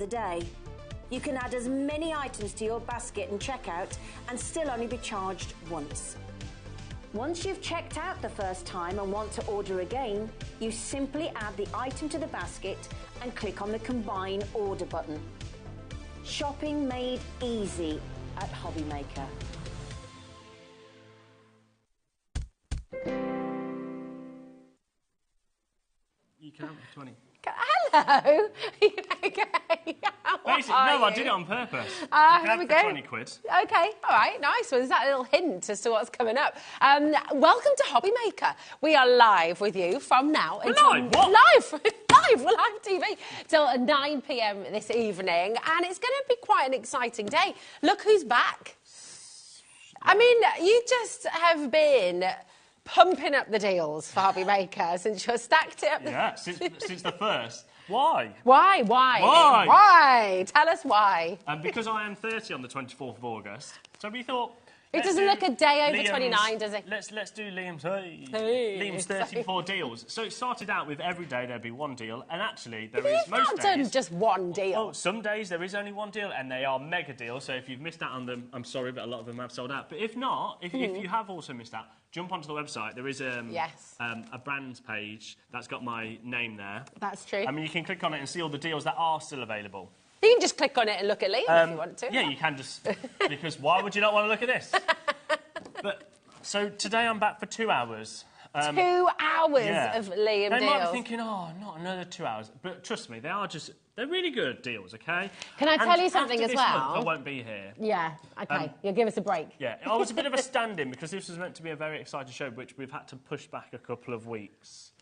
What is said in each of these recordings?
the day. You can add as many items to your basket and checkout and still only be charged once. Once you've checked out the first time and want to order again, you simply add the item to the basket and click on the Combine Order button. Shopping made easy at HobbyMaker. You can have 20. Hello. Okay. Basically, no, I did it on purpose. Here we go. 20 quid. Okay, all right, nice. Well, there's that little hint as to what's coming up. Welcome to HobbyMaker. We are live with you from now until live? What? Live. We're live TV till 9 p.m. this evening, and it's going to be quite an exciting day. Look who's back. I mean, you just have been pumping up the deals for HobbyMaker since you stacked it up. Yeah, since the first. Why? Why? Tell us why. Because I am 30 on the 24th of August, so we thought... It doesn't look a day over 29, does it? Let's do Liam's 34 deals. So it started out with every day there'd be one deal, and actually there is most days... You've not done just one deal. Oh, some days there is only one deal, and they are mega deals, so if you've missed out on them, I'm sorry, but a lot of them have sold out. But if not, if you have also missed out, jump onto the website. There is a brands page that's got my name there. That's true. I mean, you can click on it and see all the deals that are still available. You can just click on it and look at Liam if you want to. Yeah, you can just... because why would you not want to look at this? But so today I'm back for 2 hours. 2 hours of Liam deals. They might be thinking, oh, not another 2 hours. But trust me, they're really good deals, OK? Can I tell you something as well? Month, I won't be here. Yeah, OK. You'll give us a break. Yeah, I was a bit of a stand-in because this was meant to be a very exciting show, which we've had to push back a couple of weeks.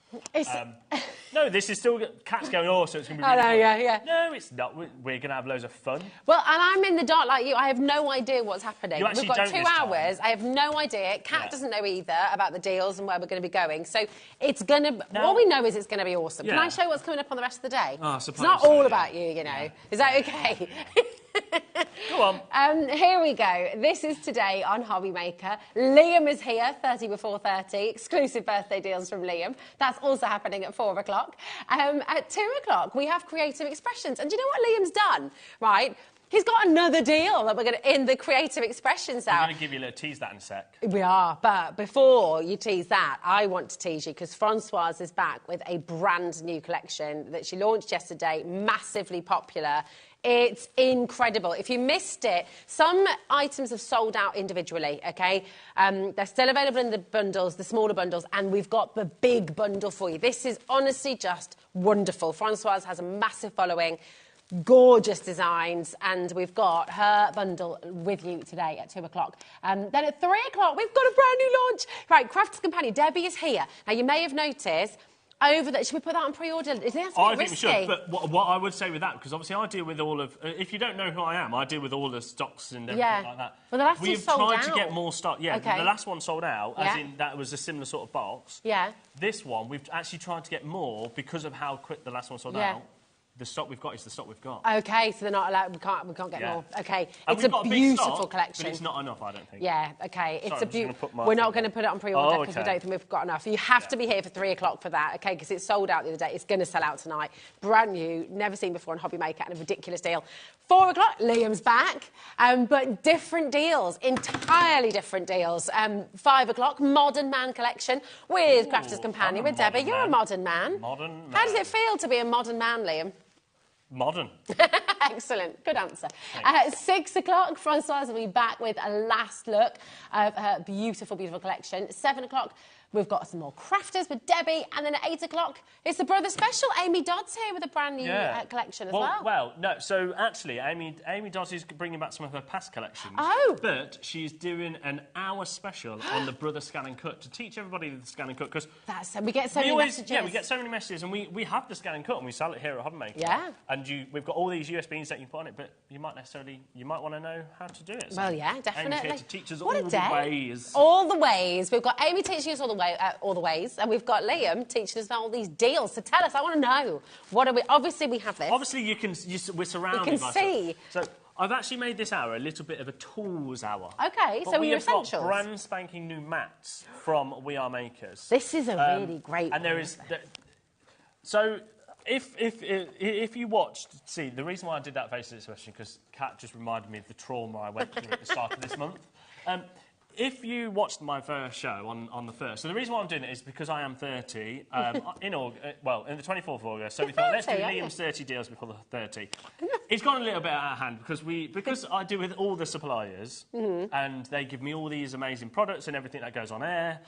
No, this is still... Cat's going, oh, so it's going to be really fun. Yeah. No, it's not. We're going to have loads of fun. Well, and I'm in the dark like you. I have no idea what's happening. You actually We've got don't 2 hours. I have no idea. Cat doesn't know either about the deals and where we're going to be going. So it's going to... All we know is it's going to be awesome. Yeah. Can I show you what's coming up on the rest of the day? Oh, I suppose it's not so, all about you, you know. Yeah. Is that OK? Go on. Here we go. This is today on HobbyMaker. Liam is here, 30 before 30. Exclusive birthday deals from Liam. That's also happening at 4 o'clock. At 2 o'clock, we have Creative Expressions. And do you know what Liam's done? Right? He's got another deal that we're going to in the Creative Expressions hour. I'm going to give you a little tease that in a sec. We are, but before you tease that, I want to tease you because Francoise is back with a brand new collection that she launched yesterday, massively popular. It's incredible. If you missed it, some items have sold out individually, OK? They're still available in the bundles, the smaller bundles, and we've got the big bundle for you. This is honestly just wonderful. Francoise has a massive following, gorgeous designs, and we've got her bundle with you today at 2 o'clock. Then at 3 o'clock, we've got a brand new launch. Right, Crafters Companion, Debbie is here. Now, you may have noticed... Over that, should we put that on pre-order? Is that I think we should, but what I would say with that, because obviously I deal with all of... if you don't know who I am, I deal with all the stocks and everything like that. Well, the last two sold out. We've tried to get more stock. Yeah, okay. The last one sold out, as in that was a similar sort of box. Yeah. This one, we've actually tried to get more because of how quick the last one sold out. The stock we've got is the stock we've got. OK, so they're not allowed... We can't get more. OK, it's a beautiful collection. But it's not enough, I don't think. Yeah, OK. It's a beautiful... We're not going to put it on pre-order because we don't think we've got enough. You have to be here for 3 o'clock for that, OK, because it's sold out the other day. It's going to sell out tonight. Brand new, never seen before on HobbyMaker, and a ridiculous deal. 4 o'clock, Liam's back, but different deals, entirely different deals. 5 o'clock, Modern Man collection with Crafters Companion, with Debbie. You're a modern man. Modern man. How does it feel to be a modern man, Liam? Modern. Excellent. Good answer. At 6 o'clock, Francoise will be back with a last look of her beautiful, beautiful collection. 7 o'clock, we've got some more crafters with Debbie. And then at 8 o'clock, it's the Brother Special. Amy Dodd's here with a brand new collection as well. Well, no, so actually, Amy Dodd is bringing back some of her past collections. Oh. But she's doing an hour special on the Brother Scan and Cut to teach everybody the Scan and Cut, because... We get so many messages. Yeah, we get so many messages, and we have the Scan and Cut, and we sell it here at HobbyMaker. Yeah. And we've got all these USBs that you put on it, but you might want to know how to do it. So well, yeah, definitely. Amy's here to teach us all the ways. All the ways. We've got Amy teaching us all the ways, and we've got Liam teaching us about all these deals. So tell us, I want to know. What are we... Obviously, we have this. Obviously, we're surrounded by stuff. You can see. So I've actually made this hour a little bit of a tools hour. OK, so we're essentials. Got brand spanking new mats from We Are Makers. This is a really great and there is... So... if you watched, see, the reason why I did that face expression, because Kat just reminded me of the trauma I went through at the start of this month. If you watched my first show on the 1st, so the reason why I'm doing it is because I am 30, in the 24th of August, so we thought, let's do Liam's 30 deals before the 30. It's gone a little bit out of hand, because I do with all the suppliers, and they give me all these amazing products and everything that goes on air.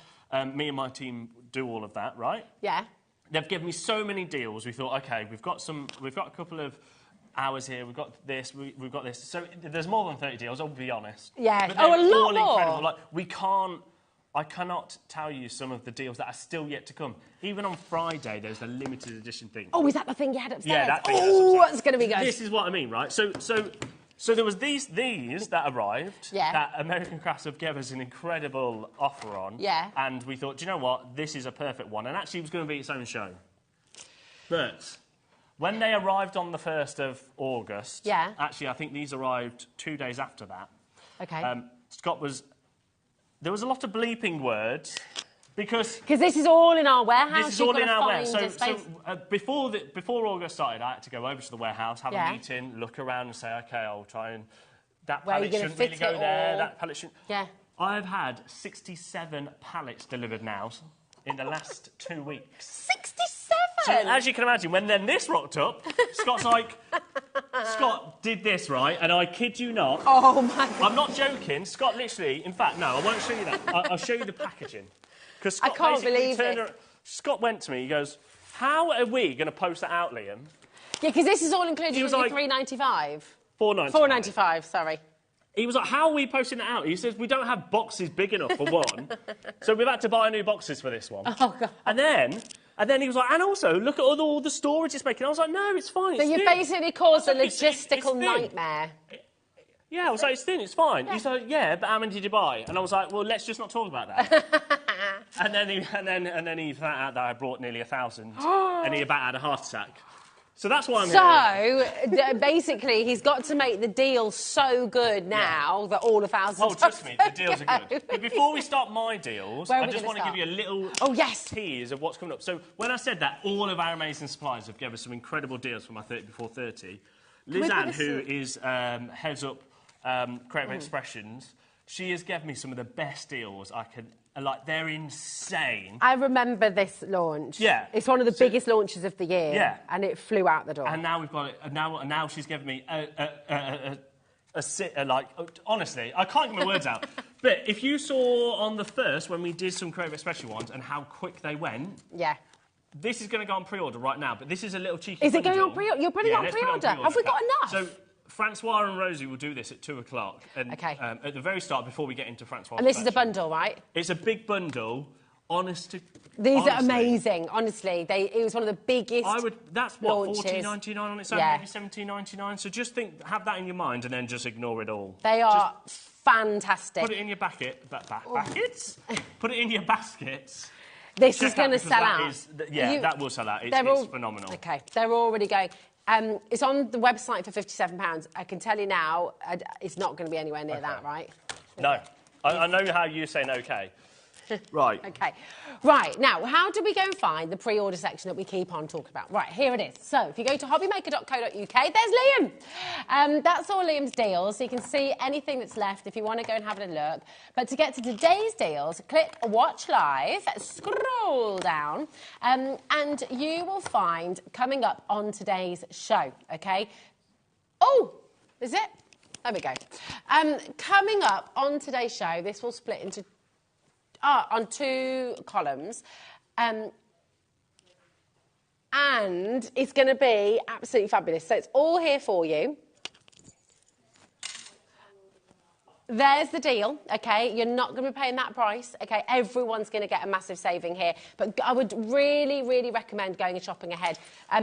Me and my team do all of that, right? Yeah. They've given me so many deals, we thought, OK, we've got a couple of hours here, we've got this, we've got this. So there's more than 30 deals, I'll be honest. Yeah. But a lot all more. Incredible. Like, I cannot tell you some of the deals that are still yet to come. Even on Friday, there's a limited edition thing. Oh, is that the thing you had upstairs? Yeah, that thing. Oh, that's going to be good. This is what I mean, right? So there was these that arrived. Yeah. That American Crafts have given us an incredible offer on. Yeah. And we thought, do you know what? This is a perfect one. And actually, it was going to be its own show. But when they arrived on the 1st of August, actually, I think these arrived 2 days after that. Okay. There was a lot of bleeping words because this is all in our warehouse. This is all in our warehouse. So before August started, I had to go over to the warehouse, have a meeting, look around, and say, okay, I'll try and that pallet shouldn't really go there. That pallet shouldn't. Yeah. I've had 67 pallets delivered now in the last 2 weeks. 67. So, as you can imagine, when then this rocked up, Scott's like, Scott did this, right? And I kid you not. Oh, my God. I'm not joking. Scott literally, in fact, no, I won't show you that. I'll show you the packaging. Because Scott I can't believe it. Scott went to me, he goes, how are we going to post that out, Liam? Yeah, because this is all included in the like, $3.95. $4.95. $4.95, sorry. He was like, how are we posting it out? He says, we don't have boxes big enough for one. So we've had to buy new boxes for this one. Oh, God. And then he was like, and also, look at all the storage it's making. I was like, no, it's fine. So you basically caused a logistical nightmare. Yeah, I was like, it's thin, it's fine. Yeah. He's like, yeah, but how many did you buy? And I was like, well, let's just not talk about that. and then he found out that I brought nearly 1,000, and he about had a heart attack. So that's why I'm here. So, basically, he's got to make the deal so good now that all 1,000... Oh, trust me, the deals are good. But before we start my deals, I just want to give you a little tease of what's coming up. So when I said that, all of our amazing suppliers have given us some incredible deals for my 30 before 30. Liz Ann, who is heads up Creative Expressions, she has given me some of the best deals I could... Like, they're insane. I remember this launch. Yeah. It's one of the biggest launches of the year. Yeah. And it flew out the door. And now we've got it. And now she's given me like, honestly, I can't get my words out. But if you saw on the 1st, when we did some Creative Expression ones and how quick they went... Yeah. This is going to go on pre-order right now, but this is a little cheeky... Is it going on pre-order? You're putting it on pre-order? Have we got enough? So... Francois and Rosie will do this at 2 o'clock. Okay. At the very start, before we get into Francois. And this is a bundle, right? It's a big bundle. These are amazing. Honestly, it was one of the biggest. That's what $14.99 on its own, maybe $17.99. So just have that in your mind, and then just ignore it all. They are fantastic. Put it in your baskets. Put it in your baskets. This is going to sell out. That will sell out. It's phenomenal. Okay, they're already going. It's on the website for £57. I can tell you now, it's not going to be anywhere near that, right? No. I know how you're saying okay. Right. Okay. Right, now, how do we go and find the pre-order section that we keep on talking about? Right, here it is. So, if you go to hobbymaker.co.uk, there's Liam. That's all Liam's deals, so you can see anything that's left if you want to go and have a look. But to get to today's deals, click Watch Live, scroll down, and you will find coming up on today's show, okay? Oh, is it? There we go. Coming up on today's show, this will split into... on 2 columns. And it's going to be absolutely fabulous. So it's all here for you. There's the deal, OK? You're not going to be paying that price, OK? Everyone's going to get a massive saving here. But I would really, really recommend going and shopping ahead.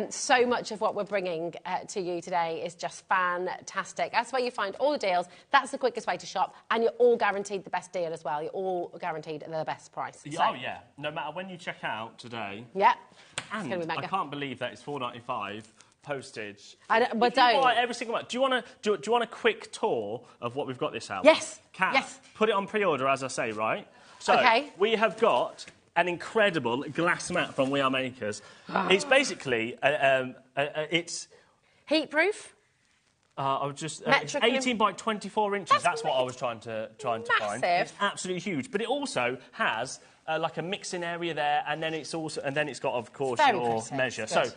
So much of what we're bringing to you today is just fantastic. That's where you find all the deals. That's the quickest way to shop. And you're all guaranteed the best deal as well. You're all guaranteed the best price. Oh, yeah. No matter when you check out today. Yeah. And I can't believe that it's $4.95. Postage. But don't. Buy every single one. Do you want a quick tour of what we've got this hour? Yes. Kat, yes. Put it on pre-order, as I say, right? So we have got an incredible glass mat from We Are Makers. It's basically it's heat-proof. I was just it's 18 by 24 inches. That's what I was trying to find. It's absolutely huge, but it also has like a mixing area there, and then it's got, of course, your measure. Good. So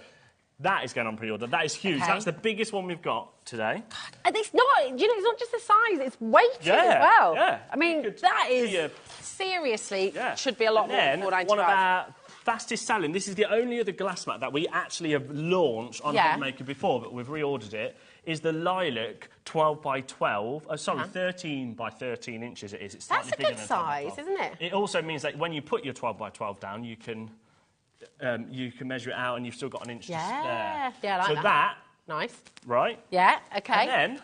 that is going on pre-order. That is huge. Okay. That's the biggest one we've got today. And it's not, it's not just the size; it's weighted as well. Yeah. I mean, that is seriously should be a lot more than $4.95. One of our fastest selling. This is the only other glass mat that we actually have launched on HobbyMaker before, but we've reordered it. Is the lilac 12 by 12? 13 by 13 inches. It is. It's slightly bigger than That's a good size, isn't it? It also means that when you put your 12 by 12 down, you can measure it out, and you've still got an inch there. Yeah, I like so that. Nice. Right. Yeah. Okay. And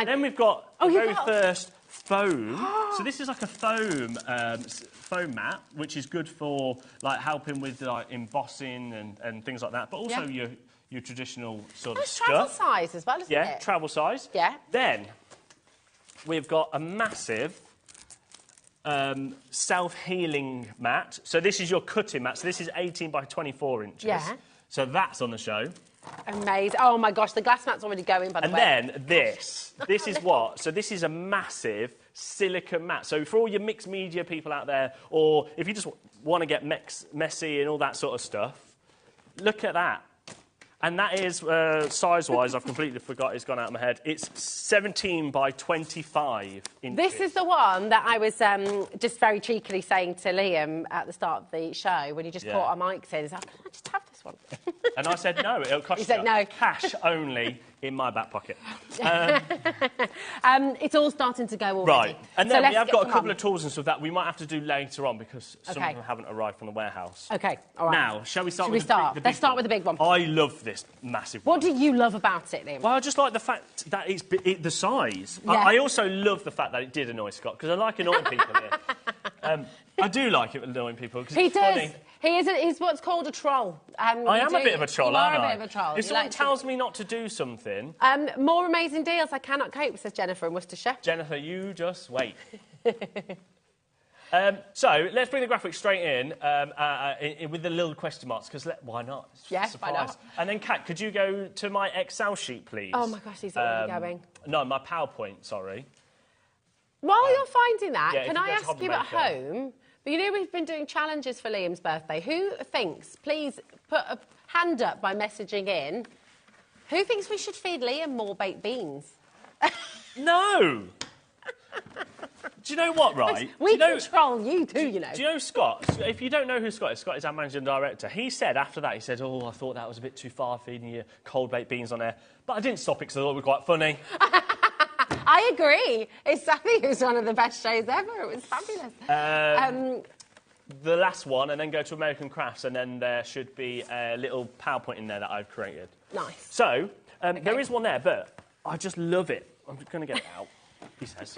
then we've got the very first foam. So this is like a foam mat, which is good for like helping with like embossing and things like that, but also your traditional sort of stuff. Travel size as well, isn't it? Yeah, travel size. Yeah. Then we've got a massive self-healing mat. So this is your cutting mat. So this is 18 by 24 inches. Yeah. So that's on the show. Amazing. Oh, my gosh, the glass mat's already going, by the way. And then this. This is what? So this is a massive silicone mat. So for all your mixed media people out there, or if you just want to get messy and all that sort of stuff, look at that. And that is, size-wise, I've completely forgot, it's gone out of my head. It's 17 by 25 inches. This is the one that I was just very cheekily saying to Liam at the start of the show when he just caught our mics in. He's like, can I just have this one? And I said, no, it'll cost you. He said, no. Cash only in my back pocket. It's all starting to go already. Right. And then we have got a couple of tools and stuff that we might have to do later on because some of them haven't arrived from the warehouse. OK, all right. Now, shall we start with the big one? Let's start with the big one. I love this massive one. What do you love about it, Liam? Well, I just like the fact that it's the size. Yeah. I also love the fact that it did annoy Scott, because I like annoying people here. I do like it annoying people, because it's funny. He's what's called a troll. I am a bit of a troll, aren't I? You are a bit of a troll. If someone tells me not to do something... more amazing deals. I cannot cope, says Jennifer in Worcestershire. Jennifer, you just wait. So, let's bring the graphics straight in with the little question marks, because why not? Yes, why not? And then, Kat, could you go to my Excel sheet, please? Oh, my gosh, he's already going. No, my PowerPoint, sorry. While you're finding that, can I ask you at home... But you know we've been doing challenges for Liam's birthday. Who thinks, please put a hand up by messaging in, who thinks we should feed Liam more baked beans? No! Do you know what, right? We control you too, you know. Do you know Scott? If you don't know who Scott is our managing director. He said after that, oh, I thought that was a bit too far feeding you cold baked beans on air. But I didn't stop it because I thought it was quite funny. I agree. I think it was one of the best shows ever. It was fabulous. The last one, and then go to American Crafts, and then there should be a little PowerPoint in there that I've created. Nice. So, there is one there, but I just love it. I'm going to get it out, he says.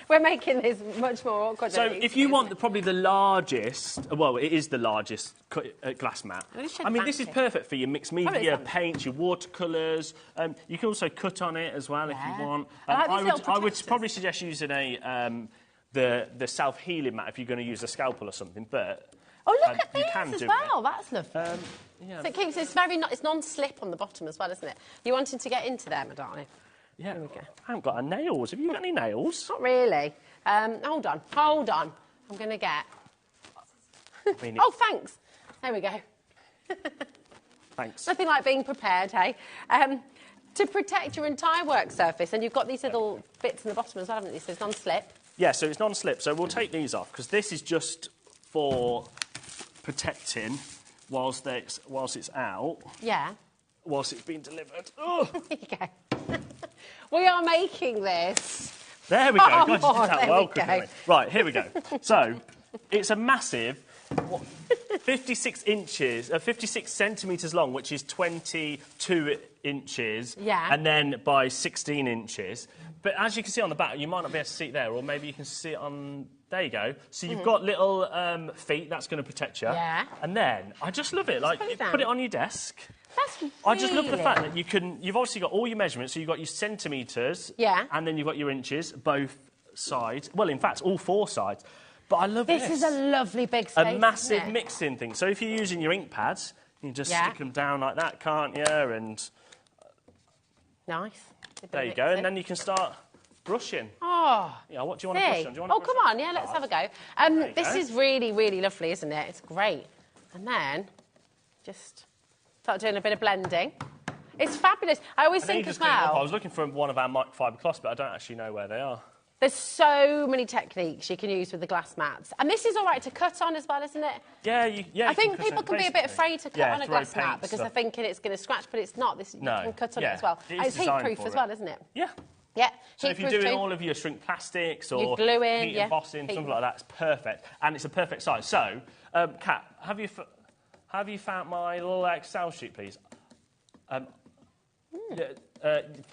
We're making this much more awkward. So, if you want probably the largest, well, it is the largest glass mat. I mean, this is perfect for your mixed media, paints, your watercolours. You can also cut on it as well if you want. I would probably suggest using the self-healing mat if you're going to use a scalpel or something. But look at this as well. That's lovely. Yeah. So it keeps it's non-slip on the bottom as well, isn't it? You wanting to get into there, my darling? Yeah, I haven't got any nails. Have you got any nails? Not really. Hold on. I'm going to get... Oh, thanks. There we go. Thanks. Nothing like being prepared, hey? To protect your entire work surface, and you've got these little bits in the bottom as well, haven't you? So it's non-slip. Yeah, so it's non-slip. So we'll take these off, because this is just for protecting whilst it's out. Yeah. Whilst it's being delivered. Oh. There you go. We are making this. There we go. God, you did that well, quickly. Right, here we go. So, it's a massive 56 centimetres long, which is 22 inches. Yeah. And then by 16 inches. But as you can see on the back, you might not be able to see it there, or maybe you can see it on... There you go. So you've got little feet, that's going to protect you. Yeah. And then, I just love it. Like, put it on your desk. That's really... I just love the fact that you've obviously got all your measurements, so you've got your centimetres, yeah, and then you've got your inches, both sides. Well, in fact, all four sides. But I love this. This is a lovely big space, a massive mixing thing. So if you're using your ink pads, you can just stick them down like that, can't you? And nice. There you go. And then you can start brushing. Oh. Yeah, what do you want to brush on? Do you want come on, yeah, let's have a go. This is really, really lovely, isn't it? It's great. And then just start doing a bit of blending. It's fabulous. I always think as well... I was looking for one of our microfiber cloths, but I don't actually know where they are. There's so many techniques you can use with the glass mats. And this is all right to cut on as well, isn't it? Yeah, I think people can be a bit afraid to cut on a glass mat because they're thinking it's going to scratch, but it's not. You can cut on it as well. It's heat-proof as well, isn't it? Yeah. Yeah. So if you're doing all of your shrink plastics or gluing, heat embossing, something like that, it's perfect. And it's a perfect size. So, Kat, have you found my little Excel sheet, please?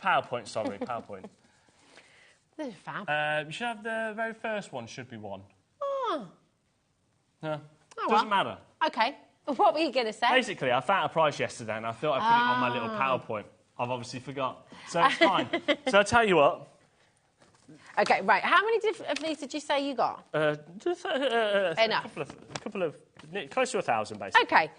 PowerPoint, sorry, PowerPoint. This is fab. You should have the very first one, should be one. Oh. No, doesn't matter. OK. What were you going to say? Basically, I found a price yesterday and I thought I'd put it on my little PowerPoint. I've obviously forgot. So it's fine. So I'll tell you what. OK, right. How many of these did you say you got? Enough. A couple of close to 1,000, basically. OK.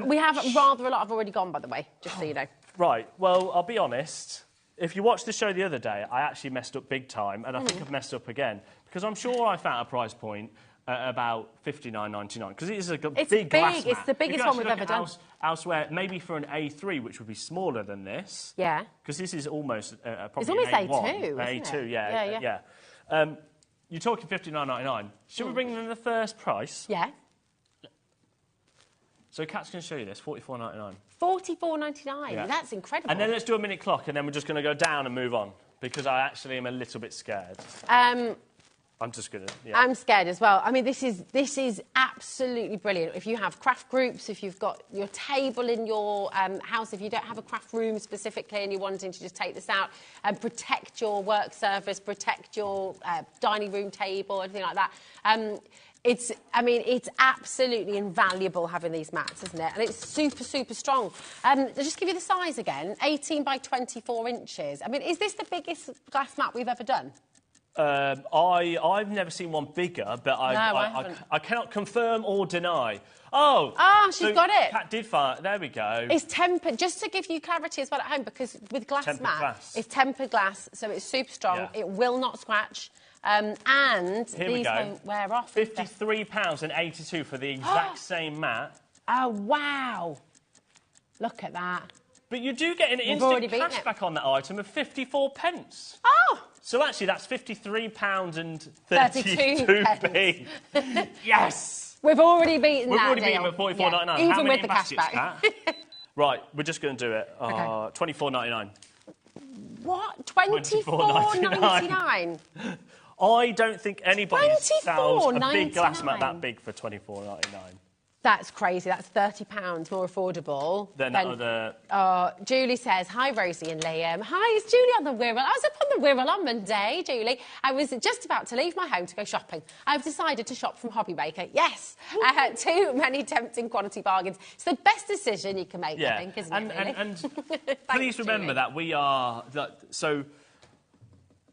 We have rather a lot have already gone, by the way, just so you know. Right. Well, I'll be honest. If you watched the show the other day, I actually messed up big time, and I think I've messed up again. Because I'm sure I found a price point at about $59.99, because it is a big glass mat. It's the biggest one we've ever done. Elsewhere, maybe for an A3, which would be smaller than this. Yeah. Because this is almost probably it's almost an A1. A2, A2, yeah. You're talking $59.99. Should we bring them the first price? Yeah. So Kat's going to show you this, $44.99. $44.99. Yeah. That's incredible. And then let's do a minute clock, and then we're just going to go down and move on, because I actually am a little bit scared. I'm just going to... Yeah. I'm scared as well. I mean, this is absolutely brilliant. If you have craft groups, if you've got your table in your house, if you don't have a craft room specifically and you're wanting to just take this out and protect your work surface, protect your dining room table, anything like that... It's absolutely invaluable having these mats, isn't it? And it's super, super strong. I'll just give you the size again, 18 by 24 inches. I mean, is this the biggest glass mat we've ever done? I've never seen one bigger, but I cannot confirm or deny. She's got it. Kat did fire. There we go. It's tempered, just to give you clarity as well at home, because with glass it's tempered glass, so it's super strong. Yeah. It will not scratch. And these won't wear off. £53.82 for the exact same mat. Oh, wow. Look at that. But you do get an instant cashback on that item of 54 pence. Oh! So actually, that's £53.32p. Yes! We've already beaten that. We've already beaten them at $44.99. Even How many with the cashback. Right, we're just going to do it. $24.99. What? $24.99? I don't think anybody sells a big glass mat that big for $24.99. That's crazy. That's £30 more affordable. Than other... Julie says, hi, Rosie and Liam. Hi, it's Julie on the Wirral. I was up on the Wirral on Monday, Julie. I was just about to leave my home to go shopping. I've decided to shop from HobbyMaker. Yes. Too many tempting quality bargains. It's the best decision you can make, I think, isn't it? Really? And please remember that we are... So...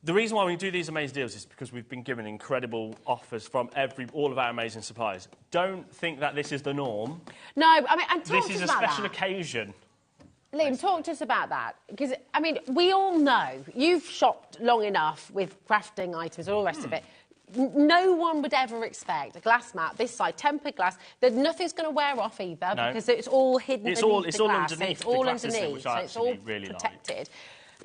The reason why we do these amazing deals is because we've been given incredible offers from all of our amazing suppliers. Don't think that this is the norm. No, I mean, and talk this is a special occasion. Liam, talk to us about that. Because, I mean, we all know, you've shopped long enough with crafting items and all the rest of it. No one would ever expect a glass mat this size, tempered glass, that nothing's going to wear off either, because it's all hidden beneath the glass. It's all underneath the glass, underneath, so it's all really protected. Like.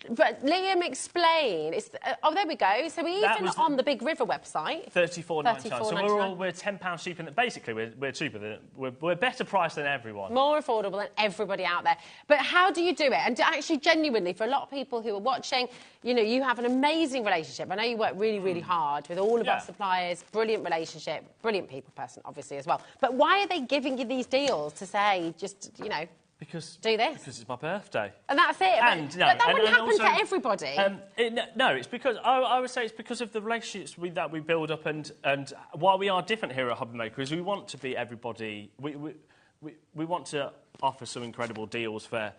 But Liam, explain. There we go. So we even on the Big River website. $34.99. So we're £10 cheaper. Basically, we're cheaper than we're better priced than everyone. More affordable than everybody out there. But how do you do it? And actually, genuinely, for a lot of people who are watching, you know, you have an amazing relationship. I know you work really, really hard with all of our suppliers. Brilliant relationship. Brilliant people person, obviously, as well. But why are they giving you these deals to say, just, you know... do this. Because it's my birthday. And that's it. But that wouldn't happen to everybody. No, it's because... I would say it's because of the relationships that we build up and why we are different here at HobbyMaker is we want to be everybody... We want to offer some incredible deals for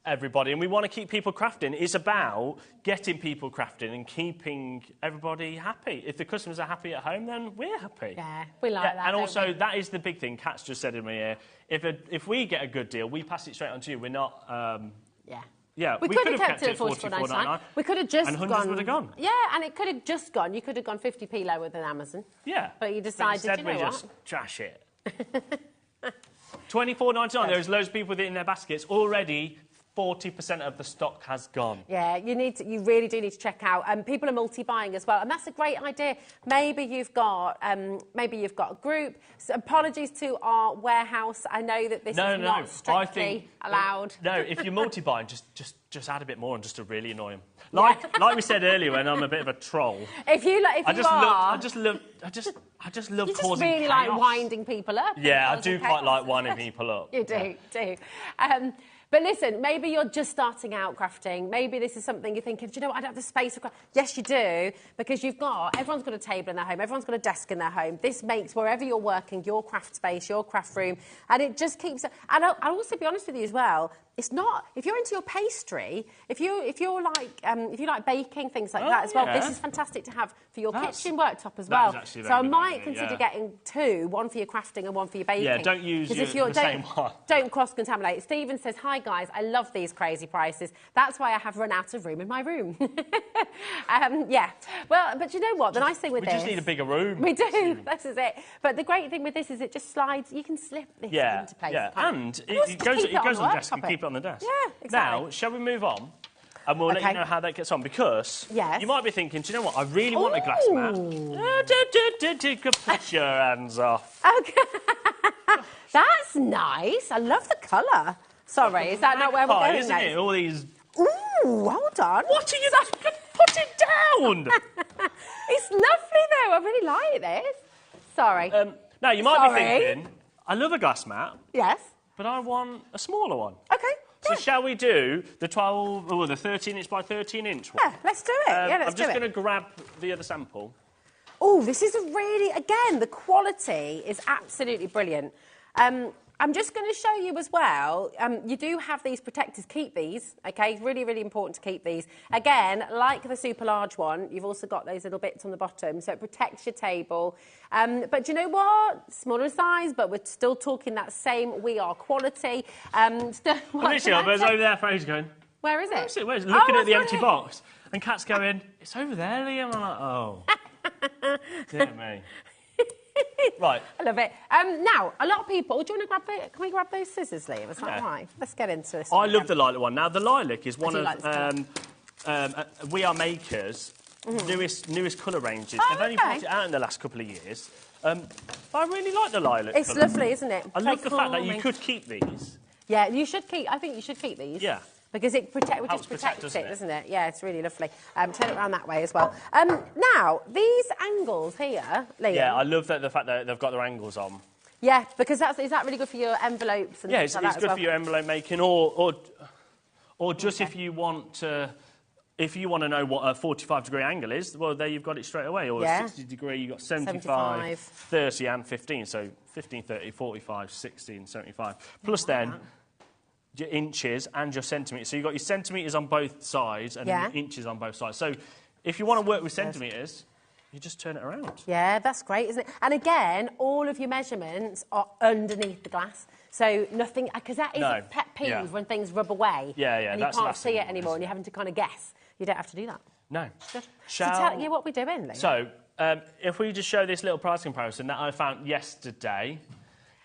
everybody, and we want to keep people crafting. It's about getting people crafting and keeping everybody happy. If the customers are happy at home, then we're happy. Yeah, we like that. And also, that is the big thing. Kat's just said in my ear, if we get a good deal, we pass it straight on to you. We're not... Yeah, we could have kept it at $44.99. We could have just and hundreds would have gone. Yeah, and it could have just gone. You could have gone 50p lower than Amazon. Yeah. But you decided, instead, you know we just trash it. $24.99. There's loads of people with it in their baskets. Already, 40% of the stock has gone. Yeah, you really do need to check out. People are multi-buying as well, and that's a great idea. Maybe you've got a group. So apologies to our warehouse. I know that this is not strictly allowed. No, if you're multi-buying, just add a bit more and just to really annoy them. Like we said earlier, when I'm a bit of a troll. I just love you causing just really chaos. like winding people up. Yeah, I do quite like winding people up. You do. But listen, maybe you're just starting out crafting. Maybe this is something you're thinking, do you know what, I don't have the space for craft. Yes, you do, because everyone's got a table in their home, everyone's got a desk in their home. This makes wherever you're working, your craft space, your craft room, and it just keeps... And I'll also be honest with you as well, it's not... If you're into your pastry, if you like baking, things like that as well, this is fantastic to have for your kitchen worktop as well. So I might consider getting two, one for your crafting and one for your baking. Yeah, don't use the same one. Don't cross-contaminate. Stephen says, hi guys, I love these crazy prices. That's why I have run out of room in my room. Yeah. Well, but you know what? The nice thing with this... We just need a bigger room. We do. This is it. But the great thing with this is it just slides. You can slip this into place. Yeah, and it goes on the desk and keep it on the desk. Yeah, exactly. Now, shall we move on? And we'll let you know how that gets on, because you might be thinking, do you know what, I really want a glass mat. Put your hands off. Okay. That's nice. I love the colour. Sorry, is that not where we're going isn't next? it? All these... Ooh, hold on. What are you... Put it down! It's lovely, though. I really like this. Sorry. Now, you might be thinking, I love a glass mat. Yes. But I want a smaller one. Okay. So shall we do the 13-inch by 13-inch one? Yeah, let's do it. Let's do it. I'm just going to grab the other sample. Oh, this is again, the quality is absolutely brilliant. I'm just going to show you as well, you do have these protectors. Keep these, OK? Really, really important to keep these. Again, like the super large one, you've also got those little bits on the bottom, so it protects your table. But do you know what? Smaller size, but we're still talking that same We Are quality. Literally, I was over there, Fraser going... Where is it? Where's it? Looking at the empty box. And Kat's going, it's over there, Liam. I'm like, oh. Dear me. Right. I love it. Now, a lot of people... Do you want to grab Can we grab those scissors, Liam? Is that right? Let's get into this. I love the lilac one. Now, the lilac is one of We Are Maker's newest colour ranges. They've only brought it out in the last couple of years. But I really like the lilac It's lovely, isn't it? I love the fact that you could keep these. Yeah, you should keep... I think you should keep these. Yeah. Because it protects it, doesn't it? Yeah, it's really lovely. Turn it around that way as well. Now, these angles here, Liam... Yeah, I love the fact that they've got their angles on. Yeah, because is that really good for your envelopes and things like that? Yeah, it's good for your envelope making, or just if you want to... If you want to know what a 45-degree angle is, well, there you've got it straight away. Or a 60-degree, you've got 75, 30 and 15. So 15, 30, 45, 60 and 75. Plus then... your inches and your centimetres. So you've got your centimetres on both sides and your inches on both sides. So if you want to work with centimetres, you just turn it around. Yeah, that's great, isn't it? And again, all of your measurements are underneath the glass. So nothing... Because that is a pet peeve when things rub away. And you can't see it anymore and you're having to kind of guess. You don't have to do that. No. Good. So tell you what we're doing, Lee. So if we just show this little price comparison that I found yesterday,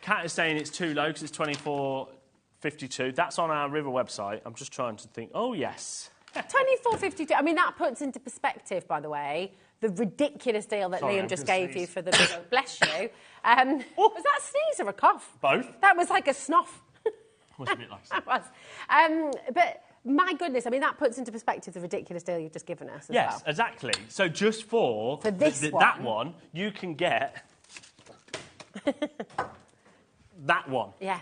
Kat is saying it's too low because it's $24.52. That's on our River website. I'm just trying to think. Oh, yes. $24.52. I mean, that puts into perspective, by the way, the ridiculous deal that Liam just gave you for the... Bless you. Was that a sneeze or a cough? Both. That was like a snuff. Was a bit like that. That was. But my goodness, I mean, that puts into perspective the ridiculous deal you've just given us as well. Yes, exactly. So just for that one, you can get that one. Yeah.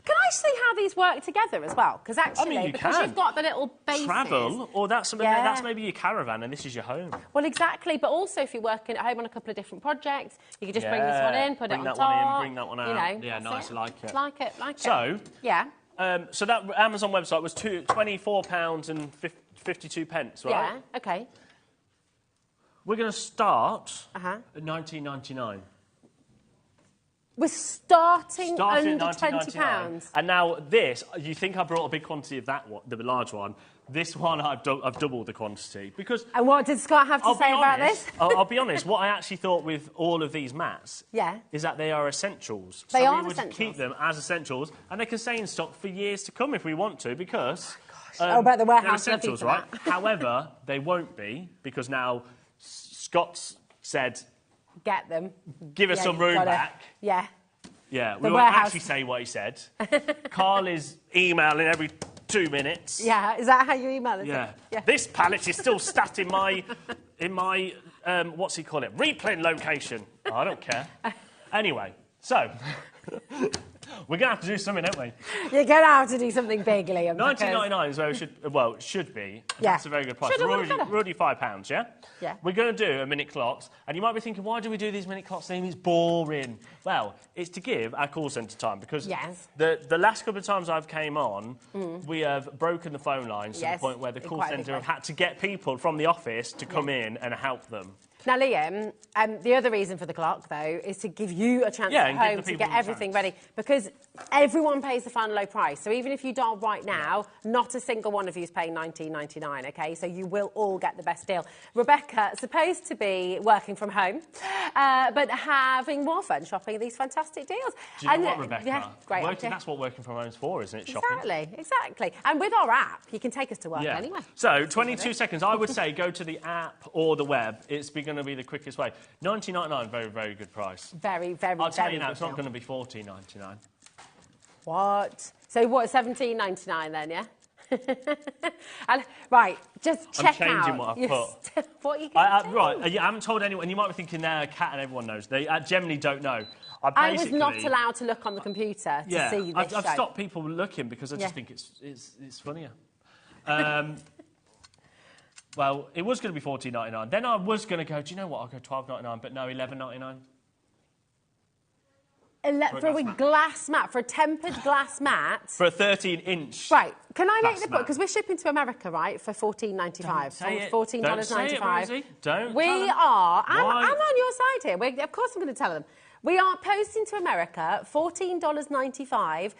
Can I see how these work together as well? Because actually, you've got the little bases... Travel, or that's maybe your caravan and this is your home. Well, exactly, but also if you're working at home on a couple of different projects, you can just bring this one in, put it on top. Bring that one out. You know, yeah, nice, I like it. Like it. So, So that Amazon website was £24 and 52 pence, right? Yeah, OK. We're going to start at £19.99. We're starting Starting under at £20. And now this, you think I brought a big quantity of that one, the large one. This one, I've doubled the quantity because. And what did Scott have to say about this? I'll be honest. What I actually thought with all of these mats, is that they are essentials. They are we would essentials. keep them as essentials, and they can stay in stock for years to come if we want to, because. About the warehouse, they're essentials, right? However, they won't be because now Scott's said. Get them. Give us some room back. Yeah. Yeah, we won't actually say what he said. Carl is emailing every 2 minutes. Yeah, is that how you email it? Yeah. This pallet is still sat in my what's he call it? Replaying location. Oh, I don't care. Anyway, so we're going to have to do something, aren't we? You're going to have to do something big, Liam. £19.99 is where it should be. Yeah. That's a very good price. We're already £5, yeah? Yeah. We're going to do a minute clocks, and you might be thinking, why do we do these minute clocks, Liam? It's boring. Well, it's to give our call centre time, because the last couple of times I've came on, we have broken the phone lines to the point where the call centre have had to get people from the office to come in and help them. Now, Liam, the other reason for the clock, though, is to give you a chance at home to get everything ready, because everyone pays the final low price. So even if you dial right now, not a single one of you is paying $19.99, OK? So you will all get the best deal. Rebecca, supposed to be working from home, but having more fun shopping these fantastic deals. Do you know what, Rebecca? Yeah, great. That's what working from home is for, isn't it, shopping? Exactly. And with our app, you can take us to work anywhere. So, 22 seconds. I would say go to the app or the web. It's going to be the quickest way. $19.99, very, very good price. Very, very, I'll tell you now, it's not going to be $14.99. What? So what, $17.99 then, yeah? And, right, just check out. I'm changing what I've put. What are you going to do? Right, I haven't told anyone. You might be thinking they're a cat and everyone knows. They generally don't know. I was not allowed to look on the computer to see this I've stopped people looking because I just think it's funnier. Well, it was going to be $14.99. Then I was going to go, do you know what, I'll go $12.99, but no, $11.99. For a glass mat, for a tempered glass mat. For a 13-inch. Right, can I make the point? Because we're shipping to America, right, for $14.95. $14.95. Don't. We are. I'm on your side here. Of course I'm going to tell them. We are posting to America $14.95.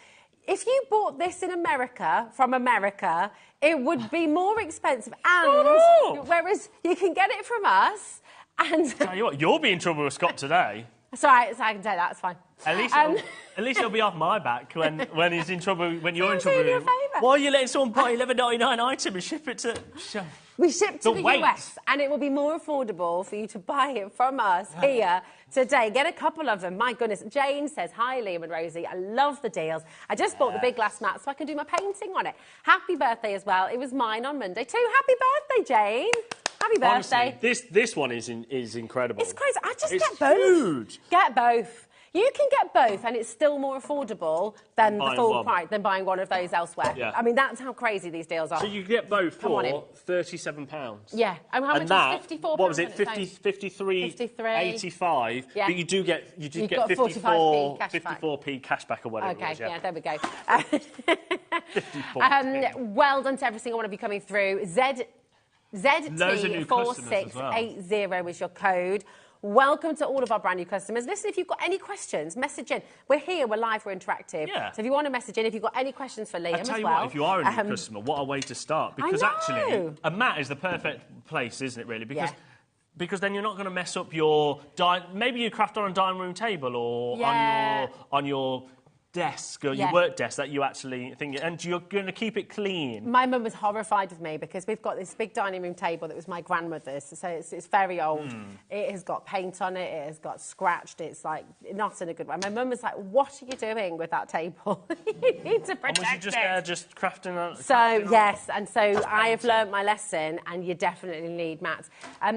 If you bought this in America, from America, it would be more expensive. And whereas you can get it from us, and tell you what, you'll be in trouble with Scott today. It's all right, so I can take that. It's fine. At least he'll be off my back when he's in trouble. When you're in trouble. Doing you a favour. Why are you letting someone buy $11.99 item and ship it to? We ship to the US, and it will be more affordable for you to buy it from us here today. Get a couple of them. My goodness. Jane says, hi, Liam and Rosie. I love the deals. I just bought the big glass mat so I can do my painting on it. Happy birthday as well. It was mine on Monday too. Happy birthday, Jane. Happy birthday. Honestly, this one is incredible. It's crazy. Get both. Huge. Get both. You can get both, and it's still more affordable than the full price, than buying one of those elsewhere. Yeah. I mean, that's how crazy these deals are. So you get both for £37. Yeah. And how much was £54? What was it? 53.85. Yeah. But you do get 54p cash back or whatever. Okay. There we go. 54p. Well done to every single one of you coming through. ZT4680 is your code. Welcome to all of our brand new customers. Listen, if you've got any questions, message in. We're here, we're live, we're interactive. Yeah. So if you want to message in, if you've got any questions for Liam as well. I tell you what, if you are a new customer, what a way to start. Because actually, a mat is the perfect place, isn't it, really? Because then you're not going to mess up your... Maybe you craft on a dining room table or on your desk or your work desk that you actually think, and you're going to keep it clean. My mum was horrified of me because we've got this big dining room table that was my grandmother's, so it's very old. It has got paint on it, it has got scratched, it's like not in a good way. My mum was like, what are you doing with that table? You need to protect it. And was you just crafting on? So, yes, and so I have learnt my lesson, and you definitely need mats.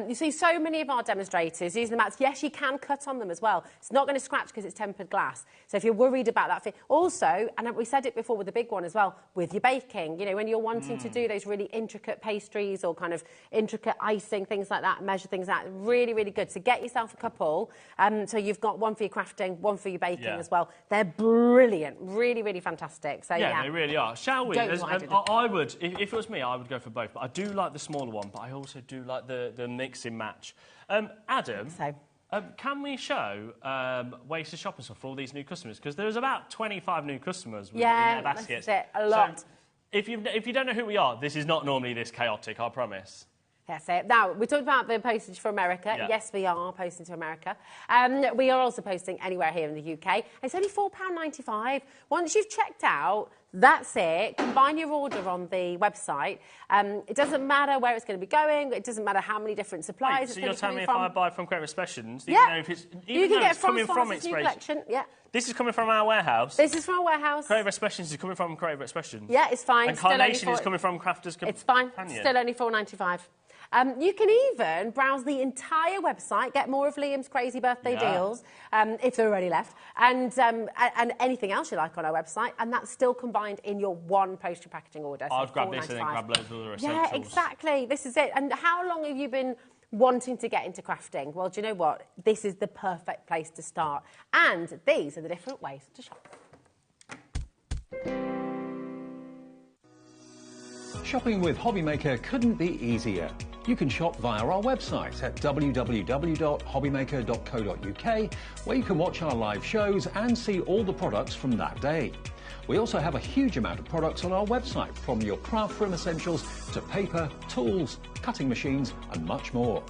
You see so many of our demonstrators using the mats. Yes, you can cut on them as well. It's not going to scratch because it's tempered glass. So if you're worried about that Also, and we said it before with the big one as well, with your baking, you know, when you're wanting to do those really intricate pastries or kind of intricate icing, things like that, measure things out, really, really good. So get yourself a couple. So you've got one for your crafting, one for your baking as well. They're brilliant, really, really fantastic. So yeah, they really are. Shall we? I would, if it was me, I would go for both. But I do like the smaller one, but I also do like the mix and match. Adam, can we show ways to shop and stuff for all these new customers? Because there's about 25 new customers with their baskets. That's it, a lot. So if you don't know who we are, this is not normally this chaotic, I promise. That's it. Now, we talked about the postage for America. Yeah. Yes, we are posting to America. We are also posting anywhere here in the UK. It's only £4.95. Once you've checked out, that's it. Combine your order on the website. It doesn't matter where it's going to be going. It doesn't matter how many different suppliers so you're telling me if I buy from Creative Expressions, yeah. Even though it's coming from Expressions, yeah. This is coming from our warehouse. This is from our warehouse. Creative Expressions is coming from Creative Expressions. Yeah, it's fine. And Carnation is coming from Crafters Companion. It's fine. Still only £4.95. You can even browse the entire website, get more of Liam's crazy birthday deals, if there are any left, and anything else you like on our website, and that's still combined in your one postage packaging order. So I've grabbed this and then grabbed loads of other essentials. Yeah, exactly. This is it. And how long have you been wanting to get into crafting? Well, do you know what? This is the perfect place to start. And these are the different ways to shop. Shopping with HobbyMaker couldn't be easier. You can shop via our website at www.hobbymaker.co.uk, where you can watch our live shows and see all the products from that day. We also have a huge amount of products on our website, from your craft room essentials to paper, tools, cutting machines and much more.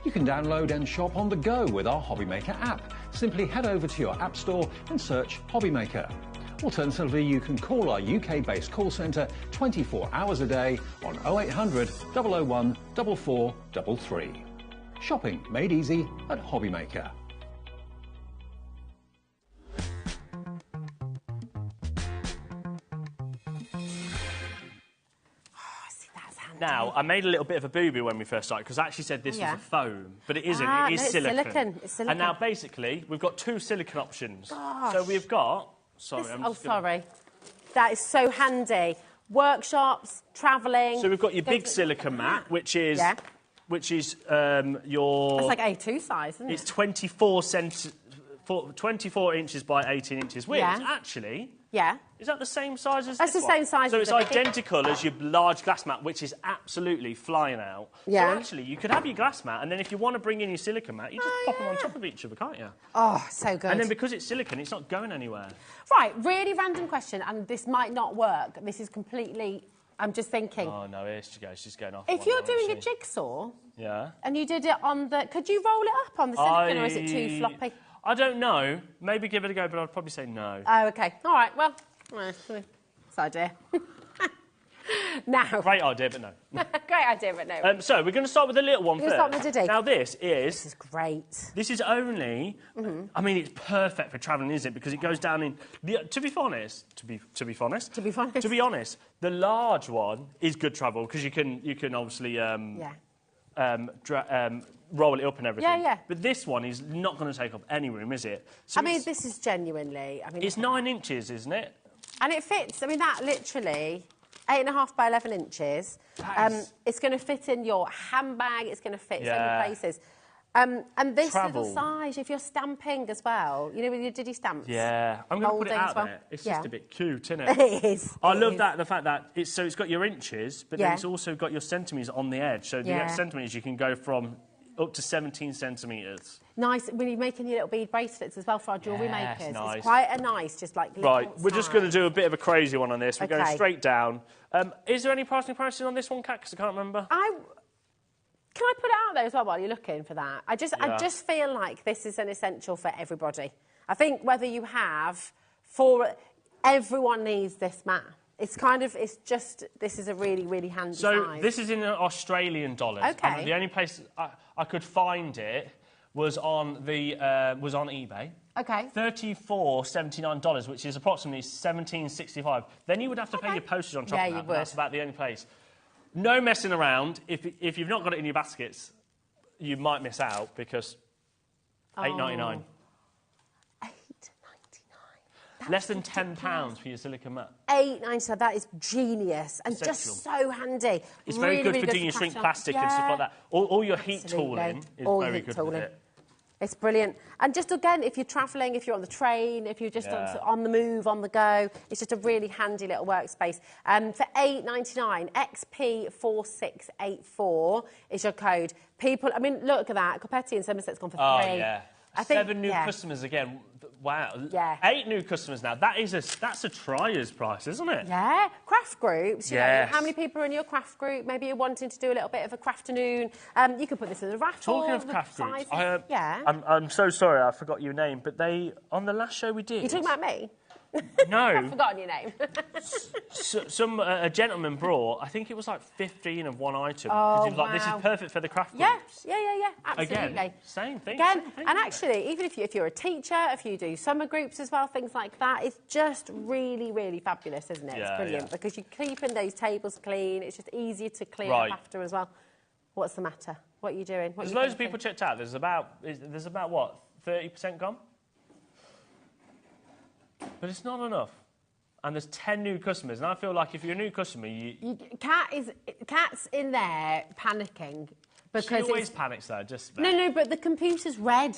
You can download and shop on the go with our HobbyMaker app. Simply head over to your app store and search HobbyMaker. Alternatively, you can call our UK-based call centre 24 hours a day on 0800 001 4433. Shopping made easy at HobbyMaker. Now, I made a little bit of a boo-boo when we first started, because I actually said this was a foam, but it isn't. It is silicone. It's silicone. And now, basically, we've got two silicone options. Gosh. So we've got... Sorry, sorry. That is so handy. Workshops, travelling... So we've got your big silicone mat, which is... Yeah. Which is your... It's like A2 size, isn't it? It's 24 inches by 18 inches, which actually... Yeah. Is that the same size as That's this the same size So as it's the identical as your large glass mat, which is absolutely flying out. Yeah. So actually, you could have your glass mat, and then if you want to bring in your silicone mat, you just pop them on top of each other, can't you? Oh, so good. And then because it's silicone, it's not going anywhere. Right, really random question, and this might not work. This is completely... I'm just thinking... Oh, no, here she goes. She's going off. If you're doing a jigsaw... Yeah. And you did it on the... Could you roll it up on the silicone, or is it too floppy? I don't know. Maybe give it a go, but I'd probably say no. Oh, OK. All right, well... It's idea. Now... Great idea, but no. Great idea, but no. So, we're going to start with the little one first. Start with the Diddy. Now, this is great. This is only... I mean, it's perfect for travelling, isn't it? Because it goes down in... To be honest, the large one is good travel, because you can obviously... roll it up and everything. Yeah. But this one is not going to take up any room, is it? So I mean, this is genuinely... it's 9 inches, isn't it? And it fits. I mean, that literally... 8.5 by 11 inches. It's going to fit in your handbag. It's going to fit so many places. And this little size, if you're stamping as well, you know, with your Diddy stamps. Yeah, I'm going to put it out there. It's just a bit cute, isn't it? It is. I love that, the fact that it's got your inches, but then it's also got your centimetres on the edge. So the centimetres, you can go from up to 17 centimetres. Nice, when you're making your little bead bracelets as well for our jewellery makers. Nice. It's quite a nice, just like... Right, we're just going to do a bit of a crazy one on this. We're going straight down. Is there any pricing prices on this one, Kat? Because I can't remember. Can I put it out there as well while you're looking for that? I just feel like this is an essential for everybody. I think whether you have... Everyone needs this mat. It's this is a really, really handy size. So this is in Australian dollars. OK. And the only place I could find it was on eBay. OK. $34.79, which is approximately $17.65. Then you would have to pay your postage on top of that. You would. That's about the only place. No messing around. If you've not got it in your baskets, you might miss out, because $8.99. Less than £10 for your silicone mat. £8.99. That is genius and just so handy. It's very good for doing your shrink plastic and stuff like that. All your heat tooling is very good with it. It's brilliant. And just again, if you're travelling, if you're on the train, if you're just on the move, on the go, it's just a really handy little workspace. For £8.99, XP4684 is your code. People, I mean, look at that. Copetti in Somerset's gone for 3. Oh, yeah. 7 new customers again. Wow. Yeah. 8 new customers now. That's a tryer's price, isn't it? Yeah. Craft groups. You know, how many people are in your craft group? Maybe you're wanting to do a little bit of a crafternoon. You could put this in a raffle. Talking of craft groups, yeah. I'm so sorry I forgot your name, but on the last show we did... You're talking about me? No. I've forgotten your name. A gentleman brought, I think it was like 15 of one item. Because he was like, this is perfect for the craft groups. Yeah, absolutely. Again, same thing. And actually, even if you're a teacher, if you do summer groups as well, things like that, it's just really, really fabulous, isn't it? It's brilliant because you're keeping those tables clean. It's just easier to clean up after as well. What's the matter? What are you doing? There's loads of people checked out. There's about what, 30% gone? But it's not enough. And there's 10 new customers. And I feel like if you're a new customer, Kat's in there panicking. Because she always panics, though, just... No, but the computer's red.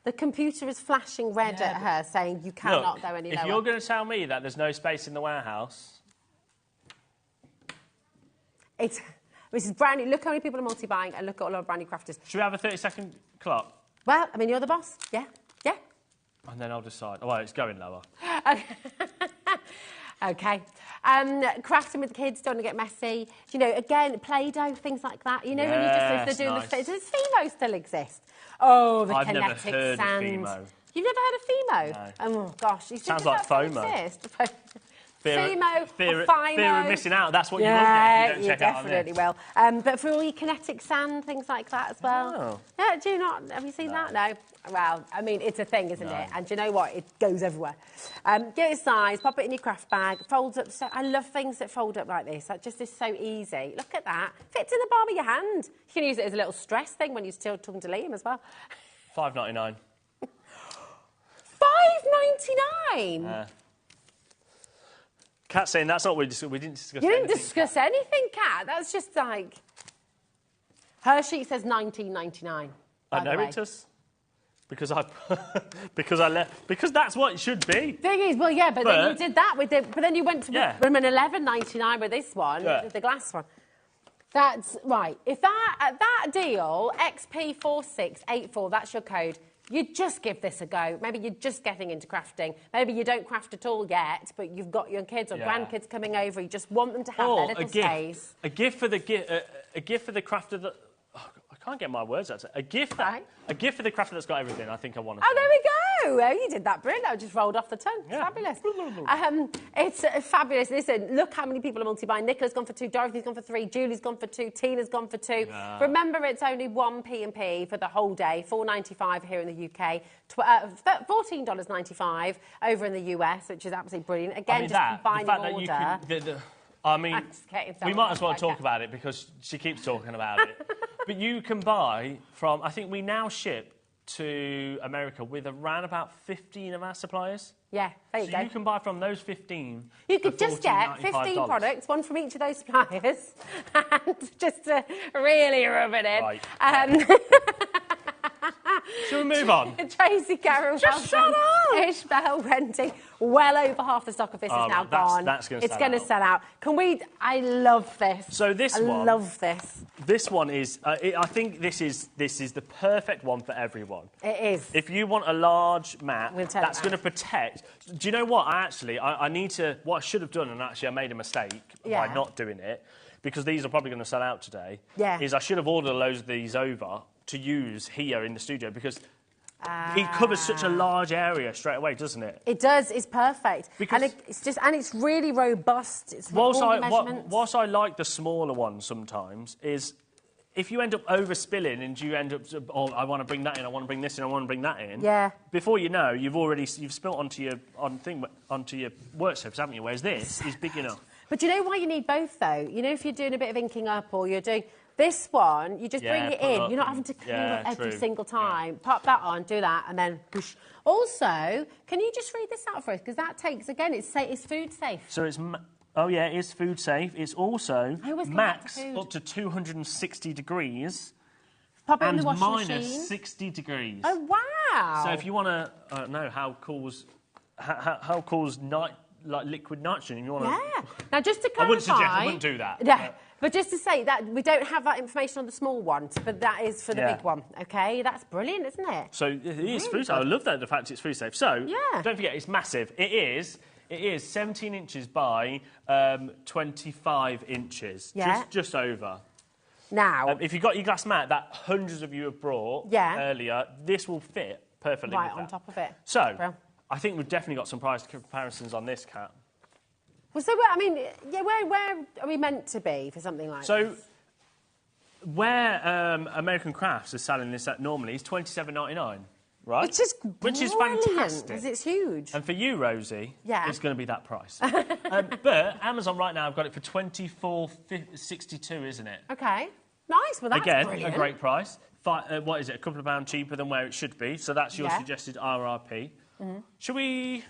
The computer is flashing red at her, saying you cannot go any lower. If you're going to tell me that there's no space in the warehouse... This is brand new. Look how many people are multi-buying and look at all our brand new crafters. Should we have a 30-second clock? Well, I mean, you're the boss. Yeah. And then I'll decide. Oh, well, it's going lower. OK. Crafting with the kids, don't want to get messy. You know, again, Play-Doh, things like that. You know, when you just, if they're doing the... Does Fimo still exist? Oh, the kinetic sand. I've never heard of Fimo. You've never heard of Fimo? No. Oh, gosh. Sounds like FOMO. Fimo, fear of missing out. That's what you will get if you don't check out on this. Definitely will. But for all your kinetic sand, things like that as well. Oh. Yeah, do you not? Have you seen that? No. Well, I mean, it's a thing, isn't it? And do you know what? It goes everywhere. Get your size, pop it in your craft bag, folds up. So I love things that fold up like this. That just is so easy. Look at that. Fits in the palm of your hand. You can use it as a little stress thing when you're still talking to Liam as well. $5.99. $5.99? Kat's saying that's not what we didn't discuss. You didn't discuss anything, Kat. That's just like... Her sheet says $19.99. I know it does. Because that's what it should be. Thing is, well, yeah, but then you did that with the... But then you went to $11.99 with this one, with the glass one. That's right. If that deal, XP4684, that's your code. You just give this a go. Maybe you're just getting into crafting. Maybe you don't craft at all yet, but you've got your kids or grandkids coming over. You just want them to have their little space. A gift for the crafter that... Oh, I can't get my words out. A gift for the crafter that's got everything. I think I want to. Oh, there we go. Oh, you did that brilliant. That just rolled off the tongue. Yeah. Fabulous. It's fabulous. Listen, look how many people are multi-buying. Nicola's gone for 2, Dorothy's gone for 3, Julie's gone for 2, Tina's gone for 2. Yeah. Remember, it's only one P&P for the whole day, $4.95 here in the UK, $14.95 over in the US, which is absolutely brilliant. Again, just combining order. I mean, we might as well talk about it because she keeps talking about it. But you can buy from, I think we now ship to America with around about 15 of our suppliers. Yeah, there you go. So you can buy from those 15. You could just get 15 products, one from each of those suppliers, and just to really rub it in. Right. Shall we move on? Tracy Carroll. Just shut up! Ishbel Renty. Well over half the stock of this is now gone. That's going to sell out. It's going to sell out. Can we... I love this. So I love this. This one is... I think this is the perfect one for everyone. It is. If you want a large mat that's going to protect... Do you know what? I need to... What I should have done, and actually I made a mistake by not doing it, because these are probably going to sell out today, is I should have ordered loads of these over to use here in the studio, because it covers such a large area straight away, doesn't it? It does. It's perfect. Because and it's really robust. It's whilst I like the smaller ones sometimes, is if you end up overspilling and you end up, I want to bring that in, I want to bring this in, I want to bring that in. Yeah. Before you know, you've spilt onto your work surface, haven't you? Whereas this is big enough. But do you know why you need both, though? You know, if you're doing a bit of inking up or you're doing... This one, you just bring it in. You're not having to clean it every single time. Pop that on, do that, and then whoosh. Also, can you just read this out for us? Because that takes, again, it's food safe. So it's... Oh, yeah, it is food safe. It's also max up to 260 degrees. Pop it in the and washing minus machine. 60 degrees. Oh, wow. So if you want to know how cool's liquid nitrogen, if you want to... Yeah. Now, just to clarify... I wouldn't do that. Yeah. But just to say that we don't have that information on the small one, but that is for the big one, OK? That's brilliant, isn't it? So it is food safe. I love that, the fact it's food safe. So don't forget, it's massive. It is 17 inches by 25 inches, just over. Now... if you've got your glass mat that hundreds of you have brought earlier, this will fit perfectly right on top of it. So, I think we've definitely got some price comparisons on this cat. Well, so, I mean, where are we meant to be for something like this? So, where American Crafts is selling this at normally is $27.99. Right? Which is fantastic. Because it's huge. And for you, Rosie, it's going to be that price. But Amazon right now, I've got it for $24.62, isn't it? OK. Nice. Well, that's Again, brilliant. a great price. What is it? A couple of pounds cheaper than where it should be. So that's your suggested RRP. Should we...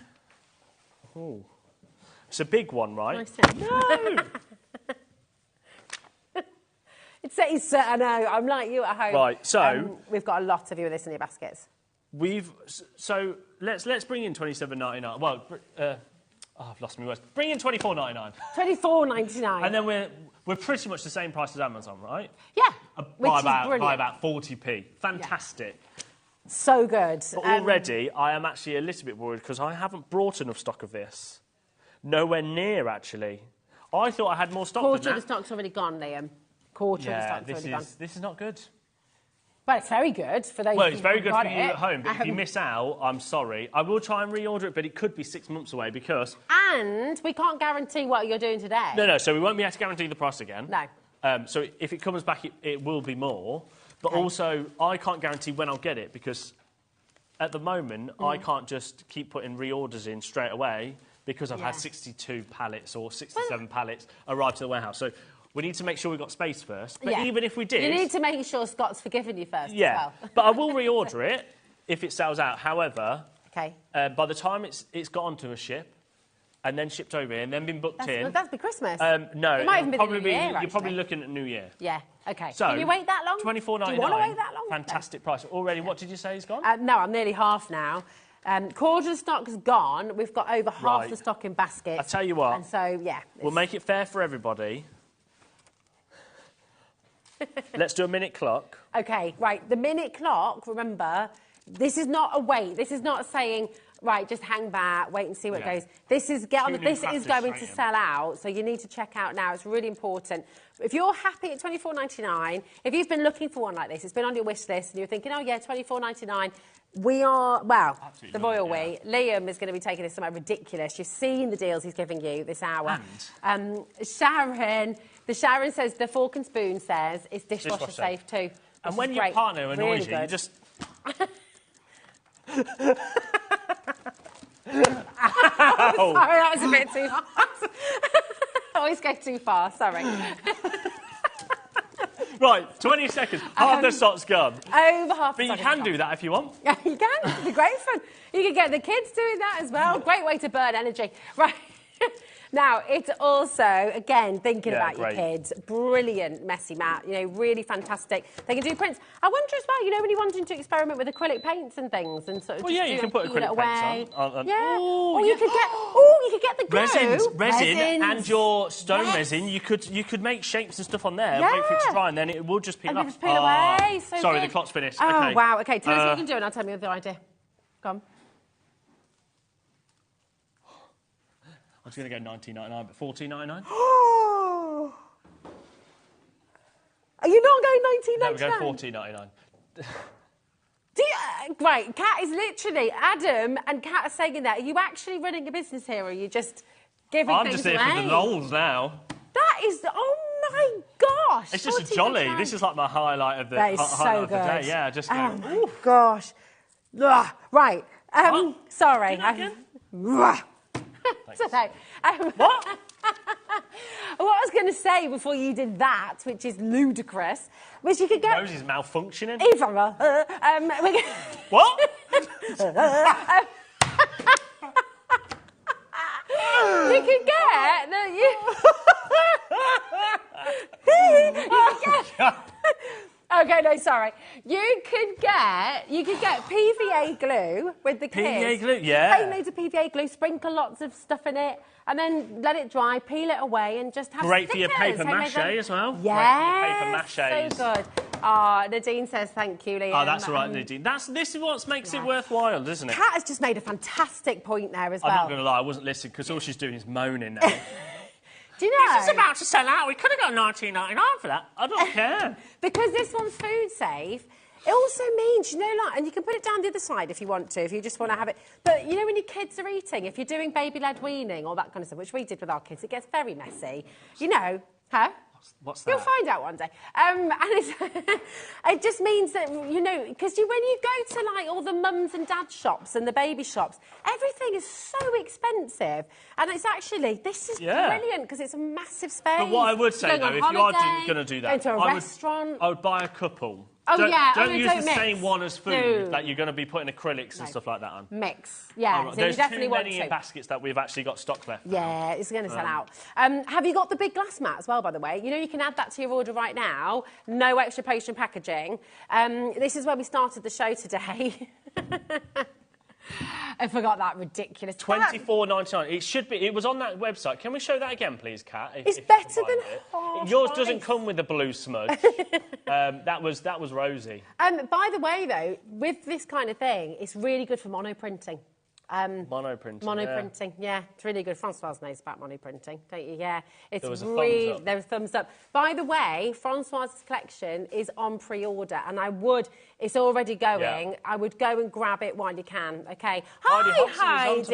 Oh. It's a big one, right? No! It's I know. I'm like you at home. Right, so... we've got a lot of you with this in your baskets. So let's bring in $27.99. Well, I've lost my words. Bring in $24.99. $24.99. And then we're pretty much the same price as Amazon, right? Yeah. By about 40p. Fantastic. Yeah. So good. But already, I am actually a little bit worried because I haven't brought enough stock of this. Nowhere near, actually. I thought I had more stock than that. Quarter of the stock's already gone, Liam. Quarter of the stock's already gone. This is not good. Well, it's very good for those. Well, it's very good for you at home, but if you miss out, I'm sorry. I will try and reorder it, but it could be 6 months away because... And we can't guarantee what you're doing today. No, so we won't be able to guarantee the price again. No. So if it comes back, it will be more. But also, I can't guarantee when I'll get it because at the moment, I can't just keep putting reorders in straight away because I've had 62 pallets or 67 pallets arrive to the warehouse. So we need to make sure we've got space first. But even if we did... You need to make sure Scott's forgiven you first as well. But I will reorder it if it sells out. However, by the time it's got onto a ship and then shipped over here and then been booked in... That'd be Christmas. No, it might even be the New Year, you're probably looking at New Year. Yeah, OK. So, can you wait that long? $24.99. Do you want to wait that long? Fantastic price. Already, what did you say is gone? No, I'm nearly half now. Quarter of the stock's gone. We've got over half the stock in baskets. I tell you what. And so, we'll make it fair for everybody. Let's do a minute clock. OK, right. The minute clock, remember, this is not a wait. This is not saying, right, just hang back, wait and see what goes. This is this is going to sell out, so you need to check out now. It's really important. If you're happy at $24.99, if you've been looking for one like this, it's been on your wish list, and you're thinking, oh yeah, $24.99. We are, well, absolutely the royal we. Liam is going to be taking this somewhere ridiculous. You've seen the deals he's giving you this hour. And Sharon says, the fork and spoon says it's dishwasher safe too. And when your partner annoys you, you just... Oh, sorry, that was a bit too fast. I always go too far, sorry. Right, 20 seconds. Half the stock's gone. Over half the stock. But you can do that if you want. Yeah, you can. It'd be great fun. You can get the kids doing that as well. Great way to burn energy. Right. Now, it's also, again, thinking about your kids. Brilliant messy mat, you know, really fantastic. They can do prints. I wonder as well, you know, when you're wanting to experiment with acrylic paints and things and sort of you can put acrylic paints on. Yeah. Or you could get the glue. Resin and your stone resin. You could make shapes and stuff on there. Wait for it to dry, and then it will just peel off. Just peel away. So sorry, good. the clock's finished. Oh, okay. wow. OK, tell us what you can do and I'll tell me the idea. Come on. I was going to go $19.99, but $14.99. Are you not going $19.99? No, we go $14.99. Right, Kat is literally, Adam and Kat are saying that. Are you actually running a business here, or are you just giving things away? I'm just here for the lols now. That is, oh my gosh. It's just a jolly. This is like my highlight of the, that is so good. Of the day. Yeah, just go, oh my gosh. Ugh. Right, sorry. Again? So, what? What I was going to say before you did that, which is ludicrous, was you could get... Rosie's malfunctioning. You What? could get... Okay, no, sorry. You could get PVA glue with the kids. PVA glue, yeah. Paint loads of PVA glue, sprinkle lots of stuff in it, and then let it dry, peel it away, and just have Great stickers. for your paper mache as well. Yes, Great for so good. Oh, Nadine says thank you, Liam. Oh, that's all right, Nadine. This is what makes it worthwhile, isn't it? Kat has just made a fantastic point there as well. I'm not going to lie, I wasn't listening, because all she's doing is moaning now. Do you know? This is about to sell out. We could have got $19.99 for that. I don't care. Because this one's food safe, it also means, you know, like, and you can put it down the other side if you want to, if you just want to have it. But, you know, when your kids are eating, if you're doing baby-led weaning or that kind of stuff, which we did with our kids, it gets very messy. You know, What's that? You'll find out one day. And it just means that, you know, because when you go to, like, all the mums and dad shops and the baby shops, everything is so expensive. And it's actually, this is brilliant because it's a massive space. But what I would say, though, if you are going to do that... Going to a restaurant... I would buy a couple. Oh, Don't use the mix. same one as food that you're going to be putting acrylics and stuff like that on. Mix, yeah. Right. So There's you definitely too many want to. baskets that we've actually got stock left. Yeah, it's going to sell out. Have you got the big glass mat as well, by the way? You know, you can add that to your order right now. No extra post and packaging. This is where we started the show today. I forgot that ridiculous. $24.99. It should be. It was on that website. Can we show that again, please, Kat? It's better than half Yours price. doesn't come with the blue smudge. That was Rosie. By the way, though, with this kind of thing, it's really good for monoprinting. Monoprinting, yeah, it's really good. Francoise knows about monoprinting, don't you? Yeah, it's there was a really thumbs up. there was thumbs up. By the way, Francoise's collection is on pre-order, and it's already going. Yeah. I would go and grab it while you can. Okay. Heidi. Heidi's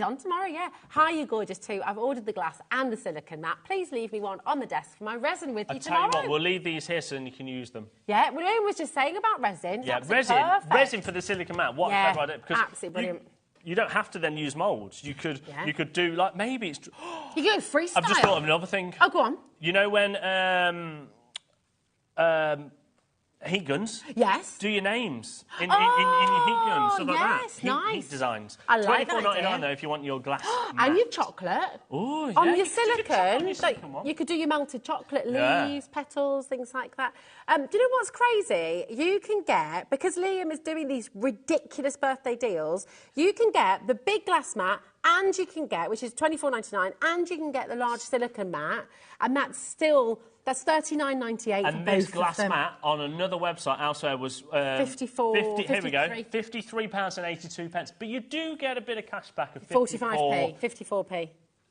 on tomorrow. Yeah. Hi, you gorgeous too. I've ordered the glass and the silicone mat. Please leave me one on the desk for my resin with you tomorrow. Tell you what, we'll leave these here so you can use them. Yeah, William was just saying about resin. Yeah, Perfect. resin for the silicone mat. What a clever idea. Because absolutely brilliant. You don't have to then use moulds. You could do, like, maybe it's... You go freestyle. I've just thought of another thing. Oh, go on. You know when heat guns? Yes. Do your names in your heat guns, stuff like that. Nice. Heat designs. I like that $24.99 though if you want your glass and your chocolate. Oh, yeah. On your silicone, you could do your melted chocolate leaves, petals, things like that. Do you know what's crazy? You can get, because Liam is doing these ridiculous birthday deals, you can get the big glass mat and you can get, which is $24.99, and you can get the large silicone mat, and that's $39.98. And this glass mat on another website elsewhere was here we go, £53.82. But you do get a bit of cash back of 54p.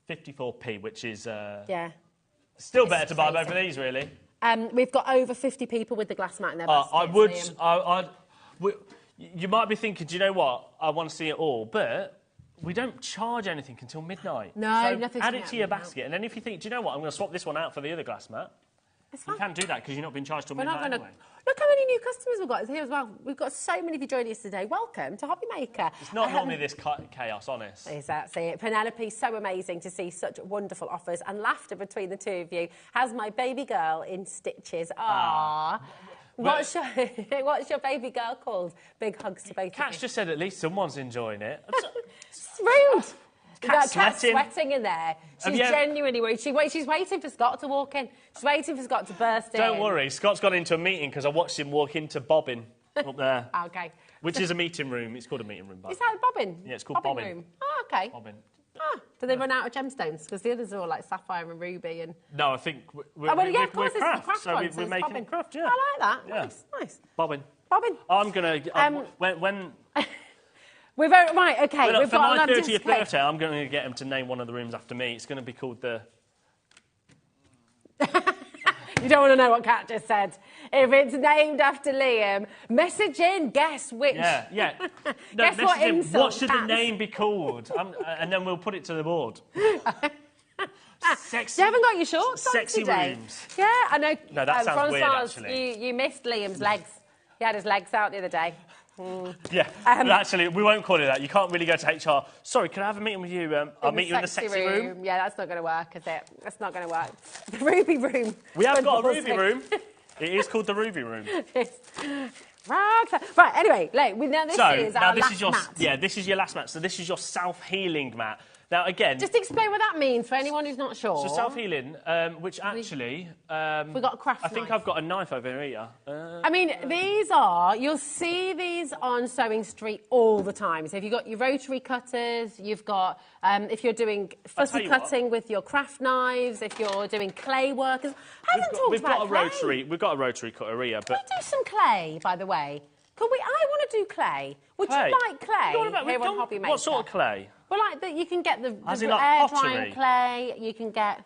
54p, which is It's still better to buy crazy. both of these, really. We've got over 50 people with the glass mat in their baskets. You might be thinking, do you know what? I want to see it all, but we don't charge anything until midnight. No, so nothing. add it to your basket, and then if you think, do you know what? I'm going to swap this one out for the other glass mat. You can do that because you're not being charged till midnight anyway. Look how many new customers we've got here as well. We've got so many of you joining us today. Welcome to HobbyMaker. It's not normally this chaos, honest. Exactly. Penelope, so amazing to see such wonderful offers and laughter between the two of you. How's my baby girl in stitches? Aww. What's your baby girl called? Big hugs to both of you. Kat's just said at least someone's enjoying it. It's rude. Kat's sweating in there. She's genuinely worried. She's waiting for Scott to walk in. She's waiting for Scott to burst in. Don't worry, Scott's gone into a meeting because I watched him walk into Bobbin up there. Okay. Which is a meeting room. It's called a meeting room. Is that Bobbin? Yeah, it's called Bobbin. Room. Oh, okay. Bobbin. Do they run out of gemstones? Because the others are all like sapphire and ruby and... No, I think we're craft, so we're making it craft, yeah. I like that. Yeah. Nice. Bobbin. I'm going to... when... We're very... Right, OK. For my 30th birthday, I'm going to get him to name one of the rooms after me. It's going to be called the... You don't want to know what Kat just said. If it's named after Liam, message in, guess which... Yeah. No, guess what insult what should the name be called? And then we'll put it to the board. Sexy, you haven't got your shorts on sexy today. rooms. Yeah, I know. No, that sounds weird, Francoise, actually. you missed Liam's legs. He had his legs out the other day. Yeah, but actually, we won't call it that. You can't really go to HR. Sorry, can I have a meeting with you? I'll meet you in the sexy room. Yeah, that's not going to work, is it? That's not going to work. The Ruby Room. We have got a Ruby Room. It is called the Ruby Room. Right, anyway, now this is our last mat. Yeah, this is your last mat. So this is your self-healing mat. Now, again... Just explain what that means for anyone who's not sure. So self-healing, which actually... we've got a craft knife. I think I've got a knife over here. I mean, these are... You'll see these on Sewing Street all the time. So if you've got your rotary cutters, you've got... if you're doing fussy cutting with your craft knives, if you're doing clay work... We've got a rotary cutter here, but... Can we do some clay, by the way? I want to do clay. Would you like clay here on HobbyMaker? What sort of clay? Well, like that, you can get the like air drying clay. You can get.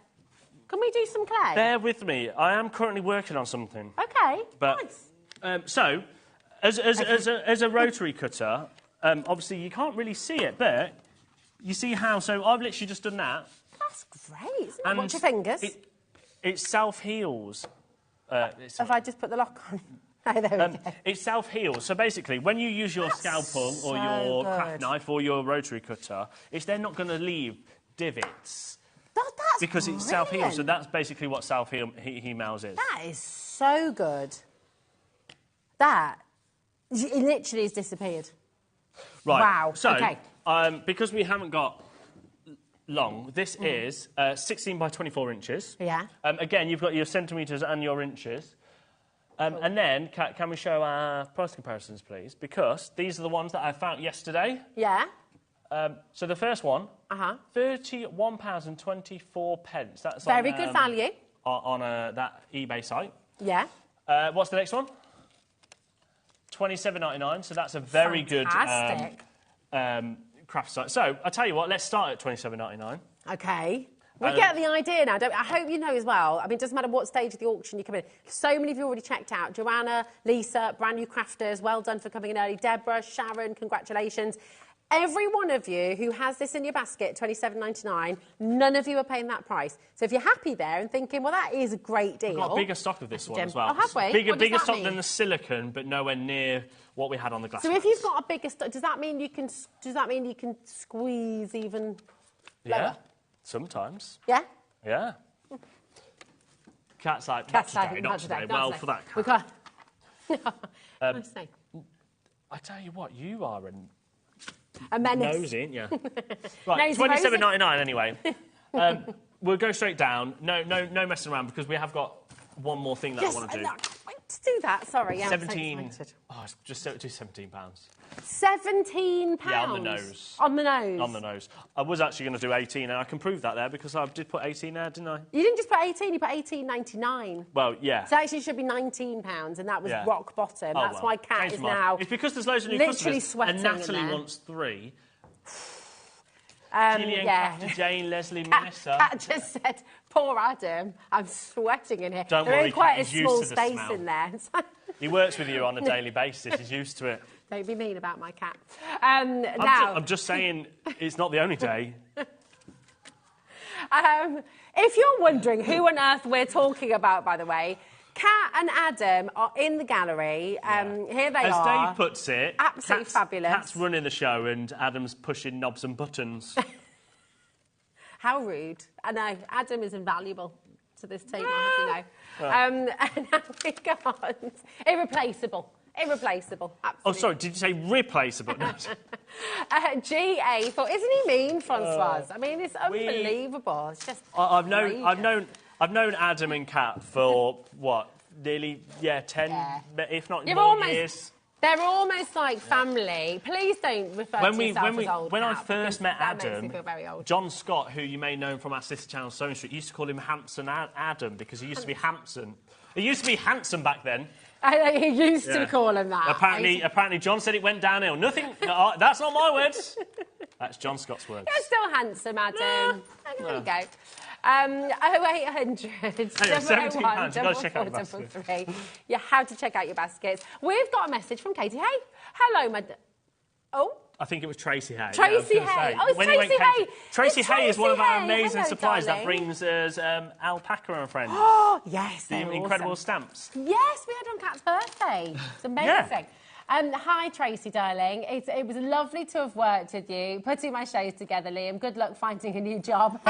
Can we do some clay? Bear with me. I am currently working on something. Okay. But, nice. So, as a rotary cutter, obviously you can't really see it, but you see how. So I've literally just done that. That's great. Isn't it? Watch your fingers. It self heals. If I just put the lock on. Oh, there we go. It self-heals. So basically, when you use your scalpel or your craft knife or your rotary cutter, it's then not going to leave divots. That's because it self-heals. So that's basically what self-heals is. That is so good. That, it literally has disappeared. Right. Wow. So, okay. Because we haven't got long, this is 16 by 24 inches. Yeah. Again, you've got your centimetres and your inches. And then, can we show our price comparisons, please? Because these are the ones that I found yesterday. Yeah. So the first one, £31.24. That's very good value. On that eBay site. Yeah. What's the next one? £27.99. So that's a very good craft site. So, I'll tell you what, let's start at £27.99. OK. We get the idea now, don't we? I hope you know as well. I mean, it doesn't matter what stage of the auction you come in. So many of you already checked out. Joanna, Lisa, brand new crafters, well done for coming in early. Deborah, Sharon, congratulations. Every one of you who has this in your basket, £27.99, none of you are paying that price. So if you're happy there and thinking, well, that is a great deal... We've got a bigger stock of this one as well. Oh, have we? Bigger stock than the silicone, but nowhere near what we had on the glass. So if you've got a bigger stock, does that mean you can squeeze even lower? Yeah. Sometimes. Yeah? Yeah. Cat's like, not today. Well, for that cat. We can't... Nice thing. I tell you what, you are a menace. Nosy, ain't you? Right, £27.99 anyway. We'll go straight down. No messing around, because we have got one more thing that I want to do. To do that, sorry. Yeah, 17. Oh, just do £17. £17? Yeah, on the nose. On the nose? On the nose. I was actually going to do 18, and I can prove that there, because I did put 18 there, didn't I? You didn't just put 18, you put $18.99. Well, yeah. So actually it should be £19, and that was rock bottom. Oh, that's why Kat is now... It's because there's loads of new customers, and Natalie wants 3. Gillian, Crafty Jane, Leslie, Melissa. Kat just said, poor Adam, I'm sweating in here. Don't worry, quite Kat, a small space in there. He works with you on a daily basis. He's used to it. Don't be mean about my cat. I'm just saying, it's not the only day. If you're wondering who on earth we're talking about, by the way, Kat and Adam are in the gallery. Here they are. As Dave puts it, absolutely fabulous. Kat's running the show and Adam's pushing knobs and buttons. How rude. I know. Adam is invaluable to this team, I hope you know. And now we got irreplaceable. Irreplaceable, absolutely. Oh, sorry, did you say replaceable? No. GA thought, isn't he mean, Francoise? I mean, it's unbelievable. It's just I've known Adam and Kat for, what, nearly, 10, if not more years. They're almost like family. Please don't refer to yourself as old. When I first met Adam, makes me feel very old. John Scott, who you may know from our sister channel Sewing Street, used to call him Hampson Adam because he used to be Hampson. He used to be handsome back then. He used to call him that. Apparently, John said it went downhill. Nothing. That's not my words. That's John Scott's words. You're still handsome, Adam. There you go. 0800 £17. You've got to check out your basket. You have to check out your baskets. We've got a message from Katie Hay. Hello, Oh. I think it was Tracy Hay. Tracy Hay. Oh, it's Tracy Hay. Tracy Hay is one of our amazing suppliers darling. that brings us Alpaca and Friends. Oh, yes, the incredible stamps. Yes, we had on Kat's birthday. It's amazing. Hi, Tracy, darling. It was lovely to have worked with you, putting my shows together, Liam. Good luck finding a new job.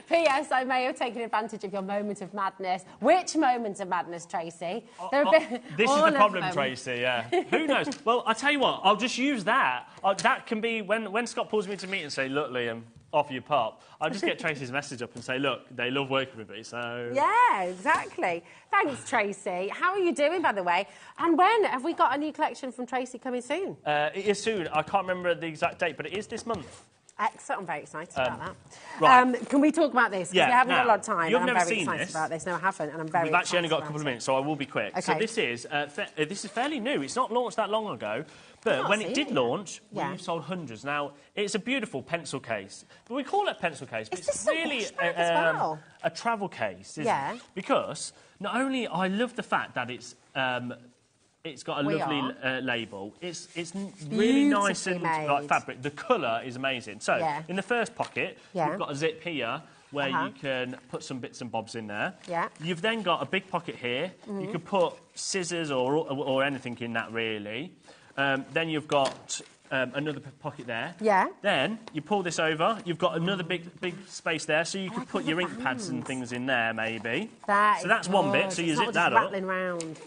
P.S. I may have taken advantage of your moment of madness. Which moment of madness, Tracy? This is the problem, Tracy, yeah. Who knows? Well, I tell you what, I'll just use that. That can be, when Scott pulls me to meet and say, look, Liam, off you pop, I'll just get Tracy's message up and say, look, they love working with me, so... Yeah, exactly. Thanks, Tracy. How are you doing, by the way? And when? Have we got a new collection from Tracy coming soon? It is soon. I can't remember the exact date, but it is this month. Excellent. I'm very excited about that. Right. Can we talk about this? Because we haven't got a lot of time. You've and never I'm very seen excited this. about this. No, I haven't, and I'm very We've actually only got a couple of minutes, so I will be quick. Okay. So this is fairly new. It's not launched that long ago, but when it did launch, we've sold hundreds. Now, it's a beautiful pencil case. But we call it a pencil case, but it's really a travel case, isn't it? Because not only I love the fact that it's got a lovely label. It's really nice and like fabric. The colour is amazing. So in the first pocket, you've got a zip here where you can put some bits and bobs in there. Yeah. You've then got a big pocket here. You can put scissors or anything in that really. Then you've got another pocket there. Yeah. Then you pull this over. You've got another big space there, so you can put your ink pads and things in there maybe. So that's one bit. So you zip that up. Rattling round.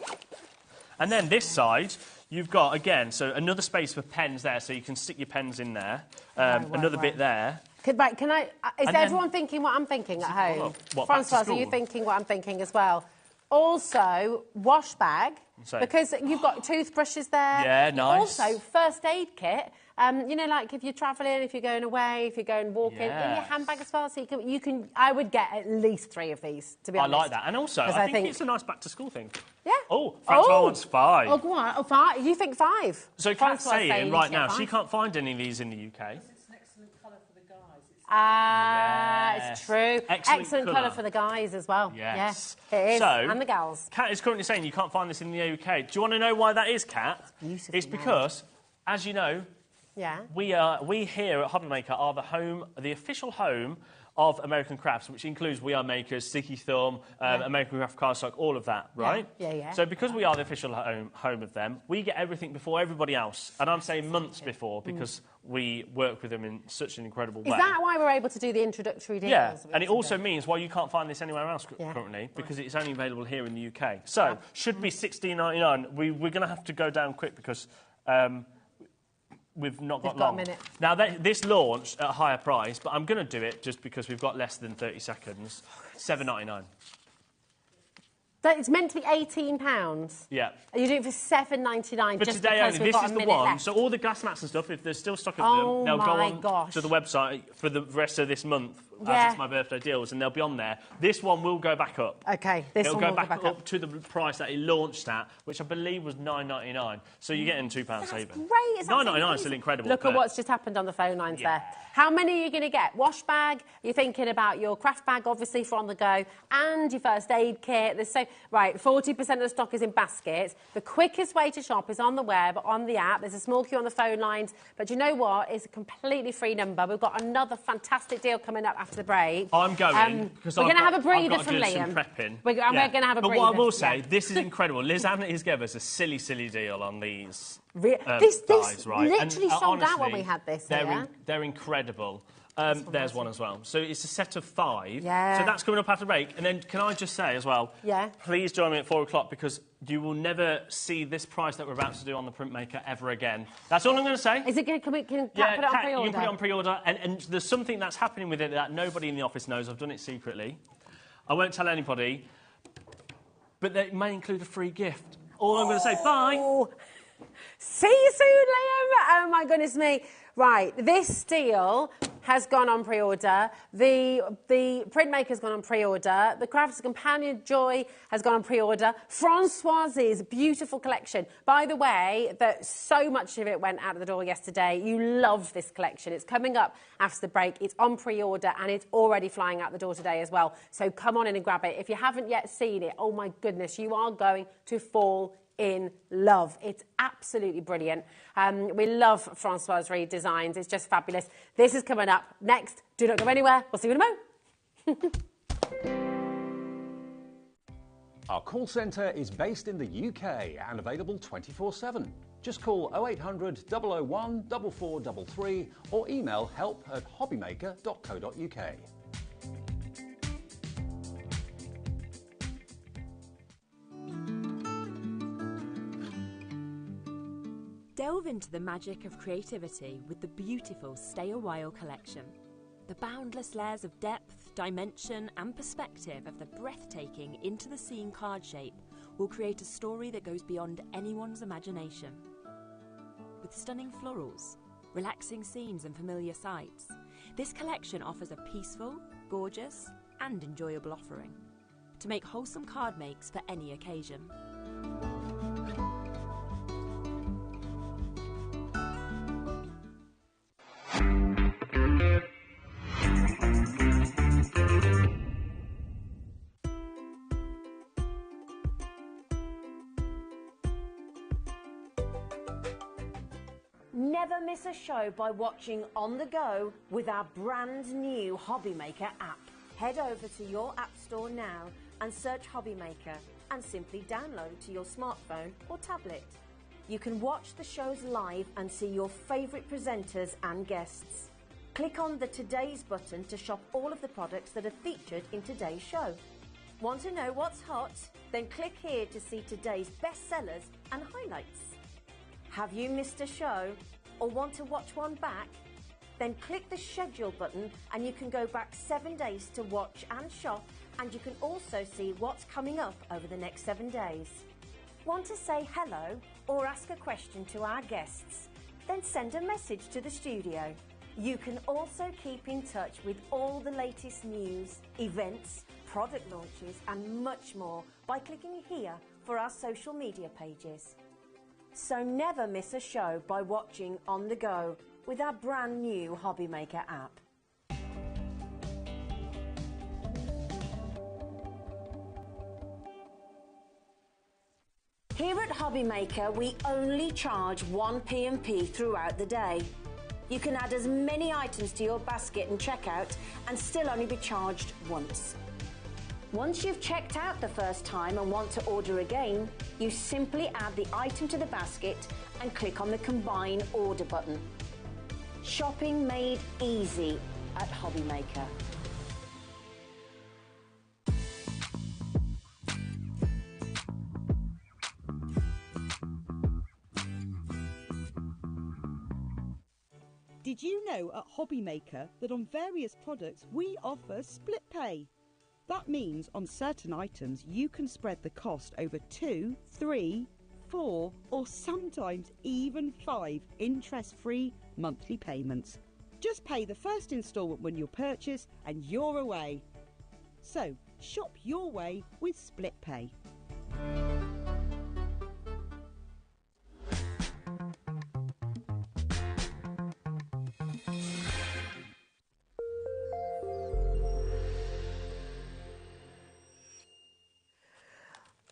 And then this side, you've got, again, so another space for pens there, so you can stick your pens in there. Another bit there. Is everyone thinking what I'm thinking at home? Francois, are you thinking what I'm thinking as well? Also, wash bag, because you've got toothbrushes there. Yeah, nice. Also, first aid kit. You know, like if you're travelling, if you're going away, if you're going walking, in your handbag as well. So you can. I would get at least 3 of these, to be honest. I like that, and also I think it's a nice back-to-school thing. Yeah. Oh, Francois wants 5. Oh, go on. Oh, 5. You think 5? So Kat's saying right now she can't find any of these in the UK. It's an excellent colour for the guys. It's true. Excellent colour for the guys as well. Yes. Yeah, it is. So, and the gals. Kat is currently saying you can't find this in the UK. Do you want to know why that is, Kat? It's because, as you know, we here at HobbyMaker are the official home of American Crafts, which includes We Are Makers, Sticky Thumb, American Craft Cardstock, all of that, right? Yeah. So because we are the official home of them, we get everything before everybody else. And I'm saying months before because we work with them in such an incredible way. Is that why we're able to do the introductory deals? Yeah, and it also means why you can't find this anywhere else currently, because it's only available here in the UK. So, should be $16.99. We're going to have to go down quick because... we've not got long. A minute. Now, this launched at a higher price, but I'm going to do it just because we've got less than 30 seconds. $7.99. It's meant to be £18. Yeah. Are you doing it for $7.99 just today because only. we've This got is a the minute one. left? So all the glass mats and stuff, if there's still stock of them, they'll go on to the website for the rest of this month. As it's my birthday deals, and they'll be on there. This one will go back up. Okay, It'll go back up to the price that it launched at, which I believe was $9.99. So you're getting £2 saving. Great. $9.99 is still incredible. Look at what's just happened on the phone lines there. How many are you going to get? Wash bag? You're thinking about your craft bag, obviously, for on the go, and your first aid kit. Right, 40% of the stock is in baskets. The quickest way to shop is on the web, on the app. There's a small queue on the phone lines. But you know what? It's a completely free number. We've got another fantastic deal coming up after the break. I'm going because we're going to have a breather from Liam. Some prepping. We're going to have a breather. But what I will say, this is incredible. Liz Anna is gave us a silly deal on these. This right? literally sold out when we had this. They're incredible. There's one as well. So it's a set of 5. Yeah. So that's coming up after the break. And then can I just say as well, please join me at 4 o'clock because you will never see this price that we're about to do on the Printmaker ever again. That's all I'm going to say. Is it good? Can put it on pre-order? You can put it on pre-order. And there's something that's happening with it that nobody in the office knows. I've done it secretly. I won't tell anybody. But it may include a free gift. All I'm going to say, bye. See you soon, Liam. Oh, my goodness me. Right, this deal has gone on pre-order. The Printmaker's gone on pre-order. The Crafts Companion Joy has gone on pre-order. Francoise's beautiful collection. By the way, so much of it went out of the door yesterday. You love this collection. It's coming up after the break. It's on pre-order and it's already flying out the door today as well. So come on in and grab it. If you haven't yet seen it, oh my goodness, you are going to fall in love. It's absolutely brilliant. We love Francois' redesigns. It's just fabulous. This is coming up next. Do not go anywhere. We'll see you in a moment. Our call centre is based in the UK and available 24/7. Just call 0800 001 4433 or email help@hobbymaker.co.uk. Delve into the magic of creativity with the beautiful Stay a While collection. The boundless layers of depth, dimension and perspective of the breathtaking Into the Scene card shape will create a story that goes beyond anyone's imagination. With stunning florals, relaxing scenes and familiar sights, this collection offers a peaceful, gorgeous and enjoyable offering to make wholesome card makes for any occasion. Never miss a show by watching on the go with our brand new HobbyMaker app. Head over to your app store now and search HobbyMaker and simply download it to your smartphone or tablet. You can watch the shows live and see your favourite presenters and guests. Click on the Today's button to shop all of the products that are featured in today's show. Want to know what's hot? Then click here to see today's bestsellers and highlights. Have you missed a show or want to watch one back? Then click the schedule button and you can go back 7 days to watch and shop, and you can also see what's coming up over the next 7 days. Want to say hello or ask a question to our guests? Then send a message to the studio. You can also keep in touch with all the latest news, events, product launches and much more by clicking here for our social media pages. So never miss a show by watching on the go with our brand new HobbyMaker app. Here at HobbyMaker, we only charge 1 P&P throughout the day. You can add as many items to your basket and checkout and still only be charged once. Once you've checked out the first time and want to order again, you simply add the item to the basket and click on the Combine Order button. Shopping made easy at HobbyMaker. Did you know at HobbyMaker that on various products we offer split pay? That means on certain items you can spread the cost over 2, 3, 4 or sometimes even 5 interest-free monthly payments. Just pay the first instalment when you purchase and you're away. So shop your way with split pay.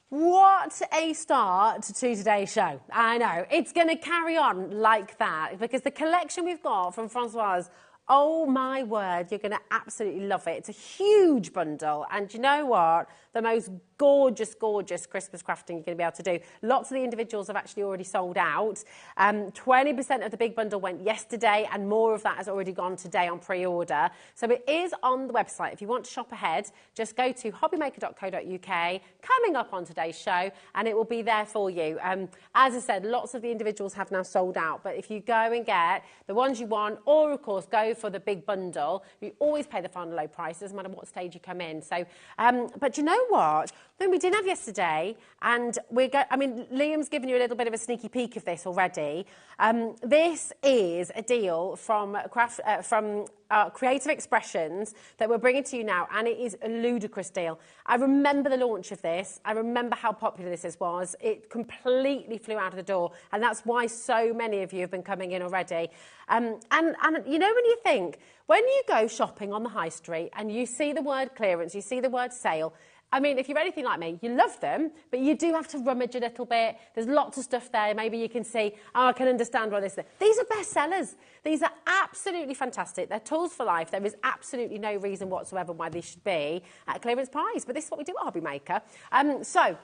What a start to today's show. I know, it's going to carry on like that because the collection we've got from Francoise, oh my word, you're going to absolutely love it. It's a huge bundle, and you know what? The most gorgeous, gorgeous Christmas crafting you're going to be able to do. Lots of the individuals have actually already sold out. 20% of the big bundle went yesterday, and more of that has already gone today on pre-order. So it is on the website. If you want to shop ahead, just go to hobbymaker.co.uk, coming up on today's show, and it will be there for you. As I said, lots of the individuals have now sold out, but if you go and get the ones you want, or of course go for the big bundle, you always pay the final low price, doesn't matter what stage you come in. So, but you know what? Then we didn't have yesterday, and Liam's given you a little bit of a sneaky peek of this already. This is a deal from Creative Expressions that we're bringing to you now, and it is a ludicrous deal. I remember the launch of this. I remember how popular this was. It completely flew out of the door, and that's why so many of you have been coming in already. And you know, when you think, when you go shopping on the high street and you see the word clearance, you see the word sale, I mean, if you're anything like me, you love them, but you do have to rummage a little bit. There's lots of stuff there. Maybe you can see, oh, I can understand what this is. These are bestsellers. These are absolutely fantastic. They're tools for life. There is absolutely no reason whatsoever why these should be at clearance price. But this is what we do at HobbyMaker. So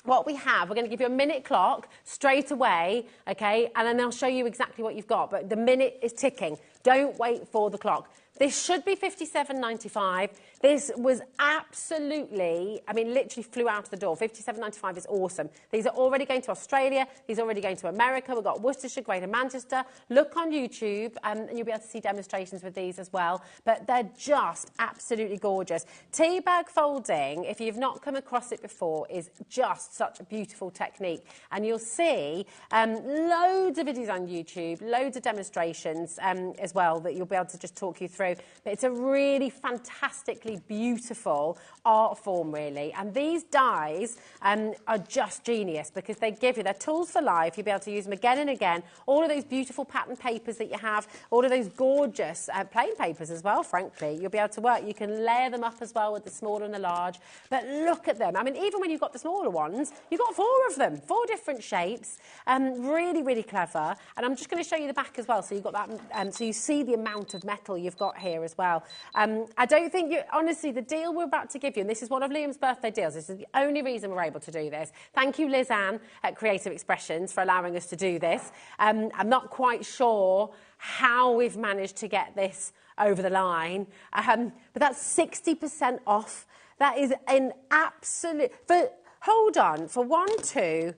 what we have, we're going to give you a minute clock straight away, okay? And then I'll show you exactly what you've got. But the minute is ticking. Don't wait for the clock. This should be $57.95. This was absolutely, I mean, literally flew out of the door. $57.95 is awesome. These are already going to Australia. These are already going to America. We've got Worcestershire, Greater Manchester. Look on YouTube, and you'll be able to see demonstrations with these as well. But they're just absolutely gorgeous. Tea bag folding, if you've not come across it before, is just such a beautiful technique. And you'll see loads of videos on YouTube, loads of demonstrations as well that you'll be able to just talk you through. But it's a really fantastically beautiful art form, really. And these dies are just genius because they give you, they're tools for life. You'll be able to use them again and again. All of those beautiful pattern papers that you have, all of those gorgeous plain papers as well, frankly. You'll be able to work. You can layer them up as well with the small and the large. But look at them. I mean, even when you've got the smaller ones, you've got 4 of them, 4 different shapes. Really, really clever. And I'm just going to show you the back as well. So you've got that, so you see the amount of metal you've got here as well. I don't think you, honestly, the deal we're about to give you, and this is one of Liam's birthday deals, this is the only reason we're able to do this. Thank you, Liz Ann at Creative Expressions, for allowing us to do this. I'm not quite sure how we've managed to get this over the line, but that's 60% off. That is an absolute, but hold on, for 1, 2,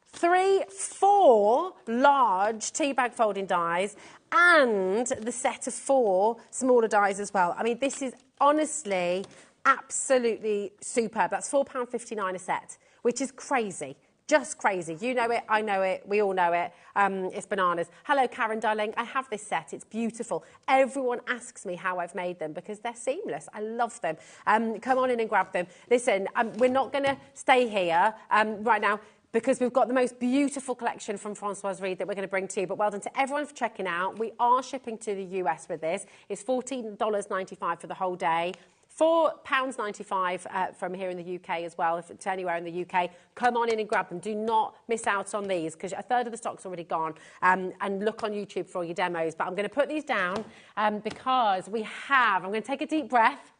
3, 4 large tea bag folding dies and the set of 4 smaller dies as well. I mean, this is honestly absolutely superb. That's £4.59 a set, which is crazy. Just crazy. You know it, I know it, we all know it. It's bananas. Hello, Karen, darling. I have this set. It's beautiful. Everyone asks me how I've made them because they're seamless. I love them. Come on in and grab them. Listen, we're not going to stay here right now, because we've got the most beautiful collection from Francoise Reed that we're going to bring to you. But well done to everyone for checking out. We are shipping to the US with this. It's $14.95 for the whole day. £4.95 from here in the UK as well, if it's anywhere in the UK. Come on in and grab them. Do not miss out on these, because a third of the stock's already gone. And look on YouTube for all your demos. But I'm going to put these down because we have... I'm going to take a deep breath.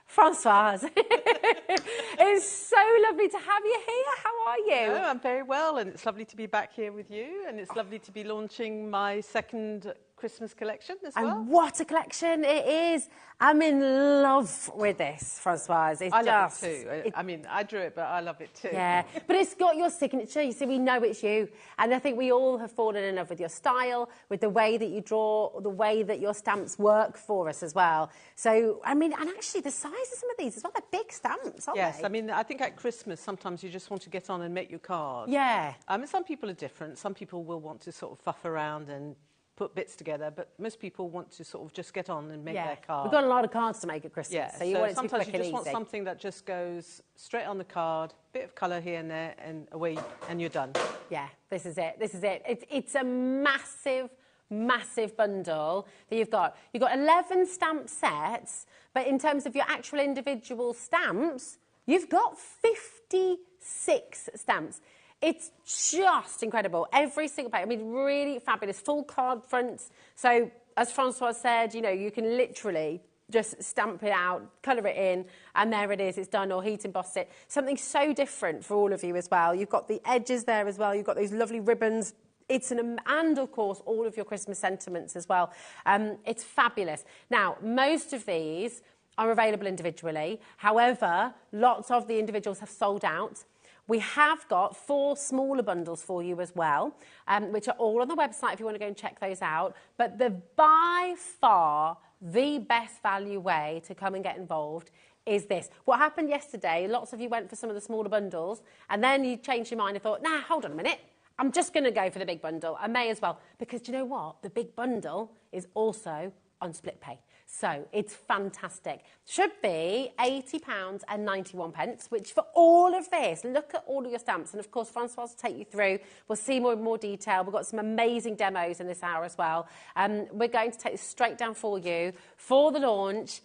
Francoise, it's so lovely to have you here. How are you? Oh, I'm very well, and it's lovely to be back here with you, and it's lovely to be launching my second Christmas collection as well. And what a collection it is. I'm in love with this, Francoise. I love it too. I mean, I drew it, but I love it too. Yeah, but it's got your signature. You see, we know it's you. And I think we all have fallen in love with your style, with the way that you draw, the way that your stamps work for us as well. So, I mean, and actually the size of some of these as well, they're big stamps, aren't they? Yes, I mean, I think at Christmas, sometimes you just want to get on and make your card. Yeah. Some people are different. Some people will want to sort of fuff around and put bits together, but most people want to sort of just get on and make their card. We've got a lot of cards to make at Christmas, yeah. so you want it to be quick sometimes and you just want easy. something that just goes straight on the card, bit of colour here and there, and away, and you're done. Yeah, this is it. This is it. It's a massive, massive bundle that you've got. You've got 11 stamp sets, but in terms of your actual individual stamps, you've got 56 stamps. It's just incredible. Every single page. I mean, really fabulous. Full card fronts. So, as Francois said, you know, you can literally just stamp it out, colour it in, and there it is. It's done, or heat emboss it. Something so different for all of you as well. You've got the edges there as well. You've got those lovely ribbons. And, of course, all of your Christmas sentiments as well. It's fabulous. Now, most of these are available individually. However, lots of the individuals have sold out. We have got 4 smaller bundles for you as well, which are all on the website if you want to go and check those out. But by far the best value way to come and get involved is this. What happened yesterday, lots of you went for some of the smaller bundles, and then you changed your mind and thought, nah, hold on a minute. I'm just going to go for the big bundle. I may as well. Because do you know what? The big bundle is also on split pay. So it's fantastic. Should be £80.91, which for all of this, look at all of your stamps. And of course, Francois will take you through. We'll see more detail. We've got some amazing demos in this hour as well. We're going to take this straight down for you for the launch.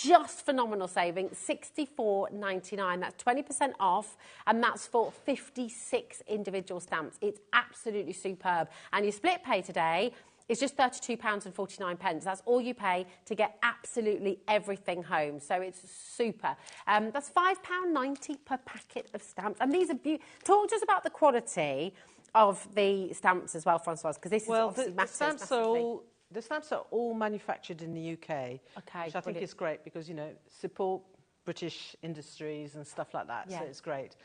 Just phenomenal saving, $64.99. That's 20% off, and that's for 56 individual stamps. It's absolutely superb. And your split pay today is just £32.49. That's all you pay to get absolutely everything home. So it's super. That's £5.90 per packet of stamps. And these are beautiful. Talk to us about the quality of the stamps as well, Francoise, because this is obviously massive. The stamps are all manufactured in the UK, which I think is great because, you know, support British industries and stuff like that, so it's great.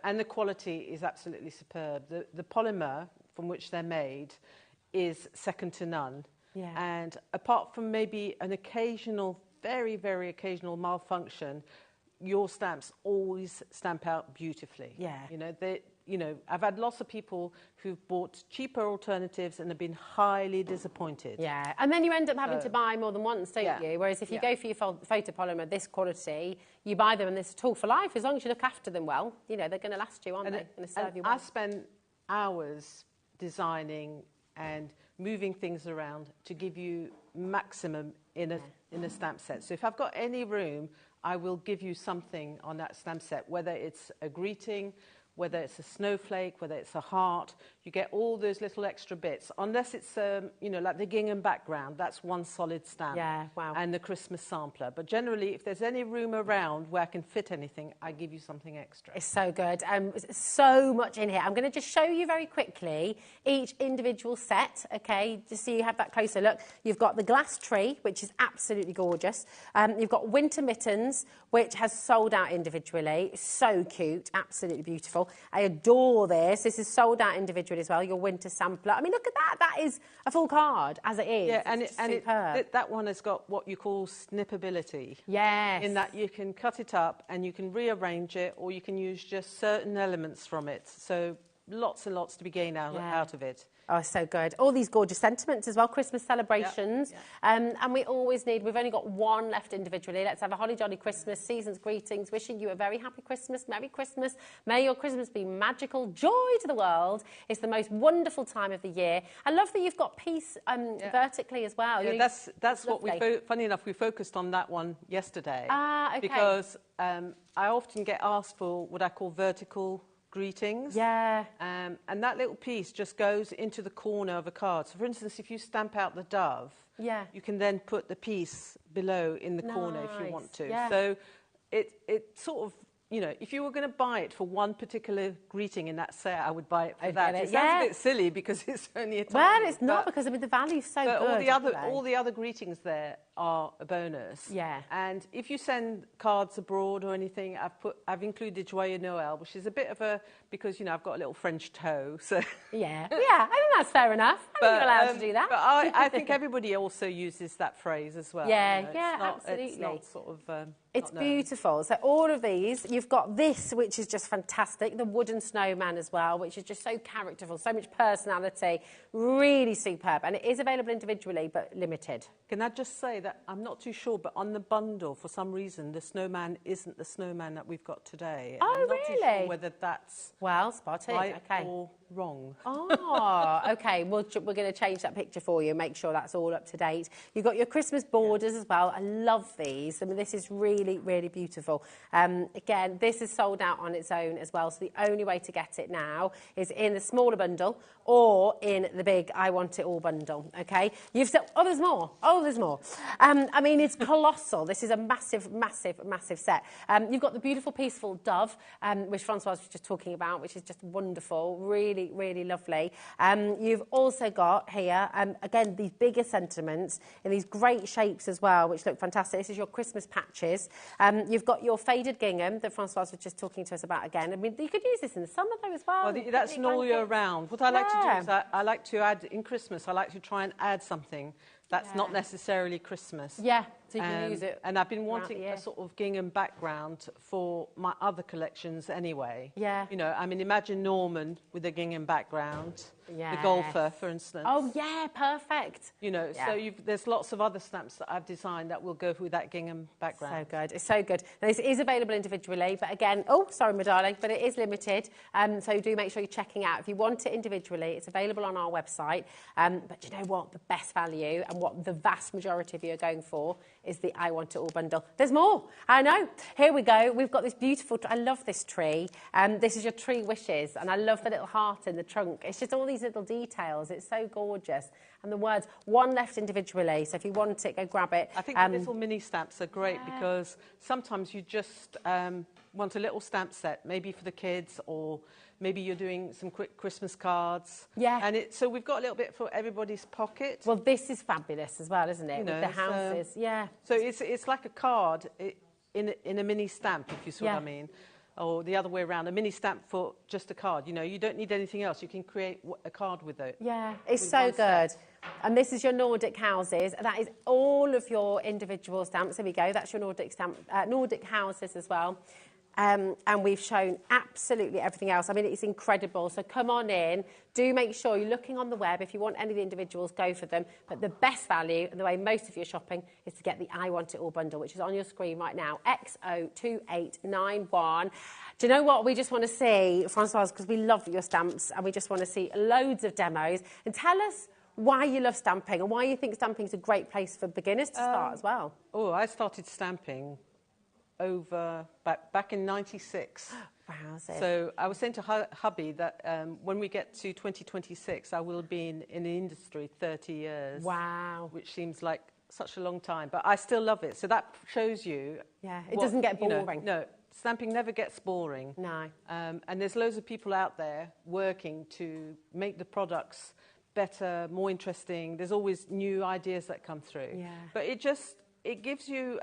And the quality is absolutely superb. The polymer from which they're made is second to none. Yeah. And apart from maybe an occasional, very, very occasional malfunction, your stamps always stamp out beautifully. Yeah. You know, I've had lots of people who've bought cheaper alternatives and have been highly disappointed. Yeah, and then you end up having to buy more than once, don't you? Whereas if you go for your photopolymer, this quality, you buy them and this tool for life. As long as you look after them well, you know, they're going to last you, aren't they? Going to serve you well. I spend hours designing and moving things around to give you maximum in a stamp set. So if I've got any room, I will give you something on that stamp set, whether it's a greeting, whether it's a snowflake, whether it's a heart. You get all those little extra bits. Unless it's, you know, like the gingham background, that's one solid stamp. Yeah, wow. And the Christmas sampler. But generally, if there's any room around where I can fit anything, I give you something extra. It's so good. So much in here. I'm going to just show you very quickly each individual set, okay, just so you have that closer look. You've got the glass tree, which is absolutely gorgeous. You've got winter mittens, which has sold out individually. So cute, absolutely beautiful. I adore this. This is sold out individually as well, your winter sampler. I mean, look at that. That is a full card, as it is. Yeah, and that one has got what you call snippability. Yes. In that you can cut it up and you can rearrange it, or you can use just certain elements from it. So lots and lots to be gained out of it. Oh, so good. All these gorgeous sentiments as well, Christmas celebrations. And we always need, we've only got one left individually. Let's have a holly jolly Christmas, season's greetings, wishing you a very happy Christmas, Merry Christmas. May your Christmas be magical, joy to the world. It's the most wonderful time of the year. I love that you've got peace vertically as well. Yeah, that's what funny enough, we focused on that one yesterday. Ah, okay. Because I often get asked for what I call vertical greetings. Yeah. And that little piece just goes into the corner of a card. So, for instance, if you stamp out the dove, you can then put the piece below in the corner if you want to. Yeah. So it sort of, you know, if you were going to buy it for one particular greeting in that set, I would buy it for that. It sounds a bit silly because it's only a tiny. Well, it's not, because I mean the value's so good. All the other greetings there are a bonus. Yeah. And if you send cards abroad or anything, I've included Joyeux Noël, which is a bit of a, because, you know, I've got a little French toe, so. Yeah, I think that's fair enough. I think you're allowed to do that. But I think everybody also uses that phrase as well. Yeah, you know, absolutely. It's not sort of. It's beautiful. So all of these, you've got this, which is just fantastic, the wooden snowman as well, which is just so characterful, so much personality, really superb. And it is available individually, but limited. Can I just say that I'm not too sure, but on the bundle, for some reason, the snowman isn't the snowman that we've got today. Oh, I'm not really? too sure whether that's spotted. right Okay. or wrong. Oh, okay. We're going to change that picture for you, make sure that's all up to date. You've got your Christmas borders as well. I love these. I mean, this is really, really beautiful. Again, this is sold out on its own as well, so the only way to get it now is in the smaller bundle or in the big I Want It All bundle, okay? You've said, there's more. There's more. I mean, it's colossal. This is a massive, massive, massive set. You've got the beautiful, peaceful dove, which Francoise was just talking about, which is just wonderful, really, really lovely. You've also got here, again, these bigger sentiments in these great shapes as well, which look fantastic. This is your Christmas patches. You've got your faded gingham that Francoise was just talking to us about again. I mean, you could use this in the summer, though, as well. Well, that's an all year round. What I like to do is I like to add, in Christmas, I like to try and add something that's not necessarily Christmas. Yeah, so you can use it. And I've been wanting a sort of gingham background for my other collections anyway. Yeah. You know, I mean, imagine Norman with a gingham background. The golfer, for instance. Oh, yeah, perfect. You know, so there's lots of other stamps that I've designed that will go with that gingham background. So good. It's so good. Now, this is available individually, but again, sorry, my darling, but it is limited. So do make sure you're checking out. If you want it individually, it's available on our website. But you know what? The best value and what the vast majority of you are going for is the I Want It All bundle. There's more. I know. Here we go. We've got this beautiful, I love this tree. This is your tree wishes, and I love the little heart in the trunk. It's just all these little details. It's so gorgeous. And the words, one left individually, so if you want it, go grab it. I think the little mini stamps are great because sometimes you just want a little stamp set, maybe for the kids, or maybe you're doing some quick Christmas cards. Yeah. And so we've got a little bit for everybody's pocket. Well, this is fabulous as well, isn't it? You know, with the houses, yeah. So it's like a card in a mini stamp, if you see what I mean. Or the other way around, a mini stamp for just a card. You know, you don't need anything else. You can create a card with it. Yeah, it's so good. And this is your Nordic houses. That is all of your individual stamps. There we go. That's your Nordic stamp, Nordic houses as well. And we've shown absolutely everything else. I mean, it's incredible. So come on in. Do make sure you're looking on the web. If you want any of the individuals, go for them. But the best value, and the way most of you are shopping, is to get the I Want It All bundle, which is on your screen right now, XO2891. Do you know what we just want to see, Francoise, because we love your stamps, and we just want to see loads of demos. And tell us why you love stamping and why you think stamping is a great place for beginners to start as well. Oh, I started stamping back in '96. Wow. So I was saying to hubby that when we get to 2026, I will be in the industry 30 years. Wow. Which seems like such a long time, but I still love it. So that shows you. Yeah, it doesn't get boring. No, stamping never gets boring. No. And there's loads of people out there working to make the products better, more interesting. There's always new ideas that come through. Yeah. But it gives you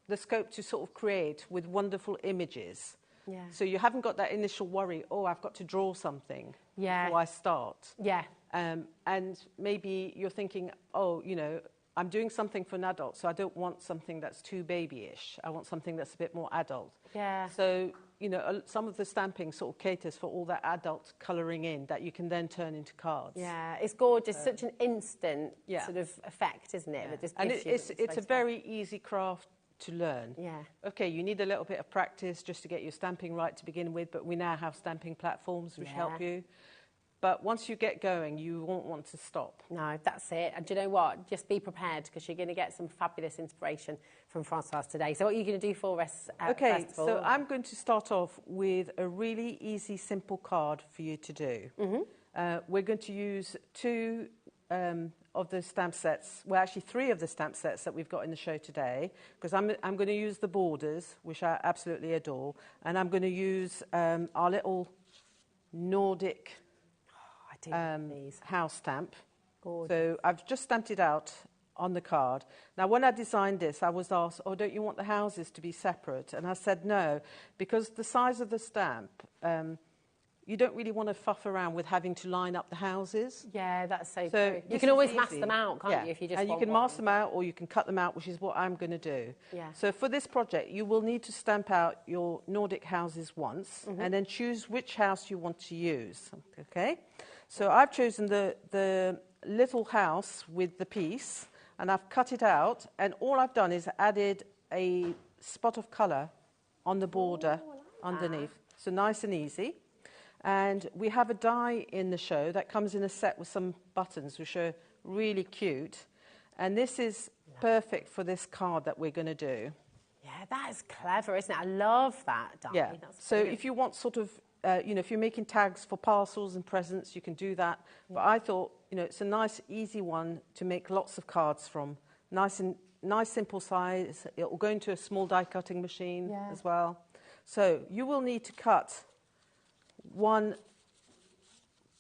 the scope to sort of create with wonderful images. Yeah. So you haven't got that initial worry, oh, I've got to draw something before I start. Yeah. And maybe you're thinking, oh, you know, I'm doing something for an adult, so I don't want something that's too babyish. I want something that's a bit more adult. Yeah. So, you know, some of the stamping sort of caters for all that adult colouring in that you can then turn into cards. Yeah, it's gorgeous. Such an instant sort of effect, isn't it? Yeah. And it's a very easy craft to learn. Yeah. Okay, you need a little bit of practice just to get your stamping right to begin with, but we now have stamping platforms which help you. But once you get going, you won't want to stop. No, that's it. And do you know what? Just be prepared, because you're going to get some fabulous inspiration from Francoise today. So what are you going to do for us, okay, first of all? so I'm going to start off with a really easy, simple card for you to do. We're going to use two of the stamp sets, well, actually 3 of the stamp sets that we've got in the show today, because I'm going to use the borders, which I absolutely adore, and I'm going to use our little Nordic house stamp. Gorgeous. So I've just stamped it out on the card. Now, when I designed this, I was asked, oh, don't you want the houses to be separate? And I said no, because the size of the stamp, you don't really want to fuff around with having to line up the houses. Yeah, that's so true. You can always mask them out, can't you, if you just and want you can one. mask them out, or you can cut them out, which is what I'm going to do. Yeah. So for this project, you will need to stamp out your Nordic houses once, and then choose which house you want to use, okay? So I've chosen the little house with the piece, and I've cut it out, and all I've done is added a spot of colour on the border underneath. So nice and easy. And we have a die in the show that comes in a set with some buttons, which are really cute. And this is perfect for this card that we're going to do. Yeah, that is clever, isn't it? I love that die. Yeah. That's so brilliant. if you want sort of, you know, if you're making tags for parcels and presents, you can do that. But I thought, you know, it's a nice, easy one to make lots of cards from. Nice, simple size. It will go into a small die cutting machine as well. So you will need to cut one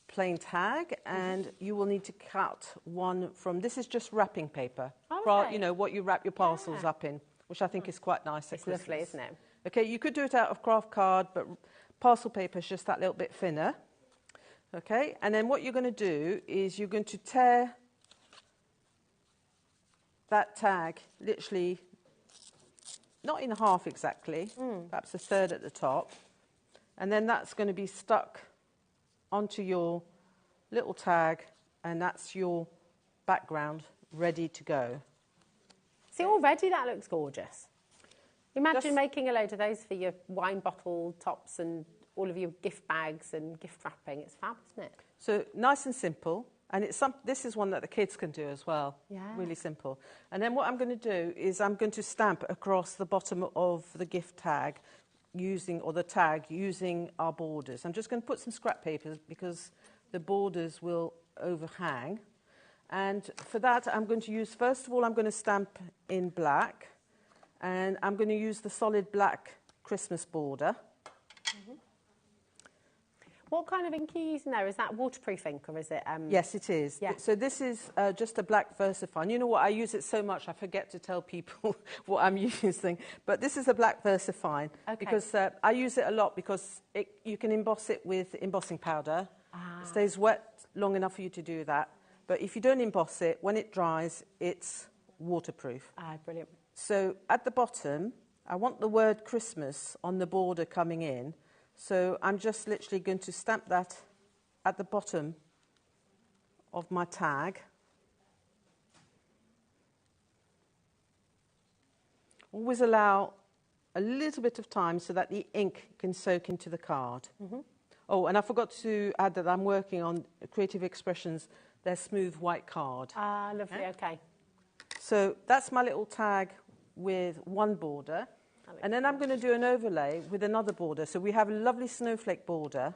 plain tag, and you will need to cut one from, this is just wrapping paper, you know, what you wrap your parcels up in, which I think is quite nice at Christmas. It's lovely, isn't it? Okay, you could do it out of craft card, but parcel paper is just that little bit thinner. Okay, and then what you're going to do is you're going to tear that tag literally, not in half exactly, perhaps a third at the top. And then that's going to be stuck onto your little tag, and that's your background ready to go. See, already that looks gorgeous. Imagine making a load of those for your wine bottle tops and all of your gift bags and gift wrapping. It's fab, isn't it? So nice and simple. And this is one that the kids can do as well. Yeah. Really simple. And then what I'm going to do is I'm going to stamp across the bottom of the gift tag using our borders. I'm just going to put some scrap paper because the borders will overhang. And for that, I'm going to use, first of all, I'm going to stamp in black. And I'm going to use the solid black Christmas border. Mm-hmm. What kind of ink are you using there? Is that waterproof ink or is it... Yes, it is. Yeah. So this is just a black VersaFine. You know what? I use it so much I forget to tell people what I'm using. But this is a black VersaFine because I use it a lot because you can emboss it with embossing powder. It stays wet long enough for you to do that. But if you don't emboss it, when it dries, it's waterproof. Brilliant. So at the bottom, I want the word Christmas on the border coming in. So I'm just literally going to stamp that at the bottom of my tag. Always allow a little bit of time so that the ink can soak into the card. Mm-hmm. Oh, and I forgot to add that I'm working on Creative Expressions, their smooth white card. Lovely, okay. So that's my little tag with one border. And then I'm going to do an overlay with another border. So we have a lovely snowflake border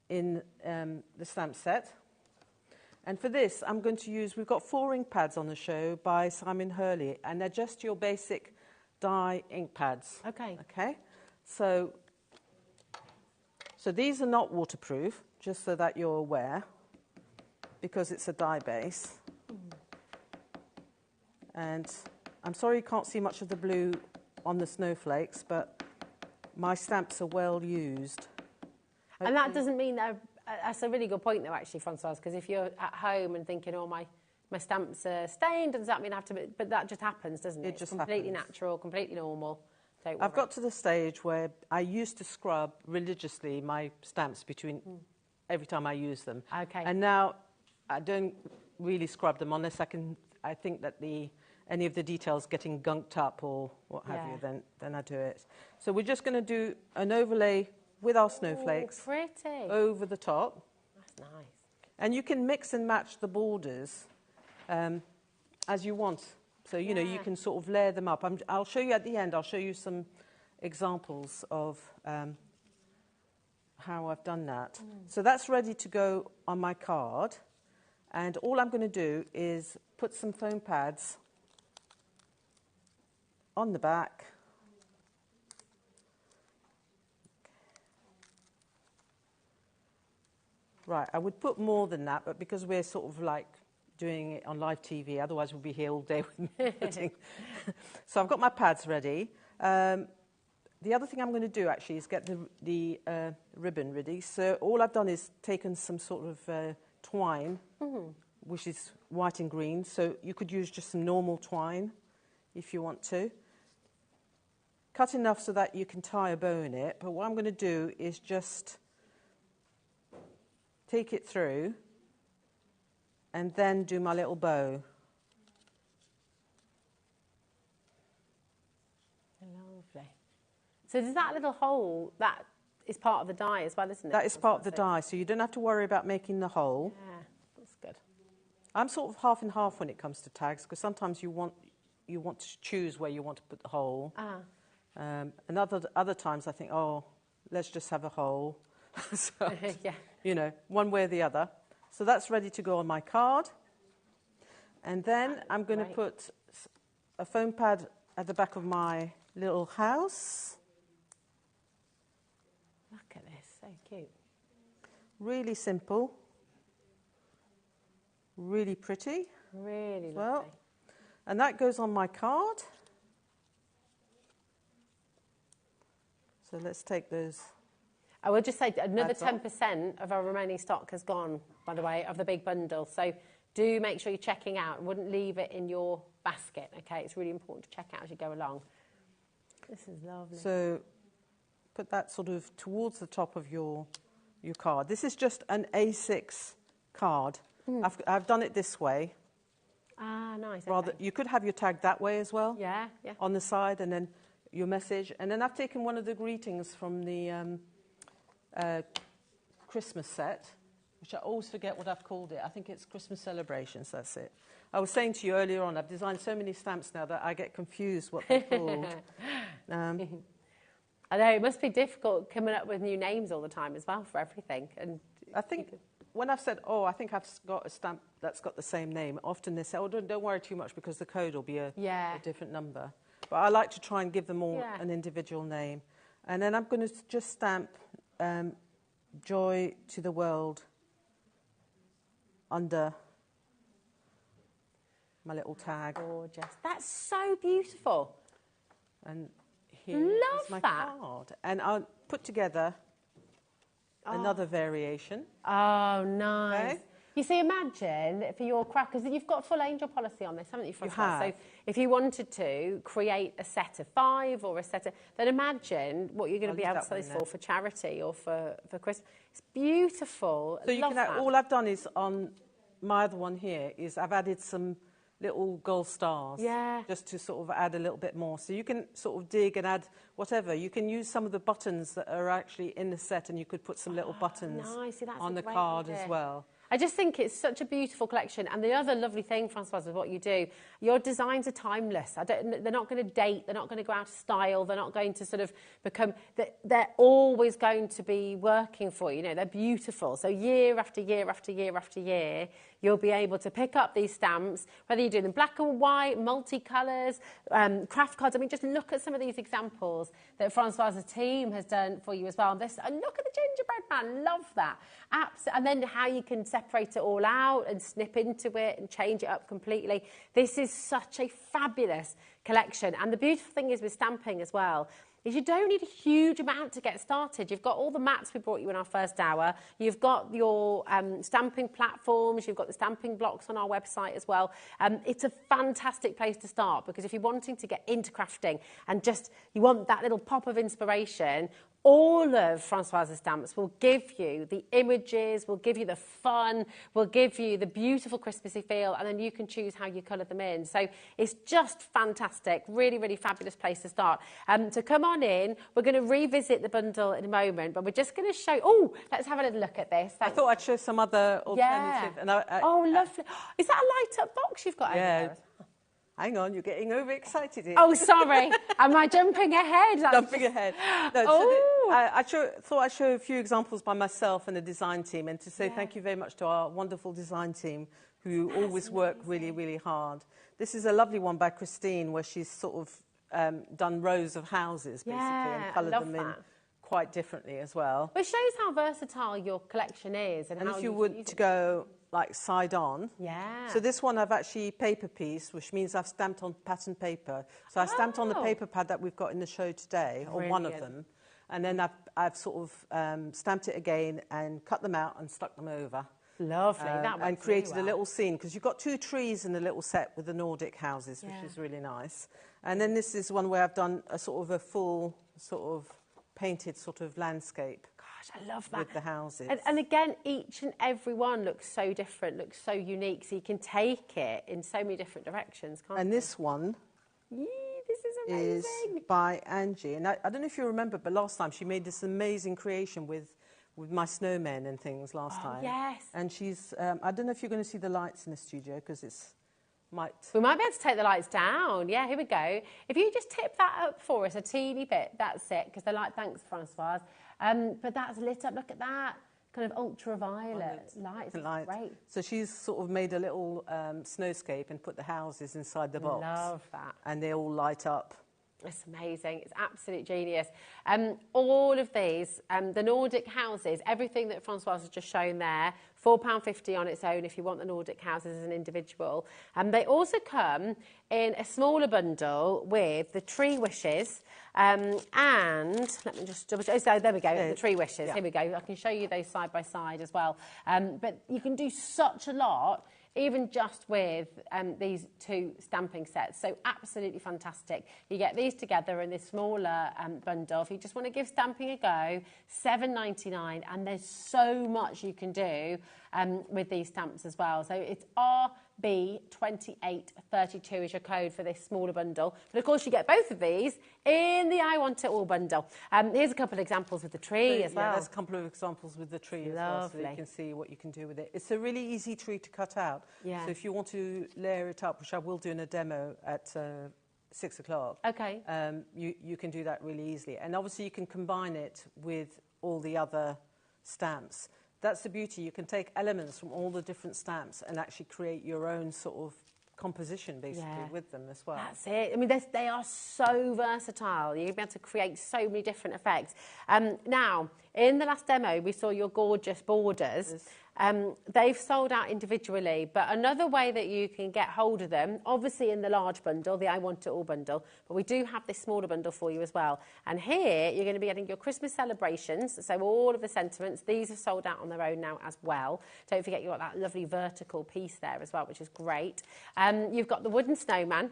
in the stamp set. And for this, I'm going to use, we've got 4 ink pads on the show by Simon Hurley, and they're just your basic dye ink pads. Okay. Okay. So these are not waterproof, just so that you're aware, because it's a dye base. And I'm sorry you can't see much of the blue on the snowflakes, but my stamps are well used. Okay. And that doesn't mean that's a really good point though, actually, Françoise, because if you're at home and thinking, oh, my stamps are stained, does that mean I have to, but that just happens, doesn't it? It just completely happens. Natural, completely normal. Don't worry. I've got to the stage where I used to scrub religiously my stamps between every time I use them. Okay. And now I don't really scrub them unless I think that any of the details getting gunked up or what have you, then I do it. So we're just going to do an overlay with our snowflakes over the top. That's nice. And you can mix and match the borders as you want. So, you know, you can sort of layer them up. I'll show you at the end, I'll show you some examples of how I've done that. So that's ready to go on my card. And all I'm going to do is put some foam pads on the back. Right, I would put more than that, but because we're sort of like doing it on live TV, otherwise we'll be here all day with me putting. So I've got my pads ready. The other thing I'm going to do actually is get the ribbon ready. So all I've done is taken some sort of twine, which is white and green. So you could use just some normal twine if you want to. Cut enough so that you can tie a bow in it. But what I'm going to do is just take it through and then do my little bow. Lovely. So does that little hole, that is part of the die as well, isn't it? That is part of the die, so you don't have to worry about making the hole. Yeah, that's good. I'm sort of half and half when it comes to tags, because sometimes you want to choose where you want to put the hole. And other times I think, oh, let's just have a hole. So, you know, one way or the other. So that's ready to go on my card. And then I'm going to put a foam pad at the back of my little house. Look at this, so cute. Really simple. Really pretty. Really lovely. Well, and that goes on my card. So let's take those. I will just say another 10% of our remaining stock has gone, by the way, of the big bundle. So do make sure you're checking out. I wouldn't leave it in your basket, okay? It's really important to check out as you go along. This is lovely. So put that sort of towards the top of your card. This is just an A6 card. I've done it this way. Ah, nice. Rather, you could have your tag that way as well. Yeah. On the side, and then your message. And then I've taken one of the greetings from the Christmas set, which I always forget what I've called it. I think it's Christmas Celebrations, that's it. I was saying to you earlier on, I've designed so many stamps now that I get confused what they're called. I know, it must be difficult coming up with new names all the time as well for everything. And I think when I've said, oh, I think I've got a stamp that's got the same name, often they say, oh, don't worry too much because the code will be a different number. But I like to try and give them all an individual name. And then I'm going to just stamp Joy to the World under my little tag. Gorgeous. That's so beautiful. And here is my card. And I'll put together another variation. Oh, nice. Okay. You see, imagine for your crackers that you've got full angel policy on this, haven't you, Francois? You have. So if you wanted to create a set of 5 or a set of... Then imagine what you're going to be able to sell this for charity or for Christmas. It's beautiful. So you can all I've done is on my other one here is I've added some little gold stars just to sort of add a little bit more. So you can sort of dig and add whatever. You can use some of the buttons that are actually in the set and you could put some little buttons on the card as well. I just think it's such a beautiful collection. And the other lovely thing, Francoise, with what you do, your designs are timeless. They're not going to date. They're not going to go out of style. They're not going to sort of become... They're always going to be working for you. You know, they're beautiful. So year after year after year after year, you'll be able to pick up these stamps, whether you're doing them black and white, multicolours, craft cards. I mean, just look at some of these examples that Francoise's team has done for you as well. And look at the gingerbread man. Love that. And then how you can separate it all out and snip into it and change it up completely. This is such a fabulous collection. And the beautiful thing is with stamping as well, is you don't need a huge amount to get started. You've got all the mats we brought you in our first hour. You've got your stamping platforms. You've got the stamping blocks on our website as well. It's a fantastic place to start because if you're wanting to get into crafting and just you want that little pop of inspiration, all of Francoise's stamps will give you the images, will give you the fun, will give you the beautiful Christmassy feel, and then you can choose how you colour them in. So it's just fantastic, really, really fabulous place to start. So come on in. We're going to revisit the bundle in a moment, but we're just going to show... Oh, let's have a little look at this. Thanks. I thought I'd show some other alternative. Yeah. And lovely. Is that a light-up box you've got over there? Hang on, you're getting overexcited here. Oh, sorry. Am I jumping ahead? Jumping ahead. No, I thought I'd show a few examples by myself and the design team and to say thank you very much to our wonderful design team who always work really, really hard. This is a lovely one by Christine where she's sort of done rows of houses, basically, and coloured them in quite differently as well. But it shows how versatile your collection is. And how if you would to go... like side on. Yeah. So this one I've actually paper pieced, which means I've stamped on pattern paper. So I stamped on the paper pad that we've got in the show today, or one of them. And then I've sort of stamped it again and cut them out and stuck them over. Lovely. And created a little scene, because you've got 2 trees in the little set with the Nordic houses, which is really nice. And then this is one where I've done a sort of a full sort of painted sort of landscape. I love that. With the houses. And again, each and every one looks so different, looks so unique, so you can take it in so many different directions, can't you? And this one this is amazing. Is by Angie. And I don't know if you remember, but last time she made this amazing creation with my snowmen and things last time. Yes. And she's, I don't know if you're going to see the lights in the studio, because it's... We might be able to take the lights down. Yeah, here we go. If you just tip that up for us a teeny bit, that's it, because they're like, thanks, Francoise. But that's lit up. Look at that. Kind of ultraviolet light. It's great. So she's sort of made a little snowscape and put the houses inside the box. Love that. And they all light up. It's amazing. It's absolute genius. All of these, the Nordic houses, everything that Francoise has just shown there, £4.50 on its own if you want the Nordic houses as an individual. They also come in a smaller bundle with the tree wishes. And let me just double check. So there we go, the tree wishes. Here we go. I can show you those side by side as well. But you can do such a lot, even just with these 2 stamping sets. So absolutely fantastic. You get these together in this smaller bundle. If you just want to give stamping a go, £7.99, and there's so much you can do with these stamps as well. So it's our HobbyMaker2832 is your code for this smaller bundle. But of course, you get both of these in the I Want It All bundle. Here's a couple of examples with the tree as well. Yeah, there's a couple of examples with the tree as well, so you can see what you can do with it. It's a really easy tree to cut out. Yeah. So if you want to layer it up, which I will do in a demo at 6 o'clock. Okay. You can do that really easily. And obviously you can combine it with all the other stamps. That's the beauty. You can take elements from all the different stamps and actually create your own sort of composition, basically, with them as well. That's it. I mean, they are so versatile. You'll be able to create so many different effects. Now, in the last demo, we saw your gorgeous borders. They've sold out individually, but another way that you can get hold of them, obviously in the large bundle, the I Want It All bundle, but we do have this smaller bundle for you as well. And here, you're going to be getting your Christmas celebrations, so all of the sentiments. These are sold out on their own now as well. Don't forget you've got that lovely vertical piece there as well, which is great. You've got the wooden snowman,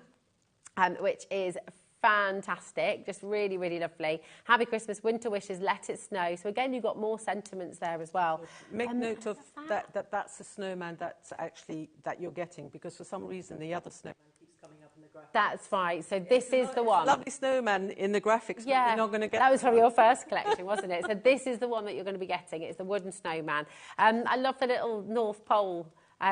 which is fantastic, just really, really lovely. Happy Christmas, winter wishes, let it snow. So again, you've got more sentiments there as well. Make note of that's the snowman that's actually that you're getting, because for some reason the other snowman keeps coming up in the graphics. That's right. So this is the one. Lovely snowman in the graphics. Yeah, you're not going to get that was from your first collection, wasn't it? So this is the one that you're going to be getting. It's the wooden snowman. I love the little North Pole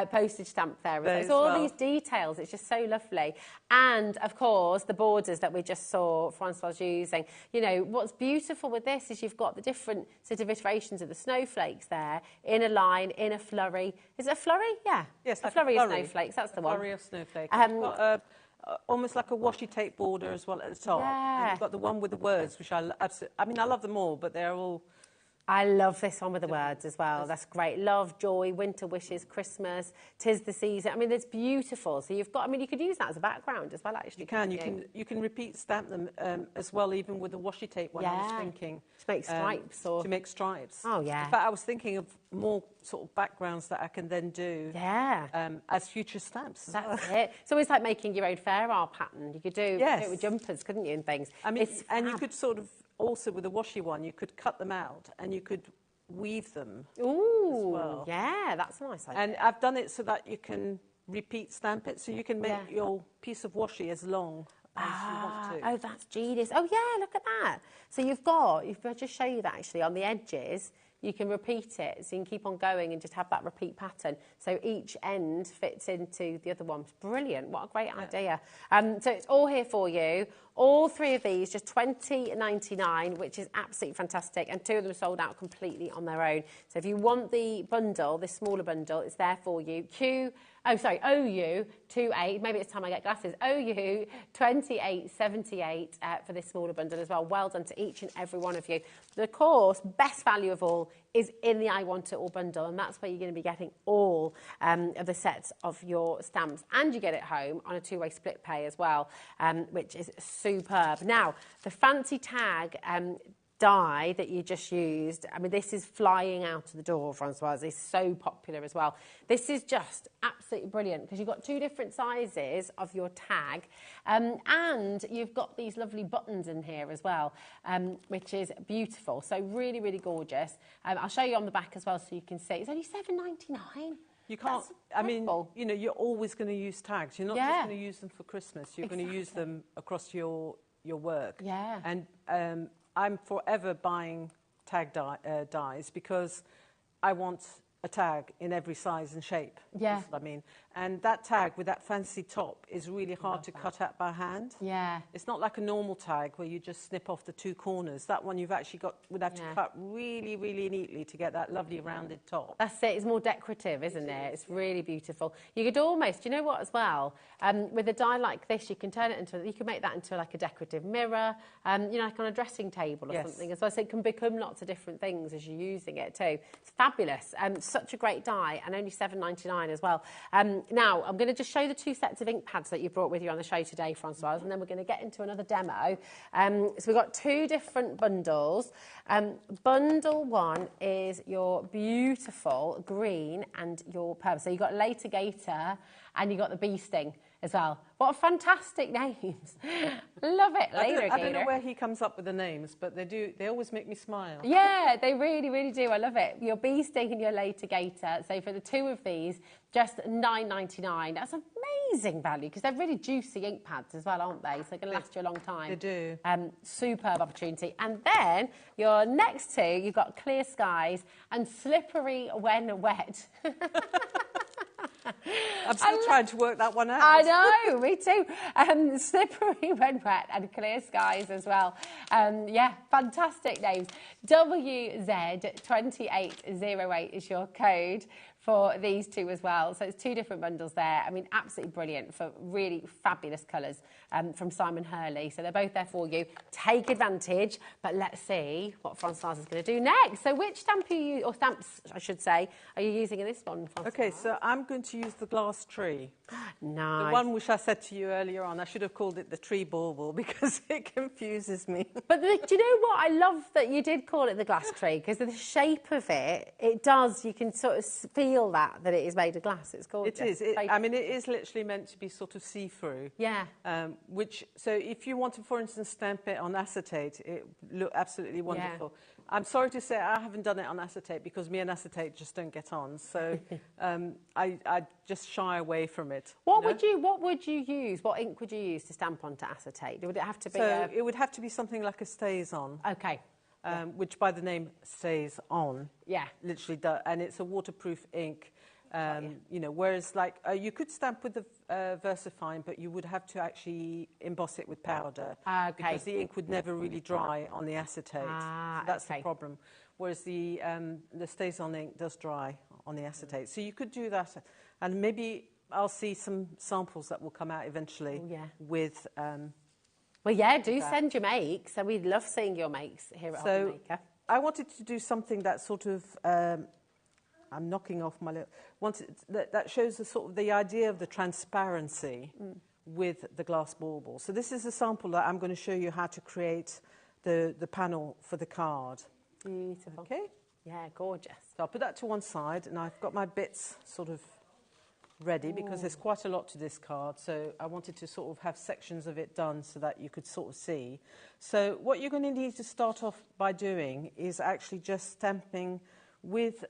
postage stamp there. It's all these details. It's just so lovely. And, of course, the borders that we just saw Francois using. You know, what's beautiful with this is you've got the different sort of iterations of the snowflakes there in a line, in a flurry. Is it a flurry? Yeah. Yes, a flurry of snowflakes. That's the one. Flurry of snowflakes. Almost like a washi tape border as well at the top. Yeah. And you've got the one with the words, which I mean, I love them all, but they're all... I love this one with the words as well. That's great. Love, joy, winter wishes, Christmas, 'tis the season. I mean, it's beautiful. So you've got, I mean, you could use that as a background as well, actually. You can repeat stamp them as well, even with the washi tape one. I was thinking. To make stripes or... To make stripes. Oh, yeah. In fact, I was thinking of more sort of backgrounds that I can then do as future stamps. That's it. It's always like making your own fair art pattern. You could do it with jumpers, couldn't you, and things. I mean, and you could sort of... Also, with the washi one, you could cut them out and you could weave them as well. Yeah, that's a nice idea. And I've done it so that you can repeat stamp it, so you can make your piece of washi as long as you want to. Oh, that's genius. Oh, yeah, look at that. So I'll just show you that, actually, on the edges. You can repeat it, so you can keep on going and just have that repeat pattern. So each end fits into the other one. Brilliant. What a great idea. So it's all here for you. All three of these, just $20.99, which is absolutely fantastic. And two of them sold out completely on their own. So if you want the bundle, this smaller bundle, it's there for you. OU28, maybe it's time I get glasses, OU 2878 for this smaller bundle as well. Well done to each and every one of you. But of course, best value of all is in the I Want It All bundle, and that's where you're going to be getting all of the sets of your stamps, and you get it home on a two-way split pay as well, which is superb. Now, the fancy tag die that you just used, I mean, this is flying out of the door, Francois. It's so popular as well. This is just absolutely brilliant because you've got two different sizes of your tag, and you've got these lovely buttons in here as well, which is beautiful. So really, really gorgeous. I'll show you on the back as well so you can see. It's only $7.99. You can't, I mean, you know, you're always going to use tags. You're not just going to use them for Christmas. You're going to use them across your work. Yeah. And I'm forever buying tag dies because I want a tag in every size and shape. Yeah. That's what I mean. And that tag with that fancy top is really hard to cut out by hand. Yeah. It's not like a normal tag where you just snip off the two corners. That one you've actually would have to cut really, really neatly to get that lovely rounded top. That's it. It's more decorative, isn't it? It's really beautiful. You could almost, you know what, as well, with a die like this, you can turn it into, you can make that into like a decorative mirror, you know, like on a dressing table or something as well. So it can become lots of different things as you're using it too. It's fabulous. Such a great die, and only $7.99 as well. Now, I'm going to just show the two sets of ink pads that you brought with you on the show today, Francois, and then we're going to get into another demo. So we've got two different bundles. Bundle one is your beautiful green and your purple. So you've got Later Gator and you've got the Bee Sting as well. What fantastic names. Love it. I don't know where he comes up with the names, but they always make me smile. Yeah, they really, really do. I love it. Your bee sting and your litigator. So for the two of these, just $9.99. That's amazing value because they're really juicy ink pads as well, aren't they? So they're going to last you a long time. They do. Superb opportunity. And then your next two, you've got Clear Skies and Slippery When Wet. I'm still trying to work that one out. I know, me too. Slippery When Wet and Clear Skies as well. Yeah, fantastic names. WZ2808 is your code for these two as well. So it's two different bundles there. I mean, absolutely brilliant for really fabulous colours from Simon Hurley. So they're both there for you. Take advantage, but let's see what Francoise is going to do next. So which stamp are you, or stamps, I should say, are you using in this one, Francoise? Okay, so I'm going to use the glass tree. Nice. The one which I said to you earlier on. I should have called it the tree bauble because it confuses me. But do you know what? I love that you did call it the glass tree because the shape of it, it does, you can sort of feel that it is made of glass. It's gorgeous. It is. I mean, it is literally meant to be sort of see-through. Yeah. So if you want to, for instance, stamp it on acetate, it look absolutely wonderful. Yeah. I'm sorry to say I haven't done it on acetate because me and acetate just don't get on. So I just shy away from it. What would you use? What ink would you use to stamp onto acetate? Would it have to be? So it would have to be something like a Stays On. Okay. Which by the name Stays On. Yeah. Literally does, and it's a waterproof ink. You know, whereas like you could stamp with the VersaFine, but you would have to actually emboss it with powder because the ink would never really dry on the acetate. So that's the problem. Whereas the Stays On ink does dry on the acetate. So you could do that, and maybe I'll see some samples that will come out eventually with. Well, yeah, do send your makes, and we'd love seeing your makes here at HobbyMaker. I wanted to do something that sort of. I'm knocking off my that shows the sort of the idea of the transparency with the glass bauble. So this is a sample that I'm going to show you how to create the panel for the card. Beautiful. Okay. Yeah, gorgeous. So I'll put that to one side, and I've got my bits sort of ready because there's quite a lot to this card. So I wanted to sort of have sections of it done so that you could sort of see. So what you're going to need to start off by doing is actually just stamping with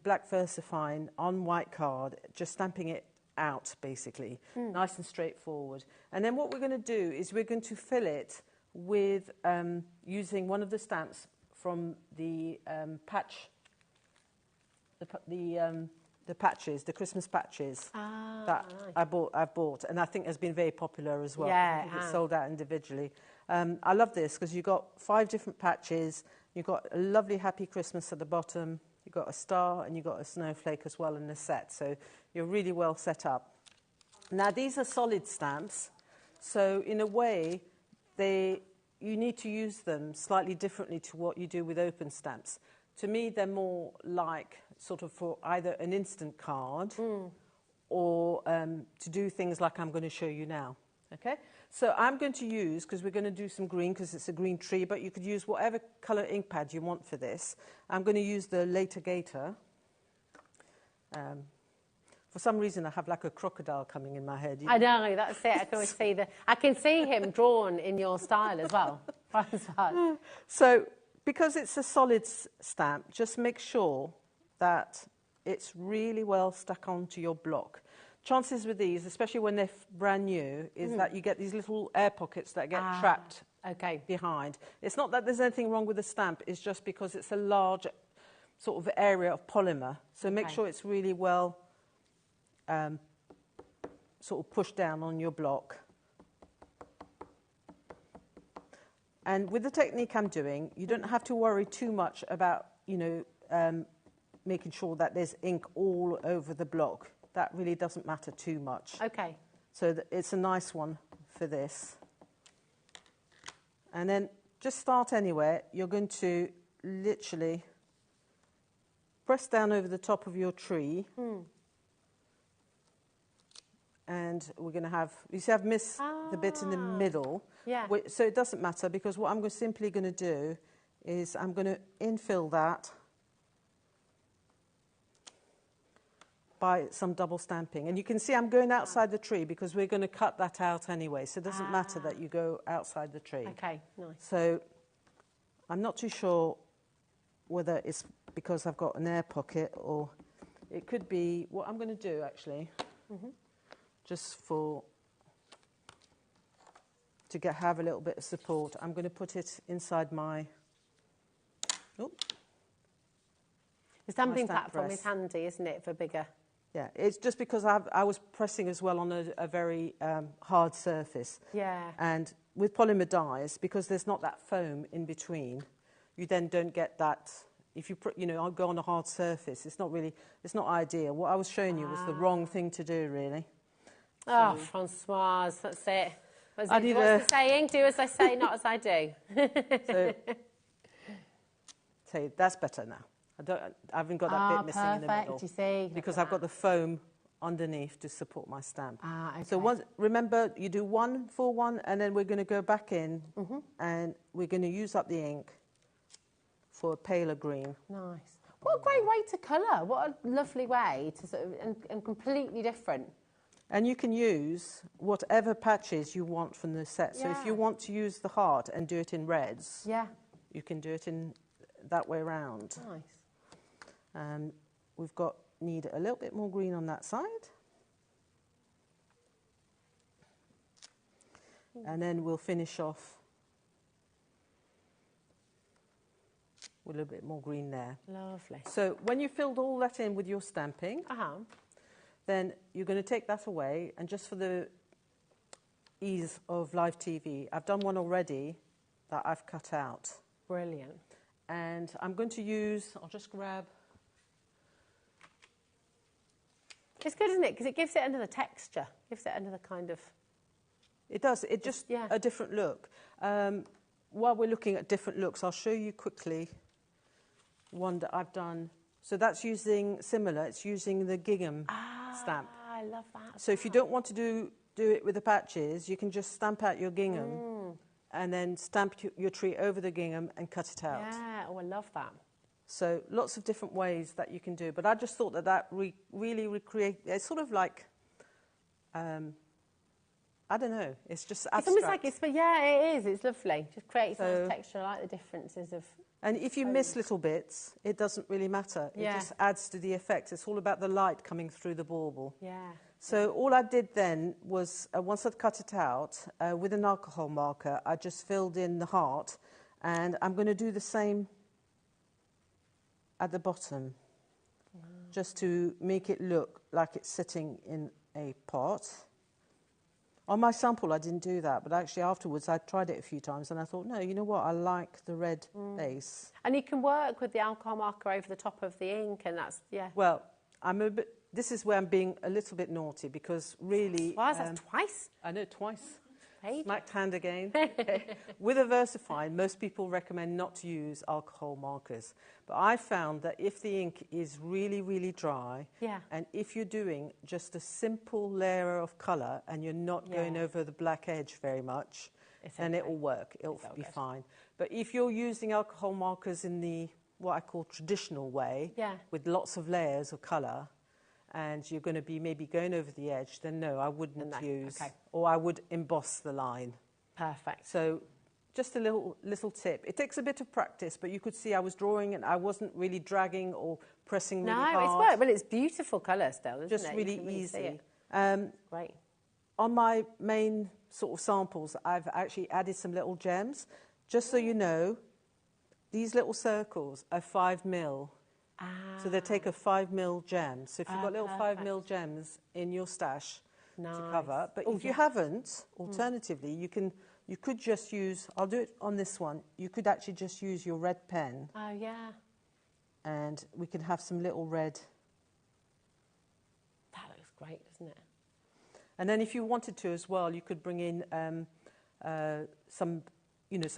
black VersaFine on white card, just stamping it out, basically, nice and straightforward. And then what we're going to do is we're going to fill it with using one of the stamps from the patch, the patches, the Christmas patches that I've bought, and I think has been very popular as well. Yeah, it's sold out individually. I love this because you've got 5 different patches. You've got a lovely Happy Christmas at the bottom. You've got a star and you've got a snowflake as well in the set. So you're really well set up. Now, these are solid stamps. So in a way, you need to use them slightly differently to what you do with open stamps. To me, they're more like sort of for either an instant card or to do things like I'm going to show you now. Okay? So I'm going to use, because we're going to do some green because it's a green tree, but you could use whatever colour ink pad you want for this. I'm going to use the Litigator. For some reason, I have like a crocodile coming in my head. I know, that's it. I can always see I can see him drawn in your style as well. So, because it's a solid stamp, just make sure that it's really well stuck onto your block. Chances with these, especially when they're brand new, is that you get these little air pockets that get trapped behind. It's not that there's anything wrong with the stamp, it's just because it's a large sort of area of polymer. So make sure it's really well sort of pushed down on your block. And with the technique I'm doing, you don't have to worry too much about, you know, making sure that there's ink all over the block. That really doesn't matter too much. Okay. So it's a nice one for this. And then just start anywhere. You're going to literally press down over the top of your tree. And we're going to have, you see I've missed the bit in the middle. Yeah. So it doesn't matter because what I'm simply going to do is I'm going to infill that by some double stamping. And you can see I'm going outside the tree because we're going to cut that out anyway. So it doesn't matter that you go outside the tree. Okay, nice. So I'm not too sure whether it's because I've got an air pocket or it could be what I'm going to do actually, just to have a little bit of support. I'm going to put it inside my, the stamping platform is handy, isn't it, for bigger? Yeah, it's just because I was pressing as well on a very hard surface. Yeah. And with polymer dyes, because there's not that foam in between, you then don't get that. If you put, I'll go on a hard surface. It's not ideal. What I was showing you was the wrong thing to do, really. Oh, Francoise, that's it. What's the saying? Do as I say, not as I do. So that's better now. I haven't got that bit missing in the middle. You see, because I've got the foam underneath to support my stamp. Okay. So remember, you do one full one, and then we're going to go back in, and we're going to use up the ink for a paler green. Nice. What a great way to colour. What a lovely way to sort of, and completely different. And you can use whatever patches you want from the set. So if you want to use the heart and do it in reds, you can do it in that way around. Nice. We've need a little bit more green on that side. And then we'll finish off with a little bit more green there. Lovely. So when you filled all that in with your stamping, then you're going to take that away, and just for the ease of live TV, I've done one already that I've cut out. Brilliant. And I'm going to use, I'll just grab. It's good, isn't it? Because it gives it another texture, gives it another kind of... It does, it just, a different look. While we're looking at different looks, I'll show you quickly one that I've done. So that's using similar, it's using the gingham stamp. I love that. So if you don't want to do it with the patches, you can just stamp out your gingham and then stamp your tree over the gingham and cut it out. Yeah, I love that. So lots of different ways that you can do. But I just thought that really recreate, it's sort of like, I don't know, it's just abstract. It's almost like it is, it's lovely. Just creates nice texture. I like the differences of... And if you miss little bits, it doesn't really matter. It just adds to the effect. It's all about the light coming through the bauble. Yeah. So all I did then was, once I'd cut it out, with an alcohol marker, I just filled in the heart. And I'm going to do the same at the bottom, just to make it look like it's sitting in a pot. On my sample, I didn't do that, but actually afterwards I tried it a few times and I thought, no, you know what, I like the red base. And you can work with the alcohol marker over the top of the ink, and that's, Well, this is where I'm being a little bit naughty, because really... Why is that twice? I know, twice. Hey. Smacked hand again. With a VersaFine, most people recommend not to use alcohol markers. But I found that if the ink is really, really dry, and if you're doing just a simple layer of colour and you're not going over the black edge very much, then it will work. It'll be fine. But if you're using alcohol markers in the, what I call traditional way, with lots of layers of colour, and you're going to be maybe going over the edge, then no, I wouldn't use, or I would emboss the line. Perfect. So just a little tip. It takes a bit of practice, but you could see I was drawing and I wasn't really dragging or pressing really hard. No, it's worked. Well, it's beautiful colour still, isn't it? Just really easy. Great. On my main sort of samples, I've actually added some little gems. Just so you know, these little circles are 5mm. So they take a 5mm gem. So if you've got little 5mm gems in your stash to cover, but if you haven't, alternatively, you could just use, I'll do it on this one, you could actually just use your red pen. Oh, yeah. And we can have some little red. That looks great, doesn't it? And then if you wanted to as well, you could bring in some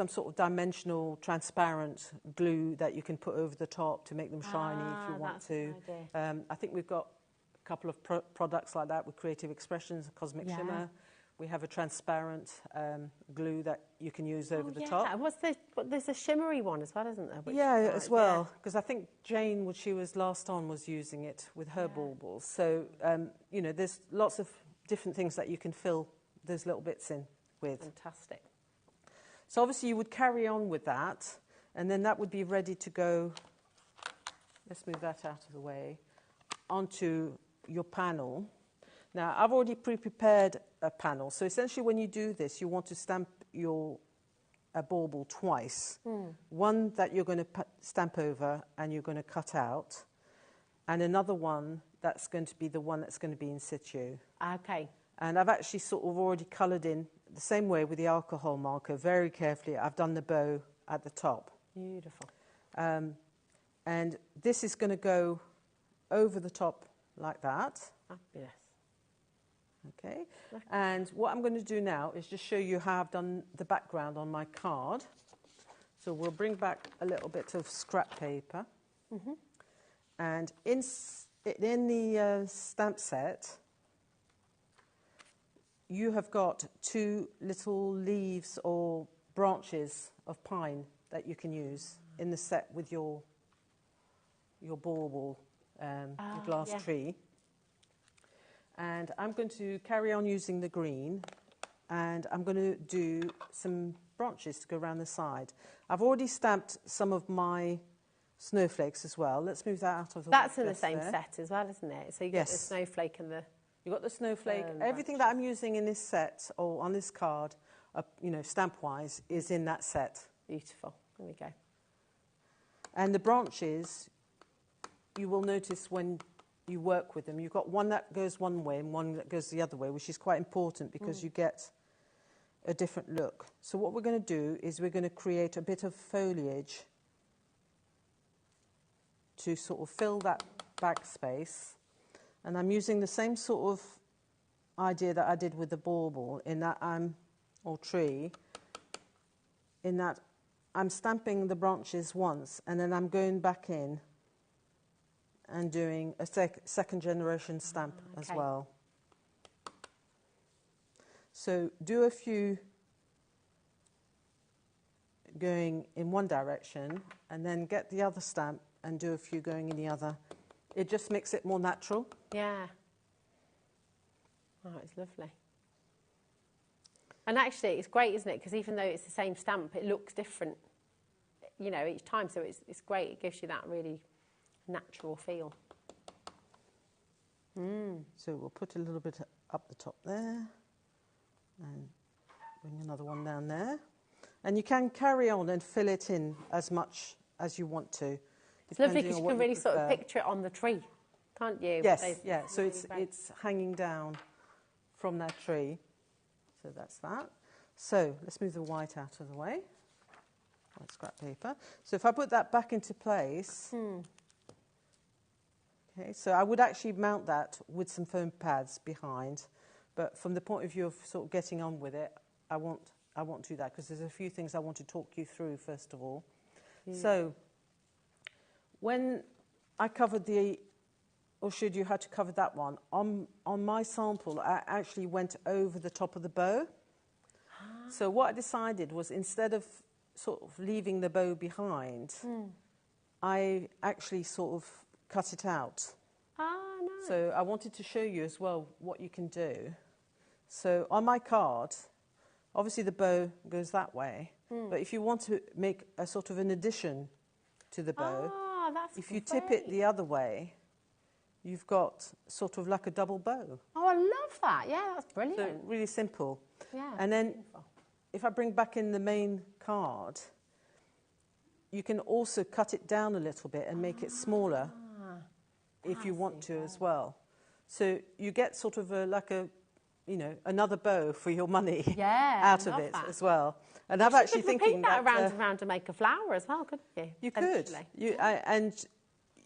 sort of dimensional transparent glue that you can put over the top to make them shiny if you want to. I think we've got a couple of products like that with Creative Expressions, Cosmic Shimmer. We have a transparent glue that you can use over the top. There's a shimmery one as well, isn't there? Yeah, as well, because I think Jane, when she was last on, was using it with her baubles. So, you know, there's lots of different things that you can fill those little bits in with. Fantastic. So obviously you would carry on with that, and then that would be ready to go, let's move that out of the way, onto your panel. Now, I've already pre-prepared a panel. So essentially when you do this, you want to stamp a bauble twice. One that you're going to stamp over and you're going to cut out, and another one that's going to be the one that's going to be in situ. Okay. And I've actually sort of already coloured in the same way with the alcohol marker, very carefully. I've done the bow at the top. Beautiful. And this is going to go over the top like that. Fabulous. Okay. And what I'm going to do now is just show you how I've done the background on my card. So we'll bring back a little bit of scrap paper. And in the stamp set, you have got 2 little leaves or branches of pine that you can use in the set with your bauble, your glass tree. And I'm going to carry on using the green, and I'm going to do some branches to go around the side. I've already stamped some of my snowflakes as well. Let's move that out of the way. That's in the same set as well, isn't it? So you get the snowflake and the... You've got the snowflake. Everything that I'm using in this set or on this card, you know, stamp-wise, is in that set. Beautiful. There we go. And the branches, you will notice when you work with them, you've got one that goes one way and one that goes the other way, which is quite important because you get a different look. So what we're going to do is we're going to create a bit of foliage to sort of fill that back space. And I'm using the same sort of idea that I did with the bauble, in that or tree, in that I'm stamping the branches once and then I'm going back in and doing a second generation stamp as well. So do a few going in one direction and then get the other stamp and do a few going in the other. It just makes it more natural. Yeah. Oh, it's lovely. And actually, it's great, isn't it? Because even though it's the same stamp, it looks different, you know, each time. So it's great. It gives you that really natural feel. So we'll put a little bit up the top there and bring another one down there. And you can carry on and fill it in as much as you want to. It's lovely because you can really sort of picture it on the tree, can't you? Yes, yeah. So it's hanging down from that tree. So that's that. So let's move the white out of the way. White scrap paper. So if I put that back into place, okay, so I would actually mount that with some foam pads behind, but from the point of view of sort of getting on with it, I won't do that because there's a few things I want to talk you through first of all. So when I covered or showed you how to cover that one, on my sample, I actually went over the top of the bow. So what I decided was, instead of sort of leaving the bow behind, I actually sort of cut it out. Nice. So I wanted to show you as well what you can do. So on my card, obviously the bow goes that way, but if you want to make a sort of an addition to the bow, if you tip it the other way, you've got sort of like a double bow. Oh, I love that. Yeah, that's brilliant. So really simple. Yeah. And then if I bring back in the main card, you can also cut it down a little bit and make it smaller if you want to as well. So you get sort of another bow for your money out of it as well. And I'm actually thinking that around to make a flower as well, couldn't you? You could. And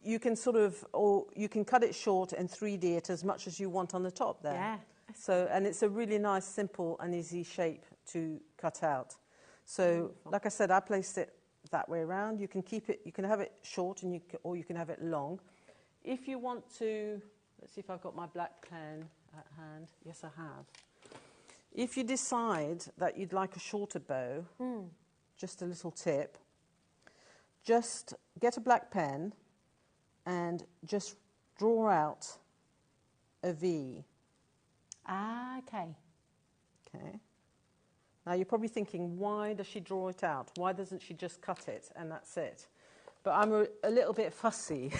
you can sort of, or you can cut it short and 3D it as much as you want on the top there. Yeah. So, and it's a really nice, simple and easy shape to cut out. So, like I said, I placed it that way around. You can keep it, you can have it short or you can have it long. If you want to, let's see if I've got my black pen at hand. Yes, I have. If you decide that you'd like a shorter bow, just a little tip, just get a black pen and just draw out a V. Ah, okay. Okay. Now you're probably thinking, why does she draw it out? Why doesn't she just cut it and that's it? But I'm a little bit fussy.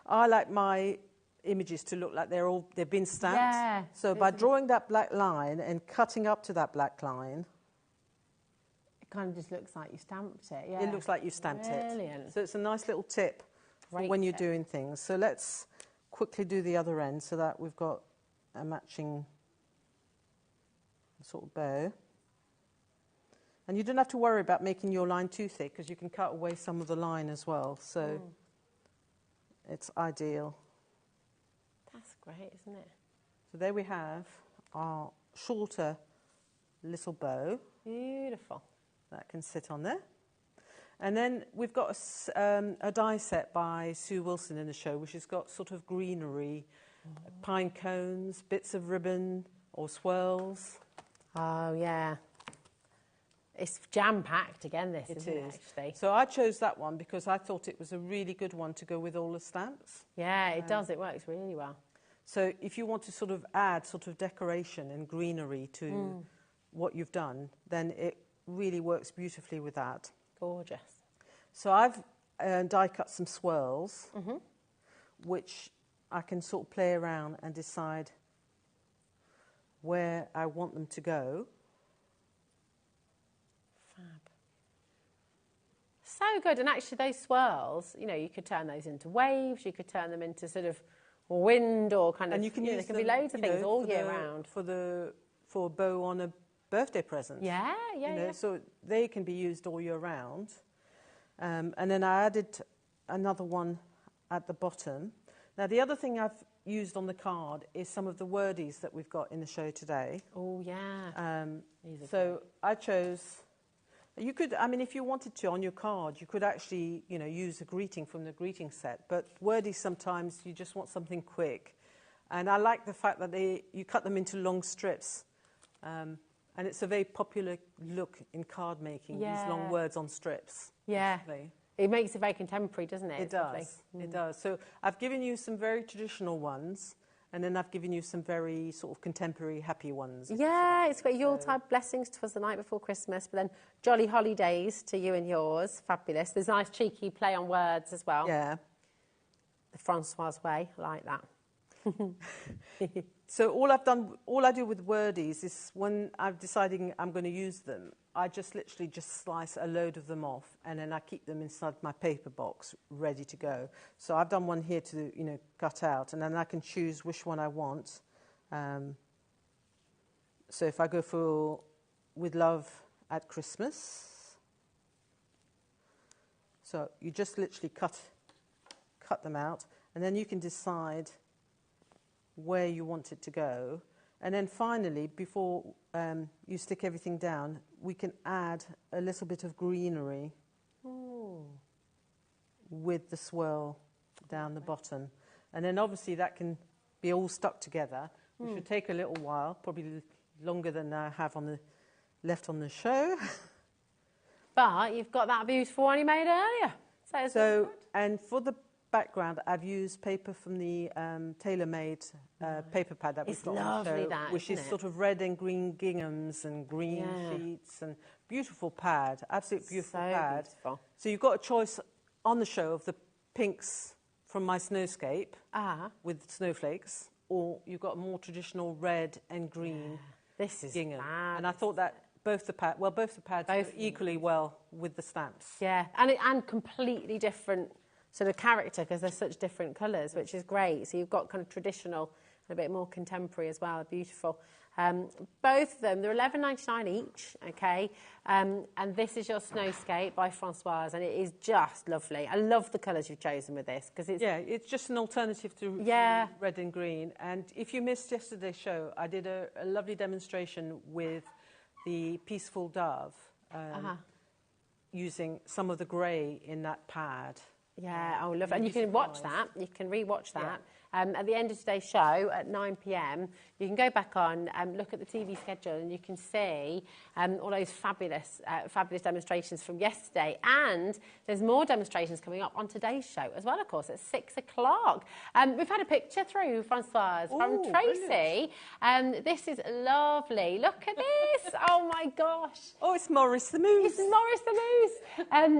I like my images to look like they've been stamped. Yeah, so by drawing that black line and cutting up to that black line, it kind of just looks like you stamped it. Yeah. it looks like you stamped Brilliant. it. So it's a nice little tip for when you're doing things. So let's quickly do the other end so that we've got a matching sort of bow. And you don't have to worry about making your line too thick because you can cut away some of the line as well. So it's ideal. That's great, isn't it? So there we have our shorter little bow. Beautiful. That can sit on there. And then we've got a die set by Sue Wilson in the show, which has got sort of greenery, pine cones, bits of ribbon or swirls. Oh, yeah. It's jam-packed again, this, isn't it, actually? So I chose that one because I thought it was a really good one to go with all the stamps. Yeah, it does. It works really well. So if you want to sort of add sort of decoration and greenery to what you've done, then it really works beautifully with that. Gorgeous. So I've die cut some swirls, which I can sort of play around and decide where I want them to go. Fab. So good. And actually those swirls, you know, you could turn those into waves, you could turn them into sort of wind or kind of, and you can use there can be loads of things all year round. For a bow on a birthday present. Yeah, yeah. So they can be used all year round. And then I added another one at the bottom. Now the other thing I've used on the card is some of the wordies that we've got in the show today. Oh, yeah. So I chose, you could, I mean, if you wanted to on your card, you could actually, you know, use a greeting from the greeting set. But wordies, sometimes you just want something quick. And I like the fact that you cut them into long strips. And it's a very popular look in card making, these long words on strips. Yeah. Basically. It makes it very contemporary, doesn't it? It does. It does. So I've given you some very traditional ones, and then I've given you some very sort of contemporary happy ones. Yeah, it's got Yuletide blessings to us the night before Christmas, but then jolly holidays to you and yours. Fabulous. There's a nice cheeky play on words as well. Yeah. The Francoise way, I like that. So all I do with wordies is when I'm deciding I'm going to use them, I just literally just slice a load of them off and then I keep them inside my paper box ready to go. So I've done one here to, you know, cut out, and then I can choose which one I want. So if I go for with love at Christmas, so you just literally cut them out, and then you can decide where you want it to go. And then finally, before you stick everything down, we can add a little bit of greenery with the swirl down the bottom. And then obviously that can be all stuck together, which should take a little while, probably longer than I have left on the show. But you've got that beautiful one you made earlier. So and for the background, I've used paper from the tailor-made paper pad that we've got on the show, which is sort of red and green ginghams and green sheets and beautiful pad, absolutely beautiful pad. Beautiful. So you've got a choice on the show of the pinks from my snowscape with snowflakes, or you've got a more traditional red and green gingham. And I thought that both the pads go equally well with the stamps. Yeah, and completely different sort of character because they're such different colours, which is great. So you've got kind of traditional and a bit more contemporary as well. Beautiful. Both of them, they're $11.99 each, okay? And this is your Snowscape by Francoise, and it is just lovely. I love the colours you've chosen with this because it's... Yeah, it's just an alternative to red and green. And if you missed yesterday's show, I did a lovely demonstration with the Peaceful Dove using some of the grey in that pad. Yeah, oh, love it. And you can watch that. You can re-watch that. At the end of today's show at 9 p.m, you can go back on and look at the TV schedule and you can see all those fabulous demonstrations from yesterday. And there's more demonstrations coming up on today's show as well, of course, at 6 o'clock. We've had a picture through, Francoise, from Tracy. This is lovely. Look at this. Oh, my gosh. Oh, it's Maurice the Moose. It's Maurice the Moose.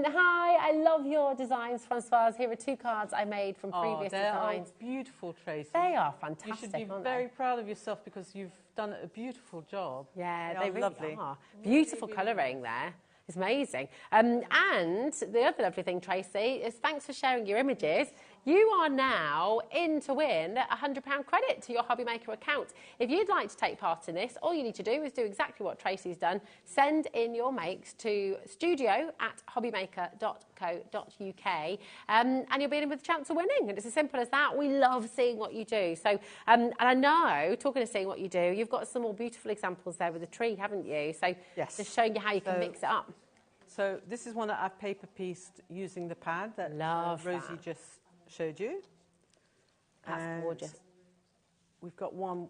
Hi, I love your designs, Francoise. Here are 2 cards I made from previous designs. Beautiful. Tracy. They are fantastic. You should be very proud of yourself because you've done a beautiful job. Yeah, they really lovely. are. Beautiful colouring there. It's amazing. And the other lovely thing, Tracy, is thanks for sharing your images. You are now in to win a £100 credit to your HobbyMaker account. If you'd like to take part in this, all you need to do is do exactly what Tracy's done. Send in your makes to studio@hobbymaker.co.uk and you'll be in with a chance of winning. And it's as simple as that. We love seeing what you do. So, and I know, talking of seeing what you do, you've got some more beautiful examples there with the tree, haven't you? So yes. Just showing you how you can mix it up. So this is one that I've paper pieced using the pad that Rosie just showed you. That's gorgeous. We've got one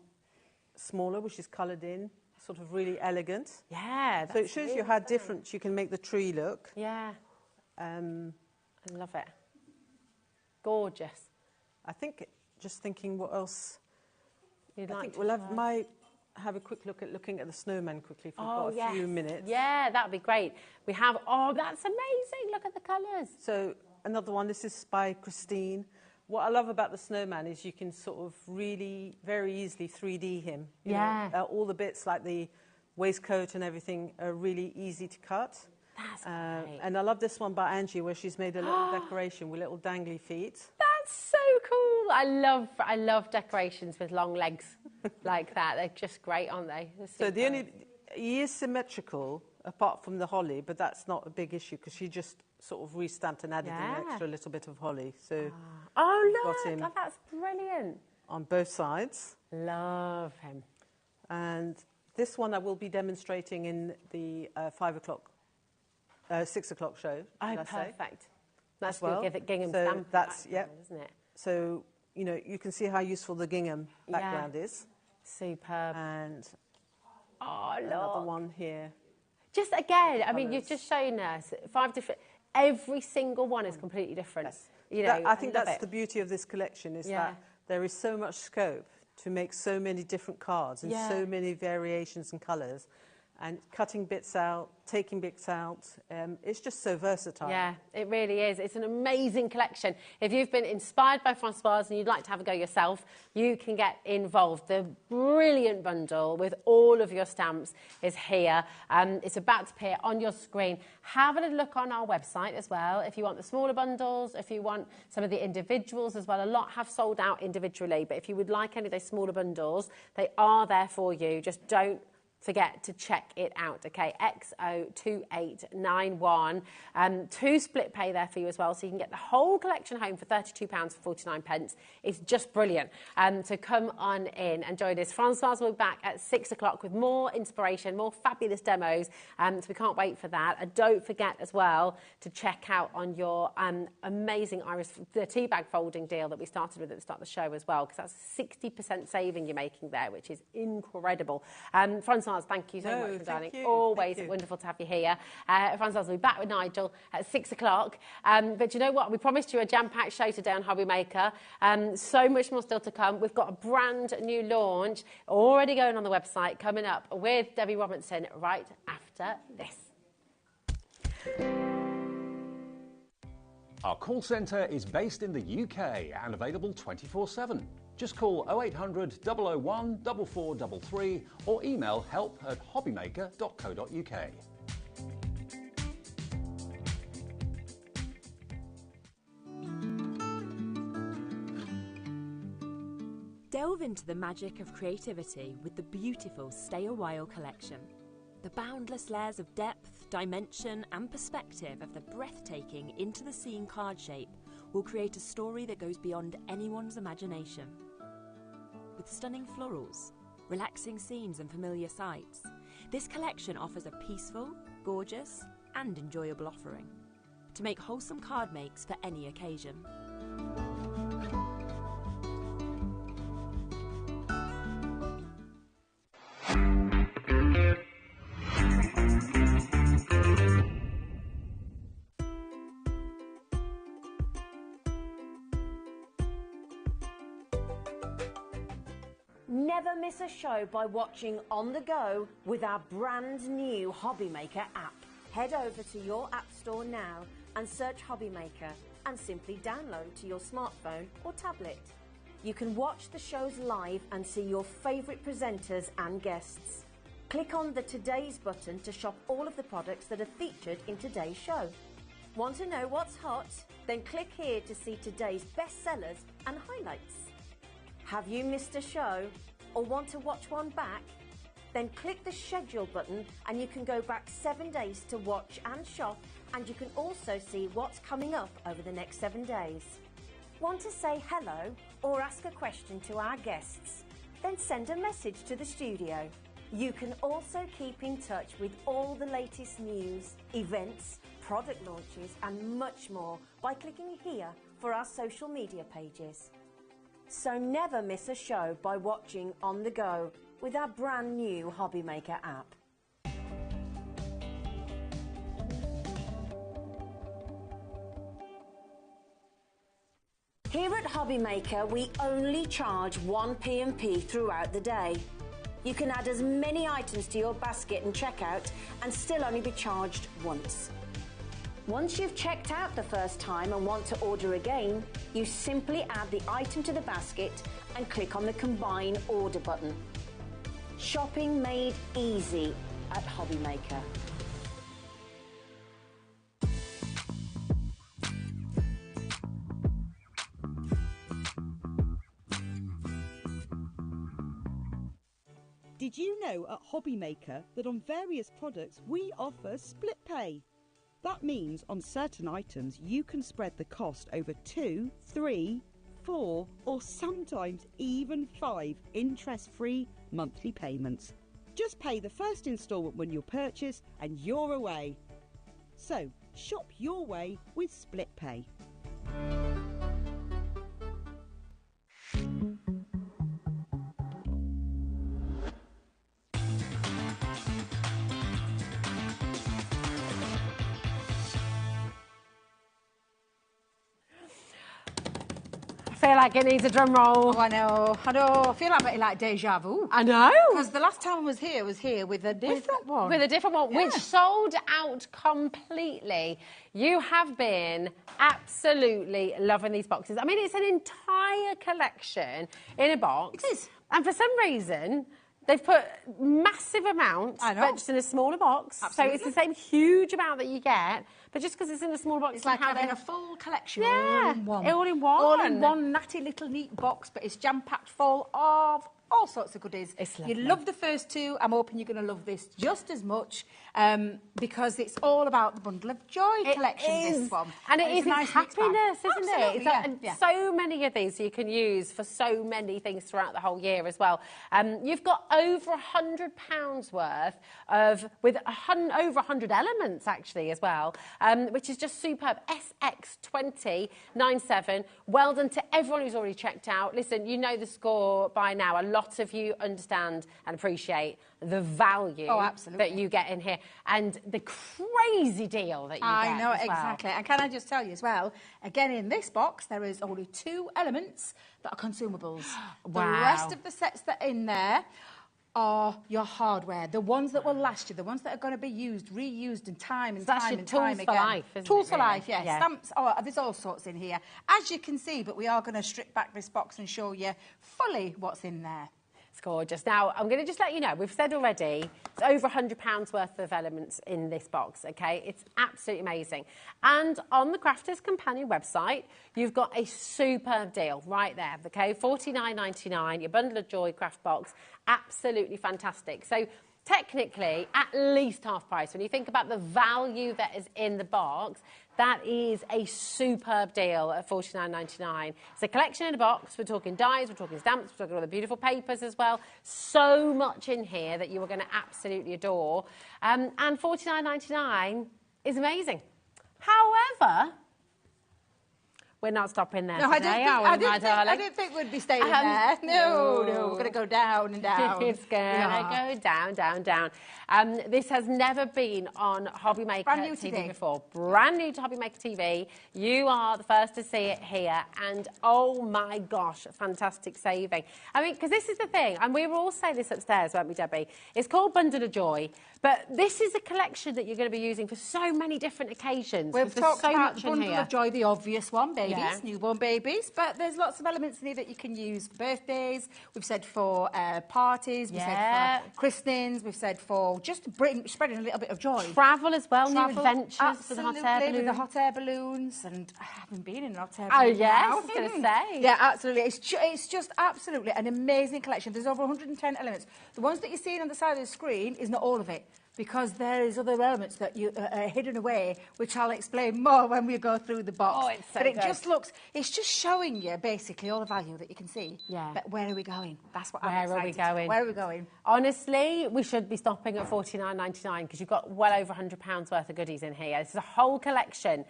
smaller, which is coloured in, sort of really elegant. Yeah. So it shows you how different you can make the tree look. Yeah. I love it. Gorgeous. I think, just thinking what else. You'd like to might have a quick look at looking at the snowman quickly if we've got a few minutes. Yeah, that'd be great. We have, that's amazing. Look at the colours. So another one, this is by Christine. What I love about the snowman is you can sort of really, very easily 3D him. You know, all the bits like the waistcoat and everything are really easy to cut. That's great. And I love this one by Angie where she's made a little decoration with little dangly feet. That's so cool. I love decorations with long legs like that. They're just great, aren't they? So he is symmetrical apart from the holly, but that's not a big issue because she just sort of restamped and added an extra little bit of holly. So look, that's brilliant. On both sides. Love him. And this one I will be demonstrating in the 6 o'clock show. Oh, perfect. That's well. Give it gingham stamp. That's isn't it? So you can see how useful the gingham background is. Superb. And another one here. Just again, I mean, you've just shown us 5 different. Every single one is completely different. Yes. You know, I think that's the beauty of this collection is that there is so much scope to make so many different cards and so many variations and colours. And cutting bits out, taking bits out, it's just so versatile. Yeah, it really is. It's an amazing collection. If you've been inspired by Francoise and you'd like to have a go yourself, you can get involved. The brilliant bundle with all of your stamps is here. It's about to appear on your screen. Have a little look on our website as well. If you want the smaller bundles, if you want some of the individuals as well, a lot have sold out individually. But if you would like any of those smaller bundles, they are there for you. Just don't forget to check it out, okay? XO2891. 2 split pay there for you as well, so you can get the whole collection home for £32.49. It's just brilliant. So come on in and join us. Francoise will be back at 6 o'clock with more inspiration, more fabulous demos. So we can't wait for that. And don't forget as well to check out on your amazing Iris, the tea bag folding deal that we started with at the start of the show as well, because that's a 60% saving you're making there, which is incredible. Francoise, thank you so much, darling. Always wonderful to have you here. Francoise will be back with Nigel at 6 o'clock. But you know what? We promised you a jam-packed show today on HobbyMaker. So much more still to come. We've got a brand new launch already going on the website coming up with Debbie Robinson right after this. Our call centre is based in the UK and available 24/7. Just call 0800 001 4433 or email help@hobbymaker.co.uk. Delve into the magic of creativity with the beautiful Stay a While collection. The boundless layers of depth, dimension and perspective of the breathtaking Into the Scene card shape will create a story that goes beyond anyone's imagination. With stunning florals, relaxing scenes and familiar sights, this collection offers a peaceful, gorgeous and enjoyable offering. to make wholesome card makes for any occasion. Never miss a show by watching on the go with our brand new HobbyMaker app. Head over to your app store now and search HobbyMaker and simply download to your smartphone or tablet. You can watch the shows live and see your favourite presenters and guests. Click on the Today's button to shop all of the products that are featured in today's show. Want to know what's hot? Then click here to see today's bestsellers and highlights. Have you missed a show or want to watch one back? Then click the schedule button and you can go back 7 days to watch and shop, and you can also see what's coming up over the next 7 days. Want to say hello or ask a question to our guests? Then send a message to the studio. You can also keep in touch with all the latest news, events, product launches and much more by clicking here for our social media pages. So never miss a show by watching on the go with our brand new HobbyMaker app. Here at HobbyMaker, we only charge 1 P&P throughout the day. You can add as many items to your basket and checkout and still only be charged once. Once you've checked out the first time and want to order again, you simply add the item to the basket and click on the Combine Order button. Shopping made easy at HobbyMaker. Did you know at HobbyMaker that on various products we offer split pay? That means on certain items you can spread the cost over 2, 3, 4 or sometimes even 5 interest-free monthly payments. Just pay the first instalment when you purchase and you're away. So shop your way with split pay. I feel like it needs a drum roll. Oh, I know. I feel like deja vu. I know. Because the last time I was here with a different one. With a different one, which sold out completely. You have been absolutely loving these boxes. I mean, it's an entire collection in a box. It is. And for some reason, they've put massive amounts, but just in a smaller box. Absolutely. So it's the same huge amount that you get, but just because it's in a small box. It's like having a full collection all in one. All in one. All in one natty little neat box, but it's jam-packed full of all sorts of goodies. It's lovely. You love the first two. I'm hoping you're going to love this just as much because it's all about the Bundle of Joy collection, this one. And it is nice happiness, isn't Absolutely, it? It's so many of these you can use for so many things throughout the whole year as well. You've got over £100 worth of, with over 100 elements actually as well, which is just superb. SX2097. Well done to everyone who's already checked out. Listen, you know the score by now. A lot of you understand and appreciate the value that you get in here and the crazy deal that you get. I know, as well. exactly. And can I just tell you as well, again, in this box, there is only 2 elements that are consumables. Wow. The rest of the sets that are in there are your hardware, the ones that will last you, the ones that are going to be used, reused in time and time and time again. Tools for life, isn't it? Tools for life, yes. Yeah. Stamps, there's all sorts in here. As you can see, but we are going to strip back this box and show you fully what's in there. It's gorgeous. Now, I'm going to just let you know, we've said already, it's over £100 worth of elements in this box, OK? It's absolutely amazing. And on the Crafters Companion website, you've got a superb deal right there, OK? $49.99, your Bundle of Joy craft box, absolutely fantastic. So, technically, at least half price. When you think about the value that is in the box, that is a superb deal at $49.99. It's a collection in a box. We're talking dies, we're talking stamps, we're talking all the beautiful papers as well. So much in here that you are going to absolutely adore. And $49.99 is amazing. However, we're not stopping there today, are we, my darling? I didn't think we'd be staying there. No, we're going to go down and down. It's going to go down, down, down. This has never been on HobbyMaker TV before. Brand new to HobbyMaker TV. You are the first to see it here. And oh my gosh, fantastic saving. I mean, because this is the thing, and we were all saying this upstairs, weren't we, Debbie? It's called Bundle of Joy, but this is a collection that you're going to be using for so many different occasions. We've talked so about much Bundle of Joy, the obvious one, babies, Yeah. newborn babies, but there's lots of elements in here that you can use for birthdays. We've said for parties, we've said for christenings, we've said for just spreading a little bit of joy. Travel as well, Travel, new adventures for the hot air balloons. with the hot air balloons, and I haven't been in an hot air Oh, balloon yes, now. I was going to say. Yeah, absolutely. It's just absolutely an amazing collection. There's over 110 elements. The ones that you're seeing on the side of the screen is not all of it, because there is other elements that you are hidden away, which I'll explain more when we go through the box. Oh, it's so but it good. just looks, it's just showing you basically all the value that you can see. Yeah. But where are we going? That's what I'm Where excited are we about. going? Where are we going? Honestly, we should be stopping at $49.99 because you've got well over £100 worth of goodies in here. This is a whole collection.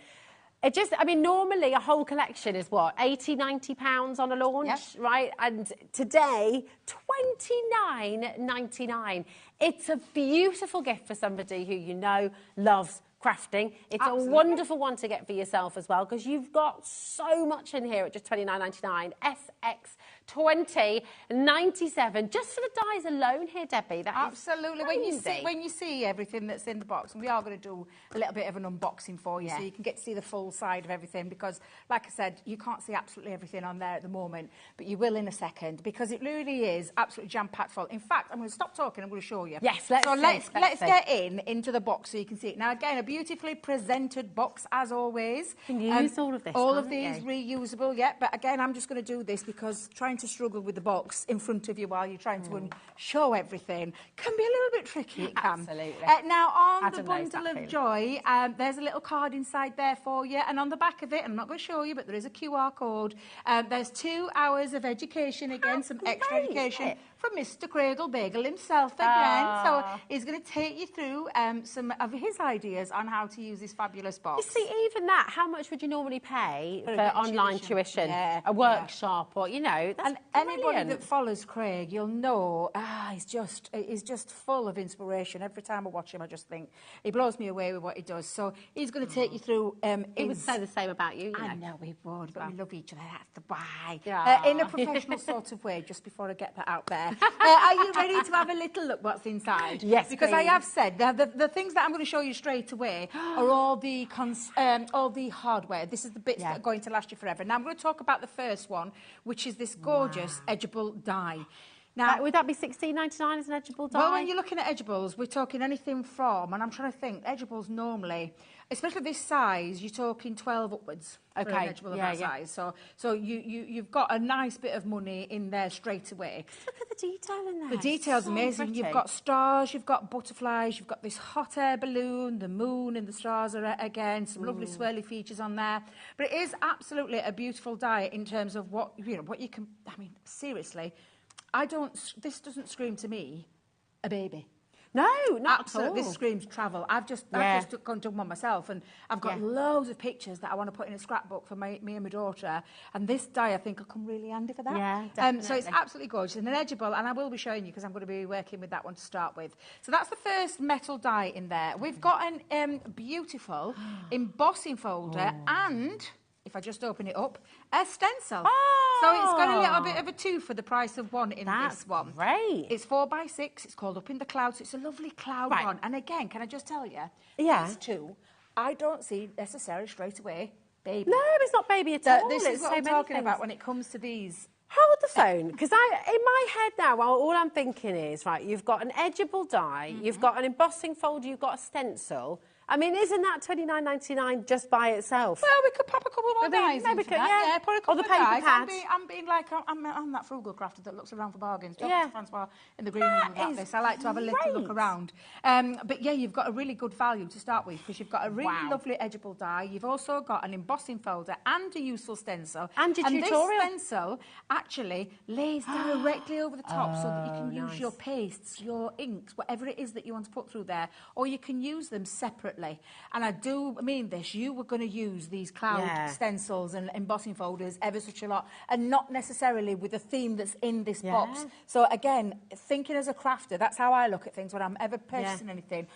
I mean, normally a whole collection is what, £80, £90 on a launch, right? And today, $29.99. It's a beautiful gift for somebody who you know loves crafting. It's a wonderful one to get for yourself as well, because you've got so much in here at just $29.99. SX2097, just for the dies alone here, Debbie. That Absolutely. When you see everything that's in the box, and we are going to do a little bit of an unboxing for you, so you can get to see the full side of everything, because, like I said, you can't see absolutely everything on there at the moment, but you will in a second, because it really is absolutely jam-packed full. In fact, I'm going to stop talking, I'm going to show you. Yes, let's get into the box so you can see it. Now, again, a beautifully presented box, as always. You can use all of this, all of these reusable, but again, I'm just going to do this because trying to struggle with the box in front of you while you're trying to show everything can be a little bit tricky. It can. Absolutely. Now, on the Bundle of Joy, there's a little card inside there for you, and on the back of it, I'm not going to show you, but there is a QR code. There's 2 hours of education, again, some extra education from Mr. Cradle Bagel himself again. So he's going to take you through some of his ideas on how to use this fabulous box. You see, even that, how much would you normally pay for online tuition? A workshop, or, you know, that's anybody that follows Craig, you'll know, he's just full of inspiration. Every time I watch him, I just think, he blows me away with what he does. So he's going to take you through... he would say the same about you, I know he would, but we love each other, that's the why. Yeah. In a professional sort of way, just before I get that out there. Are you ready to have a little look what's inside? Yes, because please. I have said the things that I'm going to show you straight away are all the hardware. This is the bits that are going to last you forever. Now I'm going to talk about the first one, which is this gorgeous edgeable die. Now, would that be $16.99 as an edgeable die? Well, when you're looking at edgeables, we're talking anything from, and I'm trying to think, edgeables normally, especially this size, you're talking 12 upwards. For an edgeable of that size. So you've got a nice bit of money in there straight away. Look at the detail in there. The detail's amazing. Pretty. You've got stars, you've got butterflies, you've got this hot air balloon, the moon and the stars are again, some lovely swirly features on there. But it is absolutely a beautiful die in terms of what you can, I mean, seriously, this doesn't scream to me a baby. No, not absolutely. at all. This screams travel. I've just gone to one myself, and I've got loads of pictures that I want to put in a scrapbook for me and my daughter. And this die, I think, will come really handy for that. Yeah, definitely. So it's absolutely gorgeous and an edgeable, and I will be showing you because I'm going to be working with that one to start with. So that's the first metal die in there. We've got an beautiful embossing folder and, if I just open it up, a stencil. So it's got a little bit of a 2 for the price of 1 in this one. Great. It's 4x6. It's called Up in the Clouds. It's a lovely cloud one. And again, can I just tell you, these two, I don't see necessarily straight away baby. No, it's not baby at all. This is what I'm talking about when it comes to these. Hold the phone, because in my head now, all I'm thinking is, right, you've got an edgeable die, you've got an embossing folder, you've got a stencil. I mean, isn't that $29.99 just by itself? Well, we could pop a couple more dies into that. Yeah, put a couple of dies. I'm being like, I'm that frugal crafter that looks around for bargains. Talking to Francois in the green room about this. I like to have a little look around. But yeah, you've got a really good value to start with because you've got a really lovely edgeable die. You've also got an embossing folder and a useful stencil. And your tutorial. This stencil actually lays directly over the top so that you can use your pastes, your inks, whatever it is that you want to put through there, or you can use them separately. separately. And I do mean this, you were going to use these cloud stencils and embossing folders ever such a lot, and not necessarily with the theme that's in this box. So again, thinking as a crafter, that's how I look at things when I'm ever purchasing anything.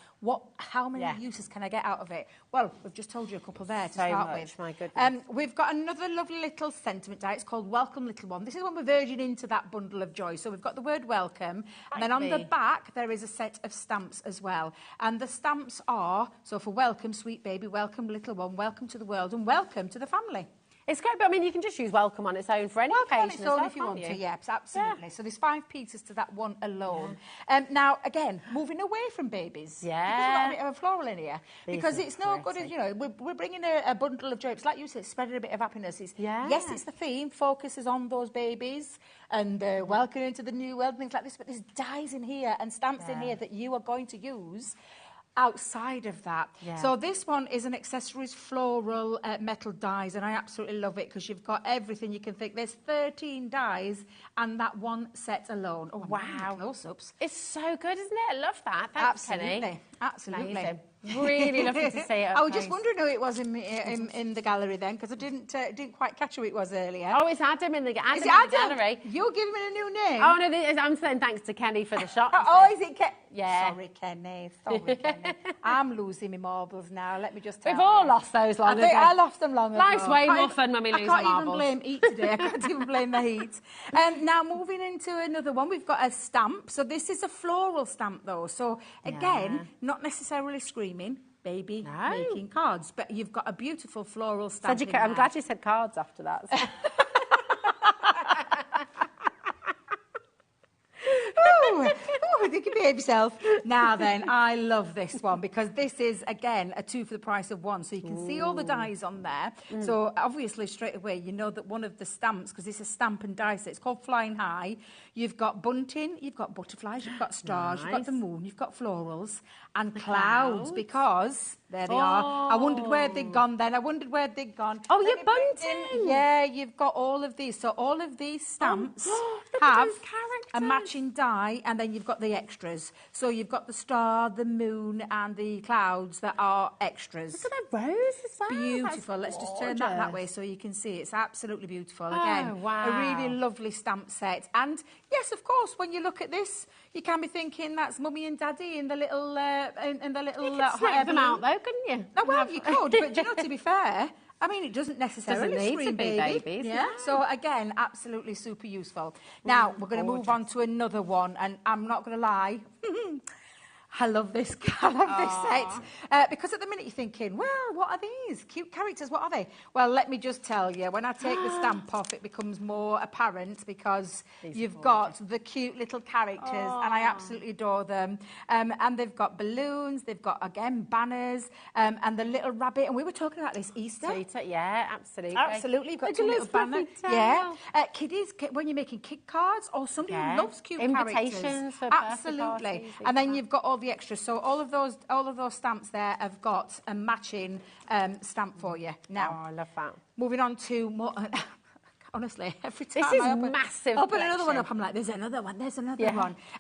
How many uses can I get out of it? Well, we've just told you a couple there to start with. My goodness. We've got another lovely little sentiment die. It's called Welcome Little One. This is when we're verging into that bundle of joy. So we've got the word welcome, and then on the back there is a set of stamps as well. And the stamps are, so for welcome, sweet baby, welcome little one, welcome to the world, and welcome to the family. It's great, but I mean, you can just use welcome on its own for any occasion. On its own if you want to, yes, absolutely. So there's 5 pieces to that one alone. Now, again, moving away from babies. There's a bit of a floral in here. Because it's no good as, you know, we're bringing a bundle of joy. It's like you said, spreading a bit of happiness. Yes, it's the theme, focuses on those babies and welcoming into the new world, things like this, but there's dies in here and stamps in here that you are going to use outside of that. So this one is an accessories floral metal dies, and I absolutely love it because you've got everything you can think. There's 13 dies and that one set alone. Oh, wow. Close-ups. It's so good, isn't it? I love that. Thanks, Kenny. Absolutely. Amazing. Really lovely to see it. I was just wondering who it was in the gallery then, because I didn't quite catch who it was earlier. Oh, it's Adam in the gallery. You're giving it a new name. Oh no, I'm saying thanks to Kenny for the shot. Oh, is it Kenny? Yeah. Sorry, Kenny. I'm losing my marbles now. Let me just tell you. We've all lost those long ago. I lost them long ago. Life's way more fun when we lose marbles. I can't even blame heat today. I can't even blame the heat. Now, moving into another one, we've got a stamp. So this is a floral stamp, though. So, again, not necessarily screaming. Baby making cards, but you've got a beautiful floral stamp. I'm glad you said cards after that. You can behave yourself. Now then, I love this one because this is, again, a 2 for the price of 1. So you can see all the dies on there. So obviously, straight away, you know that one of the stamps, because it's a stamp and die set, it's called Flying High. You've got bunting, you've got butterflies, you've got stars, you've got the moon, you've got florals and clouds, because there they are. I wondered where they'd gone then. Oh, you're bunting. Yeah, you've got all of these. So all of these stamps have a matching die, and then you've got the extras. So you've got the star, the moon, and the clouds that are extras. Look at that rose as well. Beautiful. Let's just turn that way so you can see. It's absolutely beautiful. Again, a really lovely stamp set. And yes, of course, when you look at this, you can be thinking that's Mummy and Daddy in the little You could snap them out though, couldn't you? Oh, well, you could, but you know, to be fair, I mean, it doesn't necessarily need scream to be babies. Yeah. So again, absolutely super useful. Now we're going to move on to another one, and I'm not going to lie. I love this set. Because at the minute you're thinking, well, what are these? Cute characters, what are they? Well, let me just tell you, when I take the stamp off, it becomes more apparent because you've got the cute little characters, and I absolutely adore them. And they've got balloons, they've got, again, banners, and the little rabbit. And we were talking about this Easter. Yeah, absolutely. Absolutely. You've got 2 little banners. Yeah. Kiddies, when you're making kit cards, or somebody who loves cute invitations characters. for absolutely. And then you've got all the extras. So all of those stamps there have got a matching stamp for you. Now, I love that. Moving on to more. Honestly, every time this is I open another one up, I'm like, there's another one.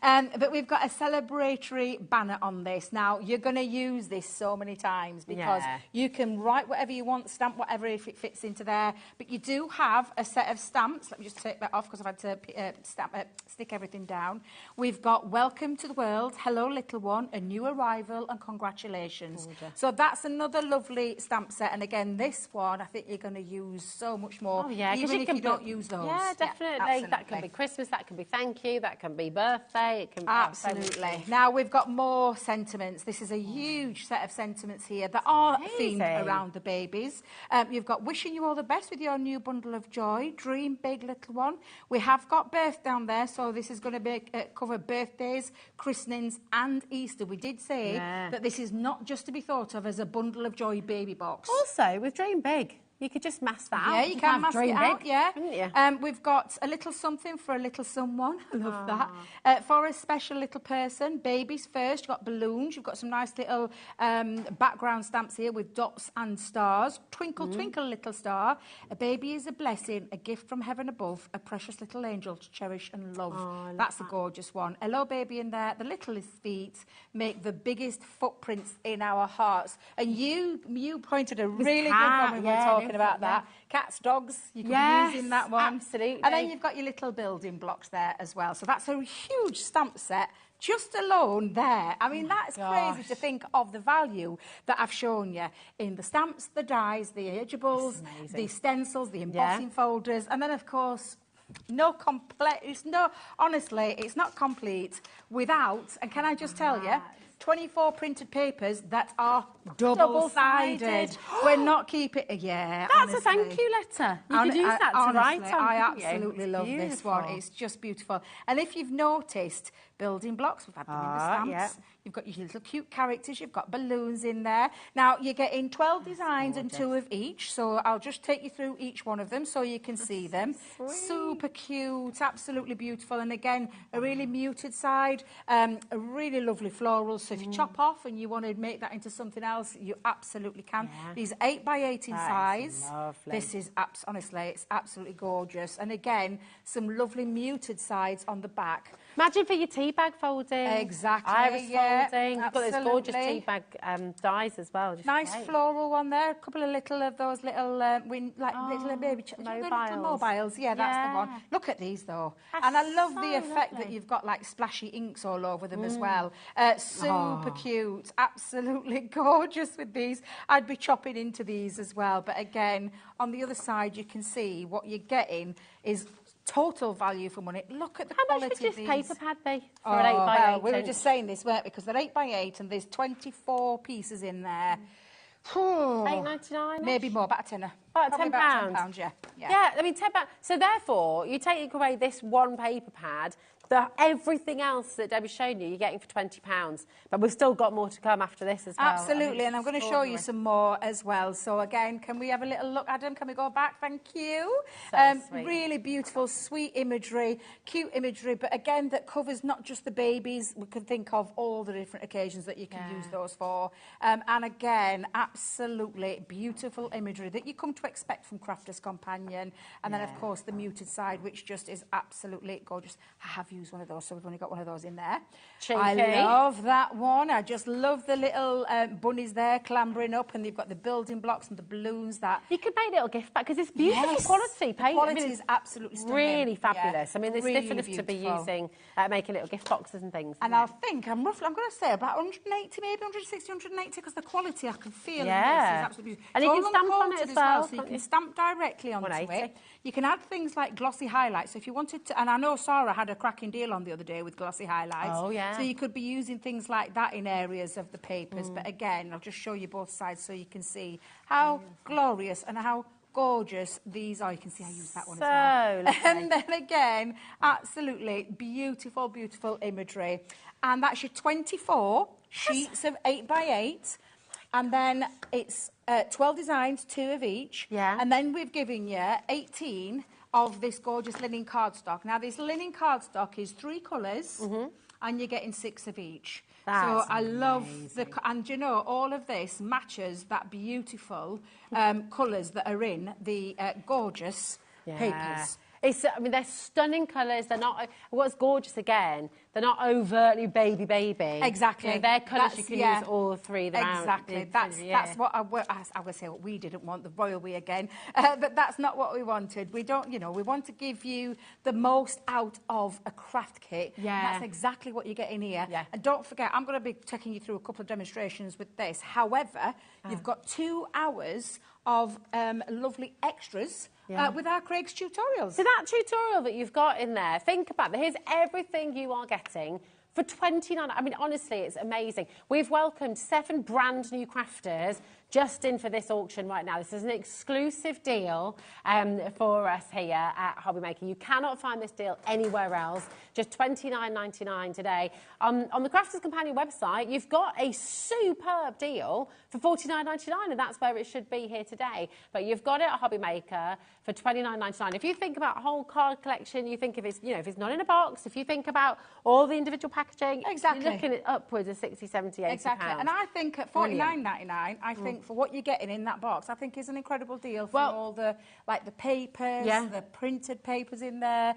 But we've got a celebratory banner on this. Now, you're going to use this so many times because you can write whatever you want, stamp whatever if it fits into there. But you do have a set of stamps. Let me just take that off because I've had to stick everything down. We've got Welcome to the World, Hello Little One, A New Arrival, and Congratulations. Gorgeous. So that's another lovely stamp set. And again, this one, I think you're going to use so much more. Oh, yeah, even if you don't use those. Yeah, definitely. Yeah, that can be Christmas, that can be thank you, that can be birthday. It can be absolutely. Now we've got more sentiments. This is a huge set of sentiments here that are themed around the babies. You've got wishing you all the best with your new bundle of joy. Dream big, little one. We have got birth down there, so this is going to be cover birthdays, christenings, and Easter. We did say that this is not just to be thought of as a bundle of joy baby box. Also, with Dream Big. You could just mask that out. Yeah, you can mask it out, yeah. We've got a little something for a little someone. I love that. For a special little person, babies first. You've got balloons. You've got some nice little background stamps here with dots and stars. Twinkle, twinkle, little star. A baby is a blessing, a gift from heaven above, a precious little angel to cherish and love. That's a gorgeous one. Hello, baby in there. The littlest feet make the biggest footprints in our hearts. And you pointed a really good one when we were talking about that. Cats, dogs, you could be using that one. Absolutely. And then you've got your little building blocks there as well. So that's a huge stamp set just alone there. I mean, that's crazy to think of the value that I've shown you in the stamps, the dies, the edgeables, the stencils, the embossing folders, and then, of course, honestly, it's not complete without, and can I just tell you, 24 printed papers that are double-sided. We're not keeping... Yeah, that's honestly. a thank you letter. You could use that to write on. I absolutely love this one. It's just beautiful. And if you've noticed, building blocks, we've had them in the stamps. Yeah. You've got your little cute characters. You've got balloons in there. Now, you're getting 12 designs and 2 of each. So I'll just take you through each one of them so you can see them. Super cute, absolutely beautiful. And again, a really muted side, a really lovely floral. So if you chop off and you want to make that into something else, you absolutely can. These are 8 by 8 in size. This is, honestly, it's absolutely gorgeous. And again, some lovely muted sides on the back. Imagine for your tea bag folding. Exactly. Iris folding. You've got Absolutely. those gorgeous tea bag dies as well. Just nice great. floral one there. A couple of those little, little baby mobiles. Yeah, that's the one. Look at these though. And I love the effect that you've got like splashy inks all over them as well. Super cute. Absolutely gorgeous with these. I'd be chopping into these as well. But again, on the other side, you can see what you're getting is total value for money. Look at the quality of these. How much would this paper pad be for an 8 by 8? We were just saying this, weren't we? Because they're 8 by 8 and there's 24 pieces in there. £8.99? Maybe more, about a tenner. About £10? About £10, yeah. Yeah, I mean, £10. So therefore, you take away this one paper pad, everything else that Debbie's shown you, you're getting for £20. But we've still got more to come after this as well. Absolutely, and I'm going to show you some more as well. So again, can we have a little look, Adam? Can we go back? Thank you. Sweet. Really beautiful, sweet imagery, cute imagery, but again, that covers not just the babies. We could think of all the different occasions that you can use those for. And again, absolutely beautiful imagery that you come to expect from Crafter's Companion. And then, of course, the muted side, which just is absolutely gorgeous. I have used one of those, so we've only got one of those in there. Cheeky. I love that one. I just love the little bunnies there clambering up, and you've got the building blocks and the balloons that... You could make little gift back, because it's beautiful quality paint. The quality is absolutely stunning. Really fabulous. I mean, there's really stiff enough to be beautiful. using, making little gift boxes and things. And I think, I'm going to say about 180, maybe 160, 180, because the quality I can feel in this is absolutely beautiful. And you can stamp on it as well. So you can stamp directly onto it. You can add things like glossy highlights. So if you wanted to, and I know Sarah had a cracking deal on the other day with glossy highlights. Oh, yeah. So you could be using things like that in areas of the papers. But again, I'll just show you both sides so you can see how glorious and how gorgeous these are. You can see I use that one as well. Lovely. And then again, absolutely beautiful, beautiful imagery. And that's your 24 sheets of 8 by 8. And then it's 12 designs, 2 of each. Yeah. And then we've given you 18 of this gorgeous linen cardstock. Now, this linen cardstock is 3 colours, and you're getting 6 of each. That's so I love and you know, all of this matches that beautiful colours that are in the gorgeous papers. I mean, they're stunning colours. They're not... What's gorgeous, again, they're not overtly baby. Exactly. You know, they're colours you can use all 3 throughout. Exactly. That's what I would say what we didn't want, the royal we again. But that's not what we wanted. We don't, you know, we want to give you the most out of a craft kit. Yeah. And that's exactly what you get in here. Yeah. And don't forget, I'm going to be taking you through a couple of demonstrations with this. However, you've got 2 hours of lovely extras with our Craig's tutorials. So that tutorial that you've got in there, think about it. Here's everything you are getting for $29. I mean, honestly, it's amazing. We've welcomed 7 brand new crafters just in for this auction right now. This is an exclusive deal for us here at HobbyMaker. You cannot find this deal anywhere else. Just $29.99 today. On the Crafters Companion website, you've got a superb deal for $49.99, and that's where it should be here today. But you've got it at HobbyMaker for $29.99. If you think about a whole card collection, you think if it's, if it's not in a box, if you think about all the individual packaging, exactly, you're looking at upwards of 60, 70, 80 exactly. pounds. And I think at $49.99, I think for what you're getting in that box, I think is an incredible deal for all the the papers, the printed papers in there,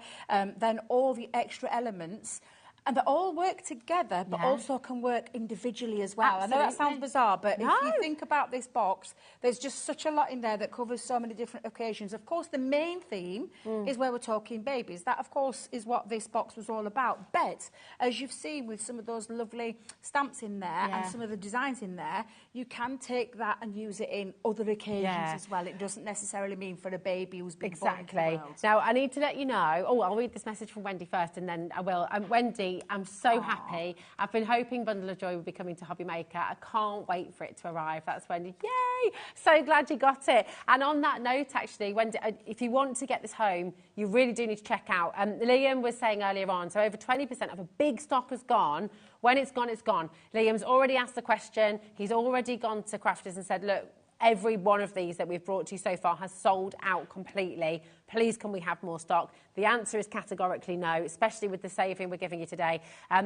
then all the extra elements. And they all work together, but also can work individually as well. Absolutely. I know that sounds bizarre, but if you think about this box, there's just such a lot in there that covers so many different occasions. Of course, the main theme is where we're talking babies. That, of course, is what this box was all about. But, as you've seen with some of those lovely stamps in there and some of the designs in there, you can take that and use it in other occasions as well. It doesn't necessarily mean for a baby who's been born into the world. Now, I need to let you know... Oh, I'll read this message from Wendy first, and then I will. Wendy... I'm so happy. I've been hoping Bundle of Joy would be coming to HobbyMaker. I can't wait for it to arrive. That's Wendy. Yay! So glad you got it. And on that note, actually, Wendy, if you want to get this home, you really do need to check out. Liam was saying earlier on, so over 20% of a big stock has gone. When it's gone, it's gone. Liam's already asked the question. He's already gone to Crafters and said, look, every one of these that we've brought to you so far has sold out completely. Please, can we have more stock? The answer is categorically no, especially with the saving we're giving you today.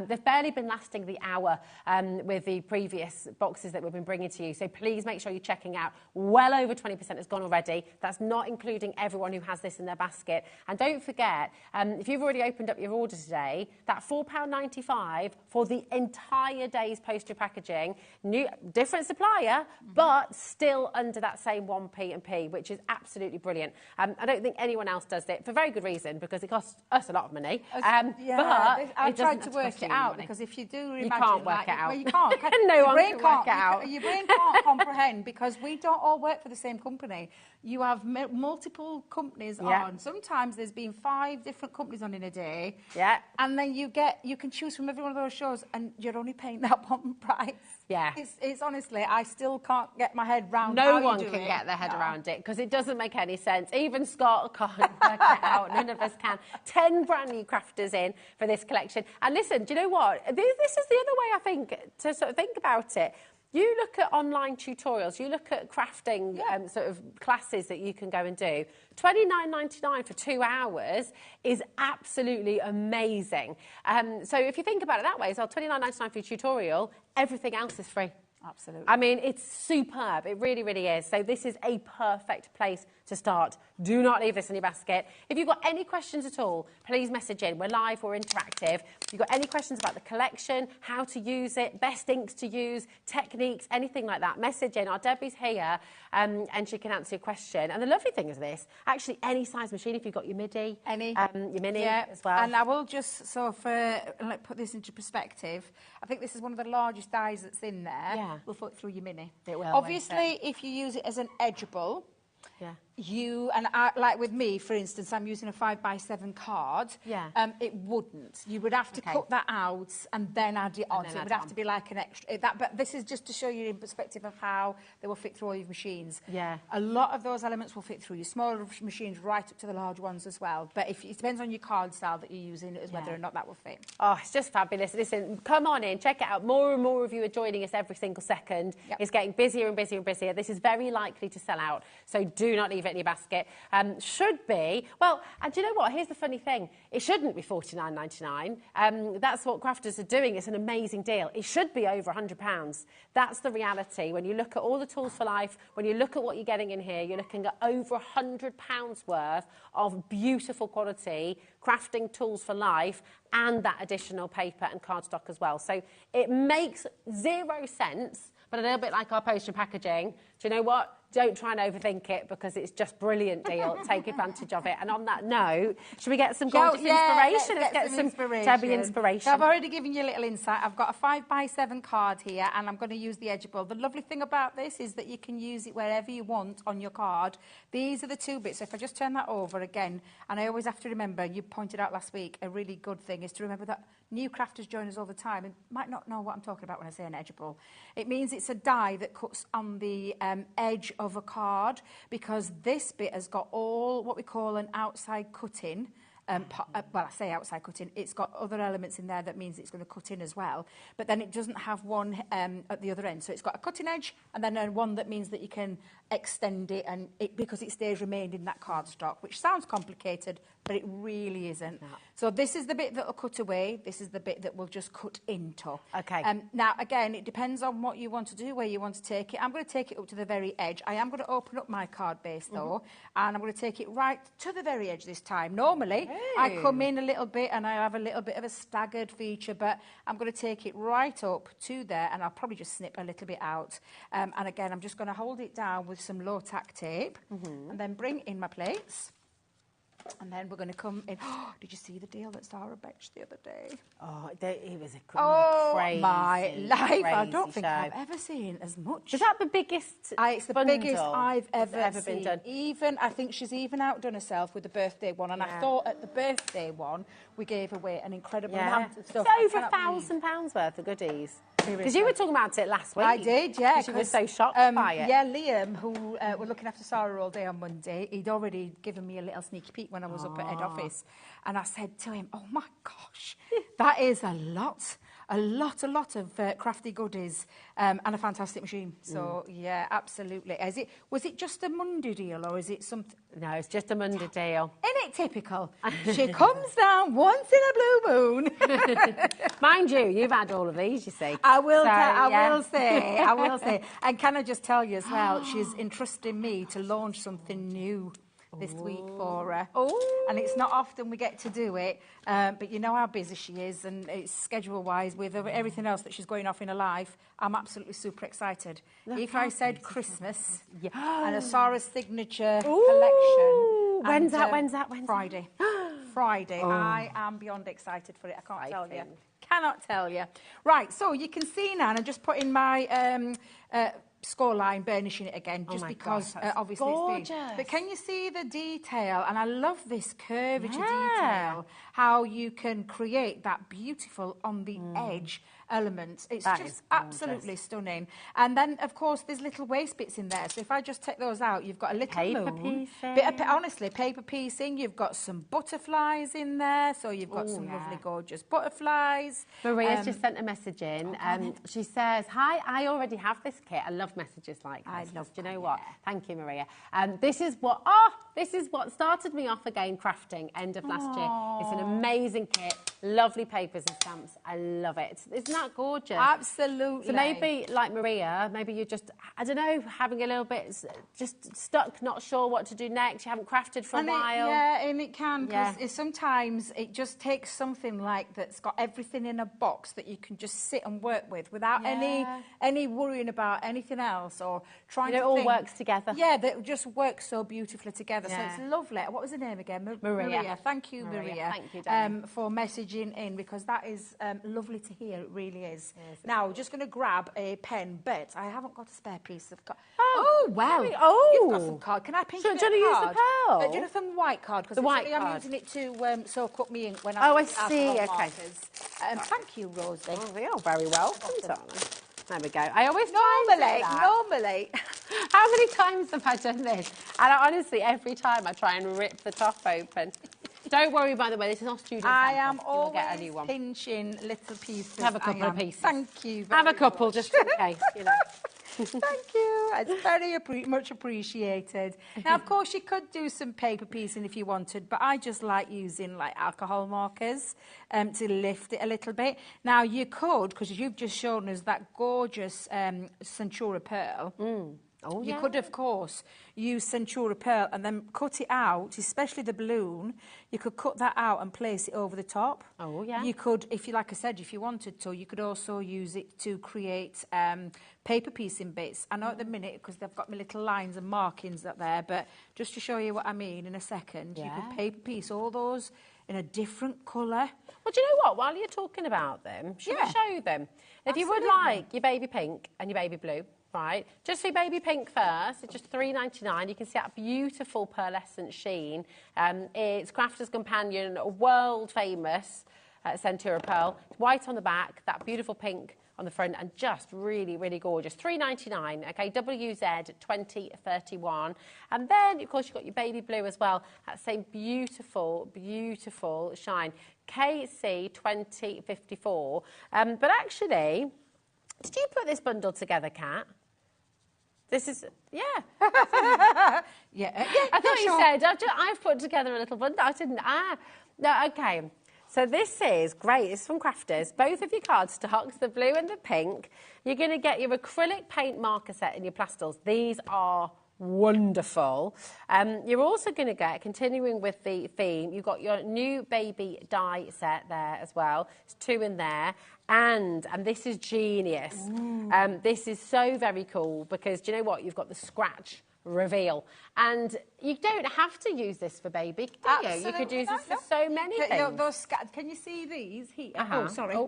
They've barely been lasting the hour with the previous boxes that we've been bringing to you. So please make sure you're checking out. Well over 20% has gone already. That's not including everyone who has this in their basket. And don't forget, if you've already opened up your order today, that £4.95 for the entire day's postage packaging, different supplier, but still under that same 1p and p, which is absolutely brilliant. I don't think anyone else does it for very good reason, because it costs us a lot of money. But I've tried to work it out, because if you do imagine... You can't work it out. Well, you can't. No one can work it out. Your brain can't comprehend, because we don't all work for the same company. You have multiple companies on. Sometimes there's been 5 different companies on in a day. Yeah. And then you can choose from every one of those shows, and you're only paying that one price. Yeah. It's honestly, I still can't get my head round how you do it. No one can get their head around it, because it doesn't make any sense. Even Scott can't work it out. None of us can. 10 brand new crafters in for this collection. And listen, do you know what? This is the other way, I think, to sort of think about it. You look at online tutorials, you look at crafting sort of classes that you can go and do. $29.99 for 2 hours is absolutely amazing. So if you think about it that way, so $29.99 for your tutorial, everything else is free. Absolutely. I mean, it's superb. It really, really is. So this is a perfect place to start. Do not leave this in your basket. If you've got any questions at all, please message in. We're live, we're interactive. If you've got any questions about the collection, how to use it, best inks to use, techniques, anything like that, message in. Our Debbie's here and she can answer your question. And the lovely thing is this, actually any size machine, if you've got your MIDI, your mini as well. And I will just, put this into perspective, I think this is one of the largest dies that's in there. Yeah. We'll put it through your mini. It will. Obviously, if you use it as an edgeable, like with me, for instance, I'm using a 5x7 card. Yeah. It wouldn't. You would have to cut that out and then add it on. So it would have to be like an extra. But this is just to show you in perspective of how they will fit through all your machines. Yeah. A lot of those elements will fit through your smaller machines right up to the large ones as well. But it depends on your card style that you're using as whether or not that will fit. Oh, it's just fabulous. Listen, come on in, check it out. More and more of you are joining us every single second. Yep. It's getting busier and busier and busier. This is very likely to sell out. So do not leave it in your basket. Should be, well, and do you know what? Here's the funny thing. It shouldn't be $49.99. That's what crafters are doing. It's an amazing deal. It should be over £100. That's the reality. When you look at all the tools for life, when you look at what you're getting in here, you're looking at over £100 worth of beautiful quality crafting tools for life and that additional paper and cardstock as well. So it makes 0 sense, but a little bit like our poster packaging. Do you know what? don't try and overthink it because it's just brilliant deal. Take advantage of it. And on that note, should we get some gorgeous inspiration? Let's get some inspiration. Debbie inspiration. So I've already given you a little insight. I've got a 5x7 card here, and I'm going to use the edgeable. The lovely thing about this is that you can use it wherever you want on your card. These are the 2 bits. So if I just turn that over again, and I always have to remember, you pointed out last week, a really good thing is to remember that new crafters join us all the time and might not know what I'm talking about when I say an edgeable. It means it's a die that cuts on the edge of a card, because this bit has got all what we call an outside cutting. Well, I say outside cutting, it's got other elements in there that means it's going to cut in as well, but then it doesn't have one at the other end. So it's got a cutting edge and then one that means that you can extend it, and because it stays remained in that cardstock, which sounds complicated, but it really isn't. No. So this is the bit that will cut away. This is the bit that will just cut into. Okay. Now, again, it depends on what you want to do, where you want to take it. I'm going to take it up to the very edge. I am going to open up my card base, though, and I'm going to take it right to the very edge this time. Normally, I come in a little bit and I have a little bit of a staggered feature, but I'm going to take it right up to there, and I'll probably just snip a little bit out. And again, I'm just going to hold it down with some low-tack tape and then bring in my plates. And then we're going to come in. Oh, did you see the deal that Sarah Betch the other day? Oh, it was a crazy, my life. I don't think show. I've ever seen as much. Is that the biggest It's the biggest I've ever been seen. done? Even, I think she's even outdone herself with the birthday one. And I thought at the birthday one, we gave away an incredible amount of stuff. It's over £1,000 worth of goodies. Because you were talking about it last week. I did, yeah. She was so shocked by it. Yeah, Liam, who were looking after Sarah all day on Monday, he'd already given me a little sneaky peek when I was up at head office. And I said to him, oh my gosh, that is a lot of crafty goodies and a fantastic machine. So, yeah, absolutely. Was it just a Monday deal, or is it something? No, it's just a Monday deal. Isn't it typical? She comes down once in a blue moon. Mind you, you've had all of these, you see. I will say. And can I just tell you as well, she's entrusting me to launch something new this week for her. And it's not often we get to do it, but you know how busy she is, and it's schedule-wise with everything else that she's going off in her life. I'm absolutely super excited. If I said Christmas and a Sarah's signature collection. When's that? Friday. Friday. I am beyond excited for it. I can't tell you. Cannot tell you. Right, so you can see now, and I'm just putting my score line, burnishing it again, just because obviously gorgeous. It's been. But can you see the detail? And I love this curvature detail, how you can create that beautiful on the edge element. It's just absolutely stunning. And then, of course, there's little waste bits in there. So if I just take those out, you've got a little paper moon. piecing. Honestly, paper piecing. You've got some butterflies in there. So you've got some lovely, gorgeous butterflies. Maria's just sent a message in. She says, hi, I already have this kit. I love messages like this. Do you know what? Thank you, Maria. This is what started me off again crafting end of last year. It's an amazing kit. Lovely papers and stamps. I love it. Isn't that gorgeous? Absolutely. So maybe, like Maria, maybe you're just, I don't know, having a little bit just stuck, not sure what to do next. You haven't crafted for a while. And it can, because sometimes it just takes something like that's got everything in a box that you can just sit and work with without any worrying about anything else or trying to it all works together. Yeah, that just works so beautifully together. So it's lovely. What was her name again? Maria. Thank you, Maria. Thank you, Dani. For messaging in, because that is lovely to hear. It really is. Yes, now, we're just going to grab a pen, but I haven't got a spare piece of card. You've got some card. Can I pinch you a card? Do you use the pearl? Do you know some white card? The white card. I'm using it to soak up me ink when I'm I see. Okay. Thank you, Rosie. You're very welcome, darling. There we go. I always normally. How many times have I done this? And honestly, every time I try and rip the top open. Don't worry, by the way, this is not student I am sample. always get a new one. pinching little pieces. Have a couple of pieces. Thank you very Have a couple, much. just in case, you know. Thank you. It's very much appreciated. Now, of course, you could do some paper piecing if you wanted, but I just like using like alcohol markers to lift it a little bit. Now, you could, because you've just shown us that gorgeous Centura pearl. Oh, You yeah. could, of course, use Centura pearl and then cut it out, especially the balloon. You could cut that out and place it over the top. Oh, yeah. You could, if you, like I said, if you wanted to, you could also use it to create paper piecing bits. I know at the minute, because they've got my little lines and markings up there, but just to show you what I mean in a second, you could paper piece all those in a different colour. Well, do you know what? While you're talking about them, should I show you them? If you would like your baby pink and your baby blue, right, just for baby pink first, it's just $3.99. You can see that beautiful pearlescent sheen. It's Crafter's Companion, a world-famous Centura pearl. It's white on the back, that beautiful pink on the front, and just really, really gorgeous. $3.99, okay, WZ 2031. And then, of course, you've got your baby blue as well. That same beautiful, beautiful shine. KC 2054. But actually, did you put this bundle together, Kat? This is, yeah. Yeah, I thought you said, I've put together a little bundle. I didn't, no, okay. So this is great. This is from Crafters. Both of your cardstocks, the blue and the pink. You're going to get your acrylic paint marker set and your plastels. These are wonderful. You're also going to get, continuing with the theme, you've got your new baby die set there as well. There's 2 in there. And this is genius. This is so very cool because, do you know what? You've got the scratch reveal. And you don't have to use this for baby, do you? You could use this for so many things. Can you see these here? Uh-huh. Oh, sorry. Oh.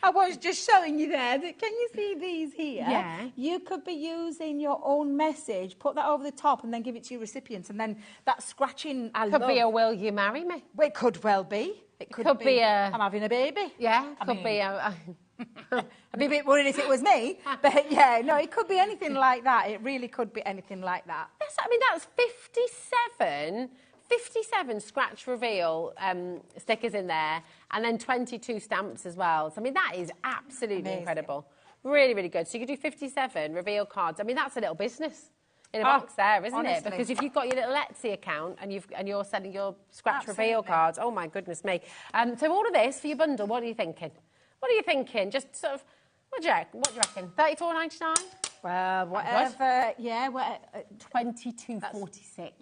I was just showing you there. Can you see these here? Yeah. You could be using your own message, put that over the top and then give it to your recipients. And then that scratching, Could be a will you marry me? Well, it could well be. It could be a... I'm having a baby. Yeah, could be a... I'd be a bit worried if it was me, but yeah, no, it could be anything like that. It really could be anything like that. I mean, that's 57 scratch reveal stickers in there, and then 22 stamps as well. So, I mean, that is absolutely incredible. Really, really good. So you could do 57 reveal cards. I mean, that's a little business in a box there, isn't it? Because if you've got your little Etsy account and you're selling your scratch reveal cards, oh my goodness me. So all of this for your bundle, what are you thinking? What are you thinking? Just sort of, what do you reckon? $34.99? Well, whatever. Yeah, 22.46.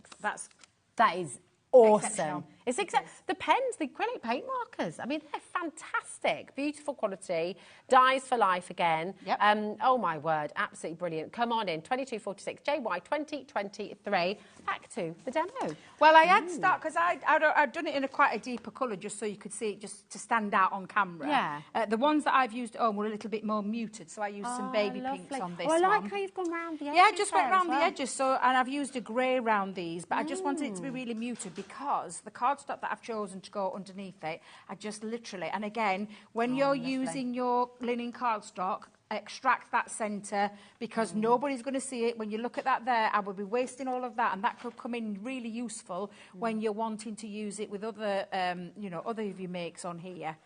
That is awesome. It's the pens, the acrylic paint markers. I mean, they're fantastic. Beautiful quality. Dies for life again. Yep. Oh, my word. Absolutely brilliant. Come on in. 22.46. JY 2023. Back to the demo. Well, I had because I'd done it in quite a deeper colour just so you could see it just to stand out on camera. Yeah. The ones that I've used at home were a little bit more muted, so I used some baby pinks on this one. one. I like how you've gone round the edges. Yeah, I just went round the edges, and I've used a grey round these, but I just wanted it to be really muted because the cardstock that I've chosen to go underneath it, I just literally, and again, when you're using your linen cardstock, extract that centre because nobody's going to see it. When you look at that there, I would be wasting all of that, and that could come in really useful when you're wanting to use it with other, other of your makes on here.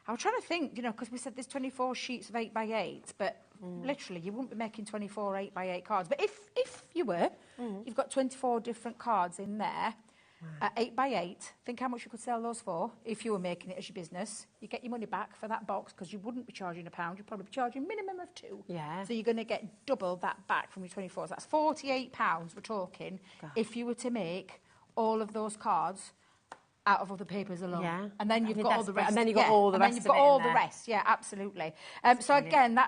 I was trying to think, because we said there's 24 sheets of 8x8, but literally you wouldn't be making 24 8x8 cards. But if you were, you've got 24 different cards in there. 8x8, think how much you could sell those for if you were making it as your business. You get your money back for that box because you wouldn't be charging £1, you'd probably be charging a minimum of £2. Yeah. So you're going to get double that back from your 24. So that's £48 we're talking if you were to make all of those cards out of other papers alone. Yeah. And then you've got all the rest. And then you've got all the rest. And then you've got all the rest. Yeah, absolutely. So again,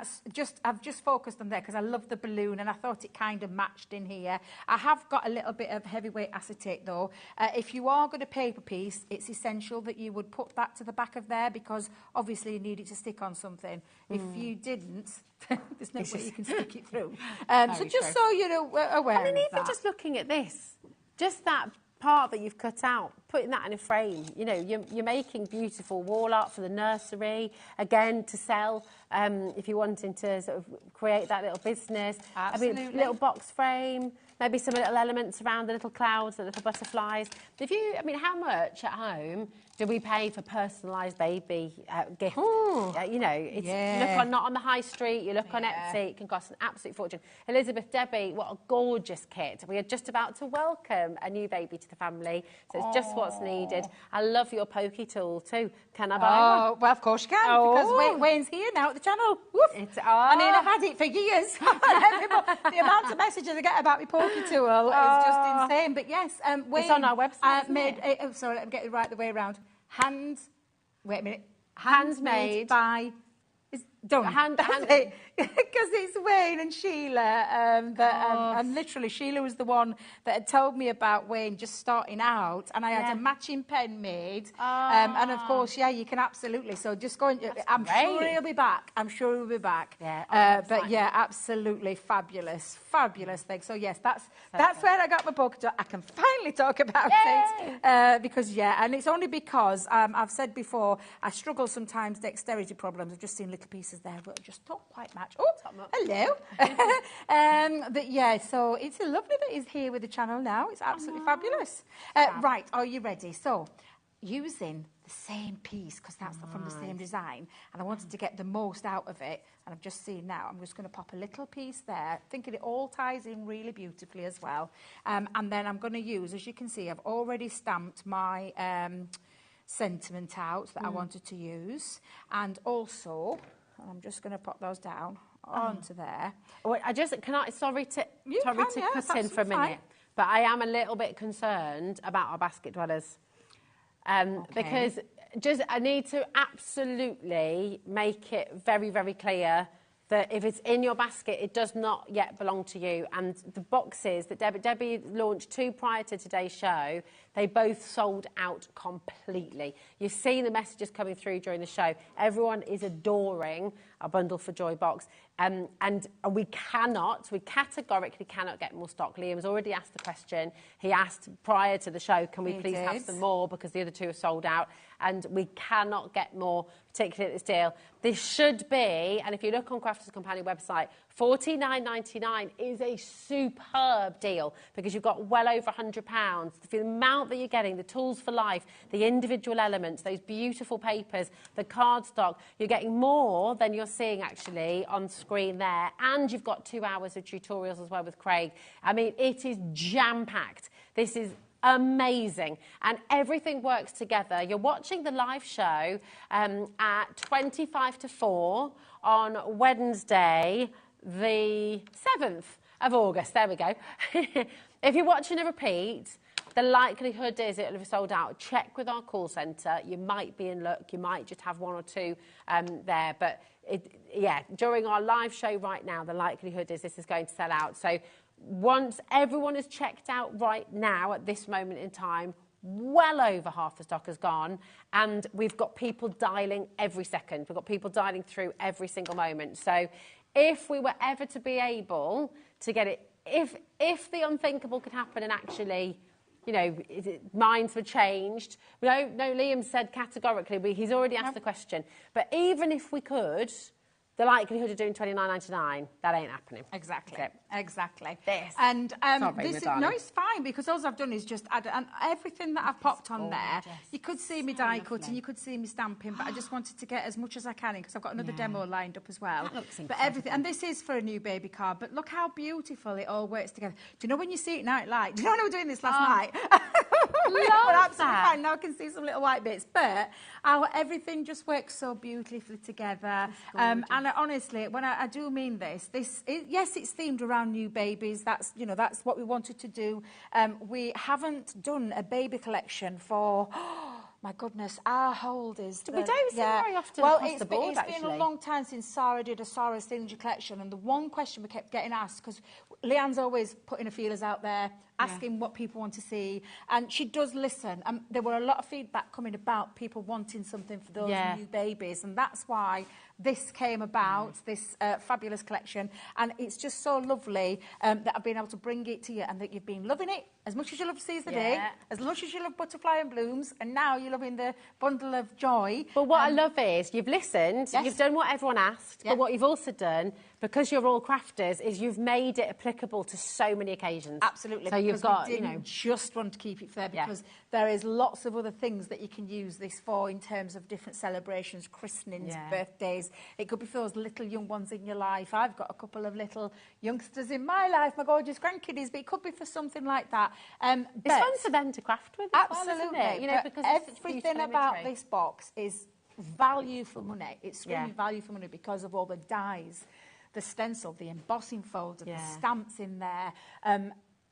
I've just focused on there because I love the balloon and I thought it kind of matched in here. I have got a little bit of heavyweight acetate though. If you are going to paper piece, it's essential that you would put that to the back of there because obviously you need it to stick on something. If you didn't, there's no way you can stick it through. So just so you're aware I mean, of even that. just looking at this, just that part that you've cut out, putting that in a frame, you're making beautiful wall art for the nursery, again, to sell, if you're wanting to sort of create that little business. Absolutely. I mean, little box frame, maybe some little elements around the little clouds, the little butterflies. If you, I mean, how much at home do we pay for personalised baby gifts? You know, it's, you look on, not on the high street, you look on Etsy, it can cost an absolute fortune. Elizabeth, Debbie, what a gorgeous kit. We are just about to welcome a new baby to the family, so it's just what's needed. I love your pokey tool too. Can I buy one? Well, of course you can, because Wayne's here now at the channel. I mean, I've had it for years. The amount of messages I get about my pokey tool is just insane. But yes, Wayne... It's on our website, sorry, let me get it right the way around. Wait a minute. Handmade by... Done. Because it's Wayne and Sheila. And literally, Sheila was the one that had told me about Wayne just starting out, and I had a matching pen made. And of course, you can absolutely. So just go and... I'm sure he'll be back. I'm sure he'll be back. But yeah, absolutely fabulous thing. So yes, that's where I got my book. I can finally talk about it. Because and it's only because I've said before, I struggle sometimes dexterity problems. I've just seen little pieces there but just don't quite match. Oh, hello. But yeah, so it's lovely that he's here with the channel now. It's absolutely fabulous. Right, are you ready? So, using the same piece, because that's from the same design, and I wanted to get the most out of it, and I've just seen now, I'm just going to pop a little piece there, thinking it all ties in really beautifully as well. And then I'm going to use, as you can see, I've already stamped my sentiment out that I wanted to use, and also... I'm just going to pop those down onto there. Well, sorry to cut in for a minute, but I am a little bit concerned about our basket dwellers. Because I need to absolutely make it very, very clear that if it's in your basket, it does not yet belong to you. And the boxes that Debbie launched 2 prior to today's show, they both sold out completely. You've seen the messages coming through during the show. Everyone is adoring our Bundle for Joy box. And we categorically cannot get more stock. Liam's already asked the question. He asked prior to the show, can we please have some more, because the other 2 are sold out. And we cannot get more, particularly at this deal. This should be, and if you look on Crafters Companion website, $49.99 is a superb deal, because you've got well over £100. The amount that you're getting, the tools for life, the individual elements, those beautiful papers, the cardstock, you're getting more than you're seeing actually on screen there. And you've got 2 hours of tutorials as well with Craig. I mean, it is jam-packed. This is amazing, and everything works together. You're watching the live show at 25 to 4 on Wednesday, the 7th of August. There we go. If you're watching a repeat, the likelihood is it'll have sold out. Check with our call centre. You might be in luck. You might just have 1 or 2 there. But during our live show right now, the likelihood is this is going to sell out. So once everyone is checked out right now at this moment in time, well over half the stock has gone, and we've got people dialing every second. We've got people dialing through every single moment. So if we were ever to be able to get it, if the unthinkable could happen and actually, you know, minds were changed. No, Liam said categorically, he's already asked the question. But even if we could, the likelihood of doing $29.99, that ain't happening. Exactly. This. And it's fine, because all I've done is just add everything that I've popped on there. You could see me die cutting, you could see me stamping, but I just wanted to get as much as I can in, because I've got another demo lined up as well. That looks but everything, and this is for a new baby card, but look how beautiful it all works together. Do you know when you see it now, like, do you know when I was doing this last night? But absolutely fine. Now I can see some little white bits, but everything just works so beautifully together. And honestly, when I do mean this, yes, it's themed around new babies. That's what we wanted to do. We haven't done a baby collection for. My goodness, our holders. We don't see very often across the board, it's been a long time since Sarah did a Sarah's Signature collection, and the one question we kept getting asked, because Leanne's always putting her feelers out there, asking what people want to see, and she does listen. There were a lot of feedback coming about people wanting something for those new babies, and that's why this came about, this fabulous collection, and it's just so lovely that I've been able to bring it to you, and that you've been loving it as much as you love Seize the Day, as much as you love Butterfly and Blooms, and now you're loving the Bundle of Joy. But what I love is you've listened, you've done what everyone asked, but what you've also done, because you're all crafters, is you've made it applicable to so many occasions. Absolutely. So you've got, we didn't just want to keep it there because there is lots of other things that you can use this for in terms of different celebrations, christenings, birthdays. It could be for those little young ones in your life. I've got a couple of little youngsters in my life, my gorgeous grandkiddies, but it could be for something like that. It's fun for them to craft with as well, isn't it? You know, because everything about this box is value for money. It's really value for money because of all the dies, the stencil, the embossing folder, the stamps in there.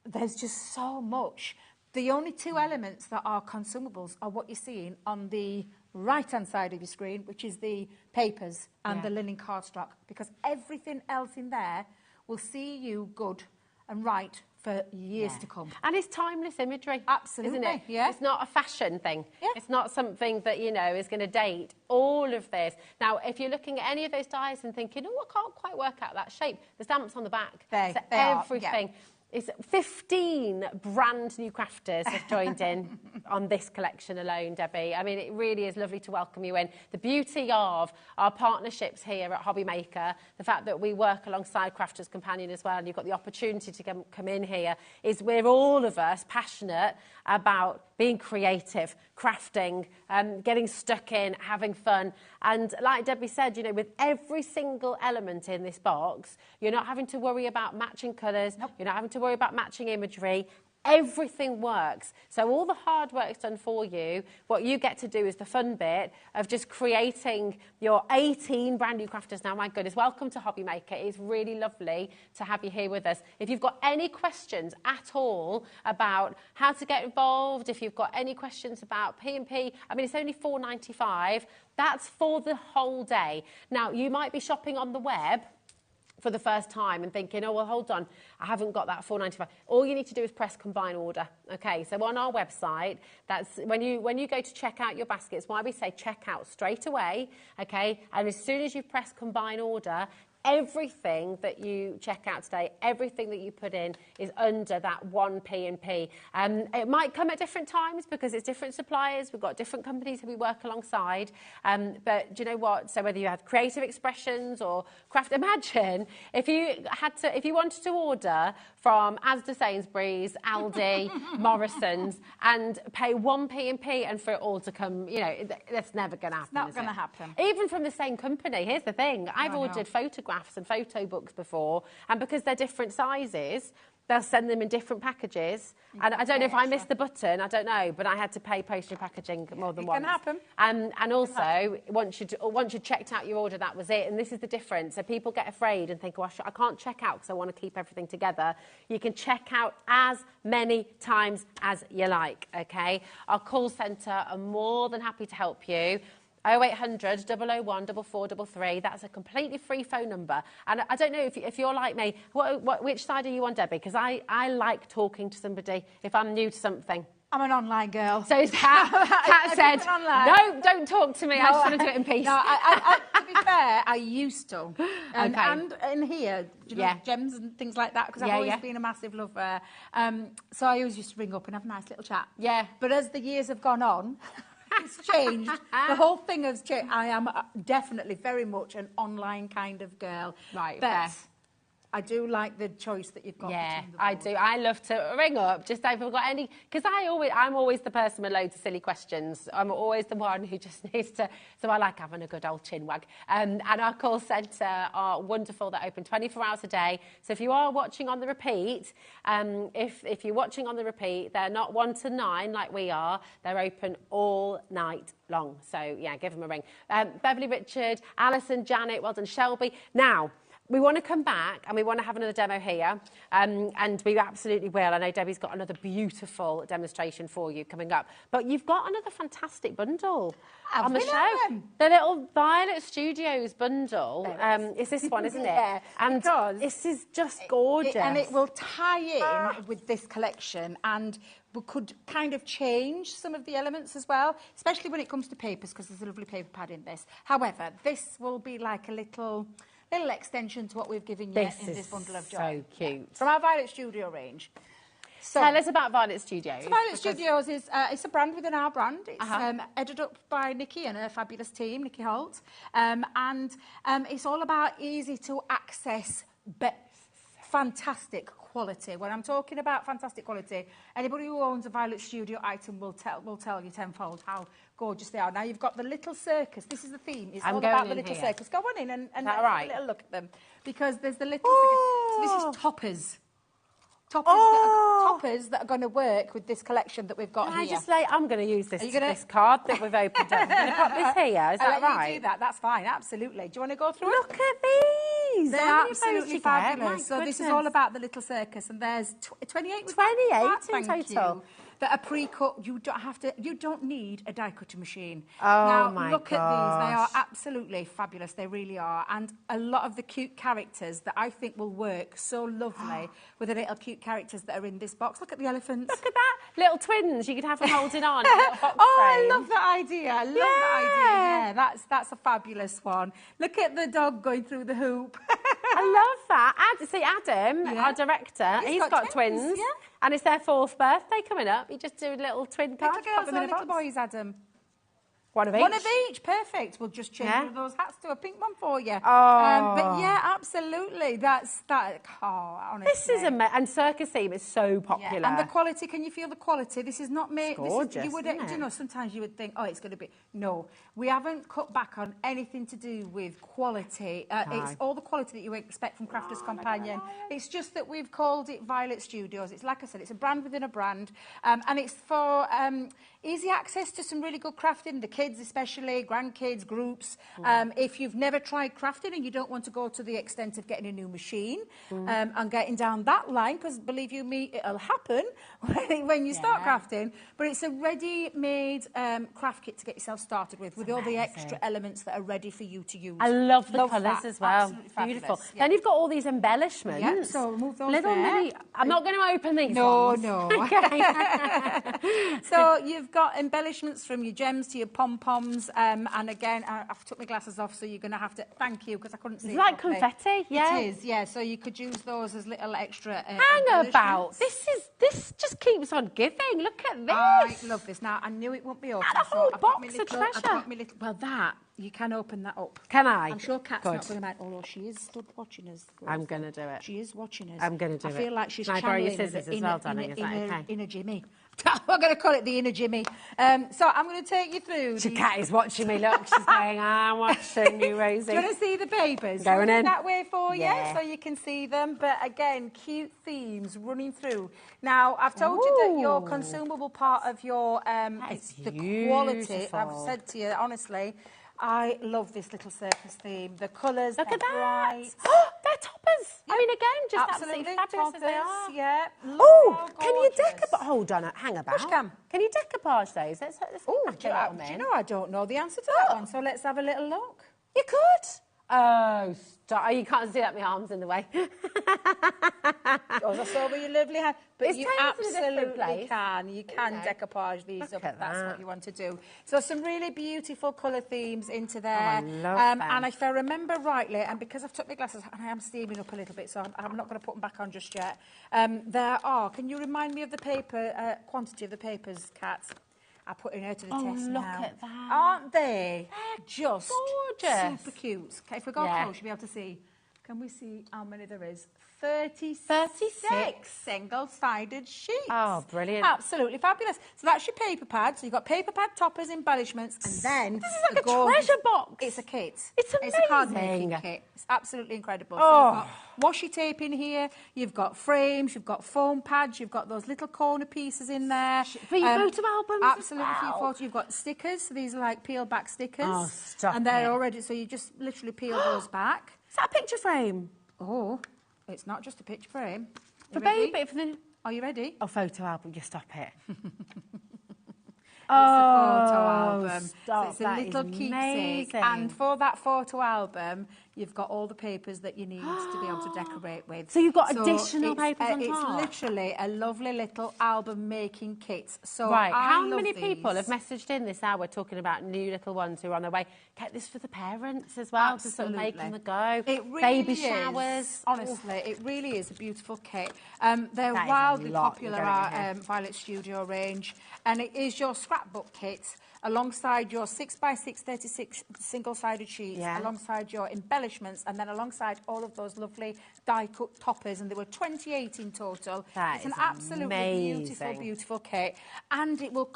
There's just so much. The only two elements that are consumables are what you're seeing on the right-hand side of your screen, which is the papers and the linen cardstock, because everything else in there will see you good and right for years to come. And it's timeless imagery. Absolutely, isn't it? yeah. It's not a fashion thing. Yeah. It's not something that, you know, is going to date. All of this. Now, if you're looking at any of those dies and thinking, oh, I can't quite work out that shape, the stamps on the back. Everything. It's 15 brand new crafters have joined in on this collection alone, Debbie. I mean, it really is lovely to welcome you in. The beauty of our partnerships here at HobbyMaker, the fact that we work alongside Crafters Companion as well, and you've got the opportunity to come in here, is we're all of us passionate about being creative, crafting, getting stuck in, having fun. And like Debbie said, you know, with every single element in this box, you're not having to worry about matching colours, you're not having to worry about matching imagery. Everything works. So all the hard work's done for you. What you get to do is the fun bit of just creating your 18 brand new crafters. Now, my goodness, welcome to HobbyMaker. It's really lovely to have you here with us. If you've got any questions at all about how to get involved, if you've got any questions about P&P, I mean, it's only £4.95. That's for the whole day. Now, you might be shopping on the web for the first time and thinking, oh, well, hold on, I haven't got that £4.95. All you need to do is press combine order. Okay, so on our website, that's when you go to check out your baskets, why we say check out straight away, okay? And as soon as you press combine order, everything that you check out today, everything that you put in is under that one P&P. It might come at different times because it's different suppliers. We've got different companies who we work alongside. But do you know what? So whether you have creative expressions or craft, imagine if you wanted to order from Asda, Sainsbury's, Aldi, Morrison's, and pay one P&P and for it all to come, you know, that's never going to happen. It's not going to happen. Even from the same company. Here's the thing. I've ordered photographs and photo books before, and because they're different sizes, they'll send them in different packages. And I don't know if I missed the button, I don't know, but I had to pay postage packaging more than once. It can happen. And also, once you'd checked out your order, that was it. And this is the difference. So people get afraid and think, oh, I can't check out because I want to keep everything together. You can check out as many times as you like, OK? Our call centre are more than happy to help you. 0800 001 4433. That's a completely free phone number. And I don't know if you're like me, which side are you on, Debbie? Because I like talking to somebody if I'm new to something. I'm an online girl. So Kat said, no, don't talk to me. I just want to do it in peace. No, to be fair, I used to. And in here, you know, gems and things like that, because I've always been a massive lover. So I always used to ring up and have a nice little chat. Yeah. But as the years have gone on, it's changed. The whole thing has changed. I am definitely very much an online kind of girl. Right, but I do like the choice that you've got. Yeah, I do. I love to ring up, just if I've got any, because I'm always the person with loads of silly questions. I'm always the one who just needs to, so I like having a good old chin wag. And our call centre are wonderful. They're open 24 hours a day. So if you are watching on the repeat, if you're watching on the repeat, they're not 1 to 9 like we are. They're open all night long. So yeah, give them a ring. Beverly, Richard, Alison, Janet, well done, Shelby. Now, we want to come back and we want to have another demo here, and we absolutely will. I know Debbie's got another beautiful demonstration for you coming up. But you've got another fantastic bundle on the show. The little Violet Studios bundle. It's this one, isn't it? Yeah, and because this is just gorgeous. And it will tie in with this collection, and we could kind of change some of the elements as well, especially when it comes to papers, because there's a lovely paper pad in this. However, this will be like a little extension to what we've given you in this bundle of joy. So cute. From our Violet Studio range. So, tell us about Violet Studios. So Violet Studios is it's a brand within our brand. It's edited up by Nikki and her fabulous team, Nikki Holt. And it's all about easy to access, fantastic quality. When I'm talking about fantastic quality, anybody who owns a Violet Studio item will tell you tenfold how gorgeous they are. Now you've got the little circus. This is the theme. It's all about the little circus. Go on in and have a little look at them, because there's the little circus. So this is toppers. Toppers that are going to work with this collection that we've got here. I'm going to use this card that we've opened up. I'm going to pop this here. Is that right? You do that. That's fine. Absolutely. Do you want to go through Look at these. They're absolutely fabulous. So this is all about the little circus, and there's 28 in total. That are pre-cut. You don't need a die cutting machine. Oh, now, my look at these. They are absolutely fabulous. They really are. And a lot of the cute characters that I think will work so lovely with the little cute characters that are in this box. Look at the elephants. Look at that. Little twins. You could have them holding on. I love that idea. I love that idea. Yeah, that's a fabulous one. Look at the dog going through the hoop. I love that. Adam, our director, he's got twins. Yeah. And it's their 4th birthday coming up. You just do a little twin card. Look at those little boys, Adam. One of each? One of each, perfect. We'll just change one of those hats to a pink one for you. Oh. But yeah, absolutely. That's that. Oh, honestly. This is amazing. And circus theme is so popular. Yeah. And the quality, can you feel the quality? This is not made. It's gorgeous, you know, sometimes you would think, oh, it's going to be. No, we haven't cut back on anything to do with quality. It's all the quality that you expect from Crafter's Companion. It's just that we've called it Violet Studios. It's like I said, it's a brand within a brand. And it's for easy access to some really good crafting. The kids especially, grandkids, groups. If you've never tried crafting and you don't want to go to the extent of getting a new machine and getting down that line, because believe you me, it'll happen when you start crafting, but it's a ready-made craft kit to get yourself started with all the extra elements that are ready for you to use. I love the colours as well. Beautiful. Yeah. Then you've got all these embellishments. Yeah, so remove those mini. I'm not going to open these ones. No. Okay. So you've got embellishments from your gems to your pom-poms, and again, I've took my glasses off, so you're going to have to thank you because I couldn't see. It's like confetti, yeah. It is, yeah. So you could use those as little extra. Hang about. This just keeps on giving. Look at this. I love this. Now I knew it wouldn't be open. And a whole box of treasure. Well, that you can open that up. Can I? I'm sure Kat's not going to mind. Although she is stood watching us. I'm going to do it. She is watching us. I'm going to do it. I feel like she's channeling. Can I borrow your scissors as well, darling? Is that okay? Inner Jimmy. We're going to call it the inner Jimmy. So I'm going to take you through. The cat is watching me. Look, she's going, I'm watching you, Rosie. Do you want to see the papers? Going in. That way for you, so you can see them. But again, cute themes running through. Now, I've told you that your consumable part of your it's the quality. I've said to you, honestly, I love this little circus theme. The colours, look at that. Bright. They're toppers. Yeah. I mean, again, just absolutely fabulous toppers, as they are. Yeah. Oh, can you decoupage? Hold on, hang about. Push cam. Can you decoupage those? Let's do you know, I don't know the answer to that one, so let's have a little look. You could. Oh, stop. Oh, you can't see that my arm's in the way. I saw with your lovely hand. But you absolutely can. You can decoupage these up if that's what you want to do. So some really beautiful colour themes into there. Oh, I love them. And if I remember rightly, and because I've took my glasses and I am steaming up a little bit, so I'm not going to put them back on just yet, there are, can you remind me of the paper, quantity of the papers, Kat? I'm putting her to the test now. Oh, look at that. Aren't they? They're just gorgeous. Super cute. Okay, if we go close, you'll be able to see. Can we see how many there is? 36 single-sided sheets. Oh, brilliant. Absolutely fabulous. So that's your paper pad. So you've got paper pad toppers, embellishments, and then... This is like a treasure box. It's a kit. It's amazing. It's a card making kit. It's absolutely incredible. Oh. So you've got washi tape in here, you've got frames, you've got foam pads, you've got those little corner pieces in there. For your photo albums absolutely, as well. For your photo. You've got stickers. So these are like peel-back stickers. Oh, stop And they're already... So you just literally peel those back. Is that a picture frame? Oh... It's not just a picture frame. For baby, for the... Are you ready? Oh, photo album, you stop it. It's a photo album. Stop. So it's a little keepsake. And for that photo album, you've got all the papers that you need to be able to decorate with. So you've got additional papers on top? It's literally a lovely little album making kit. So right, how love many these. people have messaged in this hour talking about new little ones who are on their way? Get this for the parents as well, to sort of make them go. It really Baby is, showers. honestly, it really is a beautiful kit. They're wildly popular, our Violet Studio range, and it is your scrapbook kit alongside your 6x6 36 single-sided sheets, alongside your embellishments, and then alongside all of those lovely die-cut toppers, and there were 28 in total. It's an absolutely beautiful, beautiful kit, and it will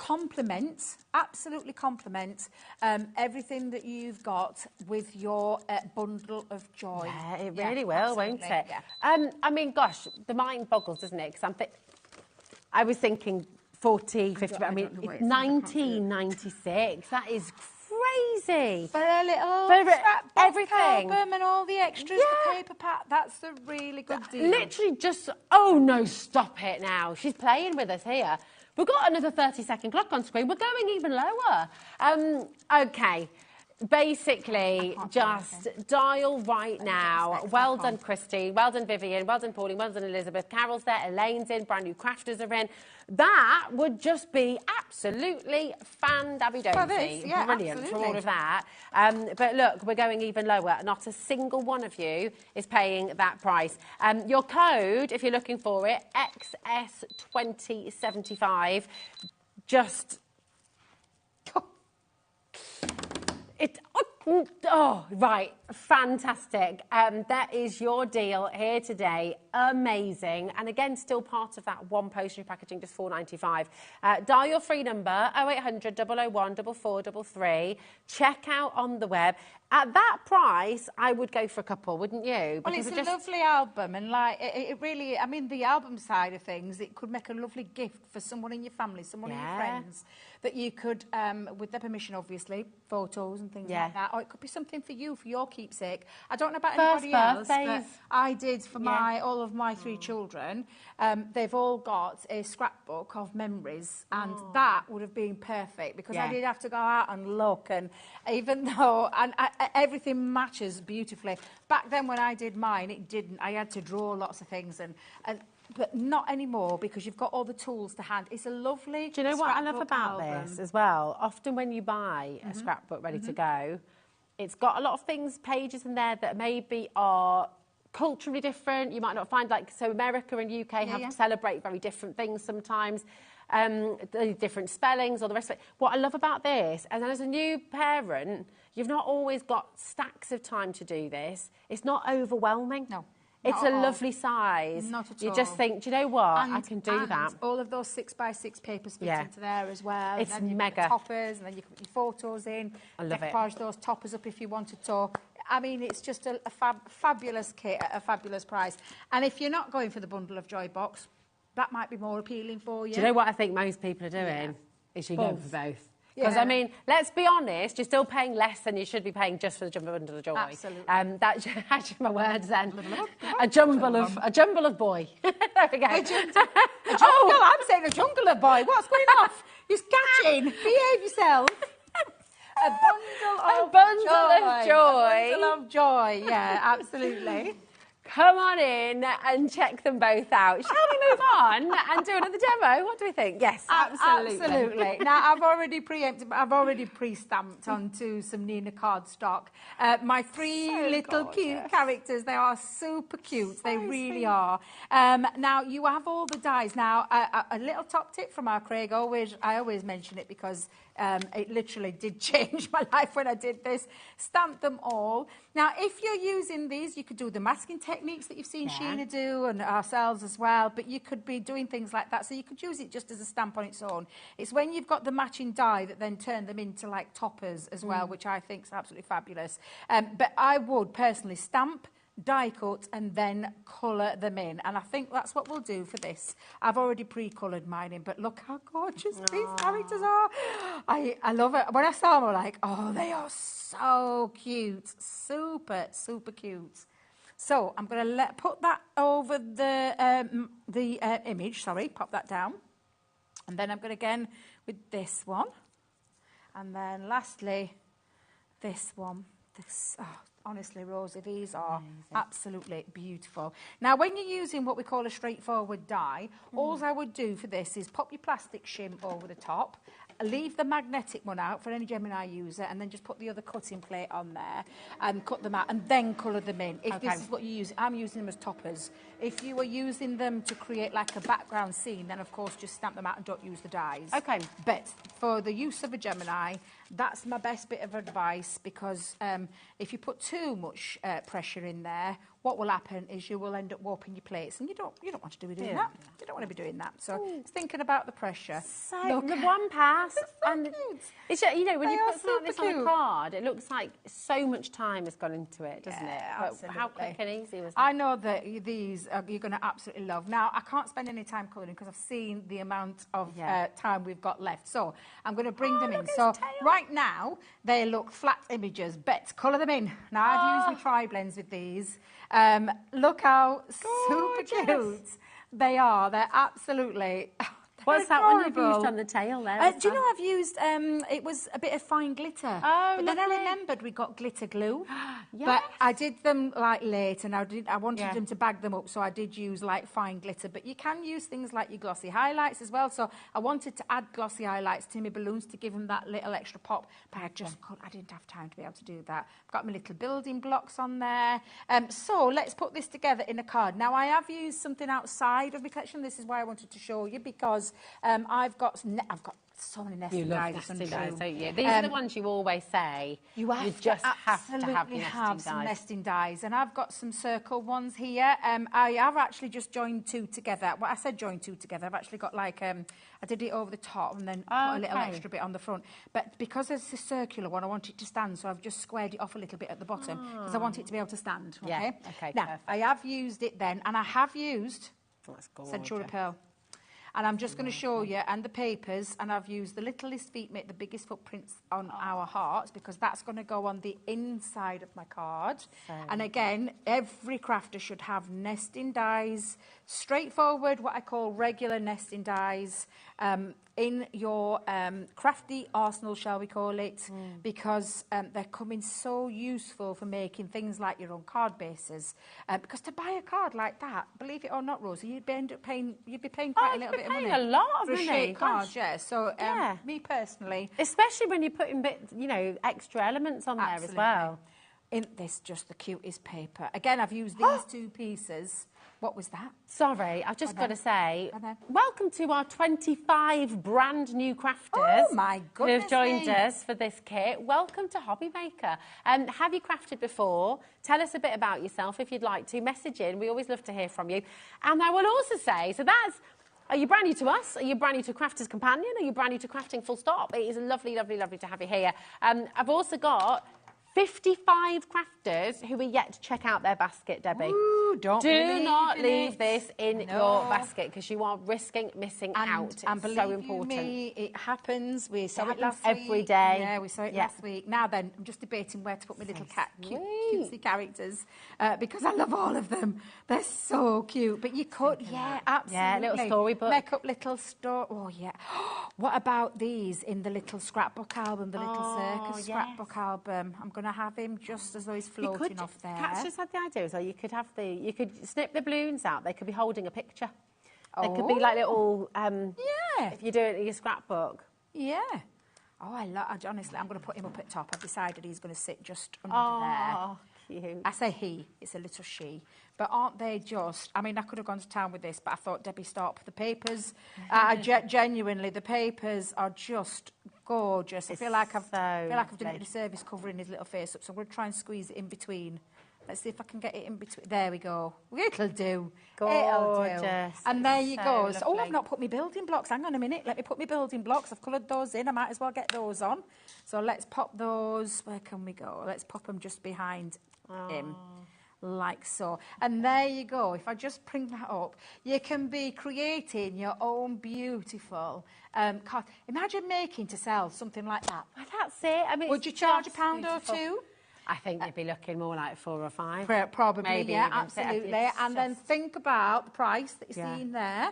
absolutely complement everything that you've got with your bundle of joy. Yeah, it really will, won't it? Yeah. I mean, gosh, the mind boggles, doesn't it? Because I was thinking 40, 50, but I mean, 1996, that is crazy. For a little everything. Album and all the extras, the paper pack, that's a really good deal. Literally just, oh no, stop it now. She's playing with us here. We've got another 30-second clock on screen. We're going even lower. Okay. Basically, just dial right now. Well done, Christine. Well done, Vivian. Well done, Pauline. Well done, Elizabeth. Carol's there. Elaine's in. Brand new crafters are in. That would just be absolutely fan-dabby-dozy. Yeah, brilliant absolutely. for all of that. But look, we're going even lower. Not a single one of you is paying that price. Your code, if you're looking for it, XS2075, just... Oh, right, fantastic. That is your deal here today. Amazing. And again, still part of that one postage packaging, just $4.95. Dial your free number, 0800 001 4433. Check out on the web. At that price, I would go for a couple, wouldn't you? Well, it's a lovely album, and like it really, I mean, the album side of things, it could make a lovely gift for someone in your family, someone in your friends, that you could, with their permission, obviously, photos and things like that, or it could be something for you, for your keepsake. I don't know about anybody else, but I did for all of my 3 children. They've all got a scrapbook of memories, and that would have been perfect, because I did have to go out and look, and even though everything matches beautifully. Back then when I did mine, it didn't. I had to draw lots of things, but not anymore, because you've got all the tools to hand. It's a lovely Do you know what I love about this as well? Often when you buy a scrapbook ready to go, it's got a lot of things, pages in there that maybe are culturally different. You might not find, like, so America and UK have to celebrate very different things sometimes. The different spellings, all the rest of it. What I love about this, and as a new parent, you've not always got stacks of time to do this. It's not overwhelming. No. It's a lovely size. Not at all. You just think, do you know what? I can do that. All of those 6x6 papers fit into there as well. It's and then mega. The toppers, and then you can put your photos in. I love it. Decoupage those toppers up if you wanted to. I mean, it's just a fabulous kit at a fabulous price. And if you're not going for the Bundle of Joy box, that might be more appealing for you. Do you know what I think most people are doing? Is you go for both. Because, I mean, let's be honest, you're still paying less than you should be paying just for the Jumbo Bundle of Joy. Absolutely. That's actually my words then. a jumble of boy. There we go. A jungle? I'm saying a jungle of boy. What's going off? You're catching. Behave yourself. A bundle of joy. A bundle of joy, yeah, absolutely. Come on in and check them both out. Shall we move on and do another demo? What do we think? Yes, absolutely. Absolutely. Now, I've already pre-stamped onto some Nina cardstock. My 3 little cute characters, they are super cute. They really are. Now, you have all the dies. Now, a little top tip from our Craig, I always mention it because it literally did change my life when I did this. Stamp them all. Now, if you're using these, you could do the masking techniques that you've seen Sheena do, and ourselves as well, but you could be doing things like that, so you could use it just as a stamp on its own. It's when you've got the matching die that then turn them into, like, toppers as well, which I think is absolutely fabulous. But I would personally stamp, die cut, and then colour them in, and I think that's what we'll do for this. I've already pre-coloured mine in, but look how gorgeous these characters are. I love it. When I saw them, I was like, oh, they are so cute. Super, super cute. So I'm going to put that over the image, pop that down. And then I'm going to again with this one. And then lastly, this one. Honestly, Rosie, these are absolutely beautiful. Now, when you're using what we call a straightforward die, all I would do for this is pop your plastic shim over the top, leave the magnetic one out for any Gemini user, and then just put the other cutting plate on there and cut them out and then colour them in. If this is what you use, I'm using them as toppers. If you were using them to create like a background scene, then of course just stamp them out and don't use the dies. Okay. But for the use of a Gemini, that's my best bit of advice, because if you put too much pressure in there, what will happen is you will end up warping your plates, and you don't want to be doing that. You don't want to be doing that. So it's thinking about the pressure. So the one pass, and it's, you know, when They you are put something like this on super a card, it looks like so much time has gone into it, doesn't it? But Absolutely. how quick and easy was that? I know that these you're going to absolutely love. Now, I can't spend any time colouring because I've seen the amount of time we've got left. So I'm going to bring them in. So right now, they look flat images, but colour them in. Now, I've used my tri-blends with these. Look how super cute they are. They're absolutely... What's that one you've used on the tail there? Do you know I've used, it was a bit of fine glitter. Oh, but then I lovely. remembered we got glitter glue. Yes. But I did them like late, and I wanted them to bag them up, so I did use like fine glitter. But you can use things like your glossy highlights as well. So I wanted to add glossy highlights to my balloons to give them that little extra pop, but I didn't have time to be able to do that. I've got my little building blocks on there. So let's put this together in a card. Now, I have used something outside of my collection. This is why I wanted to show you, because I've got so many nesting dies. You love nesting dies, don't you? These are the ones you always say. You just have to have some nesting dies. And I've got some circle ones here. I have actually just joined two together. Well, I said joined two together. I've actually got like, I did it over the top and then put a little extra bit on the front. But because it's a circular one, I want it to stand, so I've just squared it off a little bit at the bottom because I want it to be able to stand. Okay? Yeah. Okay, now, perfect. I have used it then, and I have used Centura Pearl. And I'm just going to show you, and the papers, and I've used the littlest feet make the biggest footprints on our hearts, because that's going to go on the inside of my card. And again, every crafter should have nesting dies, straightforward, what I call regular nesting dies, in your crafty arsenal, shall we call it, because they're coming so useful for making things like your own card bases. Because to buy a card like that, believe it or not, Rosie, you'd be paying quite a little bit of money. A lot of for money. a shaped card, yeah. So me personally, especially when you're putting extra elements on there as well. Isn't this just the cutest paper? Again, I've used these two pieces. What was that? Sorry, I've just got to say, welcome to our 25 brand new crafters. Oh my goodness, who have joined us for this kit. Welcome to HobbyMaker. Have you crafted before? Tell us a bit about yourself if you'd like to. Message in. We always love to hear from you. And I will also say, are you brand new to us? Are you brand new to Crafter's Companion? Are you brand new to crafting full stop? It is lovely, lovely, lovely to have you here. I've also got 55 crafters who are yet to check out their basket, Debbie. Ooh, Do not leave this in your basket, because you are risking missing out. It's and so important. Me, it happens. We saw it last every week. day. Yeah, we saw it last week. Now then, I'm just debating where to put my little cutesy characters, because I love all of them. They're so cute. But you could, absolutely. Yeah, little storybook. Make up little story. Oh, yeah. What about these in the little scrapbook album, the little circus scrapbook album? I'm going to have him just as though he's floating off there. Kat's just had the idea, so you could snip the balloons out. They could be holding a picture. They could be like little, if you do it in your scrapbook. Yeah. Oh, honestly, I'm going to put him up at top. I've decided he's going to sit just under there. Oh, cute. I say he, it's a little she. But aren't they just... I mean, I could have gone to town with this, but I thought, Debbie, stop. The papers, genuinely, the papers are just gorgeous. I feel like I've done it in a service covering his little face up, so I'm going to try and squeeze it in between. Let's see if I can get it in between. There we go. It'll do. Gorgeous. It'll do. And there you go. Lovely. So, I've not put my building blocks. Hang on a minute. Let me put my building blocks. I've coloured those in. I might as well get those on. So let's pop those. Where can we go? Let's pop them just behind him. Like so. And there you go. If I just bring that up, you can be creating your own beautiful card. Imagine making to sell something like that. Well, that's it. I mean, would you charge £1 or £2? I think you'd be looking more like 4 or 5. Probably, maybe absolutely. And then think about the price that you're seeing there.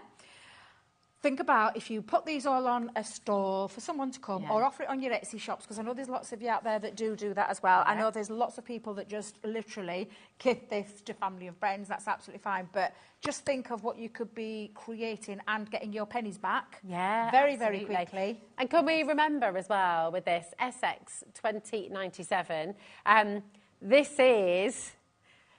think about if you put these all on a stall for someone to come or offer it on your Etsy shops, because I know there's lots of you out there that do that as well. I know there's lots of people that just literally give this to family and friends. That's absolutely fine. But just think of what you could be creating and getting your pennies back very, very quickly. And can we remember as well with this SX 2097,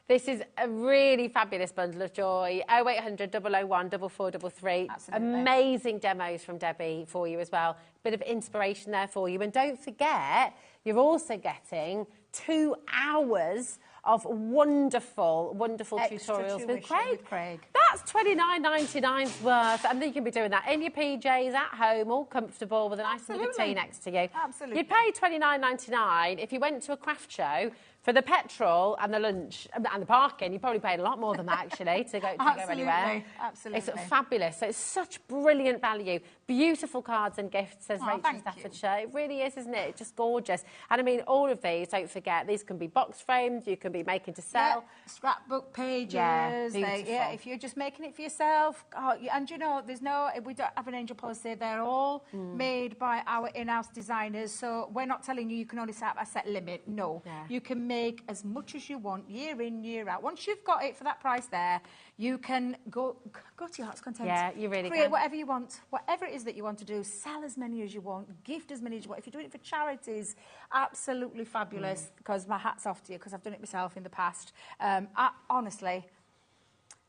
this is a really fabulous bundle of joy. 0800 001 4433. Amazing demos from Debbie for you as well. Bit of inspiration there for you. And don't forget, you're also getting 2 hours of wonderful tutorials with Craig. That's $29.99 worth. And then you can be doing that in your PJs at home, all comfortable with a nice cup of tea next to you. Absolutely. You'd pay $29.99 if you went to a craft show. For the petrol and the lunch and the parking, you probably paid a lot more than that, actually, to go anywhere. Absolutely. It's fabulous. So it's such brilliant value. Beautiful cards and gifts, says Rachel Staffordshire. It really is, isn't it? It's just gorgeous. And I mean, all of these, don't forget, these can be box framed, you can be making to sell. Scrapbook pages. If you're just making it for yourself. And you know, we don't have an angel policy. They're all made by our in-house designers. So we're not telling you can only set a set limit. No. You can make as much as you want year in, year out. Once you've got it for that price there, you can go to your heart's content. Yeah, you really Create can. whatever you want. Whatever it is that you want to do, sell as many as you want, gift as many as you want. If you're doing it for charities, absolutely fabulous, because my hat's off to you, because I've done it myself in the past. Honestly,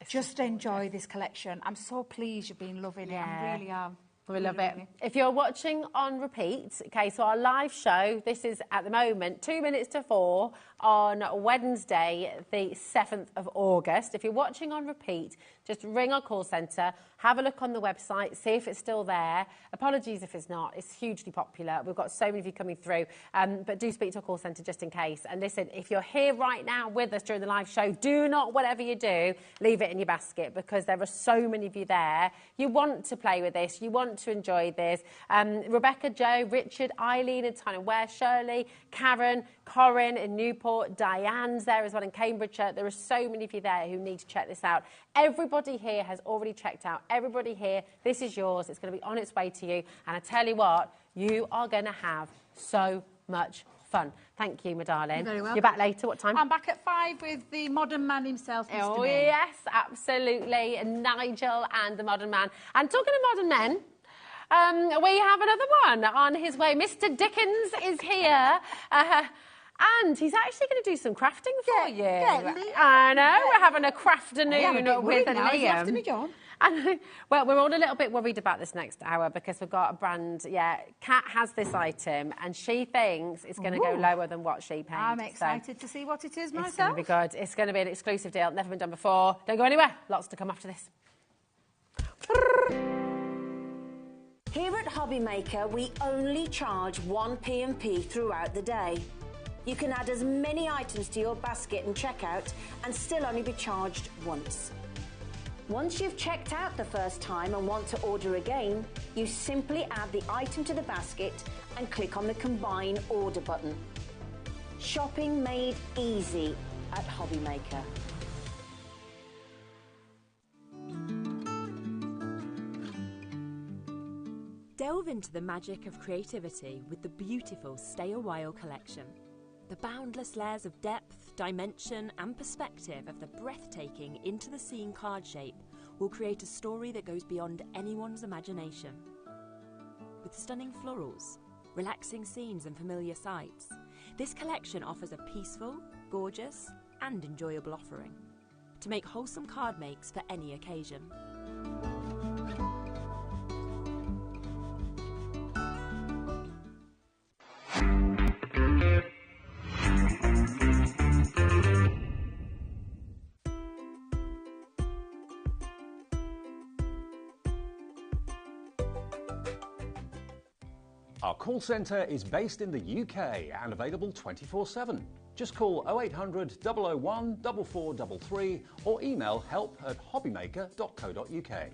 just enjoy this collection. I'm so pleased you've been loving it. I really am. We love it. If you're watching on repeat, okay, so our live show, this is at the moment 2 minutes to 4 on Wednesday, the 7th of August. If you're watching on repeat, just ring our call centre, have a look on the website, see if it's still there. Apologies if it's not. It's hugely popular. We've got so many of you coming through, but do speak to our call centre just in case. And listen, if you're here right now with us during the live show, do not, whatever you do, leave it in your basket, because there are so many of you there. You want to play with this. You want to enjoy this. Rebecca, Joe, Richard, Eileen in Tyne and Ware, Shirley, Karen, Corinne in Newport, Diane's there as well in Cambridgeshire. There are so many of you there who need to check this out. Everybody here has already checked out. Everybody here, this is yours. It's going to be on its way to you. And I tell you what, you are going to have so much fun. Thank you, my darling. You're very welcome. You're back later. What time? I'm back at 5 with the modern man himself, Mr. Oh, May. yes, absolutely. And Nigel and the modern man. And talking of modern men, we have another one on his way. Mr. Dickens is here. And he's actually going to do some crafting for you. I know, we're having a crafternoon with Liam. After me, John. And, well, we're all a little bit worried about this next hour because we've got a brand. Kat has this item and she thinks it's going to go lower than what she paid. I'm excited to see what it is myself. It's going to be good. It's going to be an exclusive deal. Never been done before. Don't go anywhere. Lots to come after this. Here at HobbyMaker, we only charge 1 P&P throughout the day. You can add as many items to your basket and checkout and still only be charged once. Once you've checked out the first time and want to order again, you simply add the item to the basket and click on the Combine Order button. Shopping made easy at HobbyMaker. Delve into the magic of creativity with the beautiful Stay a While collection. The boundless layers of depth, dimension and perspective of the breathtaking Into the Scene card shape will create a story that goes beyond anyone's imagination. With stunning florals, relaxing scenes and familiar sights, this collection offers a peaceful, gorgeous and enjoyable offering to make wholesome card makes for any occasion. Our call centre is based in the UK and available 24/7. Just call 0800 001 4433 or email help@hobbymaker.co.uk.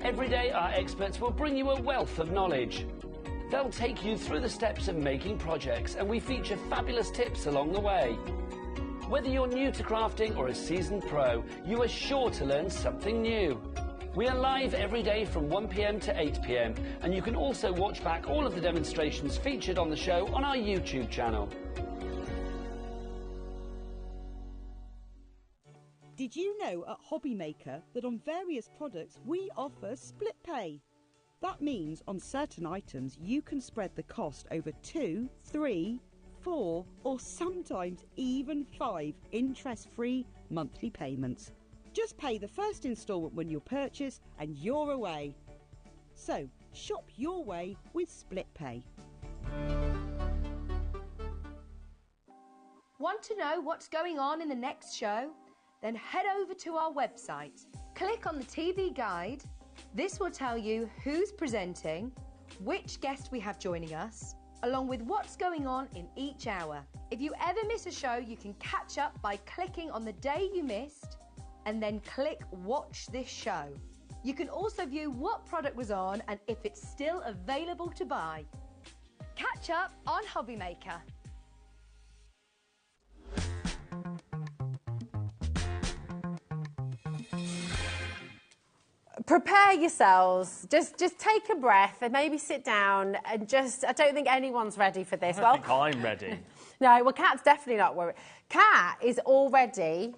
Every day, our experts will bring you a wealth of knowledge. They'll take you through the steps of making projects, and we feature fabulous tips along the way. Whether you're new to crafting or a seasoned pro, you are sure to learn something new. We are live every day from 1 p.m. to 8 p.m, and you can also watch back all of the demonstrations featured on the show on our YouTube channel. Did you know at HobbyMaker that on various products we offer split pay? That means on certain items you can spread the cost over 2, 3, 4 or sometimes even 5 interest-free monthly payments. Just pay the first instalment when you purchase and you're away. So shop your way with split pay. Want to know what's going on in the next show? Then head over to our website. Click on the TV guide. This will tell you who's presenting, which guest we have joining us, along with what's going on in each hour. If you ever miss a show, you can catch up by clicking on the day you missed and then click Watch This Show. You can also view what product was on and if it's still available to buy. Catch up on HobbyMaker. Prepare yourselves. Just take a breath and maybe sit down and I don't think anyone's ready for this. I think I'm ready. No, well, Kat's definitely not worried. Kat is already,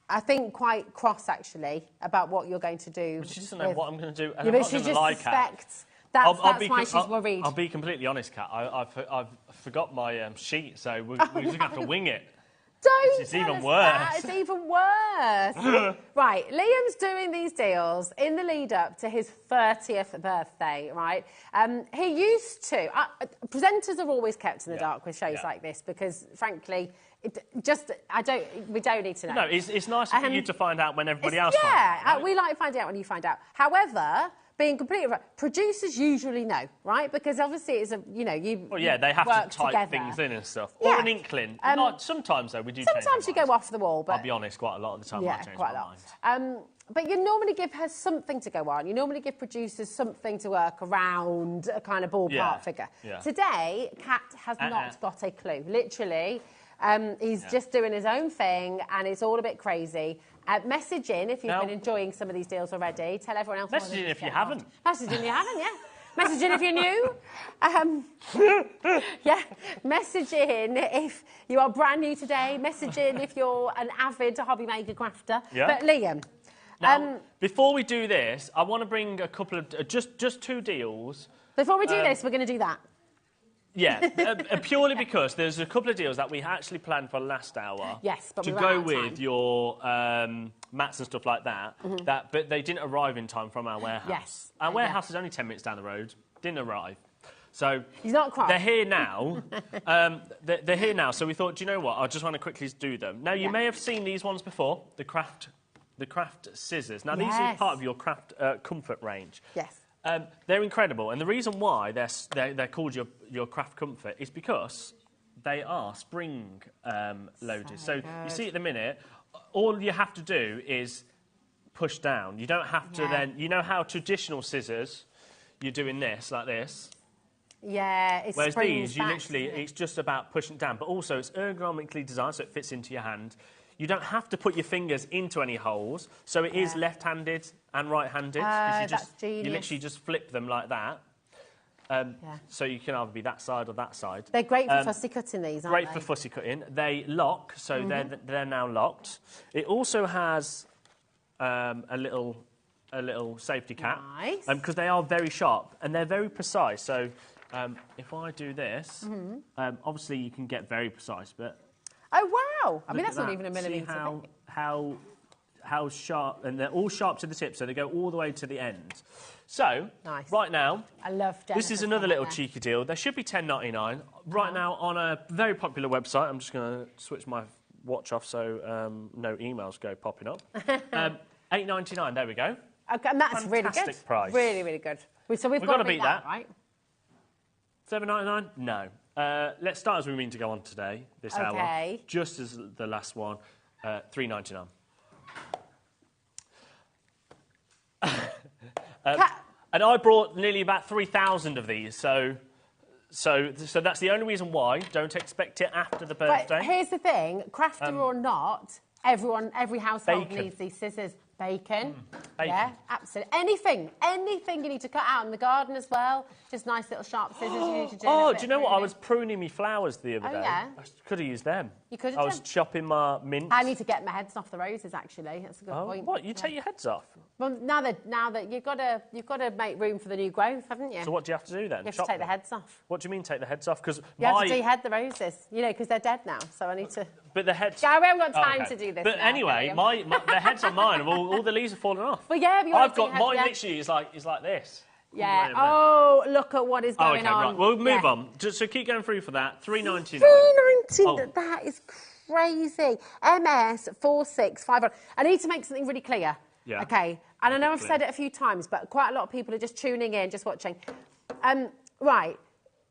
I think, quite cross, actually, about what you're going to do. But she doesn't know what I'm going to do. And yeah, I'm but not she lie, just Kat. suspects that's why she's worried. I'll be completely honest, Kat. I've forgot my sheet, so we're just going to have to wing it. Don't It's even worse. It's even worse. Right, Liam's doing these deals in the lead up to his 30th birthday, right? He used to... presenters are always kept in the dark with shows like this because, frankly, we don't need to know. No, it's nice for you to find out when everybody else finds out. Yeah, we like finding out when you find out. However... being completely right, producers usually know, right? Because obviously it's Well, yeah, they have to type together. Things in and stuff, Yeah. or an inkling. Sometimes though we do. Sometimes you go off the wall, but I'll be honest, quite a lot of the time I change my mind. But you normally give her something to go on. You normally give producers something to work around, a kind of ballpark figure. Yeah. Today, Kat has not got a clue. Literally, he's just doing his own thing, and it's all a bit crazy. Message in if you've been enjoying some of these deals already. Tell everyone else. Message in if you haven't. Message in if you haven't, yeah. Message in if you're new. Yeah. Message in if you are brand new today. Message in if you're an avid HobbyMaker crafter. Yeah. But Liam. Now, before we do this, I want to bring a couple of just 2 deals. Before we do this, we're going to do that. Yeah, purely because there's a couple of deals that we actually planned for last hour. Yes, but to we go ran out of with time. your mats and stuff like that. But they didn't arrive in time from our warehouse. Yes, our warehouse is only 10 minutes down the road. Didn't arrive. So he's not quite. They're here now. They're here now. So we thought, do you know what? I just want to quickly do them. Now you may have seen these ones before. The craft scissors. Now these are part of your craft comfort range. Yes. They're incredible, and the reason why they're called your craft comfort is because they are spring loaded. So you see at the minute, all you have to do is push down. You don't have to then. You know how traditional scissors, you're doing this like this. Yeah, it's Whereas these, you back, literally, it's just about pushing it down, but also it's ergonomically designed so it fits into your hand. You don't have to put your fingers into any holes, so it is left-handed and right-handed. That's genius. You literally just flip them like that. So you can either be that side or that side. They're great for fussy cutting, these, aren't they? Great for fussy cutting. They lock, so they're now locked. It also has a little safety cap. Nice. Because they are very sharp and they're very precise. So if I do this, obviously you can get very precise, but... Oh, wow! I mean, that's not even a millimetre. See how sharp, and they're all sharp to the tip, so they go all the way to the end. So, right now, I love this is another little cheeky deal. There should be $10.99 right now on a very popular website. I'm just going to switch my watch off so no emails go popping up. $8.99. There we go. Okay, and that's really good. Fantastic price. Really, really good. So we've got to beat that, right? $7.99? No. Let's start as we mean to go on today, this hour. Just as the last one, $3.99. And I brought nearly about 3,000 of these, so that's the only reason why. Don't expect it after the birthday. But here's the thing, crafter or not, every household needs these scissors. Bacon. Yeah, absolutely. Anything you need to cut out in the garden as well. Just nice little sharp scissors you need to do. Oh, do you know what? I was pruning my flowers the other day. Yeah? I could have used them. You could have I was chopping my mint. I need to get my heads off the roses, actually. That's a good point. What? You take your heads off? Well, now that you've got to make room for the new growth, haven't you? So what do you have to do then? You have to take the heads off. What do you mean take the heads off? Because you have to dehead the roses, because they're dead now. So I need to. But the heads. Gary, we haven't got time to do this. But anyway, the heads on mine, all the leaves have fallen off. But yeah, I've got mine. Literally, is like this. Yeah. Oh, look at what is going on. Right. We'll move on. So keep going through for that. $3.99. $3.99. That is crazy. MS 4651. I need to make something really clear. Yeah. Okay. And I know I've said it a few times, but quite a lot of people are just tuning in, just watching. Right.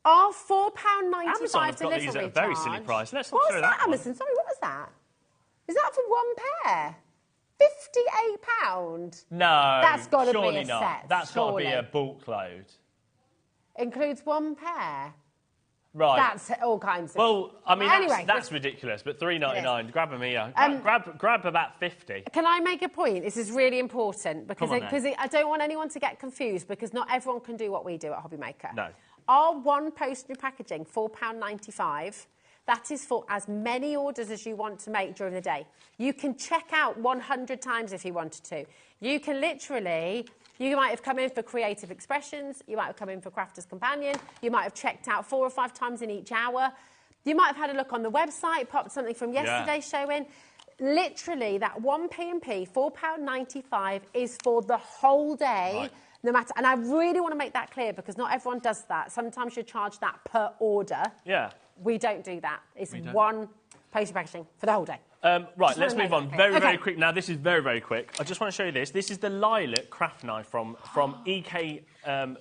Our £4.95 Amazon have got these at a very silly price. Let's not throw that. Amazon? Sorry, what was that? Is that for one pair? £58? No. That's got to be a not. set. That's got to be a bulk load. Includes one pair? Right. That's all kinds of... Well, I mean, anyway, that's ridiculous, but $3.99, grab them here. Grab about 50. Can I make a point? This is really important because I don't want anyone to get confused because not everyone can do what we do at HobbyMaker. No. Our one postage packaging, £4.95, that is for as many orders as you want to make during the day. You can check out 100 times if you wanted to. You can literally... You might have come in for Creative Expressions, you might have come in for Crafter's Companion, you might have checked out 4 or 5 times in each hour, you might have had a look on the website, popped something from yesterday's show in. Literally, that one P&P, £4.95, is for the whole day, right. No matter... And I really want to make that clear because not everyone does that. Sometimes you charge that per order. Yeah. We don't do that. It's one postage packaging for the whole day. Right, let's move on. Very quick. Now, this is very, very quick. I just want to show you this. This is the Lilac craft knife from EK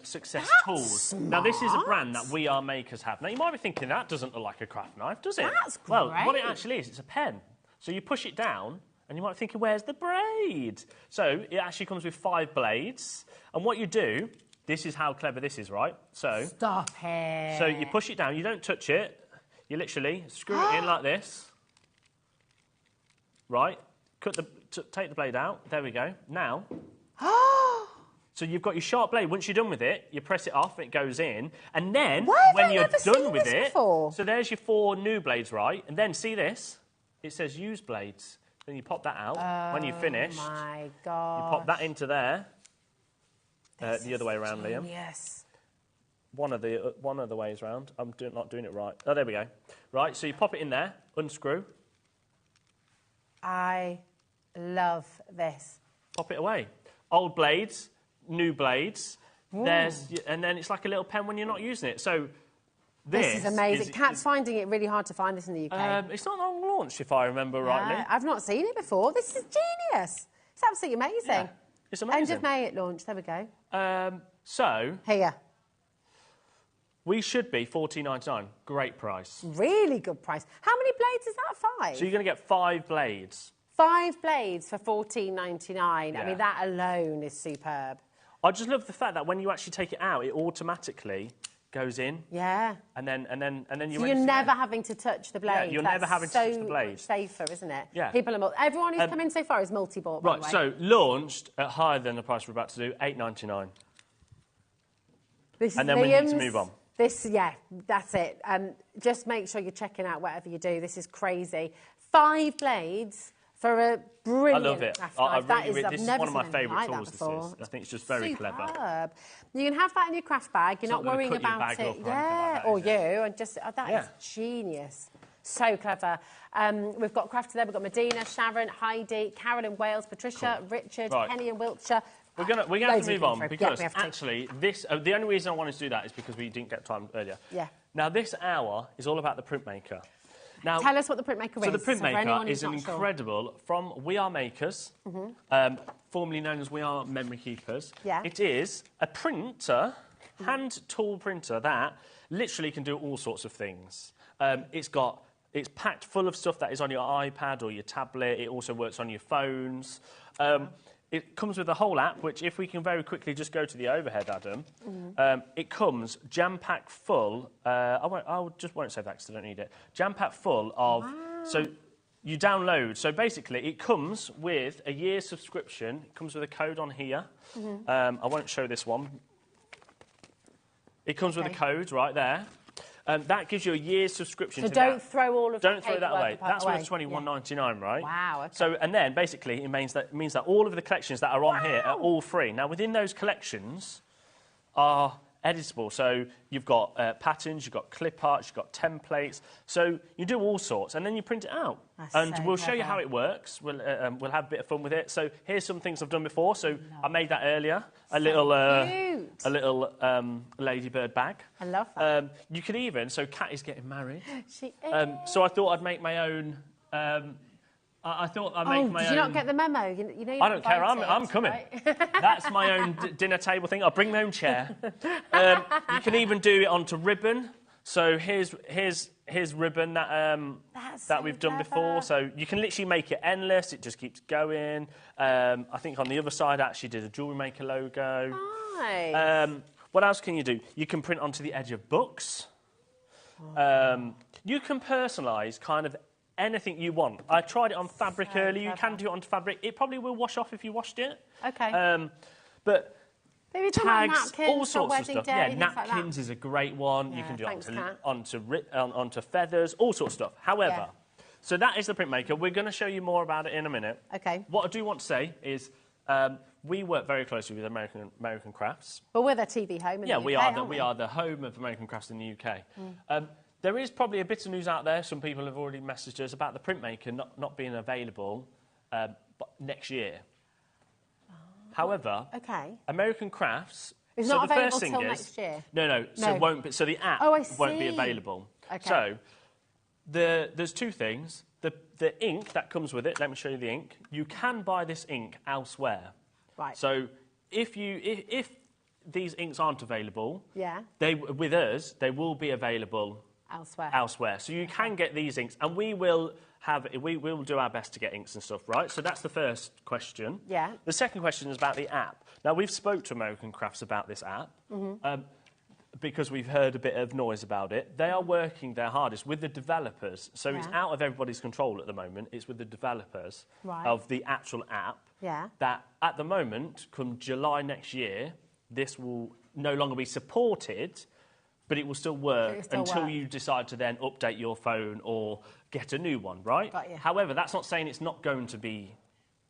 Success Tools. Smart. Now, this is a brand that We Are Makers have. Now, you might be thinking, that doesn't look like a craft knife, does it? That's great. Well, what it actually is, it's a pen. So you push it down, and you might be thinking, where's the braid? So it actually comes with 5 blades. And what you do, this is how clever this is, right? So stop it. So you push it down. You don't touch it. You literally screw it in like this. Right, take the blade out. There we go. Now, so you've got your sharp blade. Once you're done with it, you press it off, it goes in, and then when you're done with it, so there's your 4 new blades, right? And then see this? It says use blades. Then you pop that out. When you've finished, my God, you pop that into there. The other way around, Liam. Yes. One of the ways round. I'm not doing it right. Oh, there we go. Right, so you pop it in there, unscrew. I love this. Pop it away. Old blades, new blades. And then it's like a little pen when you're not using it. So this is amazing. Kat's finding it really hard to find this in the UK. It's not long launched, if I remember rightly. I've not seen it before. This is genius. It's absolutely amazing. Yeah, it's amazing. End of May it launched. There we go. So here. We should be $14.99. Great price. Really good price. How many blades is that? 5? So you're going to get 5 blades. 5 blades for $14.99. Yeah. I mean, that alone is superb. I just love the fact that when you actually take it out, it automatically goes in. Yeah. And then you. So you're never having to touch the blade. Yeah, you're never having to touch the blade. Safer, isn't it? Yeah. Everyone who's come in so far is multi-bought. Right. So launched at higher than the price we're about to do, $8.99. And then we need to move on. That's it. Just make sure you're checking out whatever you do. This is crazy. 5 blades for a brilliant craft knife. This is one of my favourite tools, this is. I think it's just very clever. You can have that in your craft bag. You're not worrying about it. Or you. And just that is genius. So clever. We've got Crafter there. We've got Medina, Sharon, Heidi, Carol in Wales, Patricia, Richard, Penny in Wiltshire. We're going to have to move on because actually the only reason I wanted to do that is because we didn't get time earlier. Yeah. Now, this hour is all about the printmaker. Now, tell us what the printmaker is. So the printmaker is an incredible, from We Are Makers, formerly known as We Are Memory Keepers. Yeah. It is a printer, hand tool printer that literally can do all sorts of things. It's packed full of stuff that is on your iPad or your tablet. It also works on your phones. it comes with a whole app, which if we can very quickly just go to the overhead, Adam, it comes jam-packed full. I just won't say that because I don't need it. Jam-packed full of... Wow. So you download. So basically, it comes with a year's subscription. It comes with a code on here. I won't show this one. It comes with a code right there. That gives you a year's subscription. So don't throw all of Don't throw that away. That's worth $21.99, right? Wow. Okay. So, and then basically it means that all of the collections that are on here are all free. Now, within those collections are editable. So you've got patterns, you've got clip arts, you've got templates. So you do all sorts, and then you print it out. And we'll show you how it works. We'll have a bit of fun with it. So here's some things I've done before. So I made that earlier. A little ladybird bag. I love that. You could even, so Kat is getting married. She is. So I thought I'd make my own. I thought I'd make my own. Did you not get the memo? You know, I don't care. I'm coming. Right? That's my own dinner table thing. I'll bring my own chair. You can even do it onto ribbon. So here's ribbon that we've done before. So you can literally make it endless. It just keeps going. I think on the other side, I actually did a Jewelry Maker logo. Nice. What else can you do? You can print onto the edge of books. You can personalise kind of anything you want. I tried it on fabric earlier. You can do it on fabric. It probably will wash off if you washed it. Okay. But maybe tags, all sorts of stuff. Day, napkins is a great one. You can do it onto feathers, all sorts of stuff. However, so that is the printmaker. We're going to show you more about it in a minute. Okay. What I do want to say is we work very closely with American Crafts. But we're their TV home in the UK, we are the home of American Crafts in the UK. There is probably a bit of news out there. Some people have already messaged us about the printmaker not being available next year. However, American Crafts... It's not available until next year? No. So it won't be, so the app won't be available. Okay. So there's two things. The ink that comes with it, let me show you the ink. You can buy this ink elsewhere. Right. So if these inks aren't available, with us, they will be available elsewhere. So you can get these inks, and we will do our best to get inks and stuff, right? So that's the first question. Yeah. The second question is about the app. Now, we've spoke to American Crafts about this app because we've heard a bit of noise about it. They are working their hardest with the developers. So it's out of everybody's control at the moment. It's with the developers of the actual app that at the moment, come July next year, this will no longer be supported, but it will still work until you decide to then update your phone or get a new one, right? However, that's not saying it's not going to be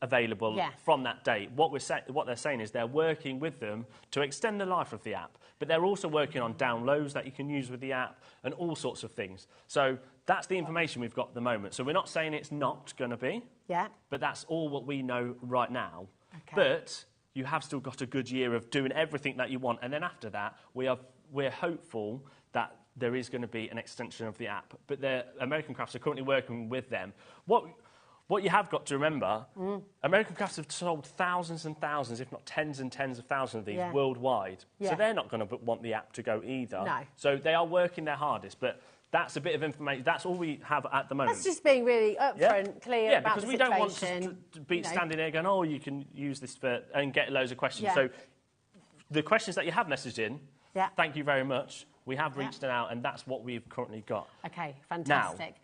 available from that date. What they're saying is they're working with them to extend the life of the app, but they're also working on downloads that you can use with the app and all sorts of things. So that's the information we've got at the moment. So we're not saying it's not going to be, but that's all what we know right now. Okay. But you have still got a good year of doing everything that you want, and then after that, we're hopeful that there is going to be an extension of the app. But the American Crafts are currently working with them. What you have got to remember, American Crafts have sold thousands and thousands, if not tens and tens of thousands of these worldwide. So they're not going to want the app to go either. No. So they are working their hardest, but that's a bit of information. That's all we have at the moment. That's just being really upfront, clear about the situation. Because we don't want to be standing there going, oh, you can use this and get loads of questions. So the questions that you have messaged in, thank you very much. We have reached it out, and that's what we've currently got. Okay, fantastic. Now,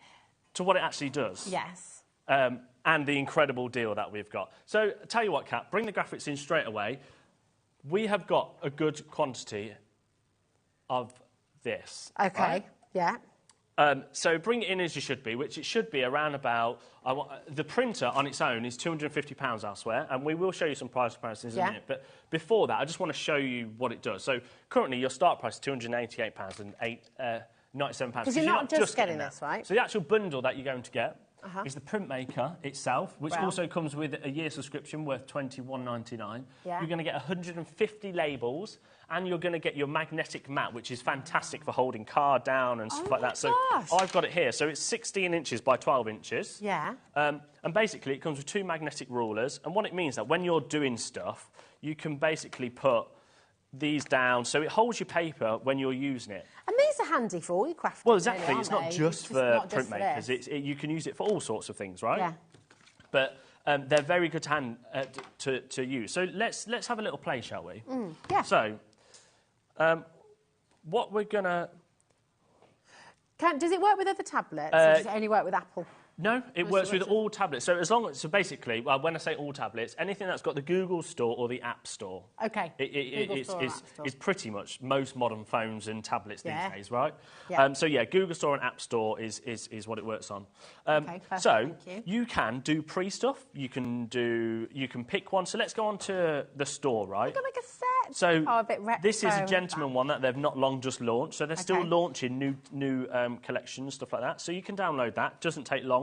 to what it actually does. Yes. And the incredible deal that we've got. So, tell you what, Kat, bring the graphics in straight away. We have got a good quantity of this. Okay, right? yeah. So bring it in as you should be, which it should be around about... the printer on its own is £250 elsewhere, and we will show you some price comparisons in a minute. But before that, I just want to show you what it does. So currently, your start price is £288 and £97. Because you're not just getting this, right? So the actual bundle that you're going to get is the printmaker itself, which also comes with a year subscription worth $21.99. Yeah. You're going to get 150 labels, and you're going to get your magnetic mat, which is fantastic for holding card down and stuff like that. So I've got it here. So it's 16 inches by 12 inches. Yeah. And basically, it comes with 2 magnetic rulers. And what it means is that when you're doing stuff, you can basically put these down, so it holds your paper when you're using it. And these are handy for all your crafting. Well, exactly. Really, it's not just for printmakers. You can use it for all sorts of things, right? Yeah. But they're very good to use. So let's have a little play, shall we? Yeah. So, what we're gonna... Does it work with other tablets, or does it only work with Apple? No, it works with all tablets. So basically, when I say all tablets, anything that's got the Google Store or the App Store. Okay. It's pretty much most modern phones and tablets these days, right? Yeah. So yeah, Google Store and App Store is what it works on. Okay, perfect, so thank you can do pre-stuff. You can pick one. So let's go on to the store, right? I'm gonna make a set. So a bit retro, this is a gentleman one that they've not long just launched. So they're still launching new collections, stuff like that. So you can download that. Doesn't take long.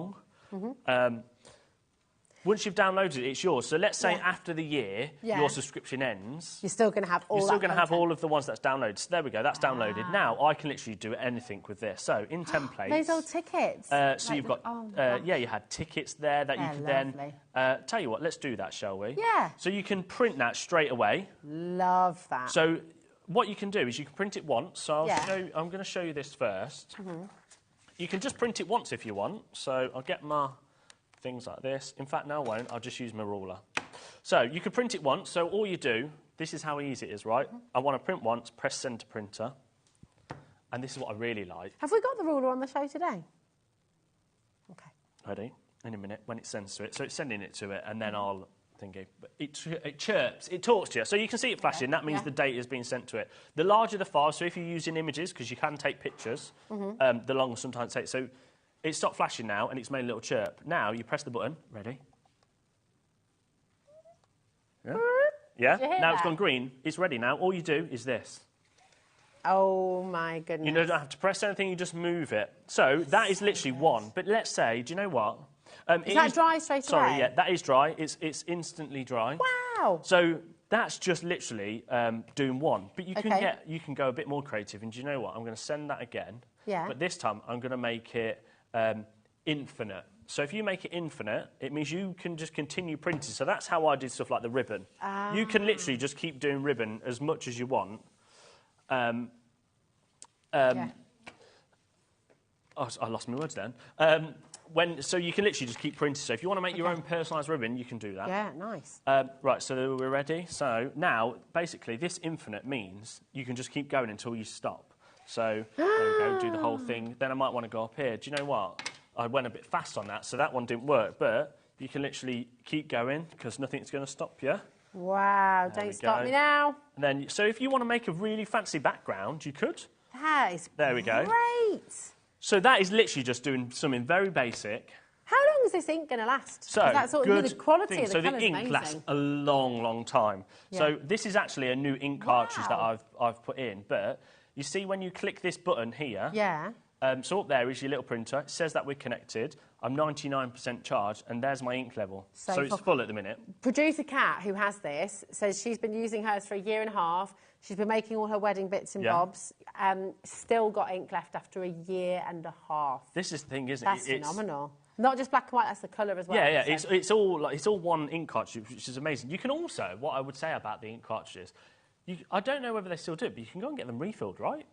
Once you've downloaded it, it's yours. So let's say after the year, your subscription ends. You're still going to have all You're still going to have all of the ones that's downloaded. So there we go, that's downloaded. Now, I can literally do anything with this. So, in templates... Those old tickets. So you've got... you had tickets there that you could then... tell you what, let's do that, shall we? Yeah. So you can print that straight away. Love that. So what you can do is you can print it once. So I'm going to show you this first. You can just print it once if you want. So I'll get my things like this. In fact, no, I won't. I'll just use my ruler. So you can print it once. So all you do, this is how easy it is, right? I want to print once, press send to printer. And this is what I really like. Have we got the ruler on the show today? Okay. Ready? In a minute, when it sends to it. So it's sending it to it, and then I'll... thingy. But it chirps, it talks to you. So you can see it flashing, that means the data is being sent to it. The larger the file, so if you're using images, because you can take pictures, the longer sometimes it takes. So it stopped flashing now, and it's made a little chirp. Now you press the button, ready? Yeah? Now it's gone green, it's ready now. All you do is this. Oh my goodness. You don't have to press anything, you just move it. So that is literally one. But let's say, do you know what? Is that dry straight away? Sorry, yeah, that is dry. It's instantly dry. Wow. So that's just literally doing one. But you can go a bit more creative. And do you know what? I'm going to send that again. Yeah. But this time I'm going to make it infinite. So if you make it infinite, it means you can just continue printing. So that's how I did stuff like the ribbon. You can literally just keep doing ribbon as much as you want. Oh, I lost my words then. So you can literally just keep printing. So if you want to make your own personalised ribbon, you can do that. Yeah, nice. Right, so we're ready. So now, basically, this infinite means you can just keep going until you stop. So there we go, do the whole thing. Then I might want to go up here. Do you know what? I went a bit fast on that, so that one didn't work. But you can literally keep going because nothing's going to stop you. Wow, don't stop me now. And then, so if you want to make a really fancy background, you could. That is there we go. Great. So that is literally just doing something very basic. How long is this ink going to last? So that's sort of the quality of the colour is ink amazing. lasts a long, long time. Yeah. So this is actually a new ink cartridge that I've put in. But you see when you click this button here, so up there is your little printer. It says that we're connected. I'm 99% charged, and there's my ink level. So it's full at the minute. Producer Kat, who has this, says she's been using hers for 1.5 years. She's been making all her wedding bits and bobs. Still got ink left after 1.5 years. This is the thing, isn't it? That's phenomenal. Not just black and white, that's the colour as well. Yeah, yeah. It's all one ink cartridge, which is amazing. You can also, what I would say about the ink cartridges, I don't know whether they still do it, but you can go and get them refilled, right?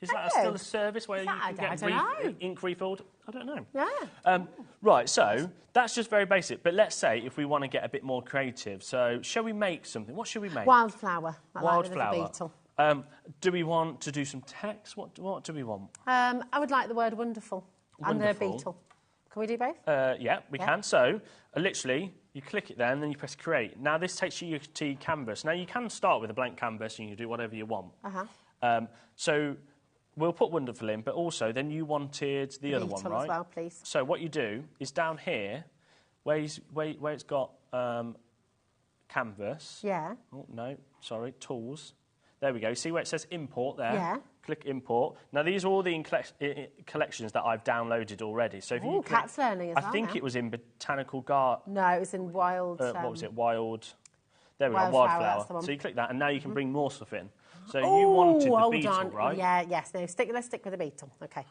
Is that still a service where you can get ink refilled? I don't know. Yeah. Right, so that's just very basic. But let's say if we want to get a bit more creative. So shall we make something? What should we make? Wildflower. Wildflower. Like beetle. Do we want to do some text? What do we want? I would like the word wonderful. And the beetle. Can we do both? Yeah, we can. So, literally, you click it there and then you press create. Now, this takes you to your canvas. Now, you can start with a blank canvas and you can do whatever you want. So, we'll put wonderful in, but also then you wanted the other one, right? As well, please. So, what you do is down here, where it's got canvas. Yeah. Oh, no, sorry, tools. There we go. See where it says import there? Yeah. Click import. Now, these are all the collections that I've downloaded already. So if you click, Cat's learning as well. I think it was in Botanical Garden. No, it was in Wild... what was it? Wild... There we go, Wildflower. So you click that, and now you can bring more stuff in. So you wanted the beetle, right? Yeah, yes. No, let's stick with the beetle. OK.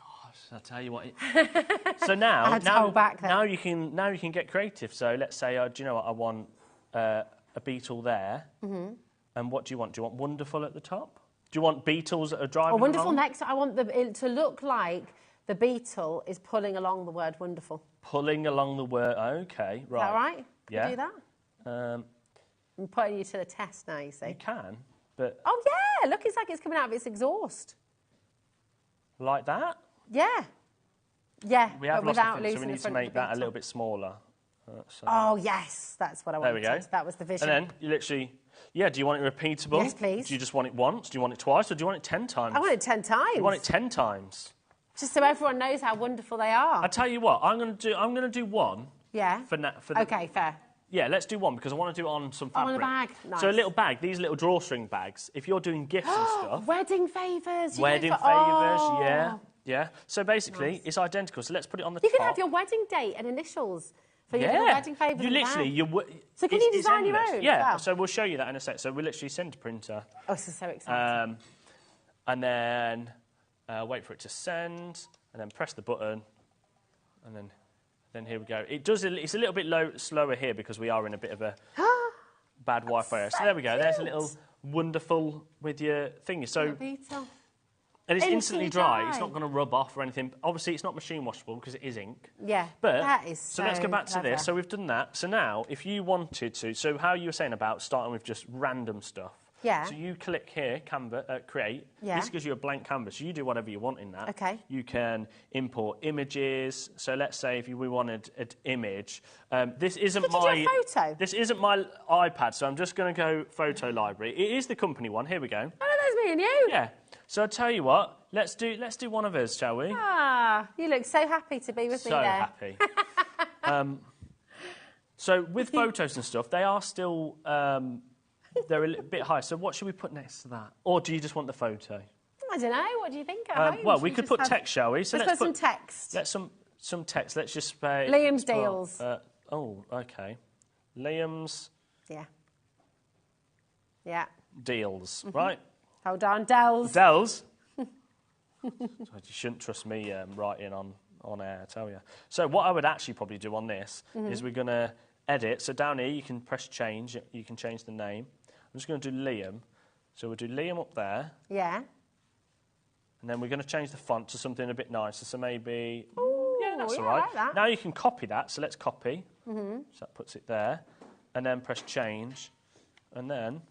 I'll tell you what... So now... I had to hold back then. Now you can get creative. So let's say, do you know what? I want a beetle there. And what do you want? Do you want wonderful at the top? Do you want beetles that are driving wonderful along? next. I want it to look like the beetle is pulling along the word wonderful. Pulling along the word... OK, right. Is that right? Yeah. Can you do that? I'm putting you to the test now, you see. You can, but... Oh, yeah, look, it's like it's coming out of its exhaust. Like that? Yeah. Yeah, We have but lost without the thing, losing so we need the to front make of the that a big little top. bit smaller. Oh, yes, that's what I wanted. There we go. That was the vision. And then you literally... Yeah, do you want it repeatable? Yes, please. Do you just want it once? Do you want it twice? Or do you want it 10 times? I want it 10 times. You want it 10 times? Just so everyone knows how wonderful they are. I tell you what, I'm going to do one. Yeah. Okay, fair. Yeah, let's do one because I want to do it on some fabric. On a bag. Nice. So a little bag, these little drawstring bags. If you're doing gifts and stuff. Wedding favours. Wedding favours, yeah. Yeah. So basically, it's identical. So let's put it on the top. You can have your wedding date and initials for your little wedding favours. You literally, so can you design your own? Yeah. As well? So we'll show you that in a sec. So we'll literally send to printer. Oh, this is so exciting. And then wait for it to send, and then press the button, and then here we go. It's a little bit slower here because we are in a bit of a bad Wi-Fi area. So there we go. There's a little wonderful with your thingy. So. And it's instantly dry. It's not going to rub off or anything. Obviously, it's not machine washable because it is ink. Yeah, but that is so let's go back to this. So we've done that. So now, if you wanted to, so how you were saying about starting with just random stuff. Yeah. So you click here, create. Yeah. This gives you a blank canvas. So you do whatever you want in that. Okay. You can import images. So let's say if we wanted an image. This isn't Could you do a photo? This isn't my iPad, so I'm just going to go photo library. It is the company one. Here we go. Oh, there's me and you. Yeah. So I'll tell you what, let's do one of us, shall we? Ah, you look so happy to be with me there. So happy. So with photos and stuff, they are still, they're a little bit high. So what should we put next to that? Or do you just want the photo? I don't know. What do you think? Well, we could put text, shall we? So let's put some text. Let's some text. Let's just say... Liam's deals. Oh, OK. Liam's... Yeah. Yeah. Deals, right? Hold on, Dells. Dells? You shouldn't trust me writing on air, I tell you. So what I would actually probably do on this is we're going to edit. So down here, you can press change. You can change the name. I'm just going to do Liam. So we'll do Liam up there. Yeah. And then we're going to change the font to something a bit nicer. So maybe... Ooh, yeah, that's all I right. like that. Now you can copy that. So let's copy. So that puts it there. And then press change. And then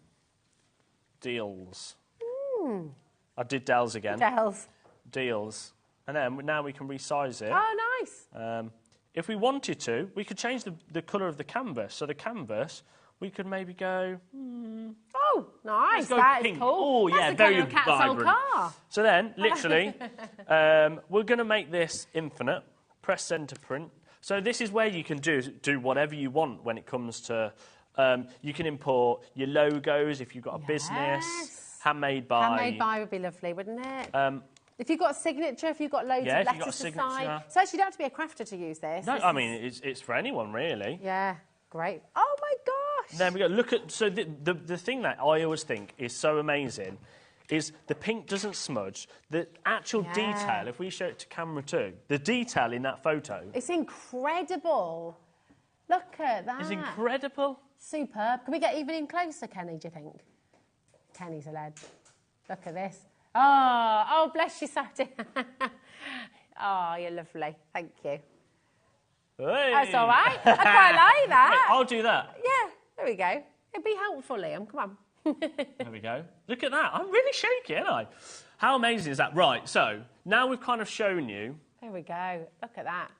deals. I did Dells again. Dells. Deals. And then now we can resize it. Oh, nice. If we wanted to, we could change the colour of the canvas. So the canvas, we could maybe go... Oh, nice. That is cool. Oh, yeah, That's very the colour of Cat's old vibrant. car. So then, literally, we're going to make this infinite. Press send to print. So this is where you can do whatever you want when it comes to... you can import your logos if you've got a business. Handmade by... Handmade by would be lovely, wouldn't it? If you've got a signature, if you've got loads of letters to sign. So actually, you don't have to be a crafter to use this. No, I mean, it's for anyone, really. Yeah, great. Oh, my gosh. There we go. Look at... So the thing that I always think is so amazing is the pink doesn't smudge. The actual detail, if we show it to camera 2, the detail in that photo... It's incredible. Look at that. It's incredible. Superb. Can we get even in closer, Kenny, do you think? Kenny's a lad. Look at this. Oh, bless you, Saturday. Oh, you're lovely. Thank you. Hey. That's all right. I quite like that. I'll do that. Yeah, there we go. It'd be helpful, Liam. Come on. There we go. Look at that. I'm really shaky, aren't I? How amazing is that? Right, so now we've kind of shown you... There we go. Look at that.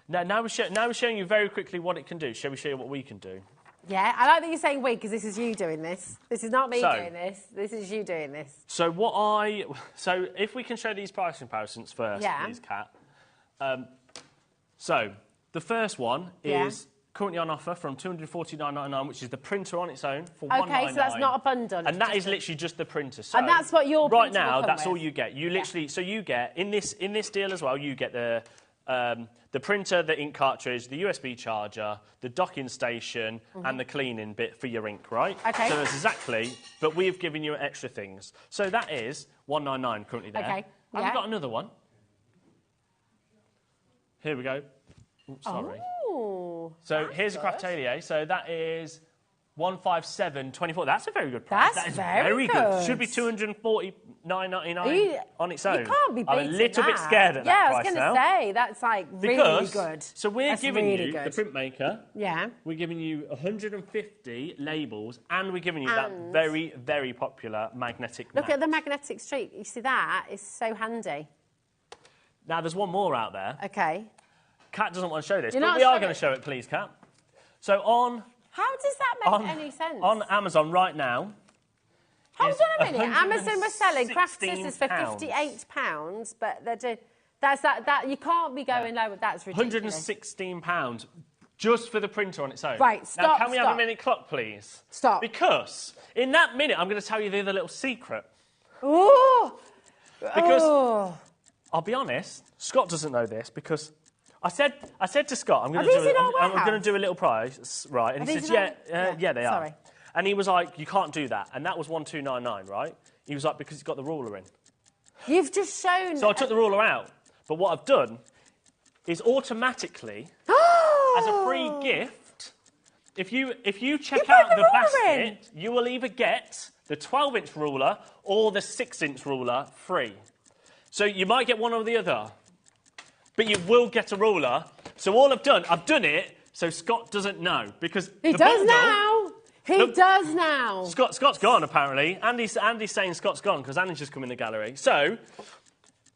Now we're showing you very quickly what it can do. Shall we show you what we can do? Yeah, I like that you're saying we, because this is you doing this. This is not me doing this. This is you doing this. So So if we can show these price comparisons first, please, Kat. So the first one is currently on offer from $249.99, which is the printer on its own for $199. Okay, so that's not a bundle. And that is literally just the printer. So and that's what your right printer now. will come That's with. all you get. You literally so you get in this deal as well. You get the printer, the ink cartridge, the USB charger, the docking station, and the cleaning bit for your ink, right? Okay. So that's exactly, but we've given you extra things. So that is $199 currently there. Okay. And we've got another one. Here we go. Oops, sorry. Oh, so here's a Craftelier. So that is 157.24. That's a very good price. That's very good. Should be $249.99 on its own. You can't be beating I'm a little bit scared at that price now. Yeah, I was going to say, that's like really good. So we're giving you, the printmaker, we're giving you 150 labels, and we're giving you that very, very popular magnetic mat. Look at the magnetic streak. You see that? It's so handy. Now, there's one more out there. OK. Kat doesn't want to show this, but we are going to show it, please, Kat. So on... How does that make any sense? On Amazon right now... Hold on a minute. Amazon was selling craft scissors for £58, but they're doing... That you can't be going low. That's ridiculous. £116 just for the printer on its own. Right, stop, Now, can we have a minute clock, please? Stop. Because in that minute, I'm going to tell you the other little secret. Ooh! Because, I'll be honest, Scott doesn't know this because... I said to Scott, I'm going to do a little prize, right? And he says, yeah, they are. Sorry. And he was like, you can't do that. And that was 1299, right? He was like, because it's got the ruler in. You've just shown... So I took the ruler out. But what I've done is automatically, as a free gift, if you check out the basket, you will either get the 12-inch ruler or the 6-inch ruler free. So you might get one or the other. But you will get a ruler. So all I've done it so Scott doesn't know. Because he does now. He does now. Scott's gone, apparently. Andy's saying Scott's gone because Andy's just come in the gallery. So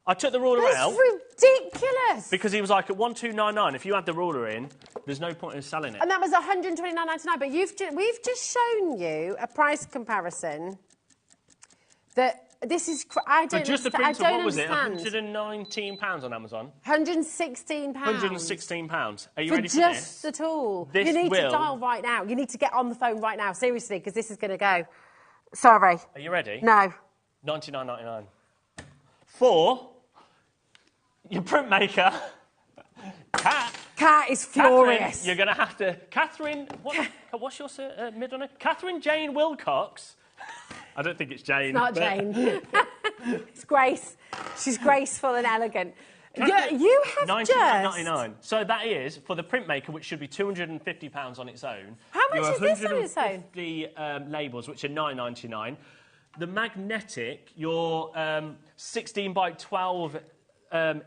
I took the ruler out. That's ridiculous. Because he was like, at 1299, if you had the ruler in, there's no point in selling it. And that was £129.99. But we've just shown you a price comparison that... This is... I don't just the printer, what was it? understand. £119 on Amazon? £116. £116. Are you ready for this? For just the tool. You need to dial right now. You need to get on the phone right now, seriously, because this is going to go. Sorry. Are you ready? No. $99.99. For your printmaker, Kat. Kat is furious. Catherine, you're going to have to... Catherine... what's your middle name? Catherine Jane Wilcox... I don't think it's Jane. It's not Jane. It's Grace. She's graceful and elegant. You have $99.99. So that is, for the printmaker, which should be £250 on its own. How much is this on its own? 150 labels, which are $9.99. The magnetic, your 16 by 12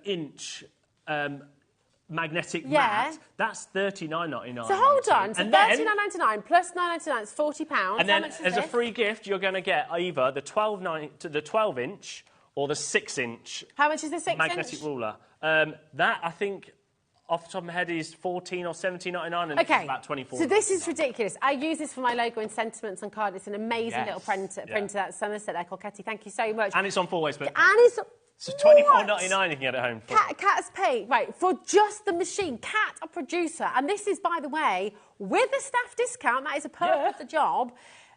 inch magnetic mat, that's $39.99. So hold on, so $39.99 plus $9.99 is £40. And then as a free gift, you're going to get either the 12-inch or the 6-inch. How much is the 6-inch? Magnetic ruler. That, I think, off the top of my head, is $14 or $17.99, and it's about $24. So this is ridiculous. I use this for my logo and sentiments on card. It's an amazing little printer. That's Somerset. They're called Ketty. Thank you so much. And it's on 4-way split. And it's... So $24.99 you can get it home for. Kat's paid, right, for just the machine. Kat, a producer, and this is, by the way, with a staff discount, that is a perk of the job,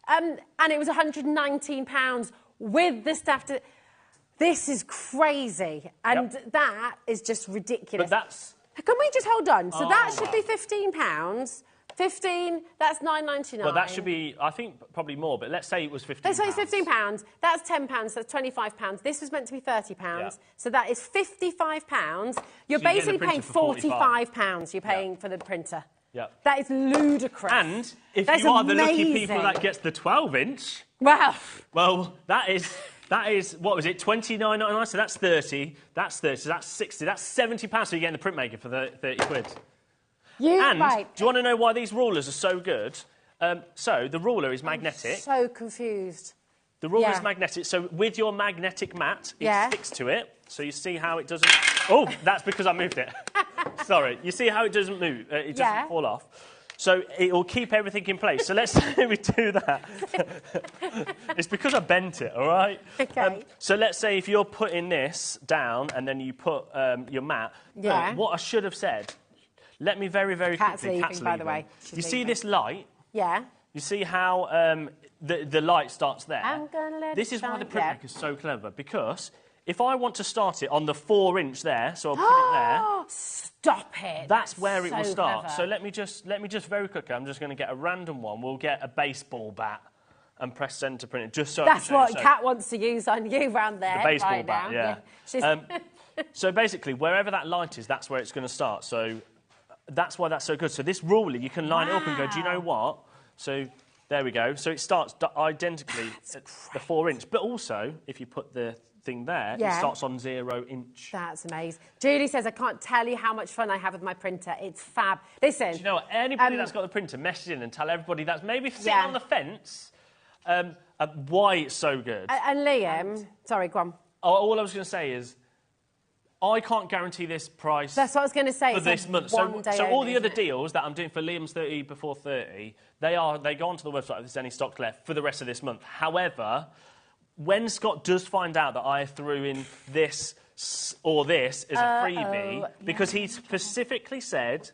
and it was £119 with the staff... This is crazy, and that is just ridiculous. But that's... Can we just hold on? So that should be £15. 15, that's $9.99. Well, that should be, I think, probably more, but let's say it was £15. Let's say it's £15. That's £10, so that's £25. This was meant to be £30, so that is £55. You're basically paying £45 you're paying for the printer. Yeah. That is ludicrous. And if you are the lucky people that gets the 12-inch... Well, that is, what was it, $29.99, so that's 30, that's 30, so that's 60, that's £70, so you're getting the printmaker for the 30 quid. Do you want to know why these rulers are so good? So the ruler is magnetic. I'm so confused. The ruler is magnetic, so with your magnetic mat, it sticks to it. So you see how it doesn't... Oh, that's because I moved it. Sorry. You see how it doesn't move? It doesn't fall off. So it will keep everything in place. So let's say we do that. It's because I bent it, all right? OK. So let's say if you're putting this down and then you put your mat... what I should have said... Let me very, very quickly... Kat's leaving, by the way. You see this light? Yeah. You see how the light starts there? I'm gonna let this is why the printmaker is so clever, because if I want to start it on the 4-inch there, so I'll put it there... Stop it! That's where it will start. Clever. So let me just very quickly, I'm just going to get a random one. We'll get a baseball bat and press centre print it, just so That's what Kat wants to use on you round there. The baseball right bat, now. So basically, wherever that light is, that's where it's going to start. So... That's why that's so good. So this ruler, you can line it up and go, do you know what? So There we go. So it starts identically at the 4-inch. But also, if you put the thing there, it starts on 0-inch. That's amazing. Julie says, I can't tell you how much fun I have with my printer. It's fab. Listen. Do you know what? Anybody that's got the printer, message in and tell everybody that's maybe sitting on the fence why it's so good. And Liam, sorry, go on. All I was going to say is, I can't guarantee this price. That's what I was going to say. For this month. So all the other deals that I'm doing for Liam's 30 before 30, they go onto the website if there's any stock left for the rest of this month. However, when Scott does find out that I threw in this or this as a freebie, because he specifically said,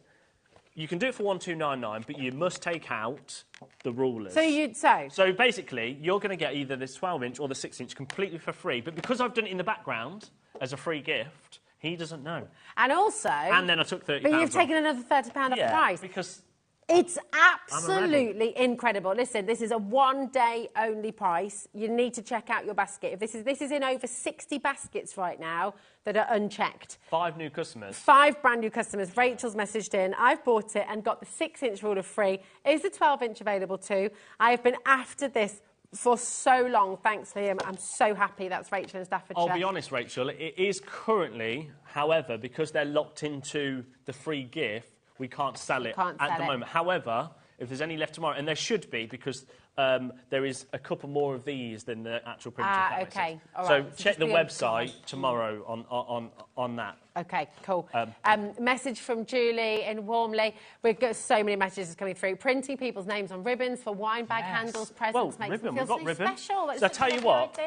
you can do it for 1299, but you must take out the rulers. So basically, you're going to get either this 12-inch or the 6-inch completely for free. But because I've done it in the background as a free gift, he doesn't know. And also... And then I took £30 But you've taken another £30 off the price. Because... It's absolutely incredible. Listen, this is a one-day-only price. You need to check out your basket. If this is in over 60 baskets right now that are unchecked. 5 new customers. 5 brand new customers. Rachel's messaged in. I've bought it and got the 6-inch ruler free. Is the 12-inch available too? I have been after this for so long. Thanks, Liam. I'm so happy. That's Rachel in Staffordshire. I'll be honest, Rachel. It is currently, however, because they're locked into the free gift, we can't sell it at the moment. However, if there's any left tomorrow, and there should be, because there is a couple more of these than the actual printer. OK. All right. So check the website tomorrow on that. OK, cool. Message from Julie in Warmley. We've got so many messages coming through. Printing people's names on ribbons for wine bag handles, presents, makes them feel so special. So I tell you what.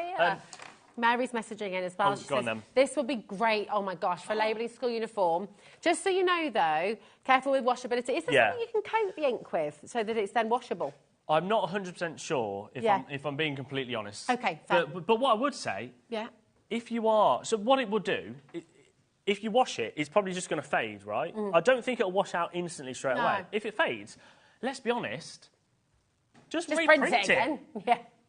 Mary's messaging in as well. She says, this will be great, oh my gosh, for labelling school uniform. Just so you know, though, careful with washability. Is there something you can coat the ink with so that it's then washable? I'm not 100% sure, if I'm being completely honest. OK, fair. But what I would say, if you are... So what it would do, if you wash it, it's probably just going to fade, right? I don't think it'll wash out instantly straight away. If it fades, let's be honest, just reprint it again.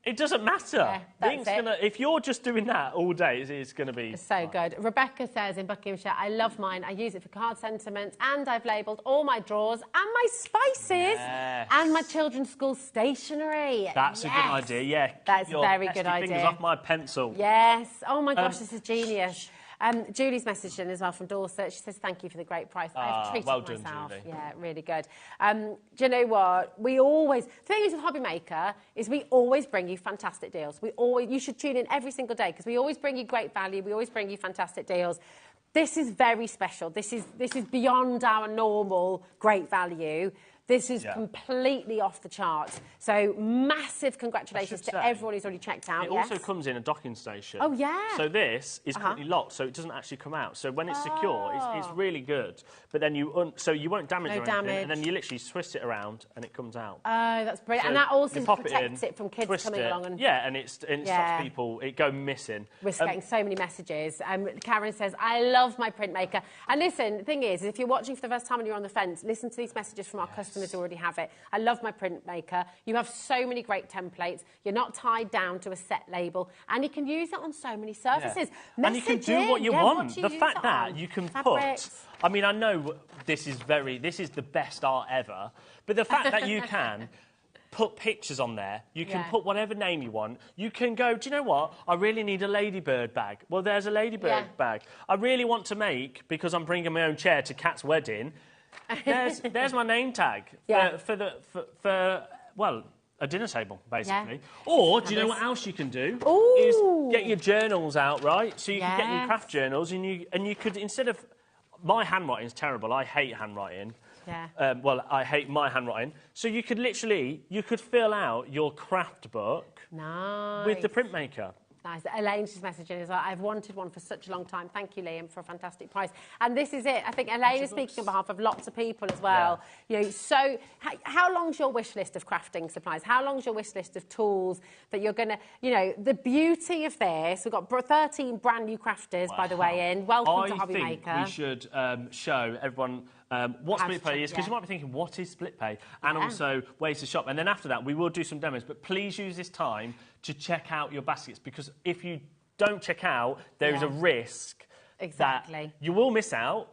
It doesn't matter. If you're just doing that all day, it's going to be... It's so good. Rebecca says in Buckinghamshire, I love mine. I use it for card sentiments, and I've labelled all my drawers and my spices and my children's school stationery. That's a good idea, yeah. That's a very good idea. Fingers off my pencil. Yes. Oh, my gosh, this is genius. Julie's messaged in as well from Dorset. She says, thank you for the great price. I've treated myself. Julie. Yeah, really good. Do you know what? The thing is with HobbyMaker is we always bring you fantastic deals. You should tune in every single day because we always bring you great value. We always bring you fantastic deals. This is very special. This is beyond our normal great value. This is completely off the charts. So massive congratulations to everyone who's already checked out. It also comes in a docking station. Oh, yeah. So this is currently locked, so it doesn't actually come out. So when it's secure, it's really good. But then you won't damage anything, and then you literally twist it around and it comes out. Oh, that's brilliant. So and that also protects it from kids coming along. And and it stops people go missing. We're getting so many messages. Karen says, I love my printmaker. And listen, the thing is, if you're watching for the first time and you're on the fence, listen to these messages from our customers who already have it. I love my printmaker. You have so many great templates. You're not tied down to a set label, and you can use it on so many surfaces. And you can do what you want. The fact that you can put... I mean, I know this is the best art ever, but the fact that you can put pictures on there, you can put whatever name you want. You can go, do you know what? I really need a ladybird bag. Well, there's a ladybird bag. I really want to make, because I'm bringing my own chair to Kat's wedding, there's my name tag for a dinner table, basically. Or, do you know what else you can do? Is get your journals out, right? So you can get your craft journals, and you could, instead of... My handwriting is terrible. I hate handwriting. I hate my handwriting. So you could fill out your craft book with the printmaker. Nice. Elaine's just messaging as well. I've wanted one for such a long time. Thank you, Liam, for a fantastic price. And this is it. I think Elaine is speaking on behalf of lots of people as well. You know, so how long's your wish list of crafting supplies? How long's your wish list of tools that you're going to... You know, the beauty of this, we've got 13 brand new crafters, by the way, in. Welcome to HobbyMaker. I think we should show everyone... what split pay is, because you might be thinking, what is split pay? And also ways to shop. And then after that, we will do some demos. But please use this time to check out your baskets, because if you don't check out, there is a risk that you will miss out.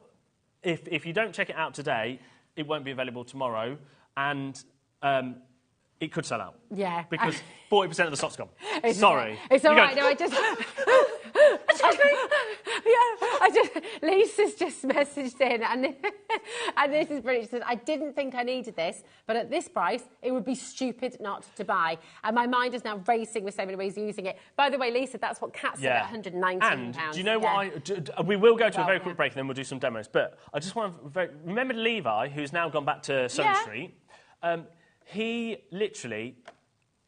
If you don't check it out today, it won't be available tomorrow. And it could sell out. Yeah. Because 40% of the stock's gone. Sorry. It's all right. No, I just... Lisa's just messaged in, and this is brilliant. She said, I didn't think I needed this, but at this price, it would be stupid not to buy. And my mind is now racing with so many ways of using it. By the way, Lisa, that's what Kat said at £119. And do you know what we will go to a very quick break and then we'll do some demos. But I just want to... Remember Levi, who's now gone back to Sun Street? He literally...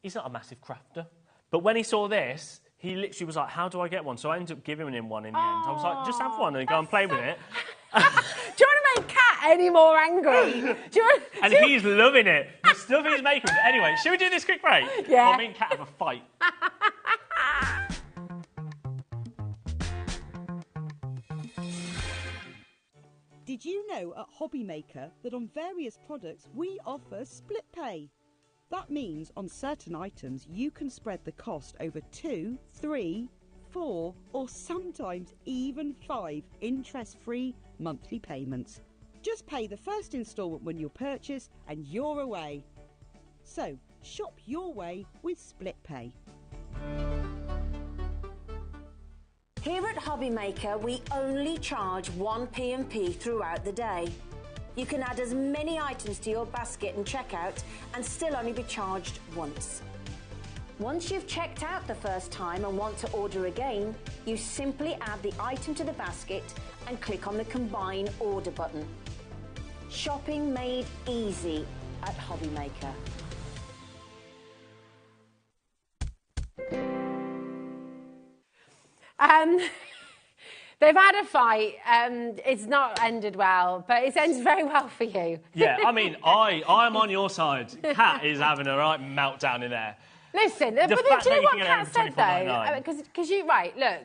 He's not a massive crafter. But when he saw this... He literally was like, how do I get one? So I ended up giving him one in the end. I was like, just have one and go and play with it. Do you want to make Kat any more angry? And he's loving it. The stuff he's making. Anyway, should we do this quick break? Yeah. Or me and Kat have a fight. Did you know at HobbyMaker that on various products we offer split pay? That means on certain items you can spread the cost over 2, 3, 4 or sometimes even 5 interest-free monthly payments. Just pay the first instalment when you purchase and you're away. So shop your way with split pay. Here at HobbyMaker, we only charge 1 P&P throughout the day. You can add as many items to your basket and checkout and still only be charged once. Once you've checked out the first time and want to order again, you simply add the item to the basket and click on the Combine Order button. Shopping made easy at HobbyMaker. They've had a fight. It's not ended well, but it's ended very well for you. Yeah, I mean, I'm on your side. Kat is having a right meltdown in there. Listen, but do you know what Kat said, though? Because right, look,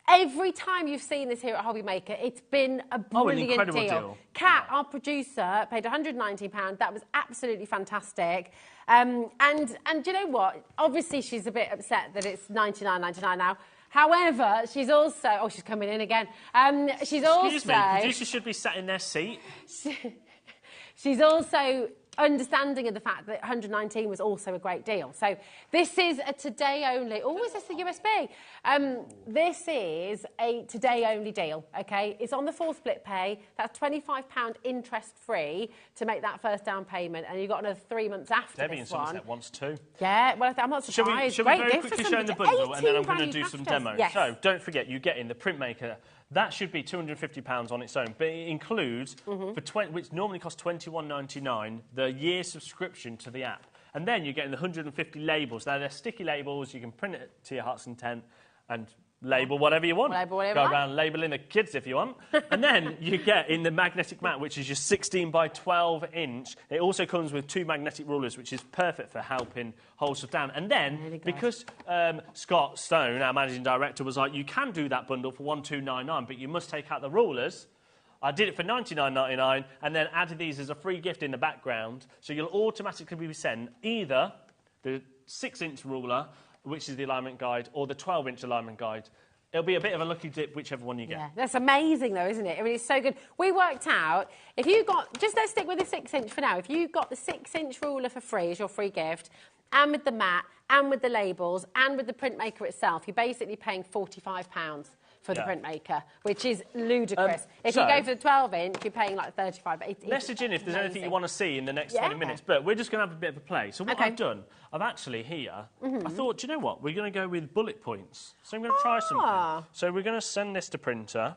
every time you've seen this here at HobbyMaker, it's been a brilliant deal. Kat, our producer, paid £119. That was absolutely fantastic. And you know what? Obviously, she's a bit upset that it's $99.99 now. However, she's also... Oh, she's coming in again. She's also... Excuse me, the producer should be sat in their seat. She's also understanding of the fact that 119 was also a great deal. So this is a today only... Oh, is this the USB? This is a today only deal, OK? It's on the full split pay. That's £25 interest-free to make that first down payment, and you've got another 3 months after Debbie this in one. Somerset wants to. Yeah, well, I'm not surprised. Shall we very quickly show the bundle, and then I'm going to do some demos? Yes. So don't forget, you get in the Printmaker. That should be £250 on its own, but it includes, which normally costs $21.99, the year subscription to the app. And then you're getting the 150 labels. Now, they're sticky labels. You can print it to your heart's content and label whatever you want. Label whatever Go you around labelling the kids if you want. And then you get in the magnetic mat, which is your 16 by 12 inch. It also comes with 2 magnetic rulers, which is perfect for helping hold stuff down. And then, really because Scott Stone, our managing director, was like, you can do that bundle for $12.99, but you must take out the rulers. I did it for $99.99 and then added these as a free gift in the background. So you'll automatically be sent either the 6-inch ruler, which is the alignment guide, or the 12-inch alignment guide. It'll be a bit of a lucky dip, whichever one you get. Yeah, that's amazing, though, isn't it? I mean, it's so good. We worked out, if you got... Just let's stick with the 6-inch for now. If you got the 6-inch ruler for free as your free gift, and with the mat, and with the labels, and with the Printmaker itself, you're basically paying £45 for the Printmaker, which is ludicrous. If you go for the 12-inch, you're paying like $35. Message in if there's anything you want to see in the next 20 minutes. But we're just going to have a bit of a play. So what I've done, I've actually here, I thought, do you know what? We're going to go with bullet points. So I'm going to try something. So we're going to send this to printer.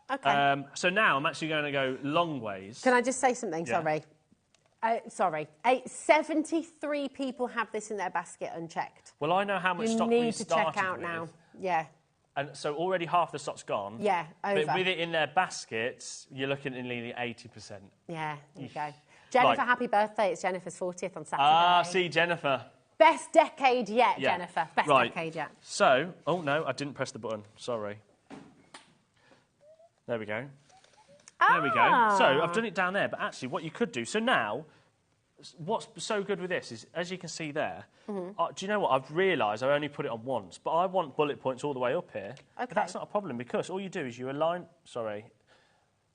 OK. So now I'm actually going to go long ways. Can I just say something? Sorry. 73 people have this in their basket unchecked. Well, I know how much stock we started with. You need to check out now. Yeah. And so already half the stock's gone. Yeah, over. But with it in their baskets, you're looking at nearly 80%. Yeah, there you go. Jennifer, happy birthday. It's Jennifer's 40th on Saturday. Ah, see, Jennifer. Best decade yet, Jennifer. Best decade yet. So, oh, no, I didn't press the button. Sorry. There we go. There we go. So I've done it down there, but actually what you could do... So now, what's so good with this is, as you can see there, do you know what? I've realised I only put it on once, but I want bullet points all the way up here. But that's not a problem because all you do is you align... Sorry.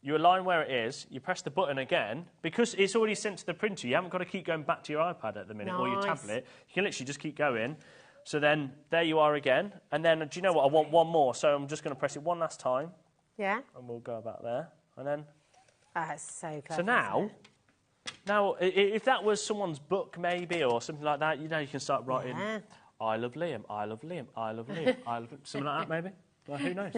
you align where it is, you press the button again. Because it's already sent to the printer, you haven't got to keep going back to your iPad at the minute or your tablet. You can literally just keep going. So then, there you are again. And then, do you know what? I want one more, so I'm just going to press it one last time. Yeah. And we'll go about there. And then... That's so clever. So now, if that was someone's book, maybe, or something like that, you know, you can start writing, I love Liam, I love Liam, I love Liam, I love Liam. Something like that, maybe? Well, who knows?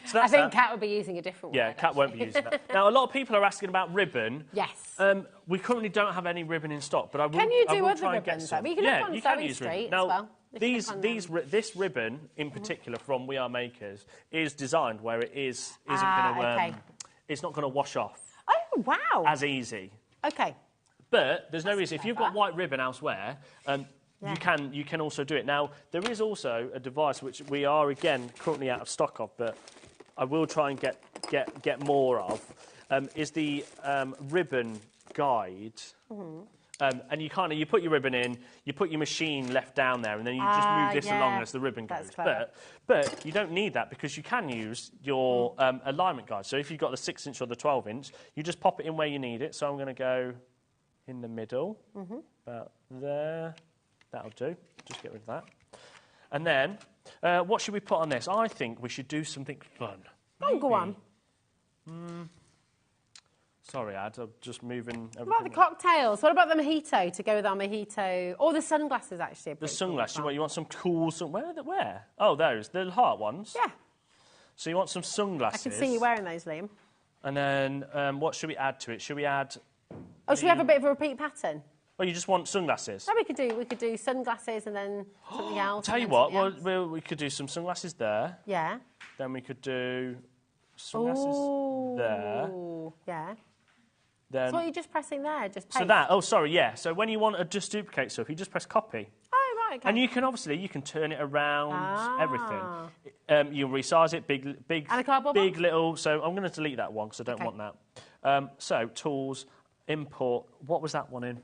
So I think Kat would be using a different word. Yeah, Kat won't be using that. Now, a lot of people are asking about ribbon. Yes. We currently don't have any ribbon in stock, but I will. Can you do I will other try ribbons? And get some. You can look on Zoe Street now, as well. this ribbon in particular from We Are Makers is designed where it isn't going to. It's not going to wash off. Oh wow! As easy. Okay. But there's no reason if you've got white ribbon elsewhere. You can also do it. Now, there is also a device which we are, again, currently out of stock of, but I will try and get more of, is the ribbon guide. And you put your ribbon in, you put your machine left down there, and then you just move this along as the ribbon goes. But you don't need that because you can use your alignment guide. So if you've got the 6-inch or the 12-inch, you just pop it in where you need it. So I'm going to go in the middle, about there. That'll do. Just get rid of that. And then, what should we put on this? I think we should do something fun. Oh, go on. Sorry, Ad, I'm just moving everything. What about the cocktails? What about the mojito to go with our mojito? Or the sunglasses, actually. The sunglasses? You want some cool... Where? Oh, those. The heart ones? Yeah. So you want some sunglasses. I can see you wearing those, Liam. And then, what should we add to it? Should we add... Oh, should we have a bit of a repeat pattern? Well, you just want sunglasses? No, we could do sunglasses and then something else. Tell you what, we could do some sunglasses there. Yeah. Then we could do sunglasses there. Yeah. Then, so what are you just pressing there? Just paste? So that, oh, sorry, yeah. So when you want to just duplicate stuff, you just press copy. Oh, right, okay. And you can turn it around, everything. You'll resize it, big, and a cardboard big box? Little. So I'm going to delete that one because I don't want that. So tools, import. What was that one in?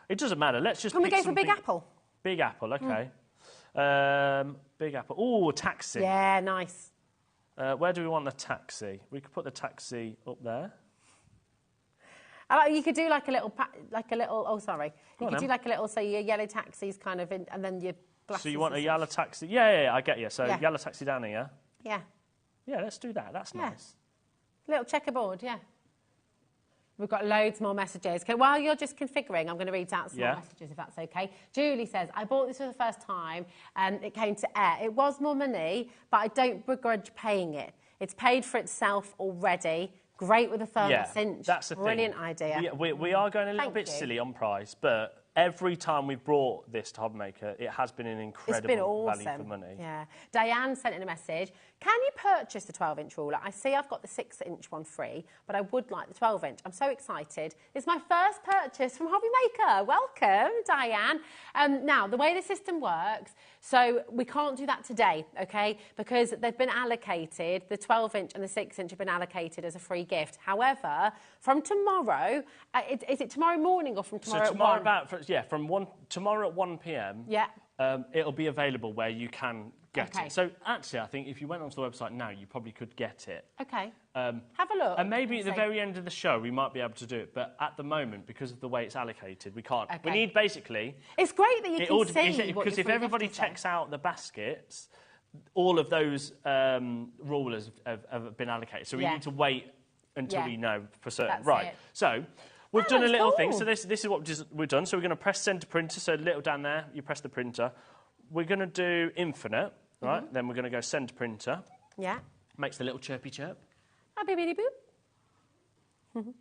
It doesn't matter. Let's just. Can we go for Big Apple? Big Apple, okay. Big Apple. Oh, taxi. Yeah, nice. Where do we want the taxi? We could put the taxi up there. You could do like a little. Oh, sorry. You could do like a little. So your yellow taxi's kind of in, and then your glasses. So you want a yellow taxi? Yeah, I get you. So yellow taxi down here. Yeah. Yeah, let's do that. That's nice. Little checkerboard, yeah. We've got loads more messages. Okay, while you're just configuring, I'm going to read out some more messages, if that's okay. Julie says, I bought this for the first time and it came to air. It was more money, but I don't begrudge paying it. It's paid for itself already. Great with a further cinch. That's the Brilliant idea. We are going a little bit silly on price, but every time we've brought this to HobbyMaker, it has been an incredible value for money. Yeah. Diane sent in a message. Can you purchase the 12-inch ruler? I see I've got the 6-inch one free, but I would like the 12-inch. I'm so excited. It's my first purchase from HobbyMaker. Welcome, Diane. Now, the way the system works, so we can't do that today, OK? Because they've been allocated, the 12-inch and the 6-inch have been allocated as a free gift. However, from tomorrow, is it tomorrow morning or from tomorrow at 1? From tomorrow at 1 p.m. Yeah. It'll be available where you can get it. So actually, I think if you went onto the website now, you probably could get it. Okay. Have a look. And maybe at the very end of the show, we might be able to do it. But at the moment, because of the way it's allocated, we can't. Okay. We need basically... It's great that you can see what because if everybody checks out the baskets, all of those rulers have been allocated. So we need to wait until we know for certain. That's right. It. So... We've done a little thing, so this is what we've done. So we're going to press send to printer, so a little down there, you press the printer. We're going to do infinite, right? Then we're going to go send to printer. Yeah. Makes the little chirpy chirp. Ah, beep, beep, boop.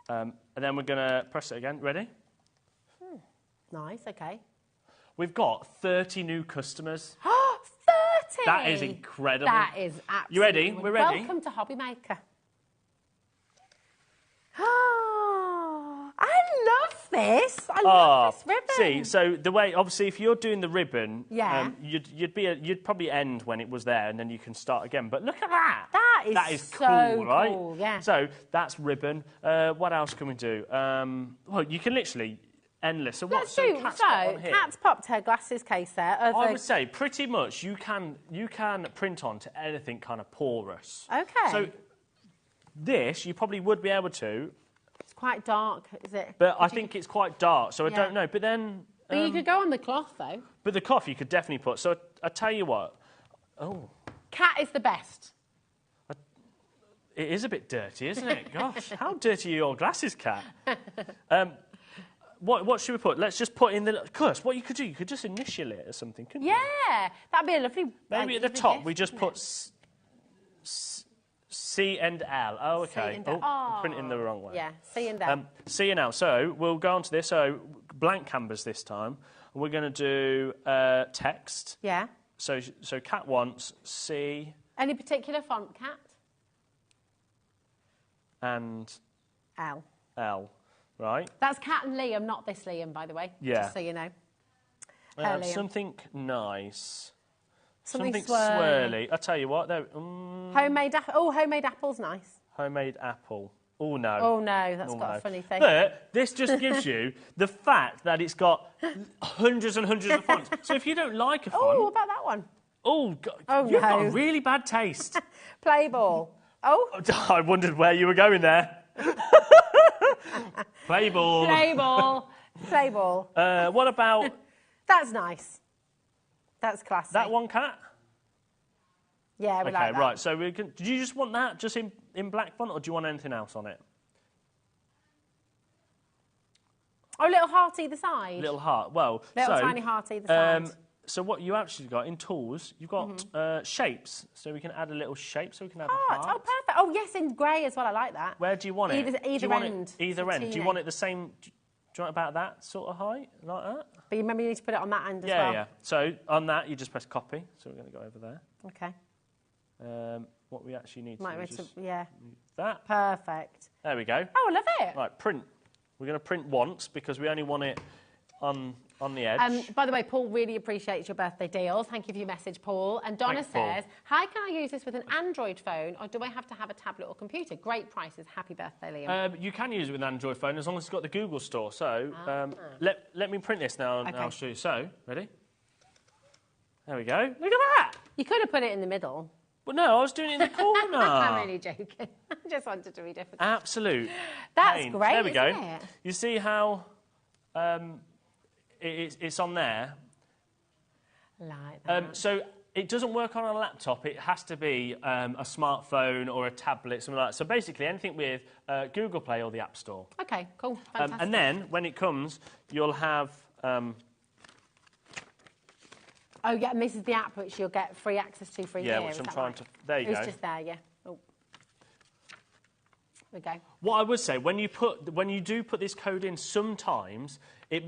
And then we're going to press it again. Ready? Nice, okay. We've got 30 new customers. 30! That is incredible. That is absolutely... You ready? We're ready? Welcome to HobbyMaker. I love this. I love this ribbon. See, so the way, obviously, if you're doing the ribbon, you'd probably end when it was there, and then you can start again. But look at that. That is cool, so right? Cool, yeah. So that's ribbon. What else can we do? Well, you can literally endless. So Let's do. Kat's got on here? Kat's popped her glasses case there. I would say pretty much you can print onto anything kind of porous. Okay. So this you probably would be able to. It's quite dark, is it? But I think it's quite dark, so I don't know. But then. But you could go on the cloth though. But the cloth you could definitely put. So I tell you what. Oh. Cat is the best. It is a bit dirty, isn't it? Gosh, how dirty are your glasses, Kat? What should we put? Let's just put in the... Cause what you could do, you could just initial it or something, couldn't you? Yeah, that'd be a lovely... Maybe at the top gift, we just put C and L. Oh, OK. I'm printing the wrong way. Yeah, C and L. C and L. So we'll go on to this. So blank canvas this time. We're going to do text. Yeah. So Kat wants C... Any particular font, Kat? And... L. Right. That's Kat and Liam, not this Liam, by the way. Yeah. Just so you know. Something nice. Something swirly. I'll tell you what, though. Homemade apple's nice. Homemade apple. Oh, no. Oh, no, that's got a funny thing. But this just gives you the fact that it's got hundreds and hundreds of fonts. So if you don't like a font... Oh, what about that one? Oh, God, you've got a really bad taste. Play ball. Oh. I wondered where you were going there. Play ball. Play ball. Play ball. What about... That's nice. That's classic. That one, Kat? Yeah, we like that. Right. So we can... Did you just want that just in black font, or do you want anything else on it? Oh, little heart either side. Little heart. Well, tiny heart either side. So what you actually got in tools, you've got shapes. So we can add a little shape. So we can add a heart. Oh, perfect. Oh, yes, in grey as well. I like that. Where do you want it? Either end. Either end. Do you want it the same? Do you want about that sort of height, like that? But you remember you need to put it on that end as well. Yeah. So on that, you just press copy. So we're going to go over there. Okay. What we actually need to do is just that. Perfect. There we go. Oh, I love it. Right, print. We're going to print once because we only want it on the edge. By the way, Paul really appreciates your birthday deal. Thank you for your message, Paul. And Donna says, hi, can I use this with an Android phone or do I have to have a tablet or computer? Great prices. Happy birthday, Liam. You can use it with an Android phone as long as it's got the Google store. So let me print this now and I'll show you. So, ready? There we go. Look at that. You could have put it in the middle. Well, no, I was doing it in the corner. I'm really joking. I just wanted to be difficult. Absolute. That's pain. great, There we go. It? You see how it's on there? Like that. So it doesn't work on a laptop. It has to be a smartphone or a tablet, something like that. So basically anything with Google Play or the App Store. OK, cool. Fantastic. And then when it comes, you'll have... Oh, yeah, and this is the app which you'll get free access to for a year. Yeah, which I'm trying to... There you go. It's just there, yeah. Oh. There we go. What I would say, when you do put this code in, sometimes it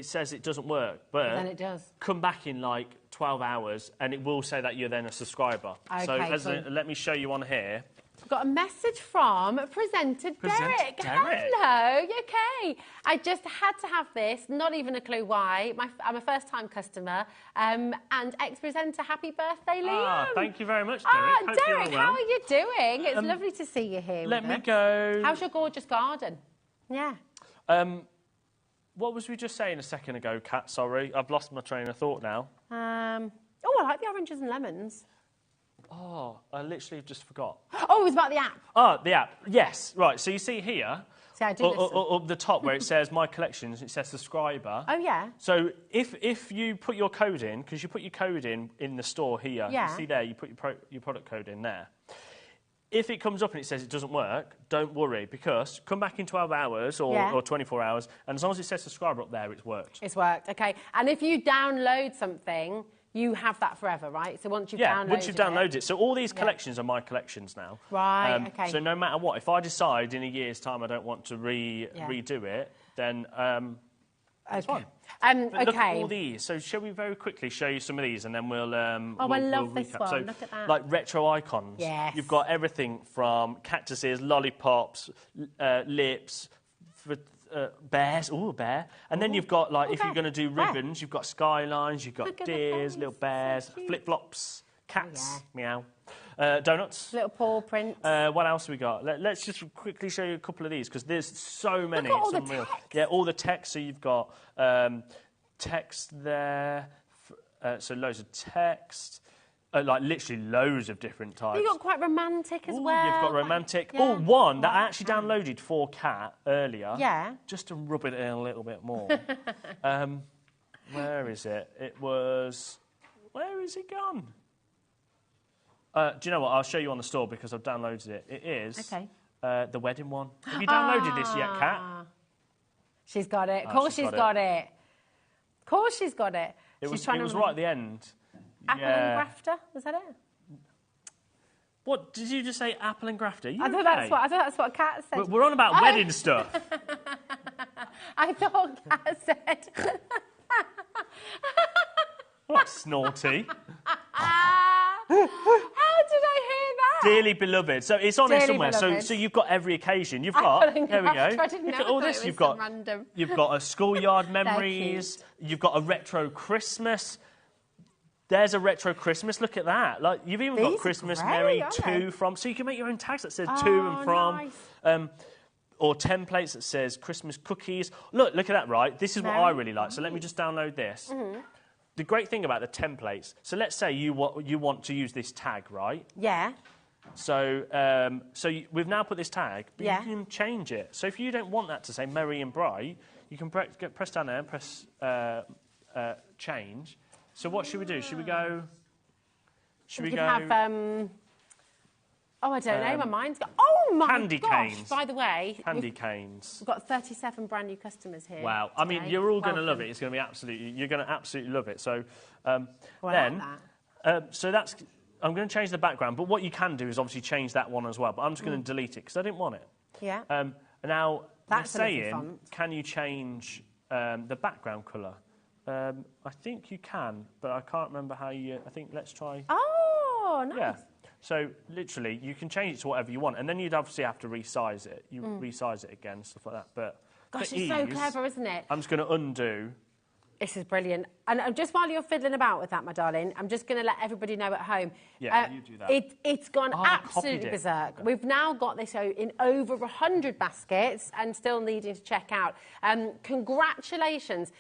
says it doesn't work, but then it does. Come back in like 12 hours and it will say that you're then a subscriber. Okay, so let me show you on here. We've got a message from presenter Derek. Hello, you okay? I just had to have this, not even a clue why. I'm a first-time customer. And ex-presenter, happy birthday, Liam. Thank you very much, Derek. Derek, how are you doing? It's lovely to see you here. Let me go. How's your gorgeous garden? Yeah. What was we just saying a second ago, Kat? Sorry, I've lost my train of thought now. I like the oranges and lemons. Oh, I literally just forgot. Oh, it was about the app. Oh, the app. Yes, right. So you see here, I do up the top where it says My Collections, it says subscriber. Oh, yeah. So if you put your code in, because you put your code in the store here, you see there, you put your product code in there. If it comes up and it says it doesn't work, don't worry, because come back in 12 hours or 24 hours, and as long as it says subscriber up there, it's worked. It's worked, OK. And if you download something... You have that forever, right? So once you've downloaded it. So all these collections are my collections now. Right, OK. So no matter what, if I decide in a year's time I don't want to redo it, then it's fine. Look at all these. So shall we very quickly show you some of these and then we'll... I love this one. So, look at that. Like retro icons. Yes. You've got everything from cactuses, lollipops, lips... bears, a bear. And then you've got, like, if you're going to do ribbons, you've got skylines, you've got deers, little bears, flip-flops, cats, meow. Donuts. Little paw print. What else have we got? Let's just quickly show you a couple of these, because there's so many. Look at all the text. Yeah, all the text. So you've got text there, so loads of text. Like literally loads of different types. You've got quite romantic as well. You've got romantic. Yeah. Oh, one that I actually downloaded for Kat earlier. Yeah. Just to rub it in a little bit more. Where is it? It was... Where is it gone? Do you know what? I'll show you on the store because I've downloaded it. It is the wedding one. Have you downloaded this yet, Kat? She's got it. Of course she's got it. Of course she's got it. It was right at the end. Apple and grafter, was that it? What did you just say? Apple and grafter? I thought that's what Kat said. We're on about wedding stuff. I thought Kat said. What snaughty? How did I hear that? Dearly beloved. So it's on there somewhere. So you've got every occasion. You've got. There we go. Look at all this. You've got a schoolyard memories. You've got a retro Christmas. There's a retro Christmas. Look at that. Like you've even got Christmas Merry to from. So you can make your own tags that says to and from. Nice. Or templates that says Christmas cookies. Look at that. Right. This is what I really like. So let me just download this. The great thing about the templates. So let's say you want to use this tag, right? Yeah. So we've now put this tag, but you can change it. So if you don't want that to say merry and bright, you can press down there and press change. So what should we do? Should we go? Should we go? Have I don't know. My mind's got. Oh my candy gosh! Canes. By the way, candy canes. We've got 37 brand new customers here. Wow! I mean, you're all going to love it. It's going to be absolutely. You're going to absolutely love it. So so that's. I'm going to change the background, but what you can do is obviously change that one as well. But I'm just going to delete it because I didn't want it. Yeah. Now that's saying, can you change the background colour? I think you can, but I can't remember how you... I think let's try... Oh, nice. Yeah. So, literally, you can change it to whatever you want, and then you'd obviously have to resize it. You resize it again, stuff like that. But gosh, it's so clever, isn't it? I'm just going to undo... This is brilliant. And just while you're fiddling about with that, my darling, I'm just going to let everybody know at home. Yeah, you do that. It's gone absolutely berserk. We've now got this in over 100 baskets and still needing to check out. Congratulations.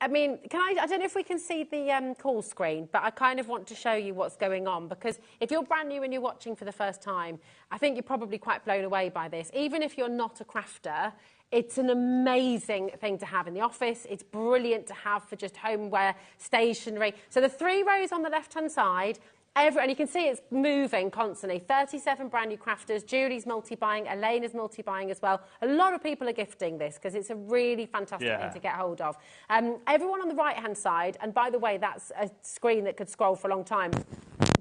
I don't know if we can see the call screen, but I kind of want to show you what's going on, because if you're brand new and you're watching for the first time, I think you're probably quite blown away by this. Even if you're not a crafter, it's an amazing thing to have in the office. It's brilliant to have for just homeware, stationery. So the 3 rows on the left-hand side, and you can see it's moving constantly. 37 brand new crafters. Julie's multi-buying. Elena's multi-buying as well. A lot of people are gifting this because it's a really fantastic thing to get hold of. Everyone on the right-hand side, and by the way, that's a screen that could scroll for a long time.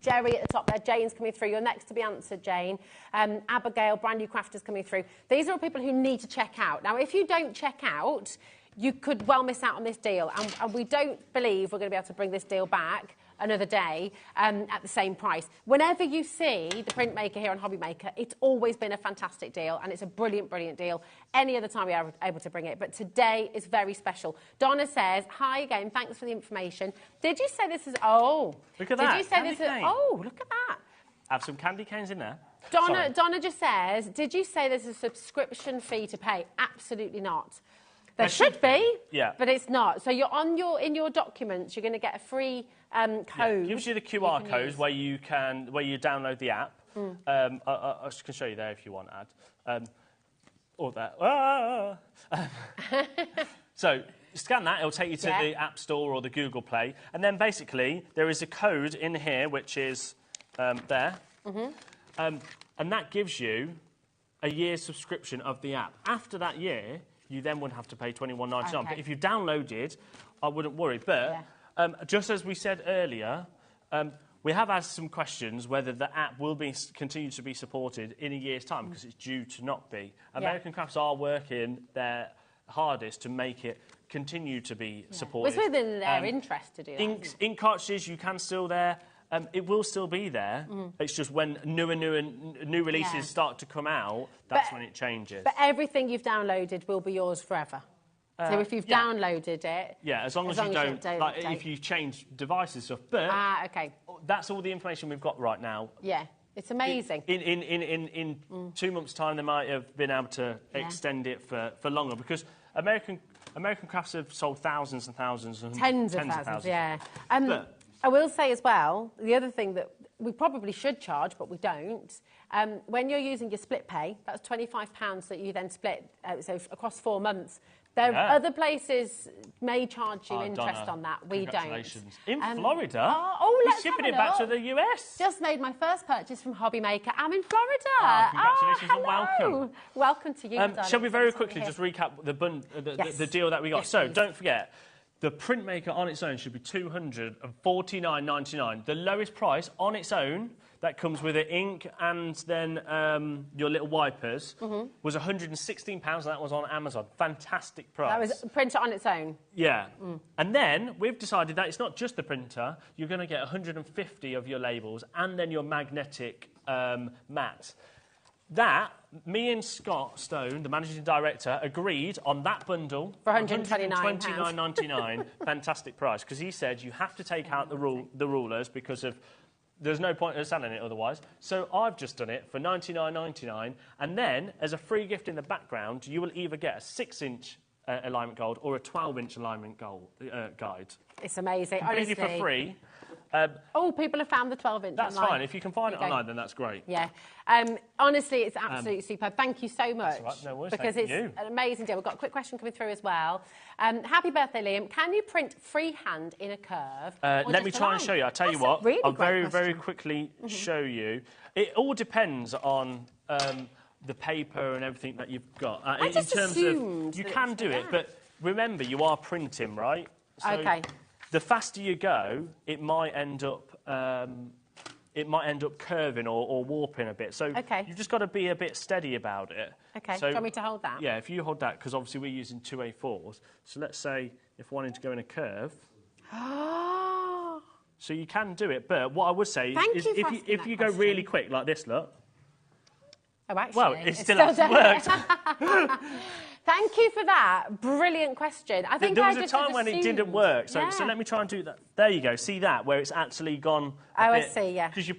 Jerry at the top there, Jane's coming through. You're next to be answered, Jane. Abigail, brand new crafters coming through. These are all people who need to check out. Now, if you don't check out, you could well miss out on this deal. And we don't believe we're going to be able to bring this deal back another day at the same price. Whenever you see the printmaker here on HobbyMaker, it's always been a fantastic deal, and it's a brilliant, brilliant deal. Any other time we are able to bring it, but today is very special. Donna says, hi again, thanks for the information. Did you say this is... Oh. Look at that. Did you say this is... Oh, look at that. Have some candy canes in there. Donna just says, did you say there's a subscription fee to pay? Absolutely not. There should be, but it's not. So you're in your documents, you're going to get a free code. Yeah, it gives you the QR codes where you download the app. I can show you there if you want, or that. So scan that, it'll take you to the App Store or the Google Play, and then basically there is a code in here which is there, and that gives you a year's subscription of the app. After that year, you then would have to pay $21.99. But if you've downloaded, I wouldn't worry. But just as we said earlier, we have asked some questions whether the app will continue to be supported in a year's time, because it's due to not be. American Crafts are working their hardest to make it continue to be supported. It's within their interest to do that. Ink cartridges, you can still there. It will still be there. It's just when new releases start to come out, that's when it changes. But everything you've downloaded will be yours forever. So if you've downloaded it... Yeah, as long as you don't... Like, if you change devices and stuff. But that's all the information we've got right now. Yeah. It's amazing. In 2 months' time, they might have been able to extend it for longer, because American crafts have sold thousands and thousands and tens of thousands. Yeah. I will say as well, the other thing that we probably should charge, but we don't. When you're using your split pay, that's £25 that you then split so across 4 months. There are other places may charge you interest on that. We don't. In Florida? Let's shipping it back to the US. Just made my first purchase from HobbyMaker. I'm in Florida. Congratulations and welcome. Welcome to you. Shall we very quickly just recap the deal that we got? Yes, so please. don't forget, the printmaker on its own should be $249.99. The lowest price on its own, that comes with the ink and then your little wipers, was £116, and that was on Amazon. Fantastic price. That was printer on its own. Yeah. And then we've decided that it's not just the printer. You're going to get 150 of your labels and then your magnetic mat. That, me and Scott Stone, the managing director, agreed on that bundle for £129.99. Fantastic price, because he said you have to take out the rulers because of there's no point in selling it otherwise. So I've just done it for $99.99, and then as a free gift in the background, you will either get a 6-inch alignment guide or a 12-inch alignment guide. It's amazing, completely honestly. for free. People have found the 12-inch That's online. fine. If you can find it online, then that's great. Yeah. Honestly, it's absolutely superb. Thank you so much. That's all right. No worries. Because Thank it's you. an amazing deal. We've got a quick question coming through as well. Happy birthday, Liam. Can you print freehand in a curve? Let me try and show you. I'll tell you what. Really I'll very quickly show you. It all depends on the paper and everything that you've got. I just assumed you can do it, but remember, you are printing, right? So okay. The faster you go, it might end up curving or warping a bit. So you've just got to be a bit steady about it. Okay. So, do you want me to hold that? Yeah, if you hold that, because obviously we're using 2A4s. So let's say if wanting to go in a curve. So you can do it, but what I would say is if you go really quick like this, look. Oh, actually. Well, it still hasn't worked. Thank you for that. Brilliant question. I think there was a time when it didn't work. So, yeah. so let me try and do that. There you go. See that? Where it's actually gone I see, yeah. Because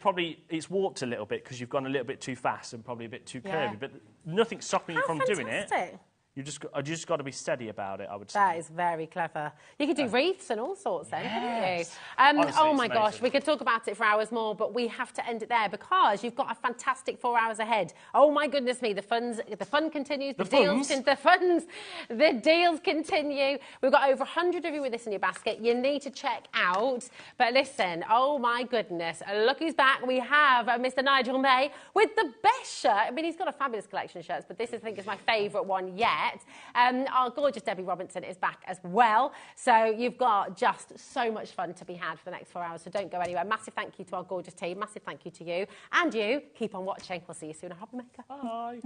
it's warped a little bit because you've gone a little bit too fast and probably a bit too curvy. But nothing's stopping you from doing it. You just got to be steady about it, I would say. That is very clever. You could do wreaths and all sorts then, couldn't you? Honestly, oh my it's gosh, amazing. we could talk about it for hours more, but we have to end it there because you've got a fantastic 4 hours ahead. Oh my goodness me, the fun continues. The deals continue. We've got over 100 of you with this in your basket. You need to check out. But listen, oh my goodness, look who's back. We have Mr. Nigel May with the best shirt. I mean, he's got a fabulous collection of shirts, but this I think is my favourite one yet. Our gorgeous Debbie Robinson is back as well. So you've got just so much fun to be had for the next 4 hours. So don't go anywhere. Massive thank you to our gorgeous team. Massive thank you to you. And you, keep on watching. We'll see you soon at HobbyMaker. Bye.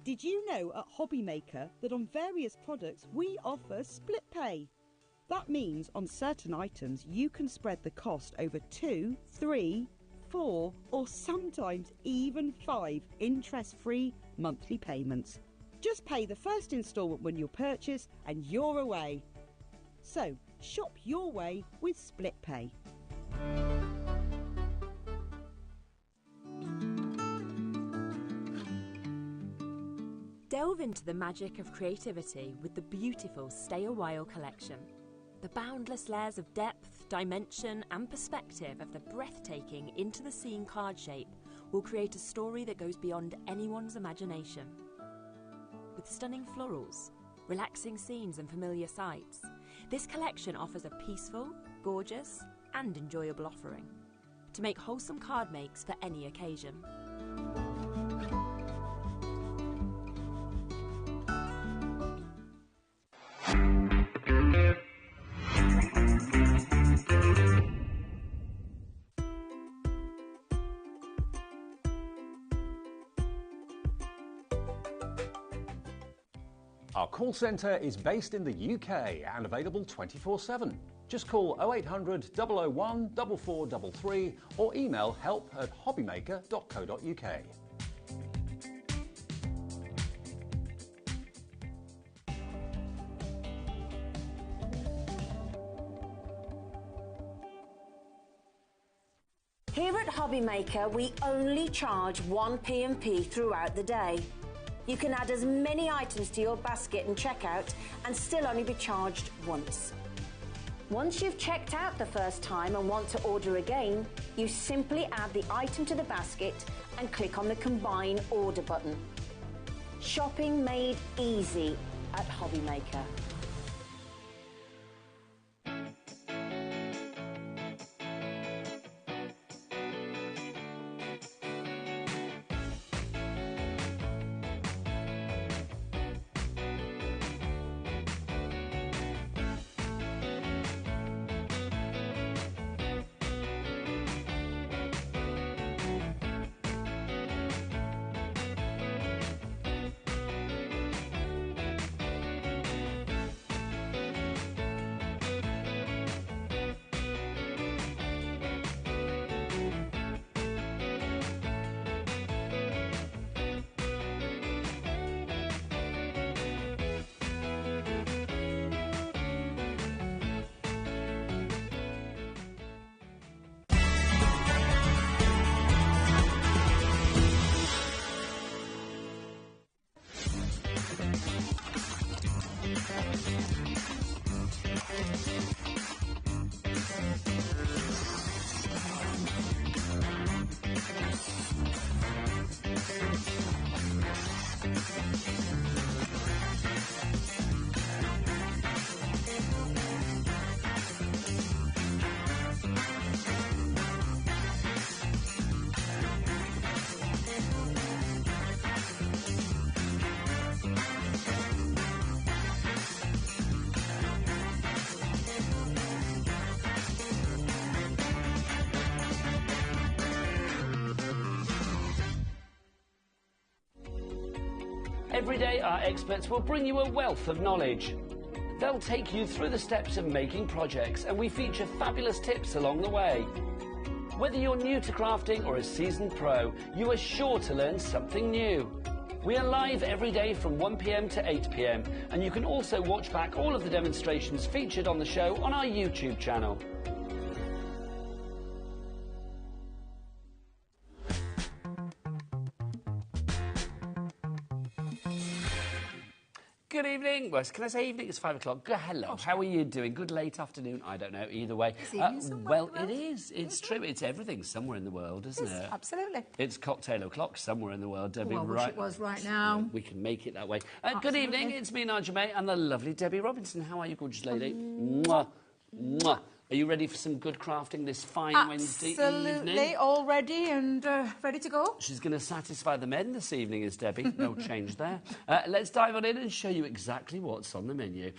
Did you know at HobbyMaker that on various products we offer split pay? That means on certain items you can spread the cost over 2, 3, 4 or sometimes even 5 interest-free monthly payments. Just pay the first instalment when you purchase and you're away. So shop your way with Split Pay. Delve into the magic of creativity with the beautiful Stay a While collection. The boundless layers of depth, dimension and perspective of the breathtaking into the scene card shape will create a story that goes beyond anyone's imagination. With stunning florals, relaxing scenes and familiar sights, this collection offers a peaceful, gorgeous and enjoyable offering to make wholesome card makes for any occasion. Our call centre is based in the UK and available 24/7. Just call 0800 001 4433 or email help@hobbymaker.co.uk. Here at HobbyMaker, we only charge 1 P&P throughout the day. You can add as many items to your basket and checkout and still only be charged once. Once you've checked out the first time and want to order again, you simply add the item to the basket and click on the Combine Order button. Shopping made easy at HobbyMaker. Every day, our experts will bring you a wealth of knowledge. They'll take you through the steps of making projects, and we feature fabulous tips along the way. Whether you're new to crafting or a seasoned pro, you are sure to learn something new. We are live every day from 1 p.m. to 8 p.m, and you can also watch back all of the demonstrations featured on the show on our YouTube channel. Good evening. Well, can I say evening? It's 5 o'clock. Hello. How are you doing? Good late afternoon? I don't know. Either way. Well, it is. It's true. It's everything somewhere in the world, isn't it? Absolutely. It's cocktail o'clock somewhere in the world, Debbie. I wish it was right now. We can make it that way. Good evening. It's me, Nigel May, and the lovely Debbie Robinson. How are you, gorgeous lady? Mwah. Mwah. Are you ready for some good crafting this fine Wednesday evening? Absolutely, all ready and ready to go. She's going to satisfy the men this evening, is Debbie. No change there. Let's dive on in and show you exactly what's on the menu.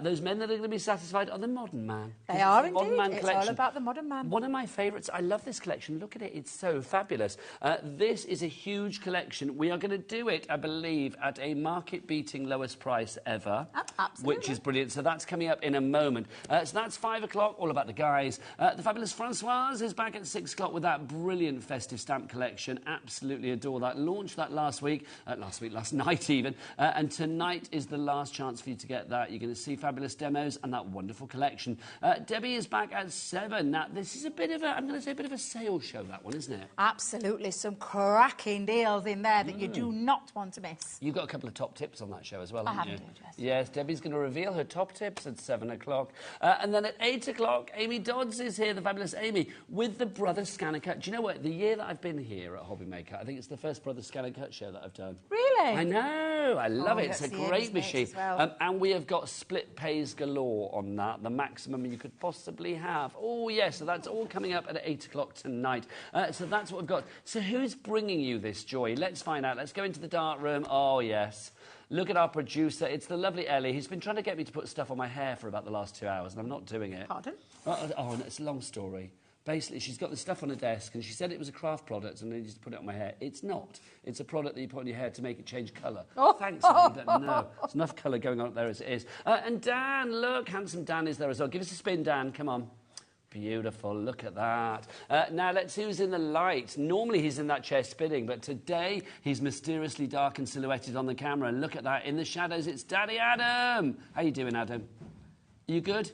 Those men that are going to be satisfied are the modern man. They are indeed. Modern man it's collection. all about the modern man. One of my favourites. I love this collection. Look at it. It's so fabulous. This is a huge collection. We are going to do it, I believe, at a market-beating lowest price ever. Absolutely. Which is brilliant. So that's coming up in a moment. So that's 5 o'clock, all about the guys. The fabulous Francoise is back at 6 o'clock with that brilliant festive stamp collection. Absolutely adore that. Launched that last night even. And tonight is the last chance for you to get that. You're going to see fabulous demos and that wonderful collection. Debbie is back at 7. Now, this is a bit of a sales show, that one, isn't it? Absolutely. Some cracking deals in there that you do not want to miss. You've got a couple of top tips on that show as well, haven't you? Yes. Yes, Debbie's going to reveal her top tips at 7 o'clock. And then at 8 o'clock, Amy Dodds is here, the fabulous Amy, with the Brother Scanner Cut. Do you know what? The year that I've been here at HobbyMaker, I think it's the first Brother Scanner Cut show that I've done. Really? I know. I love it. It's a great machine. Well. And we have got split pays galore on that, the maximum you could possibly have. Oh, yes. So that's all coming up at 8 o'clock tonight. So that's what we've got. So who's bringing you this joy? Let's find out. Let's go into the dark room. Oh, yes. Look at our producer. It's the lovely Ellie. He's been trying to get me to put stuff on my hair for about the last 2 hours, and I'm not doing it. Pardon? Oh, and it's a long story. Basically, she's got the stuff on her desk, and she said it was a craft product, and I needed to put it on my hair. It's not. It's a product that you put on your hair to make it change colour. Oh. Thanks, I don't know. There's enough colour going on up there as it is. And Dan, look, handsome Dan is there as well. Give us a spin, Dan. Come on. Beautiful, look at that. Now, let's see who's in the light. Normally, he's in that chair spinning, but today, he's mysteriously dark and silhouetted on the camera. And look at that, in the shadows, it's Daddy Adam. How you doing, Adam? You good?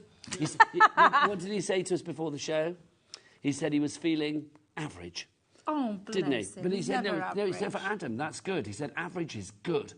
What did he say to us before the show? He said he was feeling average. Oh, bless Didn't he? him. But he said, no, he average. said for Adam, that's good. He said average is good.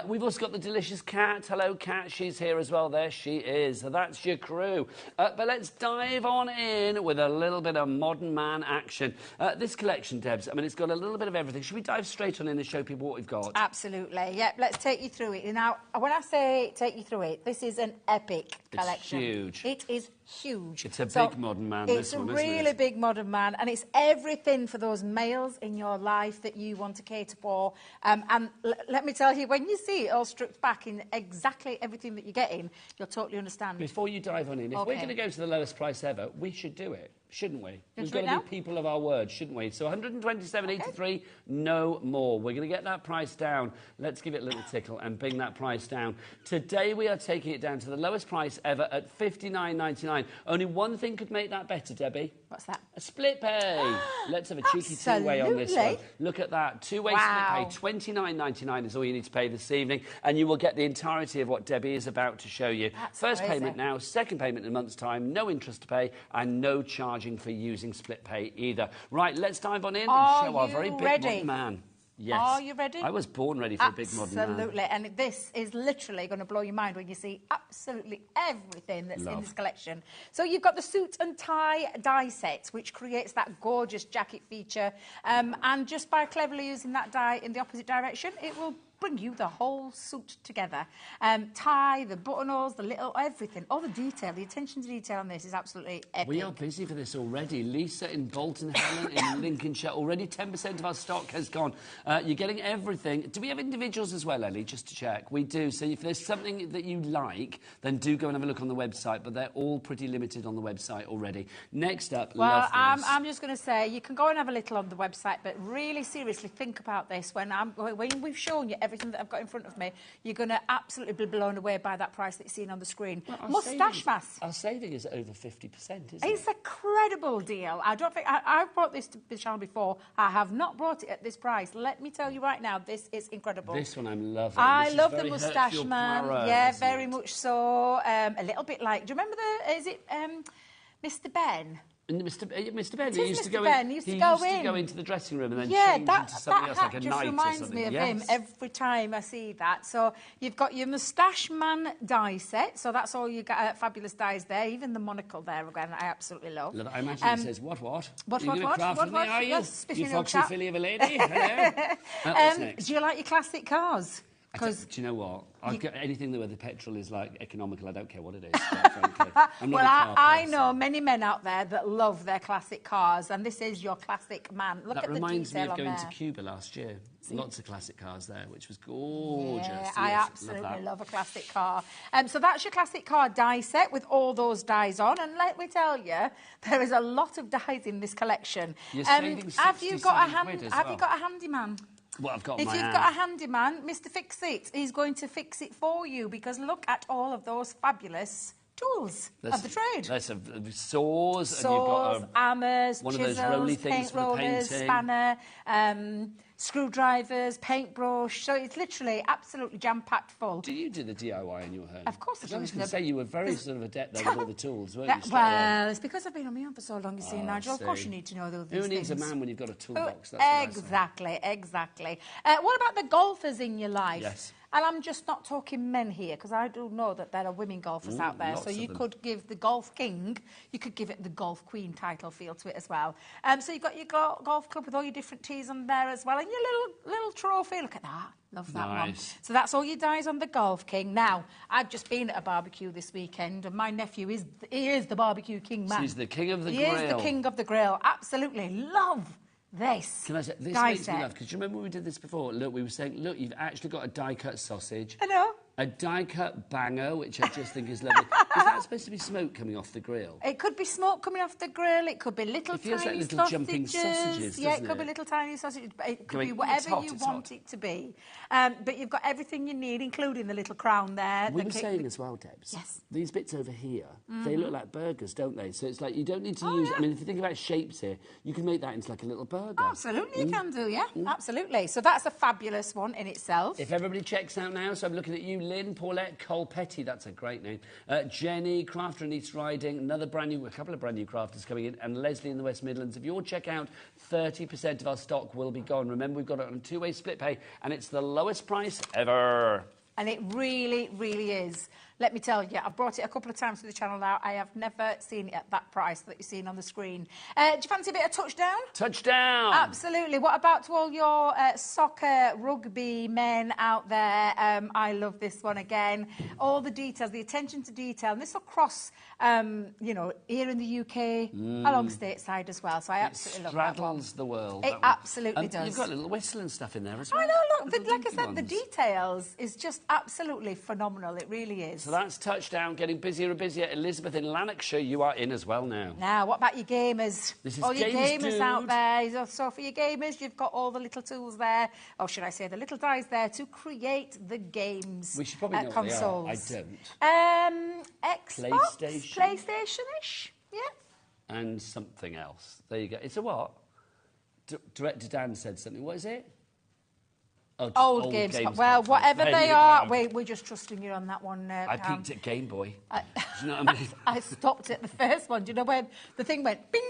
We've also got the delicious Cat. Hello, Cat. She's here as well. There she is. So that's your crew. But let's dive on in with a little bit of modern man action. This collection, Debs, I mean, it's got a little bit of everything. Should we dive straight on in and show people what we've got? Absolutely. Yeah, let's take you through it. Now, when I say take you through it, this is an epic collection. It's huge. It is huge. It's a big modern man, this one, isn't it? It's a really big modern man, and it's everything for those males in your life that you want to cater for. And let me tell you, when you see it all stripped back in exactly everything that you're getting, you'll totally understand. Before you dive on in, if we're going to go to the lowest price ever, we should do it, shouldn't we? We've got to be people of our word, shouldn't we? So 127.83, no more. We're going to get that price down. Let's give it a little tickle and bring that price down. Today we are taking it down to the lowest price ever at $59.99. Only one thing could make that better, Debbie. What's that? A split pay. Let's have a cheeky two-way on this one. Look at that. Two-way split pay. $29.99 is all you need to pay this evening, and you will get the entirety of what Debbie is about to show you. First payment now, second payment in a month's time, no interest to pay, and no charging for using split pay either. Right, let's dive on in and show our very big modern man. Yes. Are you ready? I was born ready for a big modern man. Absolutely. And this is literally going to blow your mind when you see absolutely everything that's in this collection. So you've got the suit and tie die set, which creates that gorgeous jacket feature. And just by cleverly using that die in the opposite direction, it will bring you the whole suit together. Tie, the buttonholes, the little everything, all the detail, the attention to detail on this is absolutely epic. We are busy for this already. Lisa in Bolton, Helen in Lincolnshire. Already 10% of our stock has gone. You're getting everything. Do we have individuals as well, Ellie, just to check? We do. So if there's something that you like, then do go and have a look on the website, but they're all pretty limited on the website already. Next up, well, I'm just going to say, you can go and have a little on the website, but really seriously think about this. When we've shown you everything that I've got in front of me, you're going to absolutely be blown away by that price that you're seeing on the screen. Well, Moustache mask. Our saving is over 50%, isn't it? It's a credible deal. I don't think... I've brought this to the channel before. I have not brought it at this price. Let me tell you right now, this is incredible. This one I'm loving. I love the moustache man. Yeah, very much so. A little bit like... Do you remember Is it Mr. Ben? And Mr. Ben, he used to go into the dressing room and then change into something else, like a knight or something. That reminds me of him every time I see that. So you've got your Moustache Man die set. So that's all you got, fabulous dies there. Even the monocle there, again, I absolutely love. I imagine it says, what? What? Are you? You foxy filly of a lady? Hello? What's next? Do you like your classic cars? Do you know what? I've got anything where the petrol is like economical. I don't care what it is. Quite frankly. I'm not I know many men out there that love their classic cars, and this is your classic man. Look at the detail on there. That reminds me of going to Cuba last year. Lots of classic cars there, which was gorgeous. Yeah, I absolutely love a classic car. So that's your classic car die set with all those dies on. And let me tell you, there is a lot of dies in this collection. You're saving 60 quid as well. Have you got a handyman? Well, I've got if you've got a handyman, Mr. Fix It, he's going to fix it for you, because look at all of those fabulous tools of the trade. There's saws, and you've got hammers, one chisels, of those rolly things paint rollers, spanner, screwdrivers, paintbrush. So it's literally absolutely jam-packed full. Do you do the DIY in your home? Of course I do. I was going to say you were very sort of adept there with all the tools, weren't you? Well, it's because I've been on my own for so long, you see, Nigel. Of course you need to know these things. Who needs a man when you've got a toolbox? Exactly. What about the golfers in your life? Yes. And I'm just not talking men here, because I do know that there are women golfers out there. So you could give the Golf King, you could give it the Golf Queen title feel to it as well. So you've got your golf club with all your different tees on there as well, and your little trophy. Look at that. Love that one. So that's all your dies on the Golf King. Now, I've just been at a barbecue this weekend, and my nephew is the barbecue king man. He's the king of the grill. He is the king of the grill. Absolutely love this. Can I say, this makes me laugh, because you remember when we did this before? Look, we were saying, look, you've actually got a die-cut sausage. I know. A die-cut banger, which I just think is lovely. Is that supposed to be smoke coming off the grill? It could be smoke coming off the grill. It could be little tiny like little jumping sausages, yeah, it could be little tiny sausages. It could be whatever you want it to be. But you've got everything you need, including the little crown there. We were saying as well, Debs, these bits over here, they look like burgers, don't they? So it's like you don't need to use... I mean, if you think about shapes here, you can make that into like a little burger. Absolutely, you can do, yeah. Absolutely. So that's a fabulous one in itself. If everybody checks out now, so I'm looking at you, Lynn, Paulette, Cole Petty, that's a great name. Jenny, Crafter in East Riding, a couple of brand new crafters coming in, and Leslie in the West Midlands. If you're check out, 30% of our stock will be gone. Remember, we've got it on a two-way split pay, and it's the lowest price ever. And it really, really is. Let me tell you, I've brought it a couple of times to the channel now. I have never seen it at that price that you're seeing on the screen. Do you fancy a bit of touchdown? Touchdown! Absolutely. What about to all your soccer, rugby men out there? I love this one again. All the details, the attention to detail. And this will cross, you know, here in the UK, along stateside as well. So I absolutely love that one. It straddles the world. It absolutely does. You've got a little whistle and stuff in there as well. I know, look, like I said, the details is just absolutely phenomenal. It really is. So that's touchdown, getting busier and busier. Elizabeth in Lanarkshire, you are in as well now. Now, what about your gamers? This is all your gamers, gamers out there. So for your gamers, you've got all the little tools there, or should I say the little dice there, to create the games. We should probably know consoles. what they are. I don't. Xbox? PlayStation? PlayStation-ish, yeah. And something else. There you go. It's a what? Director Dan said something. What is it? Oh, old games. Well, whatever they are, we're just trusting you on that one. I peeked at Game Boy. Do you know what I mean? I stopped at the first one. Do you know when the thing went bing?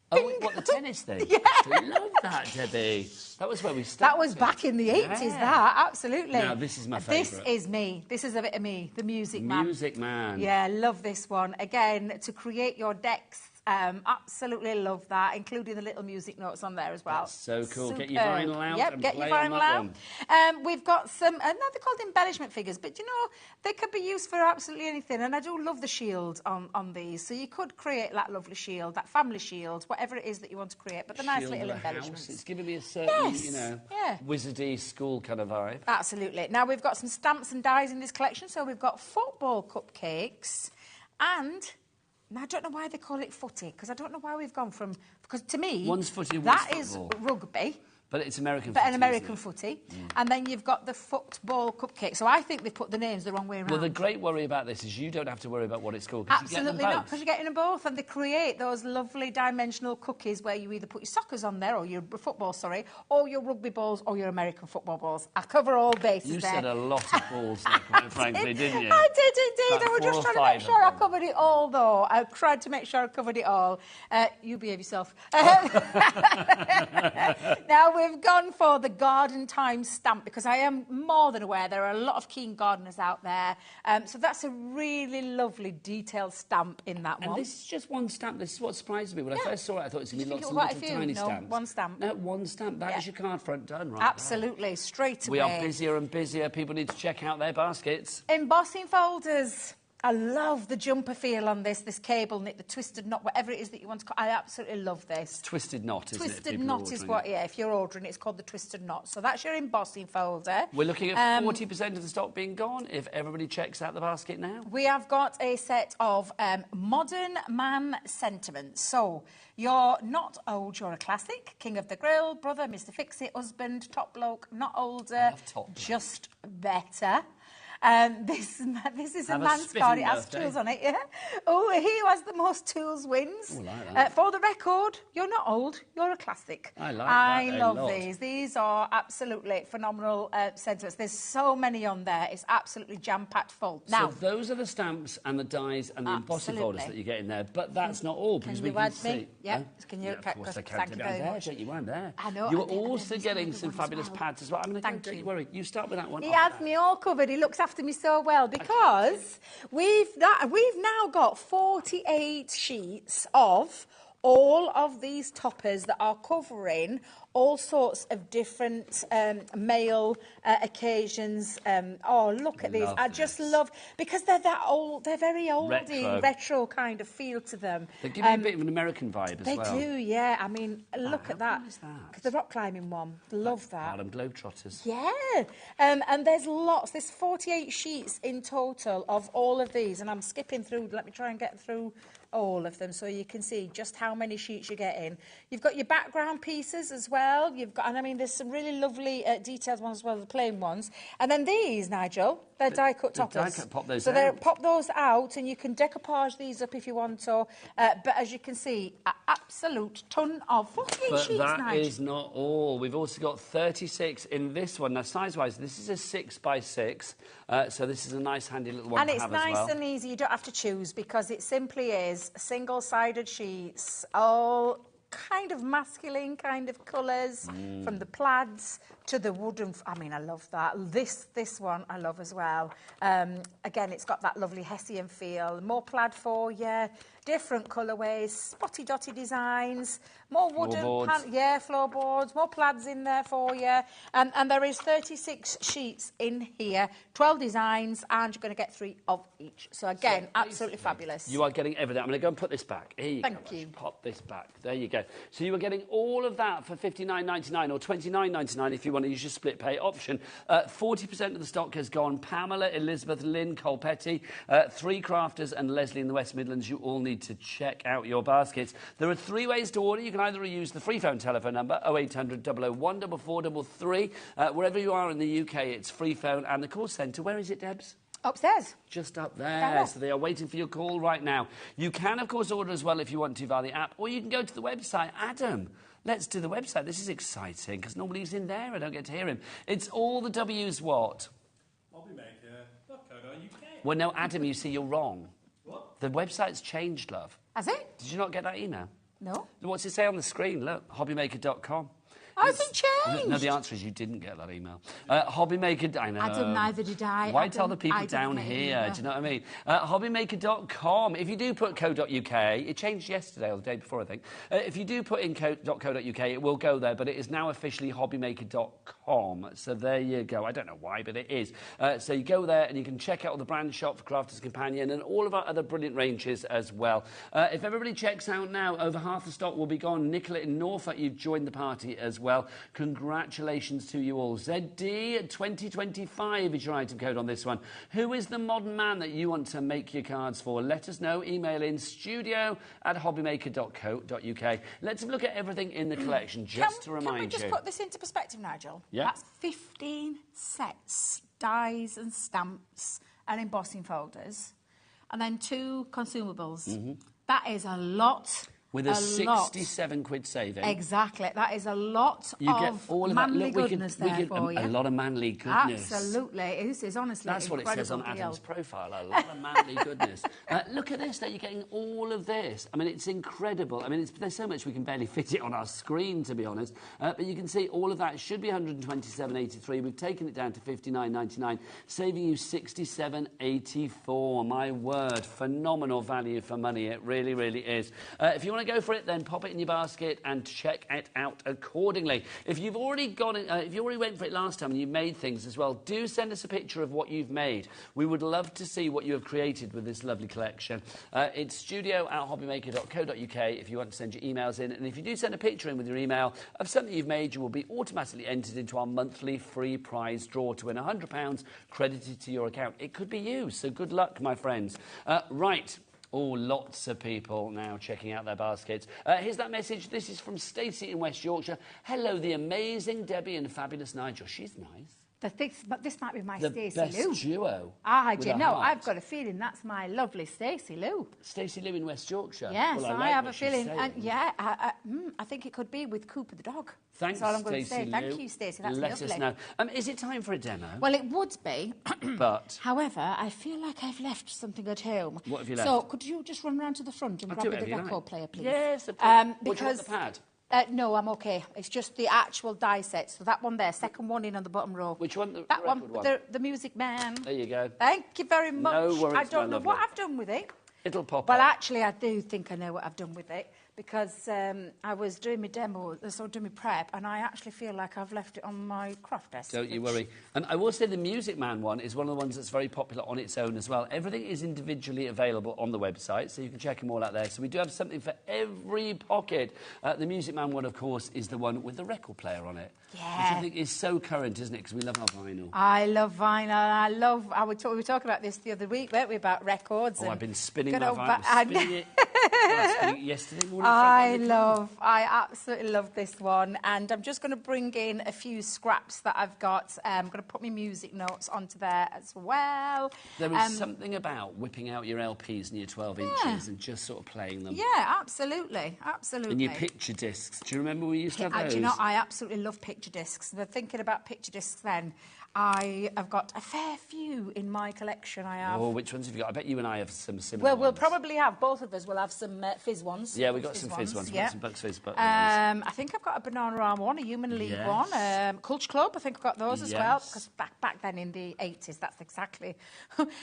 Oh, what, the tennis thing? Yeah. I love that, Debbie. That was where we started. That was back in the 80s, that, absolutely. Now, this is my favourite. This is me. This is a bit of me, the Music Man. Music Man. Yeah, love this one. Again, to create your decks. Absolutely love that, including the little music notes on there as well. That's so cool. Superb. Get your vinyl out. Yep, and get play your vinyl on that out. one. We've got some, now they're called embellishment figures, but you know, they could be used for absolutely anything. And I do love the shield on these. So you could create that lovely shield, that family shield, whatever it is that you want to create, but the nice Shield little of a embellishments. house. It's giving me a certain, Yes, you know, yeah. wizardy school kind of vibe. Absolutely. Now, we've got some stamps and dies in this collection. So we've got football cupcakes and... Now, I don't know why they call it footy, because I don't know why we've gone from... Because to me, one's footy, that one's is football. rugby. But it's American But footy, an American isn't it? footy. And then you've got the football cupcake. So I think they've put the names the wrong way around. Well, the great worry about this is you don't have to worry about what it's called. Absolutely not, because you're getting them both. And they create those lovely dimensional cookies where you either put your soccers on there, or your football, sorry, or your rugby balls, or your American football balls. I cover all bases You there. said a lot of balls there, quite frankly, didn't you? I did indeed. About I was 4 just or trying to make 5 sure I of them. covered it all, though. I tried to make sure I covered it all. You behave yourself. Now, we've gone for the garden time stamp, because I am more than aware there are a lot of keen gardeners out there. So that's a really lovely detailed stamp in that one. And this is just one stamp. This is what surprised me. When I first saw it, I thought it was going to be Did you lots think of it little was quite a tiny few? No, stamps. one stamp. No, one stamp. That is your card front done, right? Absolutely, straight away. We are busier and busier. People need to check out their baskets. Embossing folders. I love the jumper feel on this cable knit, the twisted knot, whatever it is that you want to call. I absolutely love this. Twisted knot, isn't it? Twisted knot is what, yeah, if you're ordering it, it's called the twisted knot. So that's your embossing folder. We're looking at 40% of the stock being gone if everybody checks out the basket now. We have got a set of modern man sentiments. So you're not old, you're a classic. King of the grill, brother, Mr. Fix-It, husband, top bloke, not older, just better. This is a man's card. It has tools on it, yeah. Oh, he who has the most tools wins. Ooh, like that. For the record, you're not old, you're a classic. I like I that love a lot. these. These are absolutely phenomenal sentiments. There's so many on there. It's absolutely jam-packed full. Now, So those are the stamps and the dies and the embossing folders that you get in there. But that's not all, because we can see... Yeah, can you? Of course I can. Thank you very much. Don't you? I'm there. I know. You're I did, also and then getting there's some another one fabulous as well. pads as well. I'm going to go, Thank don't you. you worry. You start with that one. He has me all covered. He looks after me so well, because we've now got 48 sheets of all of these toppers that are covering all sorts of different male occasions. Oh, look at these. I just love, because they're that old, they're very oldie, retro kind of feel to them. They give you a bit of an American vibe as well. They do, yeah. I mean, look at that. What is that? The rock climbing one. Love that. Harlem Globetrotters. Yeah. And there's lots. There's 48 sheets in total of all of these. And I'm skipping through. Let me try and get through all of them, so you can see just how many sheets you're getting. You've got your background pieces as well. You've got, and I mean, there's some really lovely detailed ones as well as the plain ones. And then these, Nigel, they're die-cut toppers. Die-cut, pop those so out. Pop those out, and you can decoupage these up if you want to. But as you can see, an absolute ton of 48 sheets, But that Nigel. is not all. We've also got 36 in this one. Now, size-wise, this is a 6x6, so this is a nice, handy little one to have as well. And it's nice and easy. You don't have to choose because it simply is single-sided sheets, all kind of masculine kind of colours, from the plaids to the wooden. I mean, I love that. This one I love as well. Again, it's got that lovely Hessian feel. More plaid for you. Different colourways, spotty dotty designs, more wooden, floorboards, more plaids in there for you. And there is 36 sheets in here, 12 designs, and you're going to get 3 of each. So again, absolutely fabulous. You are getting everything. I'm going to go and put this back. Here you go. Thank you. Pop this back. There you go. So you are getting all of that for $59.99 or $29.99 if you want to use your split pay option. 40% of the stock has gone. Pamela, Elizabeth, Lynn, Cole Petty, 3 crafters and Leslie in the West Midlands. You all need to check out your baskets. There are 3 ways to order. You can either use the free phone telephone number 0800 001 4433. Wherever you are in the UK, it's free phone. And the call centre, where is it, Debs? Upstairs. Just up there. So they are waiting for your call right now. You can, of course, order as well if you want to via the app, or you can go to the website. Adam, let's do the website. This is exciting because normally he's in there. I don't get to hear him. It's all the W's what? HobbyMaker.co.uk. Well, no, Adam, you see, you're wrong. What? The website's changed, love. Has it? Did you not get that email? No. What's it say on the screen? Look, hobbymaker.com. Has it changed? No, the answer is you didn't get that email. HobbyMaker... I know. Adam, neither did I. Why tell the people down here? Do you know what I mean? HobbyMaker.com. If you do put co.uk, it changed yesterday or the day before, I think. If you do put in co.uk, it will go there, but it is now officially HobbyMaker.com. So there you go. I don't know why, but it is. So you go there and you can check out the brand shop for Crafters Companion and all of our other brilliant ranges as well. If everybody checks out now, over half the stock will be gone. Nicola in Norfolk, you've joined the party as well. Congratulations to you all. ZD 2025 is your item code on this one. Who is the modern man that you want to make your cards for? Let us know. Email in studio@hobbymaker.co.uk. Let's have a look at everything in the collection, just to remind you. Can we just put this into perspective, Nigel? Yeah. That's 15 sets, dies and stamps and embossing folders, and then 2 consumables. That is a lot. With a 67 quid saving. Exactly. That is a lot of manly goodness there for you. A lot of manly goodness. Absolutely. This is honestly That's what it says on Adam's profile. A lot of manly goodness. Look at this. That you're getting all of this. I mean, it's incredible. I mean, there's so much we can barely fit it on our screen, to be honest. But you can see all of that should be 127.83. We've taken it down to 59.99, saving you 67.84. My word. Phenomenal value for money. It really, really is. If you want to go for it, then pop it in your basket and check it out accordingly. If you've already got it, if you already went for it last time and you made things as well, do send us a picture of what you've made. We would love to see what you have created with this lovely collection. It's studio@hobbymaker.co.uk if you want to send your emails in. And if you do send a picture in with your email of something you've made, you will be automatically entered into our monthly free prize draw to win £100 credited to your account. It could be you, so good luck, my friends. Right. Oh, lots of people now checking out their baskets. Here's that message. This is from Stacey in West Yorkshire. Hello, the amazing Debbie and fabulous Nigel. She's nice. But this might be my The Stacey best Lou. duo. Do you know? I've got a feeling that's my lovely Stacey Lou. Stacey Lou in West Yorkshire. Yes, well, I have a feeling. And I think it could be with Cooper the dog. Thanks, that's all I'm going to say. Lou. Thank you, Stacey. That's Let lovely. us know. Is it time for a demo? Well, it would be. But. However, I feel like I've left something at home. What have you left? So could you just run round to the front and grab me the record player, please? Yes, of course. Because do you want the pad? No, I'm okay. It's just the actual die set. So that one there, second one in on the bottom row. Which one? That one, the Music Man. There you go. Thank you very much. No worries, I don't know my what lovely. I've done with it. It'll pop Well, up. actually, I do think I know what I've done with it. because I was doing my demo, doing my prep, and I actually feel like I've left it on my craft desk. Don't you worry. And I will say the Music Man one is one of the ones that's very popular on its own as well. Everything is individually available on the website, so you can check them all out there. So we do have something for every pocket. The Music Man one, of course, is the one with the record player on it. Yeah. Which I think is so current, isn't it? Because we love our vinyl. I love vinyl. We were talking about this the other week, weren't we, about records? Oh, I've been spinning my good old vinyl. Spinning it. I spinning it yesterday morning. I absolutely love this one, and I'm just going to bring in a few scraps that I've got. I'm going to put my music notes onto there as well. There is something about whipping out your LPs and your 12 inches and just sort of playing them. Yeah, absolutely, absolutely. And your picture discs. Do you remember we used to have those? Do you know, I absolutely love picture discs. We're thinking about picture discs then. I have got a fair few in my collection. I have. Oh, which ones have you got? I bet you and I have some similar Well, we'll ones. probably have, both of us will have some fizz ones. Yeah, we've got some fizz ones. We've got some Bucks Fizz ones. I think I've got a Bananarama one, a Human League one, Culture Club, I think I've got those as well, because back then in the 80s, that's exactly...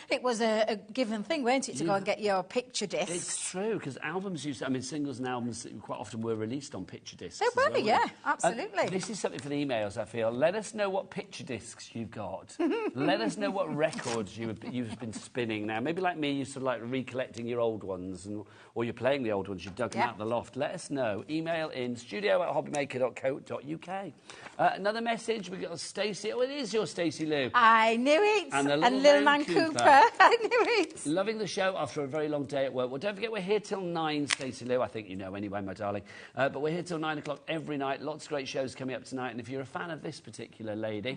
it was a given thing, weren't it, to go and get your picture discs. It's true, because albums used to... I mean, singles and albums quite often were released on picture discs. They were, yeah, absolutely. This is something for the emails, I feel. Let us know what picture discs you've got. Let us know what records you've been spinning now. Maybe like me, you're sort of like recollecting your old ones, or you're playing the old ones, you've dug them out of the loft. Let us know. Email in studio@hobbymaker.co.uk. Another message, we've got Stacey. Oh, it is your Stacey Lou. I knew it. And Little Man Cooper. I knew it. Loving the show after a very long day at work. Well, don't forget, we're here till 9, Stacey Lou. I think you know anyway, my darling. But we're here till 9 o'clock every night. Lots of great shows coming up tonight. And if you're a fan of this particular lady,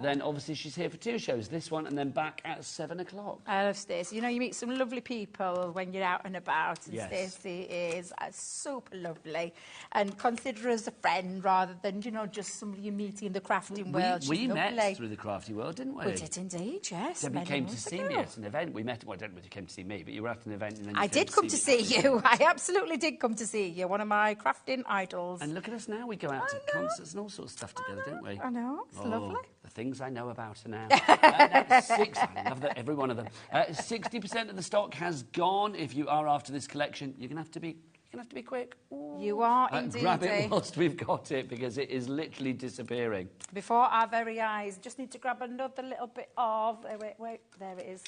then obviously she's here for 2 shows. This one and then back at 7 o'clock. I love Stacey. You know, you meet some lovely people when you're out and about. And Stacey is super lovely. And consider her as a friend rather than, you know, just somebody you meet in the crafting world. We met through the crafty world, didn't we? We did indeed, yes. Debbie came to see me at an event. We met. Well, I don't know whether you came to see me, but you were at an event. And then I did come to see you. I absolutely did come to see you. One of my crafting idols. And look at us now. We go out to concerts and all sorts of stuff together, don't we? I know. It's lovely. The things I know about her now. That's 6. I love that, every one of them. 60% of the stock has gone. If you are after this collection, you're going to have to be... You're going to have to be quick. Ooh. You are indeed. Grab it whilst we've got it, because it is literally disappearing. Before our very eyes. Just need to grab another little bit of... wait. There it is.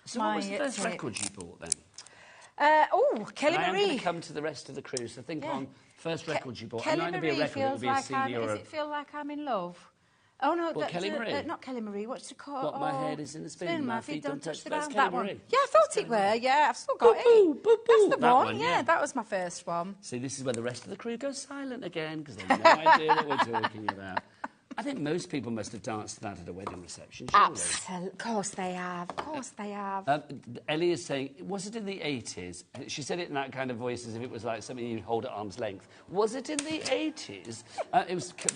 So what was the first record you bought, then? Kelly Marie. I'm going to come to the rest of the crew, so think on first record you bought. Kelly It might not be a record, it will be a CD or a... Does it feel like I'm in love? Oh, no, Kelly Marie? Not Kelly Marie, what's it called? What, my head is in the spin, my feet don't touch the ground. That one. Yeah, I thought it were, yeah, I've still got it. That's the one, yeah, that was my first one. See, this is where the rest of the crew goes silent again, because they have no idea what we're talking about. I think most people must have danced to that at a wedding reception, surely. Absolutely. Of course they have. Of course they have. Ellie is saying, was it in the 80s? She said it in that kind of voice as if it was like something you'd hold at arm's length. Was it in the 80s?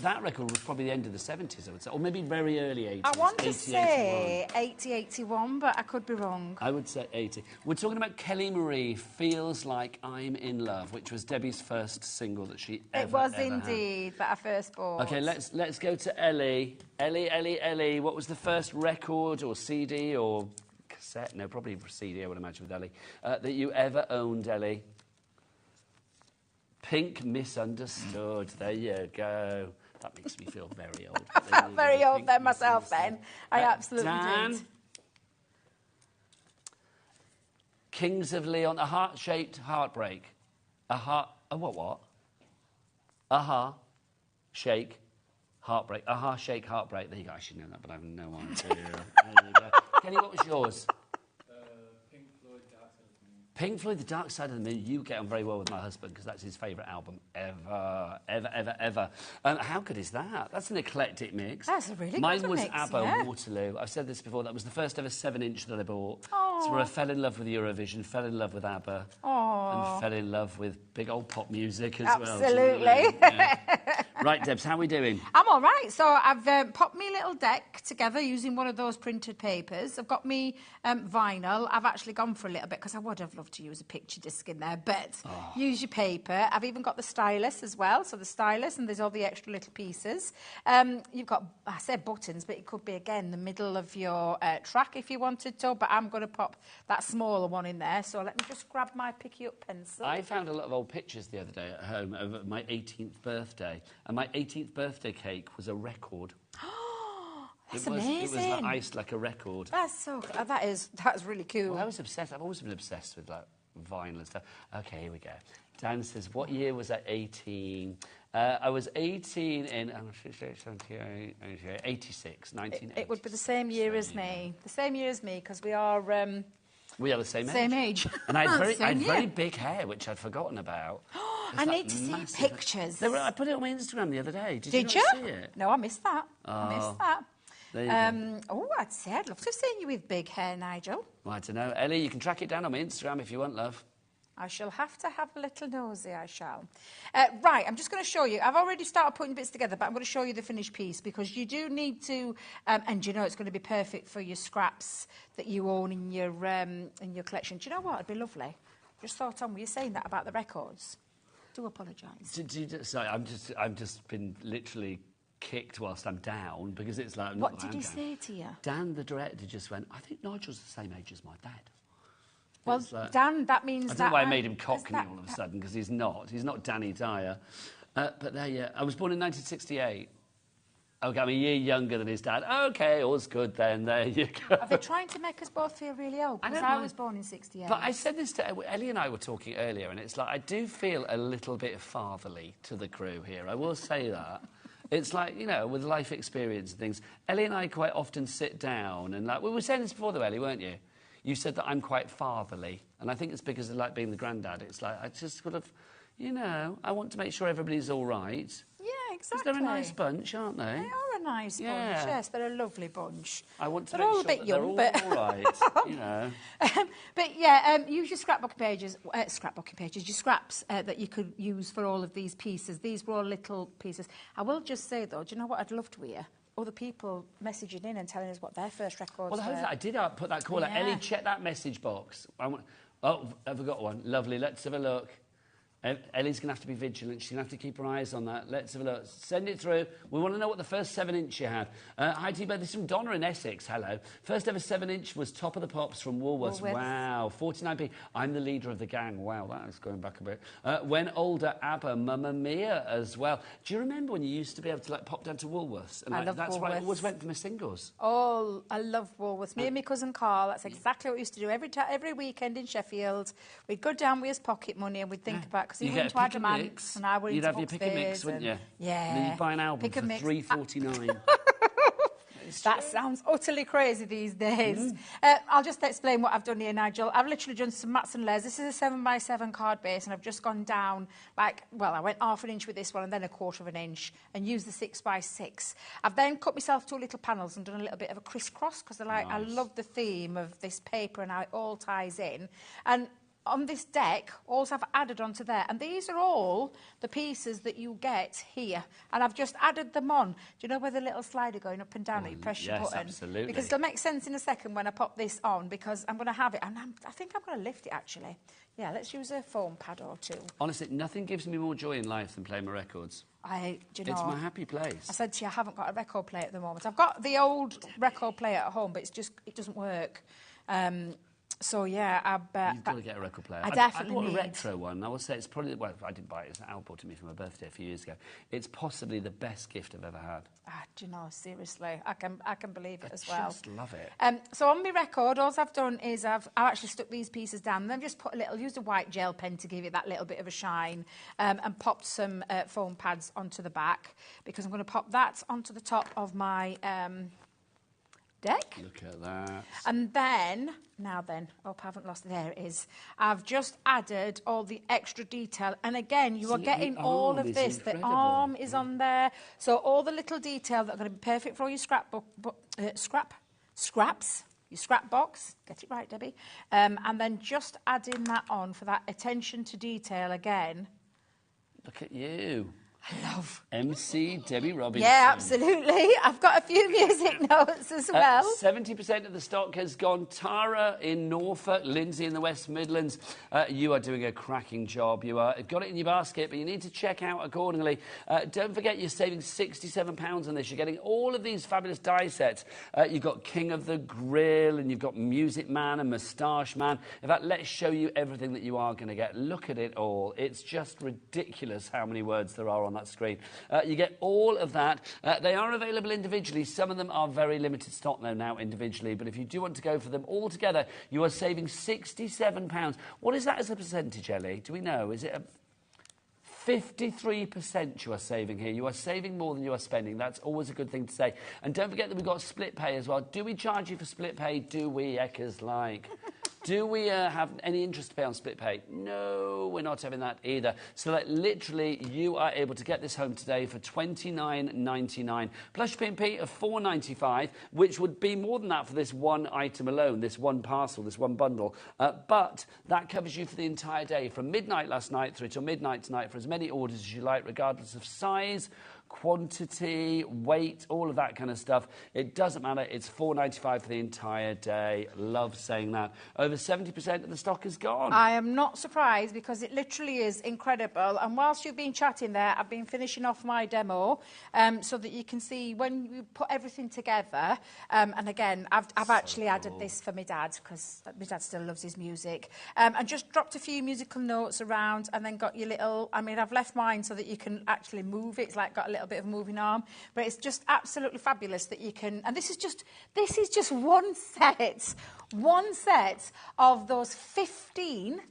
That record was probably the end of the 70s, I would say, or maybe very early 80s. I want to say 80, 81, but I could be wrong. I would say 80. We're talking about Kelly Marie, Feels Like I'm in Love, which was Debbie's first single that she ever It was ever indeed had. that I first bought. OK, let's go to Ellie. Ellie, what was the first record or CD or cassette? No, probably CD, I would imagine, with Ellie. That you ever owned, Ellie? Pink Misunderstood. There you go. That makes me feel very old. I felt very old then myself then. I absolutely did. Kings of Leon, A Heart-Shaped Heartbreak. What? Shake. Heartbreak. Aha, Shake, Heartbreak. There you go. I should know that, but I have no idea. There you go. Kenny, what was yours? Pink Floyd, Dark Side of the Moon. Pink Floyd, The Dark Side of the Moon. You get on very well with my husband, because that's his favourite album ever. How good is that? That's an eclectic mix. That's a really Mine good was mix, ABBA, yeah. Waterloo. I've said this before. That was the first ever 7-inch that I bought. Aww. It's where I fell in love with Eurovision, fell in love with ABBA, and fell in love with big old pop music as well. Absolutely. Yeah. Right, Debs, how are we doing? I'm all right. So I've popped me little deck together using one of those printed papers. I've got me vinyl. I've actually gone for a little bit because I would have loved to use a picture disc in there, but use your paper. I've even got the stylus as well. So the stylus, and there's all the extra little pieces. You've got, I said buttons, but it could be, again, the middle of your track if you wanted to, but I'm going to pop that smaller one in there. So let me just grab my picky up pencil. I found a lot of old pictures the other day at home of my 18th birthday, and my 18th birthday cake was a record. That's amazing. It was iced like a record. That's so. That's really cool. Well, I was obsessed. I've always been obsessed with like vinyl and stuff. Okay, here we go. Dan says, "What year was I 18?" I was 18 in 86, 1980. It would be the same year as me. The same year as me, because we are. We are the same age. Same age. And I had very big hair, which I'd forgotten about. I need to see pictures. I put it on my Instagram the other day. Did you? See it? No, I missed that. I missed that. There you go. I'd say I'd love to have seen you with big hair, Nigel. Well, I don't know. Ellie, you can track it down on my Instagram if you want, love. I shall have to have a little nosy, I shall. Right, I'm just going to show you. I've already started putting bits together, but I'm going to show you the finished piece because you do need to, and you know it's going to be perfect for your scraps that you own in your collection. Do you know what? It'd be lovely. Just thought on, were you saying that about the records? Do apologise. Sorry, I've just been literally kicked whilst I'm down because it's like... What did he say to you? Dan, the director, just went, I think Nigel's the same age as my dad. Well, Dan, that means that... I don't know why I made him Cockney all of a sudden, because he's not. He's not Danny Dyer. But there, yeah. I was born in 1968. Okay, I'm a year younger than his dad. Okay, all's good then. There you go. Are they trying to make us both feel really old? Because I was born in 68. But I said this to... Ellie and I were talking earlier, and it's like, I do feel a little bit fatherly to the crew here. I will say that. It's like, you know, with life experience and things. Ellie and I quite often sit down and, like... We were saying this before, though, Ellie, weren't you? You said that I'm quite fatherly, and I think it's because of, like, being the granddad. It's like, I just sort of, you know, I want to make sure everybody's all right. Yeah, exactly. They're a nice bunch, aren't they? They are a nice bunch, yes, they're a lovely bunch. I want to they're make all sure a bit that young, they're all right, you know. But, yeah, use your scrapbooking pages, your scraps that you could use for all of these pieces. These were all little pieces. I will just say, though, do you know what I'd love to hear? Other people messaging in and telling us what their first records were. Well, I did put that call out. Ellie, check that message box. Oh, I've got one. Lovely. Let's have a look. Ellie's going to have to be vigilant. She's going to have to keep her eyes on that. Let's have a look. Send it through. We want to know what the first 7-inch you had. Hi, T-Bird. This is from Donna in Essex. Hello. First ever 7-inch was Top of the Pops from Woolworths. Wow. 49p. I'm the leader of the gang. Wow, that is going back a bit. When older, ABBA, Mamma Mia as well. Do you remember when you used to be able to, like, pop down to Woolworths? And, I love that's Woolworths. where I always went for my singles. Oh, I love Woolworths. Me and my cousin Carl, that's exactly what we used to do. Every weekend in Sheffield, we'd go down with his pocket money and we'd think about... Because he went to Adamant, and I went You'd into have your pick and mix, wouldn't you? Yeah. And then you'd buy an album for $3.49. That sounds utterly crazy these days. I'll just explain what I've done here, Nigel. I've literally done some mats and layers. This is a 7x7 card base, and I've just gone down, like, well, I went ½ an inch with this one and then ¼ an inch and used the 6x6. I've then cut myself 2 little panels and done a little bit of a crisscross because I love the theme of this paper and how it all ties in. And on this deck, all I've added onto there, and these are all the pieces that you get here, and I've just added them on. Do you know where the little slider going up and down that you press your button? Absolutely. Because it'll make sense in a second when I pop this on, because I'm going to have it, and I think I'm going to lift it, actually. Yeah, let's use a foam pad or two. Honestly, nothing gives me more joy in life than playing my records. Do you know, it's my happy place. I said to you, I haven't got a record player at the moment. I've got the old record player at home, but it doesn't work. So, yeah, You've got to get a record player. I definitely bought a retro one. I will say it's probably... Well, I didn't buy it. Al bought it to me for my birthday a few years ago. It's possibly the best gift I've ever had. Do you know, seriously, I can believe it as well. I just love it. So on my record, all I've done is I've actually stuck these pieces down and then just used a white gel pen to give it that little bit of a shine, and popped some foam pads onto the back, because I'm going to pop that onto the top of my... deck. Look at that. And then, hope I haven't lost it. There it is. I've just added all the extra detail. And again, you are getting all of this. The arm is on there. So all the little detail that are going to be perfect for all your scraps. Your scrap box. Get it right, Debbie. And then just adding that on for that attention to detail again. Look at you. love. MC Debbie Robinson. Yeah, absolutely. I've got a few music notes as well. 70% of the stock has gone. Tara in Norfolk, Lindsay in the West Midlands. You are doing a cracking job. You are got it in your basket, but you need to check out accordingly. Don't forget you're saving £67 on this. You're getting all of these fabulous die sets. You've got King of the Grill, and you've got Music Man and Moustache Man. In fact, let's show you everything that you are going to get. Look at it all. It's just ridiculous how many words there are on that screen. You get all of that. They are available individually. Some of them are very limited stock though now individually, but if you do want to go for them all together, you are saving £67. What is that as a percentage, Ellie? Do we know? Is it a 53% you are saving here. You are saving more than you are spending. That's always a good thing to say. And don't forget that we've got split pay as well. Do we charge you for split pay? Do we, Eckers, like? Do we have any interest to pay on split pay? No, we're not having that either. So that literally you are able to get this home today for $29.99 plus your P&P of $4.95, which would be more than that for this one item alone, this one parcel, this one bundle. But that covers you for the entire day, from midnight last night through till midnight tonight, for as many orders as you like, regardless of size, quantity, weight, all of that kind of stuff. It doesn't matter. It's $4.95 for the entire day. Love saying that. Over 70% of the stock is gone. I am not surprised because it literally is incredible. And whilst you've been chatting there, I've been finishing off my demo so that you can see when you put everything together. And again, I've actually added this for my dad because my dad still loves his music. And just dropped a few musical notes around and then got your little... I mean, I've left mine so that you can actually move it. It's like got a little bit of moving arm, but it's just absolutely fabulous that you can, and this is just one set of those 15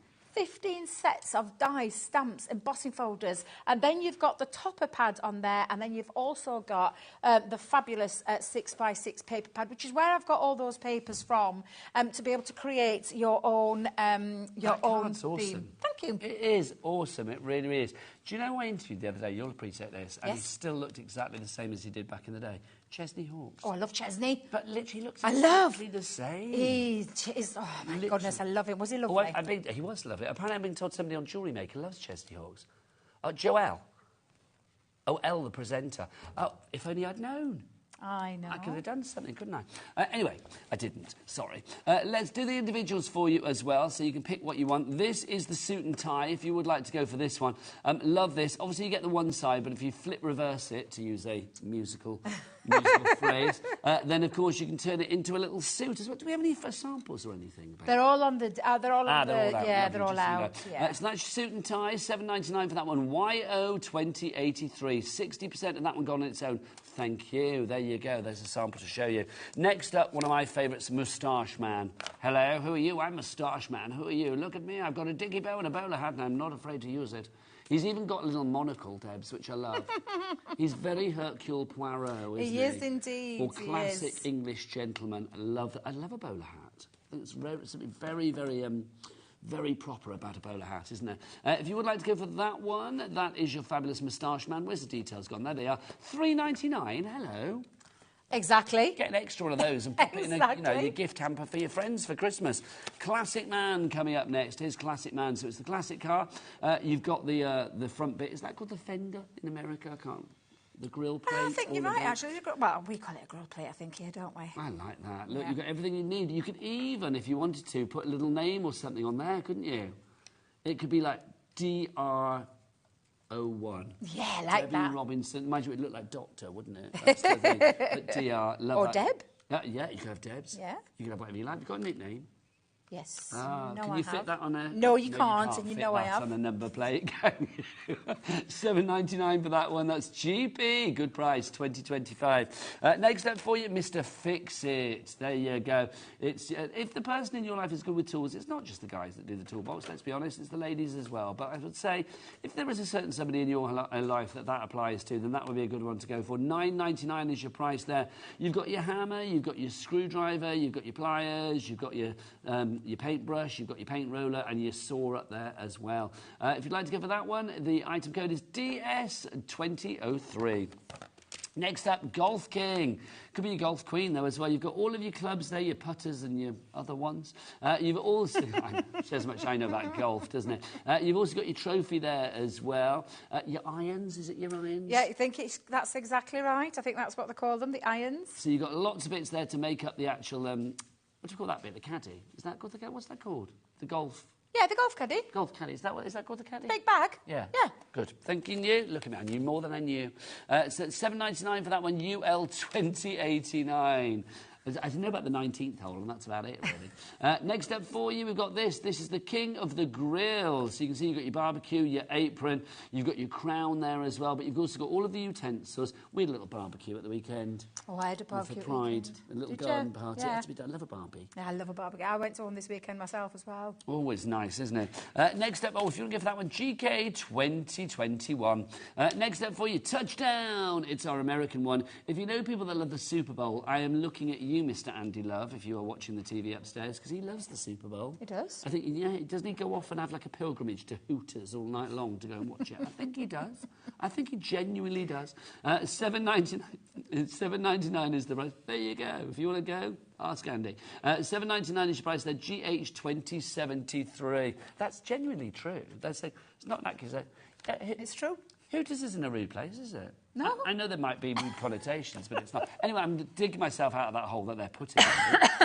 sets of dies, stamps, embossing folders, and then you've got the topper pad on there, and then you've also got the fabulous 6x6 paper pad, which is where I've got all those papers from, to be able to create your own That's awesome. theme. Thank you. It is awesome. It really is. Do you know who I interviewed the other day? You'll appreciate this. And he still looked exactly the same as he did back in the day. Chesney Hawkes. Oh, I love Chesney. But literally looks exactly the same. He is, oh my goodness, I love him. Was he lovely? Oh, he was lovely. Apparently I've been told somebody on HobbyMaker loves Chesney Hawkes. Oh, Joelle. Oh, Elle, the presenter. Oh, if only I'd known. I know. I could have done something, couldn't I? Anyway, I didn't. Sorry. Let's do the individuals for you as well, so you can pick what you want. This is the suit and tie, if you would like to go for this one. Love this. Obviously, you get the one side, but if you reverse it, to use a musical phrase, then, of course, you can turn it into a little suit as well. Do we have any samples or anything? They're all on the... they're all out. Yeah, they're all out. Yeah. So that's suit and tie, $7.99 for that one. YO 2083. 60% of that one gone on its own. Thank you. There you go. There's a sample to show you. Next up, one of my favourites, Moustache Man. Hello, who are you? I'm Moustache Man. Who are you? Look at me. I've got a dicky bow and a bowler hat, and I'm not afraid to use it. He's even got a little monocle, Debs, which I love. He's very Hercule Poirot, isn't he? He is indeed. Or classic English gentleman. I love a bowler hat. I think it's something very, very... very proper about a bowler hat, isn't it? If you would like to go for that one, that is your fabulous Moustache Man. Where's the details gone? There they are. $3.99. Hello. Exactly. Get an extra one of those and pop it in your gift hamper for your friends for Christmas. Classic Man coming up next. Here's Classic Man. So it's the classic car. You've got the front bit. Is that called the fender in America? I can't... The grill plate. I think you're right, actually. Well, we call it a grill plate, I think, here, don't we? I like that. Look, you've got everything you need. You could even, if you wanted to, put a little name or something on there, couldn't you? It could be like DR01. Yeah, like Debbie Robinson. Mind you, it would look like Doctor, wouldn't it? That's the thing. But DR, love or that. Deb. Yeah, you could have Debs. Yeah. You could have whatever you like. You've got a nickname. Yes. Can you fit that on a... No, you can't, and you know I have. On a number plate, can you? $7.99 for that one. That's cheapy. Good price, $20.25. Next up for you, Mr. Fix-It. There you go. It's if the person in your life is good with tools, it's not just the guys that do the toolbox, let's be honest, it's the ladies as well. But I would say, if there is a certain somebody in your life that applies to, then that would be a good one to go for. $9.99 is your price there. You've got your hammer, you've got your screwdriver, you've got your pliers, you've got your paintbrush, you've got your paint roller, and your saw up there as well. If you'd like to go for that one, the item code is DS2003. Next up, Golf King. Could be your Golf Queen, though, as well. You've got all of your clubs there, your putters and your other ones. You've also... says how much I know about golf, doesn't it? You've also got your trophy there as well. Your irons, is it your irons? Yeah, I think that's exactly right. I think that's what they call them, the irons. So you've got lots of bits there to make up the actual... what do you call that bit? The caddy? Is that called the caddy? What's that called? The golf... Yeah, the golf caddy. Golf caddy. Is that called the caddy? Big bag. Yeah. Yeah. Good. Thinking you. Look at me. I knew more than I knew. So $7.99 for that one. UL 2089. I didn't know about the 19th hole, and that's about it, really. Next up for you, we've got this. This is the King of the Grill. So you can see you've got your barbecue, your apron, you've got your crown there as well, but you've also got all of the utensils. We had a little barbecue at the weekend. Oh, I had a barbecue for Pride. weekend. A little Did garden you? party. Yeah. It had to be done. I love a barbie. Yeah, I love a barbecue. I went to one this weekend myself as well. Always nice, isn't it? Next up, if you want to go for that one, GK 2021. Next up for you, Touchdown. It's our American one. If you know people that love the Super Bowl, I am looking at you, Mr. Andy Love, if you are watching the TV upstairs, because he loves the Super Bowl. He does? I think, yeah, doesn't he go off and have like a pilgrimage to Hooters all night long to go and watch it? I think he does. I think he genuinely does. $7.99 is the price. There you go. If you want to go, ask Andy. $7.99 is your price there. GH 2073. That's genuinely true. It's not that because it's true. Hooters isn't a rude place, is it? No. I know there might be rude connotations, but it's not. Anyway, I'm digging myself out of that hole that they're putting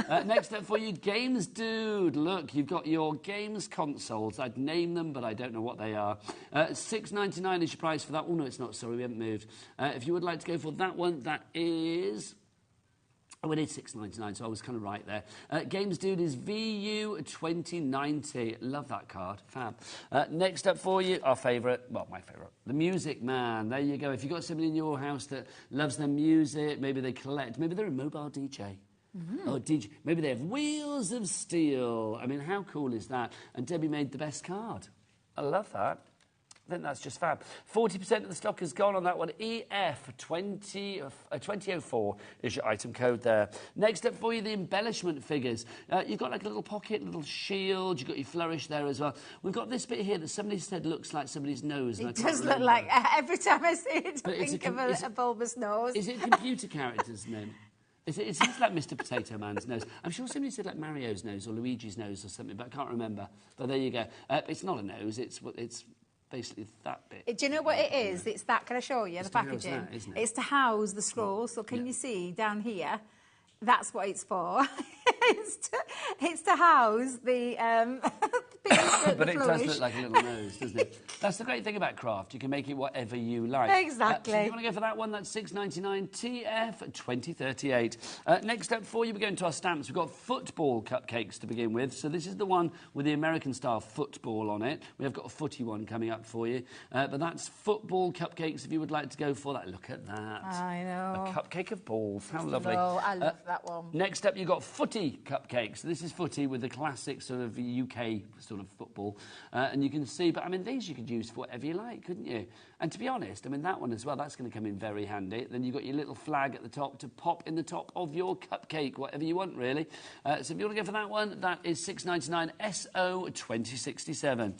in. Next up for you, Games Dude. Look, you've got your games consoles. I'd name them, but I don't know what they are. $6.99 is your price for that. Oh, no, it's not. Sorry, we haven't moved. If you would like to go for that one, that is... Oh, it is $6.99, so I was kind of right there. Games Dude is VU 2090. Love that card. Fab. Next up for you, our favourite, well, my favourite, the Music Man. There you go. If you've got somebody in your house that loves their music, maybe they collect, maybe they're a mobile DJ. Or DJ. Maybe they have Wheels of Steel. I mean, how cool is that? And Debbie made the best card. I love that. I think that's just fab. 40% of the stock has gone on that one. EF2004 is your item code there. Next up for you, the embellishment figures. You've got like a little pocket, a little shield. You've got your flourish there as well. We've got this bit here that somebody said looks like somebody's nose. It does look like, every time I see it, I think of a bulbous nose. Is it computer characters then? It seems like Mr. Potato Man's nose. I'm sure somebody said like Mario's nose or Luigi's nose or something, but I can't remember. But there you go. It's not a nose. It's basically that bit. Do you know what it is? It's that. Can I show you the packaging? That, isn't it? It's to house the scrolls. So can you see down here? That's what it's for. it's to house the but it does look like a little nose, doesn't it? That's the great thing about craft. You can make it whatever you like. Exactly. So if you want to go for that one, that's $6.99 TF 2038. Next up for you, we're going to our stamps. We've got football cupcakes to begin with. So this is the one with the American-style football on it. We have got a footy one coming up for you. But that's football cupcakes if you would like to go for that. Look at that. I know. A cupcake of balls. How lovely. Oh, I love that one. Next up, you've got footy cupcakes. So this is footy with the classic sort of UK sort of football. And you can see, but I mean, these you could use for whatever you like, couldn't you? And to be honest, I mean, that one as well, that's going to come in very handy. Then you've got your little flag at the top to pop in the top of your cupcake, whatever you want, really. So if you want to go for that one, that is $6.99 SO 2067.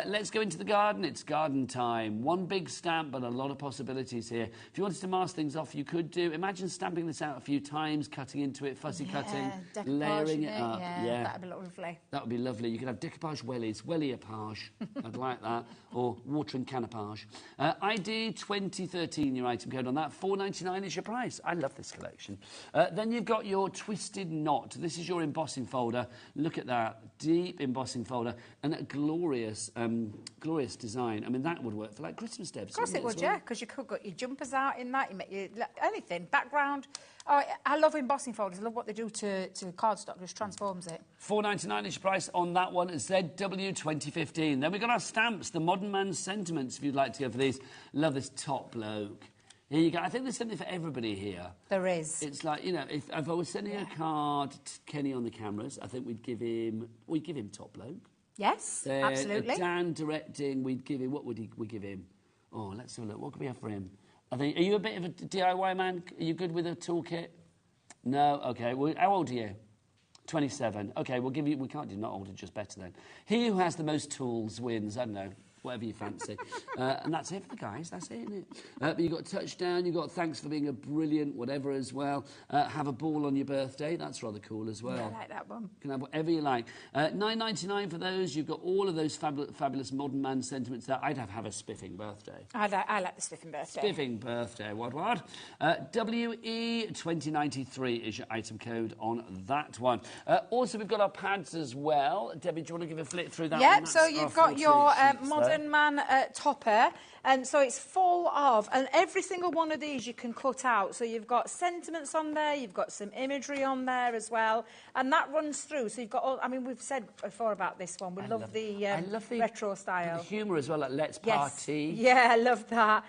Let's go into the garden. It's garden time. One big stamp, but a lot of possibilities here. If you wanted to mask things off, you could do. Imagine stamping this out a few times, cutting into it, fussy cutting, layering it up. Yeah, that'd be lovely. That would be lovely. You could have decoupage wellies, welliapage. I'd like that. Or watering canapage. ID 2013, your item code on that. $4.99 is your price. I love this collection. Then you've got your twisted knot. This is your embossing folder. Look at that. Deep embossing folder. And that glorious design. I mean, that would work for like Christmas debs. Of course it would, yeah, because you could get your jumpers out in that. You make your, anything. Background. Oh, I love embossing folders. I love what they do to cardstock. Just transforms it. $4.99 is your price on that one. ZW 2015. Then we've got our stamps, the Modern Man's Sentiments, if you'd like to go for these. Love this top bloke. Here you go. I think there's something for everybody here. There is. It's like, you know, if I was sending a card to Kenny on the cameras, I think we'd give him top bloke. Yes, absolutely. Dan directing, we'd give him, what would we give him? Oh, let's have a look. What could we have for him? I think, are you a bit of a DIY man? Are you good with a toolkit? No? OK. Well, how old are you? 27. OK, we'll give you... We can't do not older, just better then. He who has the most tools wins. I don't know. whatever you fancy. And that's it for the guys, that's it, isn't it? But you've got touchdown, you've got thanks for being a brilliant whatever as well. Have a ball on your birthday, that's rather cool as well. Yeah, I like that one. You can have whatever you like. $9.99 for those. You've got all of those fabulous modern man sentiments there. I'd have a spiffing birthday. I like the spiffing birthday. Spiffing birthday, what? WE2093 is your item code on that one. Also, we've got our pads as well. Debbie, do you want to give a flick through that one? Yep, so you've got your modern man topper. And so it's full of, and every single one of these you can cut out. So you've got sentiments on there, you've got some imagery on there as well, and that runs through. So you've got all, I mean, we've said before about this one. I love the retro style. The humour as well, like Let's Party. Yeah, I love that.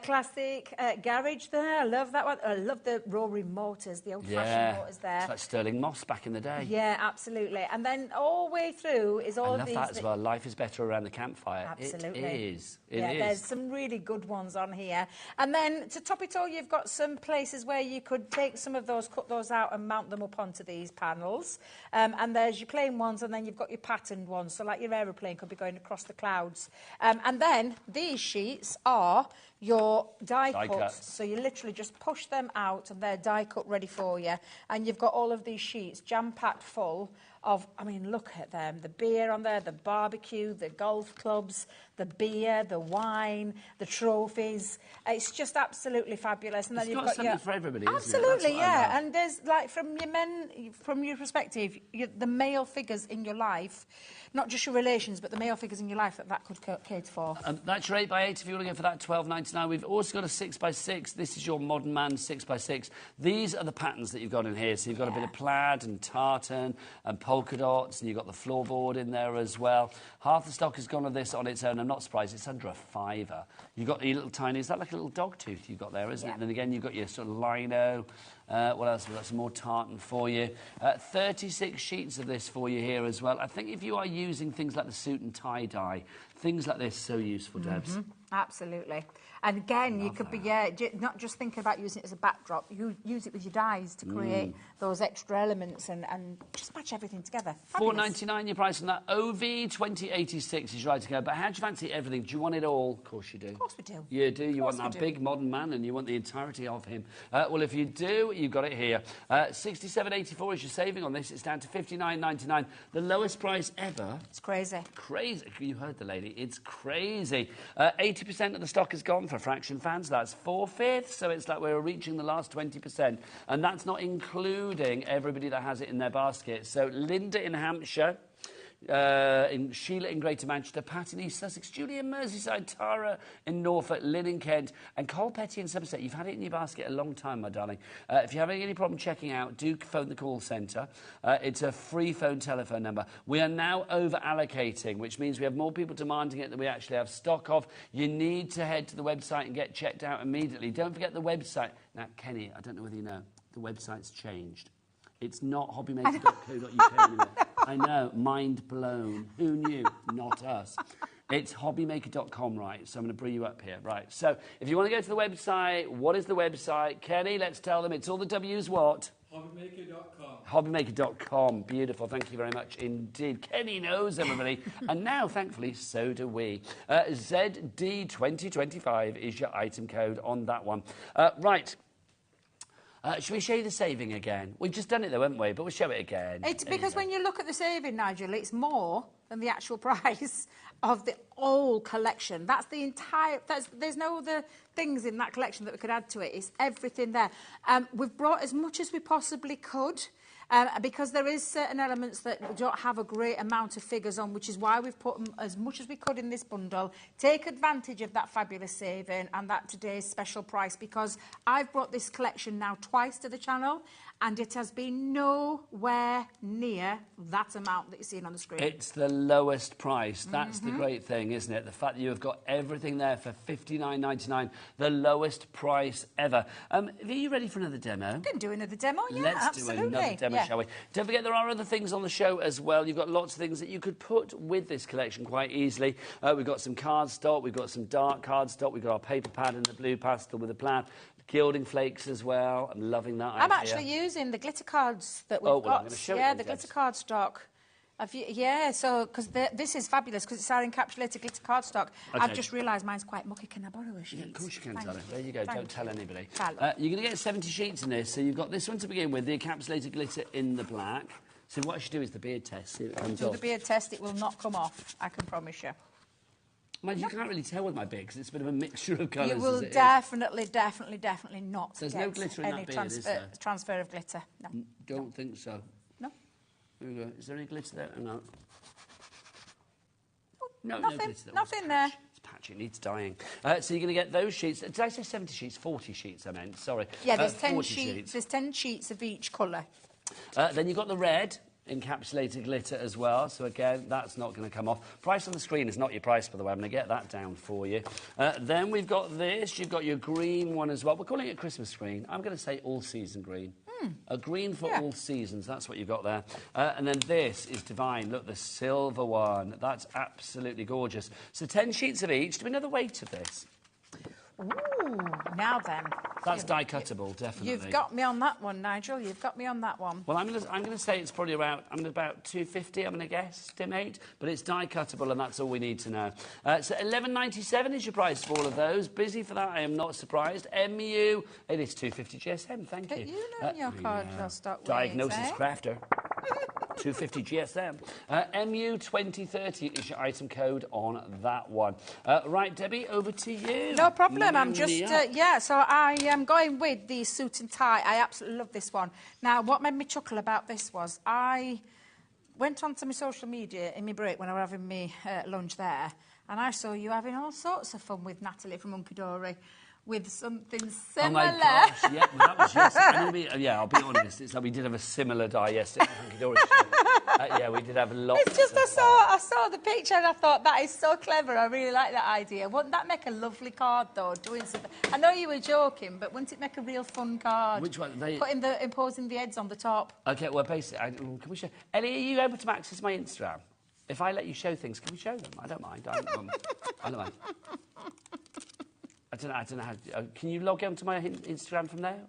Classic garage there, I love that one. I love the Roaring motors, the old-fashioned motors there. It's like Sterling Moss back in the day. Yeah, absolutely. And then all the way through is all of these. I love that as well. Life is better around the campfire. Absolutely. It is. It is. There's some really good ones on here. And then to top it all, you've got some places where you could take some of those, cut those out and mount them up onto these panels. And there's your plain ones, and then you've got your patterned ones. So like your aeroplane could be going across the clouds. And then these sheets are your die cuts. So you literally just push them out and they're die cut ready for you. And you've got all of these sheets jam-packed full of, I mean, look at them. The beer on there, the barbecue, the golf clubs, the beer, the wine, the trophies. It's just absolutely fabulous. And then you've got something for everybody, absolutely, isn't it? That's And there's, like, from your men, from your perspective, the male figures in your life, not just your relations, but the male figures in your life that could cater for. That's your 8x8 if you want to go for that, $12.99. We've also got a 6x6. This is your modern man 6x6. These are the patterns that you've got in here. So you've got a bit of plaid and tartan and polka dots, and you've got the floorboard in there as well. Half the stock has gone of this on its own. I'm not surprised. It's under a £5. You've got your little tiny... Is that like a little dog tooth you've got there, isn't it? And then again, you've got your sort of lino... what else? We've got some more tartan for you. 36 sheets of this for you here as well. I think if you are using things like the suit and tie-dye, things like this, so useful, Debs. Absolutely. And again, you could be not just thinking about using it as a backdrop, you use it with your dyes to create those extra elements and just match everything together. $4.99 your price on that. OV2086 is right to go. But how do you fancy everything? Do you want it all? Of course you do. Of course we do. You do. You want that big modern man and you want the entirety of him. Well, if you do, you've got it here. $67.84 is your saving on this. It's down to $59.99. The lowest price ever. It's crazy. Crazy. You heard the lady. It's crazy. 80% of the stock is gone for fraction fans. That's 4/5, so it's like we're reaching the last 20%. And that's not including everybody that has it in their basket. So Linda in Hampshire, Sheila in Greater Manchester, Pat in East Sussex, Julie in Merseyside, Tara in Norfolk, Lynn in Kent, and Cole Petty in Somerset. You've had it in your basket a long time, my darling. If you're having any problem checking out, do phone the call centre. It's a free phone telephone number. We are now over-allocating, which means we have more people demanding it than we actually have stock of. You need to head to the website and get checked out immediately. Don't forget the website. Now, Kenny, I don't know whether you know, the website's changed. It's not hobbymaker.co.uk anymore. I know, mind blown. Who knew? Not us. It's hobbymaker.com, right? So I'm going to bring you up here, right? So if you want to go to the website, what is the website? Kenny, let's tell them. It's all the W's what? HobbyMaker.com. HobbyMaker.com. Beautiful. Thank you very much indeed. Kenny knows everybody. And now, thankfully, so do we. ZD2025 is your item code on that one. Right. Should we show you the saving again? We've just done it, though, haven't we? But we'll show it again. It's because when you look at the saving, Nigel, it's more than the actual price of the whole collection. That's the entire... There's no other things in that collection that we could add to it. It's everything there. We've brought as much as we possibly could. Because there is certain elements that don't have a great amount of figures on, which is why we've put them as much as we could in this bundle. Take advantage of that fabulous saving and that today's special price, because I've brought this collection now twice to the channel and it has been nowhere near that amount that you're seeing on the screen. It's the lowest price. That's the great thing, isn't it? The fact that you have got everything there for $59.99, the lowest price ever. Are you ready for another demo? We can do another demo, yeah, Let's absolutely. do another demo, shall we? Don't forget there are other things on the show as well. You've got lots of things that you could put with this collection quite easily. We've got some card stock, we've got some dark card stock, we've got our paper pad and the blue pastel with the plaid. Gilding flakes as well. I'm loving that idea. I'm actually using the glitter cards that we've got. I'm going to show you the glitter card stock. Yeah, so, because this is fabulous, because it's our encapsulated glitter cardstock. Okay. I've just realised mine's quite mucky. Can I borrow a sheet? Yeah, of course you can, Sally. There you go. Don't tell anybody. You're going to get 70 sheets in this. So you've got this one to begin with, the encapsulated glitter in the black. So what I should do is the beard test, see if it comes off. Do the beard test, it will not come off, I can promise you. Well, you can't really tell with my beard, because it's a bit of a mixture of colours. You will definitely not There's get no glitter in that beard, is there? Transfer of glitter, no. Don't think so. No. Here we go. Is there any glitter there? No. No, nothing, no glitter there. nothing there. It's patchy, it needs dyeing. So you're going to get those sheets. Did I say 70 sheets? 40 sheets, I meant. Sorry. Yeah, there's 10 sheets. There's 10 sheets of each colour. Then you've got the red encapsulated glitter as well. So again, that's not going to come off. Price on the screen is not your price, by the way. I'm going to get that down for you. Then we've got this. You've got your green one as well. We're calling it Christmas green. I'm going to say all-season green. A green for all seasons, that's what you've got there. And then this is divine. Look, the silver one. That's absolutely gorgeous. So 10 sheets of each. Do we know the weight of this? Ooh, now then. That's die-cuttable, definitely. You've got me on that one, Nigel. You've got me on that one. Well, I'm going to say it's probably about 250, I'm going to guess, estimate. But it's die-cuttable, and that's all we need to know. So $11.97 is your price for all of those. Busy for that, I am not surprised. MU, it is 250 GSM, thank you. You know your card stock weight, Diagnosis crafter. 250 GSM. MU 2030 is your item code on that one. Right, Debbie, over to you. No problem. I'm just, so I am going with the suit and tie. I absolutely love this one. Now, what made me chuckle about this was I went onto my social media in my break when I was having my lunch there, and I saw you having all sorts of fun with Natalie from Hunky Dory. With something similar. Oh my gosh, yeah, well, that was yesterday. Yeah, I'll be honest, it's like we did have a similar die yesterday. Yeah, we did have lots. It's just I saw the picture and I thought that is so clever. I really like that idea. Wouldn't that make a lovely card though? Doing something. I know you were joking, but wouldn't it make a real fun card? Which one? Imposing the heads on the top. Okay, well basically, can we show? Ellie, are you able to access my Instagram? If I let you show things, can we show them? I don't mind. I don't mind. I don't know how can you log on to my Instagram from there?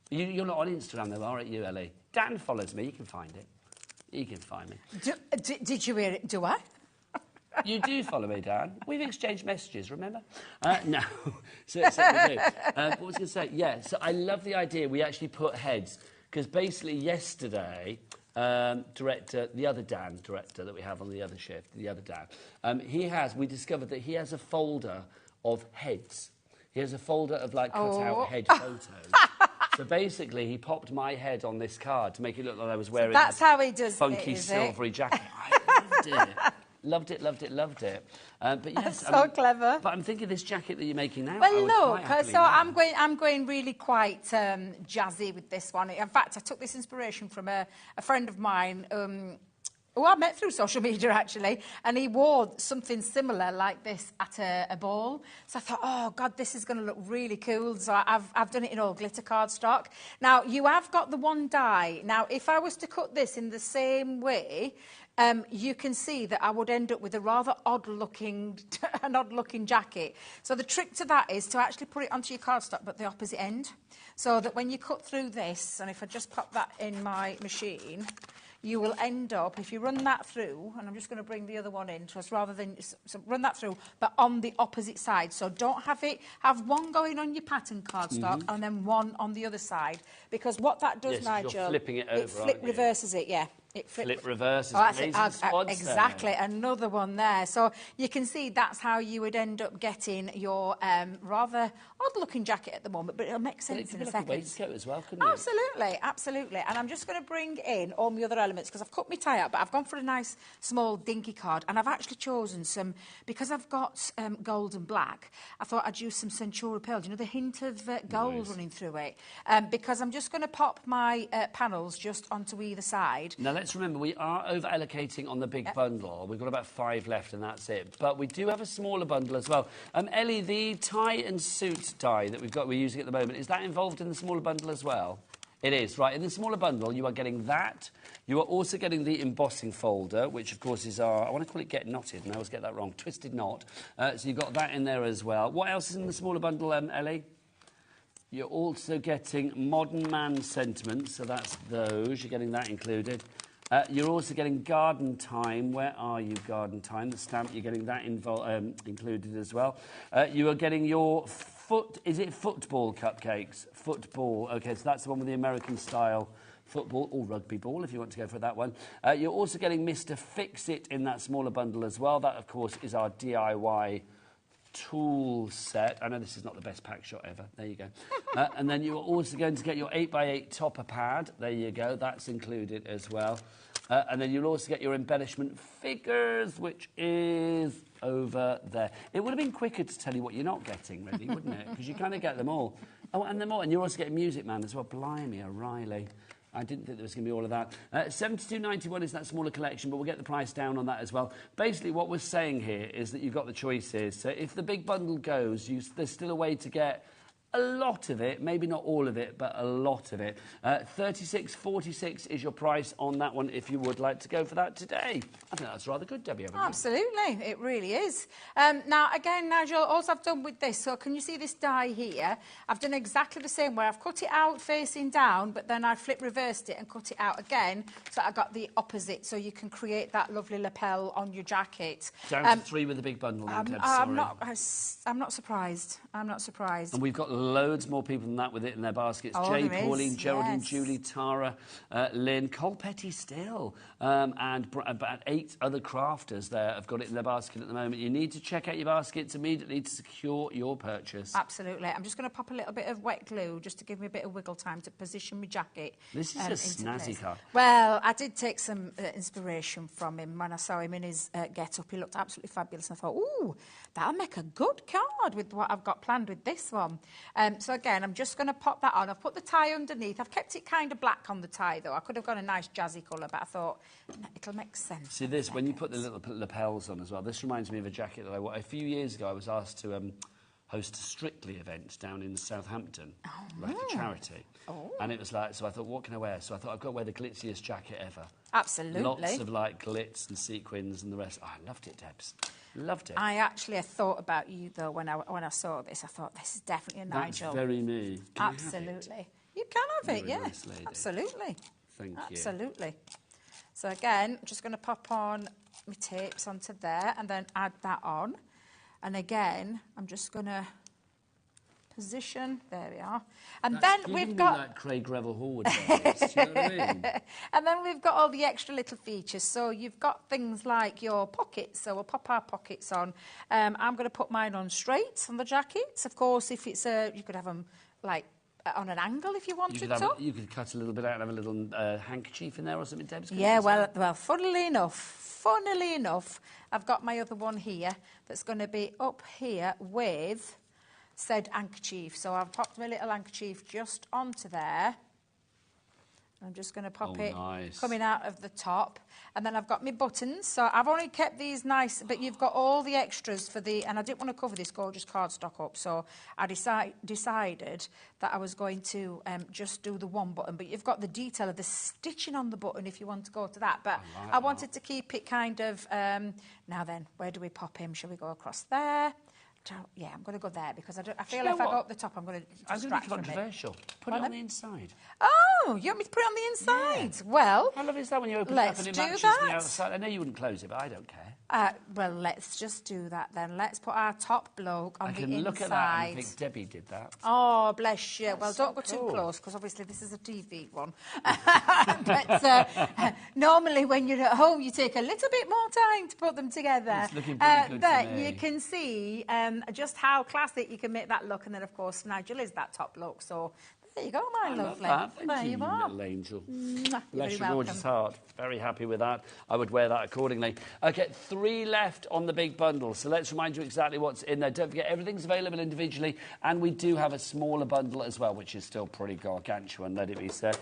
You're not on Instagram though, aren't you, Ellie? Dan follows me, you can find it. You can find me. Did you hear it? Do I? You do follow me, Dan. We've exchanged messages, remember? No. So we do. What was I going to say? Yeah, so I love the idea we actually put heads, because basically yesterday, the other Dan director that we have on the other shift, the other Dan, we discovered that he has a folder of heads. He has a folder of, cut-out head photos. So basically, he popped my head on this card to make it look like I was wearing that's how he does funky silvery jacket. I loved it. Loved it. But yes, that's so clever. But I'm thinking this jacket that you're making now. Well, look, so I'm going really quite jazzy with this one. In fact, I took this inspiration from a friend of mine. Who I met through social media, actually, and he wore something similar like this at a ball. So I thought, oh, God, this is going to look really cool. So I've done it in all glitter cardstock. Now, you have got the one die. Now, if I was to cut this in the same way, you can see that I would end up with a rather odd-looking jacket. So the trick to that is to actually put it onto your cardstock, but the opposite end, so that when you cut through this, and if I just pop that in my machine, you will end up, if you run that through, and I'm just going to bring the other one in, just rather than run that through, but on the opposite side. So don't have one going on your pattern cardstock and then one on the other side, because what that does, Nigel, you're flipping it over, it reverses it, yeah. It flip reverses. Exactly, another one there. So you can see that's how you would end up getting your rather odd-looking jacket at the moment, but it'll make sense in a second. Like a waistcoat as well, couldn't it? Absolutely. And I'm just going to bring in all my other elements, because I've cut my tie out, but I've gone for a nice small dinky card, and I've actually chosen some, because I've got gold and black, I thought I'd use some Centura pearl, you know, the hint of gold running through it, because I'm just going to pop my panels just onto either side. Now, let's remember, we are over-allocating on the big bundle. We've got about 5 left, and that's it. But we do have a smaller bundle as well. Ellie, the tie and suit die that we're using at the moment, is that involved in the smaller bundle as well? It is, right. In the smaller bundle, you are getting that. You are also getting the embossing folder, which, of course, is our... I want to call it Get Knotted, and I always get that wrong. Twisted Knot. So you've got that in there as well. What else is in the smaller bundle, Ellie? You're also getting Modern Man Sentiments, so that's those. You're getting that included. You're also getting Garden Time. Where are you, Garden Time? The stamp, you're getting that included as well. You are getting your football cupcakes? Football. OK, so that's the one with the American style football or rugby ball, if you want to go for that one. You're also getting Mr. Fix-It in that smaller bundle as well. That, of course, is our DIY tool set. I know this is not the best pack shot ever. There you go. And then you're also going to get your 8x8 topper pad. There you go. That's included as well. And then you'll also get your embellishment figures, which is over there. It would have been quicker to tell you what you're not getting, really, wouldn't it? Because you kind of get them all. Oh, and them all. And you're also getting Music Man as well. Blimey, O'Reilly. I didn't think there was going to be all of that. £72.91 is that smaller collection, but we'll get the price down on that as well. Basically, what we're saying here is that you've got the choices. So if the big bundle goes, there's still a way to get a lot of it, maybe not all of it, but a lot of it. £36.46 is your price on that one if you would like to go for that today. I think that's rather good, Debbie. Absolutely, it really is. Now, again, Nigel, all I've done with this, so can you see this die here? I've done exactly the same where I've cut it out facing down, but then I reversed it and cut it out again, so I got the opposite, so you can create that lovely lapel on your jacket. Down to 3 with the big bundle now, Deb, I'm not surprised. I'm not surprised. And we've got loads more people than that with it in their baskets. Jay, Pauline, Geraldine, Julie, Tara, Lynn, Cole Petty still, and about 8 other crafters there have got it in their basket at the moment. You need to check out your baskets immediately to secure your purchase. Absolutely. I'm just going to pop a little bit of wet glue just to give me a bit of wiggle time to position my jacket. This is a snazzy card. Well, I did take some inspiration from him when I saw him in his get-up. He looked absolutely fabulous, and I thought, ooh, that'll make a good card with what I've got planned with this one. So again, I'm just going to pop that on. I've put the tie underneath. I've kept it kind of black on the tie, though. I could have got a nice jazzy colour, but I thought it'll make sense. See this, when you put the little lapels on as well, this reminds me of a jacket that I wore. A few years ago, I was asked to host a Strictly event down in Southampton, like a charity. Oh. And it was like, so I thought, what can I wear? So I thought, I've got to wear the glitziest jacket ever. Absolutely. Lots of, like, glitz and sequins and the rest. Oh, I loved it, Debs. Loved it. I actually thought about you, though, when I saw this. I thought, this is definitely a Nigel. That's very me. Can absolutely. You can have it, yeah. Nice lady. Absolutely. Thank you. Absolutely. So, again, I'm just going to pop on my tapes onto there and then add that on. And, again, I'm just going to position. There we are. And That's then we've got like Craig Revel Horwood vibes, do you know what I mean? And then we've got all the extra little features. So you've got things like your pockets. So we'll pop our pockets on. I'm going to put mine on straight on the jackets. Of course, if it's you could have them like on an angle if you wanted to. You could cut a little bit out and have a little handkerchief in there or something, Debs. Yeah, well, funnily enough, I've got my other one here that's going to be up here with said handkerchief. So I've popped my little handkerchief just onto there. I'm just going to pop it coming out of the top. And then I've got my buttons. So I've only kept these nice, but you've got all the extras for the... And I didn't want to cover this gorgeous cardstock up, so I decided that I was going to just do the one button. But you've got the detail of the stitching on the button if you want to go to that. But I wanted to keep it kind of... now then, where do we pop him? Shall we go across there? Yeah, I'm going to go there because I feel like if I go up the top, I'm going to distract from it. Controversial. Put it on the inside. Oh, you want me to put it on the inside? Yeah. Well, how lovely is that when you open it up and it matches the outside? I know you wouldn't close it, but I don't care. Well, let's just do that then. Let's put our top bloke on the inside. I can look at that and think Debbie did that. Oh, bless you. Well, don't go too close because obviously this is a TV one. But normally when you're at home, you take a little bit more time to put them together. It's looking pretty good but to me. You can see just how classic you can make that look. And then, of course, Nigel is that top look. So there you go, my lovely. Thank you, little angel. Bless your gorgeous heart. Very happy with that. I would wear that accordingly. Okay, 3 left on the big bundle. So let's remind you exactly what's in there. Don't forget, everything's available individually. And we do have a smaller bundle as well, which is still pretty gargantuan, let it be said.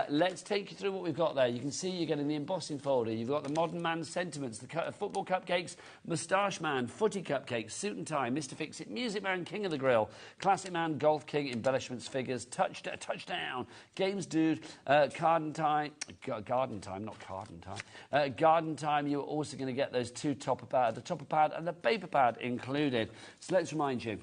Let's take you through what we've got there. You can see you're getting the embossing folder. You've got the Modern Man Sentiments, the football cupcakes, Moustache Man, Footy cupcakes, Suit and Tie, Mr. Fix-It, Music Man, King of the Grill, Classic Man, Golf King, Embellishments, Figures, Touchdown, Games Dude, Garden Time, not Garden Time. Garden Time, you're also going to get those 2 topper pad, the topper pad and the paper pad included. So let's remind you,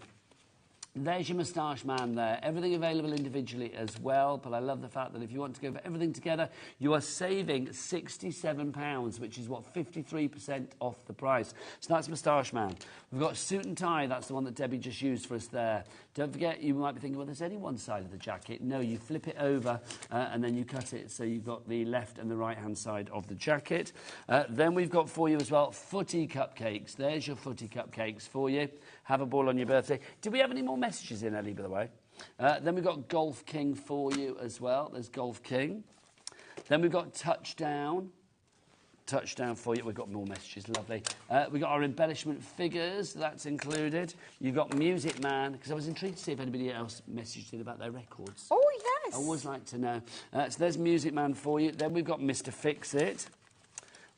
There's your moustache man there. Everything available individually as well, but I love the fact that if you want to go for everything together, you are saving £67, which is, what, 53% off the price. So that's moustache man. We've got suit and tie. That's the one that Debbie just used for us there. Don't forget, you might be thinking, well, there's only one side of the jacket. No, you flip it over and then you cut it so you've got the left and the right-hand side of the jacket. Then we've got for you as well footy cupcakes. There's your footy cupcakes for you. Have a ball on your birthday. Did we have any more messages in, Ellie, by the way? Then we've got Golf King for you as well. There's Golf King. Then we've got Touchdown. Touchdown for you. We've got more messages. Lovely. We've got our embellishment figures. That's included. You've got Music Man, because I was intrigued to see if anybody else messaged in about their records. Oh, yes. I always like to know. So there's Music Man for you. Then we've got Mr. Fix-It.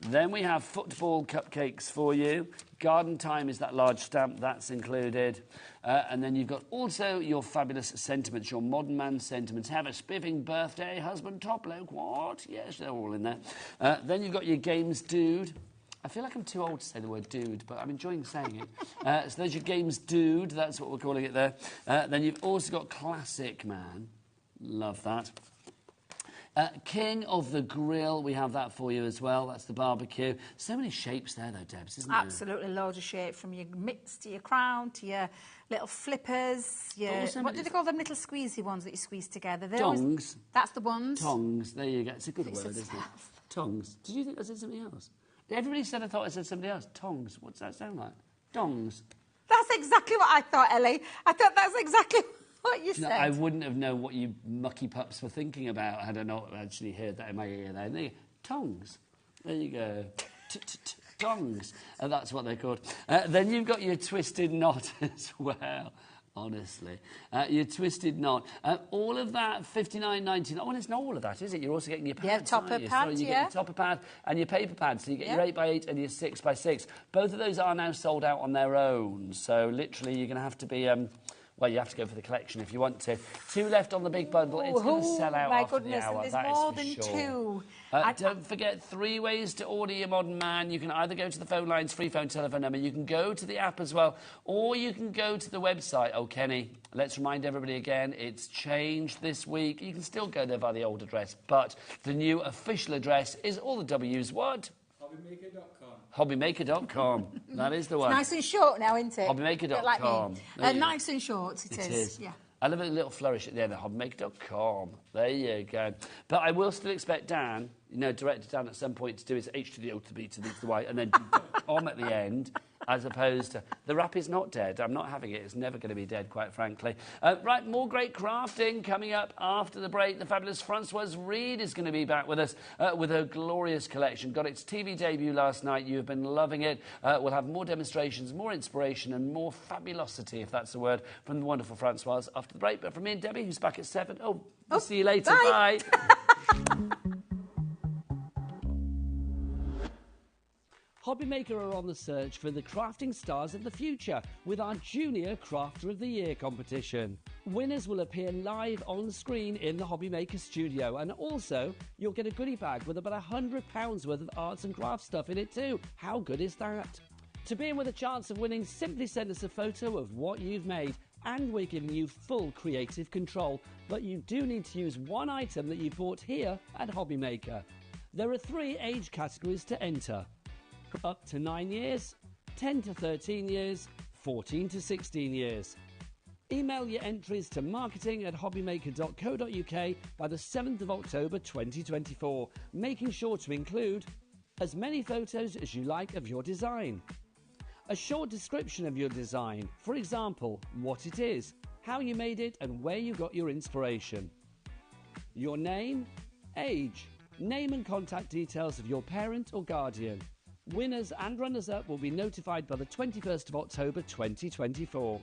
Then we have football cupcakes for you. Garden Time is that large stamp. That's included. And then you've got also your fabulous sentiments, your modern man sentiments. Have a spiffing birthday, husband, top bloke. What? Yes, they're all in there. Then you've got your Games Dude. I feel like I'm too old to say the word dude, but I'm enjoying saying it. So there's your Games Dude. That's what we're calling it there. Then you've also got Classic Man. Love that. King of the Grill, we have that for you as well. That's the barbecue. So many shapes there, though, Debs, isn't there? Absolutely, loads of shapes, from your mitts to your crown to your little flippers. Your, what do they call them little squeezy ones that you squeeze together? Tongs. That's the ones. Tongs, there you go. It's a good word, isn't it? Tongs. Did you think I said something else? Everybody said I thought I said somebody else. Tongs. What does that sound like? Dongs. That's exactly what I thought, Ellie. I thought that's exactly what you said. I wouldn't have known what you mucky pups were thinking about had I not actually heard that in my ear there. There you go. Tongs. There you go. Tongs. That's what they're called. Then you've got your twisted knot as well. Honestly. Your twisted knot. All of that, $59.99. Well, it's not all of that, is it? You're also getting your pads, yeah, topper pads, so you get your topper pad and your paper pad. So you get your 8x8 and your 6x6. Both of those are now sold out on their own. So literally you're going to have to be... well, you have to go for the collection if you want to. 2 left on the big bundle. It's going to sell out after the hour. There's that more is for than sure. 2. Don't forget 3 ways to order your Modern Man. You can either go to the phone lines, free phone telephone number. You can go to the app as well, or you can go to the website. Oh, Kenny, let's remind everybody again, it's changed this week. You can still go there by the old address, but the new official address is all the W's. What? HobbyMaker.com. HobbyMaker.com. That is the one. It's nice and short now, isn't it? HobbyMaker.com. Like nice and short, it is. Yeah. I love a little flourish at the end of HobbyMaker.com. There you go. But I will still expect Dan, director Dan at some point to do his H to the O to the B to the Y and then do .com at the end, as opposed to... The rap is not dead. I'm not having it. It's never going to be dead, quite frankly. Right, more great crafting coming up after the break. The fabulous Francoise Reid is going to be back with us with her glorious collection. Got its TV debut last night. You've been loving it. We'll have more demonstrations, more inspiration and more fabulosity, if that's the word, from the wonderful Francoise after the break. But from me and Debbie, who's back at 7. We'll see you later. Bye. HobbyMaker are on the search for the crafting stars of the future with our Junior Crafter of the Year competition. Winners will appear live on screen in the HobbyMaker studio, and also you'll get a goodie bag with about £100 worth of arts and crafts stuff in it too. How good is that? To be in with a chance of winning, simply send us a photo of what you've made, and we're giving you full creative control. But you do need to use one item that you bought here at HobbyMaker. There are 3 age categories to enter. Up to 9 years, 10 to 13 years, 14 to 16 years. Email your entries to marketing@hobbymaker.co.uk by the 7th of October 2024, making sure to include as many photos as you like of your design, a short description of your design, for example, what it is, how you made it and where you got your inspiration, your name, age, name and contact details of your parent or guardian. Winners and runners-up will be notified by the 21st of October 2024.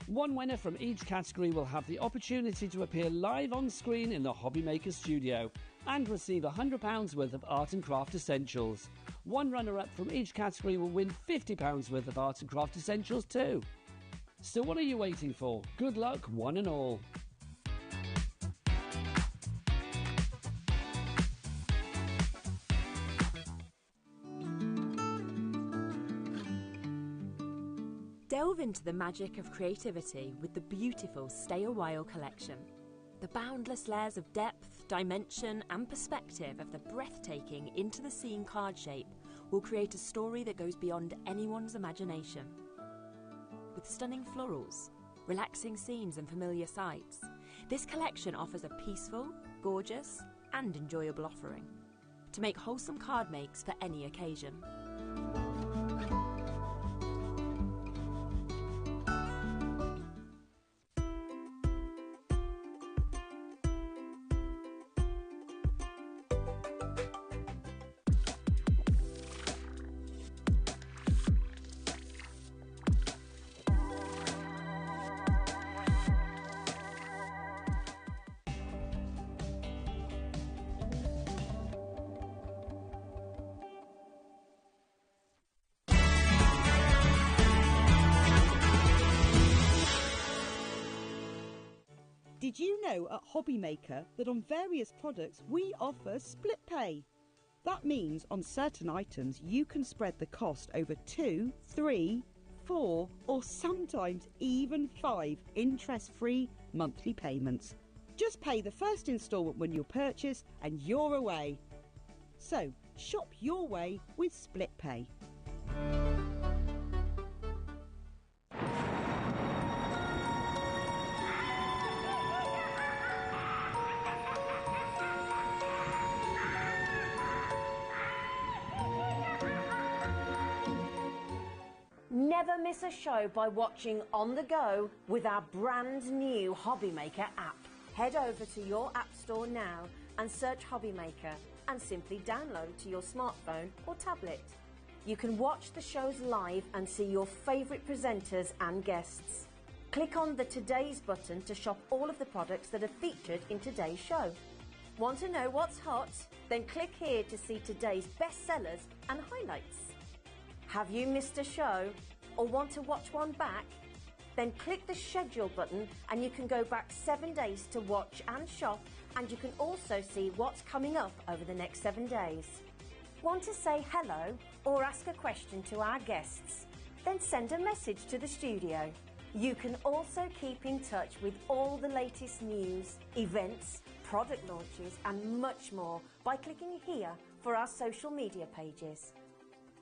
One winner from each category will have the opportunity to appear live on screen in the HobbyMaker studio and receive £100 worth of art and craft essentials. One runner-up from each category will win £50 worth of art and craft essentials too. So what are you waiting for? Good luck, one and all. Delve into the magic of creativity with the beautiful Stay a While collection. The boundless layers of depth, dimension and perspective of the breathtaking Into the Scene card shape will create a story that goes beyond anyone's imagination. With stunning florals, relaxing scenes and familiar sights, this collection offers a peaceful, gorgeous and enjoyable offering to make wholesome card makes for any occasion. Did you know at HobbyMaker that on various products we offer split pay? That means on certain items you can spread the cost over 2, 3, 4 or sometimes even 5 interest-free monthly payments. Just pay the first instalment when you purchase and you're away. So shop your way with split pay. Never miss a show by watching on the go with our brand new HobbyMaker app. Head over to your app store now and search HobbyMaker and simply download to your smartphone or tablet. You can watch the shows live and see your favourite presenters and guests. Click on the Today's button to shop all of the products that are featured in today's show. Want to know what's hot? Then click here to see today's bestsellers and highlights. Have you missed a show or want to watch one back? Then click the schedule button and you can go back 7 days to watch and shop, and you can also see what's coming up over the next 7 days. Want to say hello or ask a question to our guests? Then send a message to the studio. You can also keep in touch with all the latest news, events, product launches and much more by clicking here for our social media pages.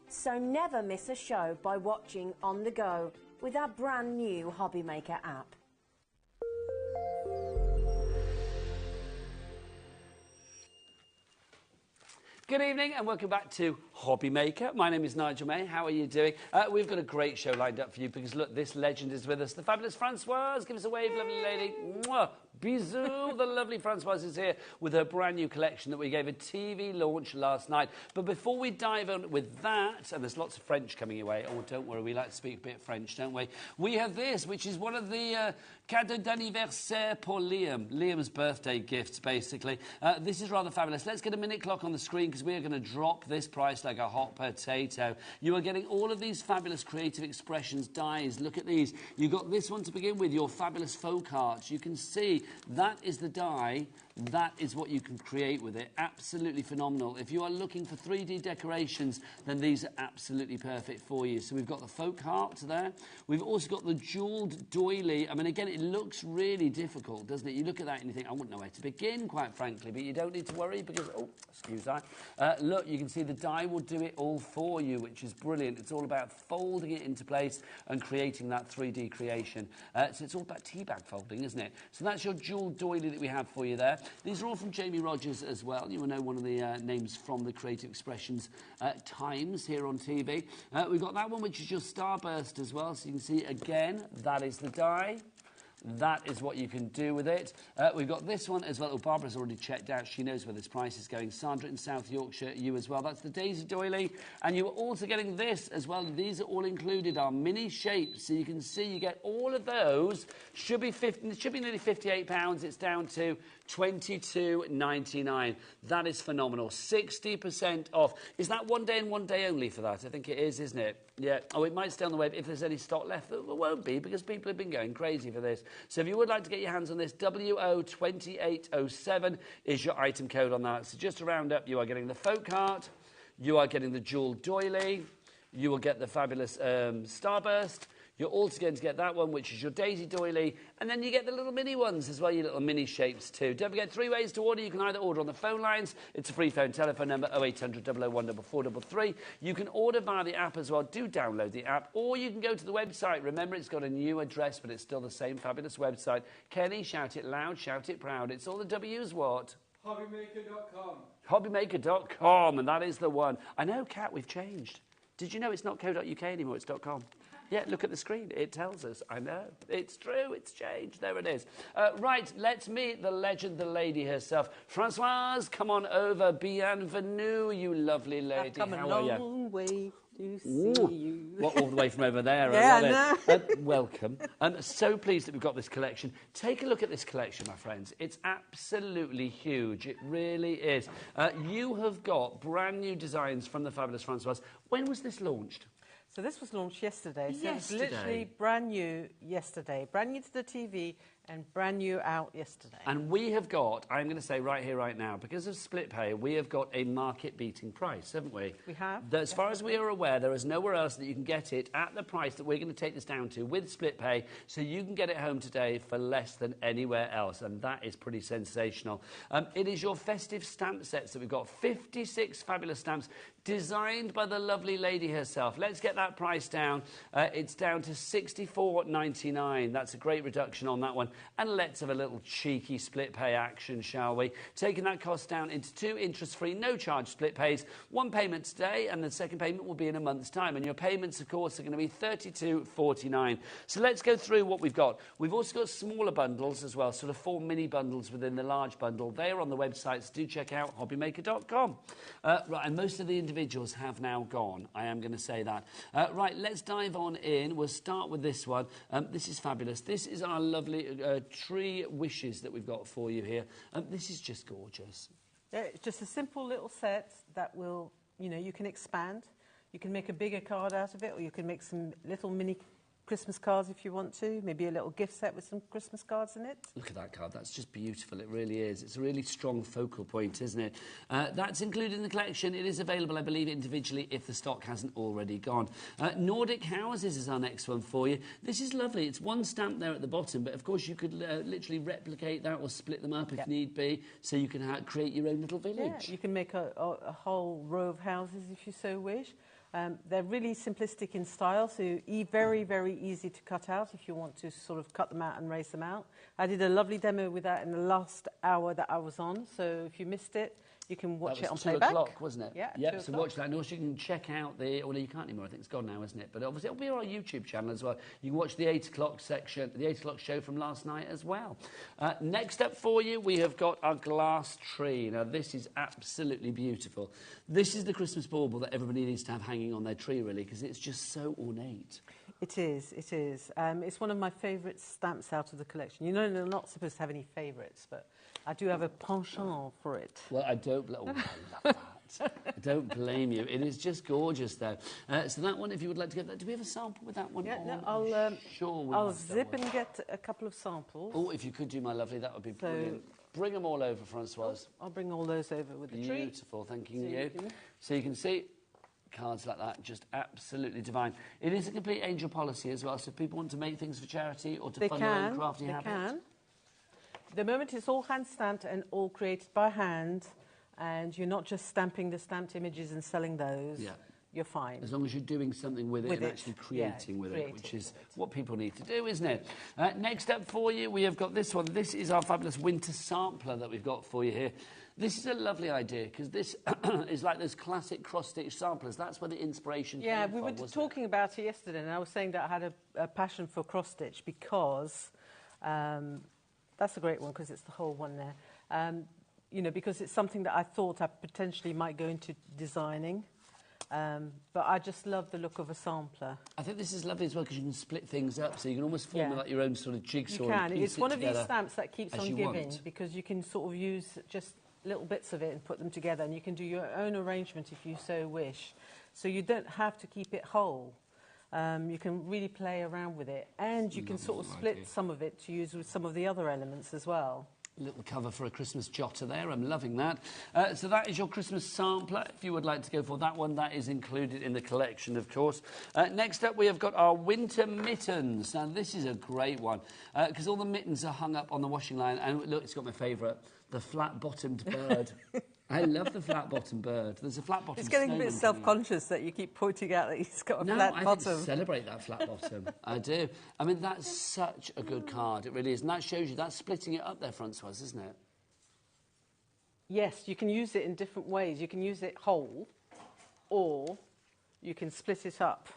So never miss a show by watching on the go with our brand new HobbyMaker app. Good evening and welcome back to HobbyMaker. My name is Nigel May. How are you doing? We've got a great show lined up for you because, look, this legend is with us. The fabulous Francoise. Give us a wave, lovely lady. Mwah. Bisous. The lovely Francoise is here with her brand new collection that we gave a TV launch last night. But before we dive on with that, and there's lots of French coming your way. Oh, don't worry, we like to speak a bit French, don't we? We have this, which is one of the cadeaux d'anniversaire pour Liam. Liam's birthday gifts, basically. This is rather fabulous. Let's get a minute clock on the screen because we are going to drop this price like a hot potato. You are getting all of these fabulous creative expressions dies. Look at these. You've got this one to begin with, your fabulous folk art. You can see that is the die. That is what you can create with it. Absolutely phenomenal. If you are looking for 3D decorations, then these are absolutely perfect for you. So we've got the folk heart there. We've also got the jewelled doily. I mean, again, it looks really difficult, doesn't it? You look at that and you think, I wouldn't know where to begin, quite frankly, but you don't need to worry because, oh, excuse that. Look, you can see the die will do it all for you, which is brilliant. It's all about folding it into place and creating that 3D creation. So it's all about tea bag folding, isn't it? So that's your jewelled doily that we have for you there. These are all from Jamie Rogers as well. You will know one of the names from the Creative Expressions Times here on TV. We've got that one, which is your Starburst as well. So you can see, again, that is the die. That is what you can do with it. We've got this one as well. Oh, Barbara's already checked out. She knows where this price is going. Sandra in South Yorkshire, you as well. That's the Daisy Doily. And you're also getting this as well. These are all included, our mini shapes. So you can see you get all of those. Should be nearly £58. It's down to $22.99. That is phenomenal. 60% off. Is that 1 day and 1 day only for that? I think it is, isn't it? Yeah. Oh, it might stay on the web if there's any stock left. There won't be because people have been going crazy for this. So if you would like to get your hands on this, WO2807 is your item code on that. So just to round up, you are getting the folk heart, you are getting the jewelled doily, you will get the fabulous Starburst, You're also going to get that one, which is your daisy doily, and then you get the little mini ones as well, your little mini shapes too. Don't forget, 3 ways to order. You can either order on the phone lines. It's a free phone telephone number, 0800 001 4433. You can order via the app as well. Do download the app, or you can go to the website. Remember, it's got a new address, but it's still the same fabulous website. Kenny, shout it loud, shout it proud. It's all the W's what? HobbyMaker.com. HobbyMaker.com, and that is the one. I know, Kat, we've changed. Did you know it's not co.uk anymore, it's .com? Yeah, look at the screen. It tells us. I know. It's true. It's changed. There it is. Right, let's meet the legend, the lady herself. Françoise, come on over. Bienvenue, you lovely lady. I've come How a are you? long way to see you. What, all the way from over there? Yeah, I love it. no. Welcome. I'm so pleased that we've got this collection. Take a look at this collection, my friends. It's absolutely huge. It really is. You have got brand new designs from the fabulous Françoise. When was this launched? So this was launched yesterday. So it's literally brand new yesterday. Brand new to the TV and brand new out yesterday. And we have got, I'm going to say right here, right now, because of split pay, we have got a market-beating price, haven't we? We have. As far as we are aware, there is nowhere else that you can get it at the price that we're going to take this down to with split pay, so you can get it home today for less than anywhere else, and that is pretty sensational. It is your festive stamp sets that we've got. 56 fabulous stamps designed by the lovely lady herself. Let's get that price down. It's down to $64.99. That's a great reduction on that one. And let's have a little cheeky split pay action, shall we? Taking that cost down into 2 interest-free, no-charge split pays. 1 payment today, and the second payment will be in a month's time. And your payments, of course, are going to be $32.49. So let's go through what we've got. We've also got smaller bundles as well, sort of 4 mini bundles within the large bundle. They are on the website, so do check out HobbyMaker.com. Right, and most of the individuals have now gone. I am going to say that. Right, let's dive on in. We'll start with this one. This is fabulous. This is our lovely tree wishes that we've got for you here. This is just gorgeous. Yeah, it's just a simple little set that will, you know, you can expand. You can make a bigger card out of it, or you can make some little mini Christmas cards if you want to, maybe a little gift set with some Christmas cards in it. Look at that card, that's just beautiful, it really is. It's a really strong focal point, isn't it? That's included in the collection. It is available, I believe, individually if the stock hasn't already gone. Nordic Houses is our next one for you. This is lovely. It's one stamp there at the bottom, but of course you could literally replicate that or split them up if need be, so you can create your own little village. Yeah, you can make a whole row of houses if you so wish. They're really simplistic in style, so very, very easy to cut out if you want to sort of cut them out and raise them out. I did a lovely demo with that in the last hour that I was on, so if you missed it, you can watch it on playback. 2 o'clock, wasn't it? Yeah, yep, so watch that. And also you can check out the... Well, you can't anymore. I think it's gone now, isn't it? But obviously it'll be on our YouTube channel as well. You can watch the 8 o'clock section, the 8 o'clock show from last night as well. Next up for you, we have got our glass tree. Now, this is absolutely beautiful. This is the Christmas bauble that everybody needs to have hanging on their tree, really, because it's just so ornate. It is, it is. It's one of my favourite stamps out of the collection. You know, they're not supposed to have any favourites, but I do have a penchant for it. Well, I don't... Oh, I love that. I don't blame you. It is just gorgeous, though. So that one, if you would like to get that... Do we have a sample with that one? Yeah, no, I'll zip and get a couple of samples. Oh, if you could do, my lovely, that would be brilliant. Bring them all over, Françoise. I'll bring all those over with the tree. Beautiful, thank you. So you can see... cards like that, just absolutely divine. It is a complete angel policy as well, so if people want to make things for charity or to fund their own crafty habit. They can. The moment it's all hand stamped and all created by hand, and you're not just stamping the stamped images and selling those, you're fine. As long as you're doing something with it and actually creating with it, which is what people need to do, isn't it? Next up for you, we have got this one. This is our fabulous winter sampler that we've got for you here. This is a lovely idea, because this is like those classic cross-stitch samplers. That's where the inspiration came from, we were talking about it yesterday, and I was saying that I had a passion for cross-stitch because... that's a great one, because it's the whole one there. You know, because it's something that I thought I potentially might go into designing. But I just love the look of a sampler. I think this is lovely as well, because you can split things up, so you can almost form like your own sort of jigsaw. You can. It's one of these stamps that keeps on giving, because you can sort of use just little bits of it and put them together, and you can do your own arrangement if you so wish. So you don't have to keep it whole. You can really play around with it, and you can sort of split some of it to use with some of the other elements as well. Little cover for a Christmas jotter there. I'm loving that. So that is your Christmas sampler. If you would like to go for that one, that is included in the collection, of course. Next up, we have got our winter mittens. Now, this is a great one because all the mittens are hung up on the washing line. And look, it's got my favourite, the flat-bottomed bird. I love the flat-bottomed bird. There's a flat-bottomed It's getting a bit self-conscious that you keep pointing out that he's got a flat bottom. No, I celebrate that flat bottom. I do. I mean, that's such a good card. It really is. And that shows you, that's splitting it up there, Francois, isn't it? Yes, you can use it in different ways. You can use it whole, or you can split it up.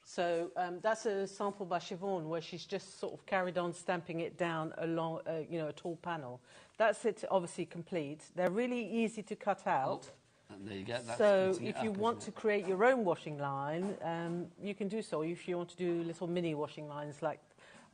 So that's a sample by Siobhan where she's just sort of carried on stamping it down along, a tall panel. That's it, obviously complete. They're really easy to cut out. Oh, and there you go. That's so if you want to create your own washing line, you can do so. If you want to do little mini washing lines like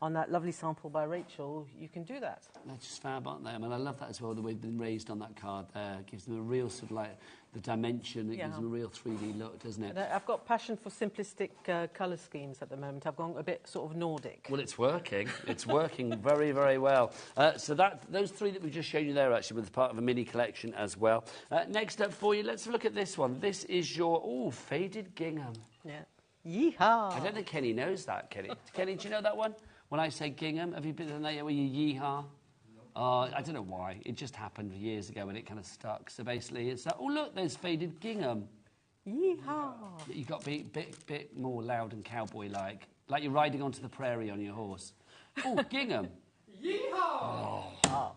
on that lovely sample by Rachel, you can do that. They're just fab, aren't they? I mean, I love that as well, the way they've been raised on that card there. It gives them a real sort of like the dimension. It gives them a real 3D look, doesn't it? I've got passion for simplistic colour schemes at the moment. I've gone a bit sort of Nordic. Well, it's working. It's working very, very well. So those three that we just showed you there, actually, were part of a mini collection as well. Next up for you, let's look at this one. This is your, faded gingham. Yeah. Yeehaw! I don't think Kenny knows that, Kenny. Kenny, do you know that one? When I say gingham, have you been in there where you yeehaw? I don't know why. It just happened years ago and it kind of stuck. So basically, it's like, oh, look, there's faded gingham. Yeehaw! You've got to be a bit more loud and cowboy-like. Like you're riding onto the prairie on your horse. Oh, gingham. Yeehaw! Oh.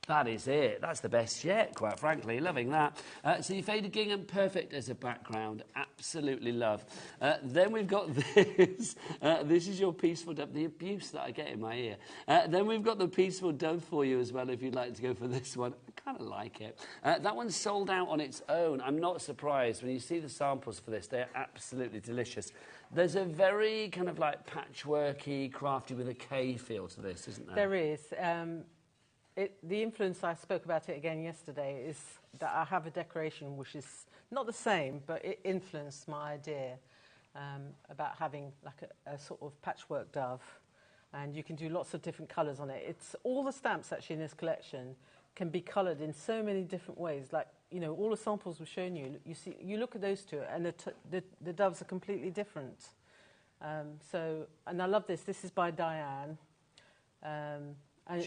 That is it. That's the best yet, quite frankly. Loving that. So you faded gingham, perfect as a background. Absolutely love. Then we've got this. This is your peaceful dove. The abuse that I get in my ear. Then we've got the peaceful dove for you as well, if you'd like to go for this one. I kind of like it. That one's sold out on its own. I'm not surprised. When you see the samples for this, they're absolutely delicious. There's a very kind of like patchworky, crafty with a K feel to this, isn't there? There is. The influence, I spoke about it again yesterday, is that I have a decoration which is not the same, but it influenced my idea about having like a sort of patchwork dove, and you can do lots of different colours on it. It's all the stamps actually in this collection can be coloured in so many different ways. Like, all the samples we've shown you, you look at those two, and the doves are completely different. And I love this. This is by Diane. And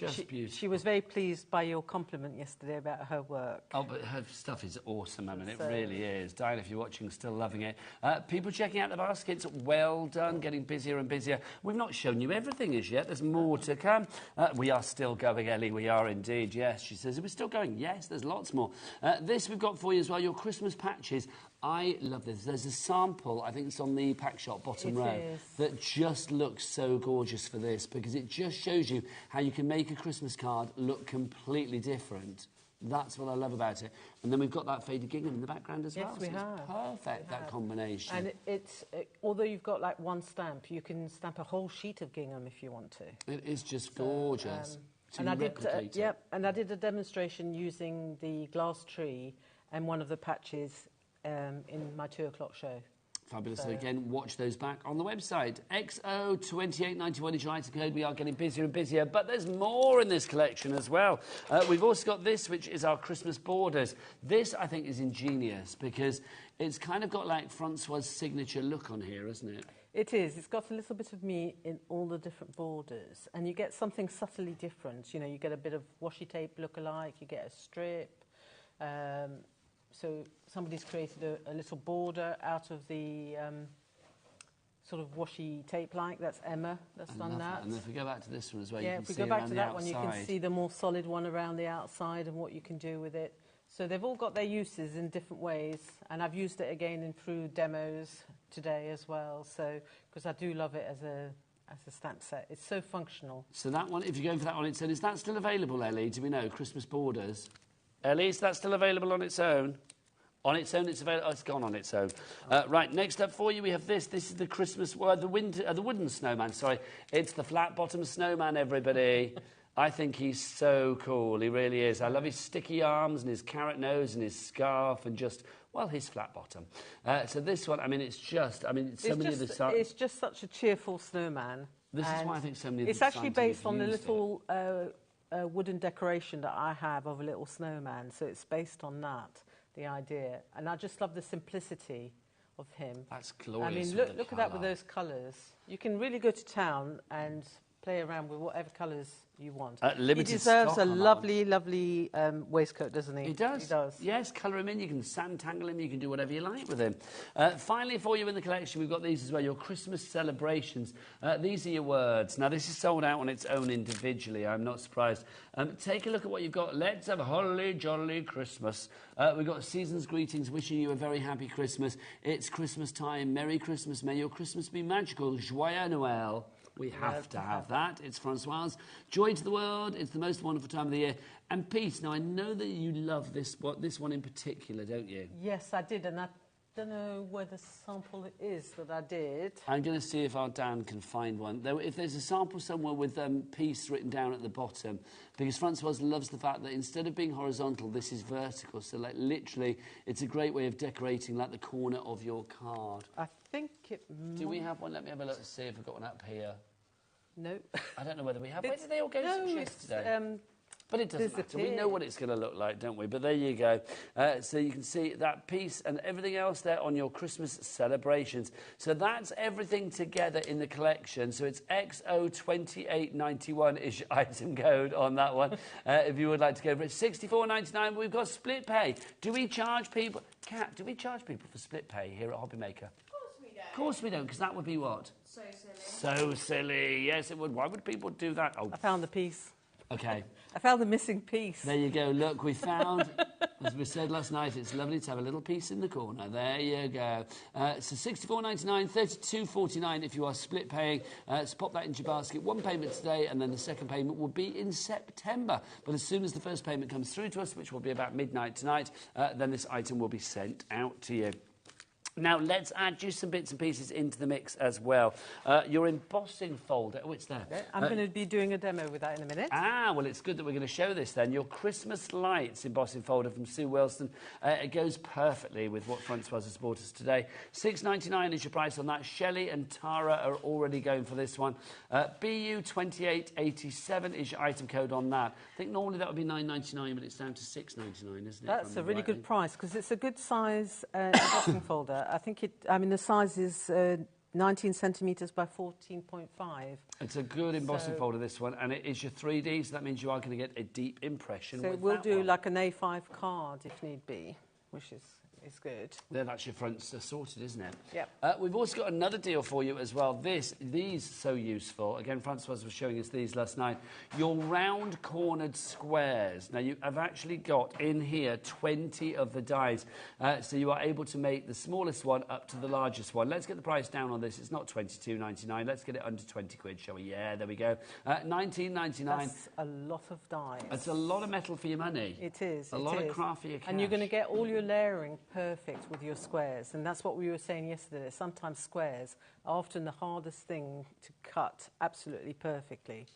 she was very pleased by your compliment yesterday about her work. Oh, but her stuff is awesome, I mean, it really is. Diane, if you're watching, still loving it. People checking out the baskets, well done, getting busier and busier. We've not shown you everything as yet, there's more to come. We are still going, Ellie, we are indeed, yes. She says, we're still going, yes, there's lots more. This we've got for you as well, your Christmas patches. I love this. There's a sample, I think it's on the pack shop bottom row, that just looks so gorgeous for this because it just shows you how you can make a Christmas card look completely different. That's what I love about it. And then we've got that faded gingham in the background as well. Yes, we have. It's perfect, that combination. And although you've got like one stamp, you can stamp a whole sheet of gingham if you want to. It is just gorgeous. And I did a demonstration using the glass tree and one of the patches in my 2 o'clock show. Fabulous. So again, watch those back on the website. XO2891 is your item code. We are getting busier and busier, but there's more in this collection as well. We've also got this, which is our Christmas borders. This, I think, is ingenious because it's kind of got like Francois' signature look on here, isn't it? It is. It's got a little bit of me in all the different borders, and you get something subtly different. You get a bit of washi tape look-alike, you get a strip. So somebody's created a little border out of the sort of washi tape-like. That's Emma that's done that. And if we go back to this one as well, you can see if we go back to that one, you outside. can see the more solid one around the outside and what you can do with it. So they've all got their uses in different ways, and I've used it again through demos today as well. So because I do love it as a stamp set, it's so functional. So that one, if you're going for that on its own, is that still available, Ellie? Do we know Christmas borders? Ellie, is that still available on its own? On its own, it's available. Oh, it's gone on its own. Right, next up for you, we have this. This is the Christmas, the wooden snowman. Sorry, it's the flat-bottom snowman. Everybody, I think he's so cool. He really is. I love his sticky arms and his carrot nose and his scarf and just his flat bottom. So this one, I mean, it's just, it's just such a cheerful snowman. This is why I think so many of the It's actually based on the little a wooden decoration that I have of a little snowman, so it's based on that, the idea. And I just love the simplicity of him. That's glorious. I mean, look at that with those colours. You can really go to town and play around with whatever colours you want. He deserves a lovely, lovely waistcoat, doesn't he? He does. He does. Yes, colour him in. You can sand-tangle him. You can do whatever you like with him. Finally, for you in the collection, we've got these as well, your Christmas celebrations. These are your words. Now, this is sold out on its own individually. I'm not surprised. Take a look at what you've got. Let's have a holly jolly Christmas. We've got season's greetings, wishing you a very happy Christmas. It's Christmas time. Merry Christmas. May your Christmas be magical. Joyeux Noël. We have to have that. It's Francoise. Joy to the world. It's the most wonderful time of the year. And peace. Now, I know that you love this one in particular, don't you? Yes, I did. And I don't know where the sample is that I did. I'm going to see if our Dan can find one. Though, if there's a sample somewhere with peace written down at the bottom, because Francoise loves the fact that instead of being horizontal, this is vertical. So, like, literally, it's a great way of decorating, like, the corner of your card. I think it... Do we have one? Let me have a look to see if we've got one up here. No. I don't know whether we have. Where did they all go since yesterday? But it doesn't matter. We know what it's going to look like, don't we? But there you go. So you can see that piece and everything else there on your Christmas celebrations. So that's everything together in the collection. So it's XO2891 is your item code on that one. If you would like to go for it, $64.99. We've got split pay. Do we charge people? Kat, do we charge people for split pay here at HobbyMaker? Of course we don't, because that would be what? So silly. So silly. Yes, it would. Why would people do that? Oh. I found the piece. Okay. I found the missing piece. There you go. Look, we found, as we said last night, it's lovely to have a little piece in the corner. There you go. So $64.99, $32.49 if you are split paying. So pop that into your basket. One payment today, and then the second payment will be in September. But as soon as the first payment comes through to us, which will be about midnight tonight, then this item will be sent out to you. Now, let's add just some bits and pieces into the mix as well. Your embossing folder. Oh, it's there. Yeah, I'm going to be doing a demo with that in a minute. Ah, well, it's good that we're going to show this then. Your Christmas Lights embossing folder from Sue Wilson. It goes perfectly with what Francoise has bought us today. $6.99 is your price on that. Shelley and Tara are already going for this one. BU2887 is your item code on that. I think normally that would be $9.99, but it's down to $6.99, isn't it? That's a really good price, because it's a good size embossing folder. I think the size is 19 centimetres by 14.5. It's a good embossing folder, this one, and it is your 3D, so that means you are going to get a deep impression. So we'll do like an A5 card if need be, which is good. There, that's your fronts sorted, isn't it? Yep. We've also got another deal for you as well. These so useful. Again, Francoise was showing us these last night. Your round cornered squares. Now, you have actually got in here 20 of the dies. So you are able to make the smallest one up to the largest one. Let's get the price down on this. It's not $22.99. Let's get it under 20 quid, shall we? Yeah, there we go. $19.99. That's a lot of dies. It's a lot of metal for your money. It is. A lot of craft for your cash. And you're going to get all your layering perfect with your squares, and that's what we were saying yesterday. Sometimes squares are often the hardest thing to cut absolutely perfectly.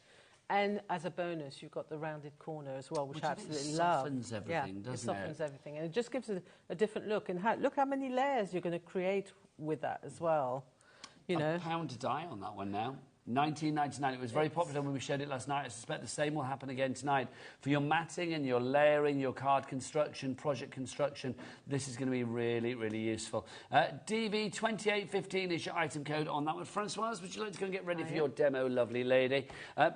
And as a bonus, you've got the rounded corner as well, which I absolutely love. It softens everything, doesn't it? It softens everything, and it just gives it a different look. And look how many layers you're going to create with that as well. You know, £1 to die on that one now. $19.99. It was very popular when we showed it last night. I suspect the same will happen again tonight. For your matting and your layering, your card construction, project construction, this is going to be really, really useful. DV2815 is your item code on that one. Francoise, would you like to go and get ready for your demo, lovely lady?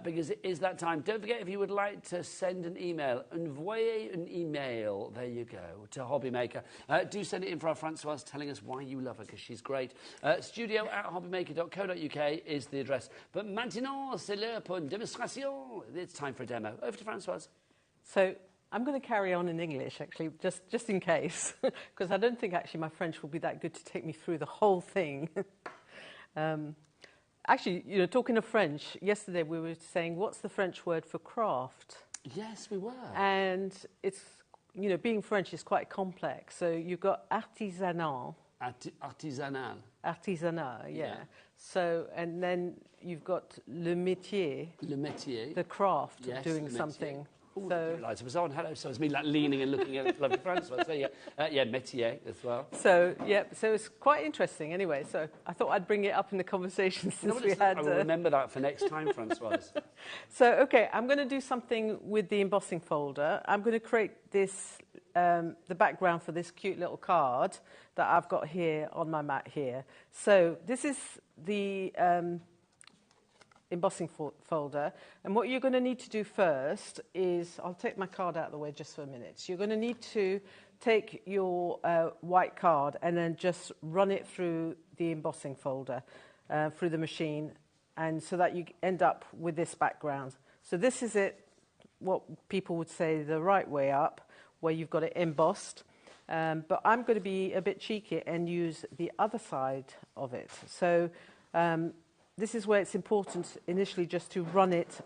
Because it is that time. Don't forget, if you would like to send an email, envoyer an email, there you go, to HobbyMaker. Do send it in for our Francoise telling us why you love her, because she's great. studio@hobbymaker.co.uk is the address. But maintenant, c'est l'heure pour une démonstration. It's time for a demo. Over to Francoise. So I'm going to carry on in English, actually, just in case, because I don't think actually my French will be that good to take me through the whole thing. Actually, you know, talking of French, yesterday we were saying, what's the French word for craft? Yes, we were. And it's, you know, being French is quite complex. So you've got artisanal. Artisanal. Artisanal, yeah. So, and then you've got le métier. Le métier. The craft of doing something. Ooh, the lights was on. Hello. So it's me like leaning and looking at lovely Francois. So yeah, métier as well. So it's quite interesting. Anyway, so I thought I'd bring it up in the conversation since we had. I will remember that for next time, Francois. So okay, I'm going to do something with the embossing folder. I'm going to create this the background for this cute little card that I've got here on my mat here. So this is the embossing folder, and what you're going to need to do first is, I'll take my card out of the way just for a minute. So you're going to need to take your white card and then just run it through the embossing folder, through the machine, and so that you end up with this background. So this is it, what people would say the right way up, where you've got it embossed, but I'm going to be a bit cheeky and use the other side of it. So this is where it's important initially just to run it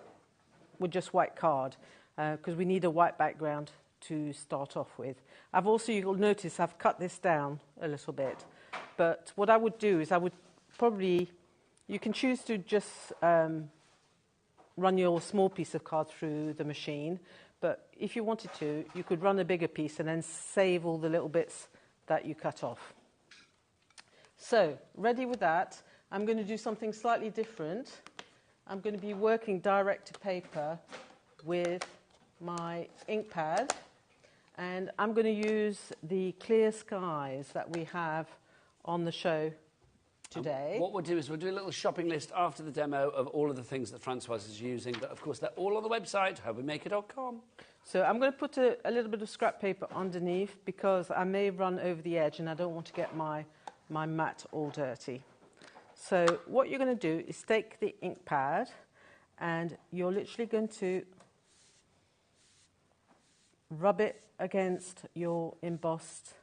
with just white card, because we need a white background to start off with. I've also, you'll notice I've cut this down a little bit, but what I would do is I would probably, you can choose to just run your small piece of card through the machine, but if you wanted to, you could run a bigger piece and then save all the little bits that you cut off. So, ready with that, I'm going to do something slightly different. I'm going to be working direct to paper with my ink pad, and I'm going to use the clear skies that we have on the show today. What we'll do is we'll do a little shopping list after the demo of all of the things that Francois is using, but of course they're all on the website, HobbyMaker.com. So I'm going to put a little bit of scrap paper underneath because I may run over the edge and I don't want to get my mat all dirty. So what you're going to do is take the ink pad and you're literally going to rub it against your embossed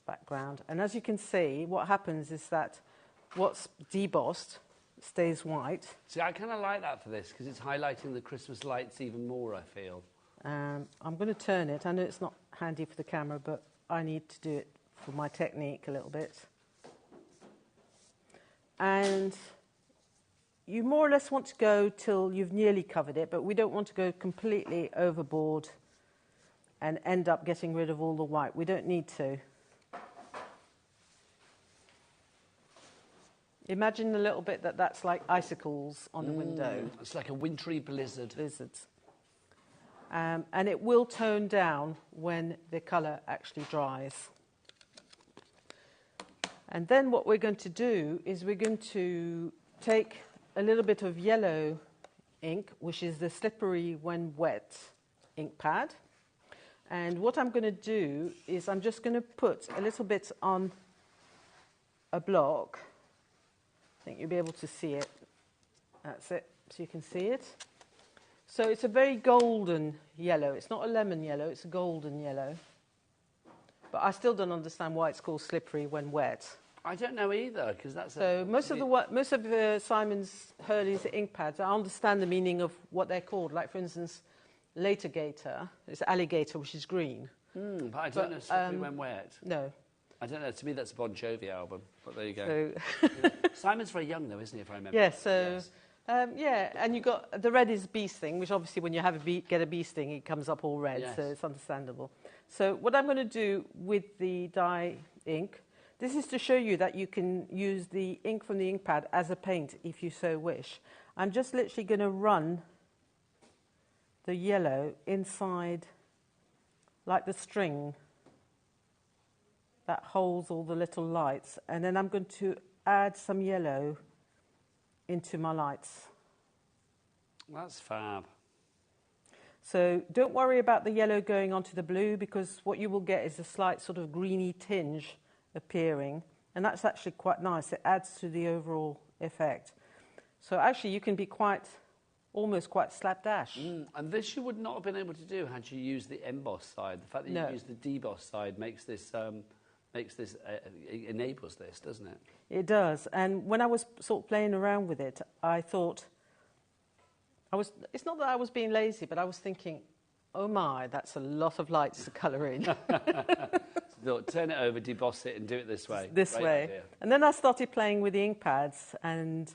background. And as you can see, what happens is that what's debossed stays white. See, I kind of like that for this because it's highlighting the Christmas lights even more, I feel. I'm going to turn it. I know it's not handy for the camera, but I need to do it for my technique a little bit. And you more or less want to go till you've nearly covered it, but we don't want to go completely overboard and end up getting rid of all the white. We don't need to. Imagine a little bit that's like icicles on the window. It's like a wintry blizzard. And it will tone down when the colour actually dries. And then what we're going to do is we're going to take a little bit of yellow ink, which is the slippery when wet ink pad. And what I'm going to do is I'm just going to put a little bit on a block. I think you'll be able to see it. That's it, so you can see it. So it's a very golden yellow. It's not a lemon yellow, it's a golden yellow. But I still don't understand why it's called slippery when wet. I don't know either, because that's... So most of Simon's Hurley's ink pads, I understand the meaning of what they're called. Like, for instance, Latergator, it's alligator, which is green. But I don't know slippery when wet. No. I don't know. To me, that's a Bon Jovi album. But there you go. So Simon's very young, though, isn't he, if I remember? Yeah, so... Yes. And you've got the red is bee sting, which obviously when you have get a bee sting, it comes up all red, so it's understandable. So what I'm going to do with the dye ink, this is to show you that you can use the ink from the ink pad as a paint if you so wish. I'm just literally going to run the yellow inside, like the string that holds all the little lights, and then I'm going to add some yellow into my lights. That's fab. So don't worry about the yellow going onto the blue, because what you will get is a slight sort of greeny tinge appearing, and that's actually quite nice. It adds to the overall effect. So actually you can be almost quite slapdash. And this you would not have been able to do had you used the emboss side. The fact that you used the deboss side makes this enables this, doesn't it? It does. And when I was sort of playing around with it, I thought, it's not that I was being lazy, but I was thinking, oh my, that's a lot of lights to colour in. So turn it over, deboss it, and do it this way. This way. Idea. And then I started playing with the ink pads, and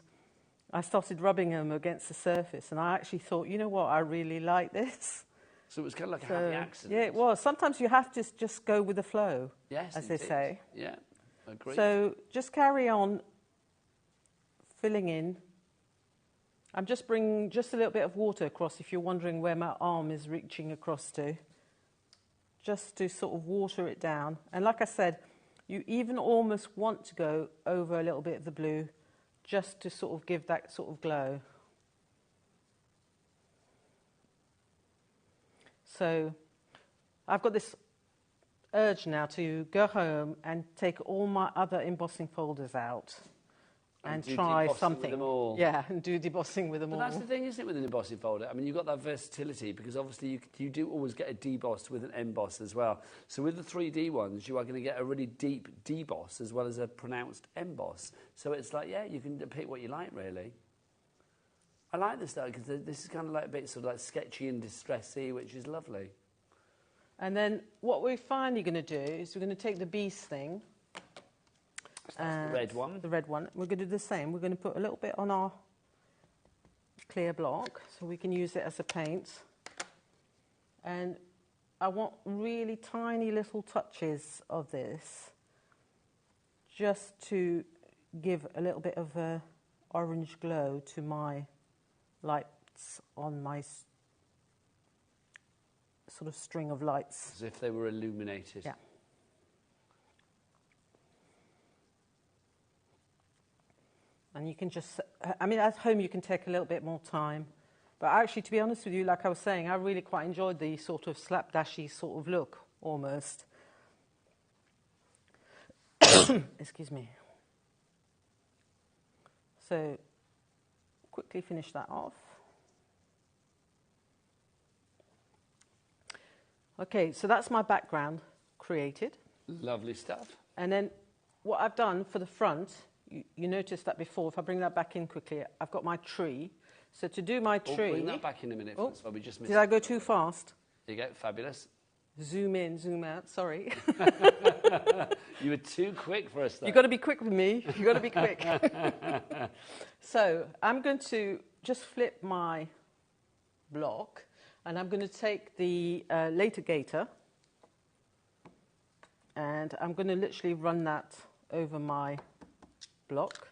I started rubbing them against the surface, and I actually thought, you know what, I really like this. So it was kind of like a happy accident. Yeah, it was. Sometimes you have to just go with the flow, yes, as indeed. they say. Yeah, agreed. So just carry on filling in. I'm just bringing just a little bit of water across if you're wondering where my arm is reaching across to. Just to sort of water it down. And like I said, you even almost want to go over a little bit of the blue just to sort of give that sort of glow. So I've got this urge now to go home and take all my other embossing folders out and try something. With them all. Yeah, and do debossing with them all. But that's the thing, isn't it, with an embossing folder? I mean, you've got that versatility because obviously you do always get a deboss with an emboss as well. So with the 3D ones, you are going to get a really deep deboss as well as a pronounced emboss. So it's like, yeah, you can pick what you like, really. I like this, though, because this is kind of like a bit sort of like sketchy and distressy, which is lovely. And then what we're finally going to do is we're going to take the beast thing. So that's the red one. The red one. We're going to do the same. We're going to put a little bit on our clear block so we can use it as a paint. And I want really tiny little touches of this just to give a little bit of a orange glow to my lights on my sort of string of lights. As if they were illuminated. Yeah. And you can just, I mean, at home you can take a little bit more time. But actually, to be honest with you, like I was saying, I really quite enjoyed the sort of slapdashy sort of look, almost. Excuse me. So, quickly finish that off. Okay, so that's my background created. Lovely stuff. And then what I've done for the front, you noticed that before, if I bring that back in quickly, I've got my tree. So to do my tree... bring that back in a minute, Francois, we just missed Did I go too fast? There you go, fabulous. Zoom in, zoom out, sorry. You were too quick for us, though. You've got to be quick with me. You've got to be quick. So I'm going to just flip my block, and I'm going to take the litigator, and I'm going to literally run that over my block.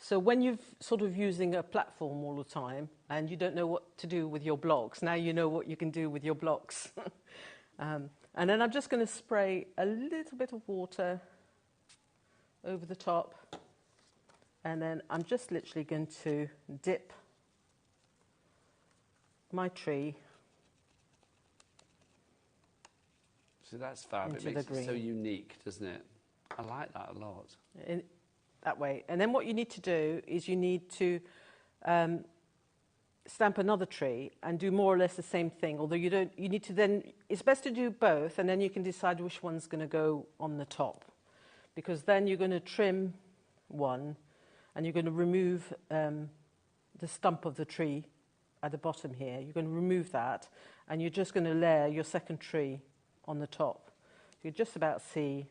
So when you're sort of using a platform all the time and you don't know what to do with your blocks, now you know what you can do with your blocks. And then I'm just going to spray a little bit of water over the top, and then I'm just literally going to dip my tree. So that's fab. It makes it so unique, doesn't it? I like that a lot. That way. And then what you need to do is you need to stamp another tree and do more or less the same thing, although you need to then, it's best to do both, and then you can decide which one's going to go on the top, because then you're going to trim one and you're going to remove the stump of the tree at the bottom here. You're going to remove that, and you're just going to layer your second tree on the top. You can just about see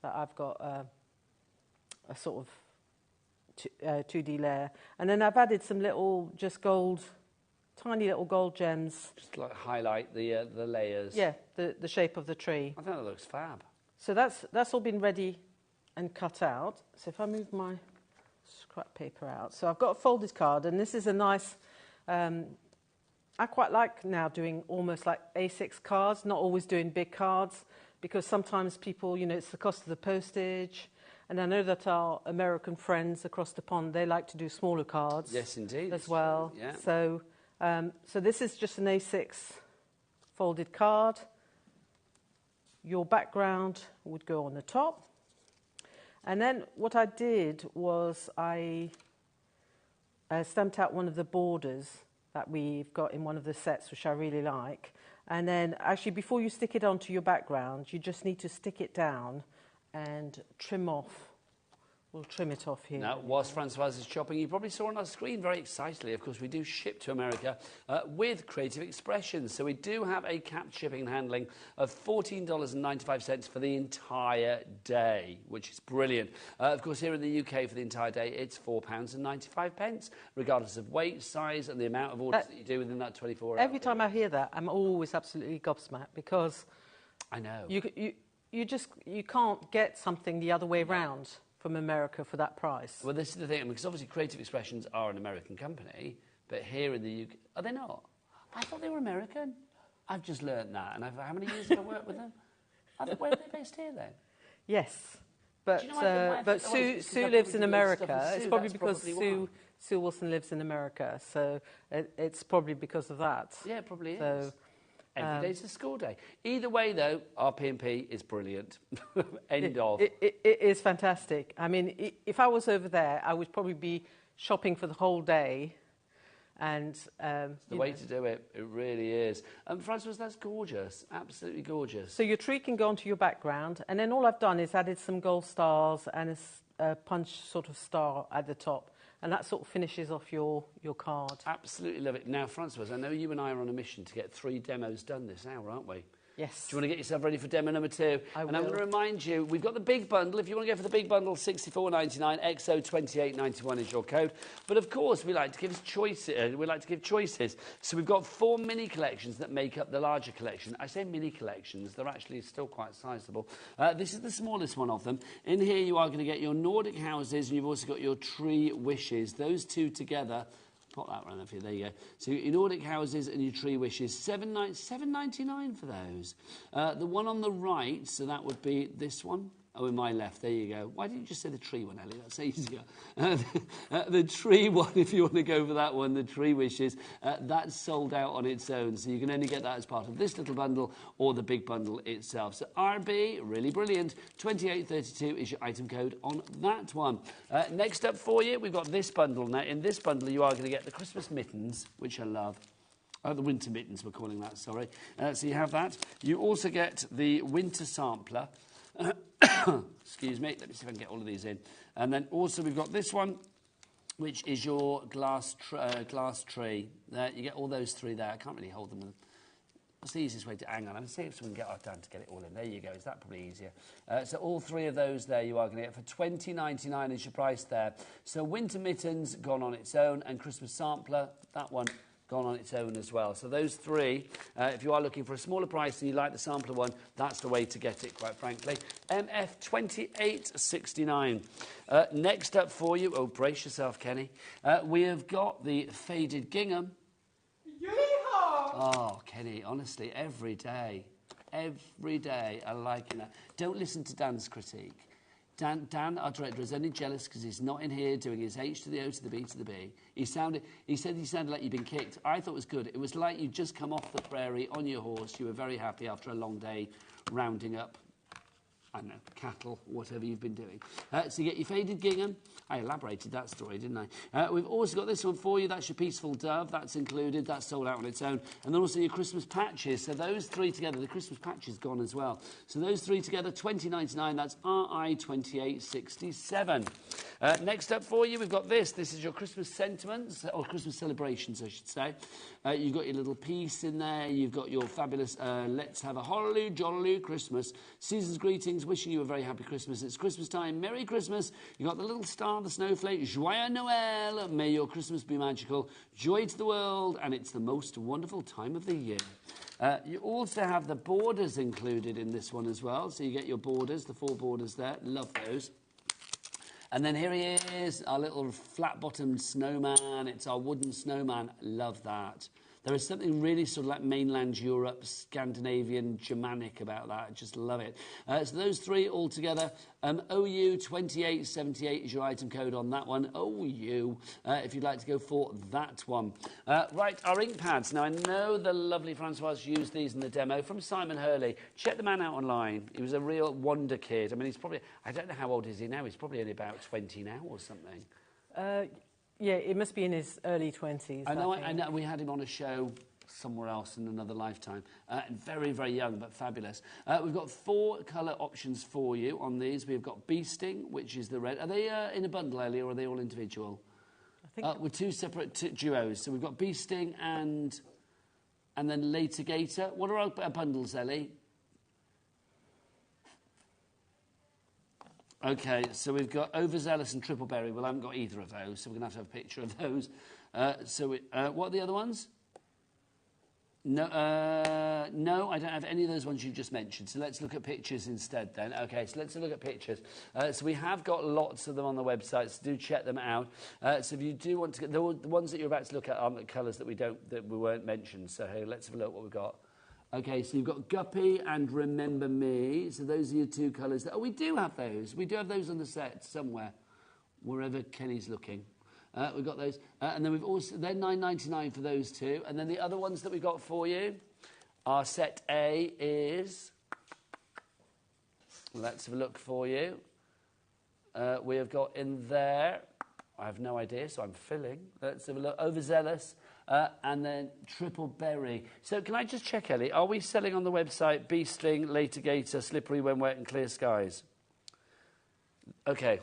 that I've got a sort of 2D layer. And then I've added some little just gold, tiny little gold gems. Just like highlight the layers. Yeah, the shape of the tree. I think that looks fab. So that's all been ready and cut out. So if I move my scrap paper out. So I've got a folded card, and this is a nice... I quite like now doing almost like A6 cards, not always doing big cards, because sometimes people, it's the cost of the postage. And I know that our American friends across the pond, they like to do smaller cards. Yes, indeed. As well. Yeah. So this is just an A6 folded card. Your background would go on the top. And then what I did was I stamped out one of the borders that we've got in one of the sets, which I really like. And then actually, before you stick it onto your background, you just need to stick it down and trim off We'll trim it off here. Now, whilst Francoise is chopping, you probably saw on our screen very excitedly, of course, we do ship to America with Creative Expressions. So we do have a capped shipping and handling of $14.95 for the entire day, which is brilliant. Of course, here in the UK for the entire day, it's £4.95, regardless of weight, size, and the amount of orders that you do within that 24 hours. Every time I hear that, I'm always absolutely gobsmacked because... I know. You can't get something the other way round from America for that price. Well, this is the thing, because obviously Creative Expressions are an American company, but here in the UK... Are they not? I thought they were American. I've just learnt that, and how many years have I worked with them? Where are they based here, then? Yes, but, Sue lives in America. It's probably because Sue Wilson lives in America, so it's probably because of that. Yeah, it probably is. Every day's a school day. Either way, though, our P&P is brilliant. End of. It is fantastic. I mean, if I was over there, I would probably be shopping for the whole day. And it's the way to do it. It really is. Francoise, that's gorgeous. Absolutely gorgeous. So your tree can go onto your background, and then all I've done is added some gold stars and a punch sort of star at the top. And that sort of finishes off your card. Absolutely love it. Now, Francoise, I know you and I are on a mission to get 3 demos done this hour, aren't we? Yes. Do you want to get yourself ready for demo number 2? I'm going to remind you, we've got the big bundle. If you want to go for the big bundle, $64.99, XO28.91 is your code. But of course, we like to give choices. So we've got 4 mini collections that make up the larger collection. I say mini collections; they're actually still quite sizable. This is the smallest one of them. In here, you are going to get your Nordic houses, and you've also got your tree wishes. Those two together. Pop that right there for you. There you go. So your Nordic houses and your tree wishes, $7.99 for those. The one on the right, so that would be this one. Oh, in my left, there you go. Why didn't you just say the tree one, Ellie? That's easier. The tree one, if you want to go for that one, the tree wishes, that's sold out on its own. So you can only get that as part of this little bundle or the big bundle itself. So RB, really brilliant. 2832 is your item code on that one. Next up for you, we've got this bundle. Now, in this bundle, you are going to get the Christmas mittens, which I love. The winter mittens, we're calling that, sorry. So you have that. You also get the winter sampler. Excuse me, let me see if I can get all of these in. And then also we've got this one, which is your glass tree. You get all those 3 there. I can't really hold them. What's the easiest way to hang on? I'm going to see if we can get our Dan to get it all in. There you go. Is that probably easier? So all 3 of those there you are going to get for $20.99 is your price there. So winter mittens gone on its own, and Christmas sampler, that one, gone on its own as well. So those 3, if you are looking for a smaller price and you like the sampler one, that's the way to get it, quite frankly. MF 2869. Next up for you, oh, brace yourself, Kenny. We have got the faded gingham. Yeehaw! Oh, Kenny, honestly, every day I like that. Don't listen to Dan's critique. Dan, our director, is only jealous because he's not in here doing his H to the O to the B to the B. He said he sounded like you'd been kicked. I thought it was good. It was like you'd just come off the prairie on your horse. You were very happy after a long day rounding up, I don't know, cattle, whatever you've been doing. So you get your faded gingham. I elaborated that story, didn't I? We've also got this one for you. That's your peaceful dove. That's included. That's sold out on its own. And then also your Christmas patches. So those 3 together, the Christmas patch is gone as well. So those 3 together, $20.99. That's RI 2867. Next up for you, we've got this. This is your Christmas sentiments, or Christmas celebrations, I should say. You've got your little piece in there. You've got your fabulous let's have a holly jolly Christmas. Season's greetings, wishing you a very happy Christmas. It's Christmas time. Merry Christmas. You've got the little star, the snowflake. Joyeux Noël. May your Christmas be magical. Joy to the world. And it's the most wonderful time of the year. You also have the borders included in this one as well. So you get your borders, the 4 borders there. Love those. And then here he is, our little flat-bottomed snowman. It's our wooden snowman. Love that. There is something really sort of like mainland Europe, Scandinavian, Germanic about that. I just love it. So those 3 all together, OU 2878 is your item code on that one. OU, if you'd like to go for that one. Right, our ink pads. Now, I know the lovely Francoise used these in the demo from Simon Hurley. Check the man out online. He was a real wonder kid. I mean, he's probably, I don't know how old is he now. He's probably only about 20 now or something. Yeah, it must be in his early 20s. I know. We had him on a show somewhere else in another lifetime. Very, very young, but fabulous. We've got 4 colour options for you on these. We've got Bee Sting, which is the red. Are they in a bundle, Ellie, or are they all individual? I think with 2 separate duos. So we've got Bee Sting and then Litigator. What are our bundles, Ellie? Okay, so we've got Overzealous and Triple Berry. Well, I haven't got either of those, so we're going to have a picture of those. What are the other ones? No, no, I don't have any of those ones you just mentioned. So let's look at pictures instead then. Okay, so let's look at pictures. So we have got lots of them on the website, so do check them out. So if you do want to get the ones that you're about to look at aren't the colours that we weren't mentioned. So hey, let's have a look what we've got. Okay, so you've got Guppy and Remember Me. So those are your 2 colours. Oh, we do have those. We do have those on the set somewhere, wherever Kenny's looking. We've got those. And then we've also, they're $9.99 for those 2. And then the other ones that we've got for you, our set A is, let's have a look for you. We have got in there, I have no idea, so I'm filling. Let's have a look. Overzealous. And then Triple Berry. So can I just check, Ellie, are we selling on the website Bee Sting, Litigator, Slippery When Wet and Clear Skies? Okay.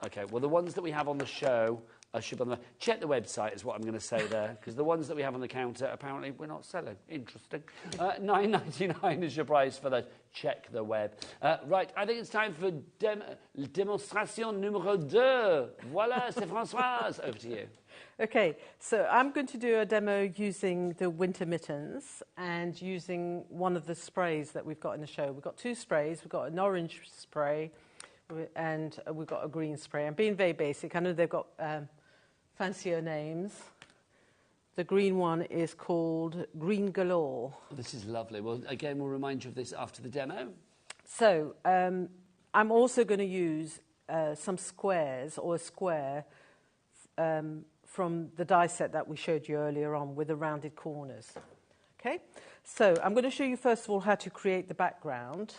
Okay, well, the ones that we have on the show should be on the... Check the website is what I'm going to say there, because the ones that we have on the counter, apparently, we're not selling. Interesting. $9.99 is your price for those. Check the web. Right, I think it's time for démonstration numéro 2. Voilà, c'est Françoise. Over to you. Okay, so I'm going to do a demo using the winter mittens and using one of the sprays that we've got in the show. We've got 2 sprays. We've got an orange spray and we've got a green spray. I'm being very basic. I know they've got fancier names. The green one is called Green Galore. This is lovely. Well, again, we'll remind you of this after the demo. So I'm also going to use some squares or a square from the die set that we showed you earlier on with the rounded corners. Okay, so I'm going to show you first of all how to create the background,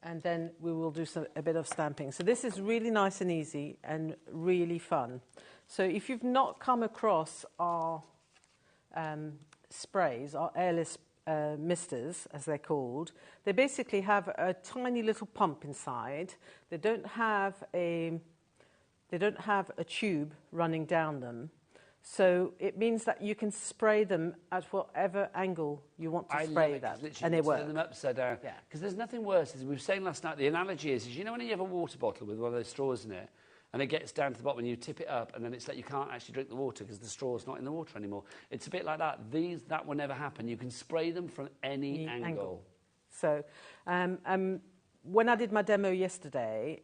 and then we will do a bit of stamping. So this is really nice and easy and really fun. So if you've not come across our sprays, our airless misters, as they're called, they basically have a tiny little pump inside. They don't have a tube running down them. So it means that you can spray them at whatever angle you want to spray them, and they work. Turn them upside down. Yeah. Because there's nothing worse, as we were saying last night, the analogy is you know when you have a water bottle with one of those straws in it, and it gets down to the bottom and you tip it up, and then it's like you can't actually drink the water because the straw's not in the water anymore. It's a bit like that. That will never happen. You can spray them from any angle. So when I did my demo yesterday,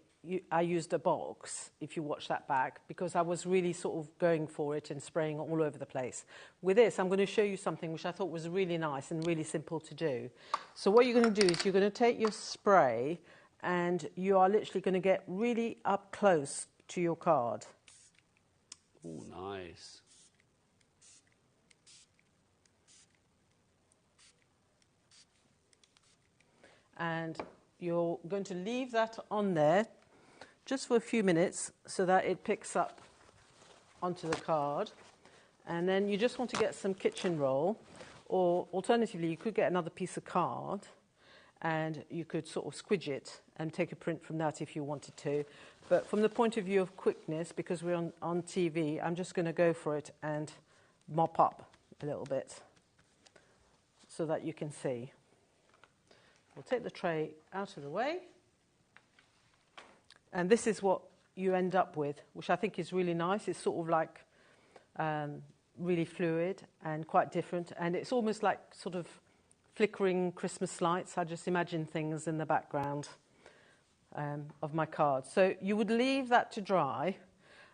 I used a box, if you watch that back, because I was really sort of going for it and spraying all over the place. With this, I'm going to show you something which I thought was really nice and really simple to do. So what you're going to do is you're going to take your spray and you are literally going to get really up close to your card. Oh, nice. And you're going to leave that on there just for a few minutes so that it picks up onto the card. And then you just want to get some kitchen roll, or alternatively you could get another piece of card and you could sort of squidge it and take a print from that if you wanted to. But from the point of view of quickness, because we're on TV, I'm just going to go for it and mop up a little bit so that you can see. We'll take the tray out of the way. And this is what you end up with, which I think is really nice. It's sort of like really fluid and quite different. And it's almost like sort of flickering Christmas lights. I just imagine things in the background of my card. So you would leave that to dry.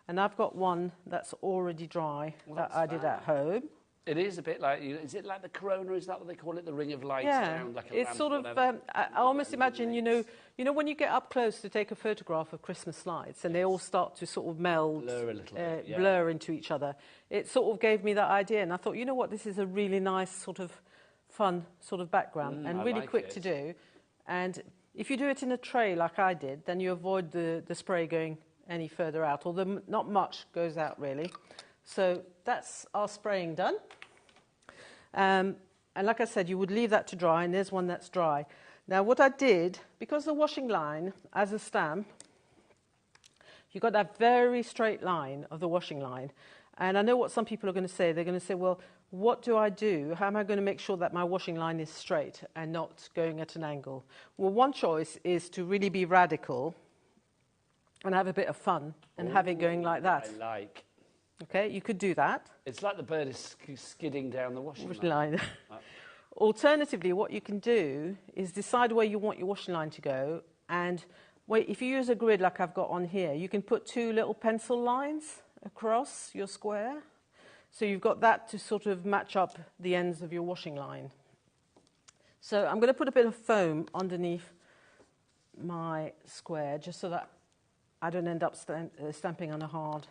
And I've got one that's already dry that I did at home. It is a bit like, is it like the corona? Is that what they call it? The ring of light? Yeah, down, like a it's sort of, I almost imagine, you know when you get up close to take a photograph of Christmas lights and they all start to sort of meld, blur a little bit, yeah. Blur into each other. It sort of gave me that idea, and I thought, you know what, this is a really nice sort of fun sort of background and really quick to do. And if you do it in a tray like I did, then you avoid the spray going any further out, although not much goes out really. So that's our spraying done. And like I said, you would leave that to dry, and there's one that's dry. Now, what I did, because the washing line, as a stamp, you've got that very straight line of the washing line. And I know what some people are going to say. They're going to say, well, what do I do? How am I going to make sure that my washing line is straight and not going at an angle? Well, one choice is to really be radical and have a bit of fun and have it going like that. I like. Okay, you could do that. It's like the bird is skidding down the washing line. Alternatively, what you can do is decide where you want your washing line to go, and if you use a grid like I've got on here, you can put 2 little pencil lines across your square. So you've got that to sort of match up the ends of your washing line. So I'm going to put a bit of foam underneath my square just so that I don't end up stamping on a hard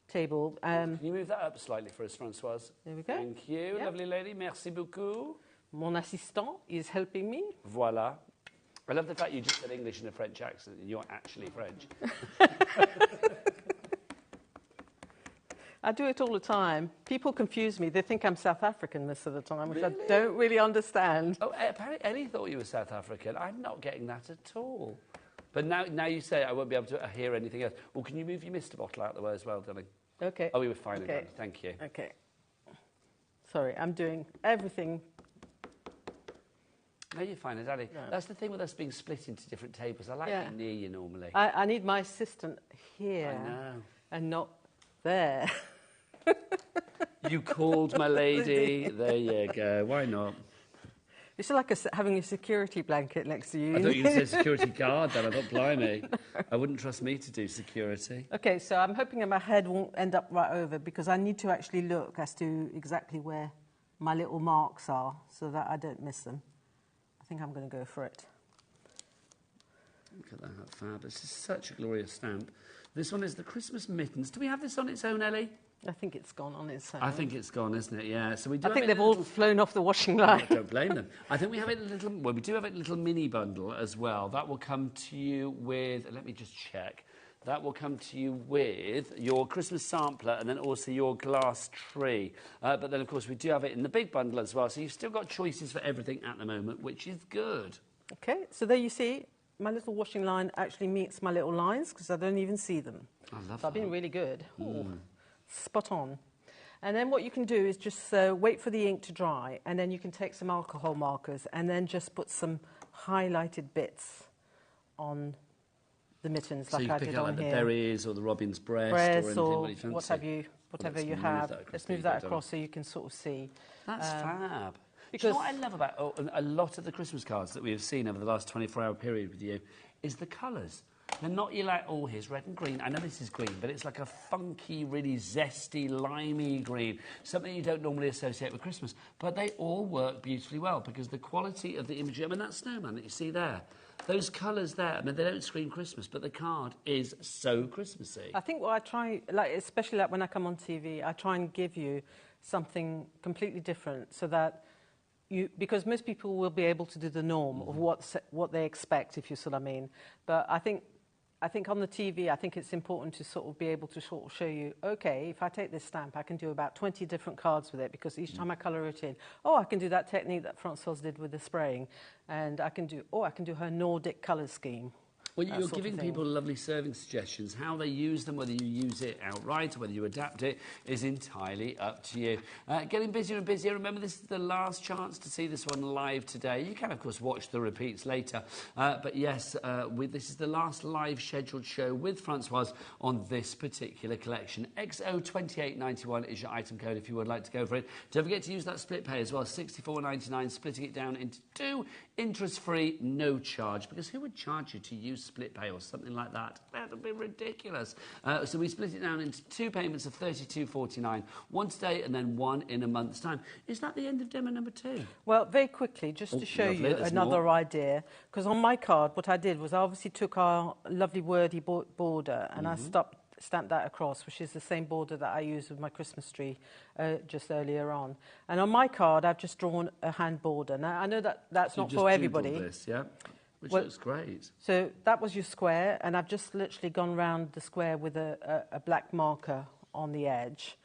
table. Can you move that up slightly for us, Françoise? There we go. Thank you, lovely lady. Merci beaucoup. Mon assistant is helping me. Voilà. I love the fact you just said English in a French accent and you're actually French. I do it all the time. People confuse me. They think I'm South African most of the time, which I don't really understand. Oh, apparently Ellie thought you were South African. I'm not getting that at all. But now you say it, I won't be able to hear anything else. Well, can you move your Mr. bottle out of the way as well, darling? Okay. Oh, we were fine okay. again. Thank you. Okay. Sorry, I'm doing everything. No, you're fine, darling. No. That's the thing with us being split into different tables. I like being near you normally. I need my assistant here. I know. And not there. You called my lady. There you go. Why not? It's like having a security blanket next to you. I thought you said security guard then. I thought, blimey. I wouldn't trust me to do security. Okay, so I'm hoping that my head won't end up right over because I need to actually look as to exactly where my little marks are so that I don't miss them. I think I'm going to go for it. Look at that, fab. This is such a glorious stamp. This one is the Christmas mittens. Do we have this on its own, Ellie? I think it's gone on its own. I think it's gone, isn't it? Yeah. So we do. I think they've all flown off the washing line. I don't blame them. I think we have it in a little. Well, we do have it in a little mini bundle as well. That will come to you with. Let me just check. That will come to you with your Christmas sampler and then also your glass tree. But then, of course, we do have it in the big bundle as well. So you've still got choices for everything at the moment, which is good. Okay. So there you see. My little washing line actually meets my little lines because I don't even see them. I love that. So I've been really good. Ooh, spot on. And then what you can do is just wait for the ink to dry, and then you can take some alcohol markers and then just put some highlighted bits on the mittens, so like I did on here. So you pick out like the berries or the robin's breast or anything or you fancy. whatever you have. Let's move that across so you can sort of see. That's fab. Because you know what I love about a lot of the Christmas cards that we have seen over the last 24-hour period with you is the colours. They're not you like, oh, here's red and green. I know this is green, but it's like a funky, really zesty, limey green, something you don't normally associate with Christmas. But they all work beautifully well because the quality of the imagery, I mean, that snowman that you see there, those colours there, I mean, they don't scream Christmas, but the card is so Christmassy. I think what I try, like, especially like when I come on TV, I try and give you something completely different so that because most people will be able to do the norm of what they expect, if you see what I mean. But I think on the TV, I think it's important to sort of be able to sort of show you, okay, if I take this stamp, I can do about 20 different cards with it because each time I colour it in, I can do that technique that Françoise did with the spraying, and I can do her Nordic colour scheme. Well, you're giving people lovely serving suggestions. How they use them, whether you use it outright or whether you adapt it, is entirely up to you. Getting busier and busier. Remember, this is the last chance to see this one live today. You can, of course, watch the repeats later. But yes, this is the last live scheduled show with Françoise on this particular collection. XO2891 is your item code if you would like to go for it. Don't forget to use that split pay as well, $64.99, splitting it down into 2, interest-free, no charge. Because who would charge you to use split pay or something like that? That would be ridiculous. So we split it down into 2 payments of $32.49, one today and then one in a month's time. Is that the end of demo number 2? Well, very quickly, just to show you another idea, because on my card, what I did was I obviously took our lovely wordy border and I stamped that across, which is the same border that I used with my Christmas tree just earlier on. And on my card, I've just drawn a hand border. Now, I know that's not for everybody. This, yeah? Which looks great. So that was your square, and I've just literally gone round the square with a black marker on the edge.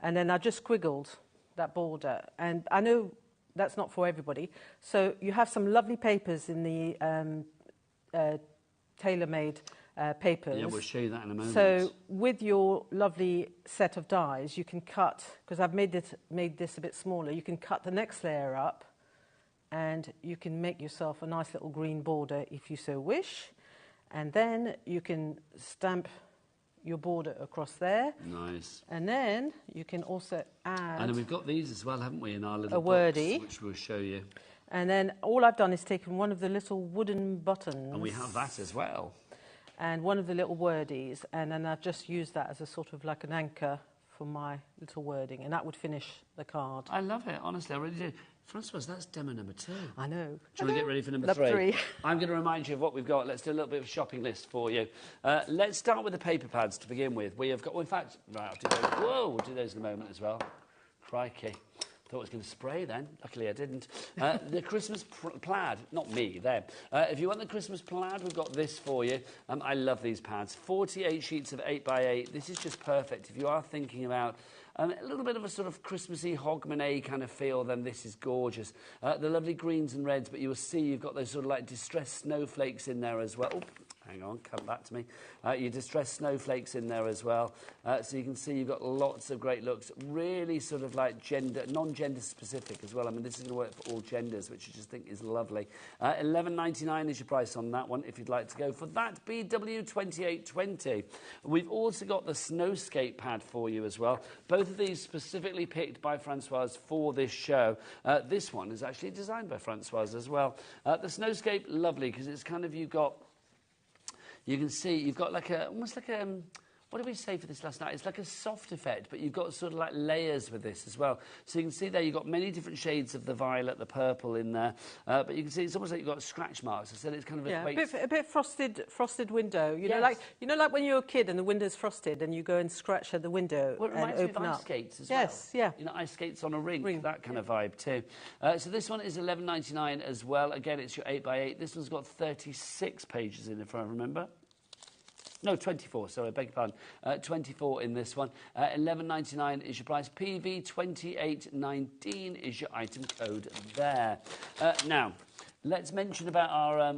And then I just squiggled that border. And I know that's not for everybody. So you have some lovely papers in the tailor-made papers. Yeah, we'll show you that in a moment. So with your lovely set of dies, you can cut, because I've made this a bit smaller, you can cut the next layer up and you can make yourself a nice little green border if you so wish. And then you can stamp your border across there. Nice. And then you can also add... And then we've got these as well, haven't we, in our little a wordie, box, which we'll show you. And then all I've done is taken one of the little wooden buttons. And we have that as well. And one of the little wordies, and then I've just used that as a sort of like an anchor for my little wording, and that would finish the card. I love it, honestly, I really do. Francoise, that's demo number 2. I know. Do you want to get ready for number 3? I'm going to remind you of what we've got. Let's do a little bit of a shopping list for you. Let's start with the paper pads to begin with. We have got, well, in fact, right, I'll do those. Whoa, we'll do those in a moment as well. Crikey. Thought I was going to spray then. Luckily I didn't. The Christmas plaid, not me, them. If you want the Christmas plaid, we've got this for you. I love these pads. 48 sheets of 8x8. This is just perfect. If you are thinking about a little bit of a sort of Christmassy Hogmanay kind of feel, then this is gorgeous. The lovely greens and reds, but you will see you've got those sort of like distressed snowflakes in there as well. Oh, hang on, come back to me. Your distressed snowflakes in there as well. So you can see you've got lots of great looks. Really sort of like non-gender specific as well. I mean, this is going to work for all genders, which I just think is lovely. $11.99 is your price on that one if you'd like to go for that. BW2820. We've also got the Snowscape pad for you as well. Both of these specifically picked by Francoise for this show. This one is actually designed by Francoise as well. The Snowscape, lovely, because it's kind of, you can see you've got like almost like a, what did we say for this last night? It's like a soft effect, but you've got sort of like layers with this as well. So you can see there you've got many different shades of the violet, the purple in there. But you can see it's almost like you've got scratch marks. I said it's kind of a bit frosted window. You know, like when you're a kid and the window's frosted and you go and scratch at the window well, it and reminds open me of up. ice skates as yes, well. yeah. You know, ice skates on a rink. That kind of vibe too. So this one is $11.99 as well. Again, it's your 8x8. This one's got 36 pages in it, if I remember. No, 24, sorry, I beg your pardon. 24 in this one. $11.99 is your price. PV2819 is your item code there. Now, let's mention about our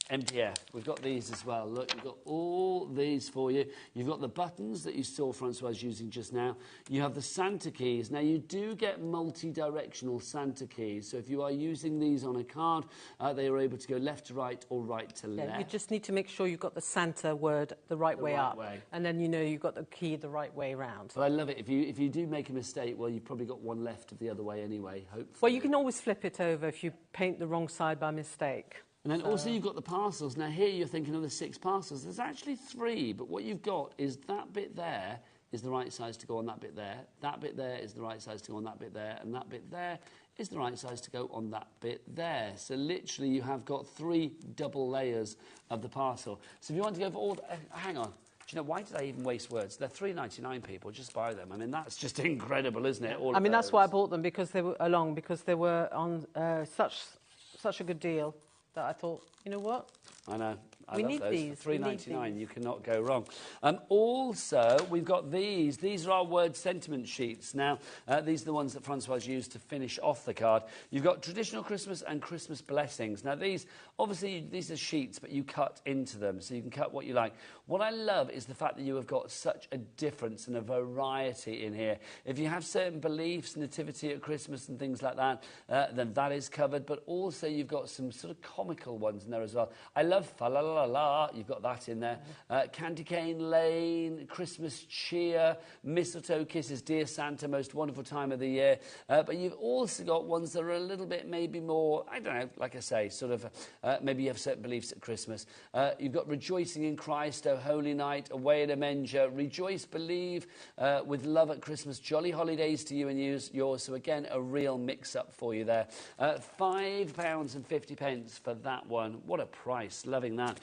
MDF. We've got these as well. Look, we've got all these for you. You've got the buttons that you saw Francoise using just now. You have the Santa keys. Now, you do get multi-directional Santa keys. So if you are using these on a card, they are able to go left to right or right to left. You just need to make sure you've got the Santa word the right way up. And then you know you've got the key the right way round. But I love it. If you do make a mistake, well, you've probably got one left of the other way anyway, hopefully. Well, you can always flip it over if you paint the wrong side by mistake. And then also you've got the parcels. Now here you're thinking of the 6 parcels. There's actually 3, but what you've got is that bit there is the right size to go on that bit there. That bit there is the right size to go on that bit there. And that bit there is the right size to go on that bit there. So literally you have got 3 double layers of the parcel. So if you want to go for all... hang on. Do you know, why did I even waste words? They're $3.99, people. Just buy them. I mean, that's just incredible, isn't it? I mean, that's why I bought them, because they were because they were on such a good deal. That I thought, you know what? I know. We need these. $3.99, you cannot go wrong. Also, we've got these. These are our word sentiment sheets. Now, these are the ones that Francoise used to finish off the card. You've got traditional Christmas and Christmas blessings. Now, these, obviously, these are sheets, but you cut into them, so you can cut what you like. What I love is the fact that you have got such a difference and a variety in here. If you have certain beliefs, nativity at Christmas and things like that, then that is covered. But also, you've got some sort of comical ones in there as well. I love fa-la-la-la, you've got that in there. Candy Cane Lane, Christmas Cheer, Mistletoe Kisses, Dear Santa, most wonderful time of the year. But you've also got ones that are a little bit maybe more, I don't know, like I say, sort of, maybe you have certain beliefs at Christmas. You've got Rejoicing in Christ, O Holy Night, Away in a Manger, Rejoice, Believe, with Love at Christmas, Jolly Holidays to you and yours. So again, a real mix-up for you there. £5.50 for that one. What a price, loving that.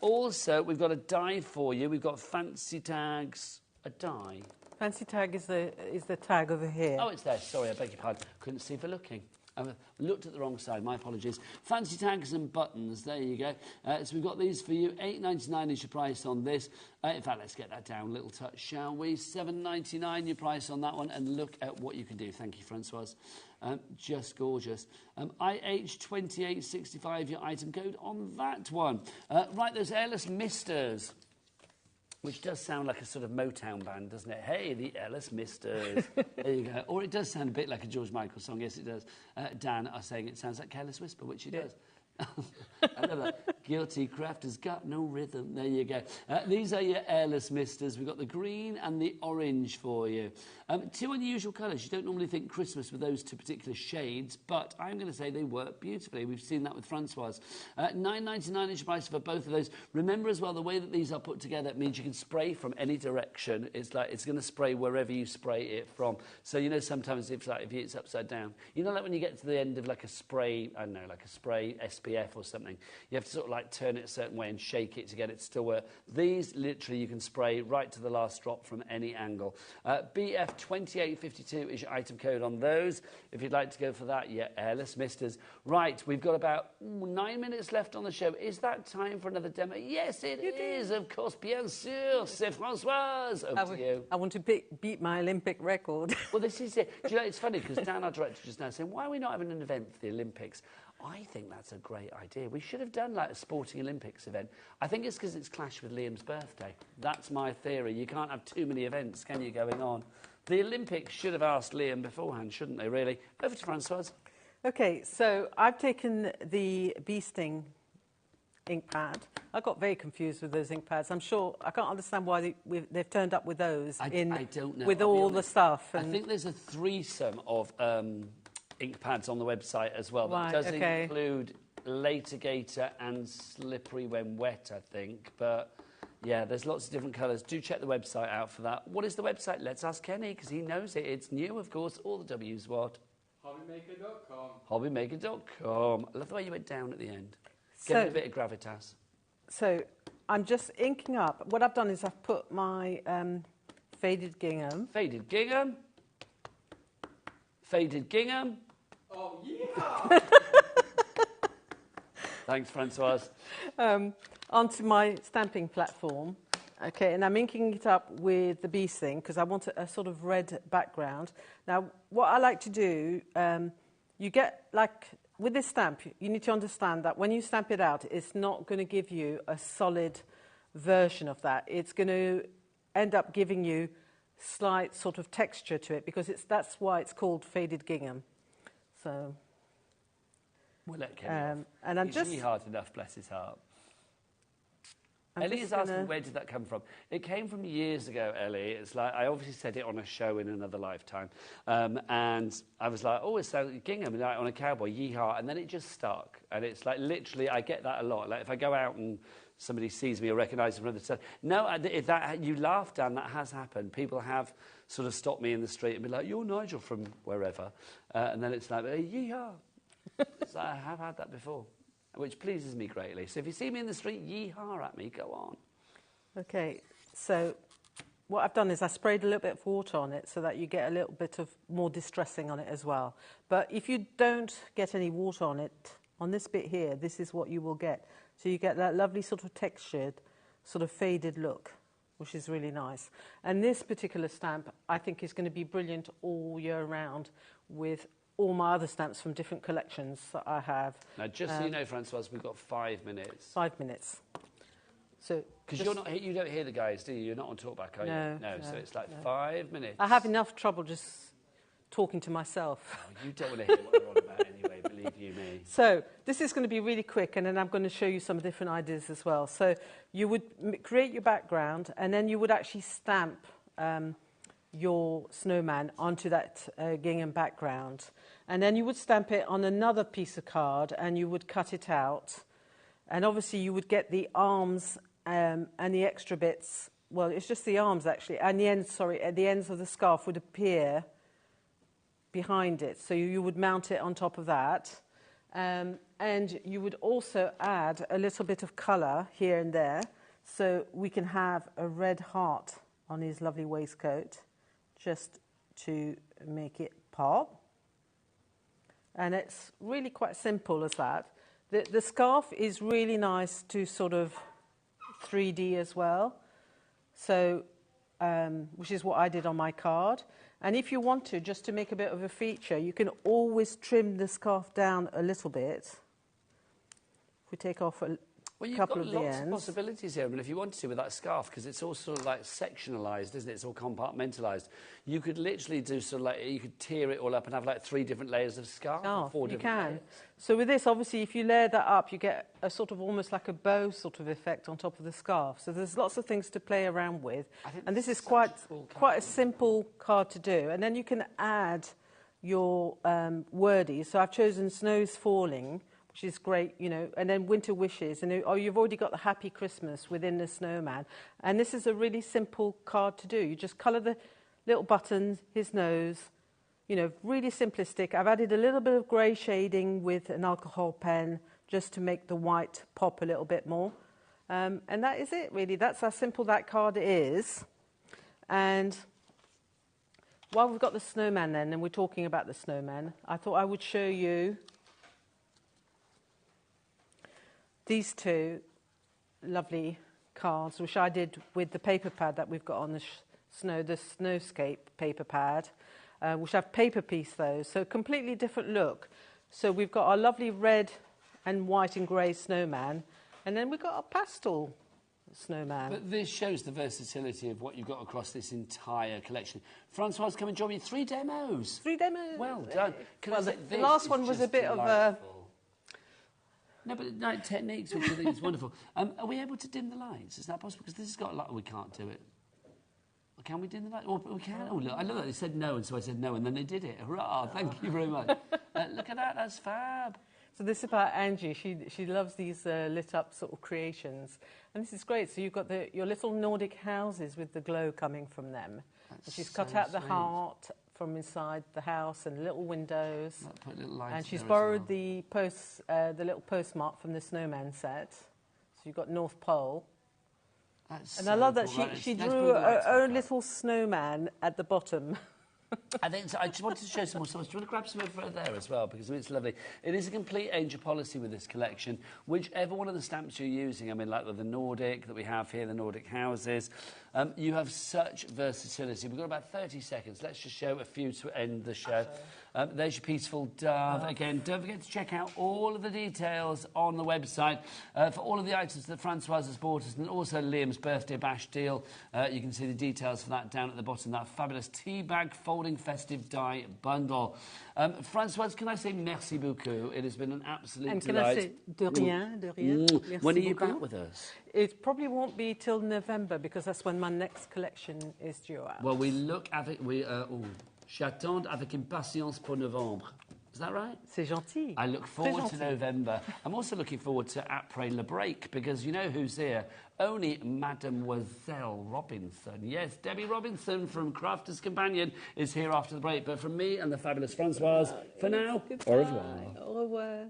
Also, we've got a die for you. We've got Fancy Tags, a die. Fancy Tag is the tag over here. Oh, it's there. Sorry, I beg your pardon. Couldn't see for looking. I've looked at the wrong side, my apologies. Fancy tags and buttons, there you go. So we've got these for you. $8.99 is your price on this. In fact, let's get that down a little touch, shall we? $7.99 your price on that one, and look at what you can do. Thank you, Francoise. Just gorgeous. IH2865, your item code on that one. Right, those airless misters, which does sound like a sort of Motown band, doesn't it? Hey, the Airless Misters. There you go. Or it does sound a bit like a George Michael song. Yes, it does. Dan are saying it sounds like Careless Whisper, which it does. I love that. Guilty craft has got no rhythm. There you go. These are your airless misters. We've got the green and the orange for you. Two unusual colours. You don't normally think Christmas with those two particular shades, but I'm going to say they work beautifully. We've seen that with Francoise. $9.99 is your price for both of those. Remember as well, the way that these are put together means you can spray from any direction. It's like it's going to spray wherever you spray it from. So, you know, sometimes if it's upside down, you know, like when you get to the end of like a spray, I don't know, like a spray SPF or something, you have to sort of like turn it a certain way and shake it to get it to still work. These, literally, you can spray right to the last drop from any angle. BF2852 is your item code on those. If you'd like to go for that, yeah, airless misters. Right, we've got about 9 minutes left on the show. Is that time for another demo? Yes, it is, of course, bien sûr. C'est Françoise. Over to you. I want to beat my Olympic record. Well, this is it. Do you know, it's funny, because Dan, our director, just now saying, why are we not having an event for the Olympics? I think that's a great idea. We should have done like a sporting Olympics event. I think it's because it's clashed with Liam's birthday. That's my theory. You can't have too many events, can you, going on? The Olympics should have asked Liam beforehand, shouldn't they, really? Over to Francoise. OK, so I've taken the Bee Sting ink pad. I got very confused with those ink pads. I'm sure, I can't understand why they've turned up with those I don't know, with all the stuff. And I think there's a threesome of ink pads on the website as well. That does include Latigator and Slippery When Wet, I think. But, yeah, there's lots of different colours. Do check the website out for that. What is the website? Let's ask Kenny, because he knows it. It's new, of course. All the W's what? HobbyMaker.com. HobbyMaker.com. I love the way you went down at the end. Give it a bit of gravitas. So I'm just inking up. What I've done is I've put my faded gingham. Faded gingham. Faded gingham. Oh, yeah! Thanks, Francoise. Onto my stamping platform. OK, and I'm inking it up with the Bee Sting because I want a sort of red background. Now, what I like to do, you get, like, with this stamp, you need to understand that when you stamp it out, it's not going to give you a solid version of that. It's going to end up giving you slight sort of texture to it because that's why it's called faded gingham. So, we'll let Kenny and I'm He's just really hard enough, bless his heart. Ellie is asking, where did that come from? It came from years ago, Ellie. It's like, I obviously said it on a show in another lifetime. And I was like, oh, it sounds like gingham, like on a cowboy, yeehaw. And then it just stuck. And it's like, literally, I get that a lot. Like, if I go out and somebody sees me or recognises me from another side. No, if that, you laugh, Dan, that has happened. People have sort of stopped me in the street and be like, you're Nigel from wherever. And then it's like, yeehaw. So I have had that before, which pleases me greatly. So if you see me in the street, yeehaw at me, go on. OK, so what I've done is I sprayed a little bit of water on it so that you get a little bit of more distressing on it as well. But if you don't get any water on it, on this bit here, this is what you will get. So you get that lovely sort of textured, sort of faded look, which is really nice. And this particular stamp, I think, is going to be brilliant all year round with all my other stamps from different collections that I have. Now, just so you know, Francoise, we've got 5 minutes. 5 minutes. So because you don't hear the guys, do you? You're not on talkback, are you? No, so it's like 5 minutes. I have enough trouble just talking to myself. Oh, you don't want to hear what they're on about anyway, believe you me. So this is going to be really quick, and then I'm going to show you some different ideas as well. So you would create your background, and then you would actually stamp your snowman onto that gingham background. And then you would stamp it on another piece of card, and you would cut it out. And obviously you would get the arms and the extra bits. Well, it's just the arms, actually. And the ends, the ends of the scarf would appear behind it. So you would mount it on top of that. And you would also add a little bit of colour here and there. So we can have a red heart on his lovely waistcoat, just to make it pop. And it's really quite simple as that. The scarf is really nice to sort of 3D as well. So, which is what I did on my card. And if you want to, just to make a bit of a feature, you can always trim the scarf down a little bit. If we take off a couple of the ends. You've got lots of possibilities here. I mean, if you wanted to with that scarf, because it's all sort of like sectionalised, isn't it? It's all compartmentalised. You could literally do sort of like, you could tear it all up and have like 3 different layers of scarf. Oh, 4 you different can. layers. So with this, obviously, if you layer that up, you get a sort of almost like a bow sort of effect on top of the scarf. So there's lots of things to play around with. And this is quite a simple card to do. And then you can add your wordies. So I've chosen Snow's Falling, which is great, you know, and then Winter Wishes. And you've already got the Happy Christmas within the snowman. And this is a really simple card to do. You just colour the little buttons, his nose, you know, really simplistic. I've added a little bit of grey shading with an alcohol pen just to make the white pop a little bit more. And that is it, really. That's how simple that card is. And while we've got the snowman then, and we're talking about the snowman, I thought I would show you these 2 lovely cards, which I did with the paper pad that we've got on the Snowscape paper pad, which I've paper pieced those, so completely different look. So we've got our lovely red and white and grey snowman, and then we've got our pastel snowman. But this shows the versatility of what you've got across this entire collection. Francoise, come and join me. 3 demos. 3 demos. Well done. Well, the last one was a bit of a... No, but night techniques, which I think is wonderful. Are we able to dim the lights? Is that possible? Because this has got a lot... We can't do it. Can we dim the lights? Oh, we can. Oh, look, I love that. They said no, and so I said no, and then they did it. Hurrah! Thank you very much. Look at that. That's fab. So this is about Angie. She loves these lit up sort of creations. And this is great. So you've got your little Nordic houses with the glow coming from them. And she's cut out the heart from inside the house and little windows. Put little lights and she's there borrowed as the little postmark from the snowman set. So you've got North Pole. And I love that she drew her own little snowman at the bottom. I think so. I just wanted to show some more stuff. Do you want to grab some over there as well? Because it's lovely. It is a complete Angel policy with this collection. Whichever one of the stamps you're using, I mean, like the Nordic that we have here, the Nordic houses, you have such versatility. We've got about 30 seconds. Let's just show a few to end the show. There's your peaceful dove. Again, don't forget to check out all of the details on the website for all of the items that Francoise has bought us, and also Liam's birthday bash deal. You can see the details for that down at the bottom, that fabulous tea bag folding festive die bundle. Francoise, can I say merci beaucoup? It has been an absolute delight. And can I say de rien, de rien? Merci when are you beaucoup. back with us? It probably won't be till November, because that's when my next collection is due out. Well, we look at it. J'attends avec impatience pour Novembre. Is that right? C'est gentil. I look forward to November. I'm also looking forward to Après le Break, because you know who's here? Only Mademoiselle Robinson. Yes, Debbie Robinson from Crafter's Companion is here after the break. But from me and the fabulous Francoise, for now, au revoir. Au revoir.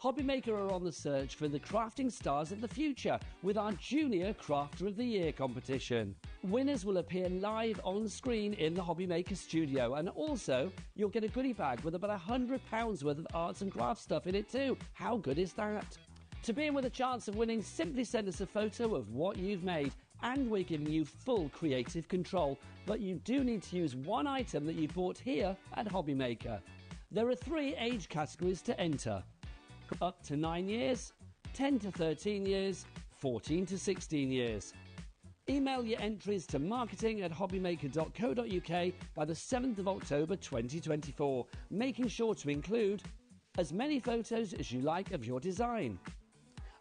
HobbyMaker are on the search for the crafting stars of the future with our Junior Crafter of the Year competition. Winners will appear live on screen in the HobbyMaker studio, and also you'll get a goodie bag with about £100 worth of arts and crafts stuff in it too. How good is that? To be in with a chance of winning, simply send us a photo of what you've made, and we're giving you full creative control. But you do need to use one item that you bought here at HobbyMaker. There are 3 age categories to enter: up to 9 years, 10 to 13 years, 14 to 16 years. Email your entries to marketing@hobbymaker.co.uk by the 7th of October 2024, making sure to include as many photos as you like of your design.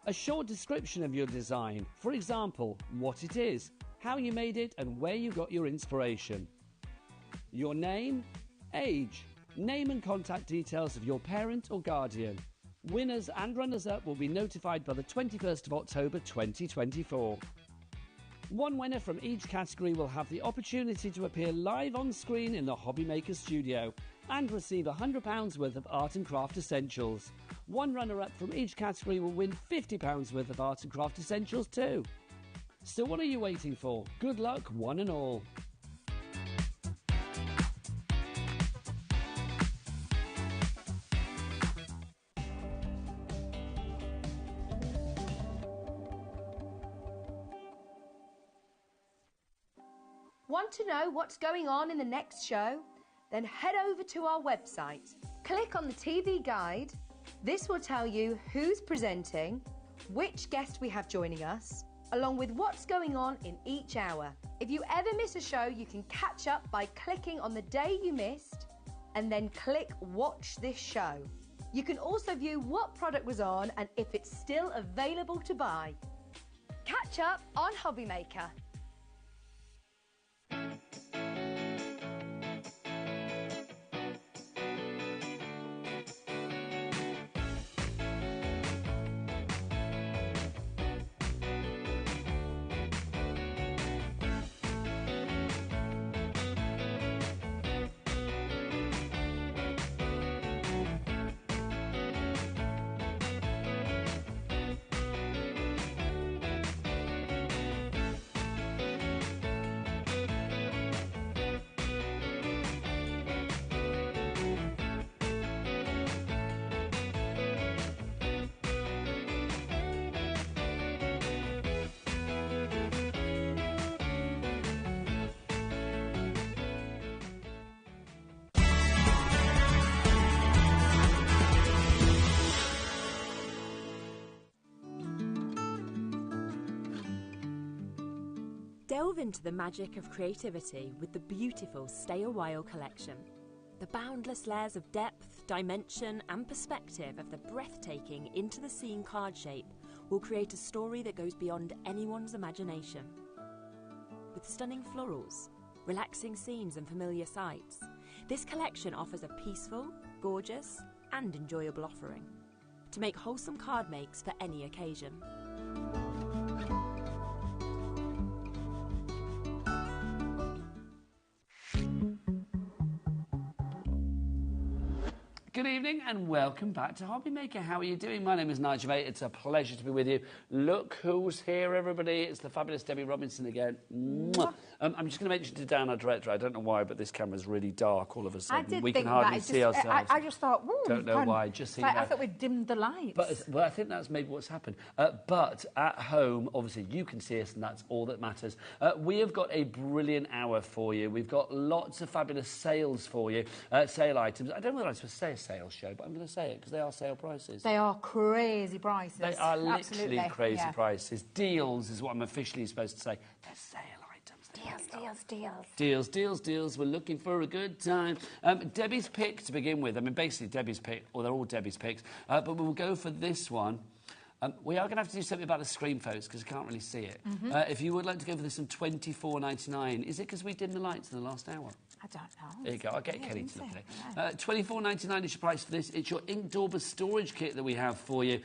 A short description of your design, for example, what it is, how you made it and where you got your inspiration. Your name, age, name and contact details of your parent or guardian. Winners and runners-up will be notified by the 21st of October 2024. One winner from each category will have the opportunity to appear live on screen in the HobbyMaker studio and receive £100 worth of art and craft essentials. One runner-up from each category will win £50 worth of art and craft essentials too. So what are you waiting for? Good luck, one and all. Want to know what's going on in the next show? Then head over to our website. Click on the TV guide. This will tell you who's presenting, which guest we have joining us, along with what's going on in each hour. If you ever miss a show, you can catch up by clicking on the day you missed and then click Watch This Show. You can also view what product was on and if it's still available to buy. Catch up on HobbyMaker. Delve into the magic of creativity with the beautiful Stay a While collection. The boundless layers of depth, dimension and perspective of the breathtaking Into the Scene card shape will create a story that goes beyond anyone's imagination. With stunning florals, relaxing scenes and familiar sights, this collection offers a peaceful, gorgeous and enjoyable offering to make wholesome card makes for any occasion. Good evening and welcome back to HobbyMaker. How are you doing? My name is Nigel, mate. It's a pleasure to be with you. Look who's here, everybody. It's the fabulous Debbie Robinson again. Mwah. I'm just going to mention to Dan, our director, I don't know why, but this camera's really dark all of a sudden. We can hardly see ourselves. I just thought, don't know why. Just see I thought we'd dimmed the lights. But well, I think that's maybe what's happened. But at home, obviously, you can see us, and that's all that matters. We have got a brilliant hour for you. We've got lots of fabulous sales for you, sale items. I don't know whether I'm supposed to say a sales show, but I'm going to say it because they are sale prices. They are crazy prices. They are literally crazy prices. Deals is what I'm officially supposed to say. They're sale items. Deals. We're looking for a good time. Debbie's pick to begin with. I mean, basically Debbie's pick, or they're all Debbie's picks. But we'll go for this one. We are going to have to do something about the screen, folks, because I can't really see it. If you would like to go for this on £24.99, is it because we dimmed the lights in the last hour? I don't know. There you go. I'll get Kelly to look at it. £24.99 is your price for this. It's your ink dauber storage kit that we have for you.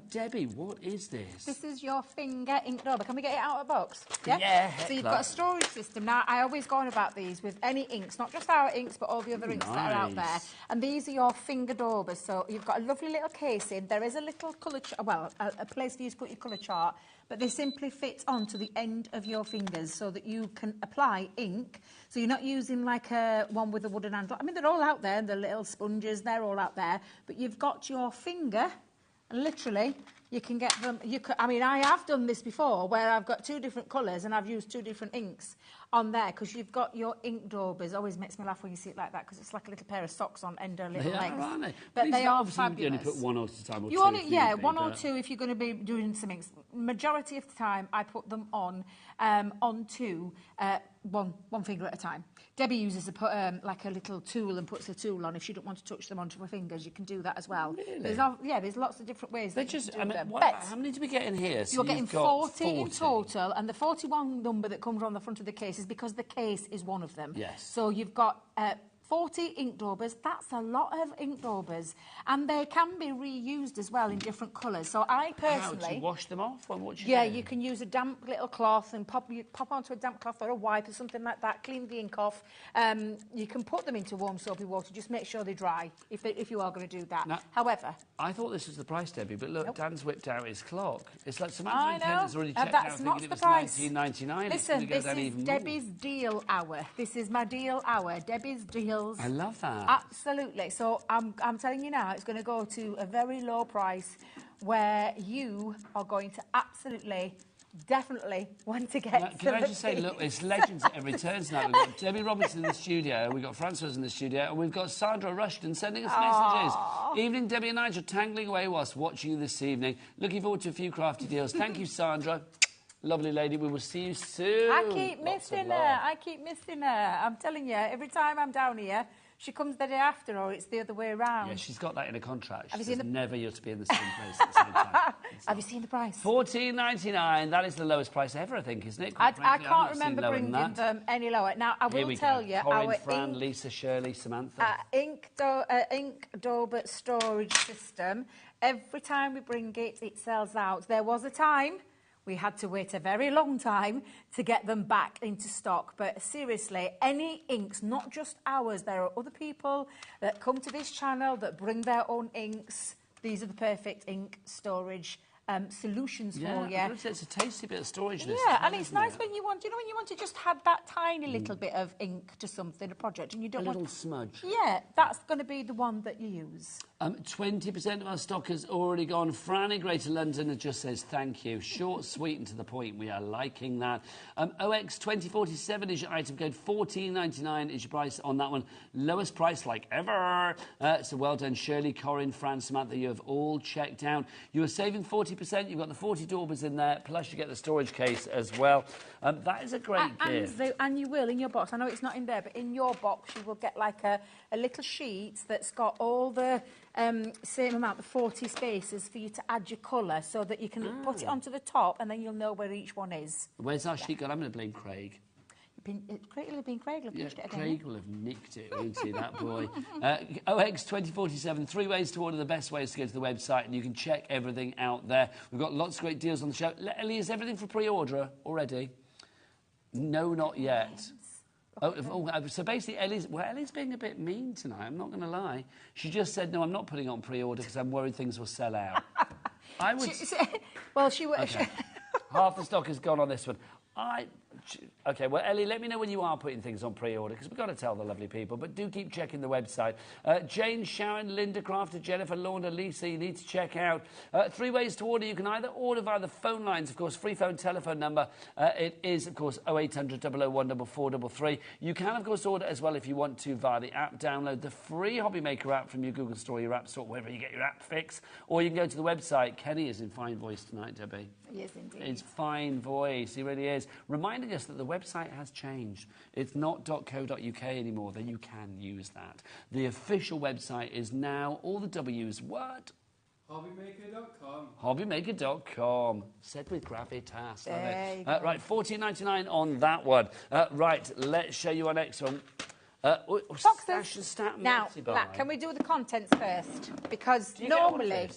Debbie, what is this? This is your finger ink dauber. Can we get it out of the box? Yeah. So you've got a storage system. Now, I always go on about these with any inks, not just our inks, but all the other inks that are out there. And these are your finger daubers. So you've got a lovely little casing. There is a little colour a place for you to put your colour chart, but they simply fit onto the end of your fingers so that you can apply ink. So you're not using like a one with a wooden handle. I mean, they're all out there, the little sponges, they're all out there. But you've got your finger, and literally, you can get them... I mean, I have done this before, where I've got two different colours and I've used two different inks on there, because you've got your ink daubers. Always makes me laugh when you see it like that, because it's like a little pair of socks on end of little legs. Aren't they? But they are fabulous. You only put one at a time, or you two. Only, yeah, one or two if you're going to be doing some inks. Majority of the time, I put them on onto one finger at a time. Debbie uses like a little tool and puts a tool on. If she don't want to touch them onto her fingers, you can do that as well. Really? There's lots of different ways. They're just, I mean, How many do we get in here? So you're getting 40 in total, and the 41 number that comes on the front of the case is because the case is one of them. Yes. So you've got 40 ink daubers. That's a lot of ink daubers, and they can be reused as well in different colours. So I personally... How do you wash them off? You can use a damp little cloth and pop onto a damp cloth or a wipe or something like that, clean the ink off. You can put them into warm soapy water, just make sure they dry if you are going to do that. Now, however... I thought this was the price, Debbie, but look, Dan's whipped out his clock. It's like I know. has already checked That's out not thinking the it was price. $19.99. Listen, this is Debbie's deal hour. This is my deal hour. Debbie's deals. I love that. Absolutely. So I'm telling you now, it's going to go to a very low price where you are going to absolutely, definitely want to get. Can I just say, look, it's legends at every turn tonight. We've got Debbie Robinson in the studio, we've got Francois in the studio, and we've got Sandra Rushton sending us messages. Evening, Debbie and Nigel tangling away whilst watching you this evening. Looking forward to a few crafty deals. Thank you, Sandra. Lovely lady, we will see you soon. I keep missing her. I'm telling you, every time I'm down here, she comes the day after, or it's the other way around. Yeah, she's got that in a contract. Have She you says seen never you're to be in the same place at the same time. Have you seen the price? $14.99. That is the lowest price ever, I think, isn't it? I can't remember bringing them any lower. Now, I will tell you, Corinne, Fran, Lisa, Shirley, Samantha. Ink dauber storage system. Every time we bring it, it sells out. There was a time we had to wait a very long time to get them back into stock. But seriously, any inks, not just ours, there are other people that come to this channel that bring their own inks. These are the perfect ink storage solutions for you. It's a tasty bit of storage. And it's nice when you want, when you want to just have that tiny little bit of ink to something, a project, and you don't want... A little smudge. Yeah, that's going to be the one that you use. 20% of our stock has already gone. Fran in Greater London just says thank you. Short, sweet and to the point. We are liking that. OX2047 is your item code. $14.99 is your price on that one. Lowest price like ever. So well done, Shirley, Corinne, Fran, Samantha. You have all checked out. You are saving 40%. You've got the 40 daubers in there, plus you get the storage case as well. That is a great gift. And you will, in your box, I know it's not in there, but in your box you will get like a little sheet that's got all the same amount, the 40 spaces for you to add your colour, so that you can put it onto the top and then you'll know where each one is. Where's our sheet gone? I'm going to blame Craig. Craig will have been Craig. Craig will have nicked it, won't he, that boy? OX2047, 3 ways to order, the best ways to go to the website, and you can check everything out there. We've got lots of great deals on the show. Ellie, is everything for pre-order already? No, not yet. So basically, Ellie's being a bit mean tonight, I'm not going to lie. She just said, no, I'm not putting it on pre-order because I'm worried things will sell out. She would... Okay. Half the stock has gone on this one. OK, well, Ellie, let me know when you are putting things on pre-order, because we've got to tell the lovely people, but do keep checking the website. Jane, Sharon, Linda Crafter, Jennifer, Lorna, Lisa, you need to check out. 3 ways to order. You can either order via the phone lines, of course, free phone telephone number. It is, of course, 0800 001 4433. You can, of course, order as well if you want to via the app. Download the free HobbyMaker app from your Google Store, your App Store, wherever you get your app fix. Or you can go to the website. Kenny is in fine voice tonight, Debbie. He is indeed. It's fine voice, he really is. Reminding us that the website has changed. It's not .co.uk anymore, then you can use that. The official website is now, all the W's, what? HobbyMaker.com. HobbyMaker.com. Said with gravitas. Right, $14.99 on that one. Right, let's show you our next one. Boxes. Now, can we do the contents first? Because normally,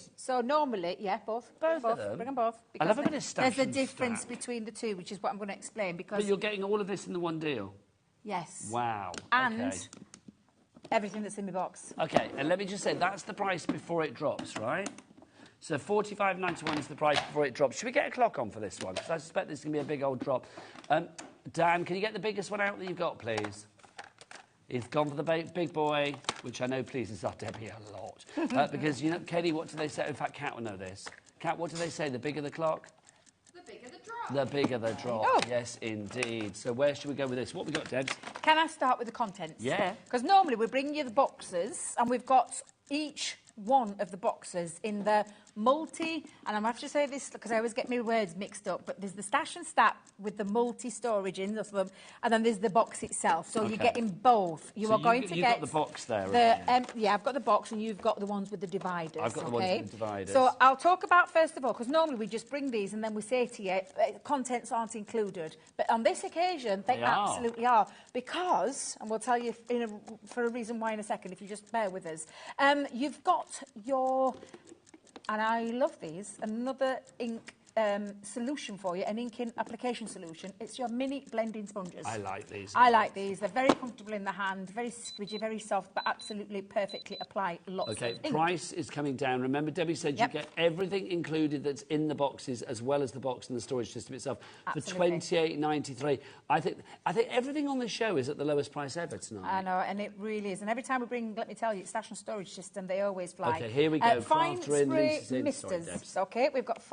both. Both of them? Bring them both. I love a bit of stash. There's a difference between the two, which is what I'm going to explain. Because but you're getting all of this in the one deal? Yes. Wow. And everything that's in the box. OK, and let me just say, that's the price before it drops, right? So $45.91 is the price before it drops. Should we get a clock on for this one? Because I suspect this is going to be a big old drop. Dan, can you get the biggest one out that you've got, please? It's gone for the big boy, which I know pleases our Debbie a lot. Because, you know, Kenny, what do they say? In fact, Kat will know this. Kat, what do they say? The bigger the clock? The bigger the drop. The bigger the drop. Oh. Yes, indeed. So where should we go with this? What have we got, Debs? Can I start with the contents? Yeah. Because normally we bring you the boxes, and we've got each one of the boxes in the multi, and I'm going to have to say this because I always get my words mixed up, but there's the stash and stack with the multi-storage in them, and then there's the box itself. So you're getting both. You are going to get... You've got the box there, yeah, I've got the box, and you've got the ones with the dividers. I've got the ones with the dividers. So I'll talk about, first of all, because normally we just bring these and then we say to you, contents aren't included. But on this occasion, they absolutely are. Because, and we'll tell you for a reason why in a second, if you just bear with us, you've got your... And I love these. Another ink solution for you, an inking application solution. It's your mini blending sponges. I like these. I like these. They're very comfortable in the hand, very squidgy, very soft, but absolutely perfectly apply lots of ink. Price is coming down. Remember, Debbie said you get everything included that's in the boxes as well as the box and the storage system itself for $28.93. I think everything on the show is at the lowest price ever tonight. I know, and it really is. And every time we bring, let me tell you, stash and storage system, they always fly. Okay, here we go. Fine spray misters. Okay, we've got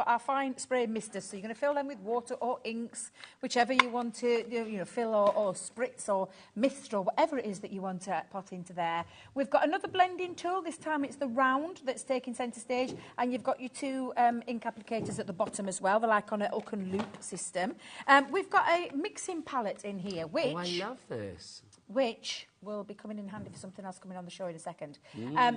our fine spray misters, so you're going to fill them with water or inks, whichever you want to fill or spritz or mist or whatever it is that you want to put into there. We've got another blending tool. This time it's the round that's taking centre stage, and you've got your two ink applicators at the bottom as well. They're like on a hook and loop system. We've got a mixing palette in here, which... Oh, I love this. Which will be coming in handy for something else coming on the show in a second.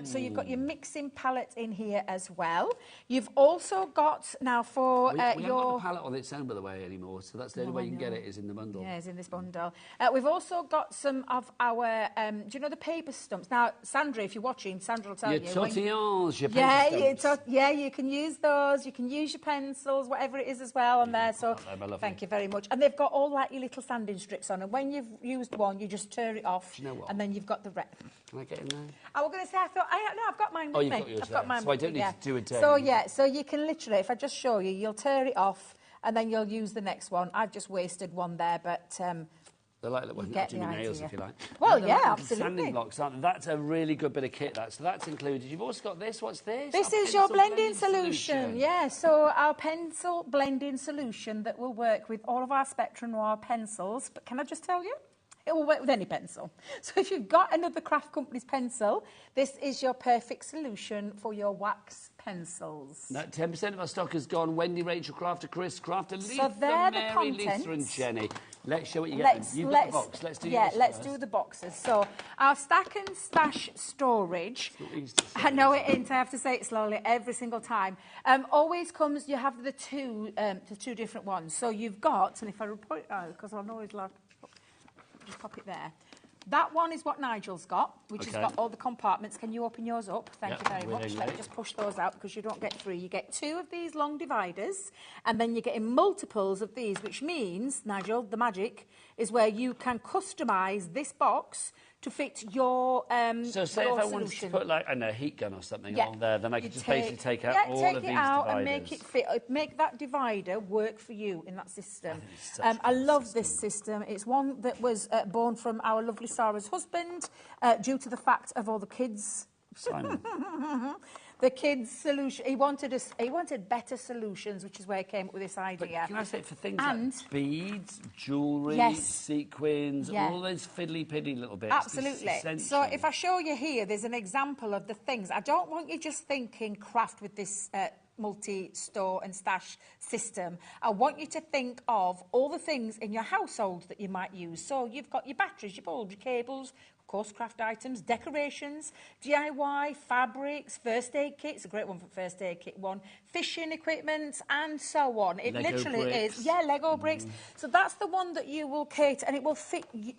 So you've got your mixing palette in here as well. You've also got, now for we haven't got the palette on its own, by the way, anymore, so that's the only way you can get it is in the bundle. Yeah, it's in this bundle. We've also got some of our, do you know the paper stumps? Now, Sandra, if you're watching, Sandra will tell you. Your tortillons, your paper stumps. You can use those. You can use your pencils, whatever it is as well on there. So thank you very much. And they've got all like your little sanding strips on, and when you've used one, you just turn it off. Do you know what? And then you've got the rest. Can I get in there? I was going to say, I've got mine with me. Oh, you've got yours I've got mine so I don't need to do a day. So you can literally, if I just show you, you'll tear it off and then you'll use the next one. I've just wasted one there, but... They're like when you do your nails, if you like. Well, yeah, like absolutely. Sanding blocks, aren't they? That's a really good bit of kit, that. So that's included. You've also got this. What's this? This is your blending solution. Yeah, so our pencil blending solution that will work with all of our Spectra Noir pencils. But can I just tell you? It will work with any pencil. So if you've got another craft company's pencil, this is your perfect solution for your wax pencils. Now, 10% of our stock has gone. Wendy, Rachel, Crafter, Chris, Crafter, Lisa, so they're Mary, the contents. Lisa and Jenny. Let's show what you get. You've got the box. Let's do let's do the boxes. So our stack and stash storage. I know it ain't. I have to say it slowly every single time. Always comes. You have the two different ones. So you've got, and if I report it out, because I know it's like. Just pop it there. That one is what Nigel's got, which has got all the compartments. Can you open yours up? Thank you very much. Let me just push those out because you don't get three. You get two of these long dividers, and then you're getting multiples of these, which means, Nigel, the magic is where you can customise this box to fit your So say if I wanted to put like a heat gun or something on there, then I could just basically take out all of these dividers. And make it fit. Make that divider work for you in that system. I love this system. It's one that was born from our lovely Sarah's husband, due to the fact of all the kids. Simon. The kids' solution. He wanted better solutions, which is where he came up with this idea. But can I say for things like beads, jewellery, sequins, all those fiddly-piddly little bits? Absolutely. So if I show you here, there's an example of the things. I don't want you just thinking craft with this multi-store and stash system. I want you to think of all the things in your household that you might use. So you've got your batteries, your bulbs, your cables, of course, craft items, decorations, DIY, fabrics, first aid kits, a great one for first aid kit one, fishing equipment, and so on. It literally is. Yeah, Lego bricks. So that's the one that you will cater, and it will fit you.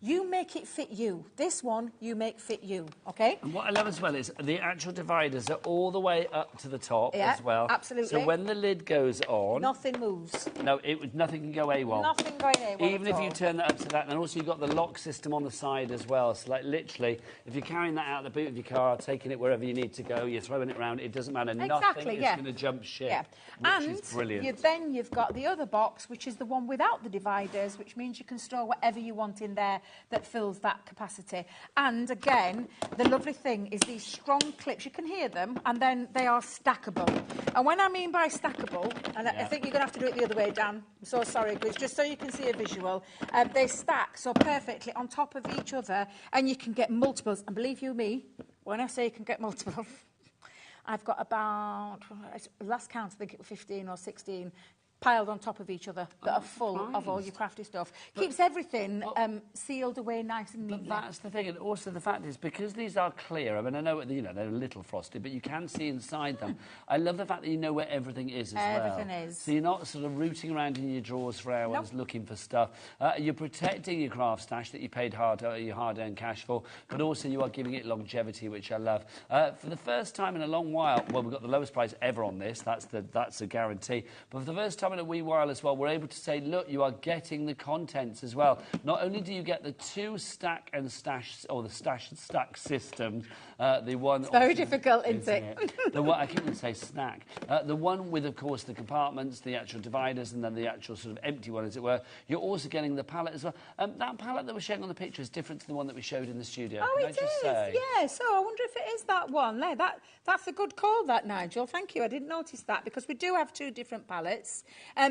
You make it fit you. This one, you make fit you, OK? And what I love as well is the actual dividers are all the way up to the top as well. Absolutely. So when the lid goes on... Nothing moves. No, nothing can go AWOL. Nothing going AWOL Even if you turn that up to that. And then also you've got the lock system on the side as well. So, like, literally, if you're carrying that out of the boot of your car, taking it wherever you need to go, you're throwing it around, it doesn't matter. Nothing is going to jump ship, which is brilliant. Then you've got the other box, which is the one without the dividers, which means you can store whatever you want in there that fills that capacity. And again, the lovely thing is these strong clips, you can hear them, and then they are stackable. And when I mean by stackable, and I think you're going to have to do it the other way, Dan, I'm so sorry, because just so you can see a visual, they stack so perfectly on top of each other, and you can get multiples. And believe you me, when I say you can get multiple, I've got about, last count, I think it was 15 or 16 piled on top of each other that are full of all your crafty stuff. Keeps everything sealed away nice and neatly. But that's the thing, and also the fact is, because these are clear, I mean, I know, you know, they're a little frosted, but you can see inside them. I love the fact that you know where everything is as well. Everything is. So you're not sort of rooting around in your drawers for hours looking for stuff. You're protecting your craft stash that you paid your hard-earned cash for, but also you are giving it longevity, which I love. For the first time in a long while, well, we've got the lowest price ever on this, that's a guarantee, but for the first time in a wee while as well, we're able to say, look, you are getting the contents as well. Not only do you get the 2 stack and stash, or the stash and stack system, the one... It's very difficult, isn't it? The one, I keep going to say snack. The one with, of course, the compartments, the actual dividers, and then the actual sort of empty one, as it were. You're also getting the pallet as well. That pallet that we're showing on the picture is different to the one that we showed in the studio. Oh, it is, yeah. So I wonder if it is that one there. That's a good call, that, Nigel. Thank you. I didn't notice that, because we do have 2 different pallets.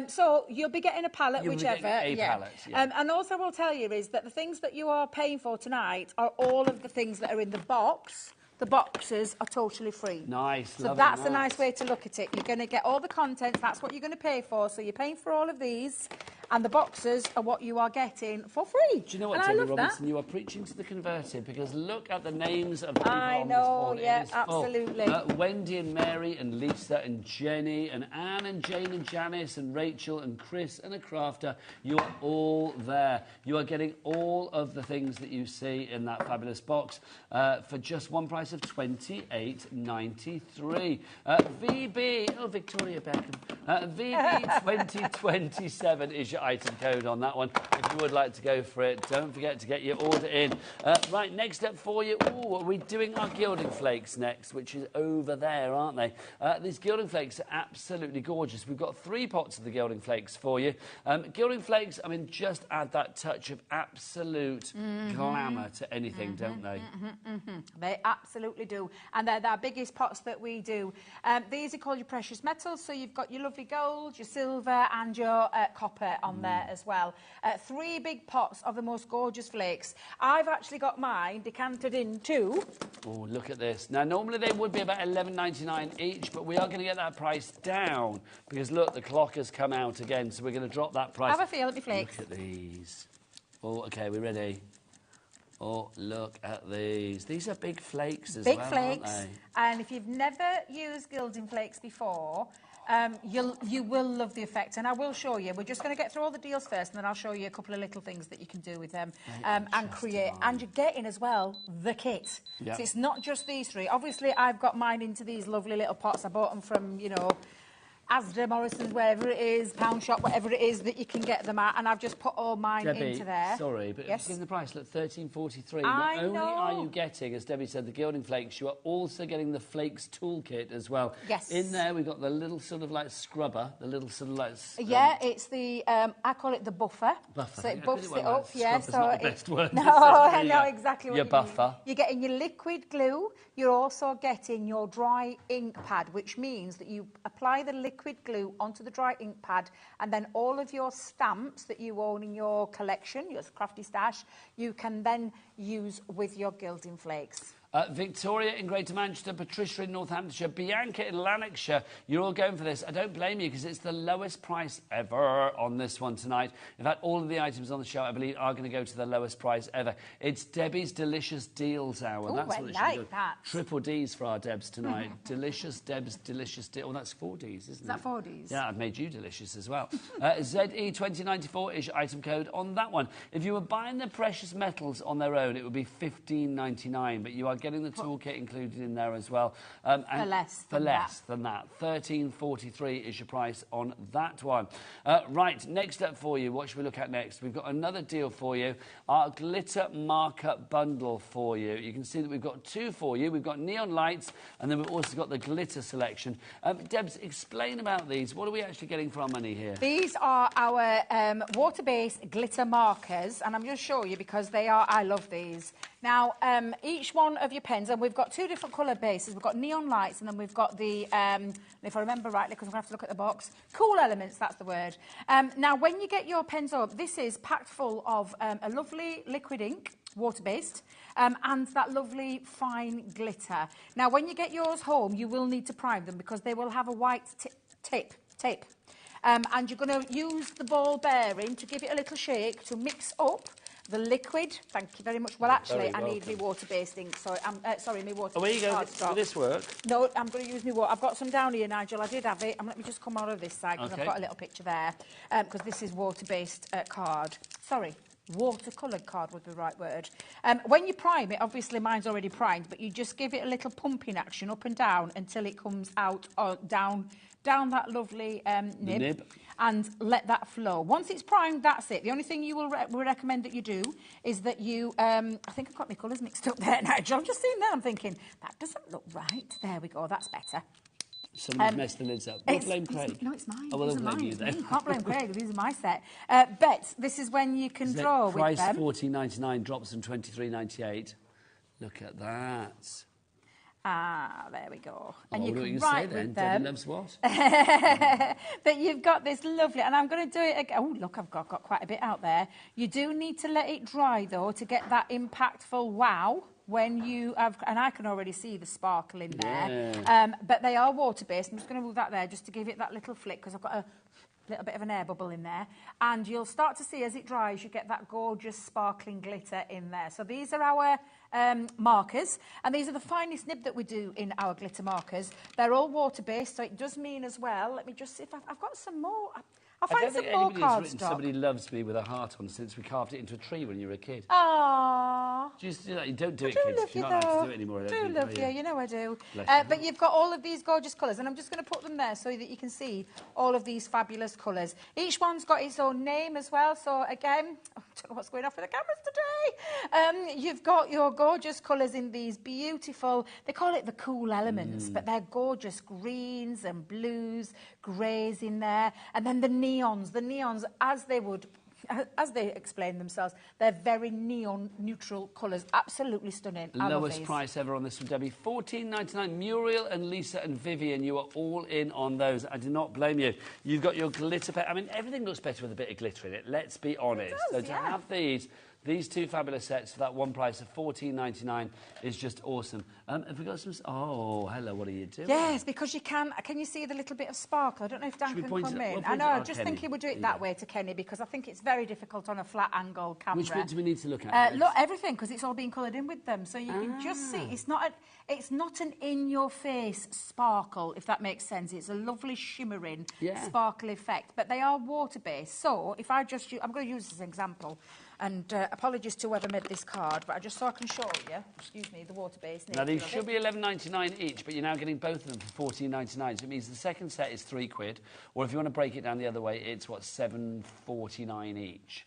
So you'll be getting a pallet, whichever. Pallet, yeah. And also I will tell you is that the things that you are paying for tonight are all of the things that are in the box. The boxes are totally free. Nice. So that's a nice way to look at it. You're going to get all the contents. That's what you're going to pay for. So you're paying for all of these, and the boxes are what you are getting for free. Do you know what, Debbie Robinson? You are preaching to the converted, because look at the names of the people on this board. Yeah, absolutely. Wendy and Mary and Lisa and Jenny and Anne and Jane and Janice and Rachel and Chris and a crafter. You are all there. You are getting all of the things that you see in that fabulous box for just one price of $28.93. VB, Victoria Beckham. VB 2027 is your item code on that one. If you would like to go for it, don't forget to get your order in. Right, next up for you, we're doing our gilding flakes next, which is over there, aren't they? These gilding flakes are absolutely gorgeous. We've got 3 pots of the gilding flakes for you. Gilding flakes, I mean, just add that touch of absolute glamour to anything, don't they? They absolutely do. And they're our biggest pots that we do. These are called your precious metals. So you've got your lovely gold, your silver and your copper on there as well. 3 big pots of the most gorgeous flakes. I've actually got mine decanted into... Oh, look at this. Now, normally they would be about $11.99 each, but we are going to get that price down because, look, the clock has come out again, so we're going to drop that price. Have a feel at my flakes. Look at these. Oh, OK, we're ready. Oh, look at these. These are big flakes as well, big flakes. Aren't they? And if you've never used gilding flakes before, you will love the effect. And I will show you. We're just going to get through all the deals first, and then I'll show you a couple of little things that you can do with them and create. And you're getting, as well, the kit. Yep. So it's not just these 3. Obviously, I've got mine into these lovely little pots. I bought them from, you know... Asda, Morrison's, wherever it is, Pound Shop, whatever it is that you can get them at, and I've just put all mine into there. Sorry, but yes. in the price, look, $13.43. I Not only know. are you getting, as Debbie said, the gilding flakes, you are also getting the flakes toolkit as well. Yes. In there, we've got the little sort of like scrubber, the little sort of like... yeah, it's the, I call it the buffer. Buffer. So it buffs it up, yeah. So not the best word. No, I know exactly what your you buffer. mean. You're getting your liquid glue. You're also getting your dry ink pad, which means that you apply the liquid glue onto the dry ink pad, and then all of your stamps that you own in your collection, your crafty stash, you can then use with your gilding flakes. Victoria in Greater Manchester, Patricia in Northamptonshire, Bianca in Lanarkshire. You're all going for this. I don't blame you, because it's the lowest price ever on this one tonight. In fact, all of the items on the show, I believe, are going to go to the lowest price ever. It's Debbie's Delicious Deals Hour. Oh, That's I what it like should do. that. Triple Ds for our Debs tonight. Delicious Debs, Delicious Deal. Oh, that's 4 Ds, isn't it? Is that 4 Ds? Yeah, I've made you delicious as well. ZE2094 is your item code on that one. If you were buying the precious metals on their own, it would be $15.99, but you are getting the toolkit included in there as well. And for less than that. $13.43 is your price on that one. Right, next up for you, what should we look at next? We've got another deal for you, our glitter marker bundle for you. You can see that we've got 2 for you. We've got neon lights, and then we've also got the glitter selection. Debs, explain about these. What are we actually getting for our money here? These are our water-based glitter markers, and I'm going to show you because they are, I love these. Now, each one of your pens, and we've got 2 different colour bases. We've got neon lights, and then we've got the, if I remember rightly, because I'm going to have to look at the box, cool elements, that's the word. Now, when you get your pens up, this is packed full of a lovely liquid ink, water-based. and that lovely fine glitter. Now, when you get yours home, you will need to prime them because they will have a white tape. And you're going to use the ball bearing to give it a little shake to mix up the liquid. Thank you very much. Well, actually, I need my water-based ink. Sorry, my water. Where are you going? Will this work? No, I'm going to use my water. I've got some down here, Nigel. I did have it. Let me just come out of this side because I've got a little picture there. Because this is water-based card. Sorry. Watercoloured card would be the right word. When you prime it, obviously mine's already primed, but you just give it a little pumping action up and down until it comes out down that lovely nib and let that flow. Once it's primed, that's it. The only thing you will recommend that you do is that you... I think I've got my colours mixed up there, Nigel. I'm just seeing that. I'm thinking, that doesn't look right. There we go. That's better. Somebody's messed the lids up. Don't blame Craig. No, it's mine. Oh, well, I'll blame you then. You can't blame Craig. These are my set. Bet, this is when you can draw with them. Price $14.99, drops from $23.98. Look at that. Ah, there we go. And you can write then? with them. Debbie loves what? That you've got this lovely, and I'm going to do it again. Oh, look, I've got quite a bit out there. You do need to let it dry, though, to get that impactful wow. When you have, and I can already see the sparkle in there, but they are water-based. I'm just going to move that there just to give it that little flick because I've got a little bit of an air bubble in there. And you'll start to see as it dries, you get that gorgeous sparkling glitter in there. So these are our markers, and these are the finest nib that we do in our glitter markers. They're all water-based, so it does mean as well, let me just see if I've got some more. I'll find some more cardstock. Somebody loves me with a heart on since we carved it into a tree when you were a kid. Aww. Do you used to do that? You don't do it, kids. You're not allowed to do it anymore. I do love you. You know I do. But you've got all of these gorgeous colours, and I'm just going to put them there so that you can see all of these fabulous colours. Each one's got its own name as well. So again, I don't know what's going off with the cameras today. You've got your gorgeous colours in these beautiful. They call it the cool elements, but they're gorgeous greens and blues, greys in there, and then the neons, as they explain themselves, they're very neon neutral colours, absolutely stunning. Lowest price ever on this from Debbie, $14.99. Muriel and Lisa and Vivian, you are all in on those. I do not blame you. You've got your glitter pen. I mean, everything looks better with a bit of glitter in it, let's be honest. It does, so to have these two fabulous sets for that one price of $14.99 is just awesome. Have we got some... Oh, hello, what are you doing? Yes, because you can you see the little bit of sparkle? I don't know if Dan can come in. I know, I just think he would do it that way to Kenny because I think it's very difficult on a flat angle camera. Which bit do we need to look at? Look, everything, because it's all been coloured in with them. So you can just see, it's not an in-your-face sparkle, if that makes sense. It's a lovely shimmering sparkle effect, but they are water-based. So if I just... I'm going to use this as an example. And apologies to whoever made this card, but so I can show you, excuse me, the water-based nature. Now, these should be $11.99 each, but you're now getting both of them for $14.99, so it means the second set is £3, or if you want to break it down the other way, it's, what, $7.49 each.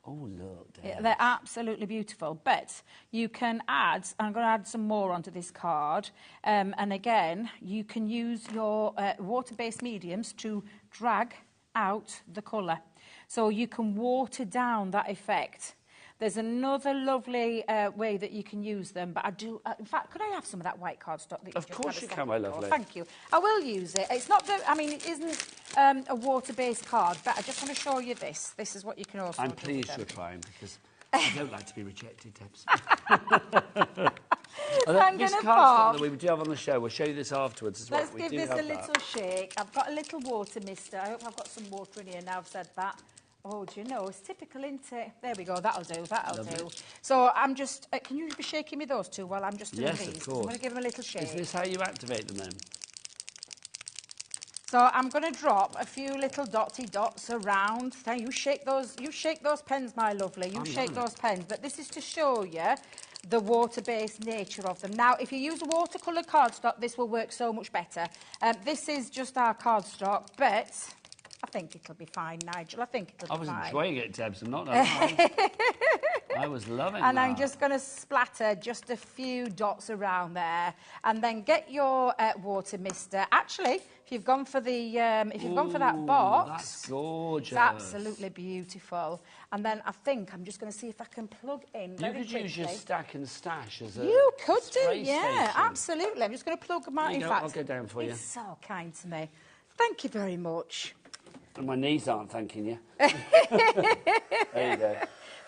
Oh, look. Yeah, they're absolutely beautiful, but you can add, I'm going to add some more onto this card, and again, you can use your water-based mediums to drag out the colour. So you can water down that effect. There's another lovely way that you can use them, but I do... in fact, could I have some of that white cardstock that you Of course you can, my lovely. Thank you. I will use it. It's not... I mean, it isn't a water-based card, but I just want to show you this. This is what you can also I'm do pleased with you're them. trying, because I don't like to be rejected, Debs. This cardstock that we do have on the show, we'll show you this afterwards as well. Let's give this a little shake. I've got a little water mister. I hope I've got some water in here now I've said that. Oh, do you know, it's typical, isn't it? There we go, that'll do. So I'm just... can you be shaking me those two while I'm just doing these? Yes, of course. I'm going to give them a little shake. Is this how you activate them then? So I'm going to drop a few little dotty dots around. Now you shake those pens, my lovely. You shake those pens. But this is to show you the water-based nature of them. Now, if you use a watercolour cardstock, this will work so much better. This is just our cardstock, but I think it'll be fine, Nigel. I think it'll be fine. I was enjoying it, Debs. I'm not lying. I was loving it. And I'm just going to splatter just a few dots around there, and then get your water mister. Actually, if you've gone for the gone for that box, that's gorgeous. It's absolutely beautiful. And then I think I'm just going to see if I can plug in. You could use your stack and stash as a You could do, spray yeah, station. absolutely. I'm just going to plug them out. In fact, I'll go down for you. It's so kind to me. Thank you very much. And my knees aren't thanking you. There you go.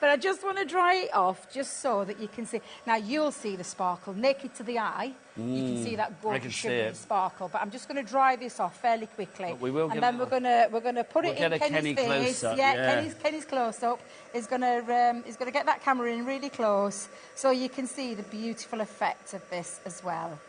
But I just want to dry it off just so that you can see. Now, you'll see the sparkle naked to the eye. You can see that gorgeous shimmery sparkle. But I'm just going to dry this off fairly quickly. But we will and then we're going to put it in Kenny's face. Kenny's close up is going to get that camera in really close so you can see the beautiful effect of this as well.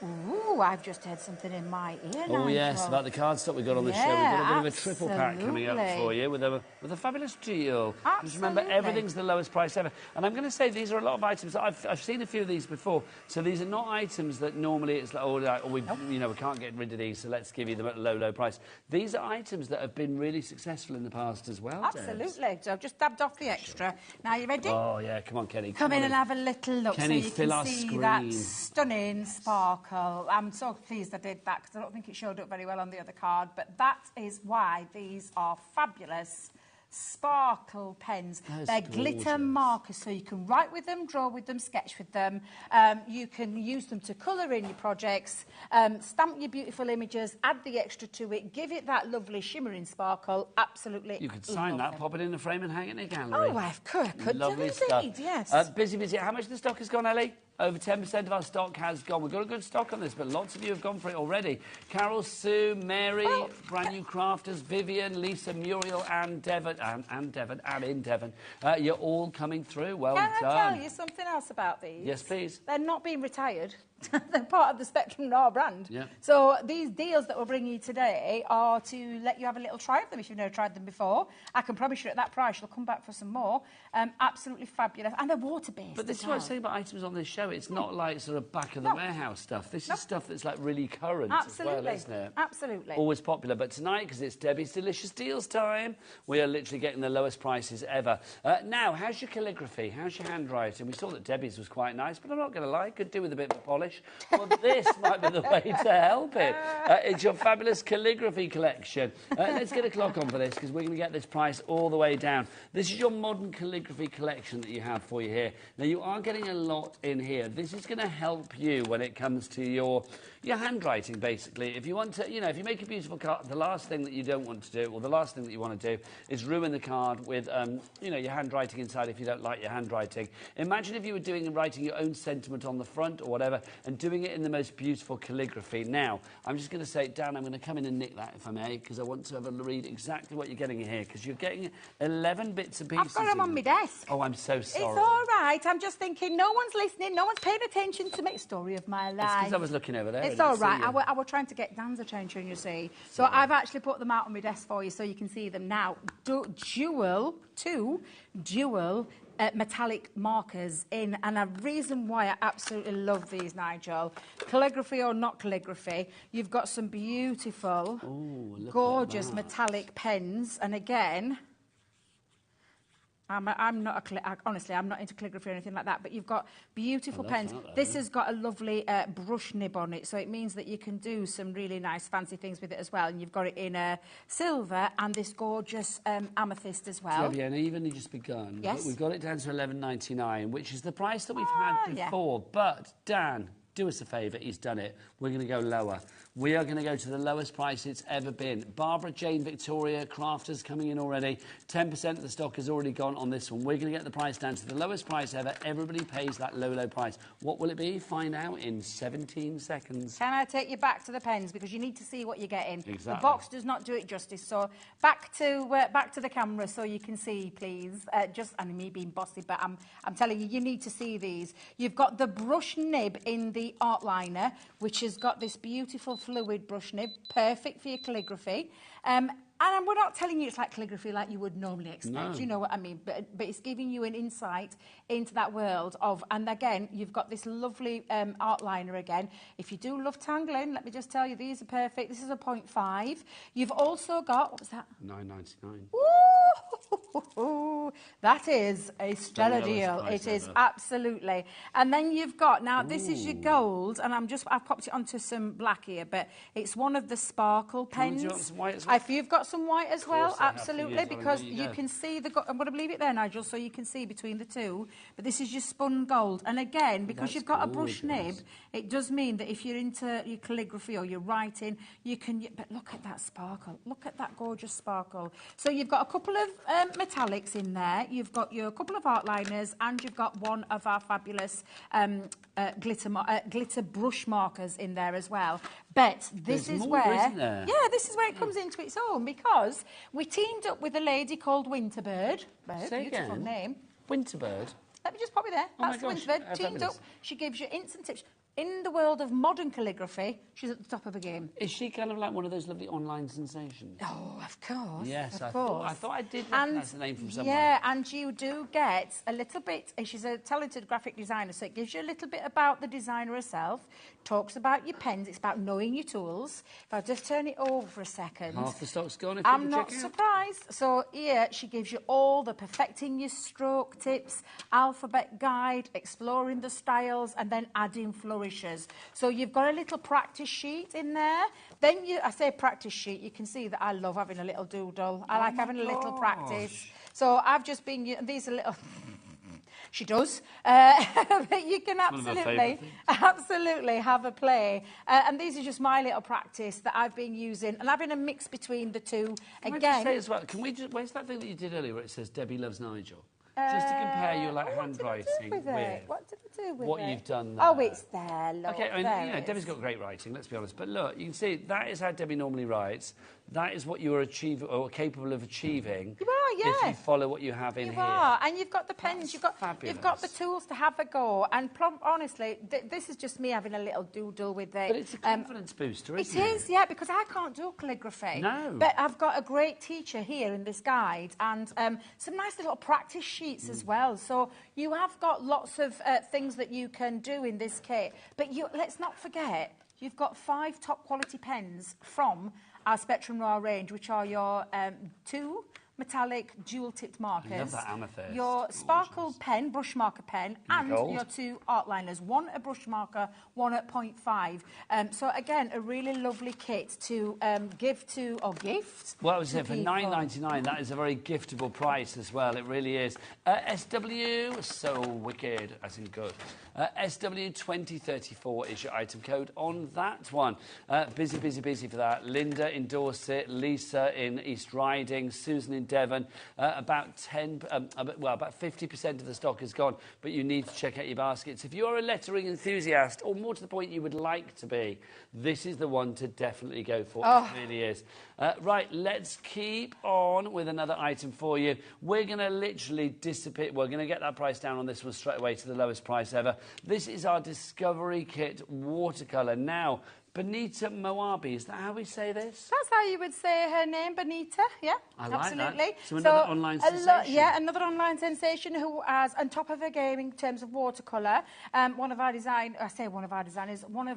Ooh, I've just heard something in my ear now. Oh, yes, about the cardstock we've got on the show. We've got a bit of a triple pack coming up for you with a fabulous deal. Absolutely. Just remember, everything's the lowest price ever. And I'm going to say these are a lot of items. I've seen a few of these before. So these are not items that normally it's like, we can't get rid of these, so let's give you them at a low, low price. These are items that have been really successful in the past as well. Absolutely. So I've just dabbed off the extra. Now, you ready? Oh, yeah, come on, Kenny. Come in and have a little look Kenny, so you fill can our see screen. that stunning sparkle. I'm so pleased I did that because I don't think it showed up very well on the other card, but that is why these are fabulous sparkle pens. They're glitter markers, so you can write with them, draw with them, sketch with them. You can use them to colour in your projects, stamp your beautiful images, add the extra to it, give it that lovely shimmering sparkle. Absolutely. You could sign that, pop it in a frame and hang it in a gallery. Oh, I could. Lovely stuff. Yes. Busy. How much of the stock has gone, Ellie? Over 10% of our stock has gone. We've got a good stock on this, but lots of you have gone for it already. Carol, Sue, Mary, brand new crafters, Vivian, Lisa, Muriel, and Devon, and in Devon. You're all coming through. Well done. Can I tell you something else about these? Yes, please. They're not being retired. They're part of the Spectrum Noir brand. Yeah. So these deals that we're bringing you today are to let you have a little try of them if you've never tried them before. I can promise you at that price you'll come back for some more. Absolutely fabulous. And they're water-based. But this is what I'm saying about items on this show. It's not like sort of back of the warehouse stuff. This is stuff that's like really current as well, isn't it? Absolutely. Always popular. But tonight, because it's Debbie's Delicious Deals time, we are literally getting the lowest prices ever. Now, how's your calligraphy? How's your handwriting? We saw that Debbie's was quite nice, but I'm not going to lie, could do with a bit of polish. Well, this might be the way to help it. It's your fabulous calligraphy collection. Let's get a clock on for this, because we're going to get this price all the way down. This is your modern calligraphy collection that you have for you here. Now, you are getting a lot in here. This is going to help you when it comes to your handwriting, basically. If you want to, if you make a beautiful card, the last thing that you don't want to do, or the last thing that you want to do, is ruin the card with, your handwriting inside if you don't like your handwriting. Imagine if you were writing your own sentiment on the front or whatever, and doing it in the most beautiful calligraphy. Now, I'm just going to say, Dan, I'm going to come in and nick that, if I may, because I want to have a read exactly what you're getting here, because you're getting 11 bits and pieces. I've got them on my desk. Oh, I'm so sorry. It's all right. I'm just thinking, no one's listening, no one's paying attention to my story of my life. It's because I was looking over there. It's all right. I was trying to get Dan's attention, you see. So I've actually put them out on my desk for you so you can see them now. Two dual metallic markers in, and a reason why I absolutely love these, Nigel. Calligraphy or not calligraphy, you've got some beautiful, gorgeous metallic pens, and again, honestly, I'm not into calligraphy or anything like that, but you've got beautiful pens. This has got a lovely brush nib on it, so it means that you can do some really nice fancy things with it as well. And you've got it in silver and this gorgeous amethyst as well. Debbie, and even just begun. Yes. We've got it down to $11.99, which is the price that we've had before. Yeah. But, Dan, do us a favour, he's done it. We're going to go lower. We are going to go to the lowest price it's ever been. Barbara, Jane, Victoria, crafters coming in already. 10% of the stock has already gone on this one. We're going to get the price down to the lowest price ever. Everybody pays that low, low price. What will it be? Find out in 17 seconds. Can I take you back to the pens, because you need to see what you're getting. Exactly. The box does not do it justice. So back to the camera so you can see, please. And me being bossy, but I'm telling you, you need to see these. You've got the brush nib in the art liner, which has got this beautiful fluid brush nib, perfect for your calligraphy. And we're not telling you it's like calligraphy like you would normally expect. No. You know what I mean? But it's giving you an insight into that world of... And again, you've got this lovely art liner again. If you do love tangling, let me just tell you, these are perfect. This is a 0.5. You've also got... What was that? $9.99. Ooh, that is a stellar deal. It is, absolutely. And then you've got... Now, this is your gold, and I've popped it onto some black here, but it's one of the sparkle pens. Do you want some white as well? If you've got some white as well, absolutely, because you can see I'm going to leave it there, Nigel, so you can see between the two. But this is your spun gold, and again, because you've got a brush nib, it does mean that if you're into your calligraphy or your writing, you can. But look at that sparkle! Look at that gorgeous sparkle. So you've got a couple of metallics in there. You've got your couple of art liners, and you've got one of our fabulous glitter brush markers in there as well. But this is where, isn't there? yeah, this is where it comes into its own, because we teamed up with a lady called Winterbird. Beautiful name. Winterbird. Let me just pop it there. That's the Winterbird. Teamed up. She gives you instant tips. In the world of modern calligraphy, she's at the top of her game. Is she kind of like one of those lovely online sensations? Oh, of course. Yes, of course. I thought I did recognise the name from somewhere. Yeah, and you do get a little bit... She's a talented graphic designer, so it gives you a little bit about the designer herself, talks about your pens, it's about knowing your tools. If I just turn it over for a second... Half the stock's gone, if I'm not surprised. So here, she gives you all the perfecting your stroke tips, alphabet guide, exploring the styles, and then adding flourishes. So you've got a little practice sheet in there. Then I say practice sheet, you can see that I love having a little doodle. I like having a little practice. So I've just been, these are little... She does. But you can absolutely have a play. And these are just my little practice that I've been using. And having a mix between the two. Can I just say as well, where's that thing that you did earlier where it says Debbie loves Nigel? Just to compare your handwriting with what did I do with what it? you've done there. Oh, it's there, look. Okay, I mean, you know, Debbie's got great writing, let's be honest. But look, you can see that is how Debbie normally writes. That is what you are capable of achieving. You are, yeah. If you follow what you have in here. You are, and you've got the pens, you've got the tools to have a go. And honestly, this is just me having a little doodle with it. But it's a confidence booster, isn't it? It is, yeah, because I can't do calligraphy. No. But I've got a great teacher here in this guide, and some nice little practice sheets as well. So you have got lots of things that you can do in this kit. But let's not forget, you've got 5 top quality pens from our Spectrum Noir range, which are your 2 metallic dual-tipped markers. I love that amethyst. Your sparkle pen, brush marker pen, and your 2 art liners. One a brush marker, one at 0.5. So again, a really lovely kit to give to, or gift. Well, I was saying, for $9.99, that is a very giftable price as well. It really is. SW, so wicked, as in good. SW2034 is your item code on that one. Busy for that. Linda in Dorset, Lisa in East Riding, Susan in Devon. About 50% of the stock is gone, but you need to check out your baskets. If you are a lettering enthusiast, or more to the point, you would like to be, this is the one to definitely go for. It really is. Right, let's keep on with another item for you. We're going to literally disappear. We're going to get that price down on this one straight away to the lowest price ever. This is our Discovery Kit watercolour. Now, Benita Moabi, is that how we say this? That's how you would say her name, Benita, yeah. I like absolutely. That. So another online sensation. Another online sensation who has, on top of her game in terms of watercolour, one of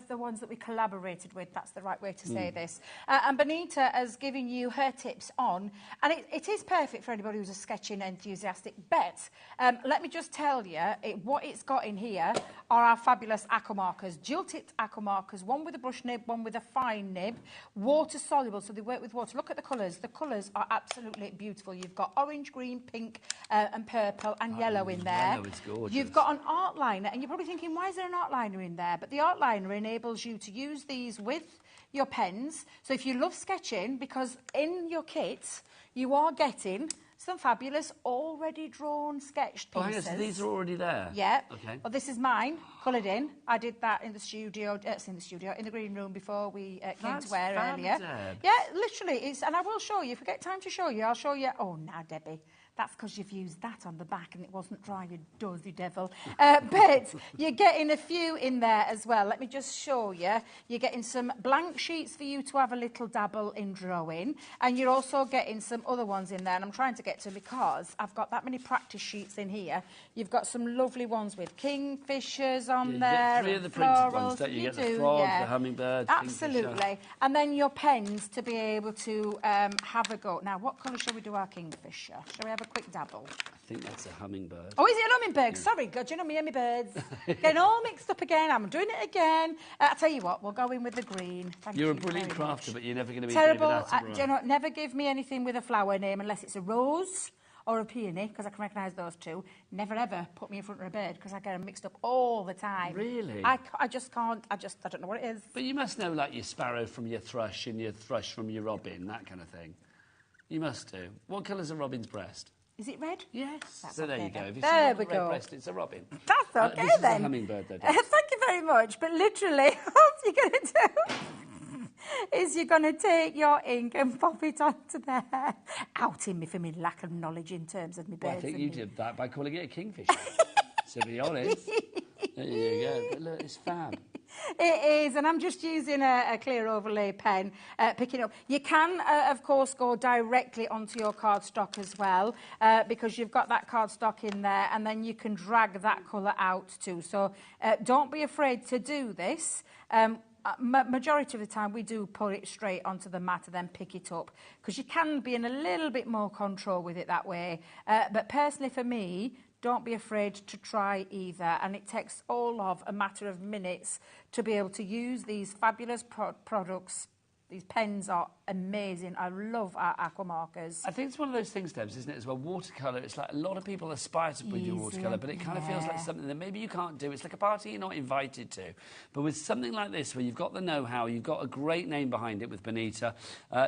the ones that we collaborated with, that's the right way to say this. And Benita has given you her tips on, and it is perfect for anybody who's a sketching enthusiastic, but let me just tell you, what it's got in here are our fabulous aqua markers, dual-tipped aqua markers, one with a brush nib, one with a fine nib, water soluble, so they work with water. Look at the colours. The colours are absolutely beautiful. You've got orange, green, pink, and purple and yellow in there. Yellow is gorgeous. You've got an art liner, and you're probably thinking, why is there an art liner in there? But the art liner enables you to use these with your pens. So if you love sketching, because in your kit you are getting some fabulous already drawn sketched pieces. So these are already there? Yeah. Okay. Well, this is mine, coloured in. I did that in the studio, in the green room before we came to wear earlier. Yeah, literally. And I will show you. If we get time to show you, I'll show you. Oh, now, Debbie. That's because you've used that on the back and it wasn't dry, you dozy devil. But you're getting a few in there as well. Let me just show you. You're getting some blank sheets for you to have a little dabble in drawing. And you're also getting some other ones in there. And I'm trying to get to, because I've got that many practice sheets in here. You've got some lovely ones with kingfishers on there. You get 3 of the printed ones, don't you? You get the frog, the hummingbird, absolutely. Kingfisher. And then your pens to be able to have a go. Now, what colour shall we do our kingfisher? Shall we have a quick dabble? I think that's a hummingbird. Oh, is it a hummingbird? Yeah. Sorry, God, you know me and my birds. Getting all mixed up again. I'm doing it again. I'll tell you what, we'll go in with the green. You're a brilliant crafter, but you're never going to be terrible. David Attenborough. Do you know, never give me anything with a flower name unless it's a rose or a peony, because I can recognise those two. Never, ever put me in front of a bird, because I get them mixed up all the time. Really? I just can't. I don't know what it is. But you must know, like, your sparrow from your thrush and your thrush from your robin, that kind of thing. You must do. What colour's a robin's breast? Is it red? Yes. That's so there okay you go. then. If you There see we a red go. breast, it's a robin. That's okay this then. Is a hummingbird, though. Thank you very much. But literally, what you're going to do is you're going to take your ink and pop it onto there. Outing me for my lack of knowledge in terms of my birds. Well, I think you did that by calling it a kingfisher. To be honest. There you go. But look, it's fab. It is, and I'm just using a clear overlay pen, picking up. You can, of course, go directly onto your cardstock as well, because you've got that cardstock in there, and then you can drag that colour out too. So don't be afraid to do this. Majority of the time we do put it straight onto the mat and then pick it up, because you can be in a little bit more control with it that way. But personally for me, don't be afraid to try either, and it takes all of a matter of minutes to be able to use these fabulous products. These pens are amazing. I love our aqua markers. I think it's one of those things, Debs, isn't it, as well? Watercolour, it's like a lot of people aspire to do watercolour, but it kind of feels like something that maybe you can't do. It's like a party you're not invited to. But with something like this, where you've got the know-how, you've got a great name behind it with Bonita,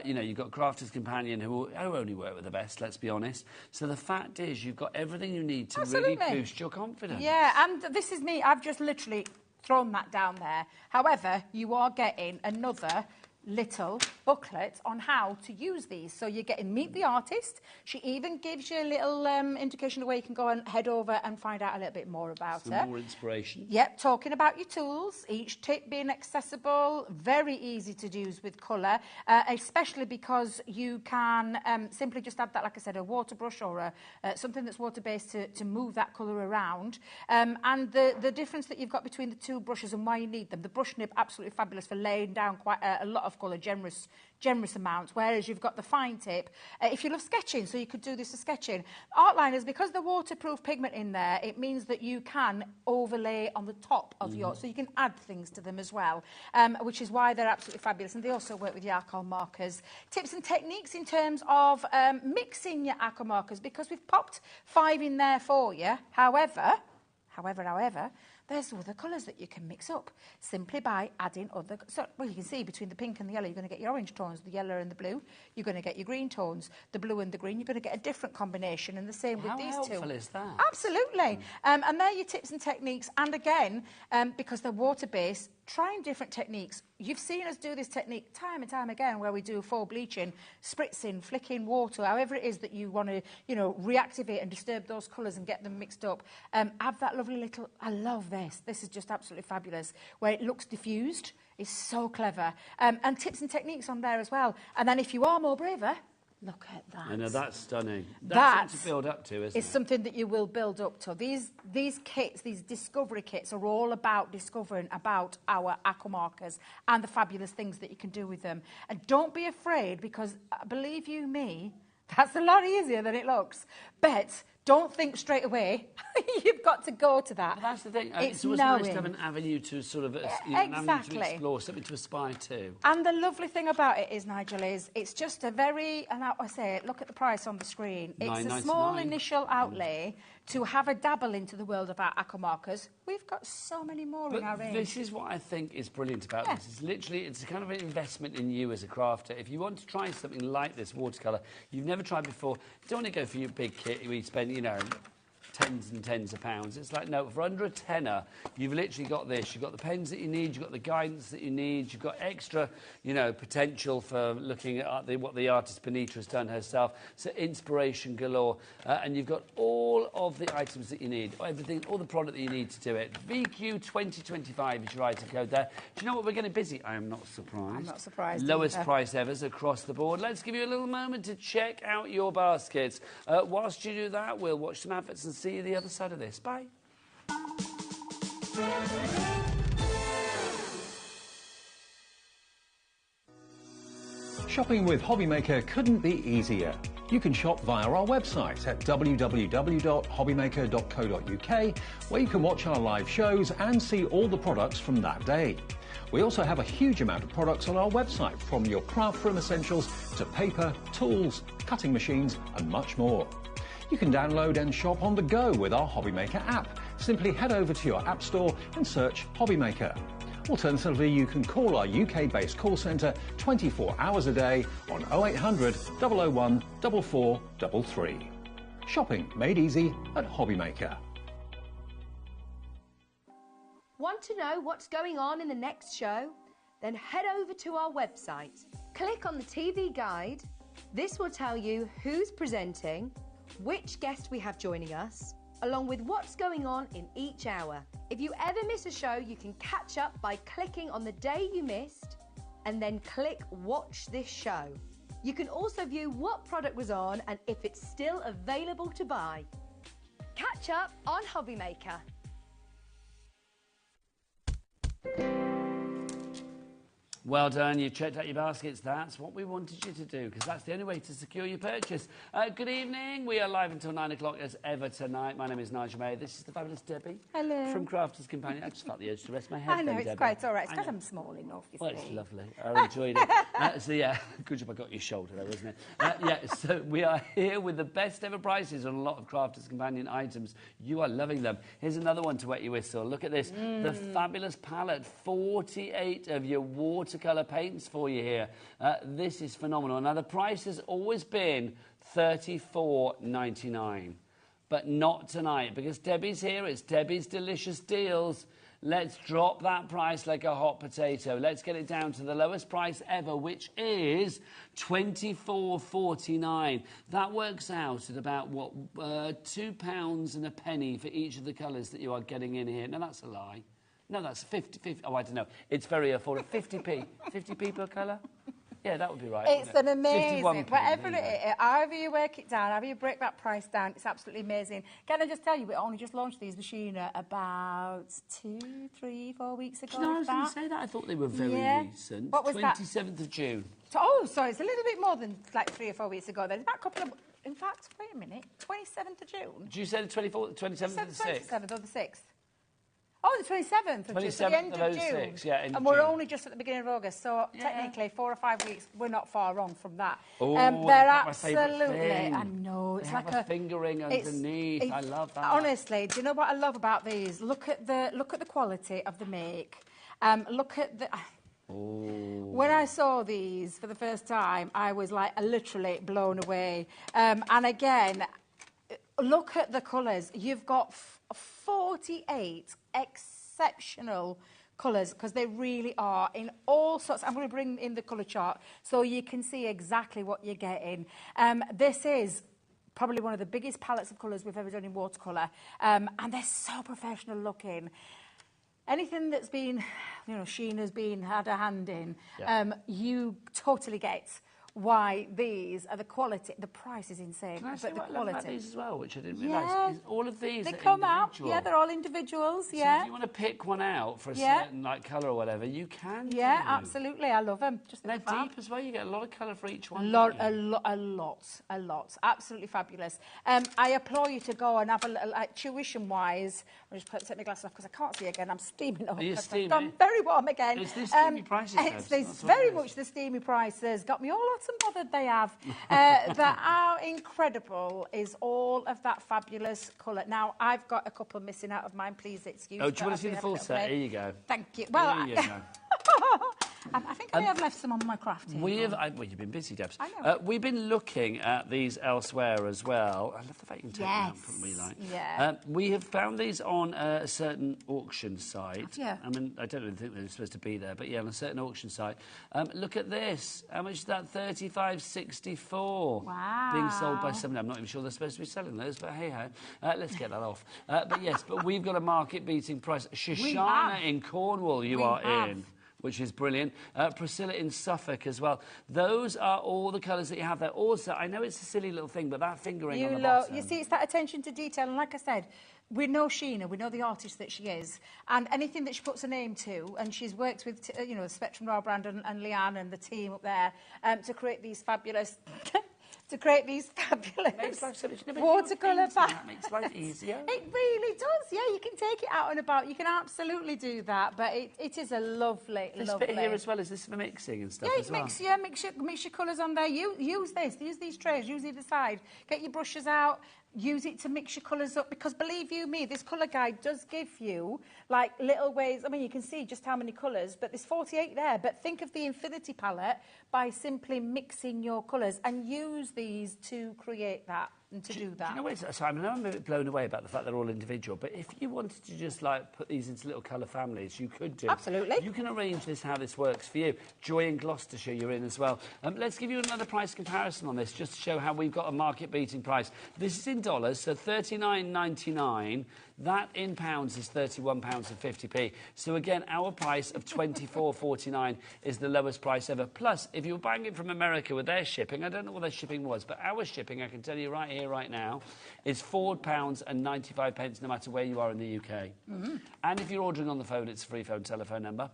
you know, you've got Crafter's Companion, who only work with the best, let's be honest. So the fact is, you've got everything you need to really boost your confidence. Yeah, and this is me. I've just literally thrown that down there. However, you are getting another little booklet on how to use these. So you're getting Meet the Artist. She even gives you a little indication of where you can go and head over and find out a little bit more about her. Some more inspiration. Yep, talking about your tools, each tip being accessible, very easy to use with colour, especially because you can simply just add that, like I said, a water brush or something that's water-based to move that colour around. And the difference that you've got between the two brushes and why you need them, the brush nib, absolutely fabulous for laying down quite a lot of colour, generous amounts, whereas you've got the fine tip. If you love sketching, so you could do this for sketching. Art liners, because the waterproof pigment in there, it means that you can overlay on the top of your, so you can add things to them as well, which is why they're absolutely fabulous. And they also work with your alcohol markers. Tips and techniques in terms of mixing your aqua markers, because we've popped 5 in there for you. However, there's other colours that you can mix up simply by adding other... So, well, you can see between the pink and the yellow, you're going to get your orange tones, the yellow and the blue. You're going to get your green tones, the blue and the green. You're going to get a different combination, and the same with these two. How helpful is that? Absolutely. And they're your tips and techniques. And again, because they're water-based, trying different techniques. You've seen us do this technique time and time again, where we do full bleaching, spritzing, flicking water, however it is that you want to, you know, reactivate and disturb those colours and get them mixed up. Have that lovely little... I love this. This is just absolutely fabulous, where it looks diffused. It's so clever. And tips and techniques on there as well. And then if you are more braver... Look at that. I know, that's stunning. That's something to build up to, isn't it? It's something that you will build up to. These kits, these discovery kits, are all about discovering about our aqua markers and the fabulous things that you can do with them. And don't be afraid, because believe you me, that's a lot easier than it looks. But don't think straight away. You've got to go to that. But that's the thing. It's always nice to have an avenue to sort of, an avenue to explore, something to aspire to. And the lovely thing about it is, Nigel, is it's just a very, and I say, look at the price on the screen. It's a small initial outlay to have a dabble into the world of our aqua markers. We've got so many more in our range. This is what I think is brilliant about this. It's literally, it's a kind of an investment in you as a crafter. If you want to try something like this watercolour, you've never tried before, you don't want to go for your big kit where you spend, you know, tens and tens of pounds. It's like, no, for under a tenner, you've literally got this. You've got the pens that you need, you've got the guidance that you need, you've got extra, you know, potential for looking at what the artist Bonita has done herself. So inspiration galore. And you've got all of the items that you need, everything, all the product that you need to do it. VQ 2025 is your item code there. Do you know what? We're getting busy. I am not surprised. I'm not surprised. Lowest price ever across the board. Let's give you a little moment to check out your baskets. Whilst you do that, we'll watch some adverts and see you the other side of this. Bye. Shopping with HobbyMaker couldn't be easier. You can shop via our website at www.hobbymaker.co.uk, where you can watch our live shows and see all the products from that day. We also have a huge amount of products on our website, from your craft room essentials to paper, tools, cutting machines and much more. You can download and shop on the go with our HobbyMaker app. Simply head over to your app store and search HobbyMaker. Alternatively, you can call our UK-based call centre 24 hours a day on 0800 001 4433. Shopping made easy at HobbyMaker. Want to know what's going on in the next show? Then head over to our website. Click on the TV guide. This will tell you who's presenting, which guest we have joining us, along with what's going on in each hour. If you ever miss a show, you can catch up by clicking on the day you missed and then click Watch This Show. You can also view what product was on and if it's still available to buy. Catch up on HobbyMaker. Well done, you've checked out your baskets. That's what we wanted you to do, because that's the only way to secure your purchase. Good evening. We are live until 9 o'clock as ever tonight. My name is Nigel May. This is the fabulous Debbie. Hello. From Crafters Companion. I just felt the urge to rest my head. I know, then, it's Debbie. quite all right. It's because I'm small enough, you Well, see. it's lovely. I enjoyed it. So, yeah, good job I got your shoulder, though, wasn't it? Yeah, so we are here with the best ever prices on a lot of Crafters Companion items. You are loving them. Here's another one to wet your whistle. Look at this. The fabulous palette. 48 of your watercolour paints for you here. This is phenomenal. Now, the price has always been $34.99, but not tonight, because Debbie's here. It's Debbie's Delicious Deals. Let's drop that price like a hot potato. Let's get it down to the lowest price ever, which is £24.49. That works out at about, what, £2 and a penny for each of the colours that you are getting in here. No, that's a lie. No, that's 50. Oh, I don't know. It's very affordable. 50p. 50p per colour? Yeah, that would be right. It's an amazing, 51p, whatever it is, however you work it down, however you break that price down, it's absolutely amazing. Can I just tell you, we only just launched these machines about 2, 3, 4 weeks ago. Do you know, I was going to say that. I thought they were very recent. What was 27th of June. Oh, sorry, it's a little bit more than like 3 or 4 weeks ago. There's about a couple of... In fact, wait a minute, 27th of June? Did you say the 27th of the 6th? 27th or the 6th? Oh, the 27th of June, so the end of June. 06, yeah, end and of we're June. only just at the beginning of August, so technically 4 or 5 weeks, we're not far wrong from that. Oh, they're that's my favourite absolutely, thing. I know, it's They like have a fingering underneath. I love that. Honestly, do you know what I love about these? Look at the quality of the make. Look at the... When I saw these for the first time, I was like literally blown away. And again, look at the colours. You've got 48 exceptional colours, because they really are in all sorts. I'm going to bring in the colour chart so you can see exactly what you're getting. This is probably one of the biggest palettes of colours we've ever done in watercolour, and they're so professional looking. Anything that's been, you know, Sheena's had a hand in, you totally get why these are the quality. The price is insane, Can I but say the what I quality. love about these as well, which I didn't realise, is all of these they are come out. individual. Yeah, they're all individuals. So Yeah. if you want to pick one out for a certain like colour or whatever, you can. Yeah, absolutely. I love them. Just they're deep as well. You get a lot of colour for each one. A lot. Absolutely fabulous. I implore you to go and have a little, like, tuition-wise. I'll just take my glasses off because I can't see again. I'm steaming up. Are you steaming? I'm very warm again. It's the steamy prices. It's very much the steamy prices. Got me all hot and bothered, they have. That are incredible is all of that fabulous colour. Now, I've got a couple missing out of mine. Please excuse me. Oh, do you want to see the full set? Here you go. Thank you. Well, Here you go. I think I may have left some on my craft table. Well, you've been busy, Debs. I know. We've been looking at these elsewhere as well. I love the fact you can take them out and put them where you like. Yeah. We have found these on a certain auction site. Yeah. I mean, I don't really think they're supposed to be there, but yeah, on a certain auction site. Look at this. How much is that? $35.64. Wow. Being sold by somebody. I'm not even sure they're supposed to be selling those, but hey-ho. Let's get that off. But yes, but we've got a market-beating price. Shoshana in Cornwall you are in, which is brilliant. Priscilla in Suffolk as well. Those are all the colours that you have there. Also, I know it's a silly little thing, but that fingering on the bottom. You see, it's that attention to detail. And like I said, we know Sheena, we know the artist that she is. And anything that she puts a name to, and she's worked with, you know, Spectrum Raw Brand and Leanne and the team up there to create these fabulous... watercolour bags. That makes life easier. It really does, yeah. You can take it out and about. You can absolutely do that, but it is a lovely, this lovely... bit here as well, is this for mixing and stuff as well? Mix your colours on there. Use these trays, use either side. Get your brushes out, use it to mix your colours up, because believe you me, this colour guide does give you like little ways. I mean, you can see just how many colours, but there's 48 there. But think of the infinity palette by simply mixing your colours, and use these to create that and to do that. Do you know what? So I know I'm a bit blown away about the fact they're all individual, but if you wanted to just like put these into little colour families, you could do. Absolutely. You can arrange this how this works for you. Joy in Gloucestershire, you're in as well. Let's give you another price comparison on this, just to show how we've got a market-beating price. This is in dollars, so $39.99. That in pounds is £31.50p. So again, our price of $24.49 is the lowest price ever. Plus, if you were buying it from America with their shipping, I don't know what their shipping was, but our shipping, I can tell you right here, right now, is £4.95 no matter where you are in the UK. And if you're ordering on the phone, it's a free phone telephone number.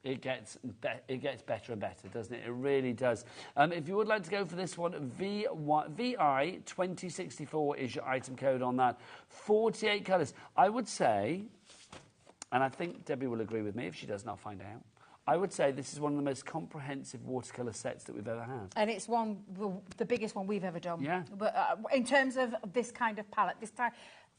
It gets better and better, doesn't it? It really does. If you would like to go for this one, VI2064 is your item code on that. 48 colours. I would say, and I think Debbie will agree with me. If she doesn't, I'll find out. I would say this is one of the most comprehensive watercolour sets that we've ever had. And it's the biggest one we've ever done. Yeah. But in terms of this kind of palette, this time,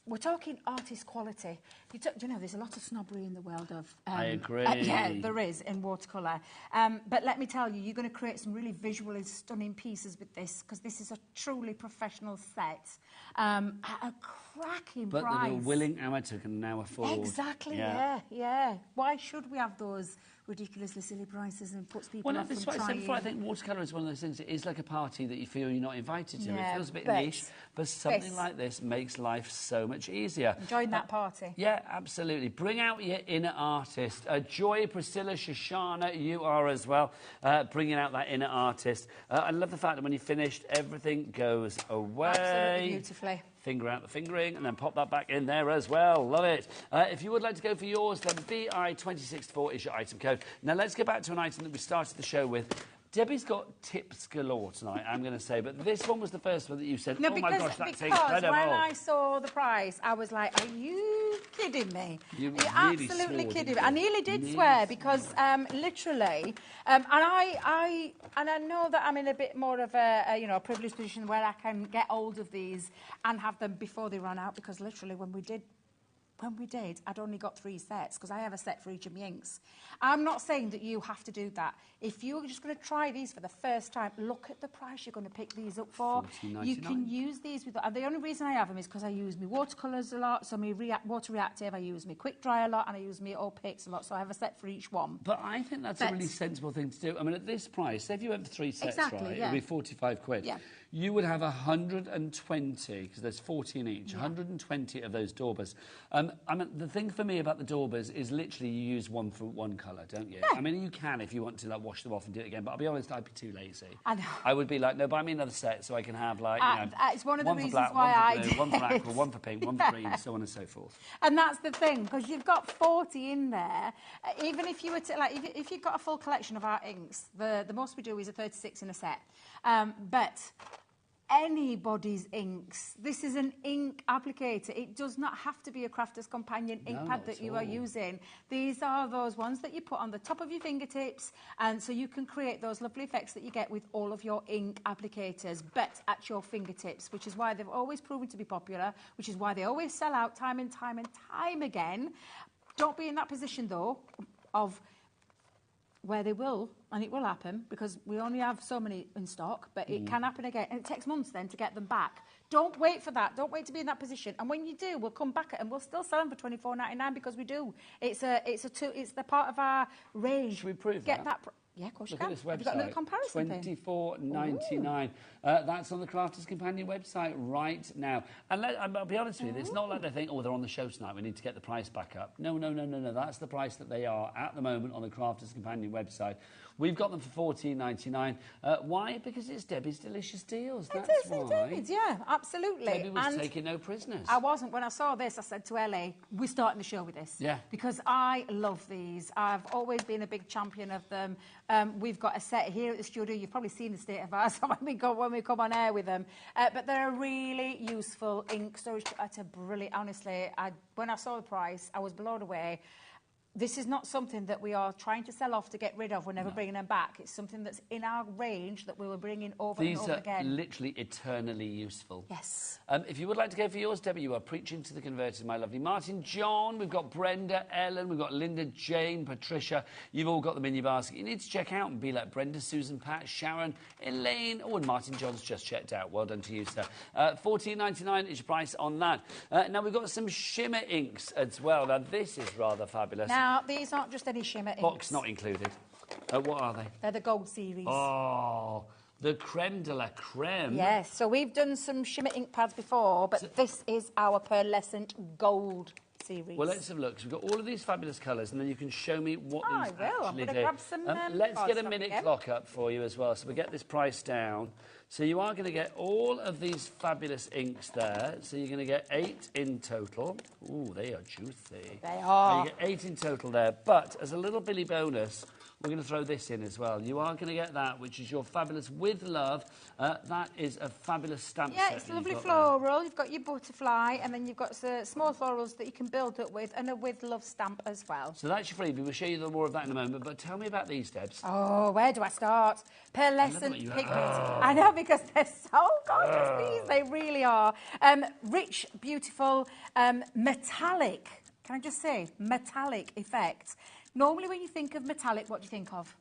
we're talking artist quality. You know, there's a lot of snobbery in the world of... I agree. Yeah, there is, in watercolour. But let me tell you, you're going to create some really visually stunning pieces with this, because this is a truly professional set at a cracking price. But the willing amateur can now afford... Exactly, yeah. Why should we have those ridiculously silly prices and puts people off from trying? Well, I said before, I think watercolour is one of those things. It is like a party that you feel you're not invited to. Yeah, it feels a bit niche, but something like this makes life so much easier. Join that party. Yeah, absolutely. Bring out your inner artist. Joy, Priscilla, Shoshana, you are as well, bringing out that inner artist. I love the fact that when you're finished, everything goes away. Absolutely beautifully. Finger out the fingering, and then pop that back in there as well. Love it. If you would like to go for yours, then BI264 is your item code. Now, let's get back to an item that we started the show with. Debbie's got tips galore tonight, I'm going to say, but this one was the first one that you said, no, oh my gosh, that's incredible. Because when I saw the price, I was like, are you kidding me? You're really absolutely swore, kidding me. I nearly did swear, because literally, and I know that I'm in a bit more of a privileged position where I can get hold of these and have them before they run out, because literally when we did, I'd only got 3 sets, because I have a set for each of my inks. I'm not saying that you have to do that. If you're just going to try these for the first time, look at the price you're going to pick these up for. You can use these with... the only reason I have them is because I use my watercolours a lot, so my water reactive, I use my quick dry a lot, and I use my opaques a lot, so I have a set for each one. But I think that's a really sensible thing to do. I mean, at this price, say if you went for 3 sets, right, it would be 45 quid. Yeah. You would have 120, because there's 40 in each, 120 of those daubers. I mean, the thing for me about the daubers is literally you use one for one colour, don't you? Yeah. I mean, you can if you want to like wash them off and do it again, but I'll be honest, I'd be too lazy. I know. I would be like, no, buy me another set so I can have like, it's one of the reasons black, why one for blue, one for aqua, one for pink, one for green, so on and so forth. And that's the thing, because you've got 40 in there. Even if you were to, like, if you've got a full collection of our inks, the most we do is a 36 in a set. But anybody's inks. This is an ink applicator. It does not have to be a Crafter's Companion ink pad that you are using. These are those ones that you put on the top of your fingertips, and so you can create those lovely effects that you get with all of your ink applicators, but at your fingertips, which is why they've always proven to be popular, which is why they always sell out time and time and time again. Don't be in that position, though, of where they will, and it will happen, because we only have so many in stock, but it can happen again, and it takes months then to get them back. Don't wait for that. Don't wait to be in that position. And when you do, we'll come back and we'll still sell them for $24.99, because we do. It's the part of our range. Should we prove that? Yeah, of course you can. Look at this website. Have you got another comparison $24.99. That's on the Crafters Companion website right now. And I'll be honest with you, it's not like they think, oh, they're on the show tonight, we need to get the price back up. No. That's the price that they are at the moment on the Crafters Companion website. We've got them for $14.99. Why? Because it's Debbie's Delicious Deals. That's why. It is, yeah, absolutely. Debbie was taking no prisoners. I wasn't. When I saw this, I said to Ellie, we're starting the show with this. Yeah. Because I love these. I've always been a big champion of them. We've got a set here at the studio. You've probably seen the state of ours when we come on air with them. But they're a really useful ink storage. It's a brilliant, honestly, when I saw the price, I was blown away. this is not something that we are trying to sell off to get rid of. We're never bringing them back. It's something that's in our range that we will bring in over and over again. These are literally eternally useful. Yes. If you would like to go for yours, Debbie, you are preaching to the converted, my lovely Martin, John, we've got Brenda, Ellen, we've got Linda, Jane, Patricia. You've all got them in your basket. You need to check out and be like Brenda, Susan, Pat, Sharon, Elaine. Oh, and Martin John's just checked out. Well done to you, sir. $14.99 is your price on that. Now, we've got some shimmer inks as well. Now, this is rather fabulous. Now, these aren't just any shimmer inks. Box not included. What are they? They're the gold series. Oh, the creme de la creme. Yes, so we've done some shimmer ink pads before, but this is our pearlescent gold series. Well, let's have a look. So we've got all of these fabulous colours, and then you can show me what these actually I'm going to do. grab some let's get a minute clock up for you as well, so we get this price down. So you are going to get all of these fabulous inks there. So you're going to get 8 in total. Ooh, they are juicy. They are. So you get 8 in total there. But as a little Billy bonus, we're going to throw this in as well. You are going to get that, which is your fabulous With Love. That is a fabulous stamp set. Yeah, it's lovely floral. You've got your butterfly, and then you've got small florals that you can build up with, and a With Love stamp as well. So that's your freebie. We'll show you more of that in a moment. But tell me about these, Debs. Oh, where do I start? Pearlescent pigment. I know, because they're so gorgeous, these. They really are. Rich, beautiful, metallic. Can I just say, metallic effect. Normally, when you think of metallic, what do you think of?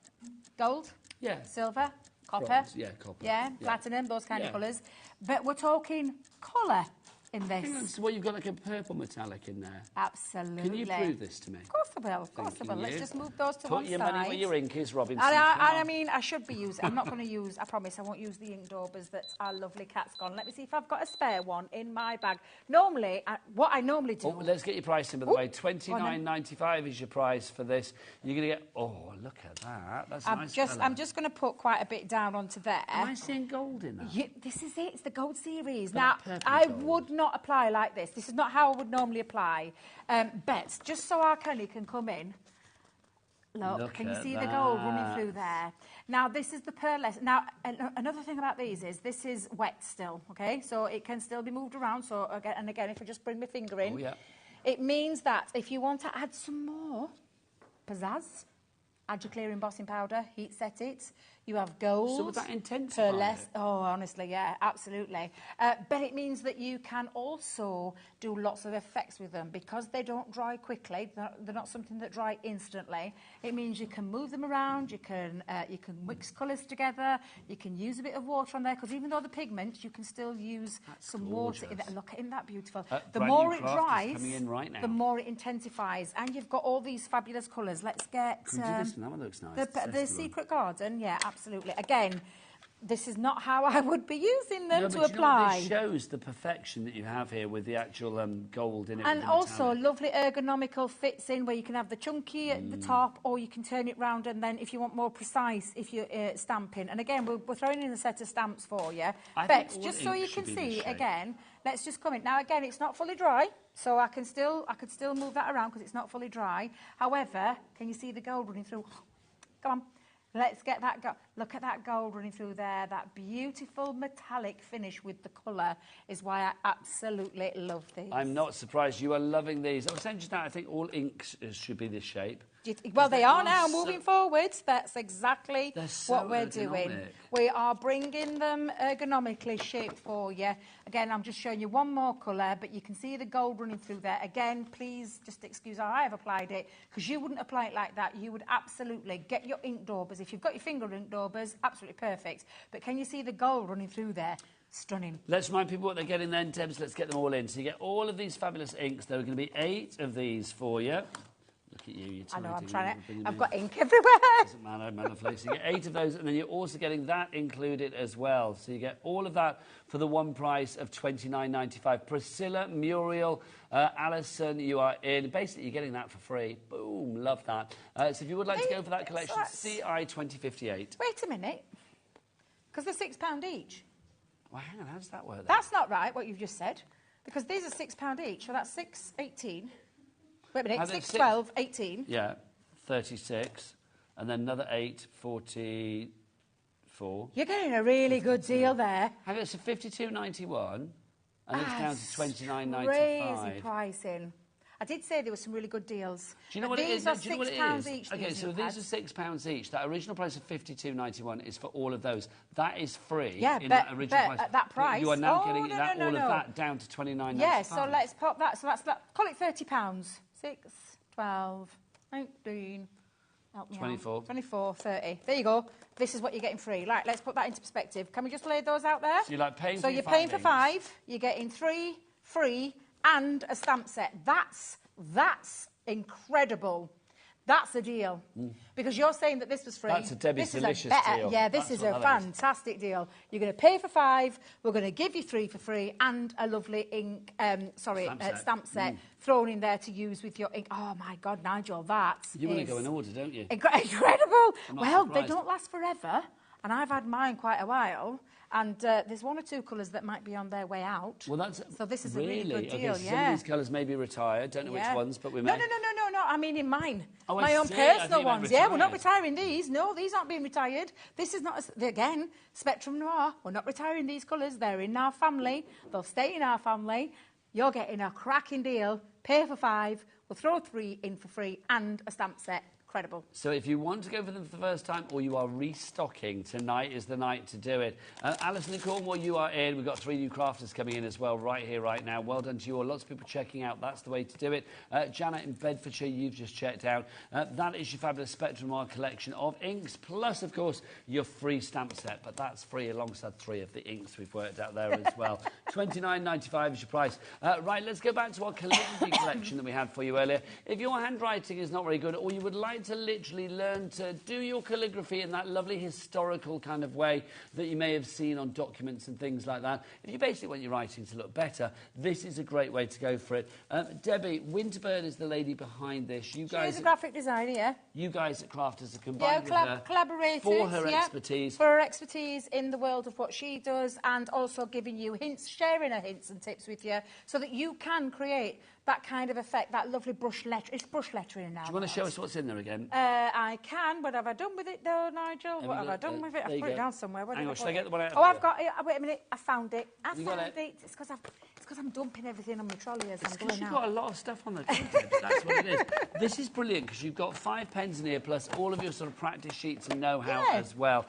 Gold? Yeah. Silver? Copper? Bronze, yeah, copper. Yeah, platinum, those kind of colours. But we're talking colour in this. Hang on, so what, you've got like a purple metallic in there? Absolutely. Can you prove this to me? Of course I will, of course I will. Let's just move those to one side. Put your money where your ink is, Robinson. I mean, I should be using, I'm not going to use, I promise, I won't use the ink daubers that our lovely cat's gone. Let me see if I've got a spare one in my bag. Normally, what I normally do... Oh, let's get your price in, by the way. $29.95 is your price for this. You're going to get... Oh, look at that. That's nice colour. I'm just going to put quite a bit down onto there. Am I seeing gold in that? Yeah, this is it. It's the gold series. Now, I would not apply like this. This is not how I would normally apply. But just so our Kelly can come in, look can you see the gold running through there? Now, this is the pearlescent. Now, another thing about these is this is wet still, OK? So it can still be moved around. So, again, if I just bring my finger in, it means that if you want to add some more pizzazz, add your clear embossing powder, heat set it. You have gold. So would that intensify it? Oh, honestly, yeah, absolutely. But it means that you can also do lots of effects with them because they don't dry quickly. They're not something that dry instantly. It means you can move them around. You can mix colours together. You can use a bit of water on there because even though the pigment, you can still use some water in there. Look, isn't that beautiful? The more it dries, the more it intensifies. And you've got all these fabulous colours. Let's get... Can we do this one? That looks nice. The Secret Garden, yeah, absolutely. Again, this is not how I would be using them to apply. This shows the perfection that you have here with the actual gold in it. And also lovely ergonomical fits in where you can have the chunky at the top or you can turn it round and then if you want more precise, if you're stamping. And again, we're throwing in a set of stamps for you. But just so you can see, again, let's just come in. Now, again, it's not fully dry. So I could still move that around because it's not fully dry. However, can you see the gold running through? Come on. Let's get that look at that gold running through there. That beautiful metallic finish with the colour is why I absolutely love these. I'm not surprised. You are loving these. I was saying just now, I think all inks should be this shape. Well, they are now moving forwards. That's exactly what we're doing. We are bringing them ergonomically shaped for you. Again, I'm just showing you one more colour, but you can see the gold running through there. Again, please just excuse how I have applied it, because you wouldn't apply it like that. You would absolutely get your ink daubers. If you've got your finger ink daubers, absolutely perfect. But can you see the gold running through there? Stunning. Let's remind people what they're getting then, Debs. Let's get them all in. So you get all of these fabulous inks. There are going to be 8 of these for you. Look at you, I know, I'm trying to... I've got ink everywhere. Doesn't matter, Manaflakes. You get 8 of those, and then you're also getting that included as well. So you get all of that for the one price of $29.95. Priscilla, Muriel, Alison, you are in. Basically, you're getting that for free. Boom, love that. So if you would like to go for that collection, CI 2058. Wait a minute, because they're £6 each. Well, hang on, how does that work then? That's not right, what you've just said, because these are £6 each, so that's 6.18. Wait a minute, 6, 12, 18. Yeah, 36. And then another 8, 44. You're getting a really good deal there. Hang on, so 52.91, and it's down to 29.95. Crazy pricing. I did say there were some really good deals. Do you know what these it is? are Do you know what it £6 is? each. Okay, so these are £6 each. That original price of £52.91 is for all of those. That is free in that original price. At that price. You are now getting all of that down to £29.95. Yeah, so let's pop that. So that's call it £30. 6, 12, 19. 24. 24, 30. There you go. This is what you're getting free. Right, let's put that into perspective. Can we just lay those out there? So you're like paying So for you're your paying for findings. 5, you're getting 3 free and a stamp set. That's incredible. That's a deal. Because you're saying that this was free. That's a Debbie's delicious deal. Yeah, this is a fantastic deal. You're going to pay for 5, we're going to give you 3 for free, and a lovely stamp set thrown in there to use with your ink. Oh my God, Nigel, You want to go in order, don't you? Incredible. Well, surprised. they don't last forever, and I've had mine quite a while. And there's 1 or 2 colours that might be on their way out. Well, that's so this is really a really good deal. Okay, so some of these colours may be retired. Don't know which ones, but we may. No. I mean in mine. Oh, my I own see. personal I ones. Yeah, we're not retiring these. No, these aren't being retired. This is not, again, Spectrum Noir. We're not retiring these colours. They're in our family. They'll stay in our family. You're getting a cracking deal. Pay for 5. We'll throw 3 in for free and a stamp set. Incredible. So if you want to go for them for the first time or you are restocking, tonight is the night to do it. Alison in Cornwall, you are in. We've got 3 new crafters coming in as well right here, right now. Well done to you all. Lots of people checking out. That's the way to do it. Janet in Bedfordshire, you've just checked out. That is your fabulous Spectrum Noir collection of inks, plus, of course, your free stamp set. But that's free alongside 3 of the inks we've worked out there as well. £29.95 is your price. Right, let's go back to our calligraphy collection that we had for you earlier. If your handwriting is not very good or you would like to literally learn to do your calligraphy in that lovely historical kind of way that you may have seen on documents and things like that, if you basically want your writing to look better, this is a great way to go for it. Debbie, Winterbird is the lady behind this. She's a graphic designer, yeah. You guys at Crafters are combined with her collaborated for her expertise. For her expertise in the world of what she does, and also giving you hints, sharing her hints and tips with you, so that you can create that kind of effect, that lovely brush letter. It's brush lettering now. Do you want to show us what's in there again? I can. What have I done with it, though, Nigel? What have I done with it? I've put it down somewhere. Hang on, should I get the one out? Oh, I've got it. Wait a minute. I found it. I found it. It's because I'm dumping everything on my trolley as I'm going out. You've got a lot of stuff on the content. That's what it is. This is brilliant because you've got 5 pens in here plus all of your sort of practice sheets and know-how as well.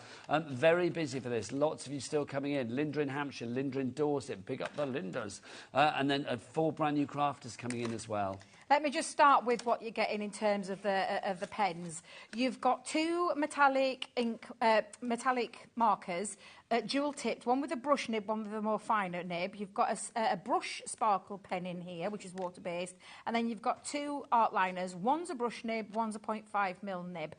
Very busy for this. Lots of you still coming in. Linda in Hampshire, Linda in Dorset. Big up the Lindas. And then 4 brand new crafters coming in as well. Let me just start with what you're getting in terms of the pens. You've got 2 metallic markers, dual-tipped, one with a brush nib, one with a more finer nib. You've got a brush sparkle pen in here, which is water-based, and then you've got 2 art liners. One's a brush nib, one's a 0.5mm nib,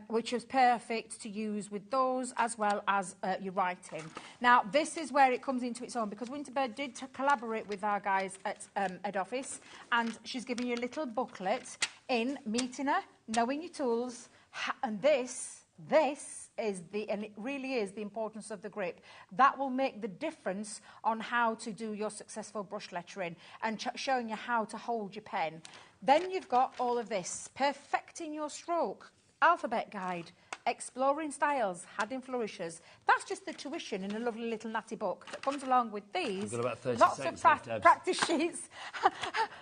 which is perfect to use with those as well as your writing. Now, this is where it comes into its own, because Winterbird did collaborate with our guys at head office, and she's giving you a little booklet in meeting her, knowing your tools, and this is and it really is the importance of the grip. That will make the difference on how to do your successful brush lettering and showing you how to hold your pen. Then you've got all of this, perfecting your stroke, alphabet guide, exploring styles, adding flourishes. That's just the tuition in a lovely little natty book that comes along with these. We've got about 30 lots seconds of left, practice sheets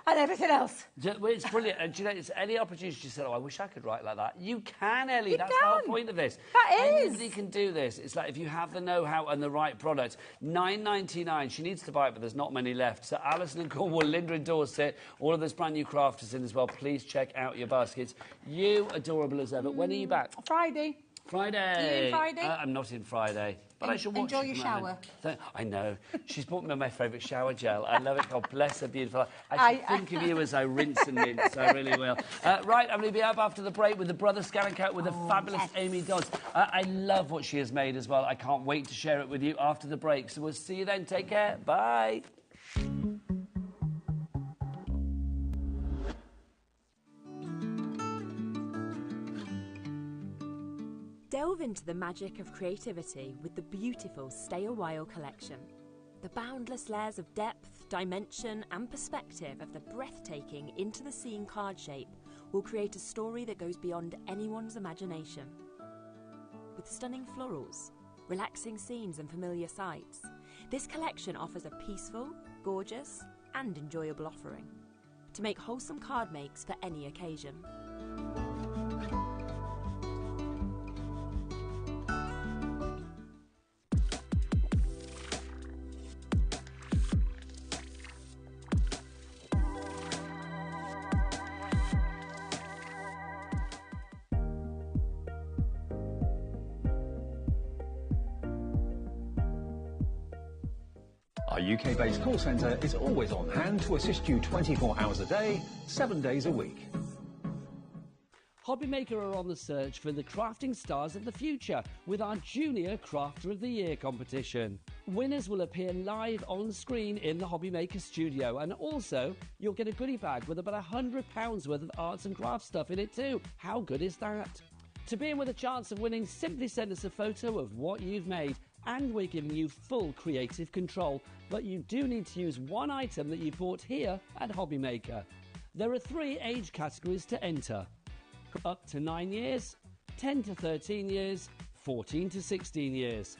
and everything else. It's brilliant. And do you know, it's any opportunity you said, oh, I wish I could write like that. You can, Ellie. You That's can. the whole point of this. That is. Anybody can do this. It's like if you have the know-how and the right product. £9.99. She needs to buy it, but there's not many left. So Alison in Cornwall, Linda in Dorset, all of those brand new crafters in as well. Please check out your baskets. You, adorable as ever. When are you back? Friday. Friday. Are you in Friday? I'm not in Friday. But I should watch Enjoy it your tomorrow. shower. I know. She's bought me my favourite shower gel. I love it. God bless her, beautiful. I should think of you as I rinse and mince. I really will. Right, I'm going to be up after the break with the Brother Scanning Coat with the fabulous Amy Dodds. I love what she has made as well. I can't wait to share it with you after the break. So we'll see you then. Take care. Bye. Delve into the magic of creativity with the beautiful Stay a While collection. The boundless layers of depth, dimension and perspective of the breathtaking Into the Scene card shape will create a story that goes beyond anyone's imagination. With stunning florals, relaxing scenes and familiar sights, this collection offers a peaceful, gorgeous and enjoyable offering. to make wholesome card makes for any occasion. Our UK-based call centre is always on hand to assist you 24 hours a day, 7 days a week. HobbyMaker are on the search for the crafting stars of the future with our Junior Crafter of the Year competition. Winners will appear live on screen in the HobbyMaker studio, and also you'll get a goodie bag with about £100 worth of arts and crafts stuff in it too. How good is that? To be in with a chance of winning, simply send us a photo of what you've made, and we're giving you full creative control. But you do need to use one item that you bought here at HobbyMaker. There are 3 age categories to enter: up to 9 years, 10 to 13 years, 14 to 16 years.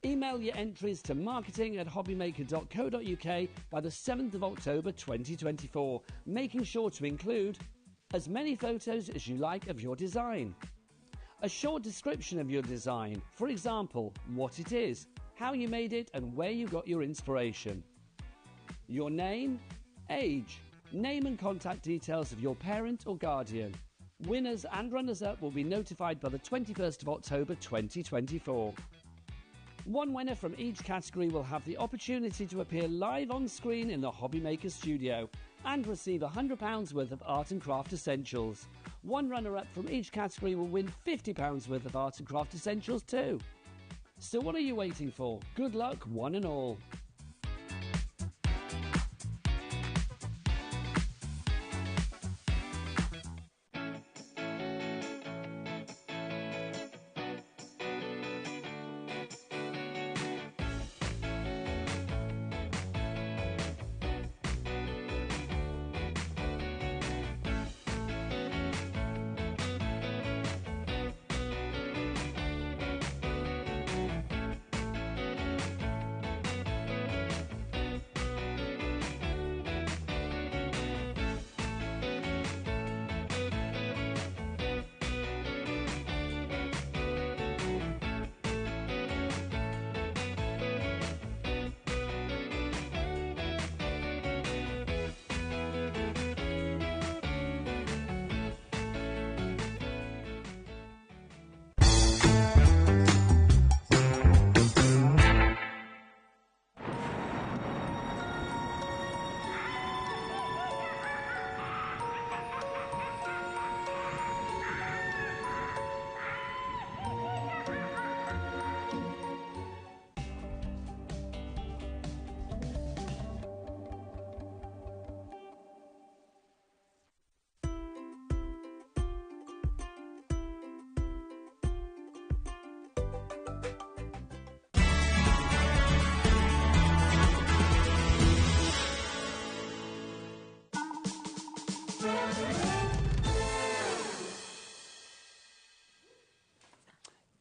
Email your entries to marketing@hobbymaker.co.uk by the 7th of October 2024, making sure to include as many photos as you like of your design, a short description of your design, for example, what it is, how you made it and where you got your inspiration, your name, age, name and contact details of your parent or guardian. Winners and runners-up will be notified by the 21st of October 2024. One winner from each category will have the opportunity to appear live on screen in the HobbyMaker studio and receive £100 worth of art and craft essentials. One runner-up from each category will win £50 worth of art and craft essentials too. So what are you waiting for? Good luck, one and all.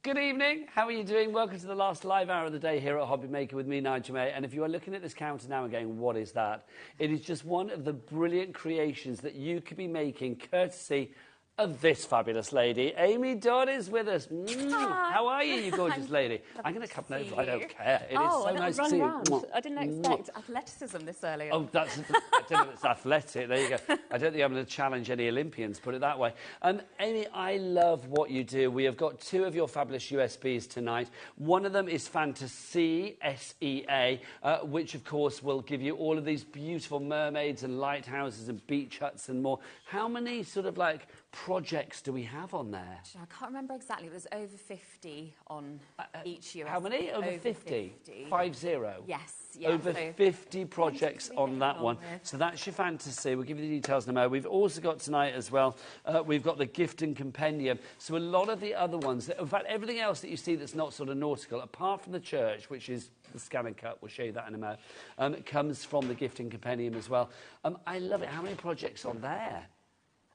Good evening, how are you doing? Welcome to the last live hour of the day here at HobbyMaker with me, Nigel May. And if you are looking at this counter now and going, what is that? It is just one of the brilliant creations that you could be making courtesy of this fabulous lady. Amy Dodd is with us. How are you, you gorgeous lady? I'm going to come over. I don't care. It is so nice to see you. I didn't expect athleticism this early on. Oh, I don't know if it's athletic. There you go. I don't think I'm going to challenge any Olympians, put it that way. Amy, I love what you do. We have got 2 of your fabulous USBs tonight. One of them is Fantasy, S-E-A, which, of course, will give you all of these beautiful mermaids and lighthouses and beach huts and more. How many sort of, like, projects do we have on there? I can't remember exactly. It was over 50 on each US. How many? Over 50? 50? 50? Yes. Over 50 projects on that one. So that's your Fantasy. We'll give you the details in a moment. We've also got tonight as well, we've got the Gift and Compendium. So a lot of the other ones, in fact, everything else that you see that's not sort of nautical, apart from the church, which is the Scan and Cut, we'll show you that in a moment, comes from the Gift and Compendium as well. I love it. How many projects on there?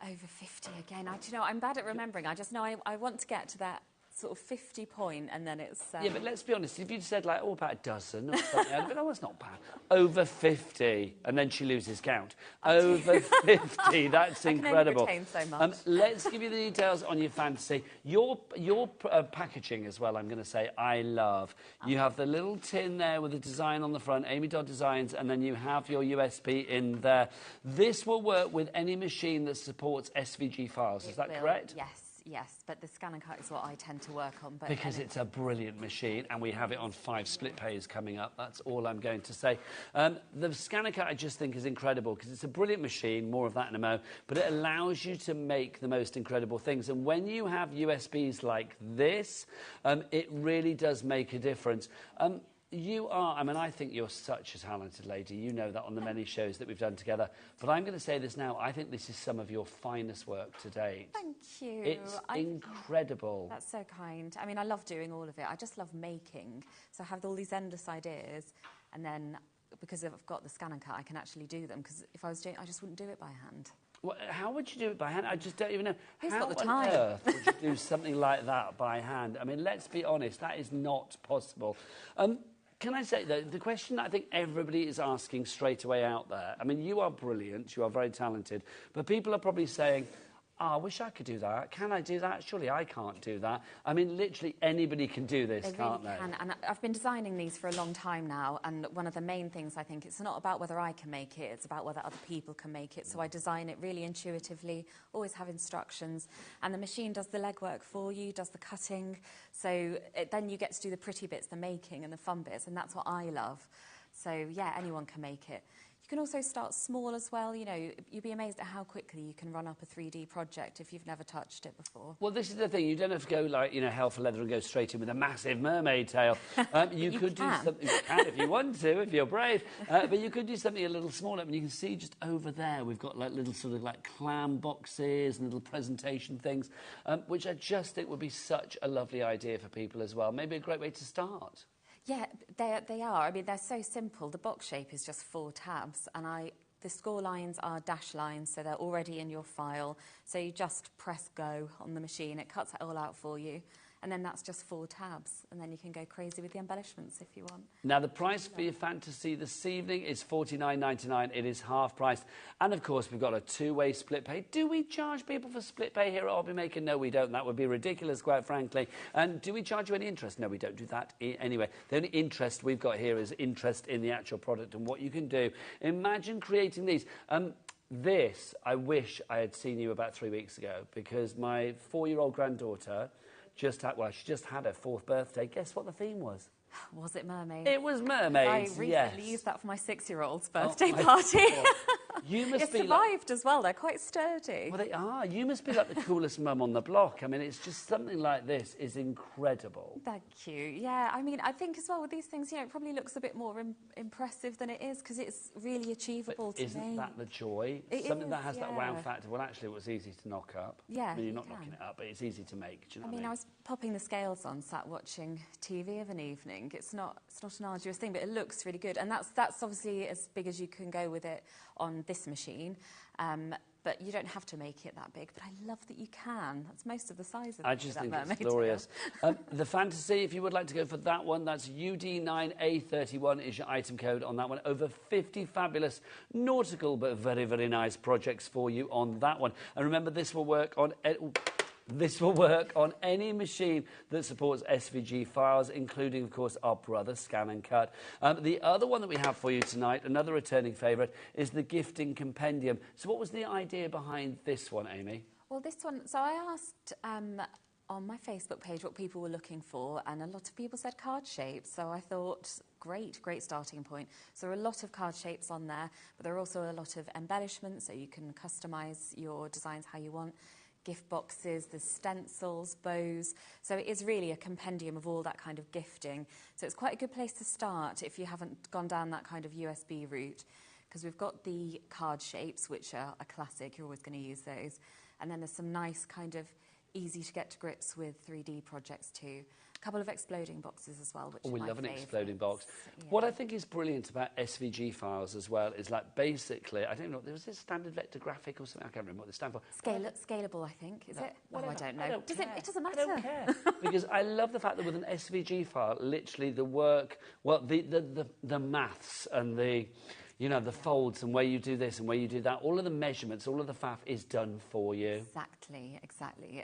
Over 50 again. Do you know, I'm bad at remembering. I just know I want to get to that sort of 50 point, and then it's... Yeah, but let's be honest, if you'd said, like, about a dozen or something, I'd have been, oh, that's not bad. Over 50, and then she loses count. Over 50, that's incredible. I can only retain so much. Let's give you the details on your fantasy. Your packaging as well, I'm going to say, I love. You have the little tin there with the design on the front, Amy Dodd Designs, and then you have your USB in there. This will work with any machine that supports SVG files, is that correct? Yes, but the scan and cut is what I tend to work on. But because it's a brilliant machine, and we have it on 5 split pays coming up. That's all I'm going to say. The scan and cut, I just think, is incredible because it's a brilliant machine, more of that in a mo, but it allows you to make the most incredible things. And when you have USBs like this, it really does make a difference. You are, I mean, I think you're such a talented lady. You know that on the many shows that we've done together. But I'm going to say this now. I think this is some of your finest work to date. Thank you. It's incredible. That's so kind. I mean, I love doing all of it. I just love making. So I have all these endless ideas. And then, because I've got the scan and cut, I can actually do them. Because if I was doing it, I just wouldn't do it by hand. Well, how would you do it by hand? I just don't even know. Who's how got the time? on earth would you do something like that by hand? I mean, let's be honest. That is not possible. Can I say, though, the question that I think everybody is asking straight away out there, I mean, you are brilliant, you are very talented, but people are probably saying, I wish I could do that. Can I do that? Surely I can't do that. I mean, literally anybody can do this, can't they? Can. And I've been designing these for a long time now, and one of the main things I think, it's not about whether I can make it, it's about whether other people can make it. So I design it really intuitively, always have instructions, and the machine does the legwork for you, does the cutting, so then you get to do the pretty bits, the making and the fun bits, and that's what I love. So, yeah, anyone can make it. You can also start small as well. You know, you'd be amazed at how quickly you can run up a 3D project if you've never touched it before. Well, this is the thing. You don't have to go like, you know, hell for leather and go straight in with a massive mermaid tail. You could do something, you can if you want to, if you're brave. But you could do something a little smaller. And you can see just over there, we've got like little sort of like clam boxes and little presentation things, which I just think would be such a lovely idea for people as well. Maybe a great way to start. Yeah, they are. I mean, they're so simple. The box shape is just 4 tabs, and the score lines are dash lines, so they're already in your file. So you just press go on the machine. It cuts it all out for you. And then that's just 4 tabs. And then you can go crazy with the embellishments if you want. Now, the price for your fantasy this evening is $49.99. It is half price. And, of course, we've got a 2-way split pay. Do we charge people for split pay here at HobbyMaker? No, we don't. That would be ridiculous, quite frankly. And do we charge you any interest? No, we don't do that anyway. The only interest we've got here is interest in the actual product and what you can do. Imagine creating these. This, I wish I had seen you about 3 weeks ago, because my 4-year-old granddaughter... she just had her 4th birthday. Guess what the theme was? Was it mermaids? It was mermaids, I recently used that for my 6-year-old's birthday Oh, party. You must it be survived as well. They're quite sturdy. Well, they are. You must be like the coolest mum on the block. I mean, it's just something like this is incredible. Thank you. Yeah, I mean, I think as well with these things, you know, it probably looks a bit more impressive than it is because it's really achievable to isn't make. That the joy? Something that has that wow factor. Well, actually, it was easy to knock up. Yeah, I mean, you're not knocking it up, but it's easy to make. Do you know what I mean? I was popping the scales on, sat watching TV of an evening. It's not an arduous thing, but it looks really good. And that's obviously as big as you can go with it on this machine. But you don't have to make it that big. But I love that you can. That's most of the size of I just think it's glorious. The fantasy, if you would like to go for that one, that's UD9A31 is your item code on that one. Over 50 fabulous nautical but very, very nice projects for you on that one. And remember, this will work on... This will work on any machine that supports SVG files, including, of course, our brother Scan and Cut. The other one that we have for you tonight, another returning favourite, is the Gifting Compendium. So what was the idea behind this one, Amy? Well, this one... So I asked on my Facebook page what people were looking for, and a lot of people said card shapes. So I thought, great starting point. So there are a lot of card shapes on there, but there are also a lot of embellishments, so you can customise your designs how you want. Gift boxes, there's stencils, bows. So it is really a compendium of all that kind of gifting. So it's quite a good place to start if you haven't gone down that kind of USB route, because we've got the card shapes, which are a classic. You're always going to use those. And then there's some nice kind of easy to get to grips with 3D projects too. A couple of exploding boxes as well, which we are my love an favourites. exploding box. Yeah. What I think is brilliant about SVG files as well is like basically, I don't know, there was this standard vector graphic or something, I can't remember what they stand for. Scalable, I think, is it? Whatever. Oh, I don't know. It doesn't matter. I don't care. Because I love the fact that with an SVG file, literally the work, well, the maths and the, you know, the folds and where you do this and where you do that, all of the measurements, all of the faff is done for you. Exactly.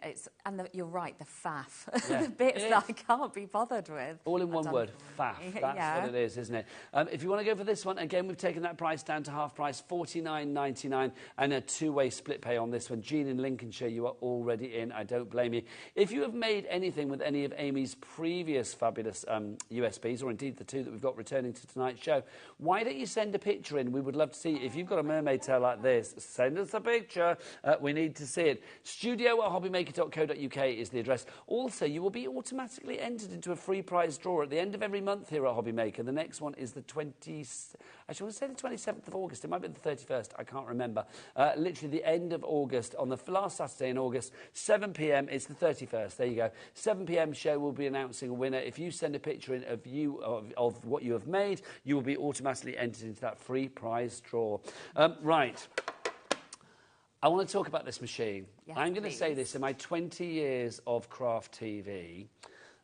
You're right, the faff. The bits that I can't be bothered with. All in one word, faff. That's what it is, isn't it? If you want to go for this one, again, we've taken that price down to half price, $49.99, and a two-way split pay on this one. Jean in Lincolnshire, you are already in. I don't blame you. If you have made anything with any of Amy's previous fabulous USBs, or indeed the two that we've got returning to tonight's show, why don't you send a picture in? We would love to see it. If you've got a mermaid tail like this, send us a picture. We need to see it. studio@hobbymaker.co.uk is the address. Also, you will be automatically entered into a free prize draw at the end of every month here at HobbyMaker. The next one is the 27th of August. It might be the 31st. I can't remember. Literally the end of August, on the last Saturday in August, 7 p.m. It's the 31st. There you go. 7 p.m. show will be announcing a winner. If you send a picture in of what you have made, you will be automatically entered into that free prize draw. Right. I want to talk about this machine. Yes, I'm going to say this, in my 20 years of craft TV,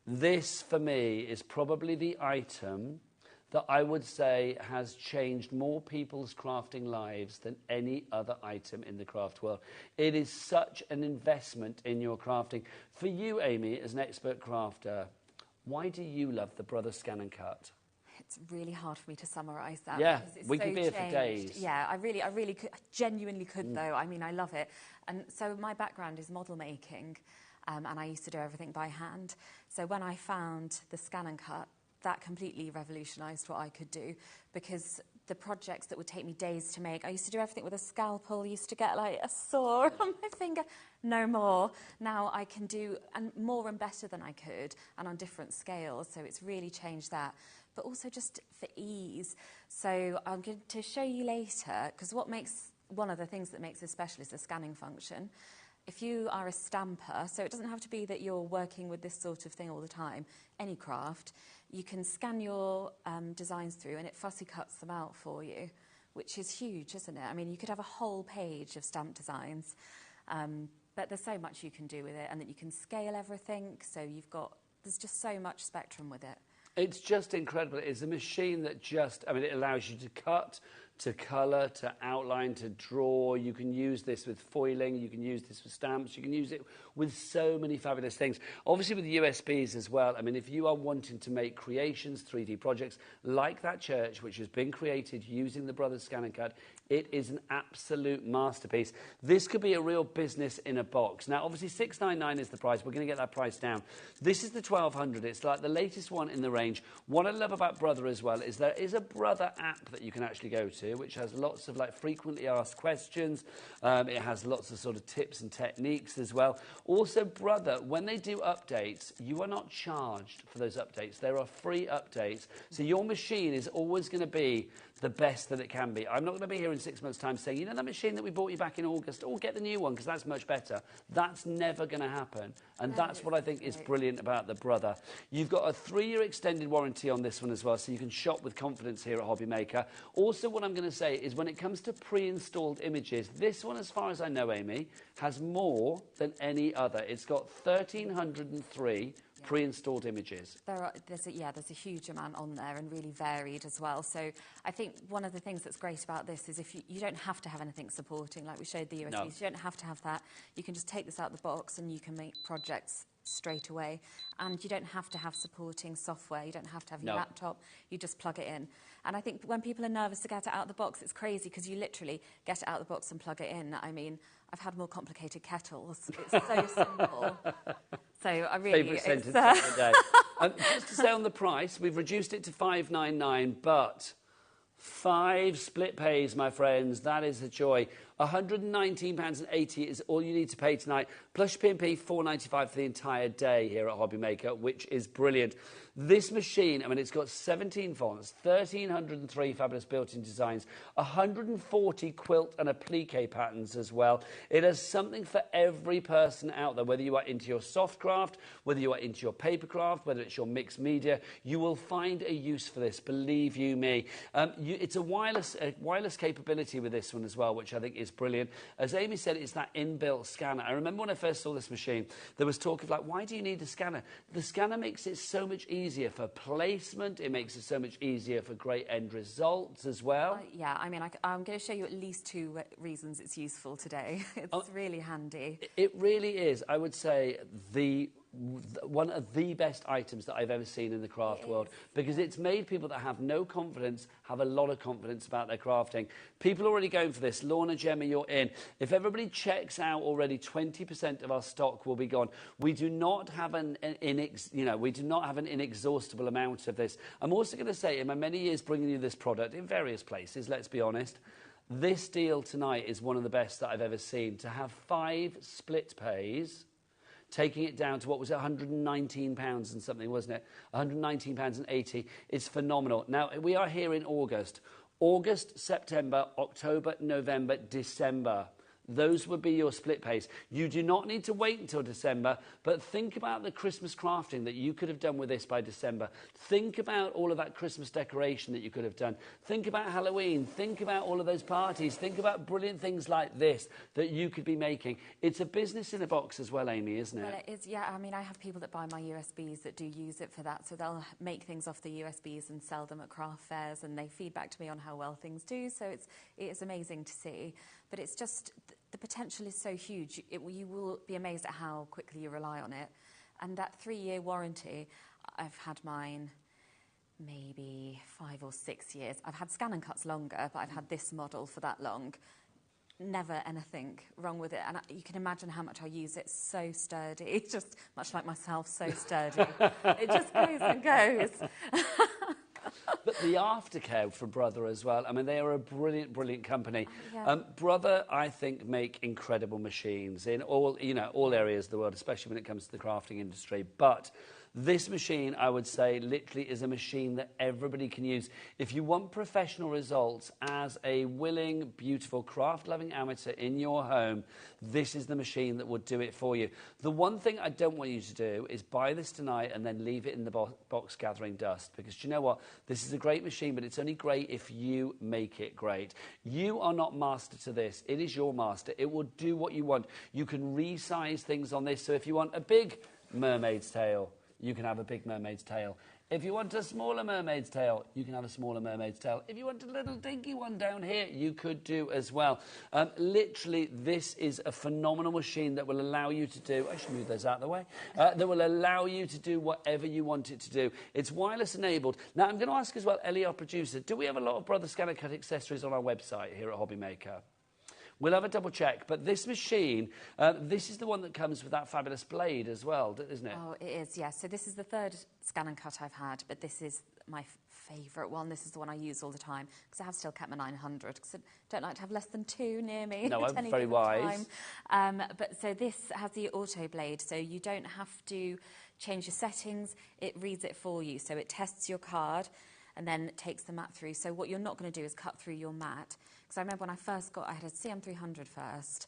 this, for me, is probably the item that I would say has changed more people's crafting lives than any other item in the craft world. It is such an investment in your crafting. For you, Amy, as an expert crafter, why do you love the Brother Scan and Cut? It's really hard for me to summarise that. Yeah, because it's we so could be here for changed. days. Yeah, I really could, I genuinely could though. I mean, I love it. And so my background is model making, and I used to do everything by hand. So when I found the Scan and Cut, that completely revolutionised what I could do, because the projects that would take me days to make, I used to do everything with a scalpel, used to get like a sore on my finger. No more. Now I can do more and better than I could, and on different scales, so it's really changed that. But also just for ease. So I'm going to show you later, because one of the things that makes this special is the scanning function. If you are a stamper, so it doesn't have to be that you're working with this sort of thing all the time, any craft, you can scan your designs through and it fussy cuts them out for you, which is huge, isn't it? I mean, you could have a whole page of stamp designs, but there's so much you can do with it, and that you can scale everything, so there's just so much spectrum with it. It's just incredible. It's a machine that it allows you to cut, to colour, to outline, to draw. You can use this with foiling, you can use this with stamps, you can use it with so many fabulous things. Obviously with the USBs as well, I mean, if you are wanting to make creations, 3D projects, like that church, which has been created using the Brothers Scan and Cut, it is an absolute masterpiece. This could be a real business in a box. Now, obviously, $699 is the price. We're going to get that price down. This is the 1200. It's like the latest one in the range. What I love about Brother as well is there is a Brother app that you can actually go to, which has lots of like frequently asked questions. It has lots of sort of tips and techniques as well. Also, Brother, when they do updates, you are not charged for those updates. There are free updates. So your machine is always going to be the best that it can be. I'm not going to be here in 6 months' time saying, you know that machine that we bought you back in August, get the new one because that's much better. That's never going to happen. And that's what I think is brilliant about the Brother. You've got a 3-year extended warranty on this one as well, so you can shop with confidence here at HobbyMaker. Also, what I'm going to say is when it comes to pre-installed images, this one, as far as I know, Amy, has more than any other. It's got 1,303 pre-installed images. There's a huge amount on there, and really varied as well. So I think one of the things that's great about this is if you don't have to have anything supporting, like we showed the USBs, you don't have to have that. You can just take this out of the box and you can make projects straight away, and you don't have to have supporting software, you don't have to have your laptop, you just plug it in. And I think when people are nervous to get it out of the box, it's crazy because you literally get it out of the box and plug it in. I mean, I've had more complicated kettles. It's so simple. So I really... Favourite sentence of the day. Just to say on the price, we've reduced it to $599, but 5 split pays, my friends. That is the joy. £119.80 is all you need to pay tonight, plus your P&P, £4.95 for the entire day here at HobbyMaker, which is brilliant. This machine, I mean, it's got 17 fonts, 1,303 fabulous built-in designs, 140 quilt and applique patterns as well. It has something for every person out there, whether you are into your soft craft, whether you are into your paper craft, whether it's your mixed media, you will find a use for this, believe you me. It's a wireless capability with this one as well, which I think is brilliant. As Amy said, it's that inbuilt scanner. I remember when I first saw this machine, there was talk of like, why do you need a scanner? The scanner makes it so much easier for placement. It makes it so much easier for great end results as well. Yeah, I mean, I'm going to show you at least 2 reasons it's useful today. It's really handy. It really is. I would say one of the best items that I've ever seen in the craft world, because it's made people that have no confidence have a lot of confidence about their crafting. People are already going for this. Lorna, Gemma, you're in. If everybody checks out already, 20% of our stock will be gone. We do not have an inexhaustible amount of this. I'm also going to say, in my many years bringing you this product in various places, let's be honest, this deal tonight is one of the best that I've ever seen. To have 5 split pays, taking it down to what was it, £119 and something, wasn't it? £119.80 is phenomenal. Now, we are here in August. August, September, October, November, December. Those would be your split pays. You do not need to wait until December, but think about the Christmas crafting that you could have done with this by December. Think about all of that Christmas decoration that you could have done. Think about Halloween. Think about all of those parties. Think about brilliant things like this that you could be making. It's a business in a box as well, Amy, isn't it? Well, it is, yeah. I mean, I have people that buy my USBs that do use it for that, so they'll make things off the USBs and sell them at craft fairs, and they feed back to me on how well things do, so it is amazing to see. But it's just, the potential is so huge. You will be amazed at how quickly you rely on it. And that 3-year warranty, I've had mine maybe 5 or 6 years. I've had Scan and Cuts longer, but I've had this model for that long. Never anything wrong with it. And you can imagine how much I use it. So sturdy. It's just much like myself, so sturdy. It just goes and goes. But the aftercare for Brother as well, I mean, they are a brilliant, brilliant company. Yeah. Brother, I think, make incredible machines in all areas of the world, especially when it comes to the crafting industry. But this machine, I would say, literally is a machine that everybody can use. If you want professional results as a willing, beautiful, craft-loving amateur in your home, this is the machine that would do it for you. The one thing I don't want you to do is buy this tonight and then leave it in the box gathering dust, because do you know what? This is a great machine, but it's only great if you make it great. You are not master to this. It is your master. It will do what you want. You can resize things on this. So if you want a big mermaid's tail, you can have a big mermaid's tail. If you want a smaller mermaid's tail, you can have a smaller mermaid's tail. If you want a little dinky one down here, you could do as well. Literally, this is a phenomenal machine that will allow you to do... I should move those out of the way. That will allow you to do whatever you want it to do. It's wireless enabled. Now, I'm going to ask as well, Ellie, our producer, do we have a lot of Brother Scan and Cut accessories on our website here at HobbyMaker? We'll have a double check, but this machine, this is the one that comes with that fabulous blade as well, isn't it? Oh, it is, yes. So this is the 3rd Scan and Cut I've had, but this is my favourite one. This is the one I use all the time, because I have still kept my 900, because I don't like to have less than 2 near me. No, I'm very wise. But so this has the auto blade, so you don't have to change your settings. It reads it for you, so it tests your card and then takes the mat through. So what you're not going to do is cut through your mat. Because I remember when I first I had a CM300 first,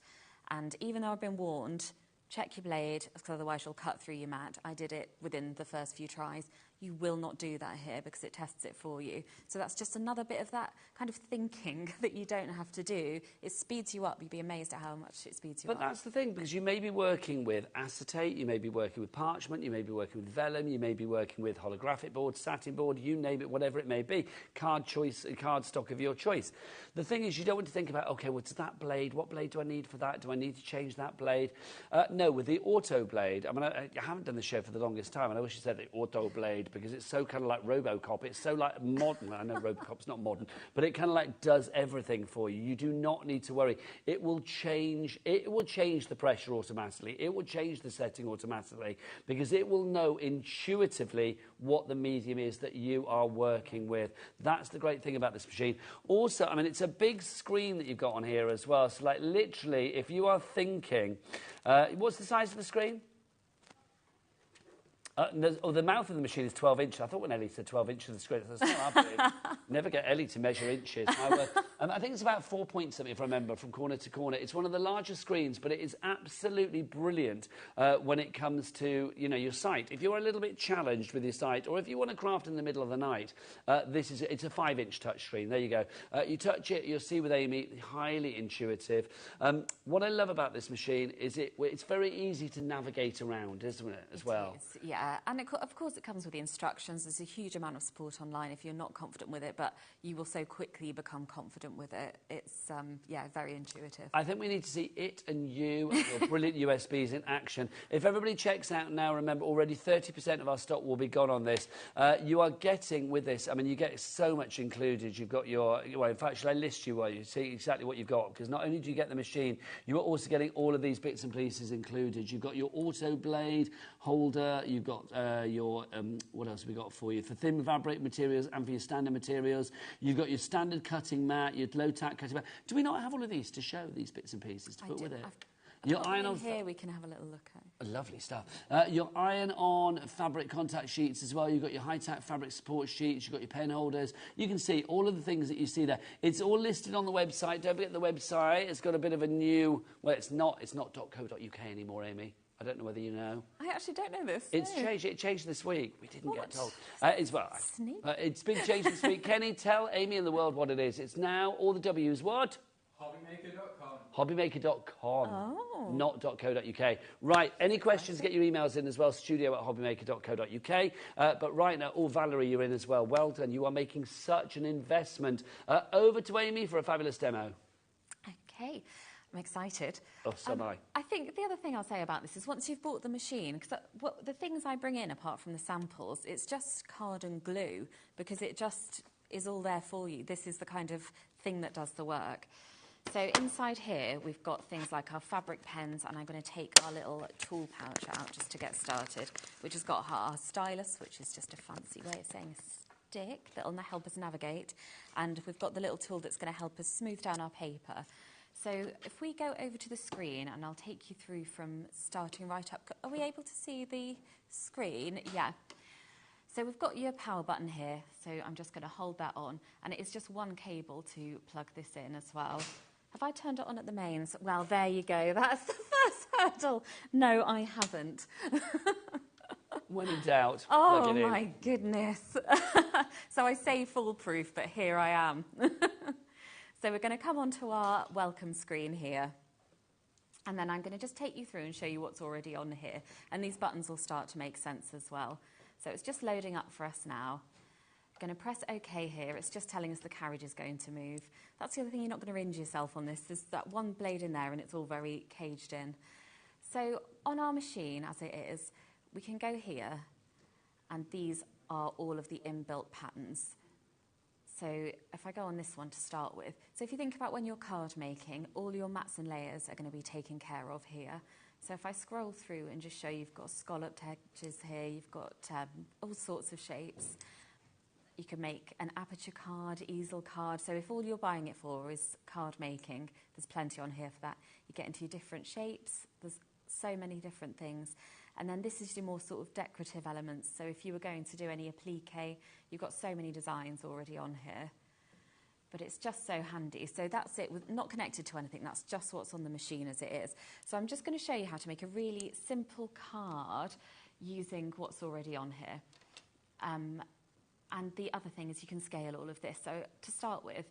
and even though I've been warned, check your blade, because otherwise you'll cut through your mat. I did it within the first few tries. You will not do that here because it tests it for you. So that's just another bit of that kind of thinking that you don't have to do. It speeds you up. You'd be amazed at how much it speeds you up. But that's the thing, because you may be working with acetate, you may be working with parchment, you may be working with vellum, you may be working with holographic board, satin board, you name it, whatever it may be, card stock of your choice. The thing is, you don't want to think about, OK, what's that blade? What blade do I need for that? Do I need to change that blade? No, know with the auto blade, I mean, I haven't done the show for the longest time, and I wish you said the auto blade because it's so kind of like RoboCop. It's so like modern. I know RoboCop's not modern, but it kind of like does everything for you. You do not need to worry. It will change. It will change the pressure automatically. It will change the setting automatically because it will know intuitively what the medium is that you are working with. That's the great thing about this machine. Also, I mean, it's a big screen that you've got on here as well. So, like, literally, if you are thinking, what's the size of the screen? The mouth of the machine is 12 inches. I thought when Ellie said 12 inches of the screen, that's not that big. Never get Ellie to measure inches. I think it's about 4 point something, if I remember, from corner to corner. It's one of the largest screens, but it is absolutely brilliant when it comes to, you know, your site. If you're a little bit challenged with your site, or if you want to craft in the middle of the night, it's a 5-inch touchscreen. There you go. You touch it, you'll see with Amy, highly intuitive. What I love about this machine is it's very easy to navigate around, isn't it, as well? It is, yeah. And of course it comes with the instructions. There's a huge amount of support online if you're not confident with it, but you will so quickly become confident with it. It's, yeah, very intuitive. I think we need to see it and you and your brilliant USBs in action. If everybody checks out now, remember, already 30% of our stock will be gone on this. You are getting with this, I mean, you get so much included. You've got your, well, in fact, shall I list you while you see exactly what you've got? Because not only do you get the machine, you are also getting all of these bits and pieces included. You've got your auto blade holder, you've got your, what else have we got for you? For thin fabric materials and for your standard materials. You've got your standard cutting mat, your low-tack cutting mat. Do we not have all of these to show, these bits and pieces to put with it? Your iron-on here we can have a little look at. Lovely stuff. Your iron-on fabric contact sheets as well. You've got your high-tack fabric support sheets. You've got your pen holders. You can see all of the things that you see there. It's all listed on the website. Don't forget the website. It's got a bit of a new... Well, it's not .co.uk anymore, Amy. I don't know whether you know. I actually don't know this. It's changed. It changed this week. We didn't get told. It's been changed this week. Kenny, tell Amy and the world what it is. It's now all the W's. What? HobbyMaker.com. HobbyMaker.com. Oh. Not .co.uk. Right. Any questions? Get your emails in as well. studio@hobbymaker.co.uk. But right now, Valerie, you're in as well. Well done. You are making such an investment. Over to Amy for a fabulous demo. Okay. I'm excited. Oh, so am I. I think the other thing I'll say about this is once you've bought the machine, because the things I bring in, apart from the samples, it's just card and glue, because it just is all there for you. This is the kind of thing that does the work. So inside here, we've got things like our fabric pens, and I'm going to take our little tool pouch out just to get started, which has got our stylus, which is just a fancy way of saying stick that will help us navigate. And we've got the little tool that's going to help us smooth down our paper. So if we go over to the screen, and I'll take you through from starting right up. Are we able to see the screen? Yeah. So we've got your power button here, so I'm just going to hold that on. And it is just one cable to plug this in as well. Have I turned it on at the mains? Well, there you go. That's the first hurdle. No, I haven't. When in doubt, plug it in. Oh, my goodness. So I say foolproof, but here I am. So we're going to come onto our welcome screen here. And then I'm going to just take you through and show you what's already on here. And these buttons will start to make sense as well. So it's just loading up for us now. I'm going to press OK here. It's just telling us the carriage is going to move. That's the other thing, you're not going to injure yourself on this. There's that one blade in there and it's all very caged in. So on our machine, as it is, we can go here. And these are all of the inbuilt patterns. So if I go on this one to start with, so if you think about when you're card making, all your mats and layers are going to be taken care of here. So if I scroll through and just show you've got scalloped edges here, you've got all sorts of shapes. You can make an aperture card, easel card. So if all you're buying it for is card making, there's plenty on here for that. You get into your different shapes. There's so many different things. And then this is your more sort of decorative elements. So if you were going to do any applique, you've got so many designs already on here. But it's just so handy. So that's it, not connected to anything. That's just what's on the machine as it is. So I'm just going to show you how to make a really simple card using what's already on here. And the other thing is you can scale all of this. So to start with,